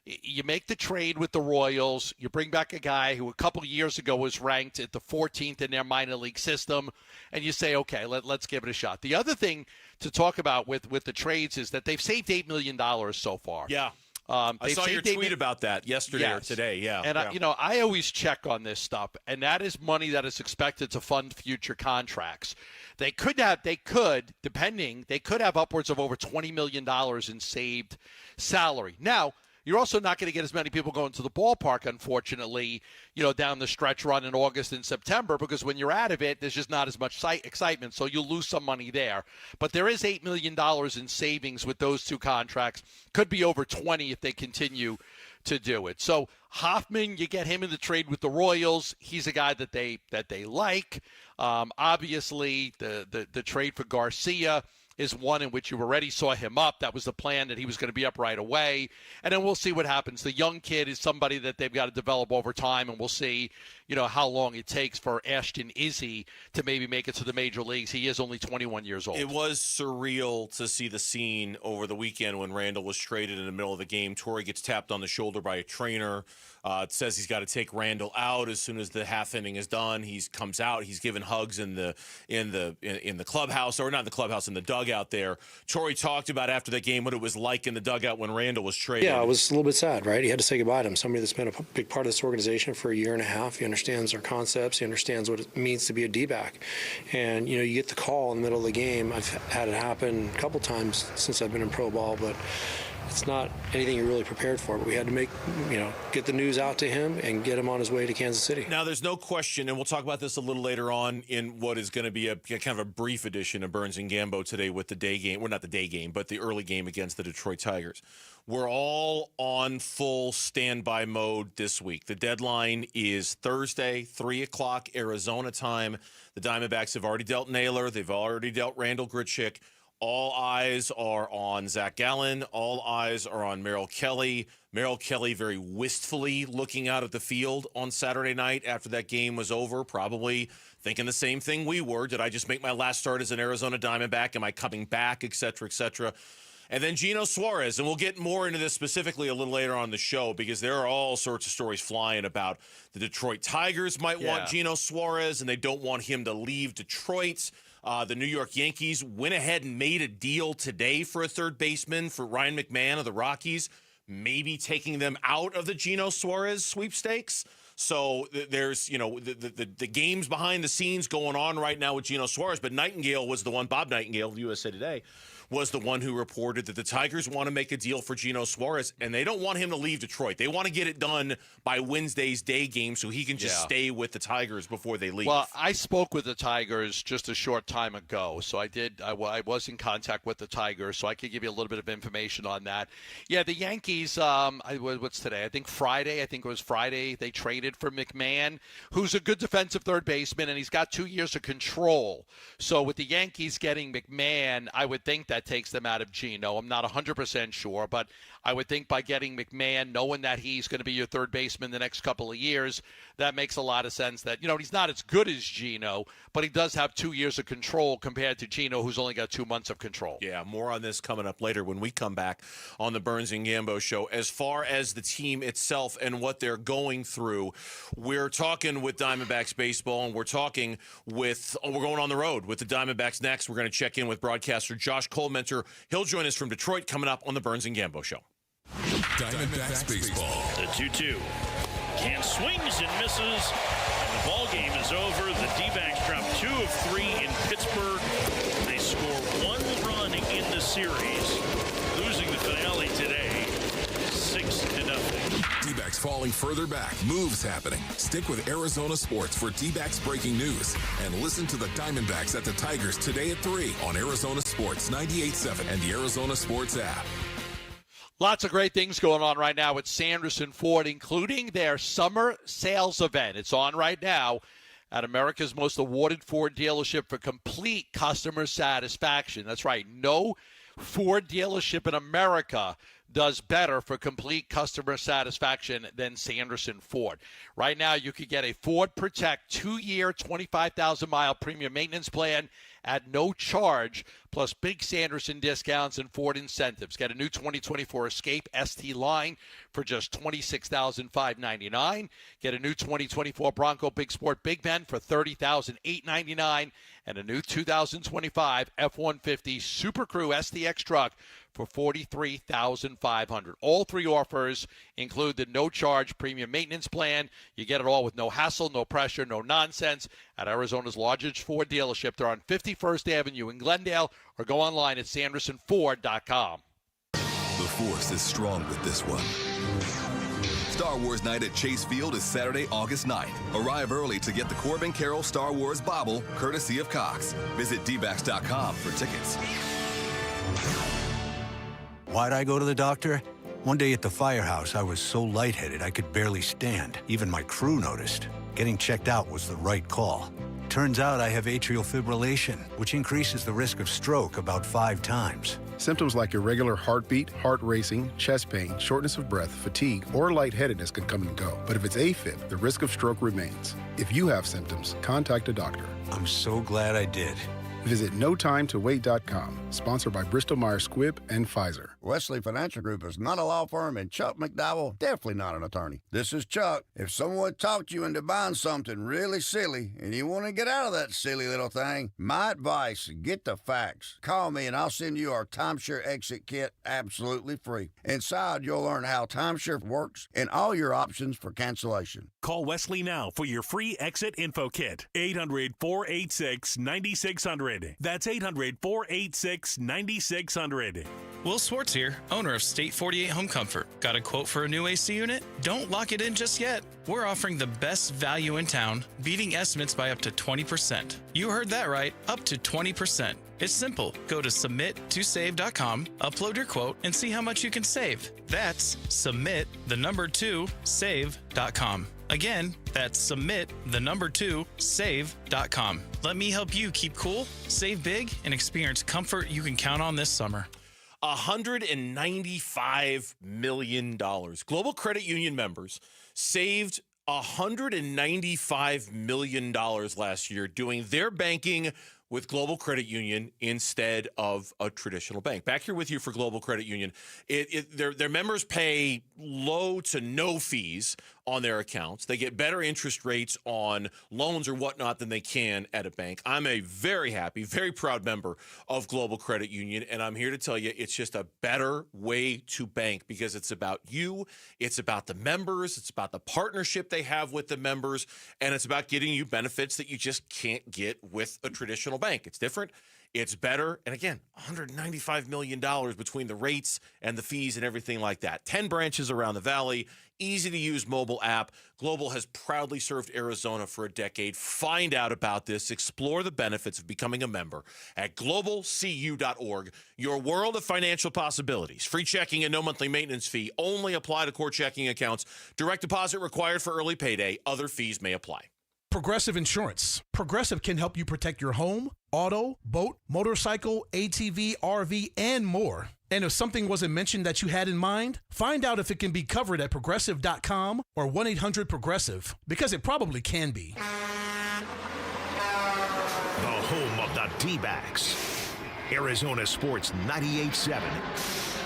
you make the trade with the Royals. You bring back a guy who a couple of years ago was ranked at the 14th in their minor league system, and you say, okay, let's give it a shot. The other thing to talk about with the trades is that they've saved $8 million so far. Yeah. I saw your tweet about that yesterday or today. Yeah. And I always check on this stuff, and that is money that is expected to fund future contracts. They could have upwards of over $20 million in saved salary. Now, You're also not going to get as many people going to the ballpark, unfortunately, down the stretch run in August and September, because when you're out of it, there's just not as much excitement, so you'll lose some money there. But there is $8 million in savings with those two contracts. Could be over 20 if they continue to do it. So Hoffman, you get him in the trade with the Royals. He's a guy that they like. Obviously, the trade for Garcia is one in which you already saw him up. That was the plan, that he was going to be up right away. And then we'll see what happens. The young kid is somebody that they've got to develop over time, and we'll see, how long it takes for Ashton Izzy to maybe make it to the major leagues. He is only 21 years old. It was surreal to see the scene over the weekend when Randall was traded in the middle of the game. Tory gets tapped on the shoulder by a trainer. It says he's got to take Randall out as soon as the half inning is done. He comes out. He's given hugs in the clubhouse, or not in the clubhouse, in the dugout there. Tory talked about after the game what it was like in the dugout when Randall was traded. Yeah, it was a little bit sad, right? He had to say goodbye to him. Somebody that's been a big part of this organization for a year and a half. He understands our concepts. He understands what it means to be a D-back. And, you get the call in the middle of the game. I've had it happen a couple times since I've been in pro ball, but it's not anything you're really prepared for. But we had to get the news out to him and get him on his way to Kansas City. Now, there's no question, and we'll talk about this a little later on in what is going to be a kind of a brief edition of Burns and Gambo today with the day game. Well, not the day game, but the early game against the Detroit Tigers. We're all on full standby mode this week. The deadline is Thursday, 3 o'clock Arizona time. The Diamondbacks have already dealt Naylor. They've already dealt Randall Grichuk. All eyes are on Zach Gallen. All eyes are on Merrill Kelly. Merrill Kelly very wistfully looking out at the field on Saturday night after that game was over, probably thinking the same thing we were. Did I just make my last start as an Arizona Diamondback? Am I coming back, et cetera, et cetera? And then Geno Suarez, and we'll get more into this specifically a little later on the show, because there are all sorts of stories flying about the Detroit Tigers might want Geno Suarez, and they don't want him to leave Detroit. The New York Yankees went ahead and made a deal today for a third baseman for Ryan McMahon of the Rockies, maybe taking them out of the Geno Suarez sweepstakes. So there's, the games behind the scenes going on right now with Geno Suarez. But Nightingale was the one, Bob Nightingale of USA Today, was the one who reported that the Tigers want to make a deal for Geno Suarez, and they don't want him to leave Detroit. They want to get it done by Wednesday's day game so he can just stay with the Tigers before they leave. Well, I spoke with the Tigers just a short time ago, so I was in contact with the Tigers, so I could give you a little bit of information on that. Yeah, the Yankees, what's today? I think it was Friday, they traded for McMahon, who's a good defensive third baseman, and he's got 2 years of control. So with the Yankees getting McMahon, I would think that takes them out of Geno. I'm not 100% sure, but I would think by getting McMahon, knowing that he's going to be your third baseman the next couple of years, that makes a lot of sense. That, he's not as good as Geno, but he does have 2 years of control compared to Geno, who's only got 2 months of control. Yeah, more on this coming up later when we come back on the Burns and Gambo show. As far as the team itself and what they're going through, we're talking with Diamondbacks baseball, and we're going on the road with the Diamondbacks next. We're going to check in with broadcaster Josh Colementor. He'll join us from Detroit coming up on the Burns and Gambo show. Diamondbacks baseball. The 2-2. Can swings and misses, and the ball game is over. The D-backs drop 2 of 3 in Pittsburgh. They score 1 run in the series, losing the finale today 6-0. D-backs falling further back. Moves happening. Stick with Arizona Sports for D-backs breaking news, and listen to the Diamondbacks at the Tigers today at 3 on Arizona Sports 98.7 and the Arizona Sports app. Lots of great things going on right now with Sanderson Ford, including their summer sales event. It's on right now at America's most awarded Ford dealership for complete customer satisfaction. That's right. No Ford dealership in America does better for complete customer satisfaction than Sanderson Ford. Right now, you could get a Ford Protect 2-year, 25,000-mile premium maintenance plan at no charge, plus big Sanderson discounts and Ford incentives. Get a new 2024 Escape ST line for just $26,599. Get a new 2024 Bronco Big Sport Big Ben for $30,899, and a new 2025 F-150 Super Crew STX truck for $43,500. All 3 offers include the no-charge premium maintenance plan. You get it all with no hassle, no pressure, no nonsense at Arizona's largest Ford dealership. They're on 51st Avenue in Glendale, or go online at sandersonford.com. The force is strong with this one. Star Wars Night at Chase Field is Saturday, August 9th. Arrive early to get the Corbin Carroll Star Wars bobble, courtesy of Cox. Visit dbacks.com for tickets. Why'd I go to the doctor? One day at the firehouse, I was so lightheaded I could barely stand. Even my crew noticed. Getting checked out was the right call. Turns out I have atrial fibrillation, which increases the risk of stroke about 5 times. Symptoms like irregular heartbeat, heart racing, chest pain, shortness of breath, fatigue, or lightheadedness can come and go. But if it's AFib, the risk of stroke remains. If you have symptoms, contact a doctor. I'm so glad I did. Visit NoTimeToWait.com, sponsored by Bristol-Myers Squibb and Pfizer. Wesley Financial Group is not a law firm, and Chuck McDowell definitely not an attorney. This is Chuck. If someone talked you into buying something really silly and you want to get out of that silly little thing, my advice, get the facts. Call me and I'll send you our timeshare exit kit absolutely free. Inside, you'll learn how timeshare works and all your options for cancellation. Call Wesley now for your free exit info kit. 800-486-9600. That's 800-486-9600. Will Swartz here, owner of State 48 Home Comfort. Got a quote for a new AC unit? Don't lock it in just yet. We're offering the best value in town, beating estimates by up to 20%. You heard that right, up to 20%. It's simple. Go to submittosave.com, upload your quote, and see how much you can save. That's submit2save.com. Again, that's submit2save.com. Let me help you keep cool, save big, and experience comfort you can count on this summer. $195 million. Global Credit Union members saved $195 million last year doing their banking with Global Credit Union instead of a traditional bank. Back here with you for Global Credit Union. Their members pay low to no fees on their accounts. They get better interest rates on loans or whatnot than they can at a bank. I'm a very happy, very proud member of Global Credit Union, and I'm here to tell you it's just a better way to bank because it's about you, it's about the members, it's about the partnership they have with the members, and it's about getting you benefits that you just can't get with a traditional bank. It's different. It's better. And again, $195 million between the rates and the fees and everything like that. 10 branches around the valley, easy to use mobile app. Global has proudly served Arizona for a decade. Find out about this. Explore the benefits of becoming a member at globalcu.org. Your world of financial possibilities. Free checking and no monthly maintenance fee. Only apply to core checking accounts. Direct deposit required for early payday. Other fees may apply. Progressive Insurance. Progressive can help you protect your home, auto, boat, motorcycle, ATV, RV, and more. And if something wasn't mentioned that you had in mind, find out if it can be covered at Progressive.com or 1-800-PROGRESSIVE, because it probably can be. The home of the D-backs. Arizona Sports 98.7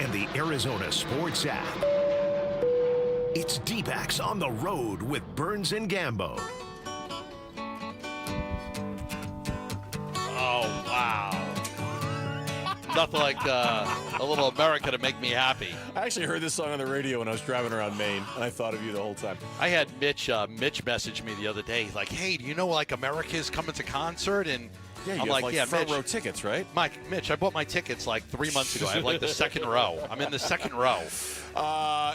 and the Arizona Sports app. It's D-backs on the road with Burns and Gambo. Oh, wow. Nothing like a little America to make me happy. I actually heard this song on the radio when I was driving around Maine, and I thought of you the whole time. I had Mitch message me the other day. He's like, hey, do you know, like, America's coming to concert? And Yeah, you I'm have like, front Mitch, row tickets, right? Mitch, I bought my tickets like 3 months ago. I have like the second row. I'm in the second row.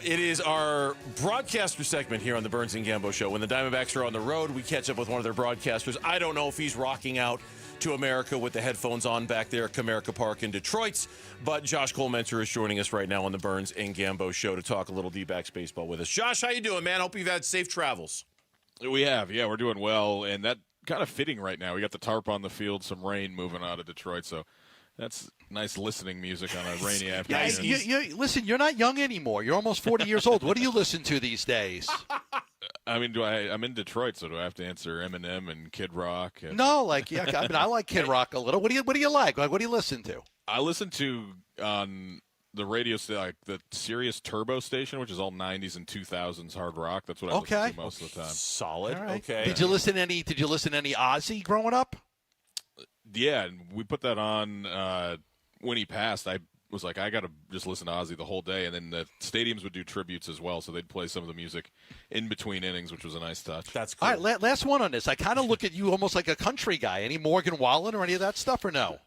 It is our broadcaster segment here on the Burns and Gambo Show. When the Diamondbacks are on the road, we catch up with one of their broadcasters. I don't know if he's rocking out to America with the headphones on back there at Comerica Park in Detroit, but Josh Colementor is joining us right now on the Burns and Gambo Show to talk a little D-backs baseball with us. Josh, how you doing, man? Hope you've had safe travels. We have, yeah, we're doing well, and that kind of fitting right now. We got the tarp on the field, some rain moving out of Detroit, so that's nice listening music on a rainy afternoon. Listen, you're not young anymore. You're almost 40 years old. What do you listen to these days? I mean, I'm in Detroit, so do I have to answer Eminem and Kid Rock? And... No, I like Kid Rock a little. What do you like? Like, what do you listen to? I listen to on the radio, like the Sirius Turbo station, which is all 90s and 2000s hard rock. That's what I listen to most of the time. Solid. Right. Okay. Did you listen to any Ozzy growing up? Yeah, we put that on when he passed. I was like, I got to just listen to Ozzy the whole day. And then the stadiums would do tributes as well, so they'd play some of the music in between innings, which was a nice touch. That's cool. All right, last one on this. I kind of look at you almost like a country guy. Any Morgan Wallen or any of that stuff, or no?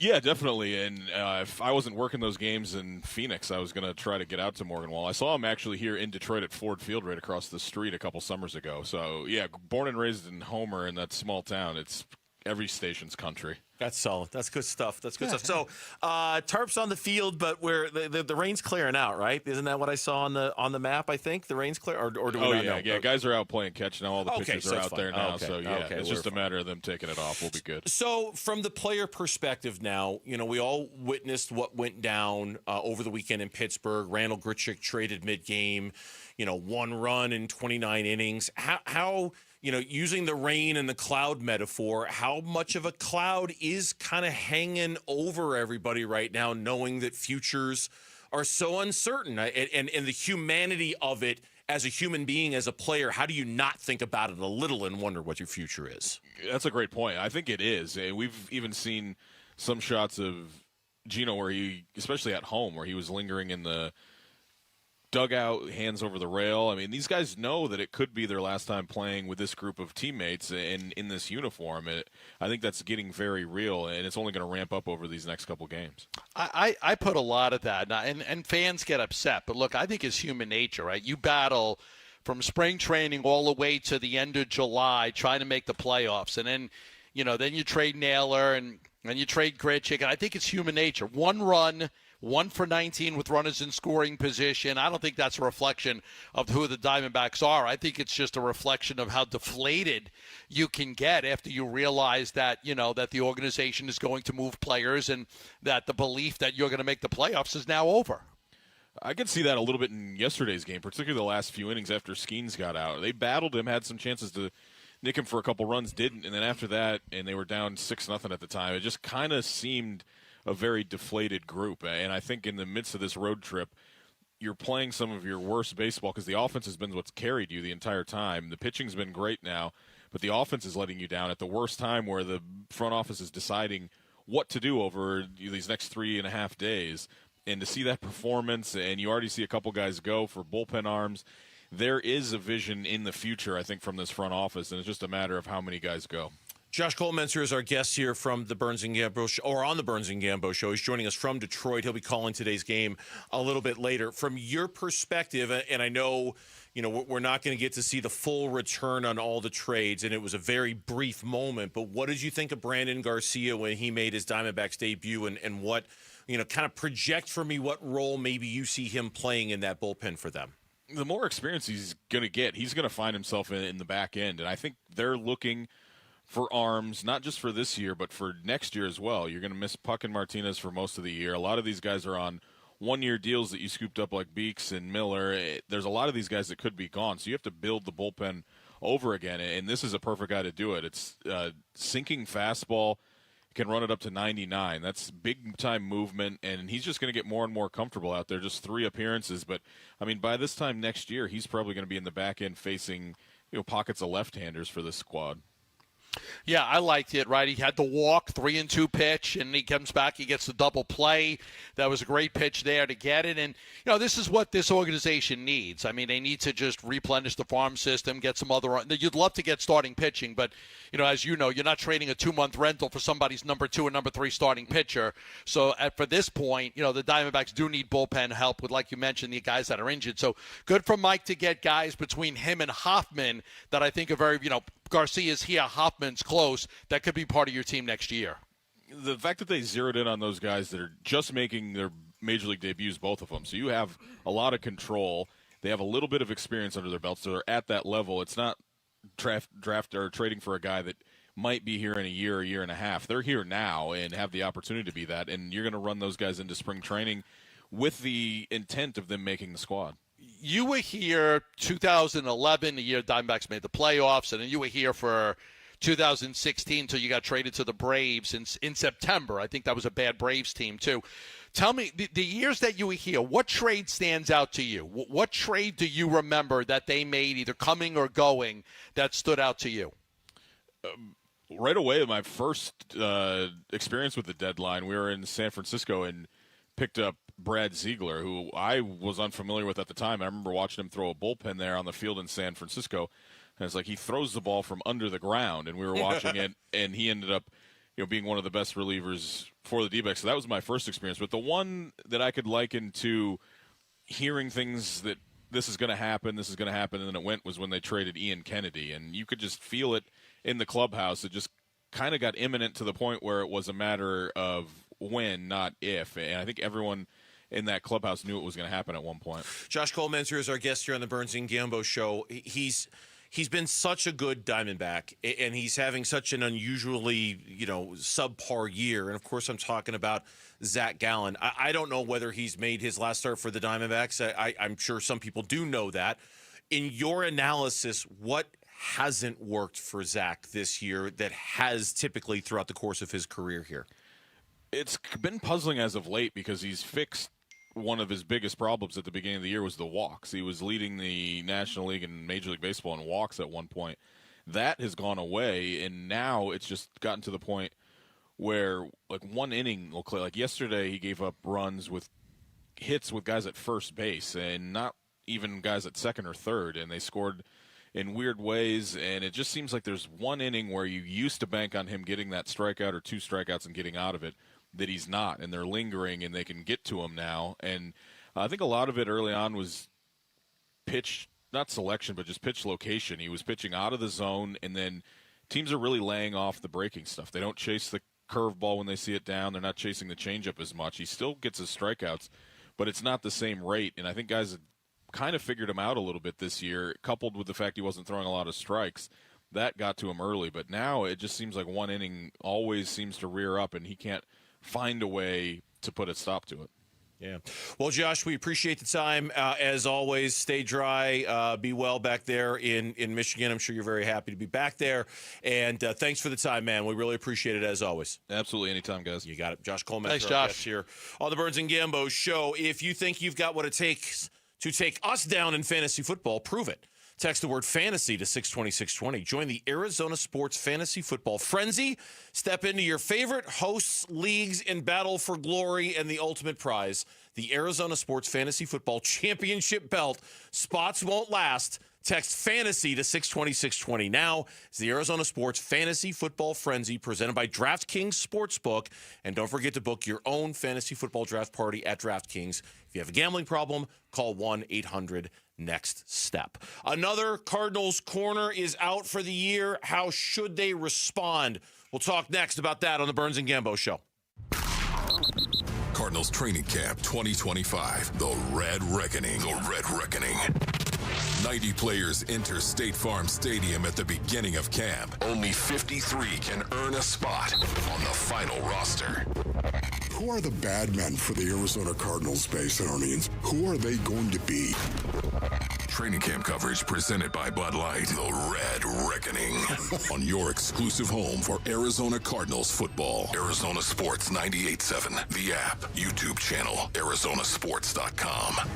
Yeah, definitely. And if I wasn't working those games in Phoenix, I was going to try to get out to Morganwall. I saw him actually here in Detroit at Ford Field right across the street a couple summers ago. So, yeah, born and raised in Homer in that small town. It's every station's country. That's solid. That's good stuff. That's good stuff. So, tarps on the field, but where the rain's clearing out, right? Isn't that what I saw on the map? I think the rain's clear, or do we not know? Yeah. Guys are out playing catch now. All the pitchers are out there now. Okay. So it's just a matter of them taking it off. We'll be good. So, from the player perspective, now we all witnessed what went down over the weekend in Pittsburgh. Randall Grichuk traded mid-game. 1 run in 29 innings. How using the rain and the cloud metaphor, how much of a cloud is kind of hanging over everybody right now, knowing that futures are so uncertain, and the humanity of it as a human being, as a player, how do you not think about it a little and wonder what your future is? That's a great point. I think it is. And we've even seen some shots of Gino where he, especially at home, where he was lingering in the dugout, hands over the rail. I mean, these guys know that it could be their last time playing with this group of teammates in this uniform. I think that's getting very real, and it's only going to ramp up over these next couple games. I put a lot of that, and fans get upset. But look, I think it's human nature, right? You battle from spring training all the way to the end of July trying to make the playoffs, and then you trade Naylor and you trade Grichuk, and I think it's human nature. 1 run, 1 for 19 with runners in scoring position. I don't think that's a reflection of who the Diamondbacks are. I think it's just a reflection of how deflated you can get after you realize that, that the organization is going to move players and that the belief that you're going to make the playoffs is now over. I could see that a little bit in yesterday's game, particularly the last few innings after Skeens got out. They battled him, had some chances to nick him for a couple runs, didn't. And then after that, and they were down 6-0 at the time, it just kind of seemed a very deflated group. And I think in the midst of this road trip, you're playing some of your worst baseball because the offense has been what's carried you the entire time. The pitching's been great now, but the offense is letting you down at the worst time where the front office is deciding what to do over these next 3.5 days. And to see that performance, and you already see a couple guys go for bullpen arms, there is a vision in the future, I think, from this front office, and it's just a matter of how many guys go. Josh Colmenser is our guest here from the Burns and Gambo show, or on the Burns and Gambo show. He's joining us from Detroit. He'll be calling today's game a little bit later. From your perspective, and I know, we're not going to get to see the full return on all the trades, and it was a very brief moment, but what did you think of Brandon Garcia when he made his Diamondbacks debut, and what, kind of project for me what role maybe you see him playing in that bullpen for them? The more experience he's going to get, he's going to find himself in the back end, and I think they're looking for arms, not just for this year, but for next year as well. You're going to miss Puck and Martinez for most of the year. A lot of these guys are on one-year deals that you scooped up like Beeks and Miller. There's a lot of these guys that could be gone, so you have to build the bullpen over again, and this is a perfect guy to do it. It's sinking fastball, can run it up to 99. That's big-time movement, and he's just going to get more and more comfortable out there. Just 3 appearances, but, by this time next year, he's probably going to be in the back end facing pockets of left-handers for this squad. Yeah, I liked it, right? He had the walk, 3-2 pitch, and he comes back, he gets the double play. That was a great pitch there to get it. And, this is what this organization needs. I mean, they need to just replenish the farm system, get some other – you'd love to get starting pitching, but, as you know, you're not trading a 2-month rental for somebody's number 2 and number 3 starting pitcher. So, for this point, the Diamondbacks do need bullpen help with, like you mentioned, the guys that are injured. So, good for Mike to get guys between him and Hoffman that I think are very, Garcia's here, Hoffman's close. That could be part of your team next year. The fact that they zeroed in on those guys that are just making their major league debuts, both of them, so you have a lot of control. They have a little bit of experience under their belts, so they're at that level. It's not draft or trading for a guy that might be here in a year and a half. They're here now and have the opportunity to be that, and you're going to run those guys into spring training with the intent of them making the squad. You were here 2011, the year Diamondbacks made the playoffs, and then you were here for 2016 until you got traded to the Braves in September. I think that was a bad Braves team, too. Tell me, the years that you were here, what trade stands out to you? What trade do you remember that they made, either coming or going, that stood out to you? Right away, my first experience with the deadline, we were in San Francisco and picked up Brad Ziegler, who I was unfamiliar with at the time. I remember watching him throw a bullpen there on the field in San Francisco. And it's like he throws the ball from under the ground, and we were watching it, and he ended up being one of the best relievers for the D-backs. So that was my first experience. But the one that I could liken to hearing things that this is going to happen, and then it went, was when they traded Ian Kennedy. And you could just feel it in the clubhouse. It just kind of got imminent to the point where it was a matter of when, not if. And I think everyone in that clubhouse knew it was going to happen at one point. Josh Colemanzer is our guest here on the Burns and Gambo show. He's been such a good Diamondback, and he's having such an unusually, subpar year. And, of course, I'm talking about Zach Gallen. I don't know whether he's made his last start for the Diamondbacks. I'm sure some people do know that. In your analysis, what hasn't worked for Zach this year that has typically throughout the course of his career here? It's been puzzling as of late because he's fixed one of his biggest problems at the beginning of the year was the walks. He was leading the National League and Major League Baseball in walks at one point. That has gone away, and now it's just gotten to the point where, like, one inning will clear. Like yesterday, he gave up runs with hits with guys at first base and not even guys at second or third, and they scored in weird ways, and it just seems like there's one inning where you used to bank on him getting that strikeout or two strikeouts and getting out of it, that he's not, and they're lingering, and they can get to him now. And I think a lot of it early on was pitch, not selection, but just pitch location. He was pitching out of the zone, and then teams are really laying off the breaking stuff. They don't chase the curveball when they see it down. They're not chasing the changeup as much. He still gets his strikeouts, but it's not the same rate, and I think guys have kind of figured him out a little bit this year, coupled with the fact he wasn't throwing a lot of strikes. That got to him early, but now it just seems like one inning always seems to rear up, and he can't find a way to put a stop to it. Yeah. Well, Josh, we appreciate the time. As always, stay dry. Be well back there in Michigan. I'm sure you're very happy to be back there. And thanks for the time, man. We really appreciate it, as always. Absolutely. Anytime, guys. You got it. Josh Coleman. Thanks, Josh. Here on the Burns and Gambo show. If you think you've got what it takes to take us down in fantasy football, prove it. Text the word fantasy to 620-620. Join the Arizona Sports Fantasy Football Frenzy. Step into your favorite hosts, leagues, and battle for glory and the ultimate prize, the Arizona Sports Fantasy Football Championship belt. Spots won't last. Text fantasy to 620-620. Now is the Arizona Sports Fantasy Football Frenzy presented by DraftKings Sportsbook. And don't forget to book your own fantasy football draft party at DraftKings. If you have a gambling problem, call 1-800-NEXT-STEP. Another Cardinals corner is out for the year. How should they respond? We'll talk next about that on the Burns and Gambo show. Cardinals Training Camp 2025. The Red Reckoning. The Red Reckoning. 90 players enter State Farm Stadium at the beginning of camp. Only 53 can earn a spot on the final roster. Who are the bad men for the Arizona Cardinals, Space and Onions? Who are they going to be? Training camp coverage presented by Bud Light. The Red Reckoning. On your exclusive home for Arizona Cardinals football. Arizona Sports 98.7. The app, YouTube channel, ArizonaSports.com.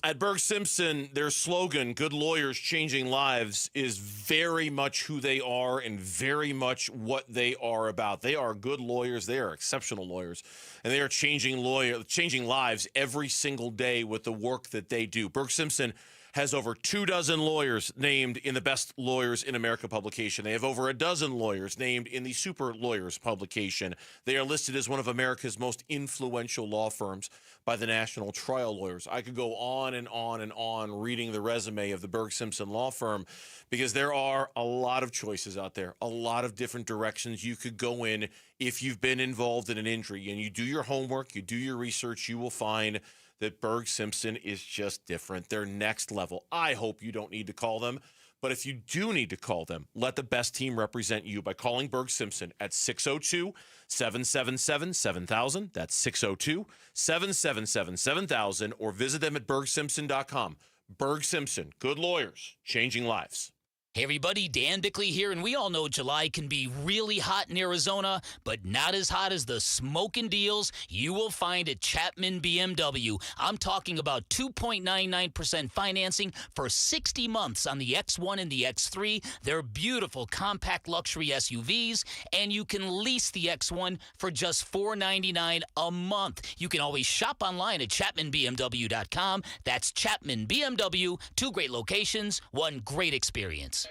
At Berg Simpson, their slogan, "Good Lawyers Changing Lives," is very much who they are and very much what they are about. They are good lawyers. They are exceptional lawyers. And they are changing lives every single day with the work that they do. Berg Simpson has over 24 lawyers named in the Best Lawyers in America publication. They have over a dozen lawyers named in the Super Lawyers publication. They are listed as one of America's most influential law firms by the National Trial Lawyers. I could go on and on and on reading the resume of the Berg Simpson law firm because there are a lot of choices out there, a lot of different directions you could go in if you've been involved in an injury. And you do your homework, you do your research, you will find that Berg Simpson is just different. They're next level. I hope you don't need to call them, but if you do need to call them, let the best team represent you by calling Berg Simpson at 602-777-7000. That's 602-777-7000, or visit them at bergsimpson.com. Berg Simpson, good lawyers, changing lives. Hey everybody, Dan Bickley here, and we all know July can be really hot in Arizona, but not as hot as the smoking deals you will find at Chapman BMW. I'm talking about 2.99% financing for 60 months on the X1 and the X3. They're beautiful compact luxury SUVs, and you can lease the X1 for just $499 a month. You can always shop online at ChapmanBMW.com. That's Chapman BMW, 2 great locations, 1 great experience.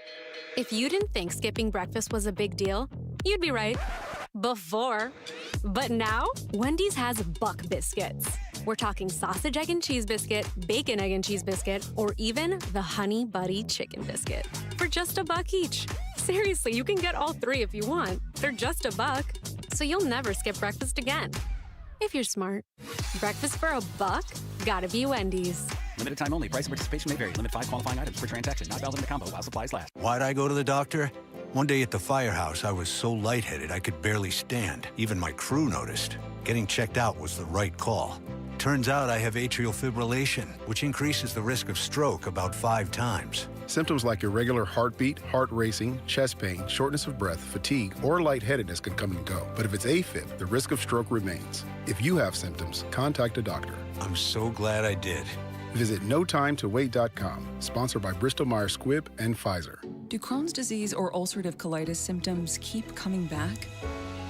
If you didn't think skipping breakfast was a big deal, you'd be right. Before. But now, Wendy's has Buck Biscuits. We're talking sausage, egg, and cheese biscuit, bacon, egg, and cheese biscuit, or even the Honey Buddy Chicken Biscuit for just $1 each. Seriously, you can get all three if you want. They're just $1, so you'll never skip breakfast again. If you're smart. Breakfast for $1? Gotta be Wendy's. Limited time only. Price and participation may vary. Limit 5 qualifying items per transaction. Not valid in the combo while supplies last. Why'd I go to the doctor? One day at the firehouse, I was so lightheaded I could barely stand. Even my crew noticed. Getting checked out was the right call. Turns out I have atrial fibrillation, which increases the risk of stroke about 5 times. Symptoms like irregular heartbeat, heart racing, chest pain, shortness of breath, fatigue, or lightheadedness can come and go. But if it's AFib, the risk of stroke remains. If you have symptoms, contact a doctor. I'm so glad I did. Visit notimetowait.com, sponsored by Bristol-Myers Squibb and Pfizer. Do Crohn's disease or ulcerative colitis symptoms keep coming back?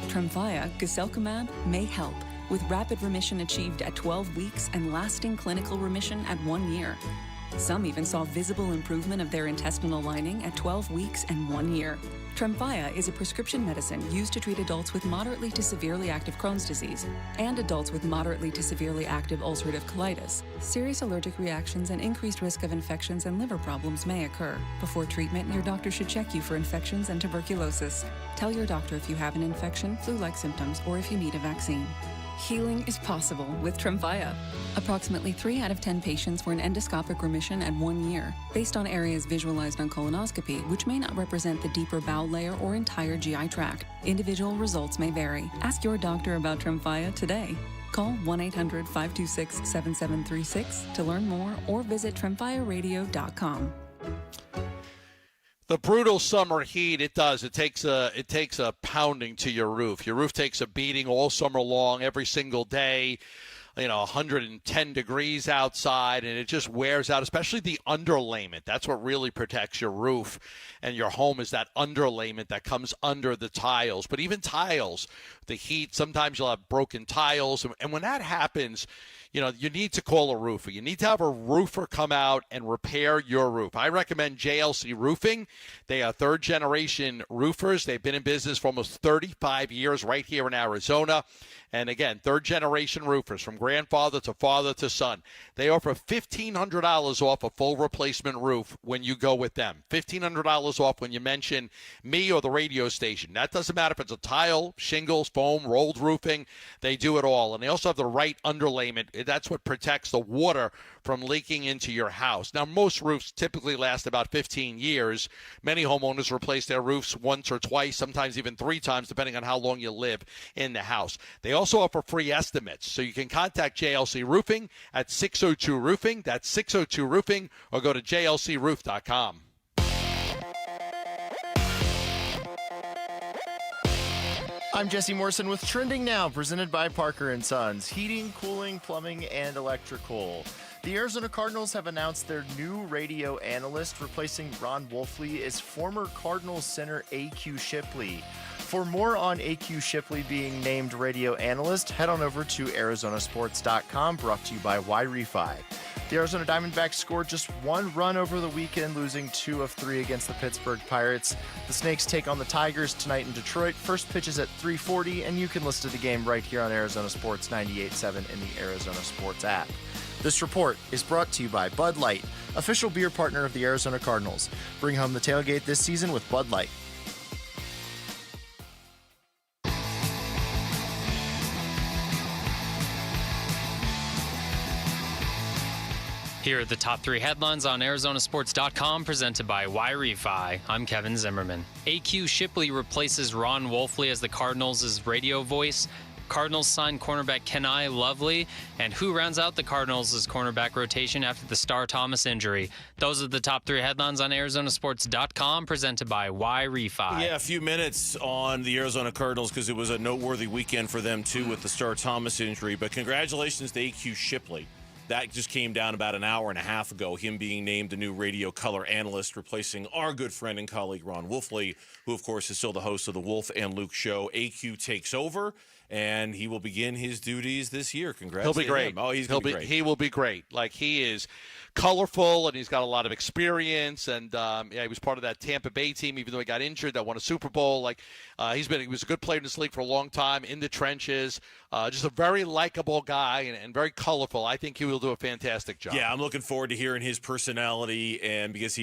Tremfya, guselkumab, may help, with rapid remission achieved at 12 weeks and lasting clinical remission at 1 year. Some even saw visible improvement of their intestinal lining at 12 weeks and 1 year. Tremfya is a prescription medicine used to treat adults with moderately to severely active Crohn's disease and adults with moderately to severely active ulcerative colitis. Serious allergic reactions and increased risk of infections and liver problems may occur. Before treatment, your doctor should check you for infections and tuberculosis. Tell your doctor if you have an infection, flu-like symptoms, or if you need a vaccine. Healing is possible with Tremfya. Approximately 3 out of 10 patients were in endoscopic remission at 1 year, based on areas visualized on colonoscopy, which may not represent the deeper bowel layer or entire GI tract. Individual results may vary. Ask your doctor about Tremfya today. Call 1-800-526-7736 to learn more or visit tremfyaradio.com. The brutal summer heat, it does. It takes a pounding to your roof. Your roof takes a beating all summer long, every single day. 110 degrees outside, and it just wears out, especially the underlayment. That's what really protects your roof and your home, is that underlayment that comes under the tiles. But even tiles, the heat, sometimes you'll have broken tiles. And when that happens, you need to call a roofer. You need to have a roofer come out and repair your roof. I recommend JLC Roofing. They are third-generation roofers. They've been in business for almost 35 years right here in Arizona. And again, third-generation roofers, from grandfather to father to son. They offer $1,500 off a full replacement roof when you go with them. $1,500 off when you mention me or the radio station. That doesn't matter if it's a tile, shingles, foam, rolled roofing. They do it all. And they also have the right underlayment. That's what protects the water from leaking into your house. Now, most roofs typically last about 15 years. Many homeowners replace their roofs once or twice, sometimes even 3 times, depending on how long you live in the house. They also offer free estimates, so you can contact JLC Roofing at 602-ROOFING. That's 602-ROOFING, or go to jlcroof.com. I'm Jesse Morrison with Trending Now, presented by Parker & Sons, heating, cooling, plumbing, and electrical. The Arizona Cardinals have announced their new radio analyst. Replacing Ron Wolfley is former Cardinals center A.Q. Shipley. For more on A.Q. Shipley being named radio analyst, head on over to arizonasports.com, brought to you by Y-Refi. The Arizona Diamondbacks scored just 1 run over the weekend, losing 2 of 3 against the Pittsburgh Pirates. The Snakes take on the Tigers tonight in Detroit. First pitch is at 3:40, and you can listen to the game right here on Arizona Sports 98.7 in the Arizona Sports app. This report is brought to you by Bud Light, official beer partner of the Arizona Cardinals. Bring home the tailgate this season with Bud Light. Here are the top 3 headlines on ArizonaSports.com, presented by Y-Refi. I'm Kevin Zimmerman. A.Q. Shipley replaces Ron Wolfley as the Cardinals' radio voice. Cardinals signed cornerback Kenai Lovely. And who rounds out the Cardinals' cornerback rotation after the Star Thomas injury? Those are the top 3 headlines on ArizonaSports.com, presented by Y-Refi. Yeah, a few minutes on the Arizona Cardinals, because it was a noteworthy weekend for them, too, with the Star Thomas injury. But congratulations to A.Q. Shipley. That just came down about an hour and a half ago, him being named the new radio color analyst, replacing our good friend and colleague Ron Wolfley, who, of course, is still the host of the Wolf and Luke show. AQ takes over and he will begin his duties this year. Congrats. He'll be great. Oh, he'll be great. He will be great. Like, he is colorful, and he's got a lot of experience. And he was part of that Tampa Bay team, even though he got injured, that won a Super Bowl. Like, he was a good player in this league for a long time, in the trenches. Just a very likable guy and very colorful. I think he will do a fantastic job. Yeah, I'm looking forward to hearing his personality, and because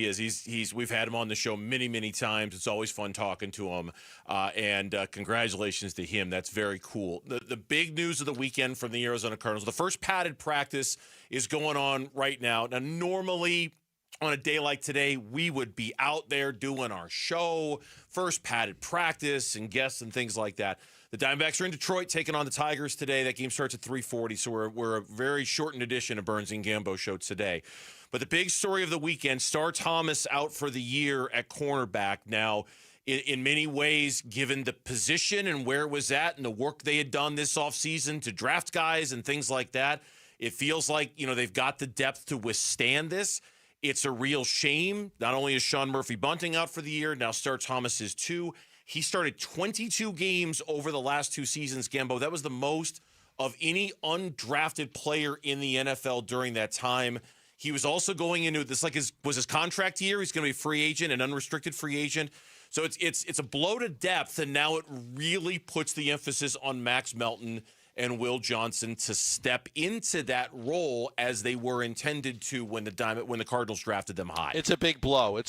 we've had him on the show many times. It's always fun talking to him. And congratulations to him. That's very cool. The big news of the weekend from the Arizona Cardinals, the first padded practice is going on right now. Now, normally on a day like today, we would be out there doing our show, first padded practice and guests and things like that. The Diamondbacks are in Detroit taking on the Tigers today. That game starts at 3:40, so we're a very shortened edition of Burns and Gambo show today. But the big story of the weekend, Star Thomas out for the year at cornerback. Now, in many ways, given the position and where it was at and the work they had done this offseason to draft guys and things like that, it feels like, they've got the depth to withstand this. It's a real shame. Not only is Sean Murphy-Bunting out for the year, now Star Thomas is too. He started 22 games over the last 2 seasons, Gambo. That was the most of any undrafted player in the NFL during that time. He was also going into this was his contract year. He's going to be a free agent, an unrestricted free agent. So it's a blow to depth, and now it really puts the emphasis on Max Melton and Will Johnson to step into that role as they were intended to when the Cardinals drafted them high. It's a big blow.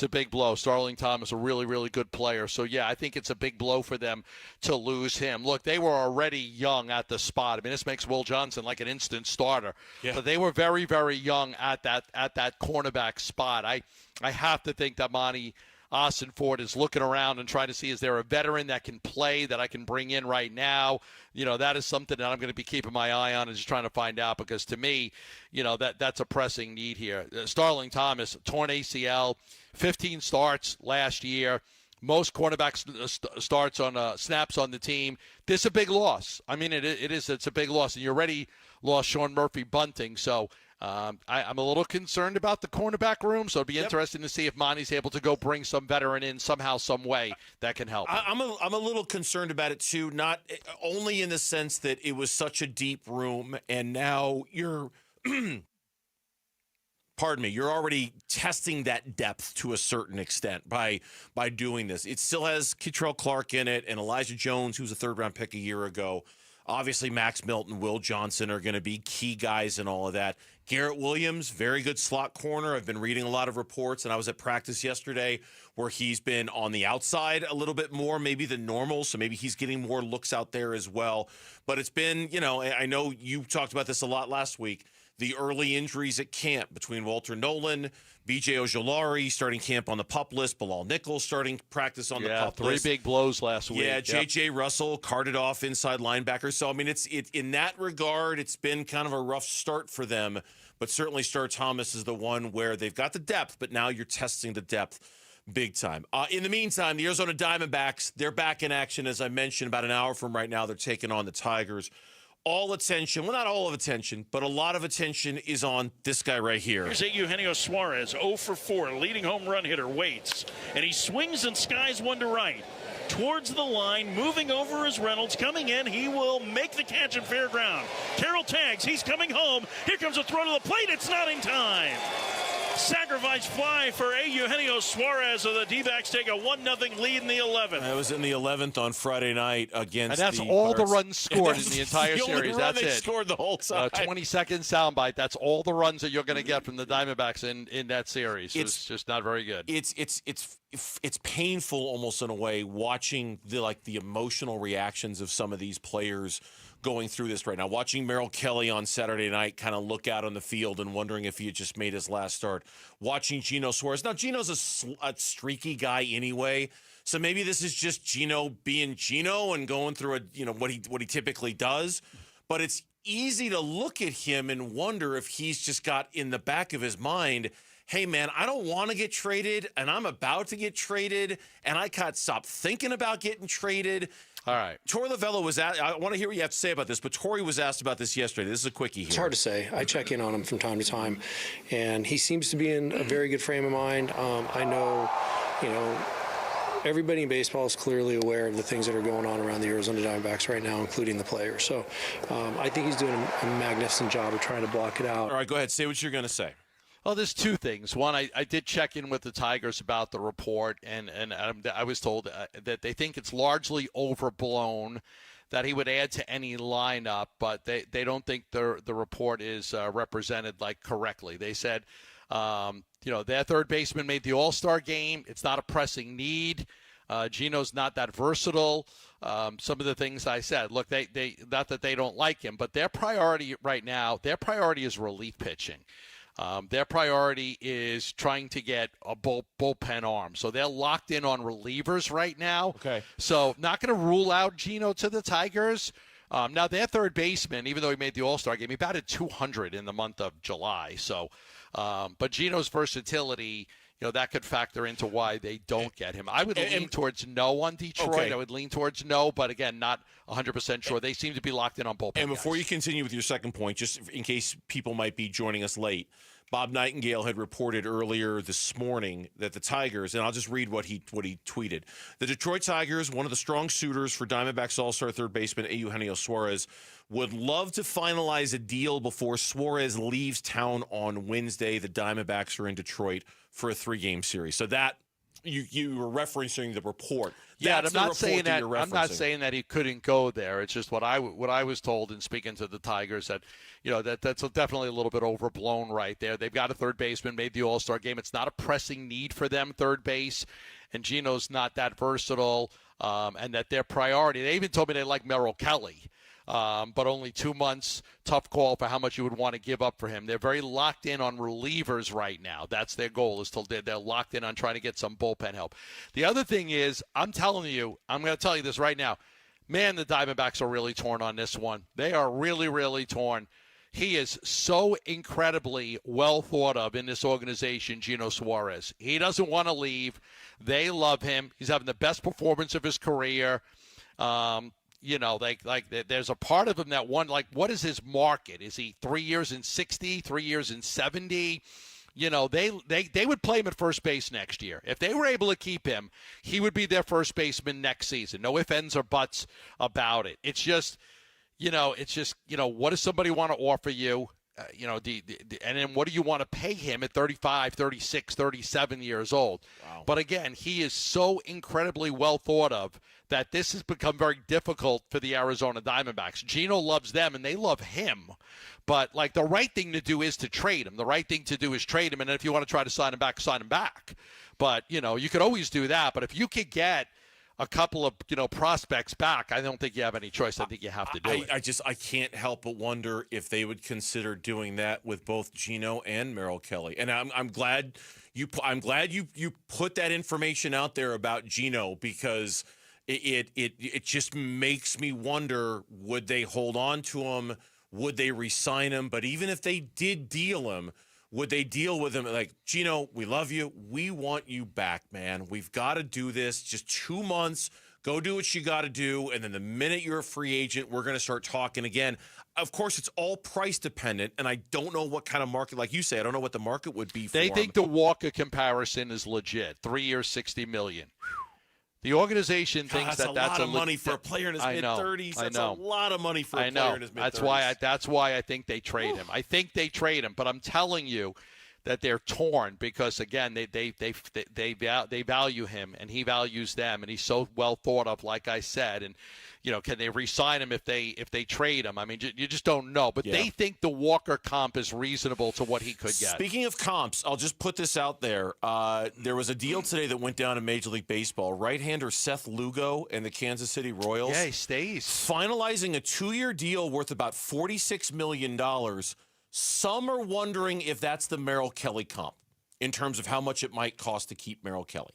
Starling Thomas, a really, really good player. So, yeah, I think it's a big blow for them to lose him. Look, they were already young at the spot. I mean, this makes Will Johnson like an instant starter. Yeah. But they were very, very young at that cornerback spot. I have to think that Monty Austin Ford is looking around and trying to see, is there a veteran that can play that I can bring in right now? That is something that I'm going to be keeping my eye on and just trying to find out, because to me, that's a pressing need here. Starling Thomas, torn ACL, 15 starts last year, most cornerback starts on snaps on the team. This is a big loss. I mean, it's a big loss, and you already lost Sean Murphy-Bunting, so I'm a little concerned about the cornerback room, so it'd be interesting to see if Monty's able to go bring some veteran in somehow, some way that can help. I'm a little concerned about it too, not only in the sense that it was such a deep room, and now you're, you're already testing that depth to a certain extent by doing this. It still has Ketrell Clark in it and Elijah Jones, who was a third-round pick a year ago. Obviously, Max Milton, Will Johnson are going to be key guys and all of that. Garrett Williams, very good slot corner. I've been reading a lot of reports, and I was at practice yesterday where he's been on the outside a little bit more maybe than normal, so maybe he's getting more looks out there as well. But it's been, I know you talked about this a lot last week, the early injuries at camp between Walter Nolan, B.J. Ojulari starting camp on the PUP list, Bilal Nichols starting practice on the PUP list. 3 big blows last week. Yeah, J.J. Russell carted off inside linebacker. So, I mean, it's in that regard, it's been kind of a rough start for them. But certainly Star Thomas is the one where they've got the depth, but now you're testing the depth big time. In the meantime, the Arizona Diamondbacks, they're back in action, as I mentioned, about an hour from right now. They're taking on the Tigers. All attention, well, not all of attention, but a lot of attention is on this guy right here. Here's Eugenio Suarez, 0 for 4, leading home run hitter, waits. And he swings and skies one to right. Towards the line, moving over is Reynolds, coming in, he will make the catch at fair ground. Carroll tags, he's coming home. Here comes a throw to the plate, it's not in time. Sacrifice fly for Eugenio Suarez, so the D-backs take a 1-0 lead in the 11th. That was in the 11th on Friday night against the And that's all the runs scored in the entire series. That's it. Scored the whole time. 20-second soundbite. That's all the runs that you're going to get from the Diamondbacks in that series. It's just not very good. It's painful almost in a way watching the emotional reactions of some of these players going through this right now. Watching Merrill Kelly on Saturday night kind of look out on the field and wondering if he had just made his last start. Watching Gino Suarez. Now, Gino's a streaky guy anyway, so maybe this is just Gino being Gino and going through what he typically does. But it's easy to look at him and wonder if he's just got in the back of his mind, hey, man, I don't want to get traded, and I'm about to get traded, and I can't stop thinking about getting traded. All right. Tory Lavell was asked, I want to hear what you have to say about this, but Tory was asked about this yesterday. This is a quickie here. It's hard to say. I check in on him from time to time, and he seems to be in a very good frame of mind. I know, everybody in baseball is clearly aware of the things that are going on around the Arizona Diamondbacks right now, including the players. So I think he's doing a magnificent job of trying to block it out. All right, go ahead. Say what you're going to say. Well, there's two things. One, I did check in with the Tigers about the report, and I was told that they think it's largely overblown, that he would add to any lineup, but they don't think the report is represented correctly. They said, their third baseman made the All-Star game. It's not a pressing need. Gino's not that versatile. Some of the things I said. Look, they not that they don't like him, but their priority right now, is relief pitching. Their priority is trying to get a bullpen arm. So they're locked in on relievers right now. Okay. So not going to rule out Gino to the Tigers. Now, their third baseman, even though he made the All-Star game, he batted 200 in the month of July. So, but Gino's versatility, that could factor into why they don't get him. I would lean towards no on Detroit. Okay. I would lean towards no, but again, not 100% sure. They seem to be locked in on bullpen. And before guys. you continue with your second point, just in case people might be joining us late, Bob Nightingale had reported earlier this morning that the Tigers, and I'll just read what he tweeted. The Detroit Tigers, one of the strong suitors for Diamondbacks All-Star third baseman Eugenio Suarez, would love to finalize a deal before Suarez leaves town on Wednesday. The Diamondbacks are in Detroit for a 3-game series. So that you were referencing the report. Yeah, That's I'm not saying that. you're I'm not referencing. saying that he couldn't go there. It's just what I was told in speaking to the Tigers that, that's definitely a little bit overblown right there. They've got a third baseman, made the All-Star game. It's not a pressing need for them, third base, and Gino's not that versatile. And that their priority. They even told me they like Merrill Kelly. But only 2 months, tough call for how much you would want to give up for him. They're very locked in on relievers right now. That's their goal, is they're locked in on trying to get some bullpen help. The other thing is, I'm going to tell you this right now. Man, the Diamondbacks are really torn on this one. They are really, really torn. He is so incredibly well thought of in this organization, Gino Suarez. He doesn't want to leave. They love him. He's having the best performance of his career. There's a part of him that what is his market? Is he 3 years and 60, 3 years and 70? They would play him at first base next year. If they were able to keep him, he would be their first baseman next season. No ifs, ands, or buts about it. It's just, what does somebody want to offer you? And then what do you want to pay him at 35, 36, 37 years old? Wow. But again, he is so incredibly well thought of that this has become very difficult for the Arizona Diamondbacks. Gino loves them, and they love him. But, the right thing to do is to trade him. The right thing to do is trade him, and then if you want to try to sign him back. But, you could always do that. But if you could get a couple of prospects back, I don't think you have any choice. I think you have to do it. I can't help but wonder if they would consider doing that with both Gino and Merrill Kelly. And I'm glad you put that information out there about Gino, because it just makes me wonder, would they hold on to him? Would they re-sign him? But even if they did deal him, would they deal with him like, Gino, we love you. We want you back, man. We've got to do this. Just 2 months. Go do what you got to do. And then the minute you're a free agent, we're going to start talking again. Of course, it's all price dependent. And I don't know what kind of market, like you say, I don't know what the market would be for They him. think the Walker comparison is legit. 3 years, $60 million. The organization thinks that's a lot of money for a player in his mid-30s. That's a lot of money for a player in his mid-30s. That's why I think they trade him. I think they trade him, but I'm telling you that they're torn because, again, they value him and he values them, and he's so well thought of, like I said. And can they re-sign him if they trade him? I mean, you just don't know. But they think the Walker comp is reasonable to what he could get. Speaking of comps, I'll just put this out there. There was a deal today that went down in Major League Baseball. Right-hander Seth Lugo and the Kansas City Royals. Yeah, he stays. Finalizing a 2-year deal worth about $46 million. Some are wondering if that's the Merrill Kelly comp in terms of how much it might cost to keep Merrill Kelly.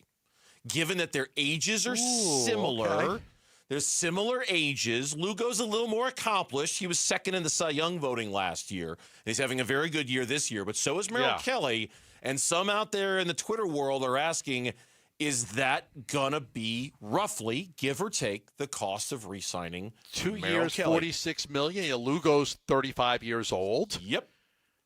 Given that their ages are similar. Okay. They're similar ages. Lugo's a little more accomplished. He was second in the Cy Young voting last year. And he's having a very good year this year. But so is Merrill Kelly. And some out there in the Twitter world are asking, is that going to be roughly, give or take, the cost of re-signing 2 Merrill years, Kelly? $46 million. Lugo's 35 years old. Yep.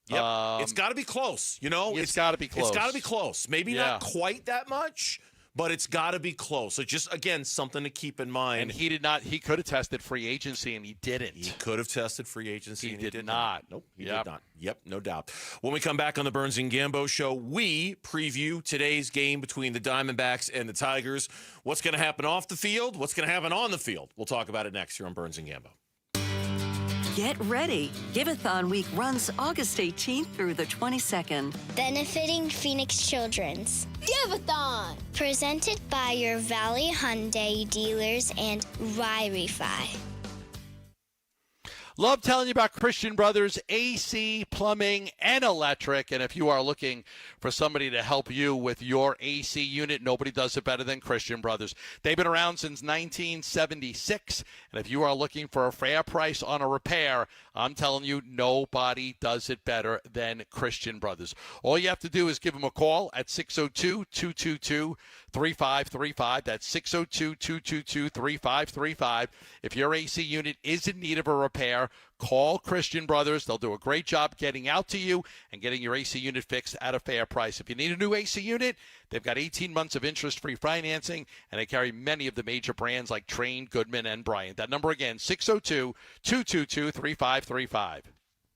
It's got to be close. It's got to be close. It's got to be close. Maybe not quite that much, but it's got to be close. So just, again, something to keep in mind. And he did not. He could have tested free agency, and he didn't. He could have tested free agency, and he did not. Nope, he did not. Yep, no doubt. When we come back on the Burns and Gambo Show, we preview today's game between the Diamondbacks and the Tigers. What's going to happen off the field? What's going to happen on the field? We'll talk about it next here on Burns and Gambo. Get ready. Give-a-thon week runs August 18th through the 22nd. Benefiting Phoenix Children's. Give-a-thon! Presented by your Valley Hyundai dealers and Wi-Fi. Love telling you about Christian Brothers AC, plumbing, and electric. And if you are looking for somebody to help you with your AC unit, nobody does it better than Christian Brothers. They've been around since 1976. And if you are looking for a fair price on a repair, I'm telling you, nobody does it better than Christian Brothers. All you have to do is give them a call at 602-222-3535. That's 602-222-3535. If your AC unit is in need of a repair, call Christian Brothers. They'll do a great job getting out to you and getting your AC unit fixed at a fair price. If you need a new AC unit, they've got 18 months of interest-free financing, and they carry many of the major brands like Trane, Goodman, and Bryant. That number again, 602-222-3535.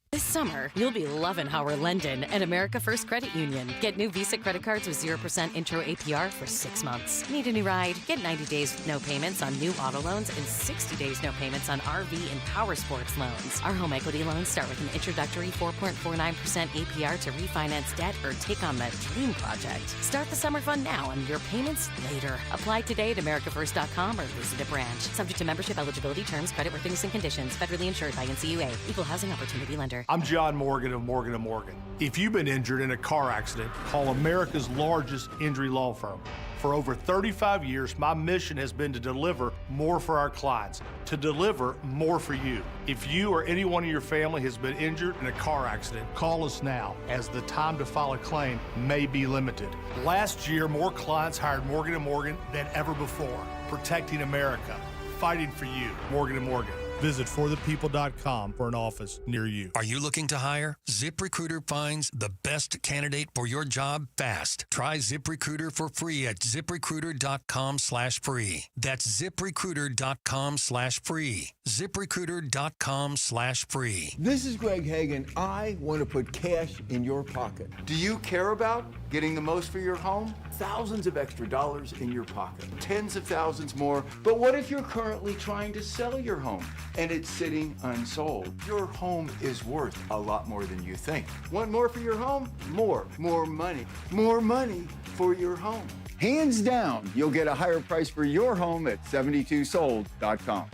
This summer, you'll be loving how we're lending at America First Credit Union. Get new Visa credit cards with 0% intro APR for 6 months. Need a new ride? Get 90 days with no payments on new auto loans and 60 days no payments on RV and power sports loans. Our home equity loans start with an introductory 4.49% APR to refinance debt or take on that dream project. Start the summer fun now and your payments later. Apply today at americafirst.com or visit a branch. Subject to membership, eligibility, terms, creditworthiness, and conditions. Federally insured by NCUA. Equal housing opportunity lender. I'm John Morgan of Morgan & Morgan. If you've been injured in a car accident, call America's largest injury law firm. For over 35 years, my mission has been to deliver more for our clients, to deliver more for you. If you or anyone in your family has been injured in a car accident, call us now, as the time to file a claim may be limited. Last year, more clients hired Morgan & Morgan than ever before, protecting America, fighting for you. Morgan & Morgan. Visit forthepeople.com for an office near you. Are you looking to hire? ZipRecruiter finds the best candidate for your job fast. Try ZipRecruiter for free at ZipRecruiter.com/free. That's ZipRecruiter.com/free. ZipRecruiter.com/free. This is Greg Hagan. I want to put cash in your pocket. Do you care about getting the most for your home? Thousands of extra dollars in your pocket. Tens of thousands more. But what if you're currently trying to sell your home and it's sitting unsold? Your home is worth a lot more than you think. Want more for your home? More money. More money for your home. Hands down, you'll get a higher price for your home at 72sold.com.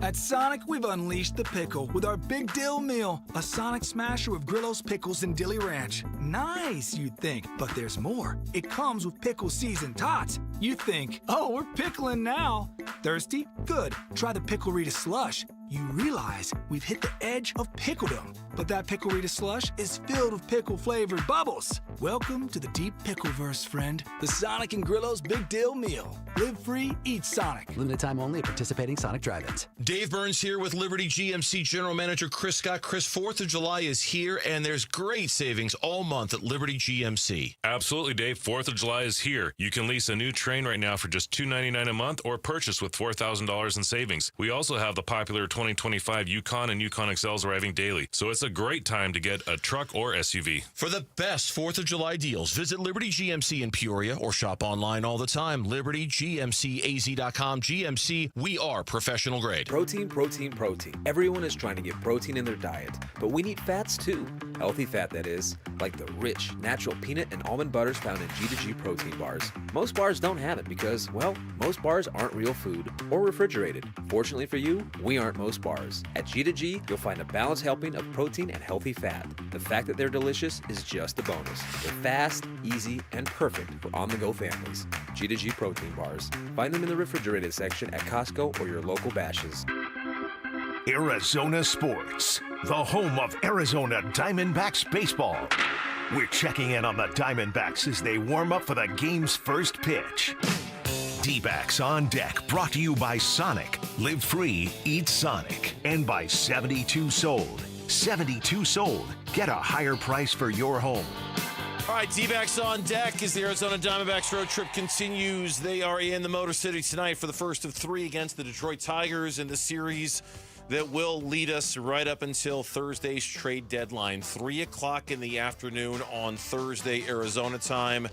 At Sonic, we've unleashed the pickle with our Big Dill Meal, a Sonic smasher with Grillo's pickles and Dilly Ranch. Nice, you'd think, but there's more. It comes with pickle seasoned tots. You think, oh, we're pickling now. Thirsty? Good. Try the Pickle Rita Slush. You realize we've hit the edge of pickledom, but that Pickle Rita Slush is filled with pickle-flavored bubbles. Welcome to the deep pickleverse, friend. The Sonic and Grillo's Big Deal Meal. Live free, eat Sonic. Limited time only at participating Sonic drive-ins. Dave Burns here with Liberty GMC General Manager Chris Scott. Chris, 4th of July is here, and there's great savings all month at Liberty GMC. Absolutely, Dave. 4th of July is here. You can lease a new Train right now for just $299 a month or purchase with $4,000 in savings. We also have the popular 2025 Yukon and Yukon XLs arriving daily, so it's a great time to get a truck or SUV. For the best 4th of July deals, visit Liberty GMC in Peoria or shop online all the time. LibertyGMCAZ.com. GMC, we are professional grade. Protein, protein, protein. Everyone is trying to get protein in their diet, but we need fats too. Healthy fat, that is, like the rich, natural peanut and almond butters found in G2G protein bars. Most bars don't have it because, well, most bars aren't real food or refrigerated. Fortunately for you, we aren't most bars. At G2G, you'll find a balanced helping of protein and healthy fat. The fact that they're delicious is just a bonus. They're fast, easy, and perfect for on-the-go families. G2G protein bars. Find them in the refrigerated section at Costco or your local Bashes. Arizona Sports, the home of Arizona Diamondbacks baseball. We're checking in on the Diamondbacks as they warm up for the game's first pitch. D-Backs on Deck, brought to you by Sonic. Live free, eat Sonic. And by 72 Sold. 72 Sold. Get a higher price for your home. All right, D-backs on deck as the Arizona Diamondbacks road trip continues. They are in the Motor City tonight for the first of three against the Detroit Tigers in the series that will lead us right up until Thursday's trade deadline. 3 o'clock in the afternoon on Thursday, Arizona time.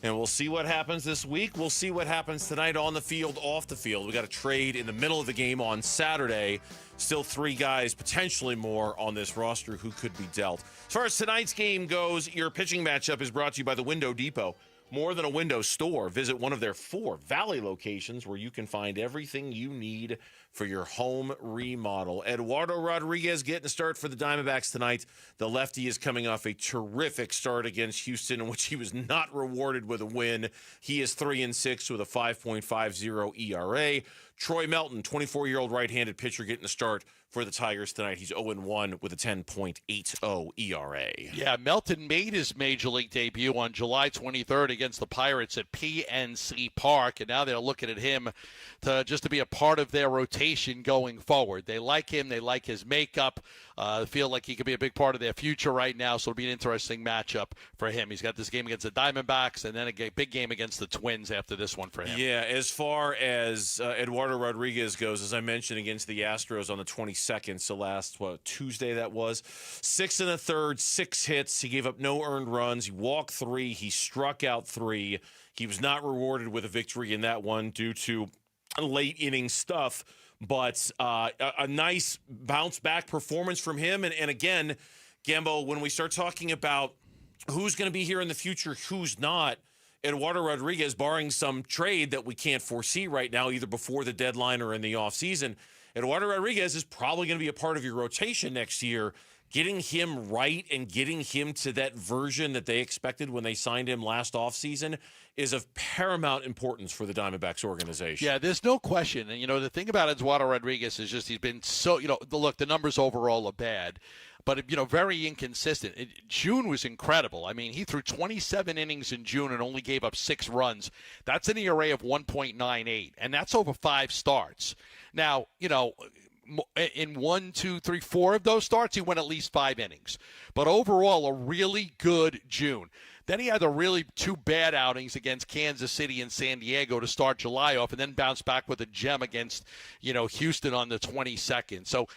And we'll see what happens this week. We'll see what happens tonight on the field, off the field. We got a trade in the middle of the game on Saturday. Still 3 guys, potentially more, on this roster who could be dealt. As far as tonight's game goes, your pitching matchup is brought to you by the Window Depot. More than a window store. Visit one of their 4 Valley locations where you can find everything you need for your home remodel. Eduardo Rodriguez getting a start for the Diamondbacks tonight. The lefty is coming off a terrific start against Houston in which he was not rewarded with a win. He is 3-6 with a 5.50 ERA. Troy Melton, 24-year-old right-handed pitcher, getting a start for the Tigers tonight. He's 0-1 with a 10.80 ERA. Yeah, Melton made his major league debut on July 23rd against the Pirates at PNC Park, and now they're looking at him to be a part of their rotation going forward. They like him. They like his makeup. Feel like he could be a big part of their future right now, so it'll be an interesting matchup for him. He's got this game against the Diamondbacks and then a big game against the Twins after this one for him. Yeah, as far as Eduardo Rodriguez goes, as I mentioned, against the Astros on the 22nd, so last, Tuesday that was, 6 1/3, 6 hits. He gave up no earned runs. He walked 3. He struck out 3. He was not rewarded with a victory in that one due to late inning stuff. But a nice bounce-back performance from him. And again, Gambo, when we start talking about who's going to be here in the future, who's not, Eduardo Rodriguez, barring some trade that we can't foresee right now, either before the deadline or in the offseason, Eduardo Rodriguez is probably going to be a part of your rotation next year. Getting him right and getting him to that version that they expected when they signed him last offseason is of paramount importance for the Diamondbacks organization. Yeah, there's no question. And, the thing about Eduardo Rodriguez is just he's been so, the numbers overall are bad, but, very inconsistent. June was incredible. I mean, he threw 27 innings in June and only gave up 6 runs. That's an ERA of 1.98, and that's over 5 starts. Now, in 1, 2, 3, 4 of those starts, he went at least 5 innings. But overall, a really good June. Then he had the really 2 bad outings against Kansas City and San Diego to start July off, and then bounced back with a gem against, Houston on the 22nd. So,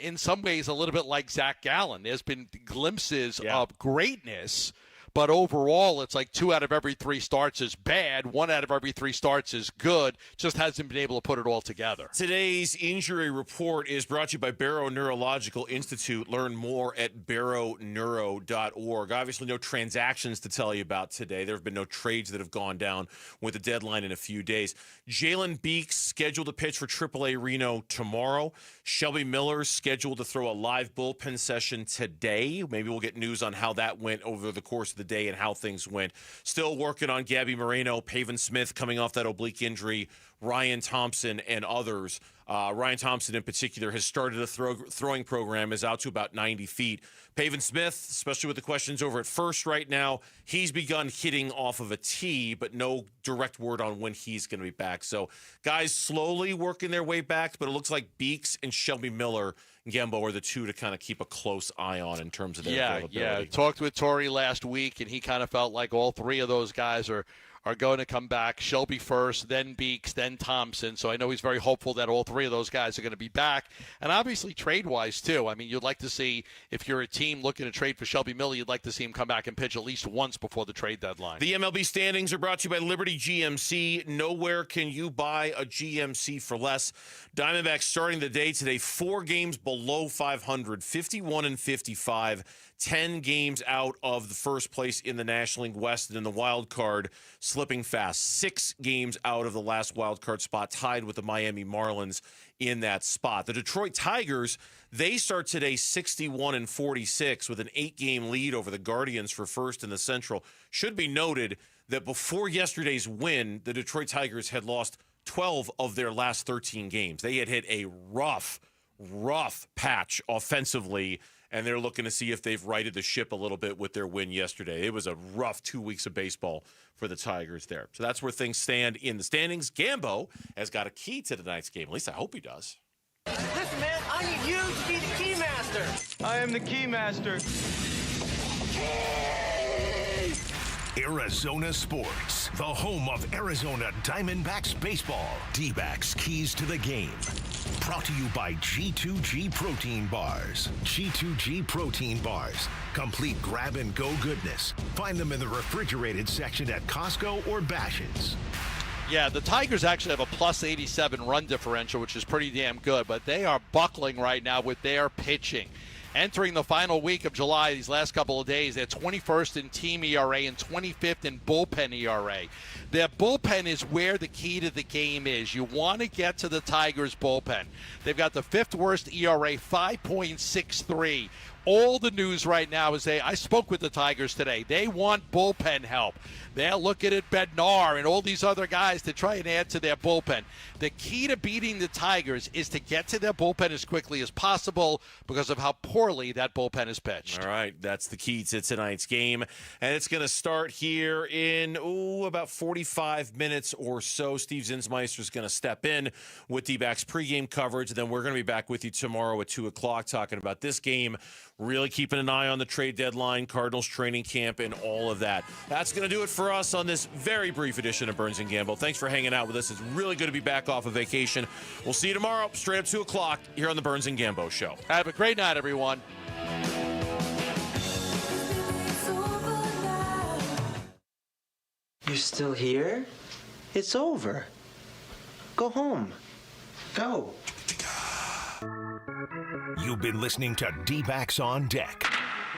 in some ways, a little bit like Zach Gallen. There's been glimpses of greatness, but overall, it's like 2 out of every 3 starts is bad. 1 out of every 3 starts is good. Just hasn't been able to put it all together. Today's injury report is brought to you by Barrow Neurological Institute. Learn more at barrowneuro.org. Obviously, no transactions to tell you about today. There have been no trades that have gone down with the deadline in a few days. Jalen Beeks scheduled to pitch for AAA Reno tomorrow. Shelby Miller's scheduled to throw a live bullpen session today. Maybe we'll get news on how that went over the course of the day and how things went. Still working on Gabby Moreno, Pavin Smith coming off that oblique injury, Ryan Thompson and others. Ryan Thompson in particular has started a throwing program, is out to about 90 feet. Pavin Smith, especially with the questions over at first right now, he's begun hitting off of a tee, but no direct word on when he's going to be back. So guys slowly working their way back, but it looks like Beeks and Shelby Miller and Gambo are the 2 to kind of keep a close eye on in terms of their availability. Yeah. Talked with Tory last week, and he kind of felt like all 3 of those guys are going to come back. Shelby first, then Beeks, then Thompson. So I know he's very hopeful that all 3 of those guys are going to be back. And obviously trade-wise, too. I mean, you'd like to see, if you're a team looking to trade for Shelby Miller, you'd like to see him come back and pitch at least once before the trade deadline. The MLB standings are brought to you by Liberty GMC. Nowhere can you buy a GMC for less. Diamondbacks starting the day today, 4 games below 500, 51-55. 10 games out of the first place in the National League West, and in the wild card, slipping fast. 6 games out of the last wild card spot, tied with the Miami Marlins in that spot. The Detroit Tigers, they start today 61-46 with an 8-game lead over the Guardians for first in the Central. Should be noted that before yesterday's win, the Detroit Tigers had lost 12 of their last 13 games. They had hit a rough patch offensively, and they're looking to see if they've righted the ship a little bit with their win yesterday. It was a rough 2 weeks of baseball for the Tigers there. So that's where things stand in the standings. Gambo has got a key to tonight's game. At least I hope he does. Listen, man, I need you to be the key master. I am the key master. Key Arizona Sports, the home of Arizona Diamondbacks baseball. D-backs keys to the game. Brought to you by G2G Protein Bars. G2G Protein Bars. Complete grab-and-go goodness. Find them in the refrigerated section at Costco or Bash's. Yeah, the Tigers actually have a plus 87 run differential, which is pretty damn good, but they are buckling right now with their pitching. Entering the final week of July, these last couple of days, they're 21st in team ERA and 25th in bullpen ERA. Their bullpen is where the key to the game is. You want to get to the Tigers' bullpen. They've got the 5th worst ERA, 5.63. All the news right now is I spoke with the Tigers today. They want bullpen help. They're looking at Bednar and all these other guys to try and add to their bullpen. The key to beating the Tigers is to get to their bullpen as quickly as possible because of how poorly that bullpen is pitched. All right, that's the key to tonight's game. And it's going to start here in, about 45 minutes or so. Steve Zinsmeister is going to step in with D-backs pregame coverage. And then we're going to be back with you tomorrow at 2 o'clock talking about this game, really keeping an eye on the trade deadline, Cardinals training camp, and all of that. That's going to do it for us on this very brief edition of Burns and Gamble. Thanks for hanging out with us. It's really good to be back off of vacation. We'll see you tomorrow, straight up 2 o'clock here on the Burns and Gamble Show. Have a great night, everyone. You're still here? It's over. Go home. Go. You've been listening to D-backs on Deck.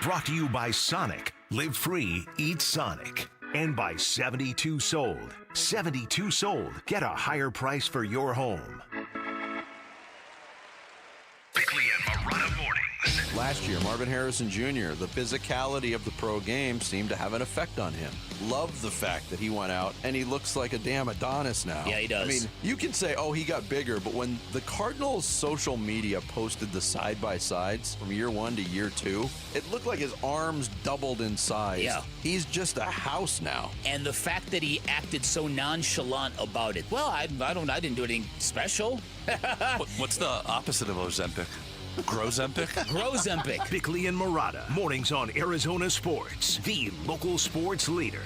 Brought to you by Sonic. Live free, eat Sonic. And by 72 Sold. 72 Sold. Get a higher price for your home. Bickley and Marotta Mornings. Last year, Marvin Harrison Jr., the physicality of the pro game seemed to have an effect on him. Love the fact that he went out and he looks like a damn Adonis now. Yeah, he does. I mean, you can say, oh, he got bigger, but when the Cardinals' social media posted the side-by-sides from year 1 to year 2, it looked like his arms doubled in size. Yeah. He's just a house now. And the fact that he acted so nonchalant about it. Well, I didn't do anything special. What's the opposite of Ozempic? Grozempic? Grozempic. Bickley and Marotta. Mornings on Arizona Sports, the local sports leader.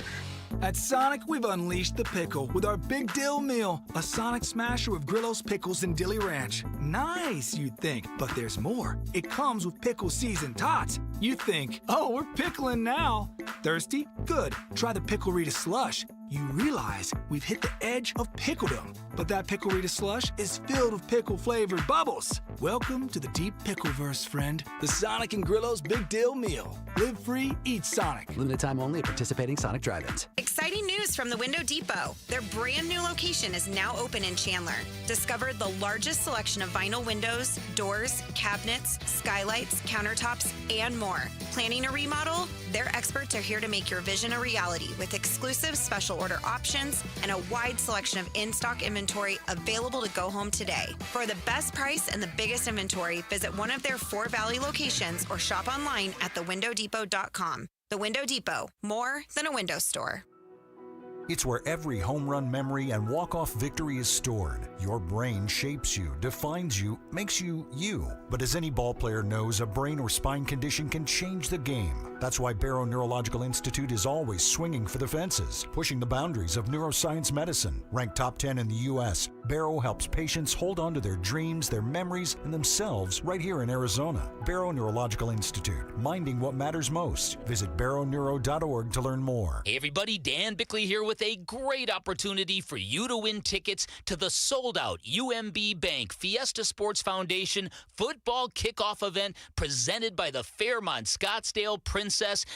At Sonic, we've unleashed the pickle with our Big Dill Meal, a Sonic smasher with Grillo's pickles and Dilly Ranch. Nice, you'd think, but there's more. It comes with pickle seasoned tots. You think, oh, we're pickling now. Thirsty? Good. Try the Pickle Rita Slush. You realize we've hit the edge of pickledom, but that Pickle Rita Slush is filled with pickle-flavored bubbles. Welcome to the deep pickleverse, friend. The Sonic and Grillo's Big Dill Meal. Live free, eat Sonic. Limited time only at participating Sonic drive-ins. Exciting news from the Window Depot. Their brand new location is now open in Chandler. Discover the largest selection of vinyl windows, doors, cabinets, skylights, countertops, and more. Planning a remodel? Their experts are here to make your vision a reality with exclusive special order options and a wide selection of in-stock inventory available to go home today. For the best price and the biggest inventory, visit one of their 4 Valley locations or shop online at thewindowdepot.com. The Window Depot, more than a window store. It's where every home run memory and walk-off victory is stored. Your brain shapes you, defines you, makes you you. But as any ball player knows, a brain or spine condition can change the game. That's why Barrow Neurological Institute is always swinging for the fences, pushing the boundaries of neuroscience medicine. Ranked top 10 in the U.S., Barrow helps patients hold on to their dreams, their memories, and themselves right here in Arizona. Barrow Neurological Institute, minding what matters most. Visit barrowneuro.org to learn more. Hey everybody, Dan Bickley here with a great opportunity for you to win tickets to the sold-out UMB Bank Fiesta Sports Foundation football kickoff event presented by the Fairmont Scottsdale Princess.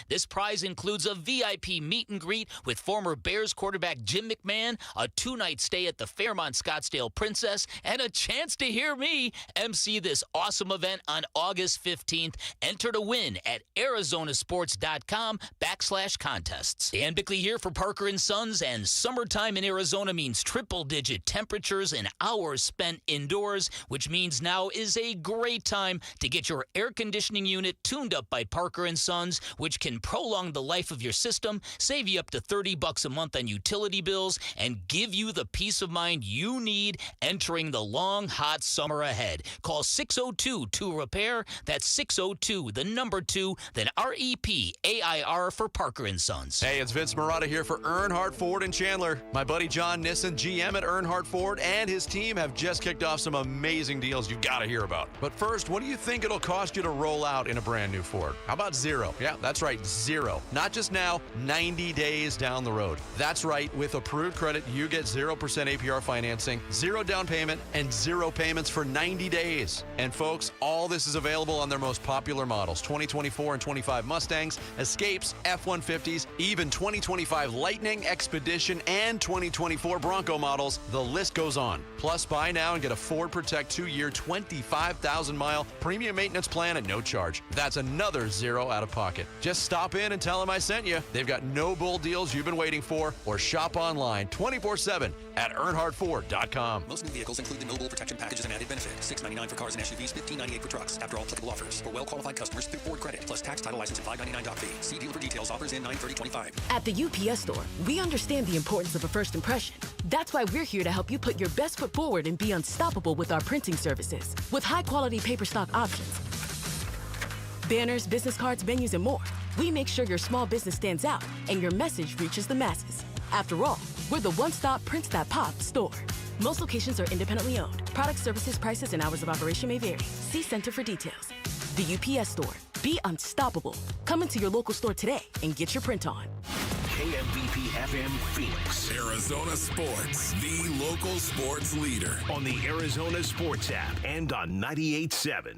This prize includes a VIP meet and greet with former Bears quarterback Jim McMahon, a 2-night stay at the Fairmont Scottsdale Princess, and a chance to hear me MC this awesome event on August 15th. Enter to win at arizonasports.com/contests. Dan Bickley here for Parker & Sons, and summertime in Arizona means triple-digit temperatures and hours spent indoors, which means now is a great time to get your air conditioning unit tuned up by Parker & Sons. which can prolong the life of your system, save you up to $30 a month on utility bills, and give you the peace of mind you need entering the long, hot summer ahead. Call 602-2REPAIR. That's 602, the number 2, then REPAIR for Parker & Sons. Hey, it's Vince Marotta here for Earnhardt Ford in Chandler. My buddy John Nissen, GM at Earnhardt Ford, and his team have just kicked off some amazing deals you've got to hear about. But first, what do you think it'll cost you to roll out in a brand new Ford? How about zero? Yeah, that's right, zero. Not just now, 90 days down the road. That's right, with approved credit, you get 0% APR financing, 0 down payment, and 0 payments for 90 days. And folks, all this is available on their most popular models, 2024 and 25 Mustangs, Escapes, F-150s, even 2025 Lightning, Expedition, and 2024 Bronco models. The list goes on. Plus, buy now and get a Ford Protect 2-year, 25,000-mile premium maintenance plan at no charge. That's another 0 out of pocket. Just stop in and tell them I sent you. They've got no bull deals you've been waiting for, or shop online 24/7 at EarnhardtFord.com. Most new vehicles include the No Bull Protection Package as an added benefit. $699 for cars and SUVs, $1598 for trucks. After all applicable offers. For well-qualified customers through Ford Credit. Plus tax, title, license, and $599 doc fee. See dealer for details. Offers in 9/30/25. At the UPS Store, we understand the importance of a first impression. That's why we're here to help you put your best foot forward and be unstoppable with our printing services. With high-quality paper stock options, banners, business cards, menus, and more, we make sure your small business stands out and your message reaches the masses. After all, we're the one-stop prints that pop store. Most locations are independently owned. Product, services, prices, and hours of operation may vary. See Center for details. The UPS Store. Be unstoppable. Come into your local store today and get your print on. KMBP FM Phoenix. Arizona Sports, the local sports leader. On the Arizona Sports app and on 98.7.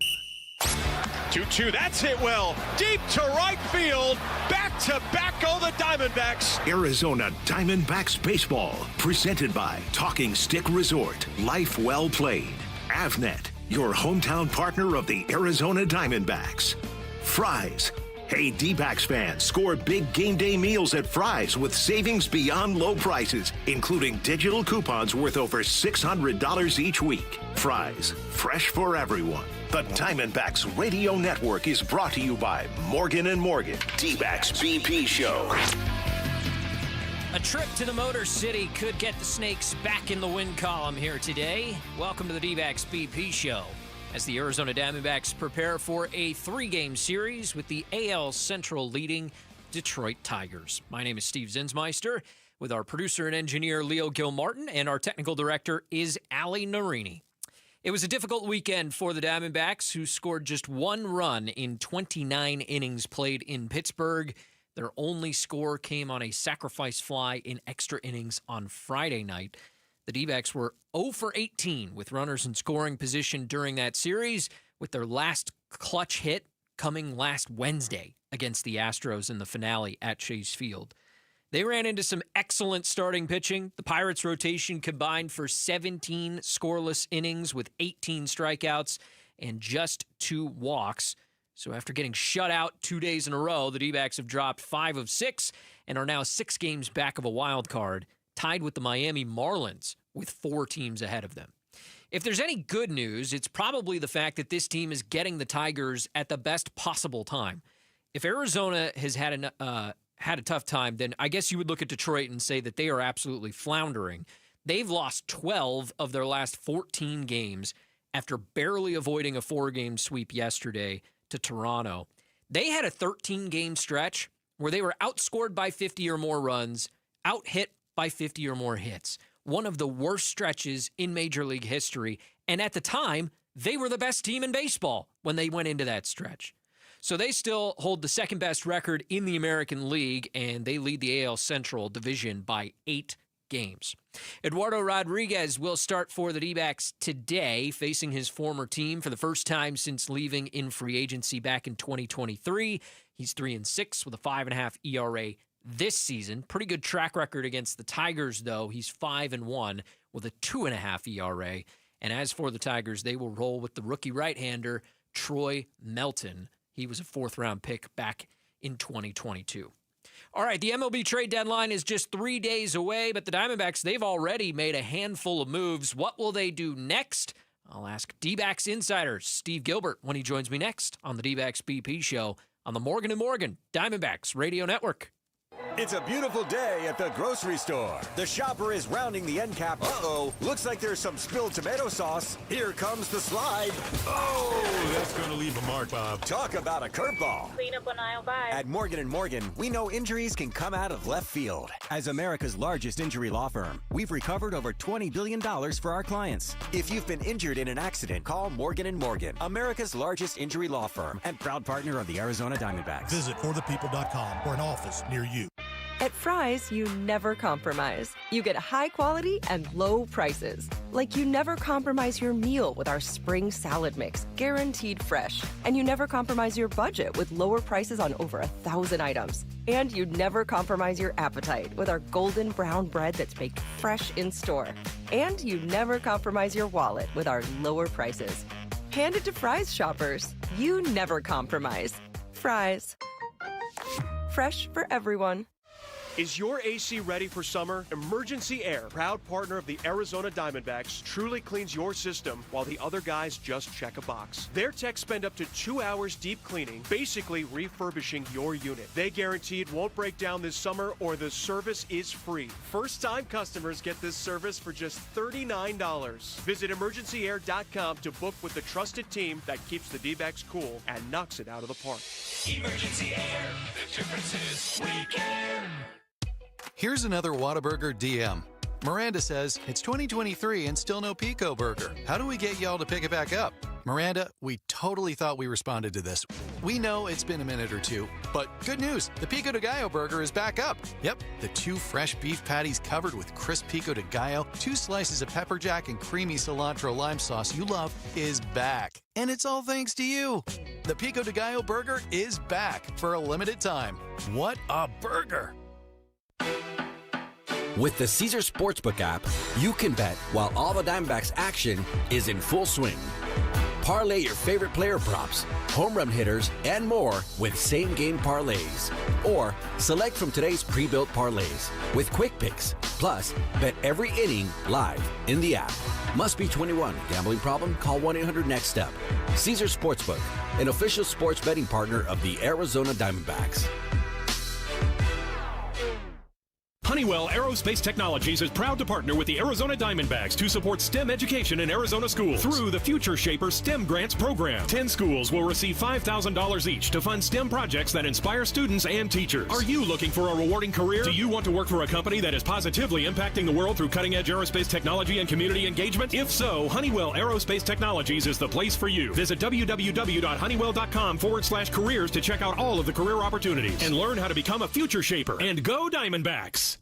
2-2, that's hit well. Deep to right field. Back-to-back go the Diamondbacks. Arizona Diamondbacks Baseball. Presented by Talking Stick Resort. Life well played. Avnet, your hometown partner of the Arizona Diamondbacks. Fry's. Hey, D-backs fans, score big game day meals at Fry's with savings beyond low prices, including digital coupons worth over $600 each week. Fry's, fresh for everyone. The Diamondbacks Radio Network is brought to you by Morgan & Morgan, D-backs BP Show. A trip to the Motor City could get the Snakes back in the win column here today. Welcome to the D-backs BP Show. As the Arizona Diamondbacks prepare for a 3-game series with the AL Central leading Detroit Tigers. My name is Steve Zinsmeister with our producer and engineer Leo Gilmartin, and our technical director is Ali Narini. It was a difficult weekend for the Diamondbacks, who scored just 1 run in 29 innings played in Pittsburgh. Their only score came on a sacrifice fly in extra innings on Friday night. The D-backs were 0 for 18 with runners in scoring position during that series, with their last clutch hit coming last Wednesday against the Astros in the finale at Chase Field. They ran into some excellent starting pitching. The Pirates' rotation combined for 17 scoreless innings with 18 strikeouts and just 2 walks. So after getting shut out 2 days in a row, the D-backs have dropped 5 of 6 and are now 6 games back of a wild card, tied with the Miami Marlins with 4 teams ahead of them. If there's any good news, it's probably the fact that this team is getting the Tigers at the best possible time. If Arizona has had a tough time, then I guess you would look at Detroit and say that they are absolutely floundering. They've lost 12 of their last 14 games after barely avoiding a 4-game sweep yesterday to Toronto. They had a 13-game stretch where they were outscored by 50 or more runs, out-hit by 50 or more hits. One of the worst stretches in Major League history. And at the time, they were the best team in baseball when they went into that stretch. So they still hold the second-best record in the American League, and they lead the AL Central Division by 8 games. Eduardo Rodriguez will start for the D-backs today, facing his former team for the first time since leaving in free agency back in 2023. He's 3-6 with a 5.5 ERA this season. Pretty good track record against the Tigers, though. He's 5-1 with a 2.5 ERA. And as for the Tigers, they will roll with the rookie right-hander, Troy Melton. He was a 4th-round pick back in 2022. All right, the MLB trade deadline is just 3 days away, but the Diamondbacks, they've already made a handful of moves. What will they do next? I'll ask D-backs insider Steve Gilbert when he joins me next on the D-backs BP Show on the Morgan & Morgan Diamondbacks Radio Network. It's a beautiful day at the grocery store. The shopper is rounding the end cap. Uh-oh, looks like there's some spilled tomato sauce. Here comes the slide. Oh, that's going to leave a mark, Bob. Talk about a curveball. Clean up on aisle 5. At Morgan & Morgan, we know injuries can come out of left field. As America's largest injury law firm, we've recovered over $20 billion for our clients. If you've been injured in an accident, call Morgan & Morgan, America's largest injury law firm and proud partner of the Arizona Diamondbacks. Visit forthepeople.com for an office near you. At Fry's, you never compromise. You get high quality and low prices. Like you never compromise your meal with our spring salad mix, guaranteed fresh. And you never compromise your budget with lower prices on over 1,000 items. And you never compromise your appetite with our golden brown bread that's baked fresh in store. And you never compromise your wallet with our lower prices. Hand it to Fry's shoppers. You never compromise. Fry's. Fresh for everyone. Is your AC ready for summer? Emergency Air, proud partner of the Arizona Diamondbacks, truly cleans your system while the other guys just check a box. Their techs spend up to 2 hours deep cleaning, basically refurbishing your unit. They guarantee it won't break down this summer or the service is free. First-time customers get this service for just $39. Visit emergencyair.com to book with the trusted team that keeps the D-backs cool and knocks it out of the park. Emergency Air, the difference is we care. Here's another Whataburger DM. Miranda says, it's 2023 and still no Pico Burger. How do we get y'all to pick it back up? Miranda, we totally thought we responded to this. We know it's been a minute or two, but good news, the Pico de Gallo burger is back up. Yep, the 2 fresh beef patties covered with crisp Pico de Gallo, 2 slices of pepper jack and creamy cilantro lime sauce you love is back. And it's all thanks to you. The Pico de Gallo burger is back for a limited time. What a burger! With the Caesars Sportsbook app, you can bet while all the Diamondbacks action is in full swing. Parlay your favorite player props, home run hitters, and more with same-game parlays. Or select from today's pre-built parlays with quick picks. Plus, bet every inning live in the app. Must be 21. Gambling problem? Call 1-800-NEXT-STEP. Caesars Sportsbook, an official sports betting partner of the Arizona Diamondbacks. Honeywell Aerospace Technologies is proud to partner with the Arizona Diamondbacks to support STEM education in Arizona schools through the Future Shaper STEM Grants program. 10 schools will receive $5,000 each to fund STEM projects that inspire students and teachers. Are you looking for a rewarding career? Do you want to work for a company that is positively impacting the world through cutting-edge aerospace technology and community engagement? If so, Honeywell Aerospace Technologies is the place for you. Visit www.honeywell.com/careers to check out all of the career opportunities and learn how to become a Future Shaper. And go Diamondbacks!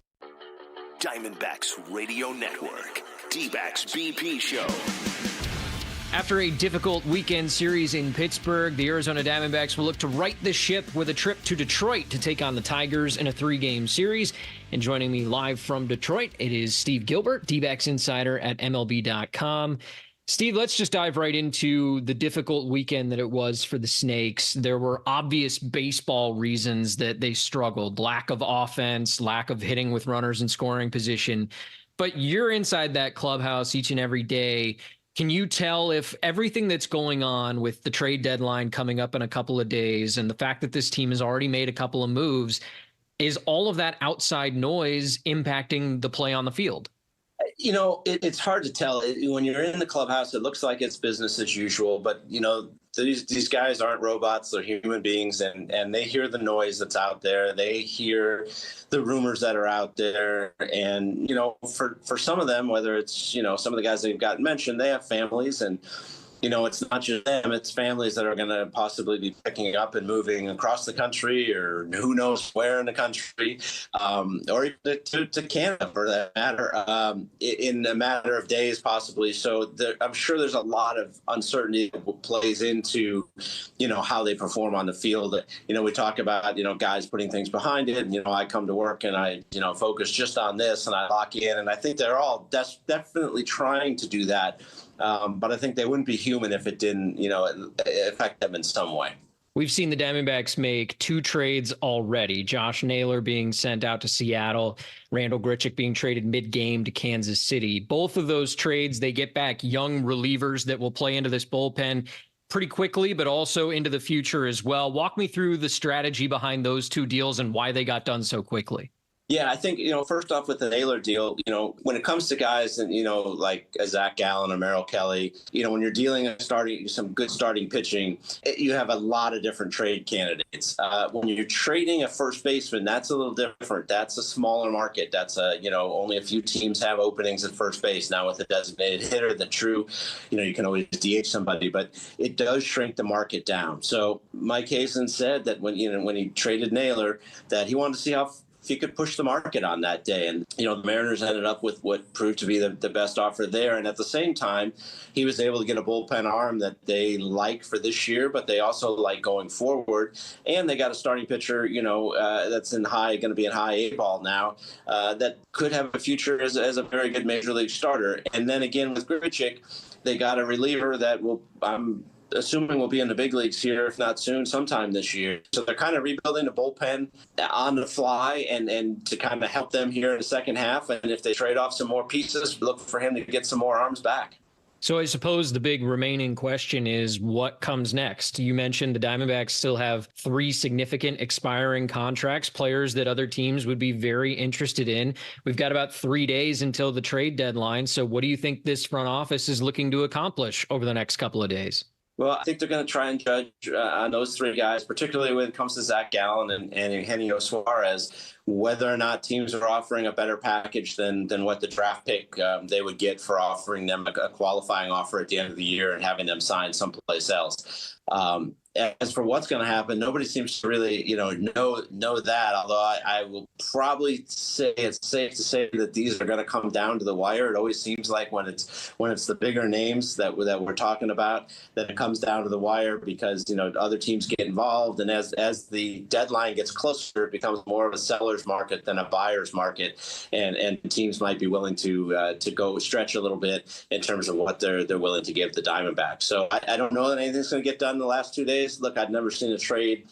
Diamondbacks Radio Network, D-Backs BP Show. After a difficult weekend series in Pittsburgh, the Arizona Diamondbacks will look to right the ship with a trip to Detroit to take on the Tigers in a 3-game series. And joining me live from Detroit, it is Steve Gilbert, D-Backs insider at MLB.com. Steve, let's just dive right into the difficult weekend that it was for the Snakes. There were obvious baseball reasons that they struggled: lack of offense, lack of hitting with runners in scoring position. But you're inside that clubhouse each and every day. Can you tell if everything that's going on with the trade deadline coming up in a couple of days and the fact that this team has already made a couple of moves, is all of that outside noise impacting the play on the field? You know, it's hard to tell. When you're in the clubhouse, it looks like it's business as usual. But, you know, these guys aren't robots. They're human beings, and they hear the noise that's out there. They hear the rumors that are out there. And, you know, for some of them, whether it's, you know, some of the guys that you've got mentioned, they have families. And, you know, it's not just them, it's families that are going to possibly be picking up and moving across the country, or who knows where in the country, or even to Canada for that matter, in a matter of days possibly. So I'm sure there's a lot of uncertainty that plays into, you know, how they perform on the field. You know, we talk about, you know, guys putting things behind it. And, you know, I come to work and I, you know, focus just on this and I lock in. And I think they're all definitely trying to do that. But I think they wouldn't be human if it didn't, you know, affect them in some way. We've seen the Diamondbacks make 2 trades already. Josh Naylor being sent out to Seattle, Randall Grichuk being traded mid-game to Kansas City. Both of those trades, they get back young relievers that will play into this bullpen. pretty quickly, but also into the future as well. Walk me through the strategy behind those two deals and why they got done so quickly. Yeah, I think, first off with the Naylor deal, when it comes to guys and, like Zach Gallen or Merrill Kelly, when you're dealing some good starting pitching, you have a lot of different trade candidates. When you're trading a first baseman, that's a little different. That's a smaller market. That's only a few teams have openings at first base. Now with a designated hitter, the true, you can always DH somebody, but it does shrink the market down. So Mike Hazen said that when he traded Naylor, that he wanted to see if he could push the market on that day. And, the Mariners ended up with what proved to be the best offer there. And at the same time, he was able to get a bullpen arm that they like for this year, but they also like going forward. And they got a starting pitcher, that's going to be in high A ball now, that could have a future as a very good major league starter. And then again, with Grichuk, they got a reliever that I'm assuming will be in the big leagues here, if not soon, sometime this year. So they're kind of rebuilding the bullpen on the fly and to kind of help them here in the second half. And if they trade off some more pieces, look for him to get some more arms back. So I suppose the big remaining question is what comes next? You mentioned the Diamondbacks still have 3 significant expiring contracts, players that other teams would be very interested in. We've got about 3 days until the trade deadline. So what do you think this front office is looking to accomplish over the next couple of days? Well, I think they're going to try and judge on those 3 guys, particularly when it comes to Zach Gallen and Eugenio Suarez, whether or not teams are offering a better package than what the draft pick they would get for offering them a qualifying offer at the end of the year and having them sign someplace else. As for what's going to happen, nobody seems to really, know that. Although I will probably say it's safe to say that these are going to come down to the wire. It always seems like when it's the bigger names that we're talking about, that it comes down to the wire because other teams get involved, and as the deadline gets closer, it becomes more of a seller's market than a buyer's market, and teams might be willing to go stretch a little bit in terms of what they're willing to give the Diamondbacks. So I don't know that anything's going to get done in the last 2 days. Look, I'd never seen a trade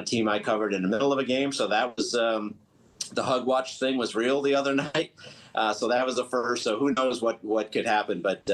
team I covered in the middle of a game. So that was the hug watch thing was real the other night. So that was the first. So who knows what could happen. But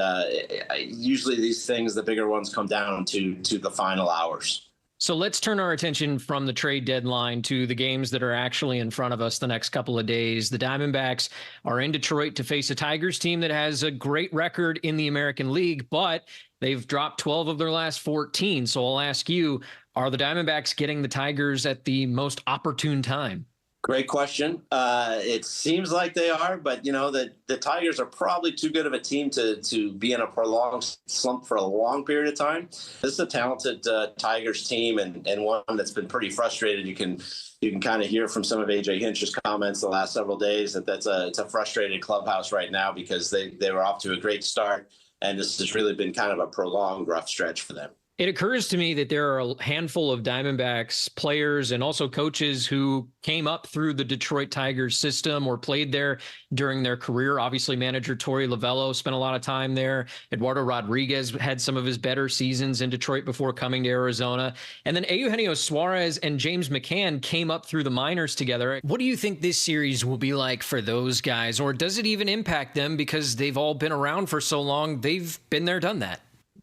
usually these things, the bigger ones, come down to the final hours. So let's turn our attention from the trade deadline to the games that are actually in front of us the next couple of days. The Diamondbacks are in Detroit to face a Tigers team that has a great record in the American League, but they've dropped 12 of their last 14. So I'll ask you, are the Diamondbacks getting the Tigers at the most opportune time? Great question. It seems like they are, but the Tigers are probably too good of a team to be in a prolonged slump for a long period of time. This is a talented Tigers team and one that's been pretty frustrated. You can kind of hear from some of AJ Hinch's comments the last several days that it's a frustrated clubhouse right now because they were off to a great start, and this has really been kind of a prolonged rough stretch for them. It occurs to me that there are a handful of Diamondbacks players and also coaches who came up through the Detroit Tigers system or played there during their career. Obviously, manager Tory Lavell spent a lot of time there. Eduardo Rodriguez had some of his better seasons in Detroit before coming to Arizona. And then Eugenio Suarez and James McCann came up through the minors together. What do you think this series will be like for those guys? Or does it even impact them because they've all been around for so long? They've been there, done that.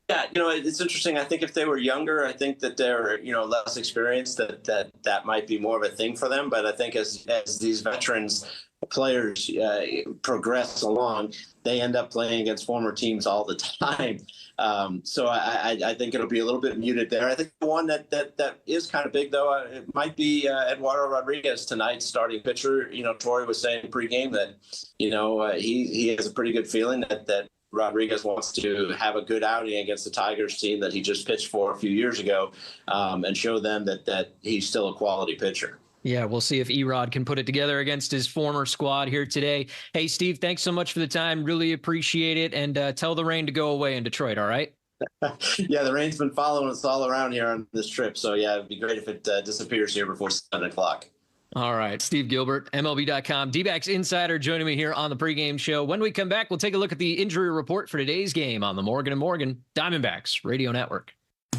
Yeah, it's interesting. I think if they were younger, I think that they're, less experienced, that might be more of a thing for them. But I think as these veterans players progress along, they end up playing against former teams all the time. So I think it'll be a little bit muted there. I think the one that is kind of big, though, it might be Eduardo Rodriguez tonight, starting pitcher. Tory was saying pregame that, he has a pretty good feeling that Rodriguez wants to have a good outing against the Tigers team that he just pitched for a few years ago and show them that he's still a quality pitcher. Yeah, we'll see if Erod can put it together against his former squad here today. Hey, Steve, thanks so much for the time. Really appreciate it. And tell the rain to go away in Detroit, all right? Yeah, the rain's been following us all around here on this trip. So, yeah, it'd be great if it disappears here before 7 o'clock. All right, Steve Gilbert, MLB.com, D-backs insider, joining me here on the pregame show. When we come back, we'll take a look at the injury report for today's game on the Morgan & Morgan Diamondbacks Radio Network.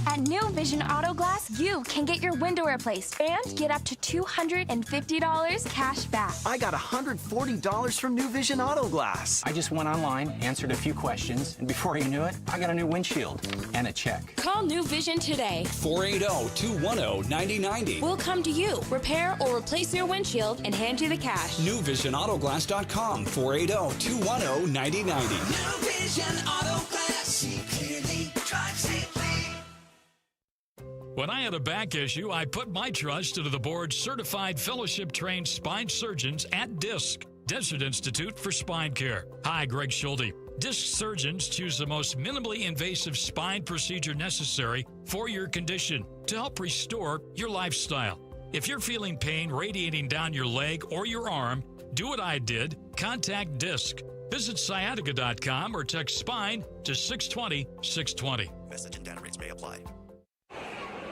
At New Vision Auto Glass, you can get your window replaced and get up to $250 cash back. I got $140 from New Vision Auto Glass. I just went online, answered a few questions, and before you knew it, I got a new windshield and a check. Call New Vision today. 480-210-9090. We'll come to you, repair or replace your windshield, and hand you the cash. NewVisionAutoGlass.com. 480-210-9090. New Vision Auto Glass. See clearly, drive safely. When I had a back issue, I put my trust into the board's certified fellowship-trained spine surgeons at DISC, Desert Institute for Spine Care. Hi, Greg Schulte. DISC surgeons choose the most minimally invasive spine procedure necessary for your condition to help restore your lifestyle. If you're feeling pain radiating down your leg or your arm, do what I did. Contact DISC. Visit sciatica.com or text SPINE to 620-620. Message and data rates may apply.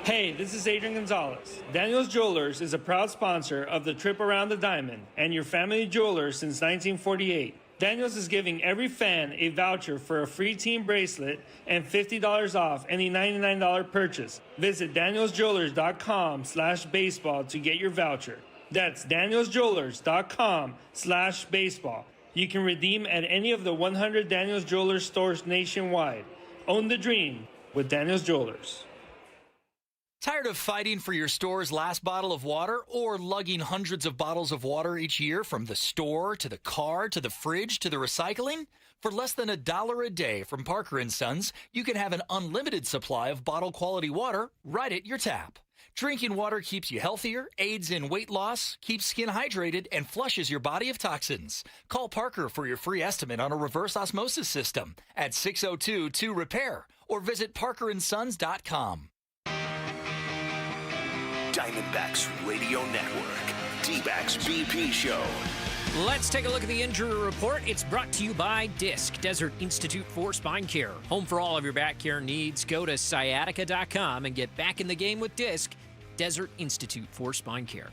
Hey, this is Adrian Gonzalez. Daniels Jewelers is a proud sponsor of the Trip Around the Diamond and your family jeweler since 1948. Daniels is giving every fan a voucher for a free team bracelet and $50 off any $99 purchase. Visit danielsjewelers.com/baseball to get your voucher. That's danielsjewelers.com/baseball. You can redeem at any of the 100 Daniels Jewelers stores nationwide. Own the dream with Daniels Jewelers. Tired of fighting for your store's last bottle of water or lugging hundreds of bottles of water each year from the store to the car to the fridge to the recycling? For less than $1 a day from Parker & Sons, you can have an unlimited supply of bottle-quality water right at your tap. Drinking water keeps you healthier, aids in weight loss, keeps skin hydrated, and flushes your body of toxins. Call Parker for your free estimate on a reverse osmosis system at 602-2-REPAIR or visit parkerandsons.com. Diamondbacks Radio Network. D-Backs BP Show. Let's take a look at the injury report. It's brought to you by DISC, Desert Institute for Spine Care. Home for all of your back care needs. Go to sciatica.com and get back in the game with DISC, Desert Institute for Spine Care.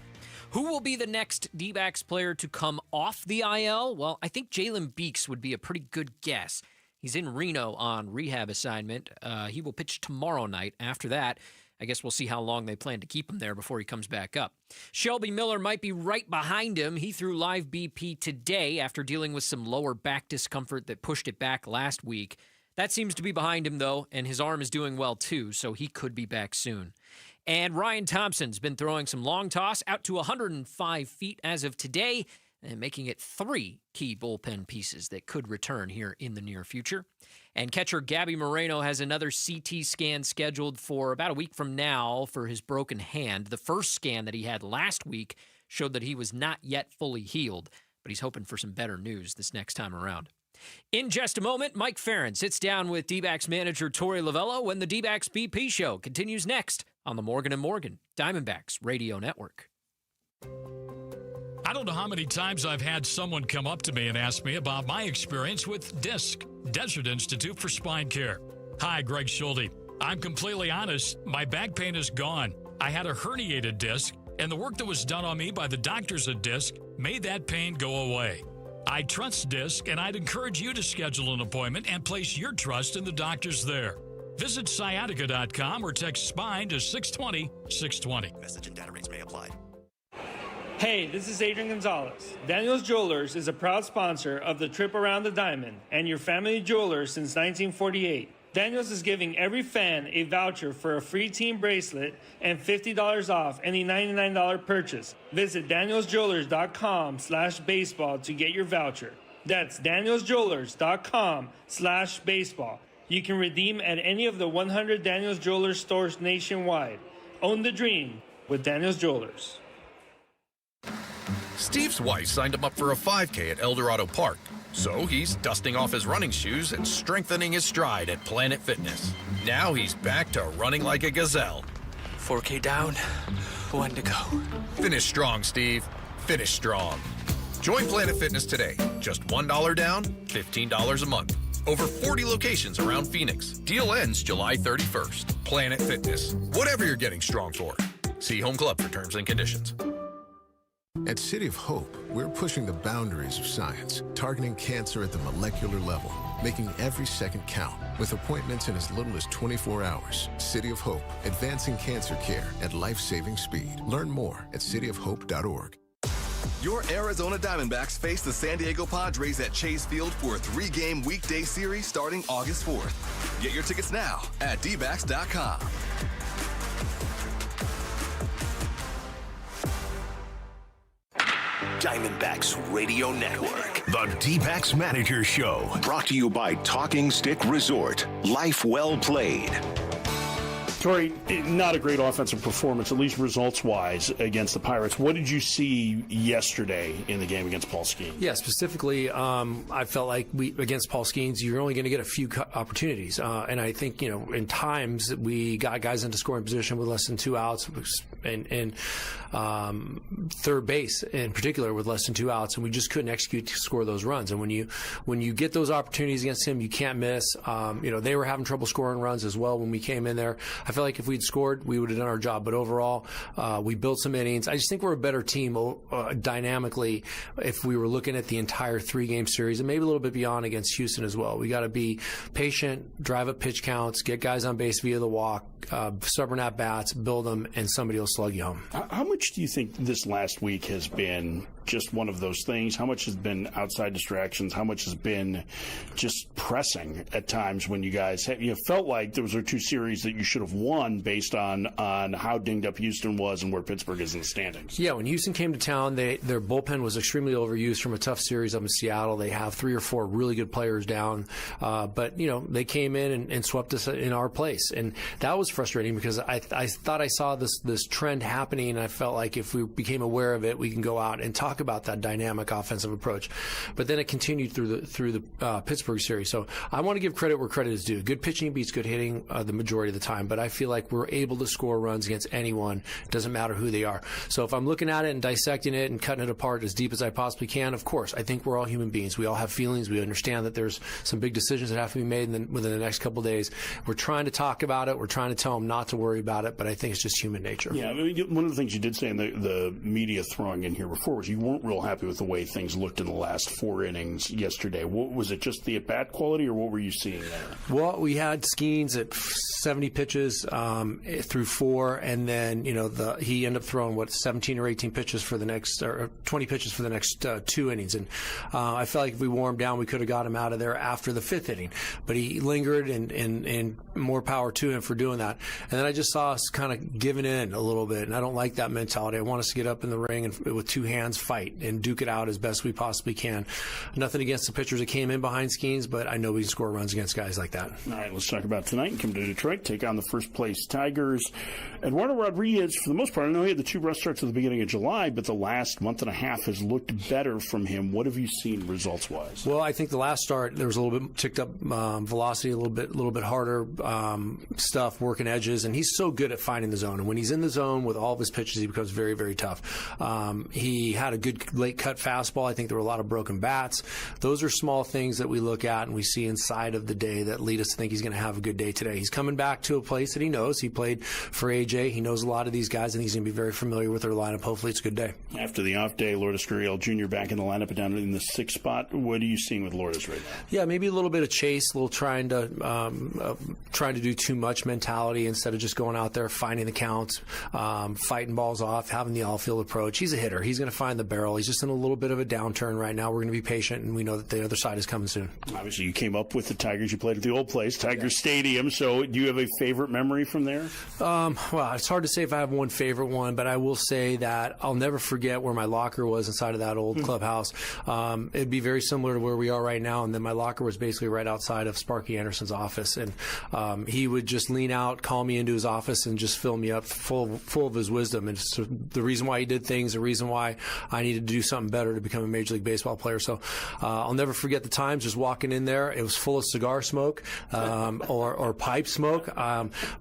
Who will be the next D-backs player to come off the IL? Well, I think Jalen Beeks would be a pretty good guess. He's in Reno on rehab assignment. He will pitch tomorrow night. After that, I guess we'll see how long they plan to keep him there before he comes back up. Shelby Miller might be right behind him. He threw live BP today after dealing with some lower back discomfort that pushed it back last week. That seems to be behind him, though, and his arm is doing well, too, so he could be back soon. And Ryan Thompson's been throwing some long toss out to 105 feet as of today, and making it 3 key bullpen pieces that could return here in the near future. And catcher Gabby Moreno has another CT scan scheduled for about a week from now for his broken hand. The first scan that he had last week showed that he was not yet fully healed, but he's hoping for some better news this next time around. In just a moment, Mike Farron sits down with D-backs manager Tory Lavell when the D-backs BP Show continues next on the Morgan & Morgan Diamondbacks Radio Network. I don't know how many times I've had someone come up to me and ask me about my experience with DISC, Desert Institute for Spine Care. Hi, Greg Schulte. I'm completely honest. My back pain is gone. I had a herniated disc, and the work that was done on me by the doctors at DISC made that pain go away. I trust DISC, and I'd encourage you to schedule an appointment and place your trust in the doctors there. Visit sciatica.com or text SPINE to 620-620. Message and data rates may apply. Hey, this is Adrian Gonzalez. Daniels Jewelers is a proud sponsor of the Trip Around the Diamond and your family jeweler since 1948. Daniels is giving every fan a voucher for a free team bracelet and $50 off any $99 purchase. Visit danielsjewelers.com/baseball to get your voucher. That's danielsjewelers.com/baseball. You can redeem at any of the 100 Daniels Jewelers stores nationwide. Own the dream with Daniels Jewelers. Steve's wife signed him up for a 5K at Eldorado Park, so he's dusting off his running shoes and strengthening his stride at Planet Fitness. Now he's back to running like a gazelle. 4K down, 1 to go. Finish strong, Steve. Finish strong. Join Planet Fitness today. Just $1 down, $15 a month. Over 40 locations around Phoenix. Deal ends July 31st. Planet Fitness. Whatever you're getting strong for. See Home Club for terms and conditions. At City of Hope, we're pushing the boundaries of science, targeting cancer at the molecular level. making every second count with appointments in as little as 24 hours. City of Hope, advancing cancer care at life-saving speed. Learn more at cityofhope.org. Your Arizona Diamondbacks face the San Diego Padres at Chase Field for a 3-game weekday series starting August 4th. Get your tickets now at dbacks.com. Diamondbacks Radio Network. The D-Backs Manager Show. Brought to you by Talking Stick Resort. Life well played. Tory, not a great offensive performance, at least results-wise, against the Pirates. What did you see yesterday in the game against Paul Skeens? Yeah, specifically, I felt like against Paul Skeens, you're only going to get a few opportunities. And I think, in times we got guys into scoring position with less than 2 outs, and third base in particular with less than 2 outs, and we just couldn't execute to score those runs. And when you get those opportunities against him, you can't miss. They were having trouble scoring runs as well when we came in there. I feel like if we'd scored, we would have done our job. But overall, we built some innings. I just think we're a better team dynamically if we were looking at the entire 3-game series and maybe a little bit beyond against Houston as well. We got to be patient, drive up pitch counts, get guys on base via the walk, stubborn at bats, build them, and somebody will slug you home. How much do you think this last week has been just one of those things? How much has been outside distractions? How much has been just pressing at times when you guys felt like those were 2 series that you should have won based on how dinged up Houston was and where Pittsburgh is in the standings? Yeah, when Houston came to town, their bullpen was extremely overused from a tough series up in Seattle. They have 3 or 4 really good players down, but they came in and swept us in our place, and that was frustrating because I thought I saw this trend happening, and I felt like if we became aware of it, we can go out and talk about that dynamic offensive approach. But then it continued through the Pittsburgh series. So I want to give credit where credit is due. Good pitching beats good hitting the majority of the time, but I feel like we're able to score runs against anyone. It doesn't matter who they are. So if I'm looking at it and dissecting it and cutting it apart as deep as I possibly can, of course, I think we're all human beings. We all have feelings. We understand that there's some big decisions that have to be made within the next couple of days. We're trying to talk about it. We're trying to tell them not to worry about it, but I think it's just human nature. Yeah, one of the things you did say in the media throwing in here before was you weren't real happy with the way things looked in the last 4 innings yesterday. Was it just the at-bat quality, or what were you seeing there? Well, we had Skeens at 70 pitches through 4, and then he ended up throwing 17 or 18 pitches for the next, or 20 pitches for the next 2 innings, and I felt like if we wore him down, we could have got him out of there after the 5th inning, but he lingered, and more power to him for doing that. And then I just saw us kind of giving in a little bit, and I don't like that mentality. I want us to get up in the ring and with 2 hands fight and duke it out as best we possibly can. Nothing against the pitchers that came in behind Skeens, but I know we can score runs against guys like that. All right, let's talk about tonight and come to Detroit, take on the first-place Tigers. Eduardo Rodriguez, for the most part, I know he had the 2 rough starts at the beginning of July, but the last month and a half has looked better from him. What have you seen results-wise? Well, I think the last start, there was a little bit ticked up velocity, a little bit harder stuff, working edges, and he's so good at finding the zone. And when he's in the zone with all of his pitches, he becomes very, very tough. He had a good late cut fastball. I think there were a lot of broken bats. Those are small things that we look at and we see inside of the day that lead us to think he's going to have a good day today. He's coming back to a place that he knows. He played for AJ. He knows a lot of these guys, and he's going to be very familiar with their lineup. Hopefully it's a good day. After the off day, Lourdes Gurriel Jr. back in the lineup down in the 6th spot. What are you seeing with Lourdes right now? Yeah, maybe a little bit of chase, a little trying to do too much mentality instead of just going out there, finding the counts, fighting balls off, having the all-field approach. He's a hitter. He's going to find the barrel. He's just in a little bit of a downturn right now. We're going to be patient, and we know that the other side is coming soon. Obviously, you came up with the Tigers. You played at the old place, Tiger Stadium. So do you have a favorite memory from there? Well, it's hard to say if I have one favorite one, but I will say that I'll never forget where my locker was inside of that old clubhouse. It'd be very similar to where we are right now, and then my locker was basically right outside of Sparky Anderson's office, and he would just lean out, call me into his office, and just fill me up full of his wisdom. And so the reason why he did things, the reason why I needed to do something better to become a Major League Baseball player. So I'll never forget the times just walking in there. It was full of cigar smoke or pipe smoke,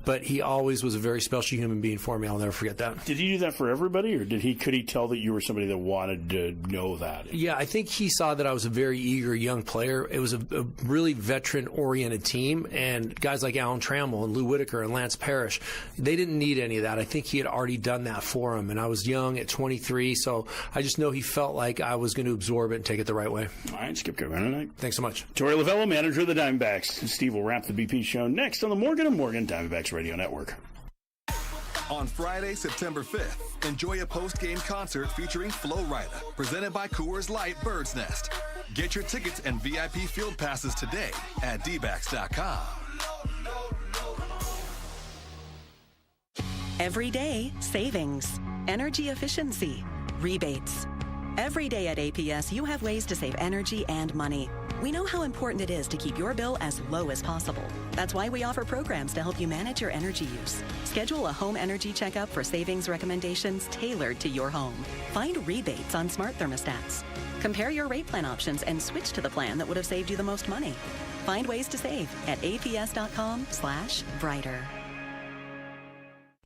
but he always was a very special human being for me. I'll never forget that. Did he do that for everybody, or could he tell that you were somebody that wanted to know that? Yeah, I think he saw that I was a very eager young player. It was a really veteran-oriented team, and guys like Alan Trammell and Lou Whitaker and Lance Parrish, they didn't need any of that. I think he had already done that for him, and I was young at 23, so I just know he felt like I was going to absorb it and take it the right way. All right, Skip Coburn. Thanks so much. Tory Lavell, manager of the Diamondbacks. Steve will wrap the BP show next on the Morgan & Morgan Diamondbacks Radio Network. On Friday, September 5th, enjoy a post-game concert featuring Flo Rida, presented by Coors Light Bird's Nest. Get your tickets and VIP field passes today at dbacks.com. Every day, savings, energy efficiency, rebates. Every day at APS, you have ways to save energy and money. We know how important it is to keep your bill as low as possible. That's why we offer programs to help you manage your energy use. Schedule a home energy checkup for savings recommendations tailored to your home. Find rebates on smart thermostats. Compare your rate plan options and switch to the plan that would have saved you the most money. Find ways to save at aps.com/brighter.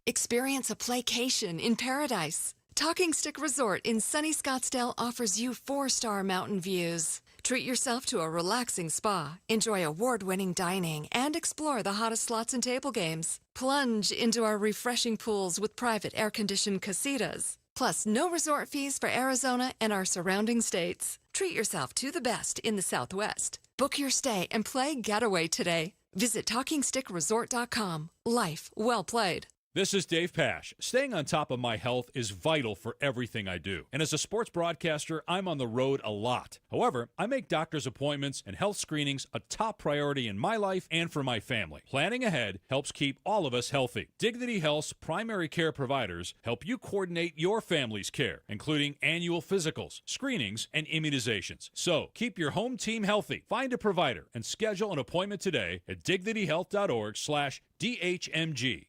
Experience a playcation in paradise. Talking Stick Resort in sunny Scottsdale offers you 4-star mountain views. Treat yourself to a relaxing spa, enjoy award-winning dining, and explore the hottest slots and table games. Plunge into our refreshing pools with private air-conditioned casitas. Plus, no resort fees for Arizona and our surrounding states. Treat yourself to the best in the Southwest. Book your stay and play Getaway today. Visit TalkingStickResort.com. Life well played. This is Dave Pash. Staying on top of my health is vital for everything I do. And as a sports broadcaster, I'm on the road a lot. However, I make doctor's appointments and health screenings a top priority in my life and for my family. Planning ahead helps keep all of us healthy. Dignity Health's primary care providers help you coordinate your family's care, including annual physicals, screenings, and immunizations. So, keep your home team healthy. Find a provider and schedule an appointment today at dignityhealth.org/DHMG.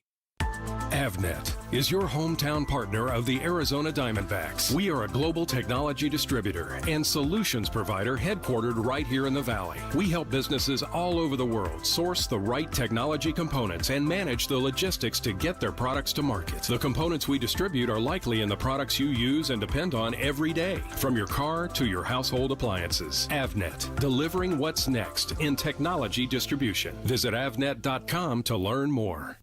Avnet is your hometown partner of the Arizona Diamondbacks. We are a global technology distributor and solutions provider headquartered right here in the Valley. We help businesses all over the world source the right technology components and manage the logistics to get their products to market. The components we distribute are likely in the products you use and depend on every day, from your car to your household appliances. Avnet, delivering what's next in technology distribution. Visit avnet.com to learn more.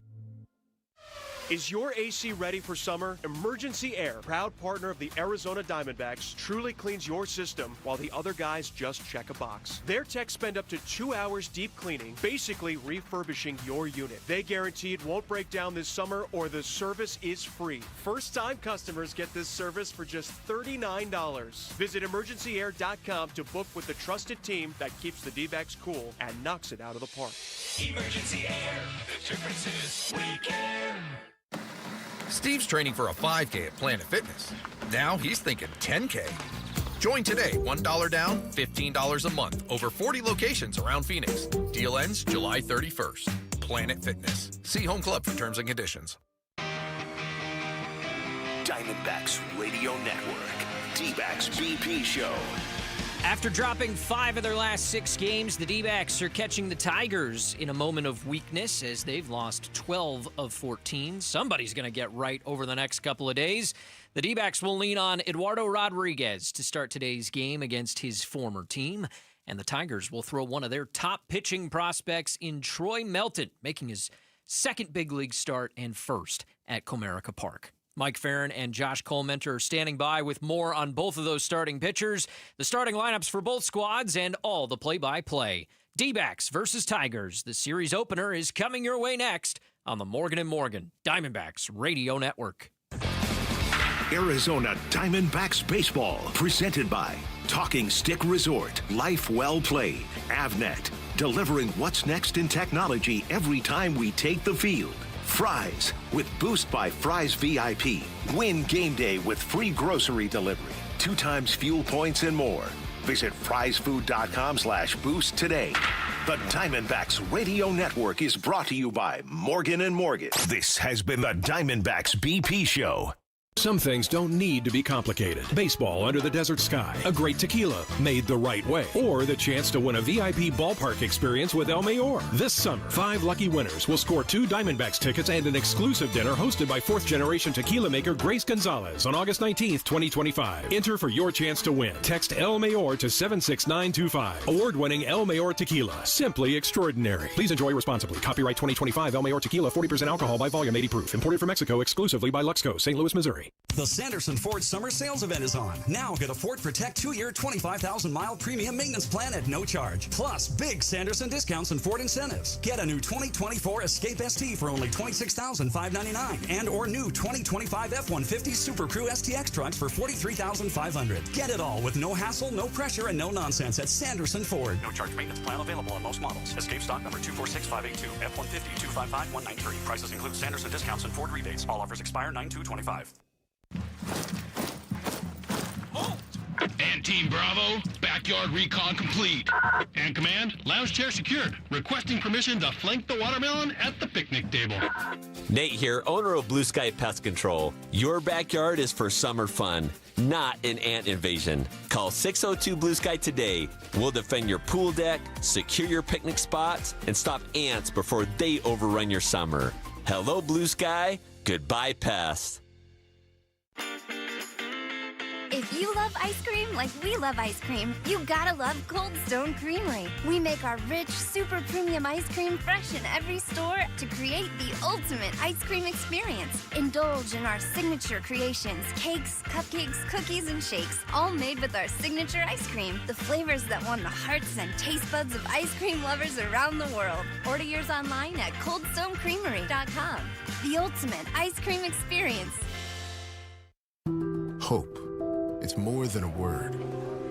Is your AC ready for summer? Emergency Air, proud partner of the Arizona Diamondbacks, truly cleans your system while the other guys just check a box. Their techs spend up to 2 hours deep cleaning, basically refurbishing your unit. They guarantee it won't break down this summer or the service is free. First-time customers get this service for just $39. Visit emergencyair.com to book with the trusted team that keeps the D-backs cool and knocks it out of the park. Emergency Air, the difference is we care. Steve's training for a 5K at Planet Fitness. Now he's thinking 10K. Join today. $1 down, $15 a month. Over 40 locations around Phoenix. Deal ends July 31st. Planet Fitness. See Home Club for terms and conditions. Diamondbacks Radio Network. D-backs BP Show. After dropping 5 of their last 6 games, the D-backs are catching the Tigers in a moment of weakness as they've lost 12 of 14. Somebody's going to get right over the next couple of days. The D-backs will lean on Eduardo Rodriguez to start today's game against his former team. And the Tigers will throw one of their top pitching prospects in Troy Melton, making his second big league start and first at Comerica Park. Mike Farron and Josh Colmenter are standing by with more on both of those starting pitchers, the starting lineups for both squads, and all the play-by-play. D-backs versus Tigers. The series opener is coming your way next on the Morgan & Morgan Diamondbacks Radio Network. Arizona Diamondbacks Baseball, presented by Talking Stick Resort. Life well played. Avnet, delivering what's next in technology every time we take the field. Fry's, with Boost by Fry's VIP. Win game day with free grocery delivery, 2 times fuel points and more. Visit frysfood.com/boost today. The Diamondbacks Radio Network is brought to you by Morgan & Morgan. This has been the Diamondbacks BP Show. Some things don't need to be complicated. Baseball under the desert sky, a great tequila made the right way, or the chance to win a VIP ballpark experience with El Mayor. This summer, 5 lucky winners will score 2 Diamondbacks tickets and an exclusive dinner hosted by 4th-generation tequila maker Grace Gonzalez on August 19th, 2025. Enter for your chance to win. Text El Mayor to 76925. Award-winning El Mayor tequila. Simply extraordinary. Please enjoy responsibly. Copyright 2025 El Mayor tequila, 40% alcohol by volume, 80 proof. Imported from Mexico exclusively by Luxco, St. Louis, Missouri. The Sanderson Ford Summer Sales Event is on. Now get a Ford Protect 2-year, 25,000-mile premium maintenance plan at no charge. Plus, big Sanderson discounts and Ford incentives. Get a new 2024 Escape ST for only $26,599 and or new 2025 F-150 Super Crew STX trucks for $43,500. Get it all with no hassle, no pressure, and no nonsense at Sanderson Ford. No charge maintenance plan available on most models. Escape stock number 246582, F-150 255193. Prices include Sanderson discounts and Ford rebates. All offers expire 9/2/25. And Team Bravo, backyard recon complete. And Command, lounge chair secured. Requesting permission to flank the watermelon at the picnic table. Nate here, owner of Blue Sky Pest Control. Your backyard is for summer fun, not an ant invasion. Call 602 Blue Sky today. We'll defend your pool deck, secure your picnic spots, and stop ants before they overrun your summer. Hello, Blue Sky. Goodbye, pests. If you love ice cream like we love ice cream, you gotta love Cold Stone Creamery. We make our rich, super premium ice cream fresh in every store to create the ultimate ice cream experience. Indulge in our signature creations, cakes, cupcakes, cookies, and shakes, all made with our signature ice cream. The flavors that won the hearts and taste buds of ice cream lovers around the world. Order yours online at coldstonecreamery.com. The ultimate ice cream experience. Hope. It's more than a word.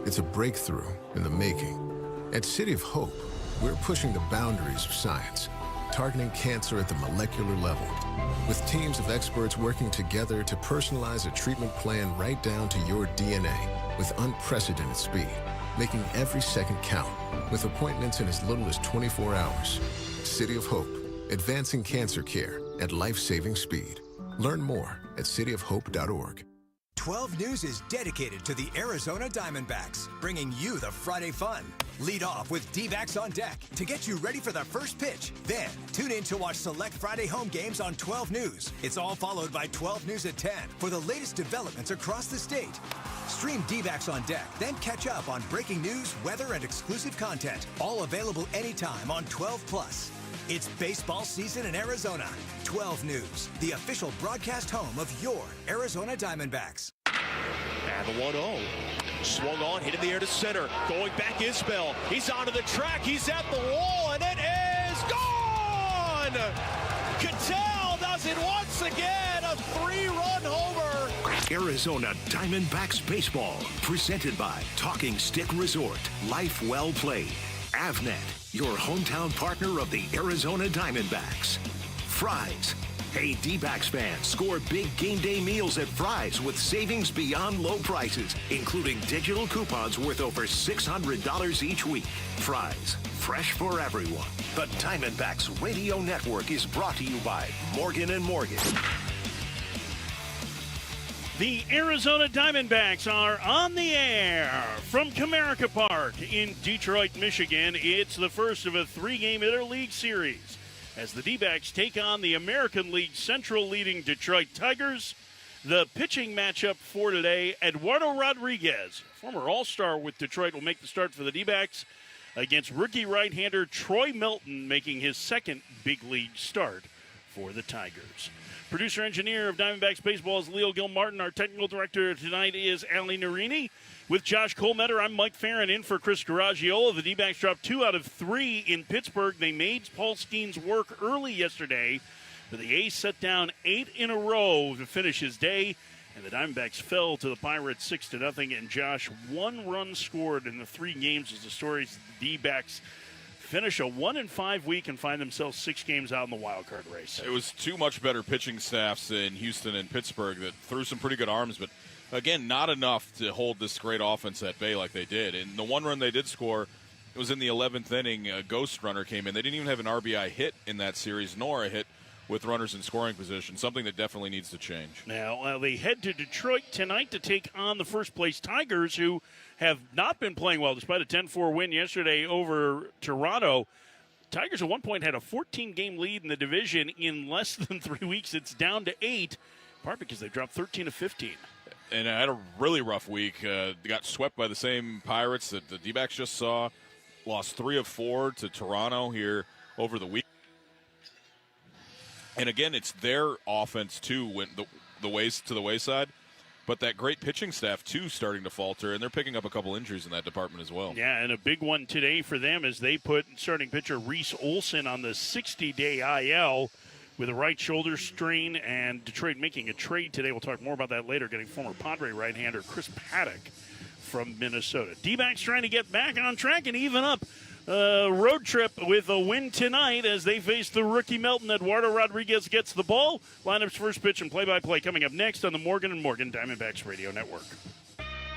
It's a breakthrough in the making. At City of Hope, we're pushing the boundaries of science, targeting cancer at the molecular level, with teams of experts working together to personalize a treatment plan right down to your DNA with unprecedented speed, making every second count with appointments in as little as 24 hours. City of Hope, advancing cancer care at life-saving speed. Learn more at cityofhope.org. 12 News is dedicated to the Arizona Diamondbacks, bringing you the Friday fun. Lead off with D-backs on deck to get you ready for the first pitch. Then, tune in to watch select Friday home games on 12 News. It's all followed by 12 News at 10 for the latest developments across the state. Stream D-backs on deck, then catch up on breaking news, weather, and exclusive content. All available anytime on 12+. It's baseball season in Arizona. 12 News, the official broadcast home of your Arizona Diamondbacks. And the 1-0. Swung on, hit in the air to center. Going back is Bell. He's onto the track. He's at the wall, and it is gone! Cattell does it once again. A 3-run homer. Arizona Diamondbacks baseball, presented by Talking Stick Resort. Life well played. Avnet, your hometown partner of the Arizona Diamondbacks. Fry's. Hey, D-backs fans, score big game day meals at Fry's with savings beyond low prices, including digital coupons worth over $600 each week. Fry's, fresh for everyone. The Diamondbacks Radio Network is brought to you by Morgan & Morgan. The Arizona Diamondbacks are on the air from Comerica Park in Detroit, Michigan. It's the first of a 3-game interleague series as the D-backs take on the American League Central leading Detroit Tigers. The pitching matchup for today, Eduardo Rodriguez, former All-Star with Detroit, will make the start for the D-backs against rookie right-hander Troy Melton, making his second big league start for the Tigers. Producer-engineer of Diamondbacks Baseball is Leo Gilmartin. Our technical director tonight is Ali Narini. With Josh Colmetter, I'm Mike Farron in for Chris Garagiola. The D-backs dropped 2 out of 3 in Pittsburgh. They made Paul Skeen's work early yesterday, but the A's set down 8 in a row to finish his day, and the Diamondbacks fell to the Pirates 6-0. And Josh, 1 run scored in the 3 games as the stories. The D-backs finish a 1-5 week and find themselves 6 games out in the wild card race. It was 2 much better pitching staffs in Houston and Pittsburgh that threw some pretty good arms, but again, not enough to hold this great offense at bay like they did. And the 1 run they did score, it was in the 11th inning. A ghost runner came in. They didn't even have an RBI hit in that series, nor a hit with runners in scoring position, something that definitely needs to change. Now, they head to Detroit tonight to take on the first-place Tigers, who have not been playing well despite a 10-4 win yesterday over Toronto. Tigers at one point had a 14-game lead in the division. In less than 3 weeks, it's down to 8, in part because they dropped 13 of 15. And had a really rough week. They got swept by the same Pirates that the D-backs just saw. Lost 3 of 4 to Toronto here over the week. And again, it's their offense, too, went the ways to the wayside. But that great pitching staff, too, starting to falter, and they're picking up a couple injuries in that department as well. Yeah, and a big one today for them is they put starting pitcher Reese Olson on the 60-day IL with a right shoulder strain, and Detroit making a trade today. We'll talk more about that later, getting former Padre right-hander Chris Paddock from Minnesota. D-backs trying to get back on track and even up road trip with a win tonight as they face the rookie Melton. Eduardo Rodriguez gets the ball. Lineup's first pitch and play-by-play coming up next on the Morgan & Morgan Diamondbacks Radio Network.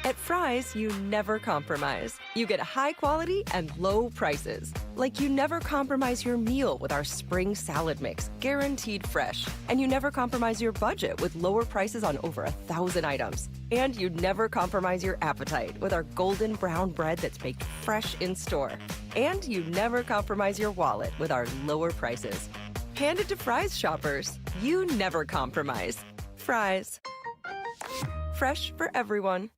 At Fry's, you never compromise. You get high quality and low prices. Like you never compromise your meal with our spring salad mix, guaranteed fresh. And you never compromise your budget with lower prices on over 1,000 items. And you never compromise your appetite with our golden brown bread that's baked fresh in store. And you never compromise your wallet with our lower prices. Hand it to Fry's shoppers. You never compromise. Fry's. Fresh for everyone.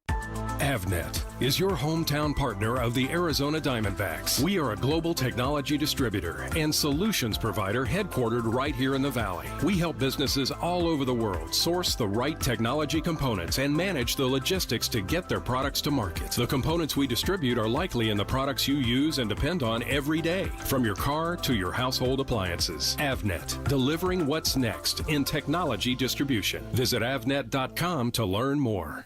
Avnet is your hometown partner of the Arizona Diamondbacks. We are a global technology distributor and solutions provider headquartered right here in the Valley. We help businesses all over the world source the right technology components and manage the logistics to get their products to market. The components we distribute are likely in the products you use and depend on every day, from your car to your household appliances. Avnet, delivering what's next in technology distribution. Visit avnet.com to learn more.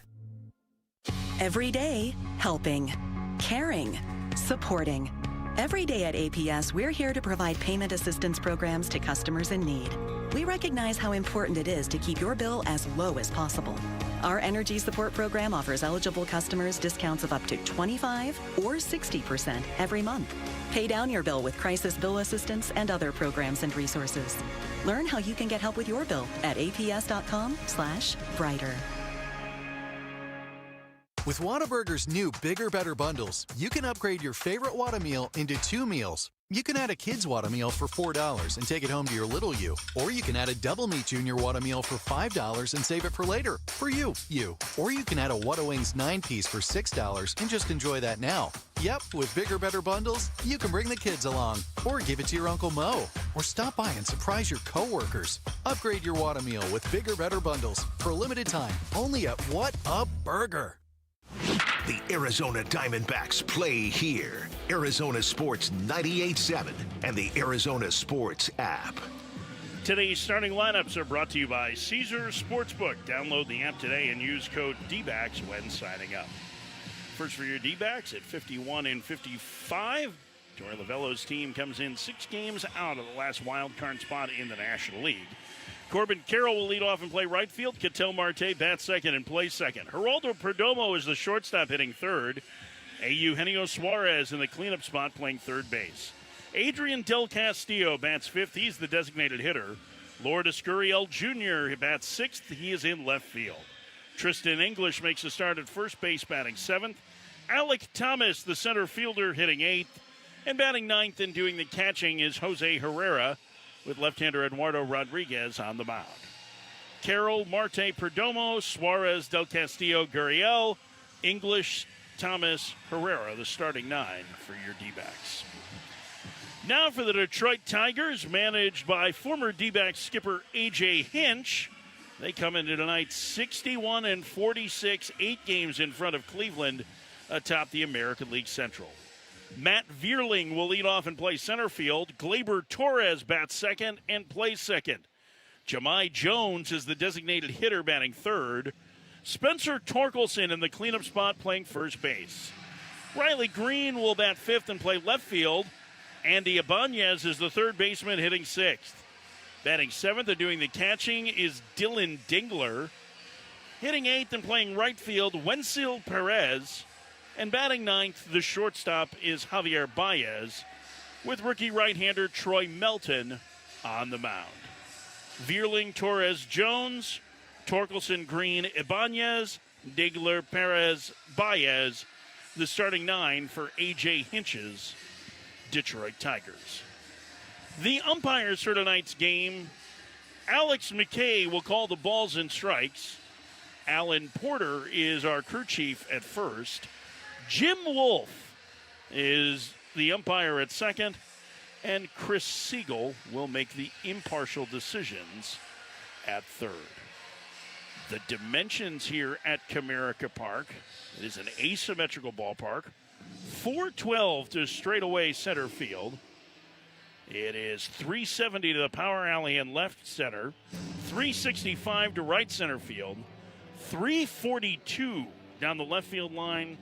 Every day, helping, caring, supporting. Every day at APS, we're here to provide payment assistance programs to customers in need. We recognize how important it is to keep your bill as low as possible. Our energy support program offers eligible customers discounts of up to 25 or 60% every month. Pay down your bill with crisis bill assistance and other programs and resources. Learn how you can get help with your bill at aps.com/brighter. With Whataburger's new Bigger Better Bundles, you can upgrade your favorite Whata meal into 2 meals. You can add a kid's Whata meal for $4 and take it home to your little you. Or you can add a Double Meat Junior Whata meal for $5 and save it for later. For you. Or you can add a Whata Wings 9-piece for $6 and just enjoy that now. Yep, with Bigger Better Bundles, you can bring the kids along. Or give it to your Uncle Mo. Or stop by and surprise your coworkers. Upgrade your Whata meal with Bigger Better Bundles for a limited time. Only at What a Burger. The Arizona Diamondbacks play here. Arizona Sports 98.7 and the Arizona Sports app. Today's starting lineups are brought to you by Caesars Sportsbook. Download the app today and use code DBACS when signing up. First for your D-backs at 51 and 55. Tory Lavello's team comes in 6 games out of the last wild card spot in the National League. Corbin Carroll will lead off and play right field. Ketel Marte bats second and plays second. Geraldo Perdomo is the shortstop hitting third. Eugenio Suarez in the cleanup spot playing third base. Adrian Del Castillo bats fifth. He's the designated hitter. Lourdes Gurriel Jr. bats sixth. He is in left field. Tristan English makes a start at first base batting seventh. Alec Thomas, the center fielder, hitting eighth. And batting ninth and doing the catching is Jose Herrera, with left-hander Eduardo Rodriguez on the mound. Carroll, Marte, Perdomo, Suarez, Del Castillo, Gurriel, English, Thomas, Herrera, the starting 9 for your D-backs. Now for the Detroit Tigers, managed by former D-backs skipper A.J. Hinch. They come into tonight 61 and 46, 8 games in front of Cleveland atop the American League Central. Matt Vierling will lead off and play center field. Gleyber Torres bats second and plays second. Jahmai Jones is the designated hitter batting third. Spencer Torkelson in the cleanup spot playing first base. Riley Green will bat fifth and play left field. Andy Ibanez is the third baseman hitting sixth. Batting seventh and doing the catching is Dylan Dingler. Hitting eighth and playing right field, Wenzel Perez. And batting ninth, the shortstop is Javier Baez, with rookie right-hander Troy Melton on the mound. Vierling, Torres, Jones, Torkelson, Green, Ibanez, Dingler, Perez, Baez, the starting 9 for A.J. Hinch's Detroit Tigers. The umpires for tonight's game, Alex McKay will call the balls and strikes. Alan Porter is our crew chief at first. Jim Wolf is the umpire at second, and Chris Siegel will make the impartial decisions at third. the dimensions here at Comerica Park. It is an asymmetrical ballpark. 412 to straightaway center field. It is 370 to the power alley and left center. 365 to right center field. 342 down the left field line.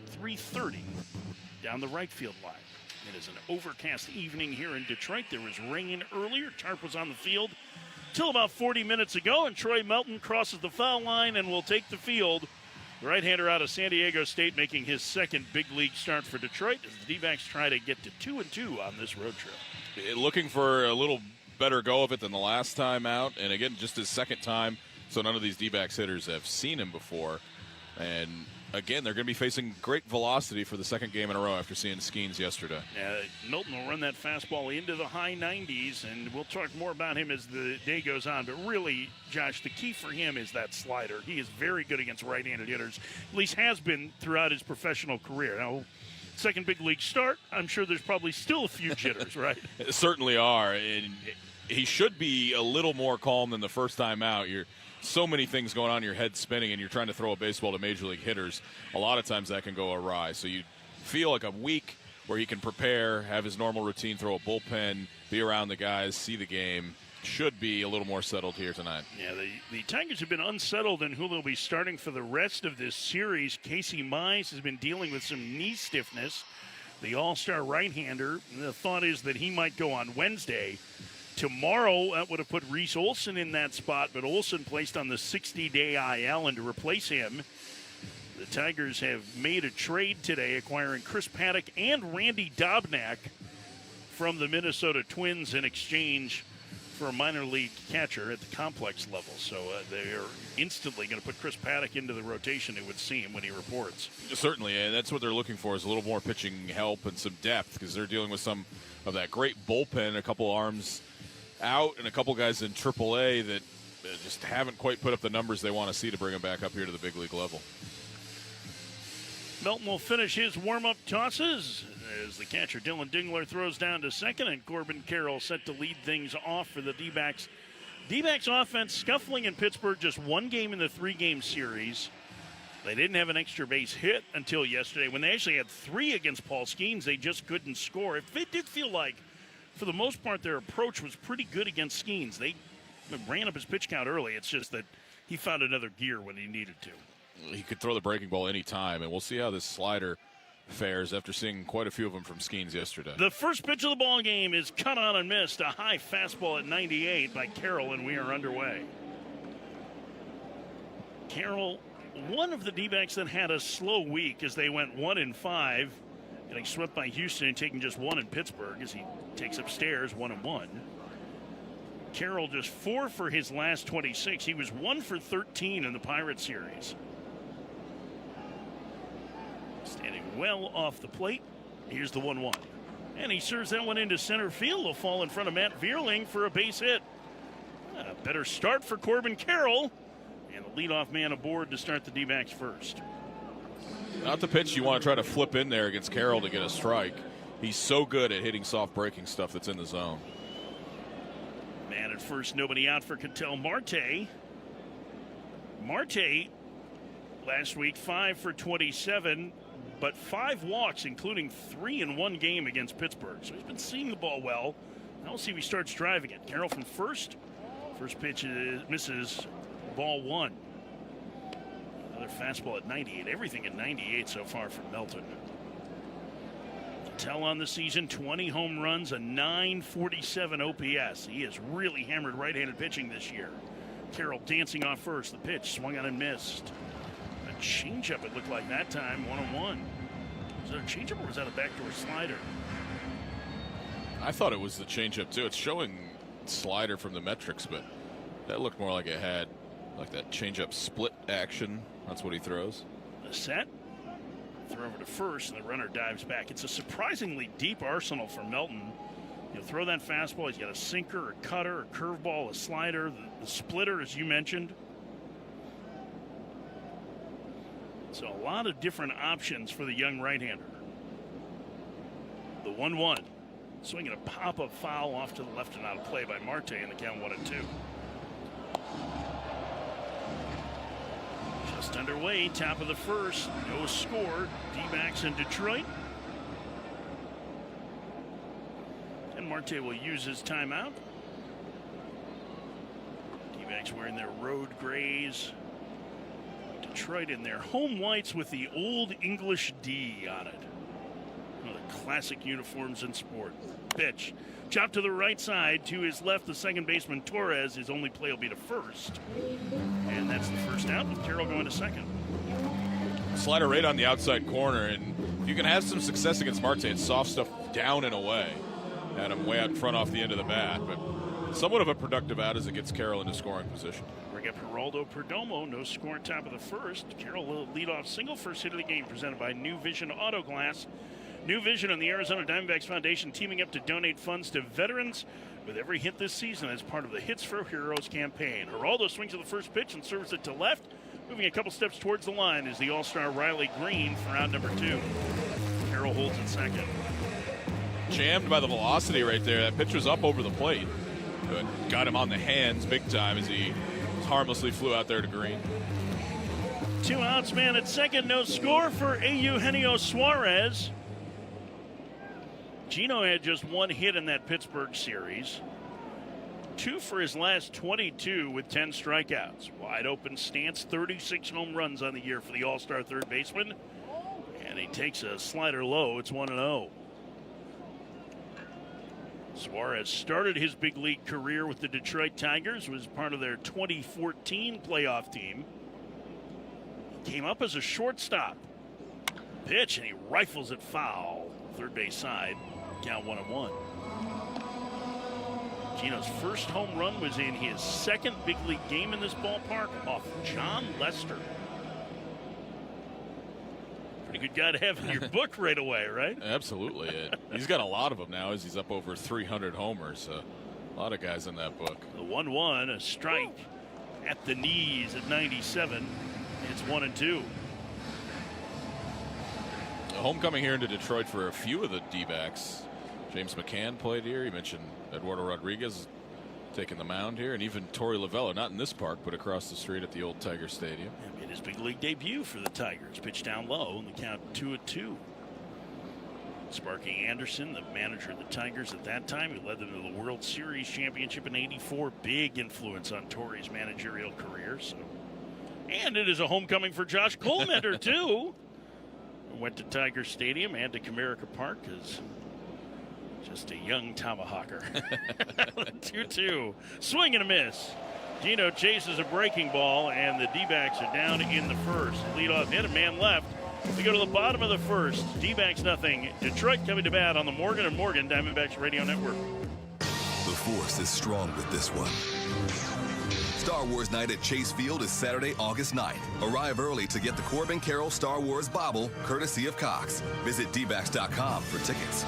330 down the right field line. It is an overcast evening here in Detroit. There was rain earlier. Tarp was on the field till about 40 minutes ago, and Troy Melton crosses the foul line and will take the field. The right-hander out of San Diego State making his second big league start for Detroit as the D-backs try to get to 2-2 on this road trip. Looking for a little better go of it than the last time out, and again, just his second time, so none of these D-backs hitters have seen him before. And again, they're going to be facing great velocity for the second game in a row after seeing Skeens yesterday. Milton will run that fastball into the high 90s, and we'll talk more about him as the day goes on. But really, Josh, the key for him is that slider. He is very good against right-handed hitters, at least has been throughout his professional career. Now, second big league start, I'm sure there's probably still a few jitters, right? Certainly are, and he should be a little more calm than the first time out. You're so many things going on, your head spinning, and you're trying to throw a baseball to major league hitters. A lot of times that can go awry. So you feel like a week where he can prepare, have his normal routine, throw a bullpen, be around the guys, see the game. Should be a little more settled here tonight. Yeah, the Tigers have been unsettled in who they'll be starting for the rest of this series. Casey Mize has been dealing with some knee stiffness. The all-star right-hander, the thought is that he might go on Wednesday. Tomorrow, that would have put Reese Olson in that spot, but Olson placed on the 60-day IL, and to replace him, the Tigers have made a trade today, acquiring Chris Paddock and Randy Dobnak from the Minnesota Twins in exchange for a minor league catcher at the complex level. So they're instantly going to put Chris Paddock into the rotation, it would seem, when he reports. Certainly, and that's what they're looking for, is a little more pitching help and some depth, because they're dealing with some of that great bullpen, a couple arms out, and a couple guys in AAA that just haven't quite put up the numbers they want to see to bring them back up here to the big league level. Melton will finish his warm-up tosses as the catcher Dylan Dingler throws down to second, and Corbin Carroll set to lead things off for the D-backs. D-backs offense scuffling in Pittsburgh, just one game in the three-game series. They didn't have an extra base hit until yesterday. When they actually had three against Paul Skeens, they just couldn't score. It did feel like, for the most part, their approach was pretty good against Skeens. They ran up his pitch count early. It's just that he found another gear when he needed to. He could throw the breaking ball any time, and we'll see how this slider fares after seeing quite a few of them from Skeens yesterday. The first pitch of the ball game is cut on and missed. A high fastball at 98 by Carroll, and we are underway. Carroll, one of the D-backs that had a slow week as they went 1-5, getting swept by Houston and taking just one in Pittsburgh as he takes upstairs 1-1. Carroll just 4 for his last 26. He was 1 for 13 in the Pirates series. Standing well off the plate. Here's the 1-1. And he serves that one into center field. Will fall in front of Matt Vierling for a base hit. A better start for Corbin Carroll. And the leadoff man aboard to start the D-backs first. Not the pitch you want to try to flip in there against Carroll to get a strike. He's so good at hitting soft breaking stuff that's in the zone. Man at first, nobody out for Ketel Marte. Marte, last week, 5 for 27, but 5 walks, including 3 in one game against Pittsburgh. So he's been seeing the ball well. Now we'll see if he starts driving it. Carroll from first. First pitch misses, ball 1. Another fastball at 98. Everything at 98 so far from Melton. Ketel on the season, 20 home runs, a 947 OPS. He has really hammered right-handed pitching this year. Carroll dancing off first. The pitch swung on and missed. A changeup, it looked like that time, 1-1. Was that a changeup or was that a backdoor slider? I thought it was the changeup too. It's showing slider from the metrics, but that looked more like it had like that changeup split action. That's what he throws. The set. Throw over to first, and the runner dives back. It's a surprisingly deep arsenal for Melton. He'll throw that fastball. He's got a sinker, a cutter, a curveball, a slider, the splitter, as you mentioned. So a lot of different options for the young right-hander. The 1-1. Swinging a pop-up foul off to the left and out of play by Marte in the count 1-2. Just underway, top of the first. No score. D-backs in Detroit. And Marte will use his timeout. D-backs wearing their road grays. Detroit in their home whites with the old English D on it. One of the classic uniforms in sport. Pitch. Chop to the right side. To his left, the second baseman, Torres. His only play will be to first. And that's the first out, with Carroll going to second. Slider right on the outside corner, and if you can have some success against Marte, it's soft stuff down and away. Had him way out in front off the end of the bat, but somewhat of a productive out as it gets Carroll into scoring position. Bring up Geraldo Perdomo, no score on top of the first. Carroll will lead off single, first hit of the game, presented by New Vision Auto Glass. New Vision and the Arizona Diamondbacks Foundation teaming up to donate funds to veterans with every hit this season as part of the Hits for Heroes campaign. Geraldo swings to the first pitch and serves it to left. Moving a couple steps towards the line is the All-Star Riley Green for out number 2. Carroll holds at second. Jammed by the velocity right there. That pitch was up over the plate, but got him on the hands big time as he harmlessly flew out there to Green. 2 outs, man at second. No score for Eugenio Suarez. Gino had just 1 hit in that Pittsburgh series. 2 for his last 22 with 10 strikeouts. Wide open stance, 36 home runs on the year for the All-Star third baseman. And he takes a slider low. It's 1-0. Suarez started his big league career with the Detroit Tigers, was part of their 2014 playoff team. Came up as a shortstop. Pitch, and he rifles it foul. Third base side. Count 1-1. Gino's first home run was in his second big league game in this ballpark off John Lester. Pretty good guy to have in your book right away, right? Absolutely. He's got a lot of them now as he's up over 300 homers. A lot of guys in that book. The 1-1, a strike at the knees at 97. It's 1-2. A homecoming here into Detroit for a few of the D-backs. James McCann played here. You mentioned Eduardo Rodriguez taking the mound here, and even Tory Lavell, not in this park, but across the street at the old Tiger Stadium. Made his big league debut for the Tigers. Pitched down low, and the count 2-2. Sparky Anderson, the manager of the Tigers at that time, who led them to the World Series championship in '84. Big influence on Tory's managerial career. So, and it is a homecoming for Josh Colmender, too. Went to Tiger Stadium and to Comerica Park as just a young tomahawker. 2-2. Swing and a miss. Gino chases a breaking ball, and the D-backs are down in the first. Leadoff hit, a man left. We go to the bottom of the first. D-backs nothing. Detroit coming to bat on the Morgan & Morgan Diamondbacks Radio Network. The Force is strong with this one. Star Wars Night at Chase Field is Saturday, August 9th. Arrive early to get the Corbin Carroll Star Wars Bobble, courtesy of Cox. Visit dbacks.com for tickets.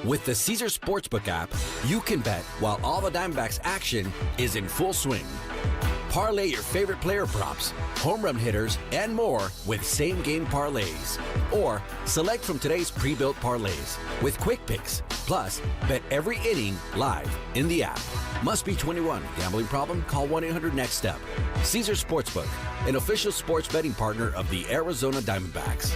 With the Caesars Sportsbook app, you can bet while all the Diamondbacks action is in full swing. Parlay your favorite player props, home run hitters, and more with same-game parlays. Or select from today's pre-built parlays with quick picks. Plus, bet every inning live in the app. Must be 21. Gambling problem? Call 1-800-NEXT-STEP. Caesars Sportsbook, an official sports betting partner of the Arizona Diamondbacks.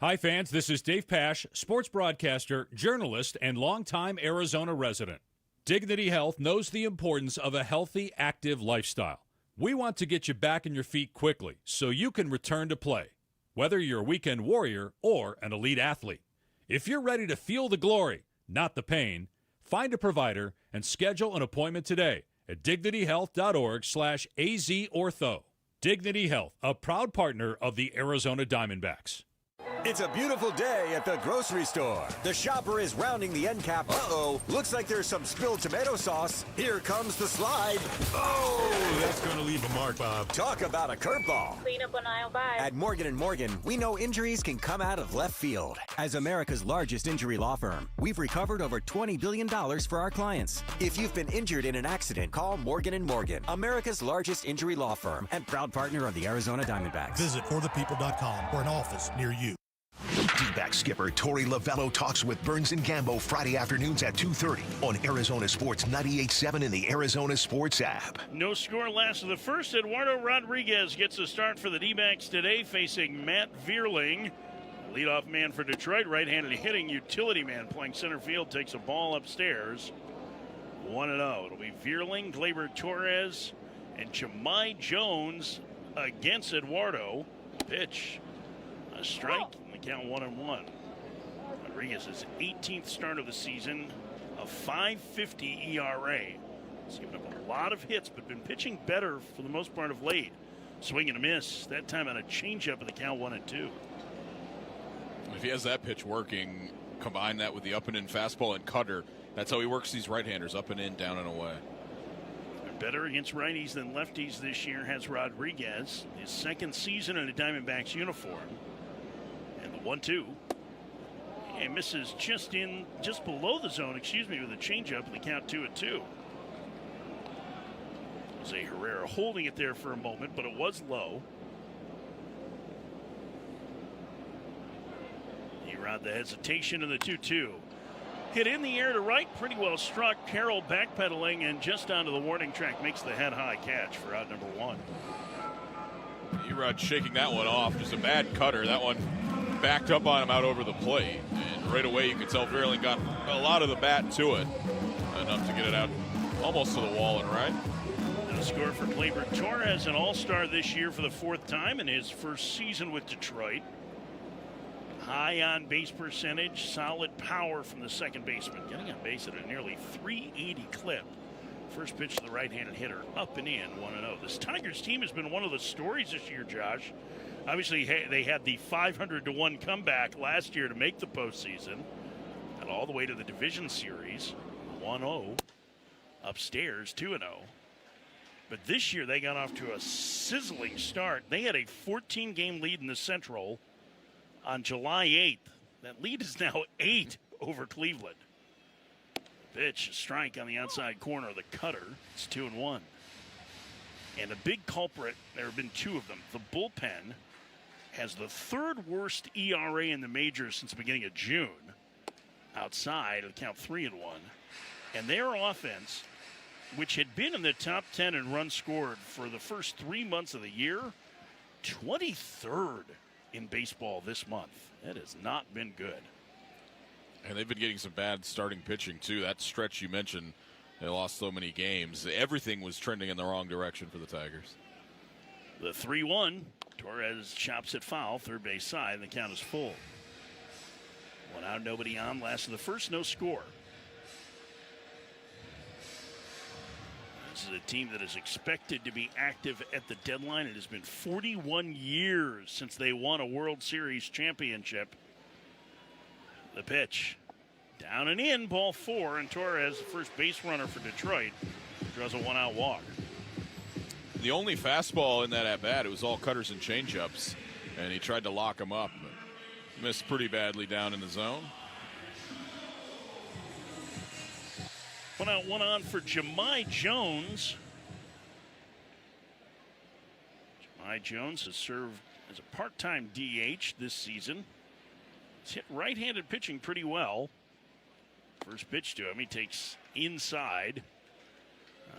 Hi, fans. This is Dave Pash, sports broadcaster, journalist, and longtime Arizona resident. Dignity Health knows the importance of a healthy, active lifestyle. We want to get you back on your feet quickly so you can return to play, whether you're a weekend warrior or an elite athlete. If you're ready to feel the glory, not the pain, find a provider and schedule an appointment today at dignityhealth.org/AZortho. Dignity Health, a proud partner of the Arizona Diamondbacks. It's a beautiful day at the grocery store. The shopper is rounding the end cap. Uh-oh, looks like there's some spilled tomato sauce. Here comes the slide. Oh, that's going to leave a mark, Bob. Talk about a curveball. Clean up on aisle 5. At Morgan & Morgan, we know injuries can come out of left field. As America's largest injury law firm, we've recovered over $20 billion for our clients. If you've been injured in an accident, call Morgan & Morgan, America's largest injury law firm and proud partner of the Arizona Diamondbacks. Visit forthepeople.com for an office near you. D-back skipper Tory Lavell talks with Burns and Gambo Friday afternoons at 2:30 on Arizona Sports 98.7 in the Arizona Sports app. No score last of the first. Eduardo Rodriguez gets a start for the D-backs today, facing Matt Vierling. Leadoff man for Detroit, right-handed hitting utility man playing center field, takes a ball upstairs. 1-0. It'll be Vierling, Gleyber Torres, and Jahmai Jones against Eduardo. Pitch. A strike. And the count 1-1. Rodriguez's 18th start of the season. A .550 ERA. He's given up a lot of hits, but been pitching better for the most part of late. Swing and a miss. That time on a changeup in the count 1-2. If he has that pitch working, combine that with the up and in fastball and cutter, that's how he works these right-handers, up and in, down and away. Better against righties than lefties this year has Rodriguez. His second season in a Diamondbacks uniform. And the 1-2. And misses just below the zone, with a changeup in the count 2-2. Jose Herrera holding it there for a moment, but it was low. Around the hesitation and the 2-2. Hit in the air to right, pretty well struck. Carroll backpedaling and just onto the warning track makes the head-high catch for out number 1. Erod shaking that one off. Just a bad cutter. That one backed up on him out over the plate. And right away you could tell Vierling got a lot of the bat to it. Enough to get it out almost to the wall and right. And a score for Gleyber Torres, an all-star this year for the 4th time in his first season with Detroit. High on base percentage, solid power from the second baseman. Getting on base at a nearly 380 clip. First pitch to the right-handed hitter, up and in, 1-0. This Tigers team has been one of the stories this year, Josh. Obviously, they had the 500-1 comeback last year to make the postseason. And all the way to the division series, 1-0. Upstairs, 2-0. But this year, they got off to a sizzling start. They had a 14-game lead in the Central on July 8th. That lead is now 8 over Cleveland. Pitch, a strike on the outside corner of the cutter. It's 2-1. And a big culprit, there have been 2 of them. The bullpen has the 3rd worst ERA in the majors since the beginning of June. Outside, it'll count 3-1. And their offense, which had been in the top 10 in runs scored for the first 3 months of the year, 23rd in baseball this month. That has not been good. And they've been getting some bad starting pitching, too. That stretch you mentioned, they lost so many games. Everything was trending in the wrong direction for the Tigers. The 3-1. Torres chops it foul, third base side, and the count is full. 1 out, nobody on. Last of the first, no score. This is a team that is expected to be active at the deadline. It has been 41 years since they won a World Series championship. The pitch. Down and in, ball 4, and Torres, the first base runner for Detroit, draws a 1-out walk. The only fastball in that at-bat, it was all cutters and changeups, and he tried to lock him up, but missed pretty badly down in the zone. 1 out, 1 on for Jahmai Jones. Jahmai Jones has served as a part-time DH this season. He's hit right-handed pitching pretty well. First pitch to him, he takes inside.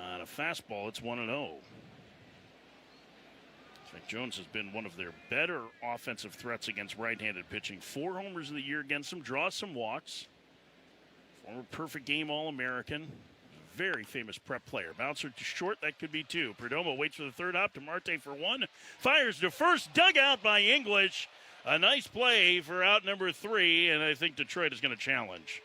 On a fastball, it's 1-0. Jones has been one of their better offensive threats against right-handed pitching. 4 homers of the year against him, draws some walks. Former perfect game All-American. Very famous prep player. Bouncer to short, that could be 2. Perdomo waits for the third hop to Marte for 1. Fires to first, dug out by English. A nice play for out number 3, and I think Detroit is going to challenge.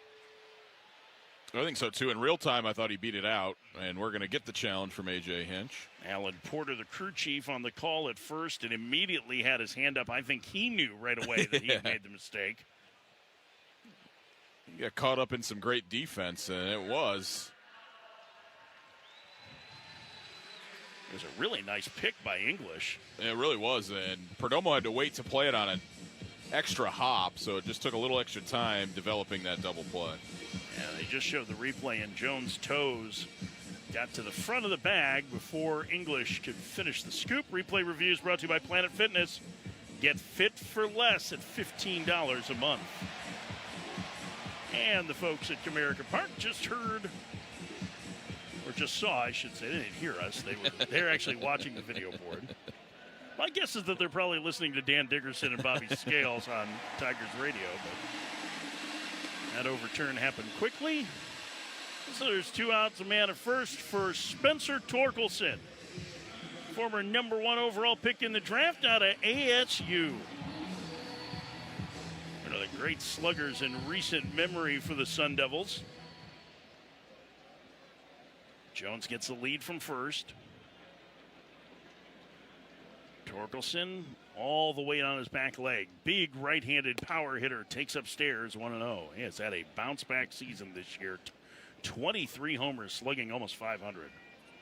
I think so, too. In real time, I thought he beat it out, and we're going to get the challenge from A.J. Hinch. Alan Porter, the crew chief, on the call at first, and immediately had his hand up. I think he knew right away that he had made the mistake. He got caught up in some great defense, and it was. It was a really nice pick by English. It really was, and Perdomo had to wait to play it on an extra hop, so it just took a little extra time developing that double play. Yeah, they just showed the replay, and Jones' toes got to the front of the bag before English could finish the scoop. Replay reviews brought to you by Planet Fitness. Get fit for less at $15 a month. And the folks at Comerica Park just heard, or just saw, I should say. They didn't hear us. They're actually watching the video board. My guess is that they're probably listening to Dan Dickerson and Bobby Scales on Tigers radio, but that overturn happened quickly. So there's 2 outs, a man at first for Spencer Torkelson, former number 1 overall pick in the draft out of ASU. One of the great sluggers in recent memory for the Sun Devils. Jones gets the lead from first. Torkelson all the way on his back leg. Big right-handed power hitter takes upstairs 1-0. He has had a bounce-back season this year. 23 homers, slugging almost 500.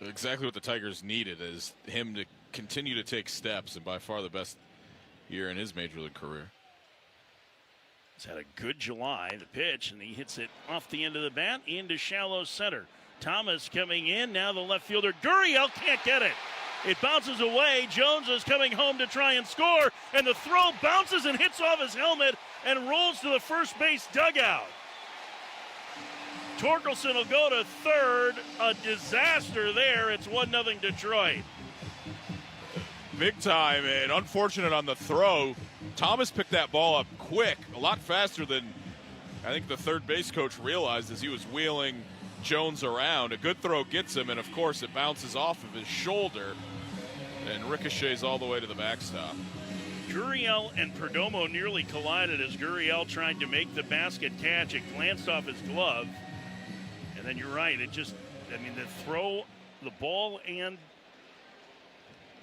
Exactly what the Tigers needed is him to continue to take steps, and by far the best year in his major league career. He's had a good July. The pitch, and he hits it off the end of the bat into shallow center. Thomas coming in. Now the left fielder, Gurriel, can't get it. It bounces away. Jones is coming home to try and score, and the throw bounces and hits off his helmet and rolls to the first base dugout. Torkelson will go to third. A disaster there. It's 1-0 Detroit. Big time, and unfortunate on the throw. Thomas picked that ball up quick, a lot faster than I think the third base coach realized as he was wheeling Jones around. A good throw gets him, and of course it bounces off of his shoulder and ricochets all the way to the backstop. Gurriel and Perdomo nearly collided as Gurriel tried to make the basket catch. It glanced off his glove. And then you're right, the throw, the ball, and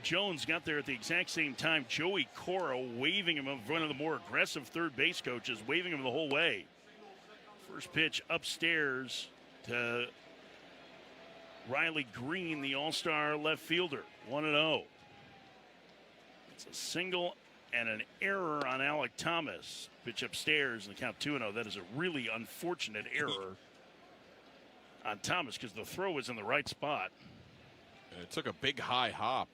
Jones got there at the exact same time. Joey Cora waving him, one of the more aggressive third base coaches, waving him the whole way. First pitch upstairs to Riley Green, the all-star left fielder, 1-0. It's a single and an error on Alec Thomas. Pitch upstairs and the count 2-0. That is a really unfortunate error on Thomas because the throw was in the right spot. And it took a big high hop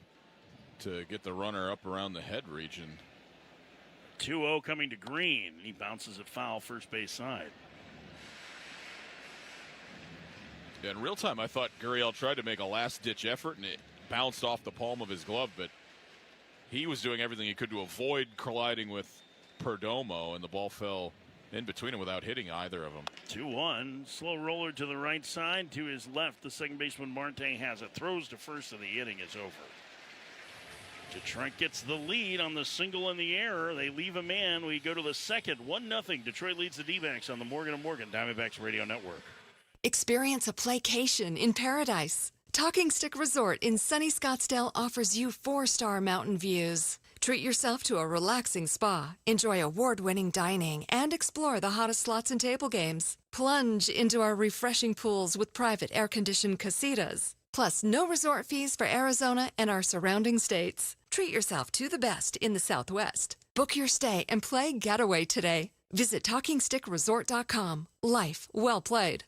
to get the runner up around the head region. 2-0 coming to Green. He bounces it foul first base side. Yeah, in real time, I thought Gurriel tried to make a last-ditch effort, and it bounced off the palm of his glove, but he was doing everything he could to avoid colliding with Perdomo, and the ball fell in between them without hitting either of them. 2-1. Slow roller to the right side. To his left, the second baseman Marte has it. Throws to first, and the inning is over. Detroit gets the lead on the single and the error. They leave a man. We go to the second. 1-0. Detroit leads the D-backs on the Morgan & Morgan Diamondbacks Radio Network. Experience a playcation in paradise. Talking Stick Resort in sunny Scottsdale offers you 4-star mountain views. Treat yourself to a relaxing spa, enjoy award-winning dining, and explore the hottest slots and table games. Plunge into our refreshing pools with private air-conditioned casitas. Plus, no resort fees for Arizona and our surrounding states. Treat yourself to the best in the Southwest. Book your stay and play Getaway today. Visit TalkingStickResort.com. Life well played.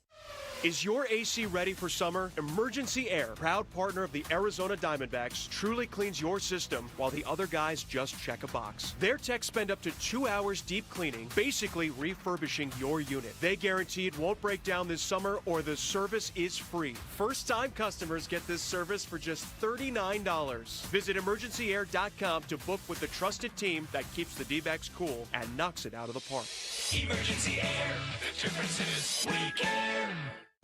Is your AC ready for summer? Emergency Air, proud partner of the Arizona Diamondbacks, truly cleans your system while the other guys just check a box. Their techs spend up to 2 hours deep cleaning, basically refurbishing your unit. They guarantee it won't break down this summer or the service is free. First-time customers get this service for just $39. Visit emergencyair.com to book with the trusted team that keeps the D-backs cool and knocks it out of the park. Emergency Air, the difference is we care.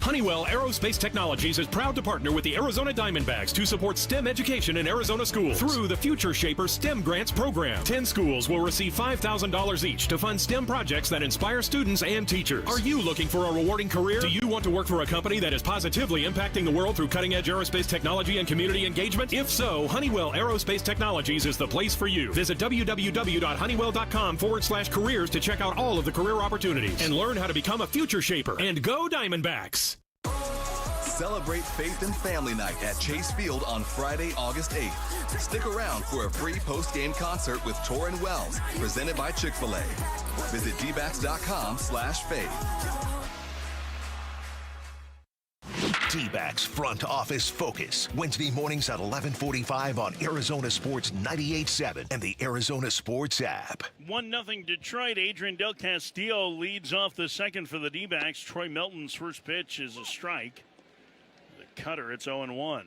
Honeywell Aerospace Technologies is proud to partner with the Arizona Diamondbacks to support STEM education in Arizona schools through the Future Shaper STEM Grants program. 10 schools will receive $5,000 each to fund STEM projects that inspire students and teachers. Are you looking for a rewarding career? Do you want to work for a company that is positively impacting the world through cutting-edge aerospace technology and community engagement? If so, Honeywell Aerospace Technologies is the place for you. Visit www.honeywell.com/careers to check out all of the career opportunities and learn how to become a Future Shaper. And go Diamondbacks! Celebrate Faith and Family Night at Chase Field on Friday, August 8th. Stick around for a free post-game concert with Tory Lavell, presented by Chick-fil-A. Visit dbacks.com/faith. D-backs Front Office Focus. Wednesday mornings at 11:45 on Arizona Sports 98.7 and the Arizona Sports app. 1-0 Detroit. Adrian Del Castillo leads off the second for the D-backs. Troy Melton's first pitch is a strike. The cutter, it's 0-1.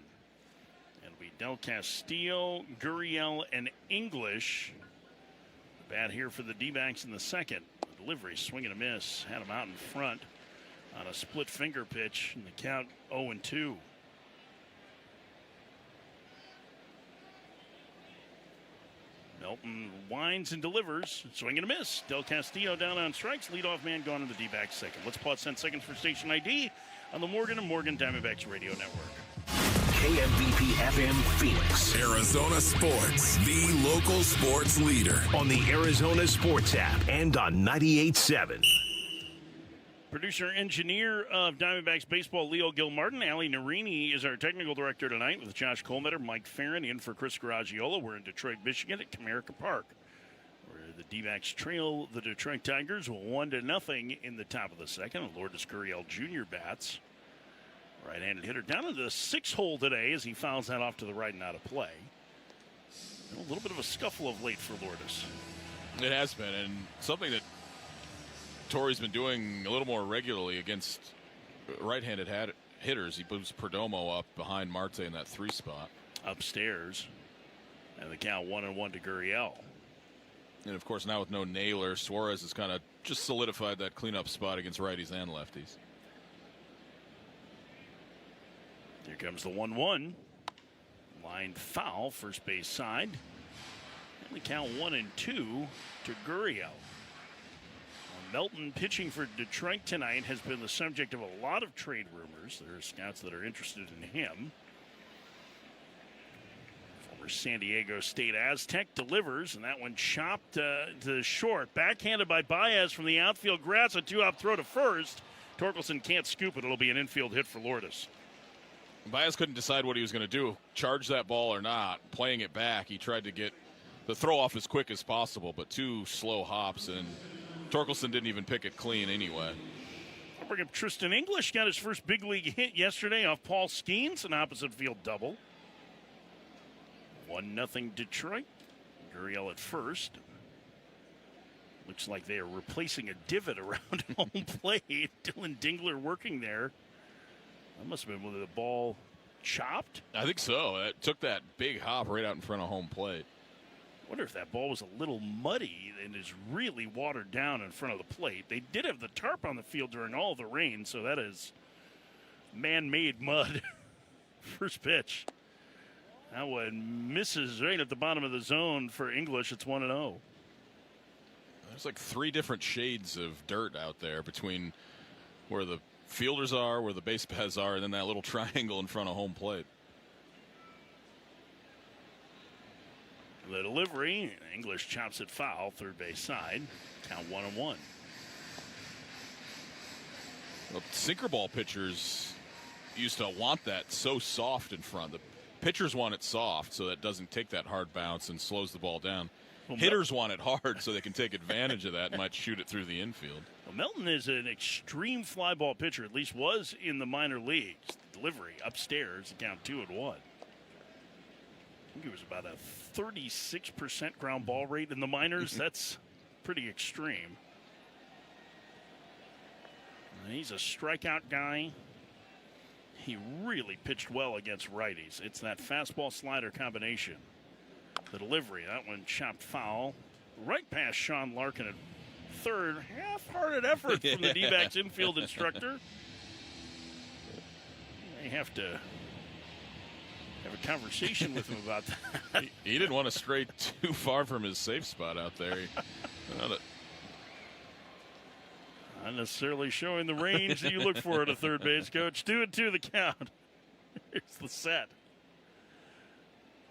It'll be Del Castillo, Gurriel, and English. Bat here for the D-backs in the second. The delivery, swing and a miss. Had him out in front on a split finger pitch, and the count 0-2. Melton winds and delivers. Swing and a miss. Del Castillo down on strikes. Leadoff man gone in the D-backs second. Let's pause 10 seconds for station ID on the Morgan & Morgan Diamondbacks Radio Network. KMVP FM Phoenix. Arizona Sports, the local sports leader. On the Arizona Sports app and on 98.7. Producer engineer of Diamondbacks baseball, Leo Gilmartin. Ali Narini is our technical director tonight with Josh Colmetter, Mike Farron in for Chris Garagiola. We're in Detroit, Michigan at Comerica Park, where the D-backs trail the Detroit Tigers 1-0 in the top of the second. Lourdes Gurriel Jr. bats. Right-handed hitter down in the 6th hole today as he fouls that off to the right and out of play. A little bit of a scuffle of late for Lourdes. It has been, and something that Tory's been doing a little more regularly against right-handed hitters. He moves Perdomo up behind Marte in that 3 spot. Upstairs. And the count 1-1 to Gurriel. And, of course, now with no Naylor, Suarez has kind of just solidified that cleanup spot against righties and lefties. Here comes the 1-1. Line foul, first base side. And the count 1-2 to Gurriel. Melton pitching for Detroit tonight has been the subject of a lot of trade rumors. There are scouts that are interested in him. Former San Diego State Aztec delivers, and that one chopped to short. Backhanded by Baez from the outfield grass. A 2-out throw to first. Torkelson can't scoop it. It'll be an infield hit for Lourdes. Baez couldn't decide what he was going to do, charge that ball or not. Playing it back, he tried to get the throw off as quick as possible, but 2 slow hops, and Torkelson didn't even pick it clean anyway. I'll bring up Tristan English. Got his first big league hit yesterday off Paul Skeens, an opposite field double. 1-0 Detroit. Gurriel at first. Looks like they are replacing a divot around home plate. Dylan Dingler working there. That must have been with the ball chopped. I think so. It took that big hop right out in front of home plate. Wonder if that ball was a little muddy and is really watered down in front of the plate. They did have the tarp on the field during all the rain, so that is man-made mud. First pitch. That one misses right at the bottom of the zone for English. It's 1-0. There's like 3 different shades of dirt out there between where the fielders are, where the base paths are, and then that little triangle in front of home plate. The delivery, English chops it foul, third base side. Count 1-1. Well, sinker ball pitchers used to want that so soft in front. The pitchers want it soft so that it doesn't take that hard bounce and slows the ball down. Well, hitters want it hard so they can take advantage of that and might shoot it through the infield. Well, Melton is an extreme fly ball pitcher, at least was in the minor leagues. The delivery upstairs, count 2-1. I think it was about a 36% ground ball rate in the minors. That's pretty extreme. And he's a strikeout guy. He really pitched well against righties. It's that fastball slider combination. The delivery, that one chopped foul. Right past Sean Larkin at third. Half-hearted effort from the D-backs infield instructor. They have to have a conversation with him about that. He didn't want to stray too far from his safe spot out there. Not necessarily showing the range that you look for at a third base coach. 2-2 the count. Here's the set.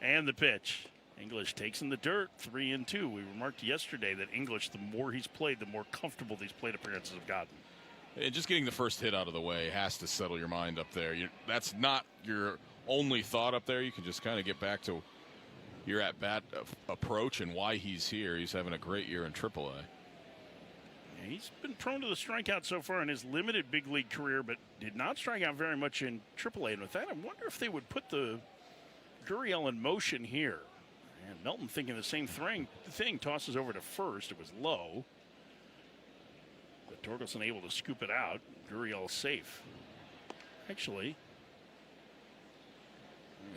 And the pitch. English takes in the dirt, 3-2. We remarked yesterday that English, the more he's played, the more comfortable these plate appearances have gotten. And just getting the first hit out of the way has to settle your mind up there. That's not your only thought up there. You can just kind of get back to your at-bat approach and why he's here. He's having a great year in AAA. He's been prone to the strikeout so far in his limited big league career, but did not strike out very much in AAA. And with that, I wonder if they would put the Gurriel in motion here. And Melton thinking the same thing, tosses over to first. It was low. But Torkelson able to scoop it out. Gurriel safe. Actually,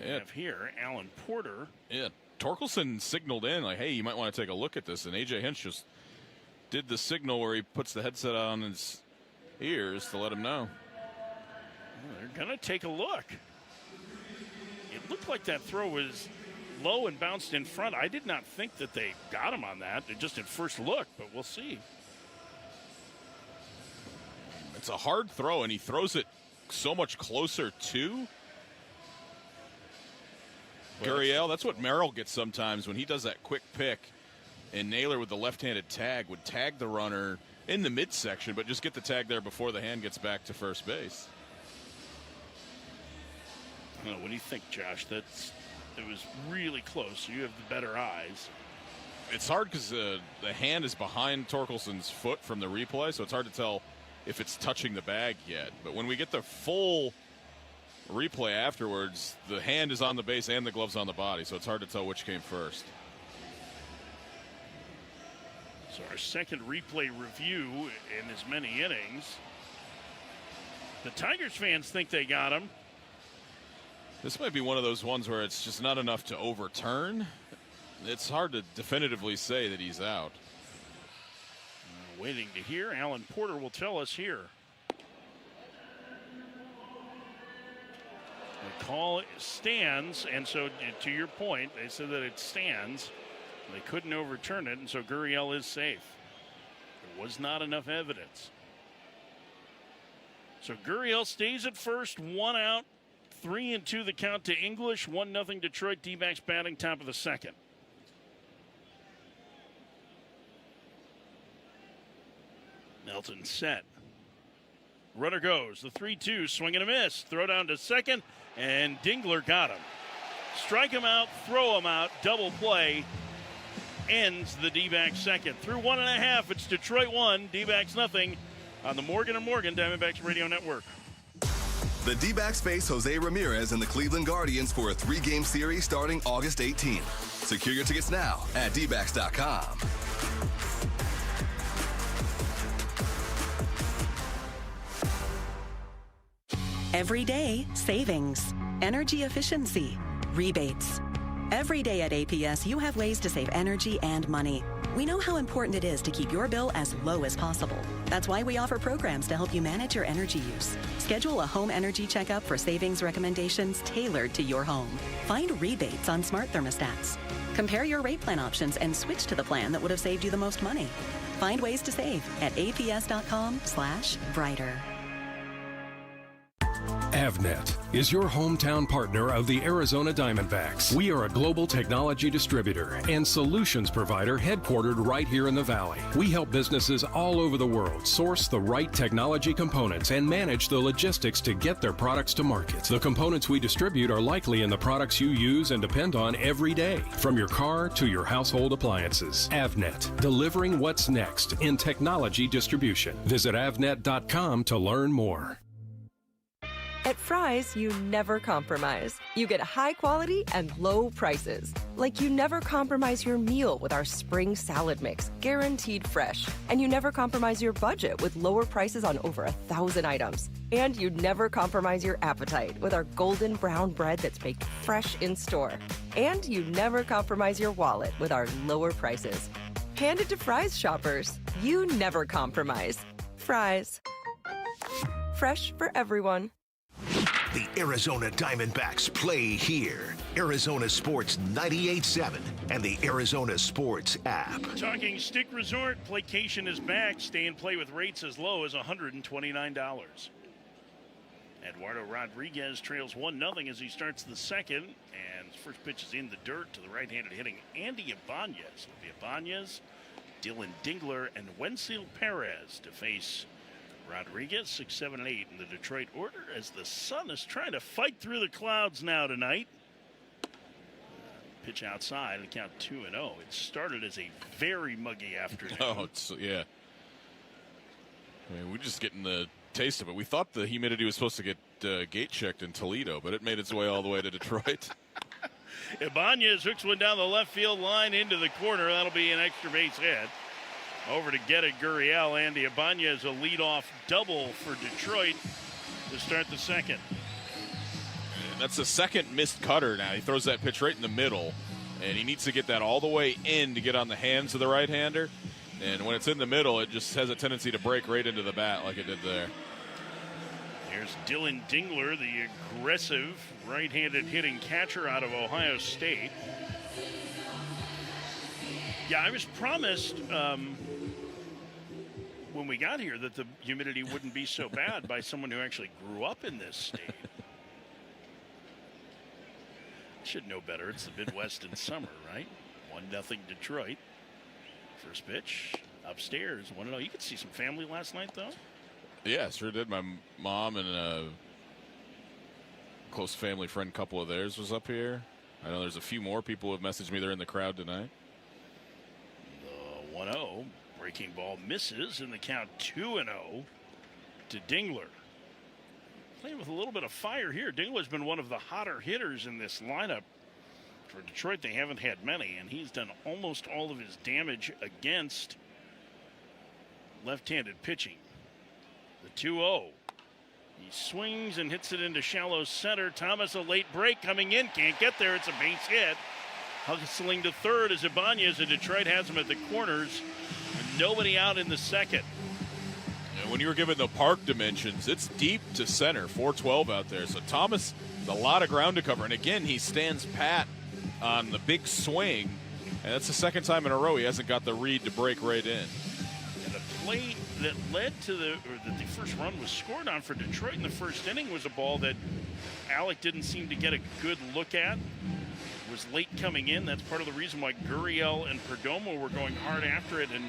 we have here Alan Porter. Yeah, Torkelson signaled in like, hey, you might want to take a look at this. And A.J. Hinch just did the signal where he puts the headset on his ears to let him know. Well, they're going to take a look. It looked like that throw was low and bounced in front. I did not think that they got him on that, just at first look, but we'll see. It's a hard throw, and he throws it so much closer to Gurriel. That's what Merrill gets sometimes when he does that quick pick. And Naylor with the left-handed tag would tag the runner in the midsection, but just get the tag there before the hand gets back to first base. Well, what do you think, Josh? It was really close. You have the better eyes. It's hard because the hand is behind Torkelson's foot from the replay, so it's hard to tell if it's touching the bag yet. But when we get the full replay afterwards, the hand is on the base and the glove's on the body, so it's hard to tell which came first. So our second replay review in as many innings. The Tigers fans think they got him. This might be one of those ones where it's just not enough to overturn. It's hard to definitively say that he's out. Waiting to hear. Alan Porter will tell us here. The call stands, and so to your point, they said that it stands. They couldn't overturn it, and so Gurriel is safe. There was not enough evidence. So Gurriel stays at first, 1 out, 3-2 the count to English, 1-0 Detroit. D-backs batting top of the second. Melton set. Runner goes. The 3-2, swing and a miss. Throw down to second, and Dingler got him. Strike him out, throw him out, double play. Ends the D-backs second. Through 1.5, it's Detroit 1, D-backs nothing on the Morgan & Morgan Diamondbacks Radio Network. The D-backs face Jose Ramirez and the Cleveland Guardians for a 3-game series starting August 18th. Secure your tickets now at dbacks.com. Every day, savings, energy efficiency, rebates. Every day at APS, you have ways to save energy and money. We know how important it is to keep your bill as low as possible. That's why we offer programs to help you manage your energy use. Schedule a home energy checkup for savings recommendations tailored to your home. Find rebates on smart thermostats. Compare your rate plan options and switch to the plan that would have saved you the most money. Find ways to save at aps.com/brighter. Avnet is your hometown partner of the Arizona Diamondbacks. We are a global technology distributor and solutions provider headquartered right here in the Valley. We help businesses all over the world source the right technology components and manage the logistics to get their products to market. The components we distribute are likely in the products you use and depend on every day, from your car to your household appliances. Avnet, delivering what's next in technology distribution. Visit avnet.com to learn more. At Fry's, you never compromise. You get high quality and low prices. Like you never compromise your meal with our spring salad mix, guaranteed fresh. And you never compromise your budget with lower prices on over 1,000 items. And you never compromise your appetite with our golden brown bread that's baked fresh in store. And you never compromise your wallet with our lower prices. Hand it to Fry's shoppers. You never compromise. Fry's. Fresh for everyone. The Arizona Diamondbacks play here. Arizona Sports 98.7 and the Arizona Sports app. Talking Stick Resort, Playcation is back. Stay and play with rates as low as $129. Eduardo Rodriguez trails 1-0 as he starts the second. And his first pitch is in the dirt to the right-handed hitting Andy Ibanez. It'll be Ibanez, Dylan Dingler, and Wenzel Perez to face Rodriguez. 6, 7, and 8 in the Detroit order as the sun is trying to fight through the clouds now tonight. Pitch outside and count 2-0. It started as a very muggy afternoon. Oh, yeah. I mean, we're just getting the taste of it. We thought the humidity was supposed to get gate checked in Toledo, but it made its way all the way to Detroit. Ibanez hooks one down the left field line into the corner. That'll be an extra base hit. Over to get it, Gurriel. Andy Ibanez, a leadoff double for Detroit to start the second. And that's the second missed cutter now. He throws that pitch right in the middle, and he needs to get that all the way in to get on the hands of the right-hander. And when it's in the middle, it just has a tendency to break right into the bat like it did there. Here's Dylan Dingler, the aggressive right-handed hitting catcher out of Ohio State. Yeah, I was promised when we got here that the humidity wouldn't be so bad by someone who actually grew up in this state. Should know better. It's the Midwest in summer, right? 1-0 Detroit. First pitch upstairs. 1-0. You could see some family last night, though. Yeah, sure did. My mom and a close family friend couple of theirs was up here. I know there's a few more people who have messaged me they're in the crowd tonight. The 1-0 breaking ball misses, and the count 2-0 to Dingler. Playing with a little bit of fire here. Dingler's been one of the hotter hitters in this lineup. For Detroit, they haven't had many, and he's done almost all of his damage against left-handed pitching. The 2-0. He swings and hits it into shallow center. Thomas, a late break coming in. Can't get there. It's a base hit. Hustling to third as Ibanez, and Detroit has him at the corners. Nobody out in the second. When you were given the park dimensions, it's deep to center, 412 out there. So Thomas, a lot of ground to cover. And again, he stands pat on the big swing. And that's the second time in a row he hasn't got the read to break right in. And the play that led to that the first run was scored on for Detroit in the first inning was a ball that Alec didn't seem to get a good look at. Was late coming in. That's part of the reason why Gurriel and Perdomo were going hard after it and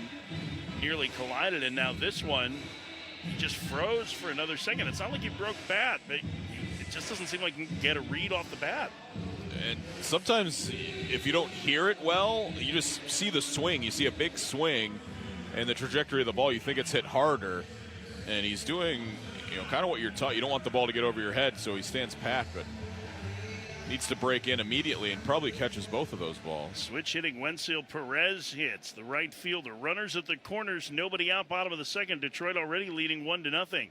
nearly collided. And now this one, he just froze for another second. It's not like he broke bat, but it just doesn't seem like he can get a read off the bat. And sometimes if you don't hear it well, you just see the swing. You see a big swing and the trajectory of the ball. You think it's hit harder. And he's doing, kind of what you're taught. You don't want the ball to get over your head, so he stands pat, but needs to break in immediately and probably catches both of those balls. Switch hitting Wenzel Perez hits the right fielder. Runners at the corners, nobody out, bottom of the second. Detroit already leading 1-0.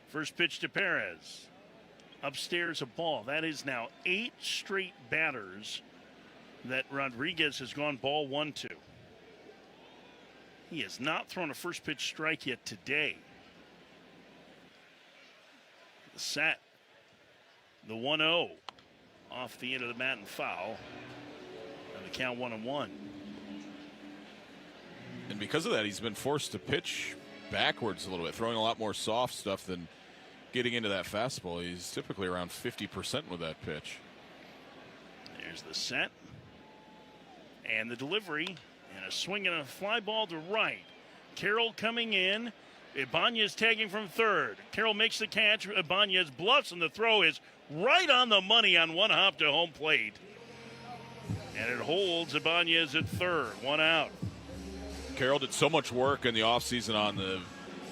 First pitch to Perez. Upstairs a ball. That is now 8 straight batters that Rodriguez has gone ball 1-2. He has not thrown a first pitch strike yet today. The set. The 1-0. Off the end of the mat and foul. And the count 1-1. And because of that, he's been forced to pitch backwards a little bit, throwing a lot more soft stuff than getting into that fastball. He's typically around 50% with that pitch. There's the set. And the delivery. And a swing and a fly ball to right. Carroll coming in. Ibanez tagging from third. Carroll makes the catch. Ibanez bluffs, and the throw is right on the money on one hop to home plate. And it holds Ibanez at third. 1 out. Carroll did so much work in the offseason on the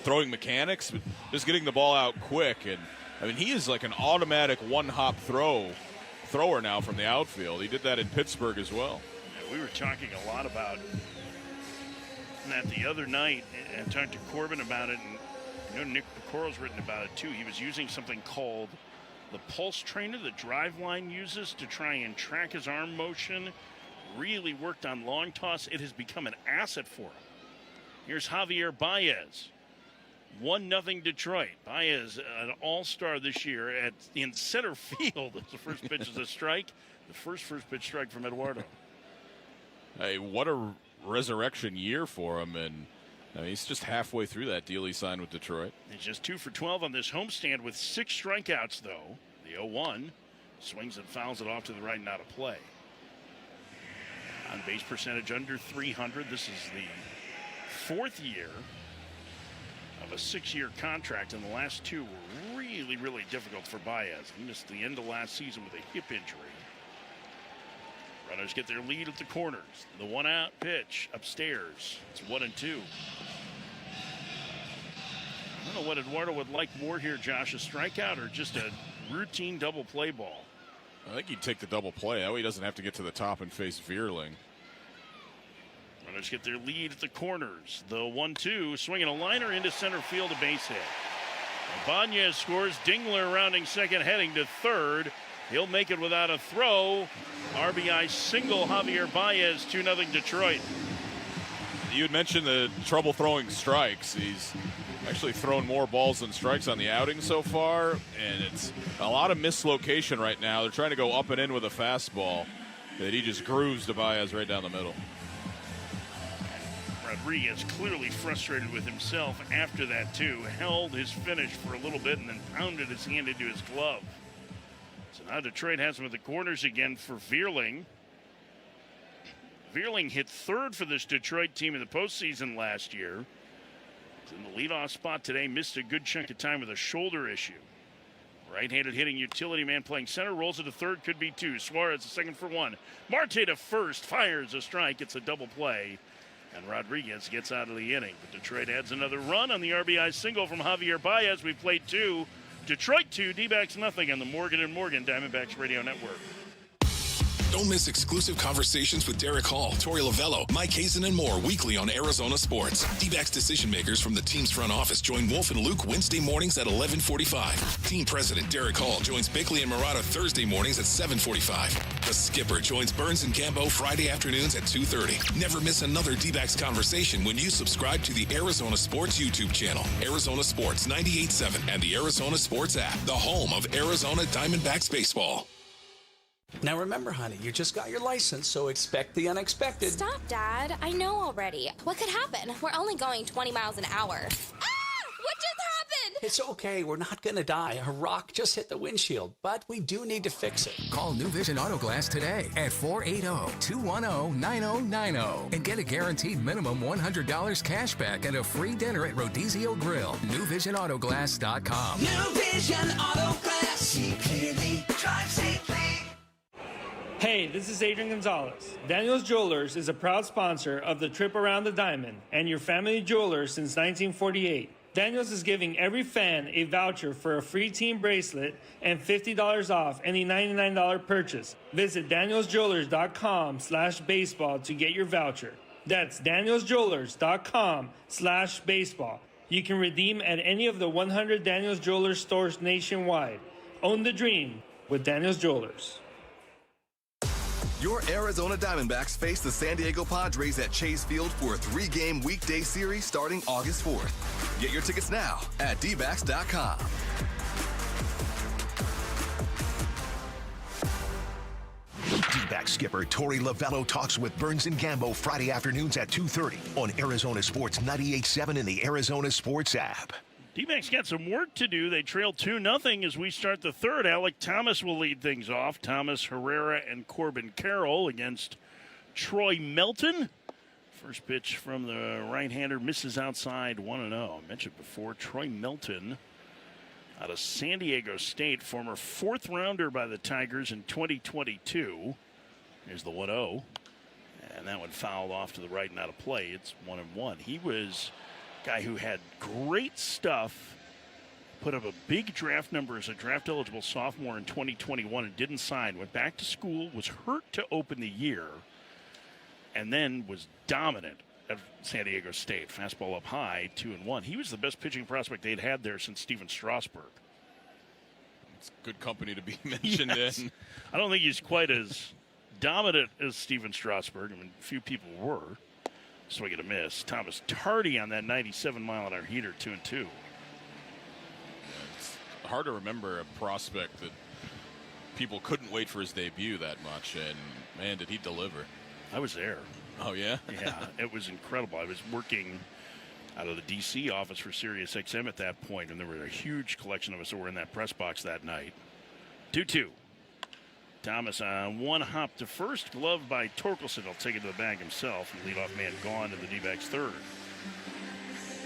throwing mechanics, but just getting the ball out quick. And I mean, he is like an automatic one-hop thrower now from the outfield. He did that in Pittsburgh as well. Yeah, we were talking a lot about that the other night and talked to Corbin about it. And Nick Picoro's written about it too. He was using something called the pulse trainer that Driveline uses to try and track his arm motion. Really worked on long toss. It has become an asset for him. Here's Javier Baez. 1-0 Detroit. Baez, an all-star this year in center field. The first pitch is a strike. The first pitch strike from Eduardo. Hey, what a resurrection year for him. And he's just halfway through that deal he signed with Detroit. He's just 2 for 12 on this homestand with 6 strikeouts, though. The 0-1 swings and fouls it off to the right, not a play. On base percentage under 300. This is the 4th year of a 6-year contract, and the last 2 were really, really difficult for Baez. He missed the end of last season with a hip injury. Runners get their lead at the corners. The 1-out pitch upstairs. It's 1-2. I don't know what Eduardo would like more here, Josh, a strikeout or just a routine double play ball? I think he'd take the double play. That way he doesn't have to get to the top and face Vierling. Runners get their lead at the corners. The 1-2, swinging a liner into center field, a base hit. Ibanez scores. Dingler rounding second, heading to third. He'll make it without a throw. RBI single, Javier Baez, 2-0 Detroit. You had mentioned the trouble throwing strikes. He's actually thrown more balls than strikes on the outing so far, and it's a lot of mislocation right now. They're trying to go up and in with a fastball that he just grooves to Baez right down the middle. Rodriguez clearly frustrated with himself after that, too. Held his finish for a little bit and then pounded his hand into his glove. So now Detroit has him at the corners again for Vierling. Vierling hit third for this Detroit team in the postseason last year. He's in the leadoff spot today. Missed a good chunk of time with a shoulder issue. Right-handed hitting utility man playing center. Rolls it to third. Could be two. Suarez a second for one. Marte to first. Fires a strike. It's a double play. And Rodriguez gets out of the inning. But Detroit adds another run on the RBI single from Javier Baez. We played 2. Detroit 2, D-backs nothing on the Morgan & Morgan Diamondbacks Radio Network. Don't miss exclusive conversations with Derek Hall, Tory Lavell, Mike Hazen, and more weekly on Arizona Sports. D-backs decision makers from the team's front office join Wolf and Luke Wednesday mornings at 11:45. Team president Derek Hall joins Bickley and Murata Thursday mornings at 7:45. The skipper joins Burns and Gambo Friday afternoons at 2:30. Never miss another D-backs conversation when you subscribe to the Arizona Sports YouTube channel, Arizona Sports 98.7, and the Arizona Sports app, the home of Arizona Diamondbacks baseball. Now remember, honey, you just got your license, so expect the unexpected. Stop, Dad. I know already. What could happen? We're only going 20 miles an hour. Ah! What just happened? It's okay. We're not going to die. A rock just hit the windshield, but we do need to fix it. Call New Vision Auto Glass today at 480-210-9090 and get a guaranteed minimum $100 cash back and a free dinner at Rodizio Grill. NewVisionAutoGlass.com. New Vision Auto Glass. See clearly. Drive safely. Hey, this is Adrian Gonzalez. Daniels Jewelers is a proud sponsor of the Trip Around the Diamond and your family jeweler since 1948. Daniels is giving every fan a voucher for a free team bracelet and $50 off any $99 purchase. Visit danielsjewelers.com/baseball to get your voucher. That's danielsjewelers.com/baseball. You can redeem at any of the 100 Daniels Jewelers stores nationwide. Own the dream with Daniels Jewelers. Your Arizona Diamondbacks face the San Diego Padres at Chase Field for a 3-game weekday series starting August 4th. Get your tickets now at dbacks.com. D-back skipper Tory Lavell talks with Burns and Gambo Friday afternoons at 2:30 on Arizona Sports 98.7 and the Arizona Sports app. D-backs got some work to do. They trail 2-0 as we start the third. Alec Thomas will lead things off. Thomas, Herrera, and Corbin Carroll against Troy Melton. First pitch from the right-hander misses outside 1-0. I mentioned before, Troy Melton out of San Diego State, former fourth-rounder by the Tigers in 2022. Here's the 1-0. And that one fouled off to the right and out of play. It's 1-1. He was guy who had great stuff, put up a big draft number as a draft-eligible sophomore in 2021 and didn't sign, went back to school, was hurt to open the year, and then was dominant at San Diego State. Fastball up high, 2-1. He was the best pitching prospect they'd had there since Steven Strasburg. It's good company to be mentioned in. I don't think he's quite as dominant as Steven Strasburg. I mean, few people were. Swing and a miss. Thomas tardy on that 97-mile-an-hour heater, 2-2. It's hard to remember a prospect that people couldn't wait for his debut that much, and man, did he deliver. I was there. Oh, yeah? Yeah, it was incredible. I was working out of the D.C. office for Sirius XM at that point, and there were a huge collection of us that were in that press box that night. 2-2. Thomas on one hop to first, gloved by Torkelson. He'll take it to the bag himself. And leadoff man gone to the D-backs third.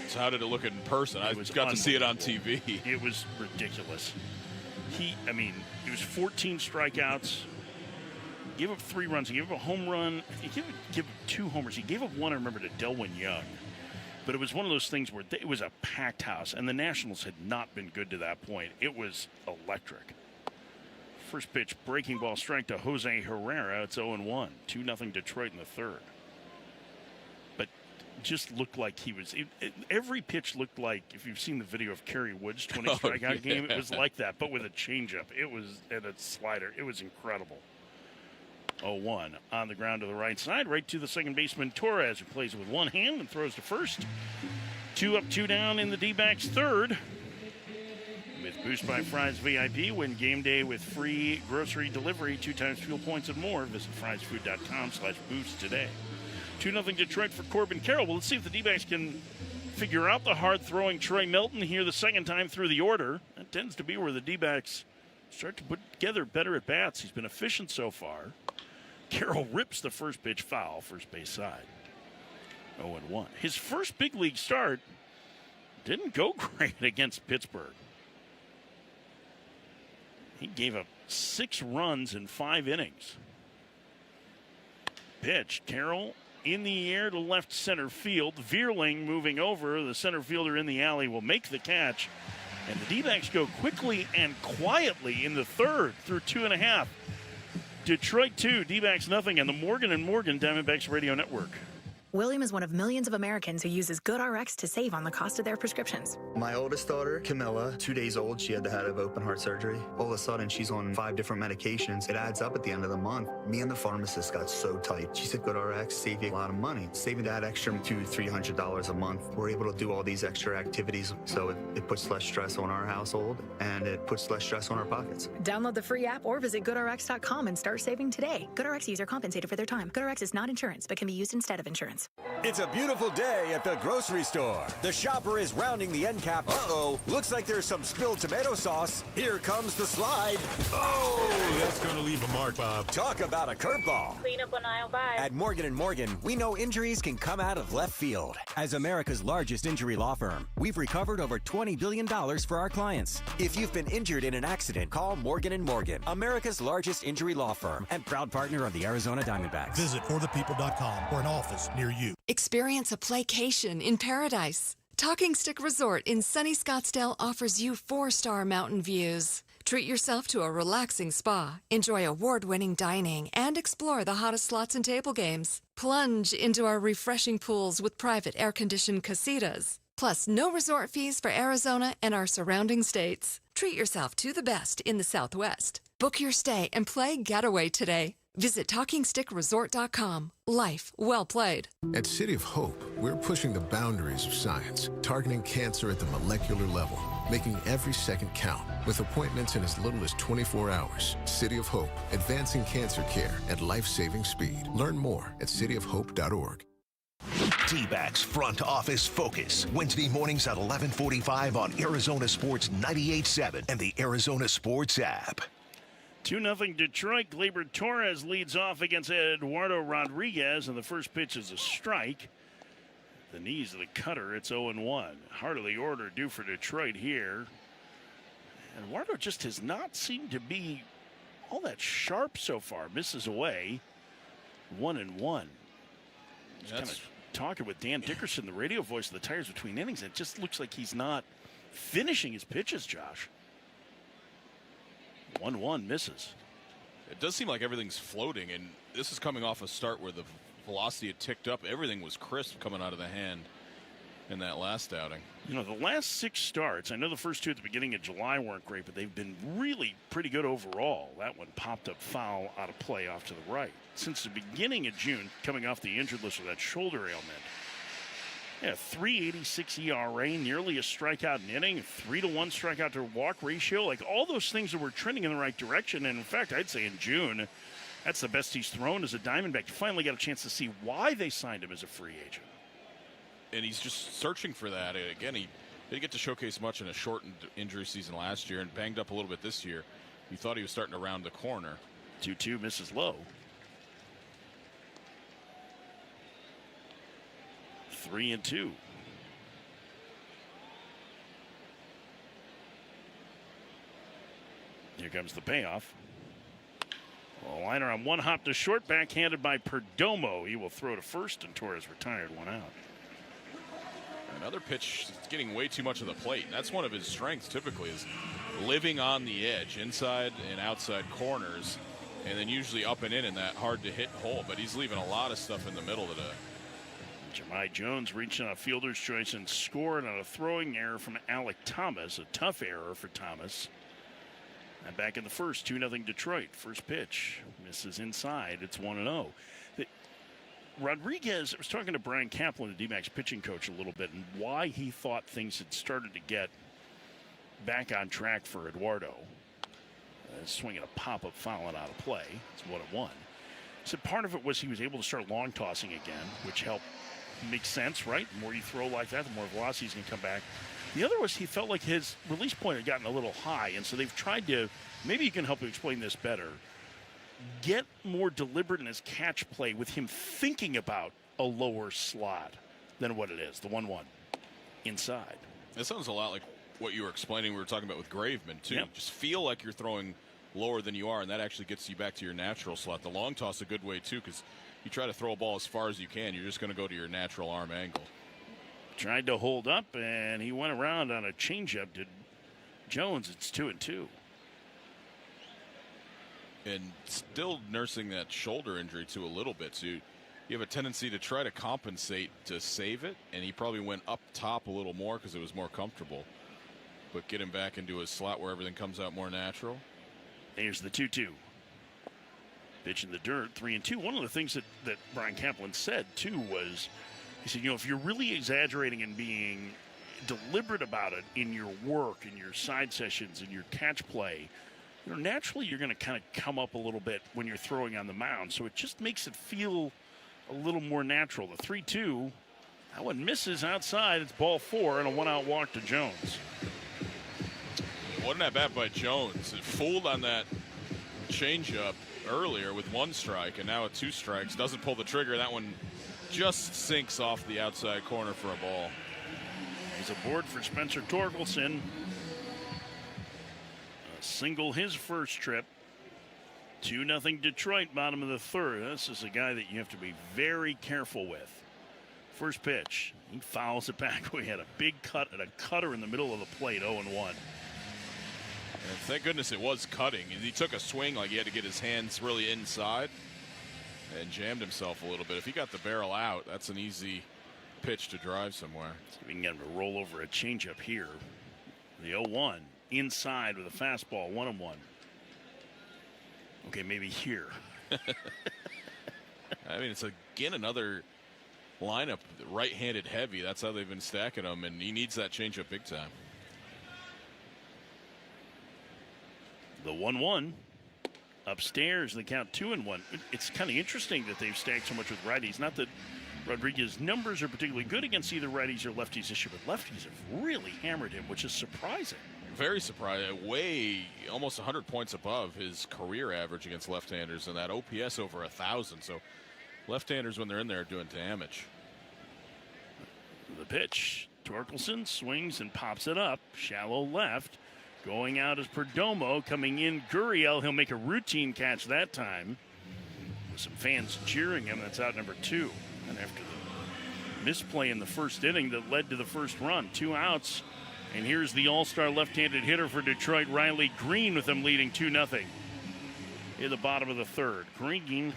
So how did it look in person? I got to see it on TV. It was ridiculous. He was 14 strikeouts. He gave up 3 runs. He gave up a home run. He gave up 2 homers. He gave up 1, I remember, to Delwyn Young. But it was one of those things where it was a packed house, and the Nationals had not been good to that point. It was electric. First pitch, breaking ball strike to Jose Herrera. It's 0-1. 2-0 Detroit in the third. But just looked like he was. Every pitch looked like, if you've seen the video of Kerry Wood's 20 strikeout game, it was like that, but with a changeup. It was at a slider. It was incredible. 0-1 on the ground to the right side, right to the second baseman Torres, who plays with one hand and throws to first. 2 up, 2 down in the D-backs third. With Boost by Fry's VIP, win game day with free grocery delivery, 2 times fuel points and more. Visit friesfood.com/boost today. 2-0 Detroit for Corbin Carroll. Well, let's see if the D-backs can figure out the hard-throwing Troy Melton here the second time through the order. That tends to be where the D-backs start to put together better at-bats. He's been efficient so far. Carroll rips the first pitch foul, first base side. 0-1. His first big league start didn't go great against Pittsburgh. He gave up 6 runs in 5 innings. Pitch, Carroll in the air to left center field. Veerling moving over. The center fielder in the alley will make the catch. And the D-backs go quickly and quietly in the third through 2.5. Detroit 2, D-backs nothing, and the Morgan & Morgan Diamondbacks Radio Network. William is one of millions of Americans who uses GoodRx to save on the cost of their prescriptions. My oldest daughter, Camilla, 2 days old, she had to have open heart surgery. All of a sudden, she's on 5 different medications. It adds up at the end of the month. Me and the pharmacist got so tight. She said, GoodRx save you a lot of money. Saving that extra $200-300 a month. We're able to do all these extra activities, so it puts less stress on our household, and it puts less stress on our pockets. Download the free app or visit GoodRx.com and start saving today. GoodRx user compensated for their time. GoodRx is not insurance, but can be used instead of insurance. It's a beautiful day at the grocery store. The shopper is rounding the end cap. Uh-oh, looks like there's some spilled tomato sauce. Here comes the slide. Oh, that's going to leave a mark, Bob. Talk about a curveball. Clean up on aisle 5. At Morgan & Morgan, we know injuries can come out of left field. As America's largest injury law firm, we've recovered over $20 billion for our clients. If you've been injured in an accident, call Morgan & Morgan, America's largest injury law firm and proud partner of the Arizona Diamondbacks. Visit forthepeople.com for an office near you. Experience a playcation in paradise. Talking Stick Resort in sunny Scottsdale offers you 4-star mountain views. Treat yourself to a relaxing spa, enjoy award-winning dining, and explore the hottest slots and table games. Plunge into our refreshing pools with private air-conditioned casitas. Plus, no resort fees for Arizona and our surrounding states. Treat yourself to the best in the Southwest. Book your stay and play Getaway today. Visit TalkingStickResort.com. Life well played. At City of Hope, we're pushing the boundaries of science, targeting cancer at the molecular level, making every second count, with appointments in as little as 24 hours. City of Hope, advancing cancer care at life-saving speed. Learn more at cityofhope.org. D-backs Front Office Focus, Wednesday mornings at 11:45 on Arizona Sports 98.7 and the Arizona Sports app. 2-0 Detroit. Gleyber Torres leads off against Eduardo Rodriguez, and the first pitch is a strike. The knees of the cutter, it's 0-1. Heart of the order due for Detroit here. Eduardo just has not seemed to be all that sharp so far. Misses away. 1-1. Just kind of talking with Dan Dickerson, the radio voice of the Tigers between innings. It just looks like he's not finishing his pitches, Josh. 1-1 misses. It does seem like everything's floating, and this is coming off a start where the velocity had ticked up. Everything was crisp coming out of the hand in that last outing. You know, the last 6 starts, I know the first 2 at the beginning of July weren't great, but they've been really pretty good overall. That one popped up foul out of play off to the right. Since the beginning of June, coming off the injured list with that shoulder ailment. Yeah, 3.86 ERA, nearly a strikeout an inning, 3-1 strikeout to walk ratio. Like all those things that were trending in the right direction. And in fact, I'd say in June, that's the best he's thrown as a Diamondback. You finally got a chance to see why they signed him as a free agent. And he's just searching for that. And again, he didn't get to showcase much in a shortened injury season last year and banged up a little bit this year. You thought he was starting to round the corner. 2-2 misses low. 3-2. Here comes the payoff. A liner on one hop to short, backhanded by Perdomo. He will throw to first, and Torres retired, 1 out. Another pitch getting way too much of the plate. And that's one of his strengths typically, is living on the edge, inside and outside corners, and then usually up and in that hard-to-hit hole. But he's leaving a lot of stuff in the middle today. Jahmai Jones reaching on a fielder's choice and scored on a throwing error from Alec Thomas. A tough error for Thomas. And back in the first, 2-0 Detroit. First pitch misses inside. It's 1-0. Rodriguez, I was talking to Brian Kaplan, the D-backs pitching coach, a little bit, and why he thought things had started to get back on track for Eduardo. Swinging a pop-up foul and out of play. It's 1-1. So part of it was he was able to start long tossing again, which helped. Makes sense, right? The more you throw like that, the more velocity is going to come back. The other was he felt like his release point had gotten a little high, and so they've tried to, maybe you can help me explain this better, get more deliberate in his catch play with him thinking about a lower slot than what it is, the 1-1 inside. That sounds a lot like what you were explaining we were talking about with Graveman, too. Yep. Just feel like you're throwing lower than you are, and that actually gets you back to your natural slot. The long toss a good way, too, because you try to throw a ball as far as you can, you're just going to go to your natural arm angle. Tried to hold up, and he went around on a changeup. Did Jones? It's 2-2. And still nursing that shoulder injury, too, a little bit. So you have a tendency to try to compensate to save it, and he probably went up top a little more because it was more comfortable. But get him back into his slot where everything comes out more natural. Here's the 2-2. Pitch in the dirt, 3-2. One of the things that Brian Kaplan said, too, was he said, if you're really exaggerating and being deliberate about it in your work, in your side sessions, in your catch play, naturally you're going to kind of come up a little bit when you're throwing on the mound. So it just makes it feel a little more natural. The 3-2, that one misses outside. It's ball 4 and a 1-out walk to Jones. Wasn't that bad by Jones? It fooled on that changeup earlier with 1 strike, and now with 2 strikes. Doesn't pull the trigger. That one just sinks off the outside corner for a ball. He's aboard for Spencer Torkelson. A single his first trip. 2-0 Detroit, bottom of the third. This is a guy that you have to be very careful with. First pitch. He fouls it back. We had a big cut and a cutter in the middle of the plate, 0-1. And thank goodness it was cutting. He took a swing like he had to get his hands really inside and jammed himself a little bit. If he got the barrel out, that's an easy pitch to drive somewhere. See if we can get him to roll over a changeup here. The 0-1 inside with a fastball, 1-1. Okay, maybe here. I mean, it's again another lineup right-handed heavy. That's how they've been stacking him, and he needs that changeup big time. The 1-1 upstairs, they count 2-1. It's kind of interesting that they've stacked so much with righties. Not that Rodriguez's numbers are particularly good against either righties or lefties this year, but lefties have really hammered him, which is surprising. Very surprising. Way almost 100 points above his career average against left-handers, and that OPS over 1,000. So left-handers, when they're in there, are doing damage. The pitch. Torkelson swings and pops it up. Shallow left. Going out is Perdomo. Coming in, Gurriel. He'll make a routine catch that time. With some fans cheering him. That's out number 2. And after the misplay in the first inning that led to the first run, 2 outs. And here's the all-star left-handed hitter for Detroit, Riley Green, with them leading 2-0 in the bottom of the third. Green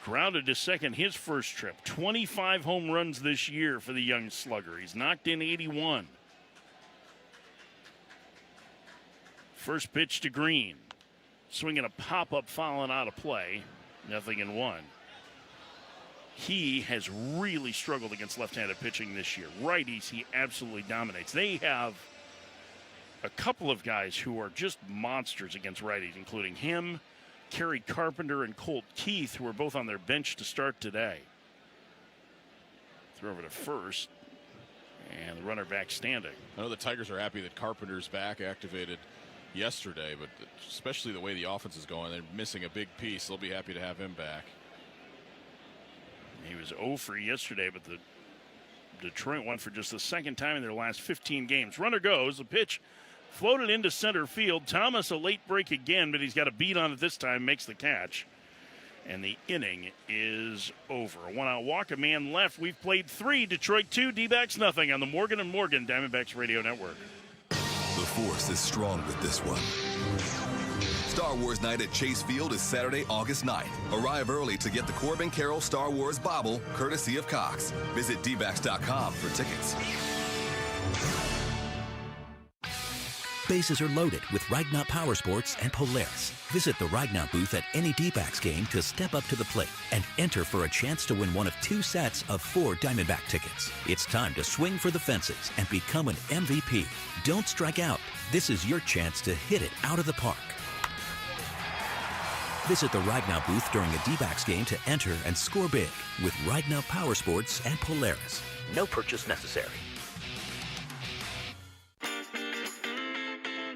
grounded to second his first trip. 25 home runs this year for the young slugger. He's knocked in 81. First pitch to Green. Swinging a pop-up foul and out of play. 0-1. He has really struggled against left-handed pitching this year. Righties, he absolutely dominates. They have a couple of guys who are just monsters against righties, including him, Kerry Carpenter, and Colt Keith, who are both on their bench to start today. Throw over to first, and the runner back standing. I know the Tigers are happy that Carpenter's back, activated yesterday, but especially the way the offense is going, they're missing a big piece. They'll be happy to have him back. He was 0 for yesterday, but the Detroit won for just the second time in their last 15 games. Runner goes. The pitch floated into center field. Thomas a late break again, but he's got a beat on it this time. Makes the catch. And the inning is over. A 1-out walk, a man left. We've played 3, Detroit 2, D-backs nothing on the Morgan & Morgan Diamondbacks Radio Network. The force is strong with this one. Star Wars Night at Chase Field is Saturday, August 9th. Arrive early to get the Corbin Carroll Star Wars Bobble, courtesy of Cox. Visit dbacks.com for tickets. Bases are loaded with Ragnaut Power Sports and Polaris. Visit the Ragnaut booth at any D-backs game to step up to the plate and enter for a chance to win one of 2 sets of 4 Diamondback tickets. It's time to swing for the fences and become an MVP. Don't strike out. This is your chance to hit it out of the park. Visit the Ragnaut booth during a D-backs game to enter and score big with Ragnaut Power Sports and Polaris. No purchase necessary.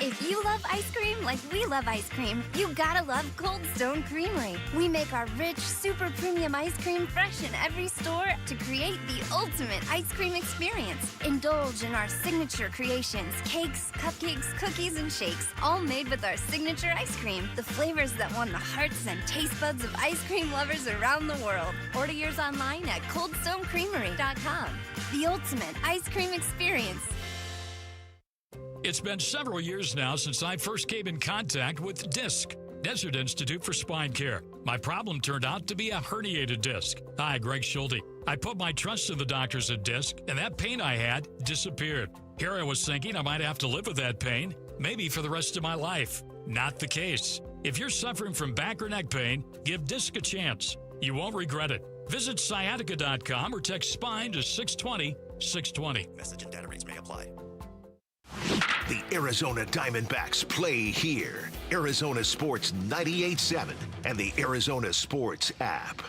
If you love ice cream like we love ice cream, you gotta love Cold Stone Creamery. We make our rich, super premium ice cream fresh in every store to create the ultimate ice cream experience. Indulge in our signature creations, cakes, cupcakes, cookies, and shakes, all made with our signature ice cream. The flavors that won the hearts and taste buds of ice cream lovers around the world. Order yours online at coldstonecreamery.com. The ultimate ice cream experience. It's been several years now since I first came in contact with DISC, Desert Institute for Spine Care. My problem turned out to be a herniated disc. Hi, Greg Schulte. I put my trust in the doctors at DISC, and that pain I had disappeared. Here I was thinking I might have to live with that pain, maybe for the rest of my life. Not the case. If you're suffering from back or neck pain, give DISC a chance. You won't regret it. Visit sciatica.com or text SPINE to 620-620. Message and data rates may apply. The Arizona Diamondbacks play here. Arizona Sports 98.7 and the Arizona Sports app.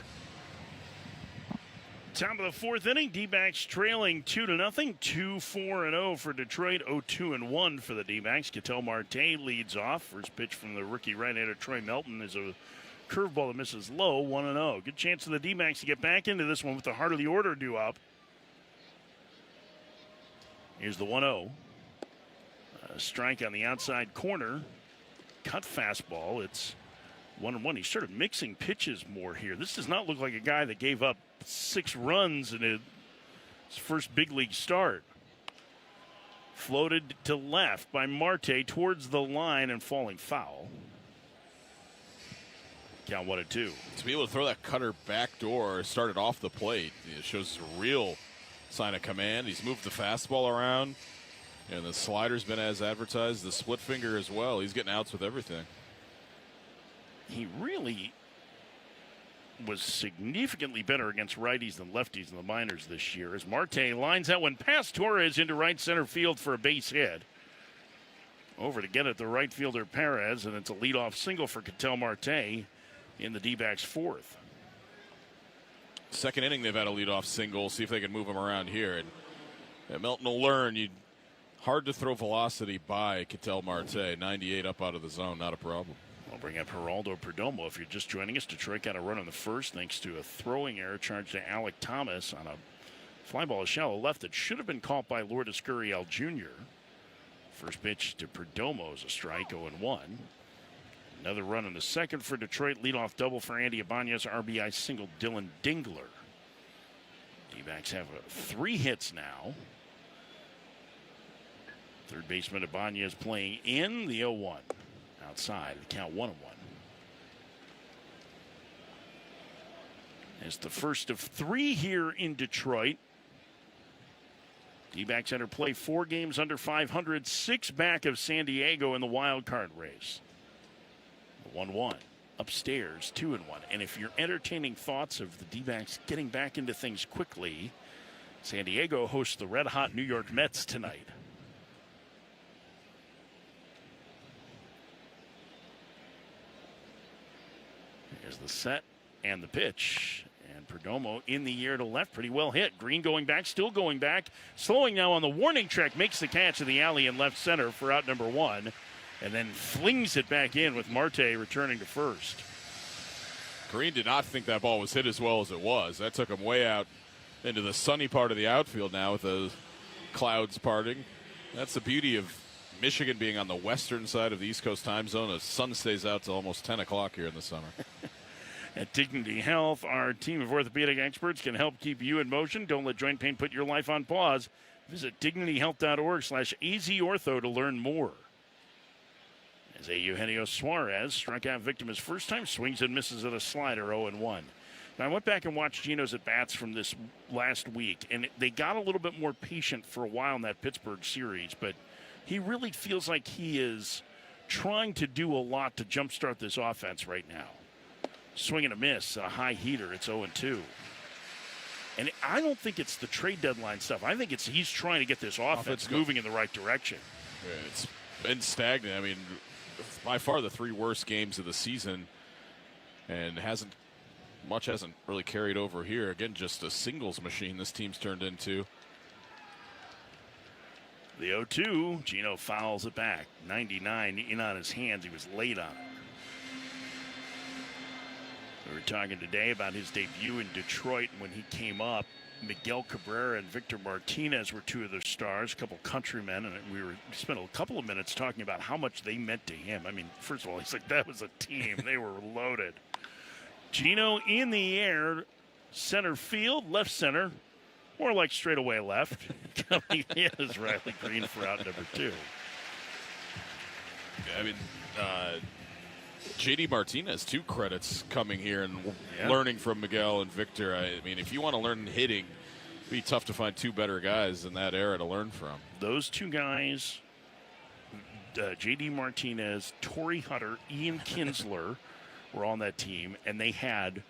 Top of the 4th inning, D-backs trailing 2-0, 2-4-0 for Detroit, 0-2-1 for the D-backs. Ketel Marte leads off. First pitch from the rookie right-hander Troy Melton is a curveball that misses low, 1-0. Good chance for the D-backs to get back into this one with the heart of the order due up. Here's the 1-0. Strike on the outside corner. Cut fastball. It's 1-1. He started mixing pitches more here. This does not look like a guy that gave up 6 runs in his first big league start. Floated to left by Marte towards the line and falling foul. Count 1-2. To be able to throw that cutter back door, started off the plate, it shows a real sign of command. He's moved the fastball around. And the slider's been as advertised, the split finger as well. He's getting outs with everything. He really was significantly better against righties than lefties in the minors this year as Marte lines that one past Torres into right center field for a base hit. Over to get it, the right fielder Perez, and it's a leadoff single for Ketel Marte in the D-backs 4th. Second inning, they've had a leadoff single. See if they can move him around here. And Melton will learn. Hard to throw velocity by Ketel Marte. 98 up out of the zone, not a problem. We'll bring up Geraldo Perdomo. If you're just joining us, Detroit got a run on the first thanks to a throwing error charged to Alec Thomas on a fly ball, a shallow left that should have been caught by Lourdes Gurriel Jr. First pitch to Perdomo is a strike, 0-1. Another run in the second for Detroit. Leadoff double for Andy Ibanez. RBI single Dylan Dingler. D-backs have 3 hits now. Third baseman Ibanez playing in the 0-1. Outside, the count 1-1. It's the first of 3 here in Detroit. D-backs enter play 4 games under 500, 6 back of San Diego in the wild card race. 1-1. Upstairs, 2-1. And if you're entertaining thoughts of the D-backs getting back into things quickly, San Diego hosts the red-hot New York Mets tonight. Here's the set and the pitch. And Perdomo in the air to left, pretty well hit. Green going back, still going back. Slowing now on the warning track, makes the catch in the alley in left center for out number 1. And then flings it back in with Marte returning to first. Green did not think that ball was hit as well as it was. That took him way out into the sunny part of the outfield now with the clouds parting. That's the beauty of Michigan being on the western side of the East Coast time zone. The sun stays out till almost 10 o'clock here in the summer. At Dignity Health, our team of orthopedic experts can help keep you in motion. Don't let joint pain put your life on pause. Visit dignityhealth.org/azortho to learn more. As Eugenio Suarez struck out victim his first time, swings and misses at a slider, 0-1. Now, I went back and watched Gino's at-bats from this last week, and they got a little bit more patient for a while in that Pittsburgh series, but he really feels like he is trying to do a lot to jumpstart this offense right now. Swing and a miss, a high heater, it's 0-2. And I don't think it's the trade deadline stuff. I think he's trying to get this offense moving in the right direction. Yeah, it's been stagnant. I mean, by far the 3 worst games of the season, and hasn't really carried over here. Again, just a singles machine this team's turned into. The 0-2, Gino fouls it back. 99 in on his hands. He was late on it. We were talking today about his debut in Detroit when he came up. Miguel Cabrera and Victor Martinez were 2 of their stars, a couple countrymen, and we spent a couple of minutes talking about how much they meant to him. I mean, first of all, he's like, that was a team. They were loaded. Gino in the air, center field, left center, more like straightaway left. Coming in is Riley Green for out number 2. I mean, J.D. Martinez, 2 credits coming here and learning from Miguel and Victor. I mean, if you want to learn hitting, it'd be tough to find 2 better guys in that era to learn from. Those 2 guys, J.D. Martinez, Torrey Hunter, Ian Kinsler, were on that team, and they had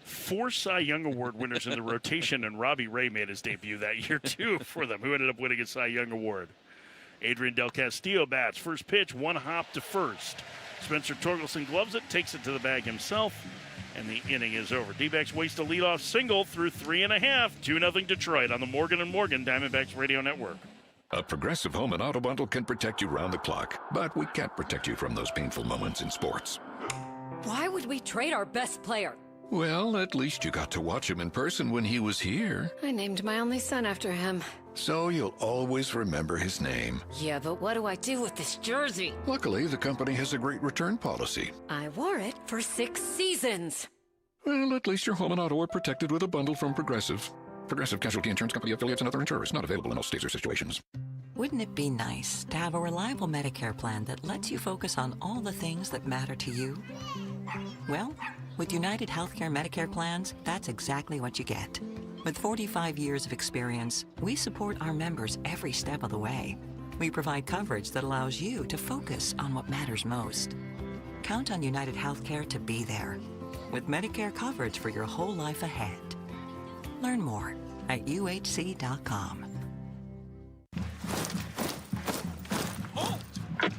4 Cy Young Award winners in the rotation, and Robbie Ray made his debut that year, too, for them, who ended up winning a Cy Young Award. Adrian Del Castillo bats. First pitch, 1 hop to first. Spencer Torkelson gloves it, takes it to the bag himself, and the inning is over. D-backs waste a leadoff single through 3.5. 2-0 Detroit on the Morgan & Morgan Diamondbacks Radio Network. A Progressive Home and Auto Bundle can protect you round the clock, but we can't protect you from those painful moments in sports. Why would we trade our best player? Well, at least you got to watch him in person when he was here. I named my only son after him. So you'll always remember his name. Yeah, but what do I do with this jersey? Luckily, the company has a great return policy. I wore it for 6 seasons. Well, at least your home and auto are protected with a bundle from Progressive. Progressive Casualty Insurance Company affiliates and other insurers. Not available in all states or situations. Wouldn't it be nice to have a reliable Medicare plan that lets you focus on all the things that matter to you? Well, with United Healthcare Medicare plans, that's exactly what you get. With 45 years of experience, we support our members every step of the way. We provide coverage that allows you to focus on what matters most. Count on United Healthcare to be there, with Medicare coverage for your whole life ahead. Learn more at uhc.com.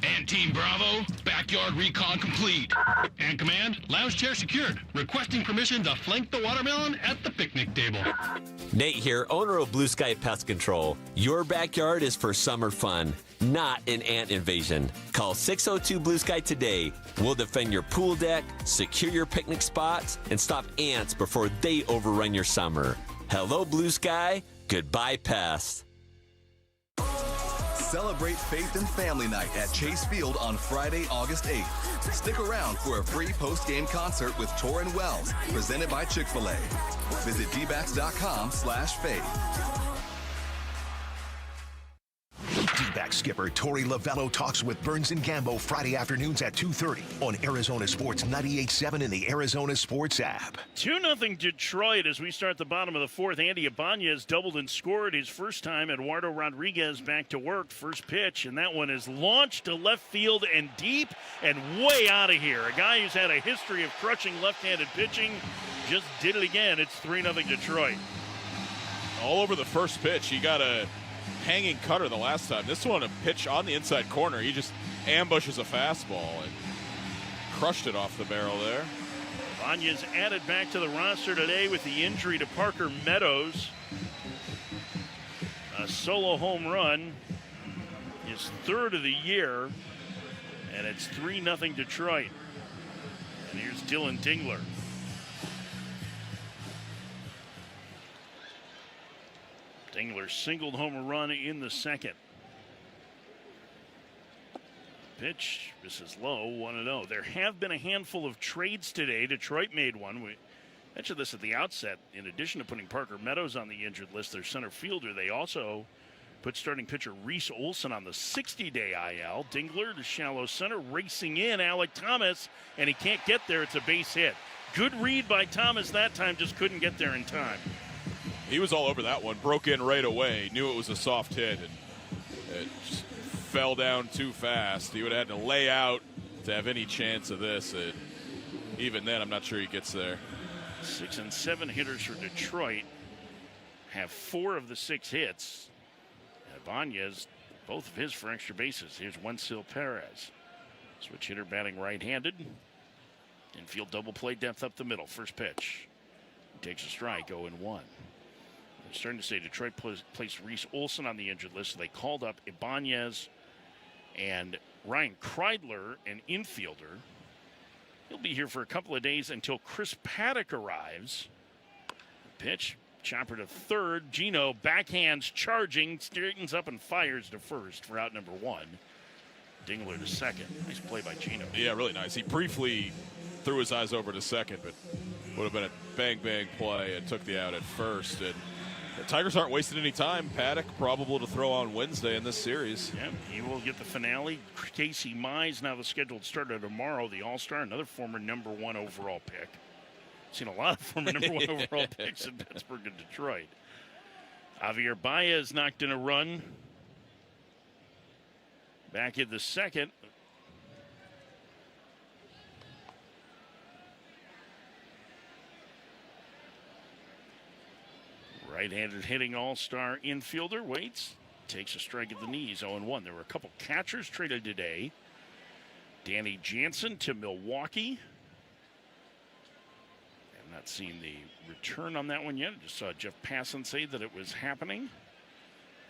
And Team Bravo, backyard recon complete. And Command, lounge chair secured. Requesting permission to flank the watermelon at the picnic table. Nate here, owner of Blue Sky Pest Control. Your backyard is for summer fun, not an ant invasion. Call 602 Blue Sky today. We'll defend your pool deck, secure your picnic spots, and stop ants before they overrun your summer. Hello, Blue Sky. Goodbye, pests. Celebrate Faith and Family Night at Chase Field on Friday, August 8th. Stick around for a free post-game concert with Torrin Wells, presented by Chick-fil-A. Visit dbacks.com/faith. D-back skipper Tory Lavell talks with Burns and Gambo Friday afternoons at 2:30 on Arizona Sports 98.7 and the Arizona Sports app. 2-0 Detroit as we start the bottom of the 4th. Andy Ibanez doubled and scored his first time. Eduardo Rodriguez back to work. First pitch, and that one is launched to left field and deep and way out of here. A guy who's had a history of crushing left-handed pitching just did it again. It's 3-0 Detroit. All over the first pitch. He got a hanging cutter the last time. This one, a pitch on the inside corner. He just ambushes a fastball and crushed it off the barrel there. Vanya's added back to the roster today with the injury to Parker Meadows. A solo home run, his 3rd of the year, and it's 3-0 Detroit. And here's Dylan Dingler. Dingler singled home a run in the 2nd. Pitch, misses low, 1-0. There have been a handful of trades today. Detroit made one. We mentioned this at the outset. In addition to putting Parker Meadows on the injured list, their center fielder, they also put starting pitcher Reese Olson on the 60-day IL. Dingler to shallow center, racing in Alec Thomas, and he can't get there. It's a base hit. Good read by Thomas that time, just couldn't get there in time. He was all over that one, broke in right away, knew it was a soft hit, and it just fell down too fast. He would have had to lay out to have any chance of this. Even then, I'm not sure he gets there. 6 and 7 hitters for Detroit have 4 of the 6 hits. Ibanez, both of his for extra bases. Here's Wenceel Perez. Switch hitter batting right-handed. Infield double play, depth up the middle. First pitch. Takes a strike, 0-1. I'm starting to say Detroit placed Reese Olson on the injured list. So they called up Ibanez and Ryan Kreidler, an infielder. He'll be here for a couple of days until Chris Paddock arrives. Pitch, chopper to third. Gino backhands charging, straightens up and fires to first for out number 1. Dingler to second. Nice play by Gino. Yeah, really nice. He briefly threw his eyes over to second, but would have been a bang-bang play and took the out at first. And the Tigers aren't wasting any time. Paddock probable to throw on Wednesday in this series. Yeah, he will get the finale. Casey Mize, now the scheduled starter tomorrow, the All-Star, another former number 1 overall pick. Seen a lot of former number 1 overall picks in Pittsburgh and Detroit. Javier Baez knocked in a run. Back in the second. Right-handed hitting all-star infielder waits, takes a strike at the knees, 0-1. There were a couple catchers traded today. Danny Jansen to Milwaukee. I've not seen the return on that one yet. I just saw Jeff Passan say that it was happening.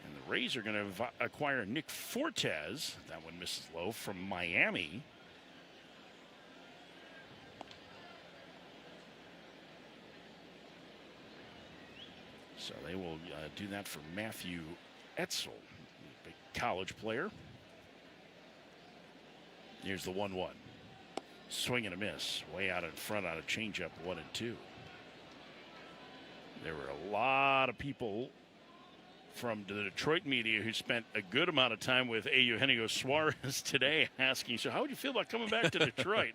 And the Rays are going to acquire Nick Fortes. That one misses low from Miami. So they will do that for Matthew Etzel, big college player. Here's the 1-1. Swing and a miss. Way out in front on a changeup, 1-2. There were a lot of people from the Detroit media who spent a good amount of time with Eugenio Suarez today asking, so how would you feel about coming back to Detroit?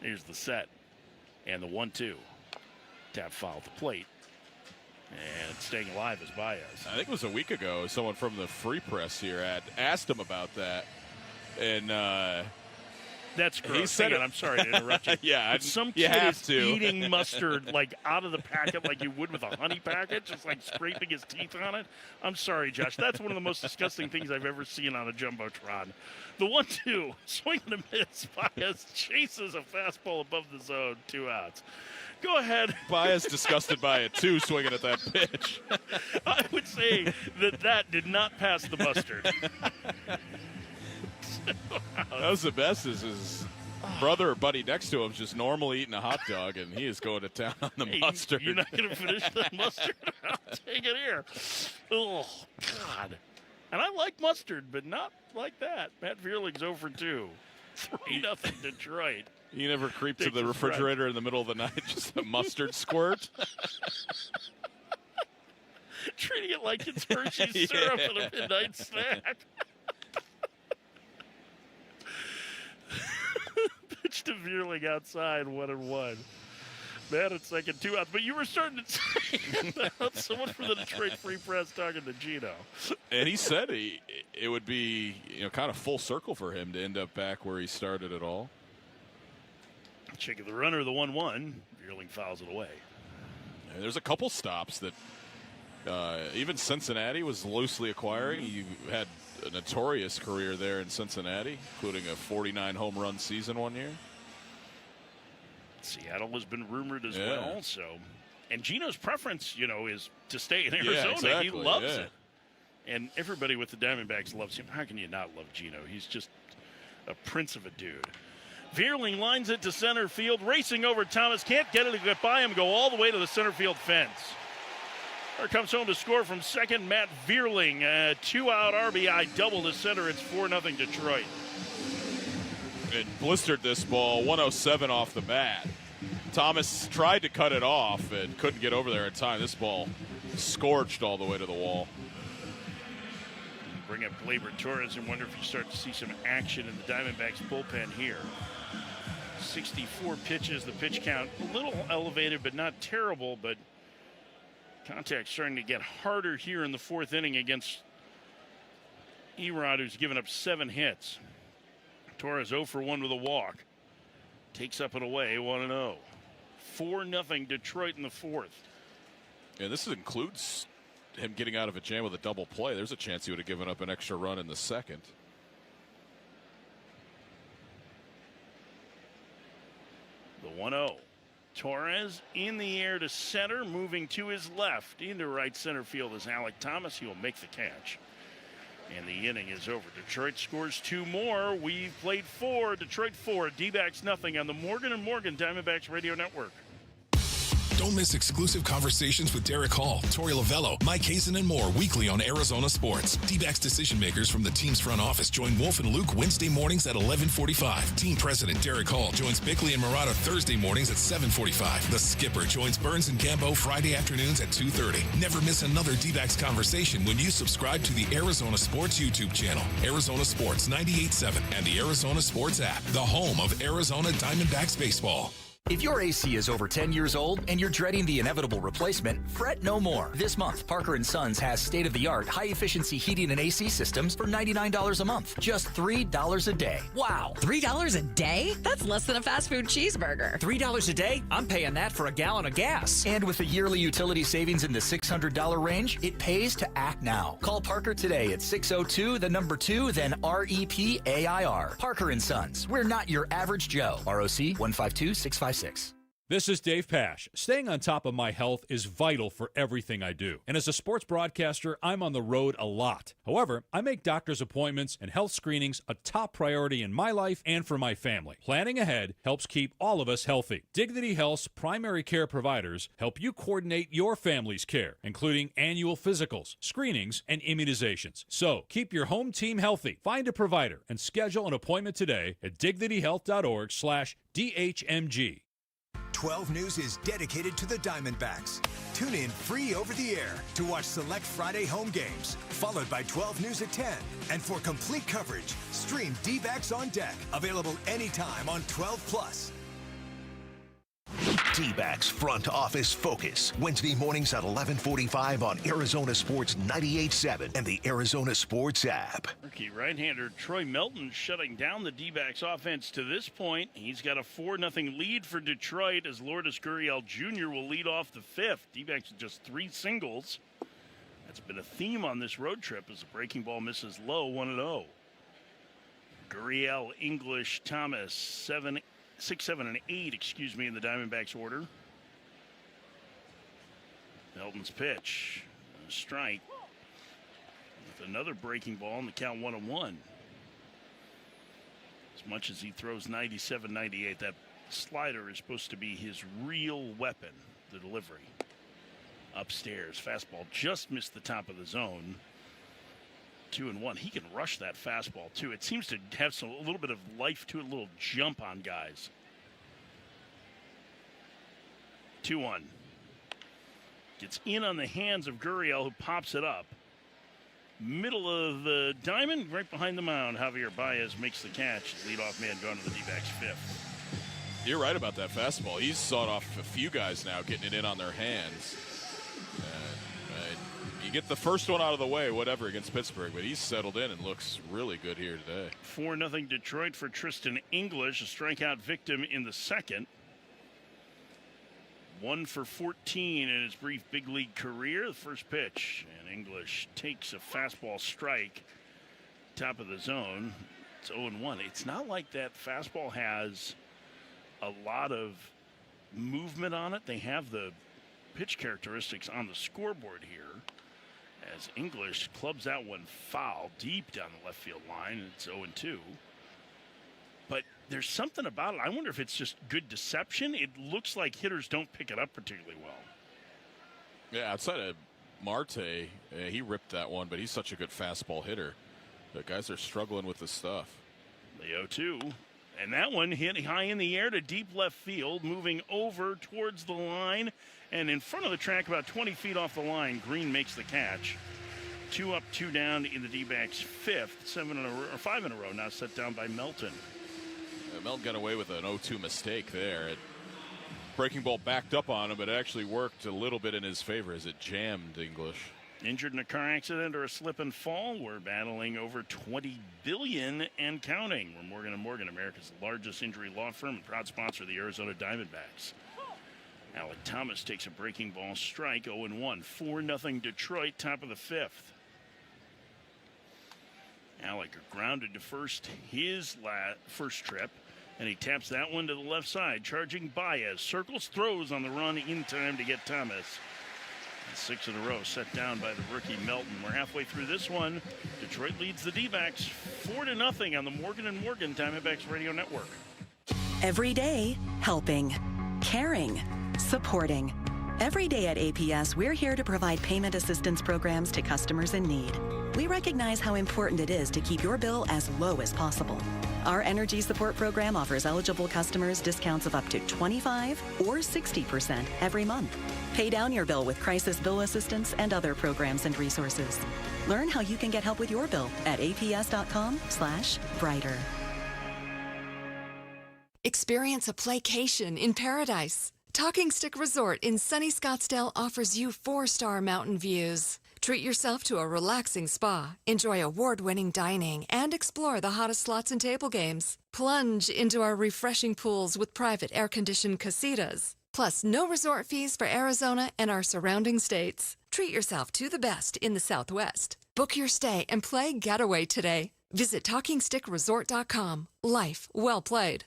Here's the set. And the 1-2. Tap foul at the plate. And staying alive is Baez. I think it was a week ago, someone from the Free Press here asked him about that. And that's gross. He said I'm sorry to interrupt you. Yeah, but some kid is eating mustard like out of the packet like you would with a honey packet, just like scraping his teeth on it. I'm sorry, Josh. That's one of the most disgusting things I've ever seen on a Jumbotron. The 1-2, swing and a miss. Baez chases a fastball above the zone, 2 outs. Go ahead. Baez disgusted by it, too, swinging at that pitch. I would say that did not pass the mustard. That was the best. Is his brother or buddy next to him just normally eating a hot dog, and he is going to town on the mustard. You're not going to finish that mustard? I'll take it here. Oh, God. And I like mustard, but not like that. Matt Vierling's 0 for 2. 3-0 Detroit. You never creep to the refrigerator in the middle of the night, just a mustard squirt? Treating it like it's Hershey's syrup and a midnight snack. Pitch to Vierling outside, 1-1. Man at second, 2 outs. But you were starting to say that. Someone from the Detroit Free Press talking to Gino. And he said it would be kind of full circle for him to end up back where he started it all. Check the runner, the 1-1. Vierling fouls it away. And there's a couple stops that even Cincinnati was loosely acquiring. You had a notorious career there in Cincinnati, including a 49 home run season one year. Seattle has been rumored as well. So, and Gino's preference, is to stay in Arizona. Yeah, exactly. He loves it. And everybody with the Diamondbacks loves him. How can you not love Gino? He's just a prince of a dude. Vierling lines it to center field, racing over Thomas. Can't get it to get by him, go all the way to the center field fence. Here comes home to score from second, Matt Vierling. A 2-out RBI double to center. It's 4-0 Detroit. It blistered this ball, 107 off the bat. Thomas tried to cut it off and couldn't get over there in time. This ball scorched all the way to the wall. Bring up Gleyber Torres and wonder if you start to see some action in the Diamondbacks bullpen here. 64 pitches, the pitch count a little elevated, but not terrible, but contact starting to get harder here in the fourth inning against Erod, who's given up 7 hits. Torres 0 for 1 with a walk. Takes up and away, 1-0. 4-0 Detroit in the fourth. Yeah, this includes him getting out of a jam with a double play. There's a chance he would have given up an extra run in the second. The 1-0. Torres in the air to center, moving to his left into right center field is Alec Thomas. He will make the catch. And the inning is over. Detroit scores 2 more. We've played 4. Detroit 4. D-backs nothing on the Morgan & Morgan Diamondbacks Radio Network. Don't miss exclusive conversations with Derek Hall, Tory Lavell, Mike Hazen, and more weekly on Arizona Sports. D-backs decision makers from the team's front office join Wolf and Luke Wednesday mornings at 11:45. Team president Derek Hall joins Bickley and Murata Thursday mornings at 7:45. The skipper joins Burns and Gambo Friday afternoons at 2:30. Never miss another D-backs conversation when you subscribe to the Arizona Sports YouTube channel, Arizona Sports 98.7, and the Arizona Sports app, the home of Arizona Diamondbacks baseball. If your AC is over 10 years old and you're dreading the inevitable replacement, fret no more. This month, Parker & Sons has state-of-the-art high-efficiency heating and AC systems for $99 a month. Just $3 a day. Wow. $3 a day? That's less than a fast food cheeseburger. $3 a day? I'm paying that for a gallon of gas. And with a yearly utility savings in the $600 range, it pays to act now. Call Parker today at 602, the number 2, then REPAIR. Parker & Sons. We're not your average Joe. ROC 152656. This is Dave Pash. Staying on top of my health is vital for everything I do. And as a sports broadcaster, I'm on the road a lot. However, I make doctor's appointments and health screenings a top priority in my life and for my family. Planning ahead helps keep all of us healthy. Dignity Health's primary care providers help you coordinate your family's care, including annual physicals, screenings, and immunizations. So, keep your home team healthy. Find a provider and schedule an appointment today at dignityhealth.org/DHMG. 12 News is dedicated to the Diamondbacks. Tune in free over the air to watch select Friday home games, followed by 12 News at 10. And for complete coverage, stream D-backs on Deck, available anytime on 12+. D-backs Front Office Focus, Wednesday mornings at 11:45 on Arizona Sports 98.7 and the Arizona Sports app. Rookie right-hander Troy Melton shutting down the D-backs offense to this point. He's got a 4-0 lead for Detroit as Lourdes Gurriel Jr. will lead off the fifth. D-backs with just 3 singles. That's been a theme on this road trip as the breaking ball misses low, 1-0. Gurriel, English, Thomas, 6, 7, and 8, in the Diamondbacks order. Melton's pitch, a strike, with another breaking ball in the count 1-1. As much as he throws 97, 98, that slider is supposed to be his real weapon, the delivery. Upstairs, fastball just missed the top of the zone. 2-1. He can rush that fastball too. It seems to have a little bit of life to it, a little jump on guys. 2-1. Gets in on the hands of Gurriel, who pops it up. Middle of the diamond, right behind the mound. Javier Baez makes the catch. Leadoff man going to the D-backs fifth. You're right about that fastball. He's sawed off a few guys now, getting it in on their hands. You get the first one out of the way, whatever, against Pittsburgh, but he's settled in and looks really good here today. 4-0 Detroit for Tristan English, a strikeout victim in the second. 1 for 14 in his brief big league career. The first pitch, and English takes a fastball strike, top of the zone. It's 0-1. It's not like that fastball has a lot of movement on it. They have the pitch characteristics on the scoreboard here. As English clubs that one foul deep down the left field line, and it's 0-2. But there's something about it. I wonder if it's just good deception. It looks like hitters don't pick it up particularly well. Yeah, outside of Marte, he ripped that one, but he's such a good fastball hitter. The guys are struggling with this stuff. The 0-2. And that one hit high in the air to deep left field, moving over towards the line. And in front of the track, about 20 feet off the line, Green makes the catch. 2 up, 2 down in the D-backs' 5th, 5 in a row now set down by Melton. Melton got away with an 0-2 mistake there. Breaking ball backed up on him, but it actually worked a little bit in his favor as it jammed English. Injured in a car accident or a slip and fall. We're battling over $20 billion and counting. We're Morgan & Morgan, America's largest injury law firm and proud sponsor of the Arizona Diamondbacks. Alec Thomas takes a breaking ball strike, 0-1. 4-0 Detroit, top of the 5th. Alec grounded to first his first trip, and he taps that one to the left side. Charging Baez, circles, throws on the run in time to get Thomas. 6 in a row set down by the rookie Melton. We're halfway through this one. Detroit leads the D-backs 4-0 on the Morgan & Morgan Diamondbacks Radio Network. Every day, helping, caring, supporting. Every day at APS, we're here to provide payment assistance programs to customers in need. We recognize how important it is to keep your bill as low as possible. Our energy support program offers eligible customers discounts of up to 25 or 60% every month. Pay down your bill with crisis bill assistance and other programs and resources. Learn how you can get help with your bill at aps.com/brighter. Experience a playcation in paradise. Talking Stick Resort in sunny Scottsdale offers you 4-star mountain views. Treat yourself to a relaxing spa, enjoy award-winning dining, and explore the hottest slots and table games. Plunge into our refreshing pools with private air-conditioned casitas. Plus, no resort fees for Arizona and our surrounding states. Treat yourself to the best in the Southwest. Book your stay and play Getaway today. Visit TalkingStickResort.com. Life well played.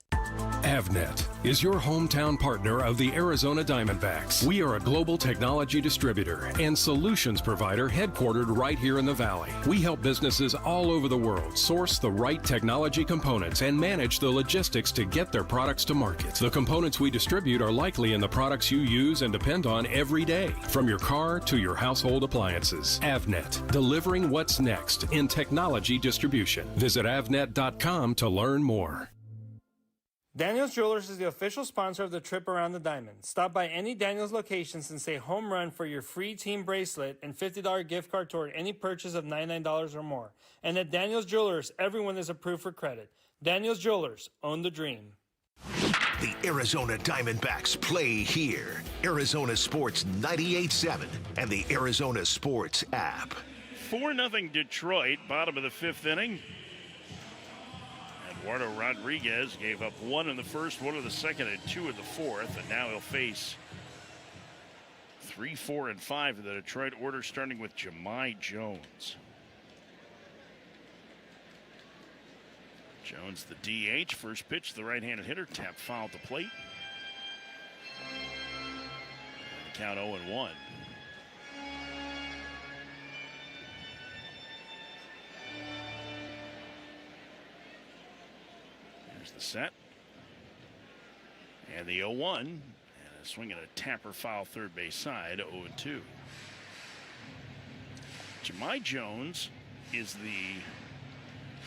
Avnet is your hometown partner of the Arizona Diamondbacks. We are a global technology distributor and solutions provider headquartered right here in the Valley. We help businesses all over the world source the right technology components and manage the logistics to get their products to market. The components we distribute are likely in the products you use and depend on every day, from your car to your household appliances. Avnet, delivering what's next in technology distribution. Visit avnet.com to learn more. Daniels Jewelers is the official sponsor of the trip around the diamond. Stop by any Daniels locations and say home run for your free team bracelet and $50 gift card toward any purchase of $99 or more. And at Daniels Jewelers, everyone is approved for credit. Daniels Jewelers, own the dream. The Arizona Diamondbacks play here. Arizona Sports 98.7 and the Arizona Sports app. 4-0 Detroit, bottom of the 5th inning. Eduardo Rodriguez gave up 1 in the first, 1 in the second, and 2 in the fourth, and now he'll face 3, 4, and 5 in the Detroit order, starting with Jahmai Jones. Jones, the DH, first pitch, the right-handed hitter, tap foul at the plate. And the count 0-1. There's the set. And the 0-1. And a swing and a tapper foul third base side, 0-2. Jahmai Jones is the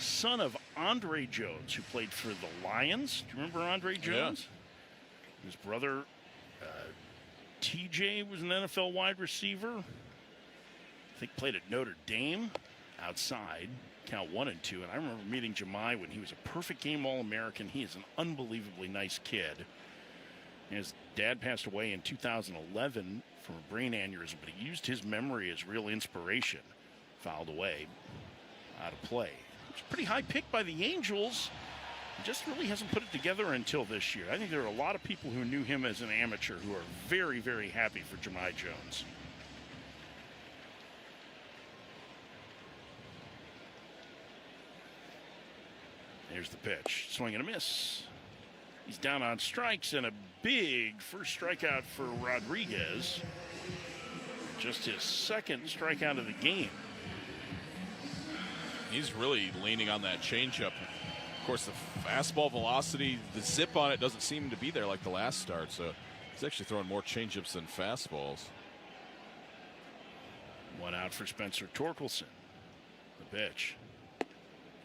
son of Andre Jones, who played for the Lions. Do you remember Andre Jones? Yeah. His brother, TJ, was an NFL wide receiver. I think played at Notre Dame outside. Count 1 and 2. And I remember meeting Jahmai when he was a perfect game All-American. He is an unbelievably nice kid. His dad passed away in 2011 from a brain aneurysm, but he used his memory as real inspiration. Fouled away, out of play. It's a pretty high pick by the Angels. He just really hasn't put it together until this year. I think there are a lot of people who knew him as an amateur who are very, very happy for Jahmai Jones. Here's the pitch. Swing and a miss. He's down on strikes, and a big first strikeout for Rodriguez. Just his second strikeout of the game. He's really leaning on that changeup. Of course, the fastball velocity, the zip on it doesn't seem to be there like the last start, so he's actually throwing more changeups than fastballs. One out for Spencer Torkelson. The pitch.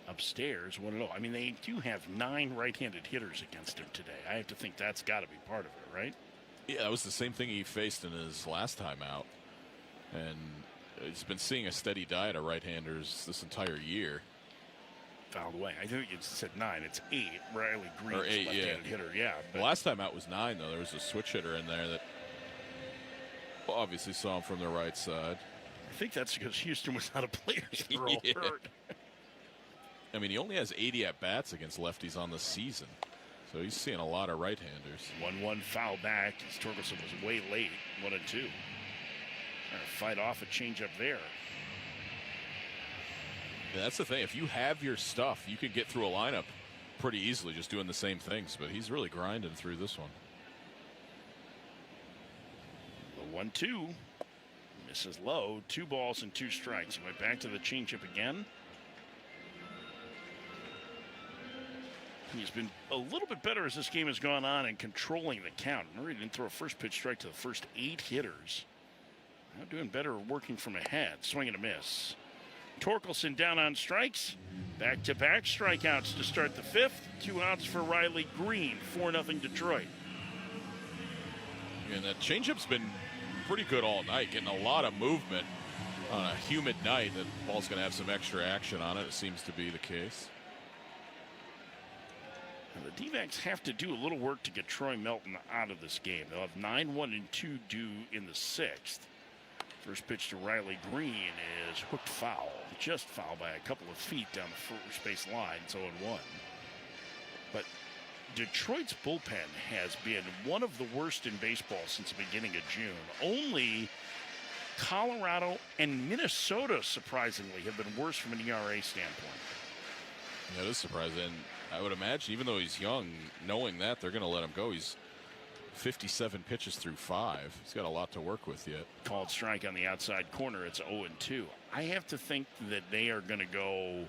Upstairs, 1-0. I mean, they do have 9 right-handed hitters against him today. I have to think that's got to be part of it, right? Yeah, that was the same thing he faced in his last time out. And he's been seeing a steady diet of right-handers this entire year. Fouled away. I think you said 9. It's 8. Riley Green's left-handed hitter, yeah. The last time out was 9, though. There was a switch hitter in there that obviously saw him from the right side. I think that's because Houston was out of players. They're all hurt. I mean, he only has 80 at-bats against lefties on the season. So he's seeing a lot of right-handers. 1-1 foul back as Torkelson was way late. 1-2. Trying to fight off a changeup there. Yeah, that's the thing. If you have your stuff, you can get through a lineup pretty easily just doing the same things. But he's really grinding through this one. The 1-2. Misses low. 2 balls and 2 strikes. He went back to the changeup again. He's been a little bit better as this game has gone on and controlling the count. Remember, he didn't throw a first pitch strike to the first 8 hitters. Now doing better working from ahead. Swing and a miss. Torkelson down on strikes. Back-to-back strikeouts to start the 5th. 2 outs for Riley Green. 4-0 Detroit. And that changeup's been pretty good all night, getting a lot of movement on a humid night. That ball's going to have some extra action on it. It seems to be the case. Now the D-backs have to do a little work to get Troy Melton out of this game. They'll have 9-1-2 due in the 6th. First pitch to Riley Green is hooked foul. Just foul by a couple of feet down the first base line. It's 0-1. But Detroit's bullpen has been one of the worst in baseball since the beginning of June. Only Colorado and Minnesota, surprisingly, have been worse from an ERA standpoint. Yeah, it is surprising. I would imagine, even though he's young, knowing that, they're going to let him go. He's 57 pitches through 5. He's got a lot to work with yet. Called strike on the outside corner. It's 0-2. I have to think that they are going to go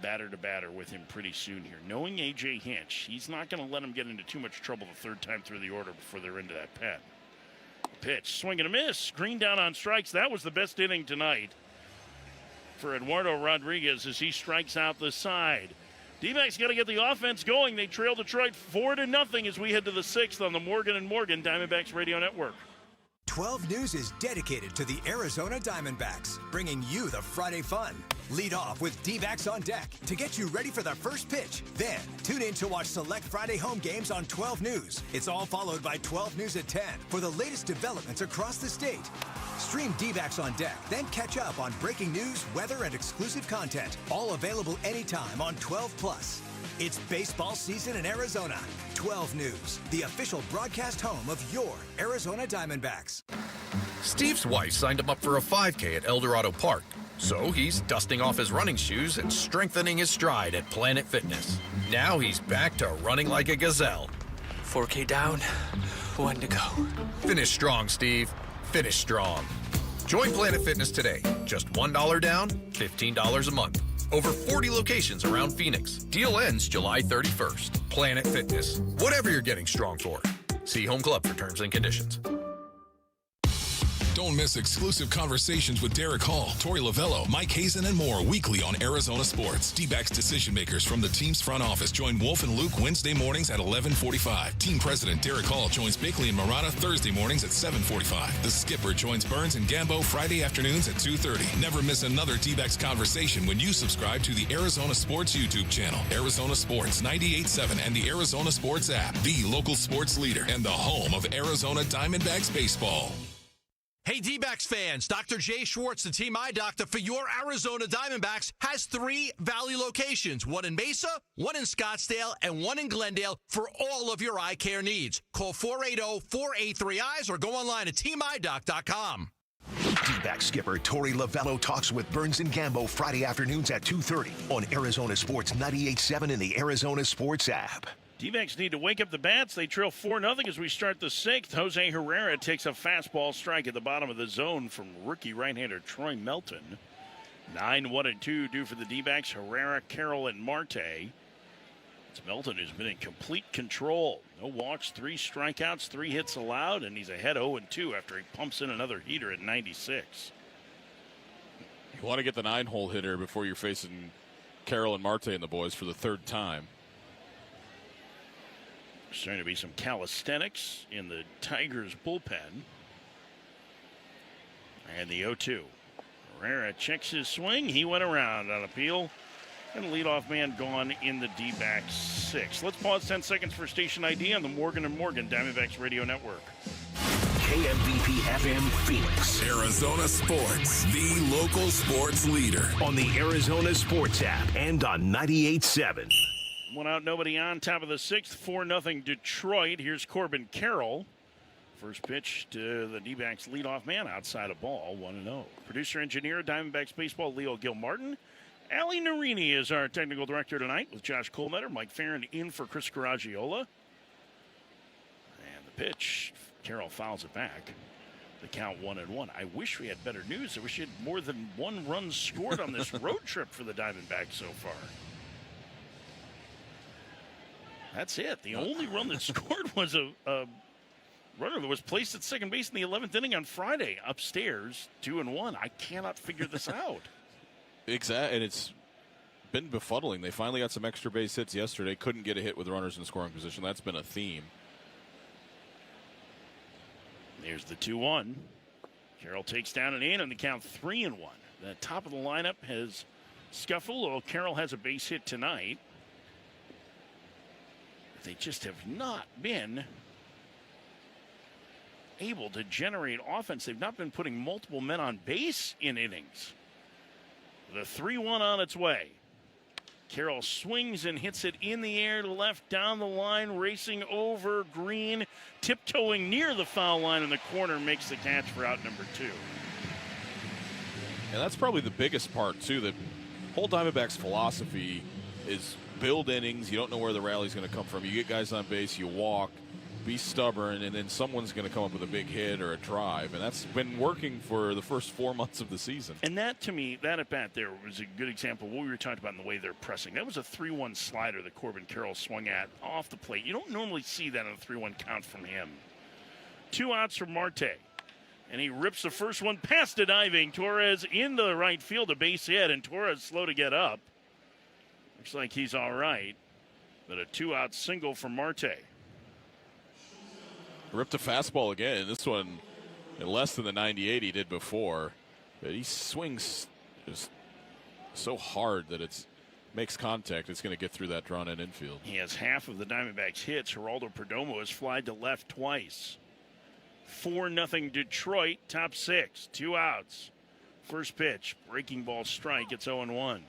batter to batter with him pretty soon here. Knowing A.J. Hinch, he's not going to let him get into too much trouble the 3rd time through the order before they're into that pen. Pitch, swing and a miss. Green down on strikes. That was the best inning tonight for Eduardo Rodriguez as he strikes out the side. D-backs got to get the offense going. They trail Detroit 4-0 as we head to the 6th on the Morgan & Morgan Diamondbacks Radio Network. 12 News is dedicated to the Arizona Diamondbacks, bringing you the Friday fun. Lead off with D-backs on deck to get you ready for the first pitch. Then, tune in to watch select Friday home games on 12 News. It's all followed by 12 News at 10 for the latest developments across the state. Stream D-backs on deck, then catch up on breaking news, weather, and exclusive content. All available anytime on 12+. It's baseball season in Arizona. 12 News, the official broadcast home of your Arizona Diamondbacks. Steve's wife signed him up for a 5K at Eldorado Park. So he's dusting off his running shoes and strengthening his stride at Planet Fitness. Now he's back to running like a gazelle. 4K down, 1 to go. Finish strong, Steve. Finish strong. Join Planet Fitness today. Just $1 down, $15 a month. Over 40 locations around Phoenix. Deal ends July 31st. Planet Fitness. Whatever you're getting strong for. See Home Club for terms and conditions. Don't miss exclusive conversations with Derek Hall, Tory Lavell, Mike Hazen, and more weekly on Arizona Sports. D-backs decision makers from the team's front office join Wolf and Luke Wednesday mornings at 11:45. Team president Derek Hall joins Bakley and Murata Thursday mornings at 7:45. The skipper joins Burns and Gambo Friday afternoons at 2:30. Never miss another D-backs conversation when you subscribe to the Arizona Sports YouTube channel. Arizona Sports 98.7 and the Arizona Sports app, the local sports leader and the home of Arizona Diamondbacks baseball. Hey, D-backs fans, Dr. Jay Schwartz, the team eye doctor for your Arizona Diamondbacks, has 3 Valley locations, one in Mesa, one in Scottsdale, and one in Glendale for all of your eye care needs. Call 480-483-EYES or go online at teamidoc.com. D-back skipper Tory Lavell talks with Burns and Gambo Friday afternoons at 2:30 on Arizona Sports 98.7 and the Arizona Sports app. D-backs need to wake up the bats. They trail 4-0 as we start the 6th. Jose Herrera takes a fastball strike at the bottom of the zone from rookie right-hander Troy Melton. 9-1-2 due for the D-backs. Herrera, Carroll, and Marte. It's Melton who's been in complete control. No walks, 3 strikeouts, 3 hits allowed, and he's ahead 0-2 after he pumps in another heater at 96. You want to get the 9-hole hitter before you're facing Carroll and Marte and the boys for the third time. Starting to be some calisthenics in the Tigers bullpen. And the 0-2. Herrera checks his swing. He went around on appeal. And the leadoff man gone in the D-backs 6. Let's pause 10 seconds for station ID on the Morgan & Morgan Diamondbacks Radio Network. KMVP FM Phoenix. Arizona Sports, the local sports leader. On the Arizona Sports app and on 98.7. One out, nobody on. Top of the 6th, 4-0 Detroit. Here's Corbin Carroll. First pitch to the D-backs leadoff man outside a ball, 1-0. Producer engineer, Diamondbacks baseball, Leo Gilmartin. Ali Narini is our technical director tonight with Josh Colmetter, Mike Farron in for Chris Garagiola. And the pitch, Carroll fouls it back. The count 1-1. I wish we had better news. I wish we had more than one run scored on this road trip for the Diamondbacks so far. That's it. The only run that scored was a runner that was placed at second base in the 11th inning on Friday. Upstairs, 2-1. I cannot figure this out. Exactly, and it's been befuddling. They finally got some extra base hits yesterday. Couldn't get a hit with runners in scoring position. That's been a theme. There's the 2-1. Carroll takes down an in, and the count 3-1. The top of the lineup has scuffle. Well, Carroll has a base hit tonight. They just have not been able to generate offense. They've not been putting multiple men on base in innings. The 3-1 on its way. Carroll swings and hits it in the air to left, down the line, racing over Green, tiptoeing near the foul line in the corner, makes the catch for out number 2. And that's probably the biggest part, too. The whole Diamondbacks philosophy is build innings. You don't know where the rally's going to come from. You get guys on base, you walk, be stubborn, and then someone's going to come up with a big hit or a drive. And that's been working for the first 4 months of the season. And that, to me, that at-bat there was a good example of what we were talking about in the way they're pressing. That was a 3-1 slider that Corbin Carroll swung at off the plate. You don't normally see that on a 3-1 count from him. 2 outs for Marte. And he rips the first one past a diving Torres into the right field, a base hit, and Torres slow to get up. Looks like he's all right. But a 2-out single for Marte. Ripped a fastball again. This one in less than the 98 he did before. But he swings just so hard that it makes contact. It's going to get through that drawn-in infield. He has half of the Diamondbacks' hits. Geraldo Perdomo has flied to left twice. 4-0 Detroit, top 6. 2 outs. First pitch, breaking ball strike. It's 0-1.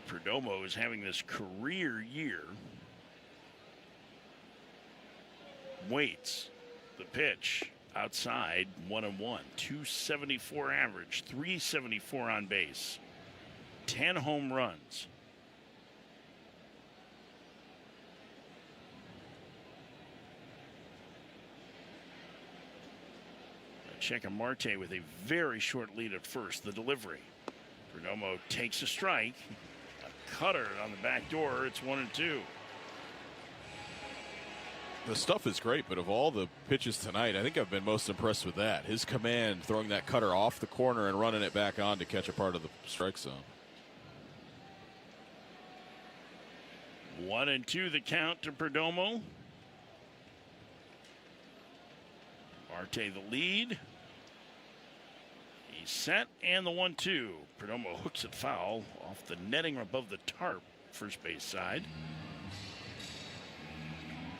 Perdomo is having this career year. Waits the pitch outside, 1-1. 274 average, 374 on base, 10 home runs. Check Marte with a very short lead at first. The delivery. Perdomo takes a strike. Cutter on the back door. It's 1-2. The stuff is great, but of all the pitches tonight, I think I've been most impressed with that. His command, throwing that cutter off the corner and running it back on to catch a part of the strike zone. 1-2 the count to Perdomo. Marte the lead. He's set, and the 1-2. Perdomo hooks it foul off the netting above the tarp, first base side.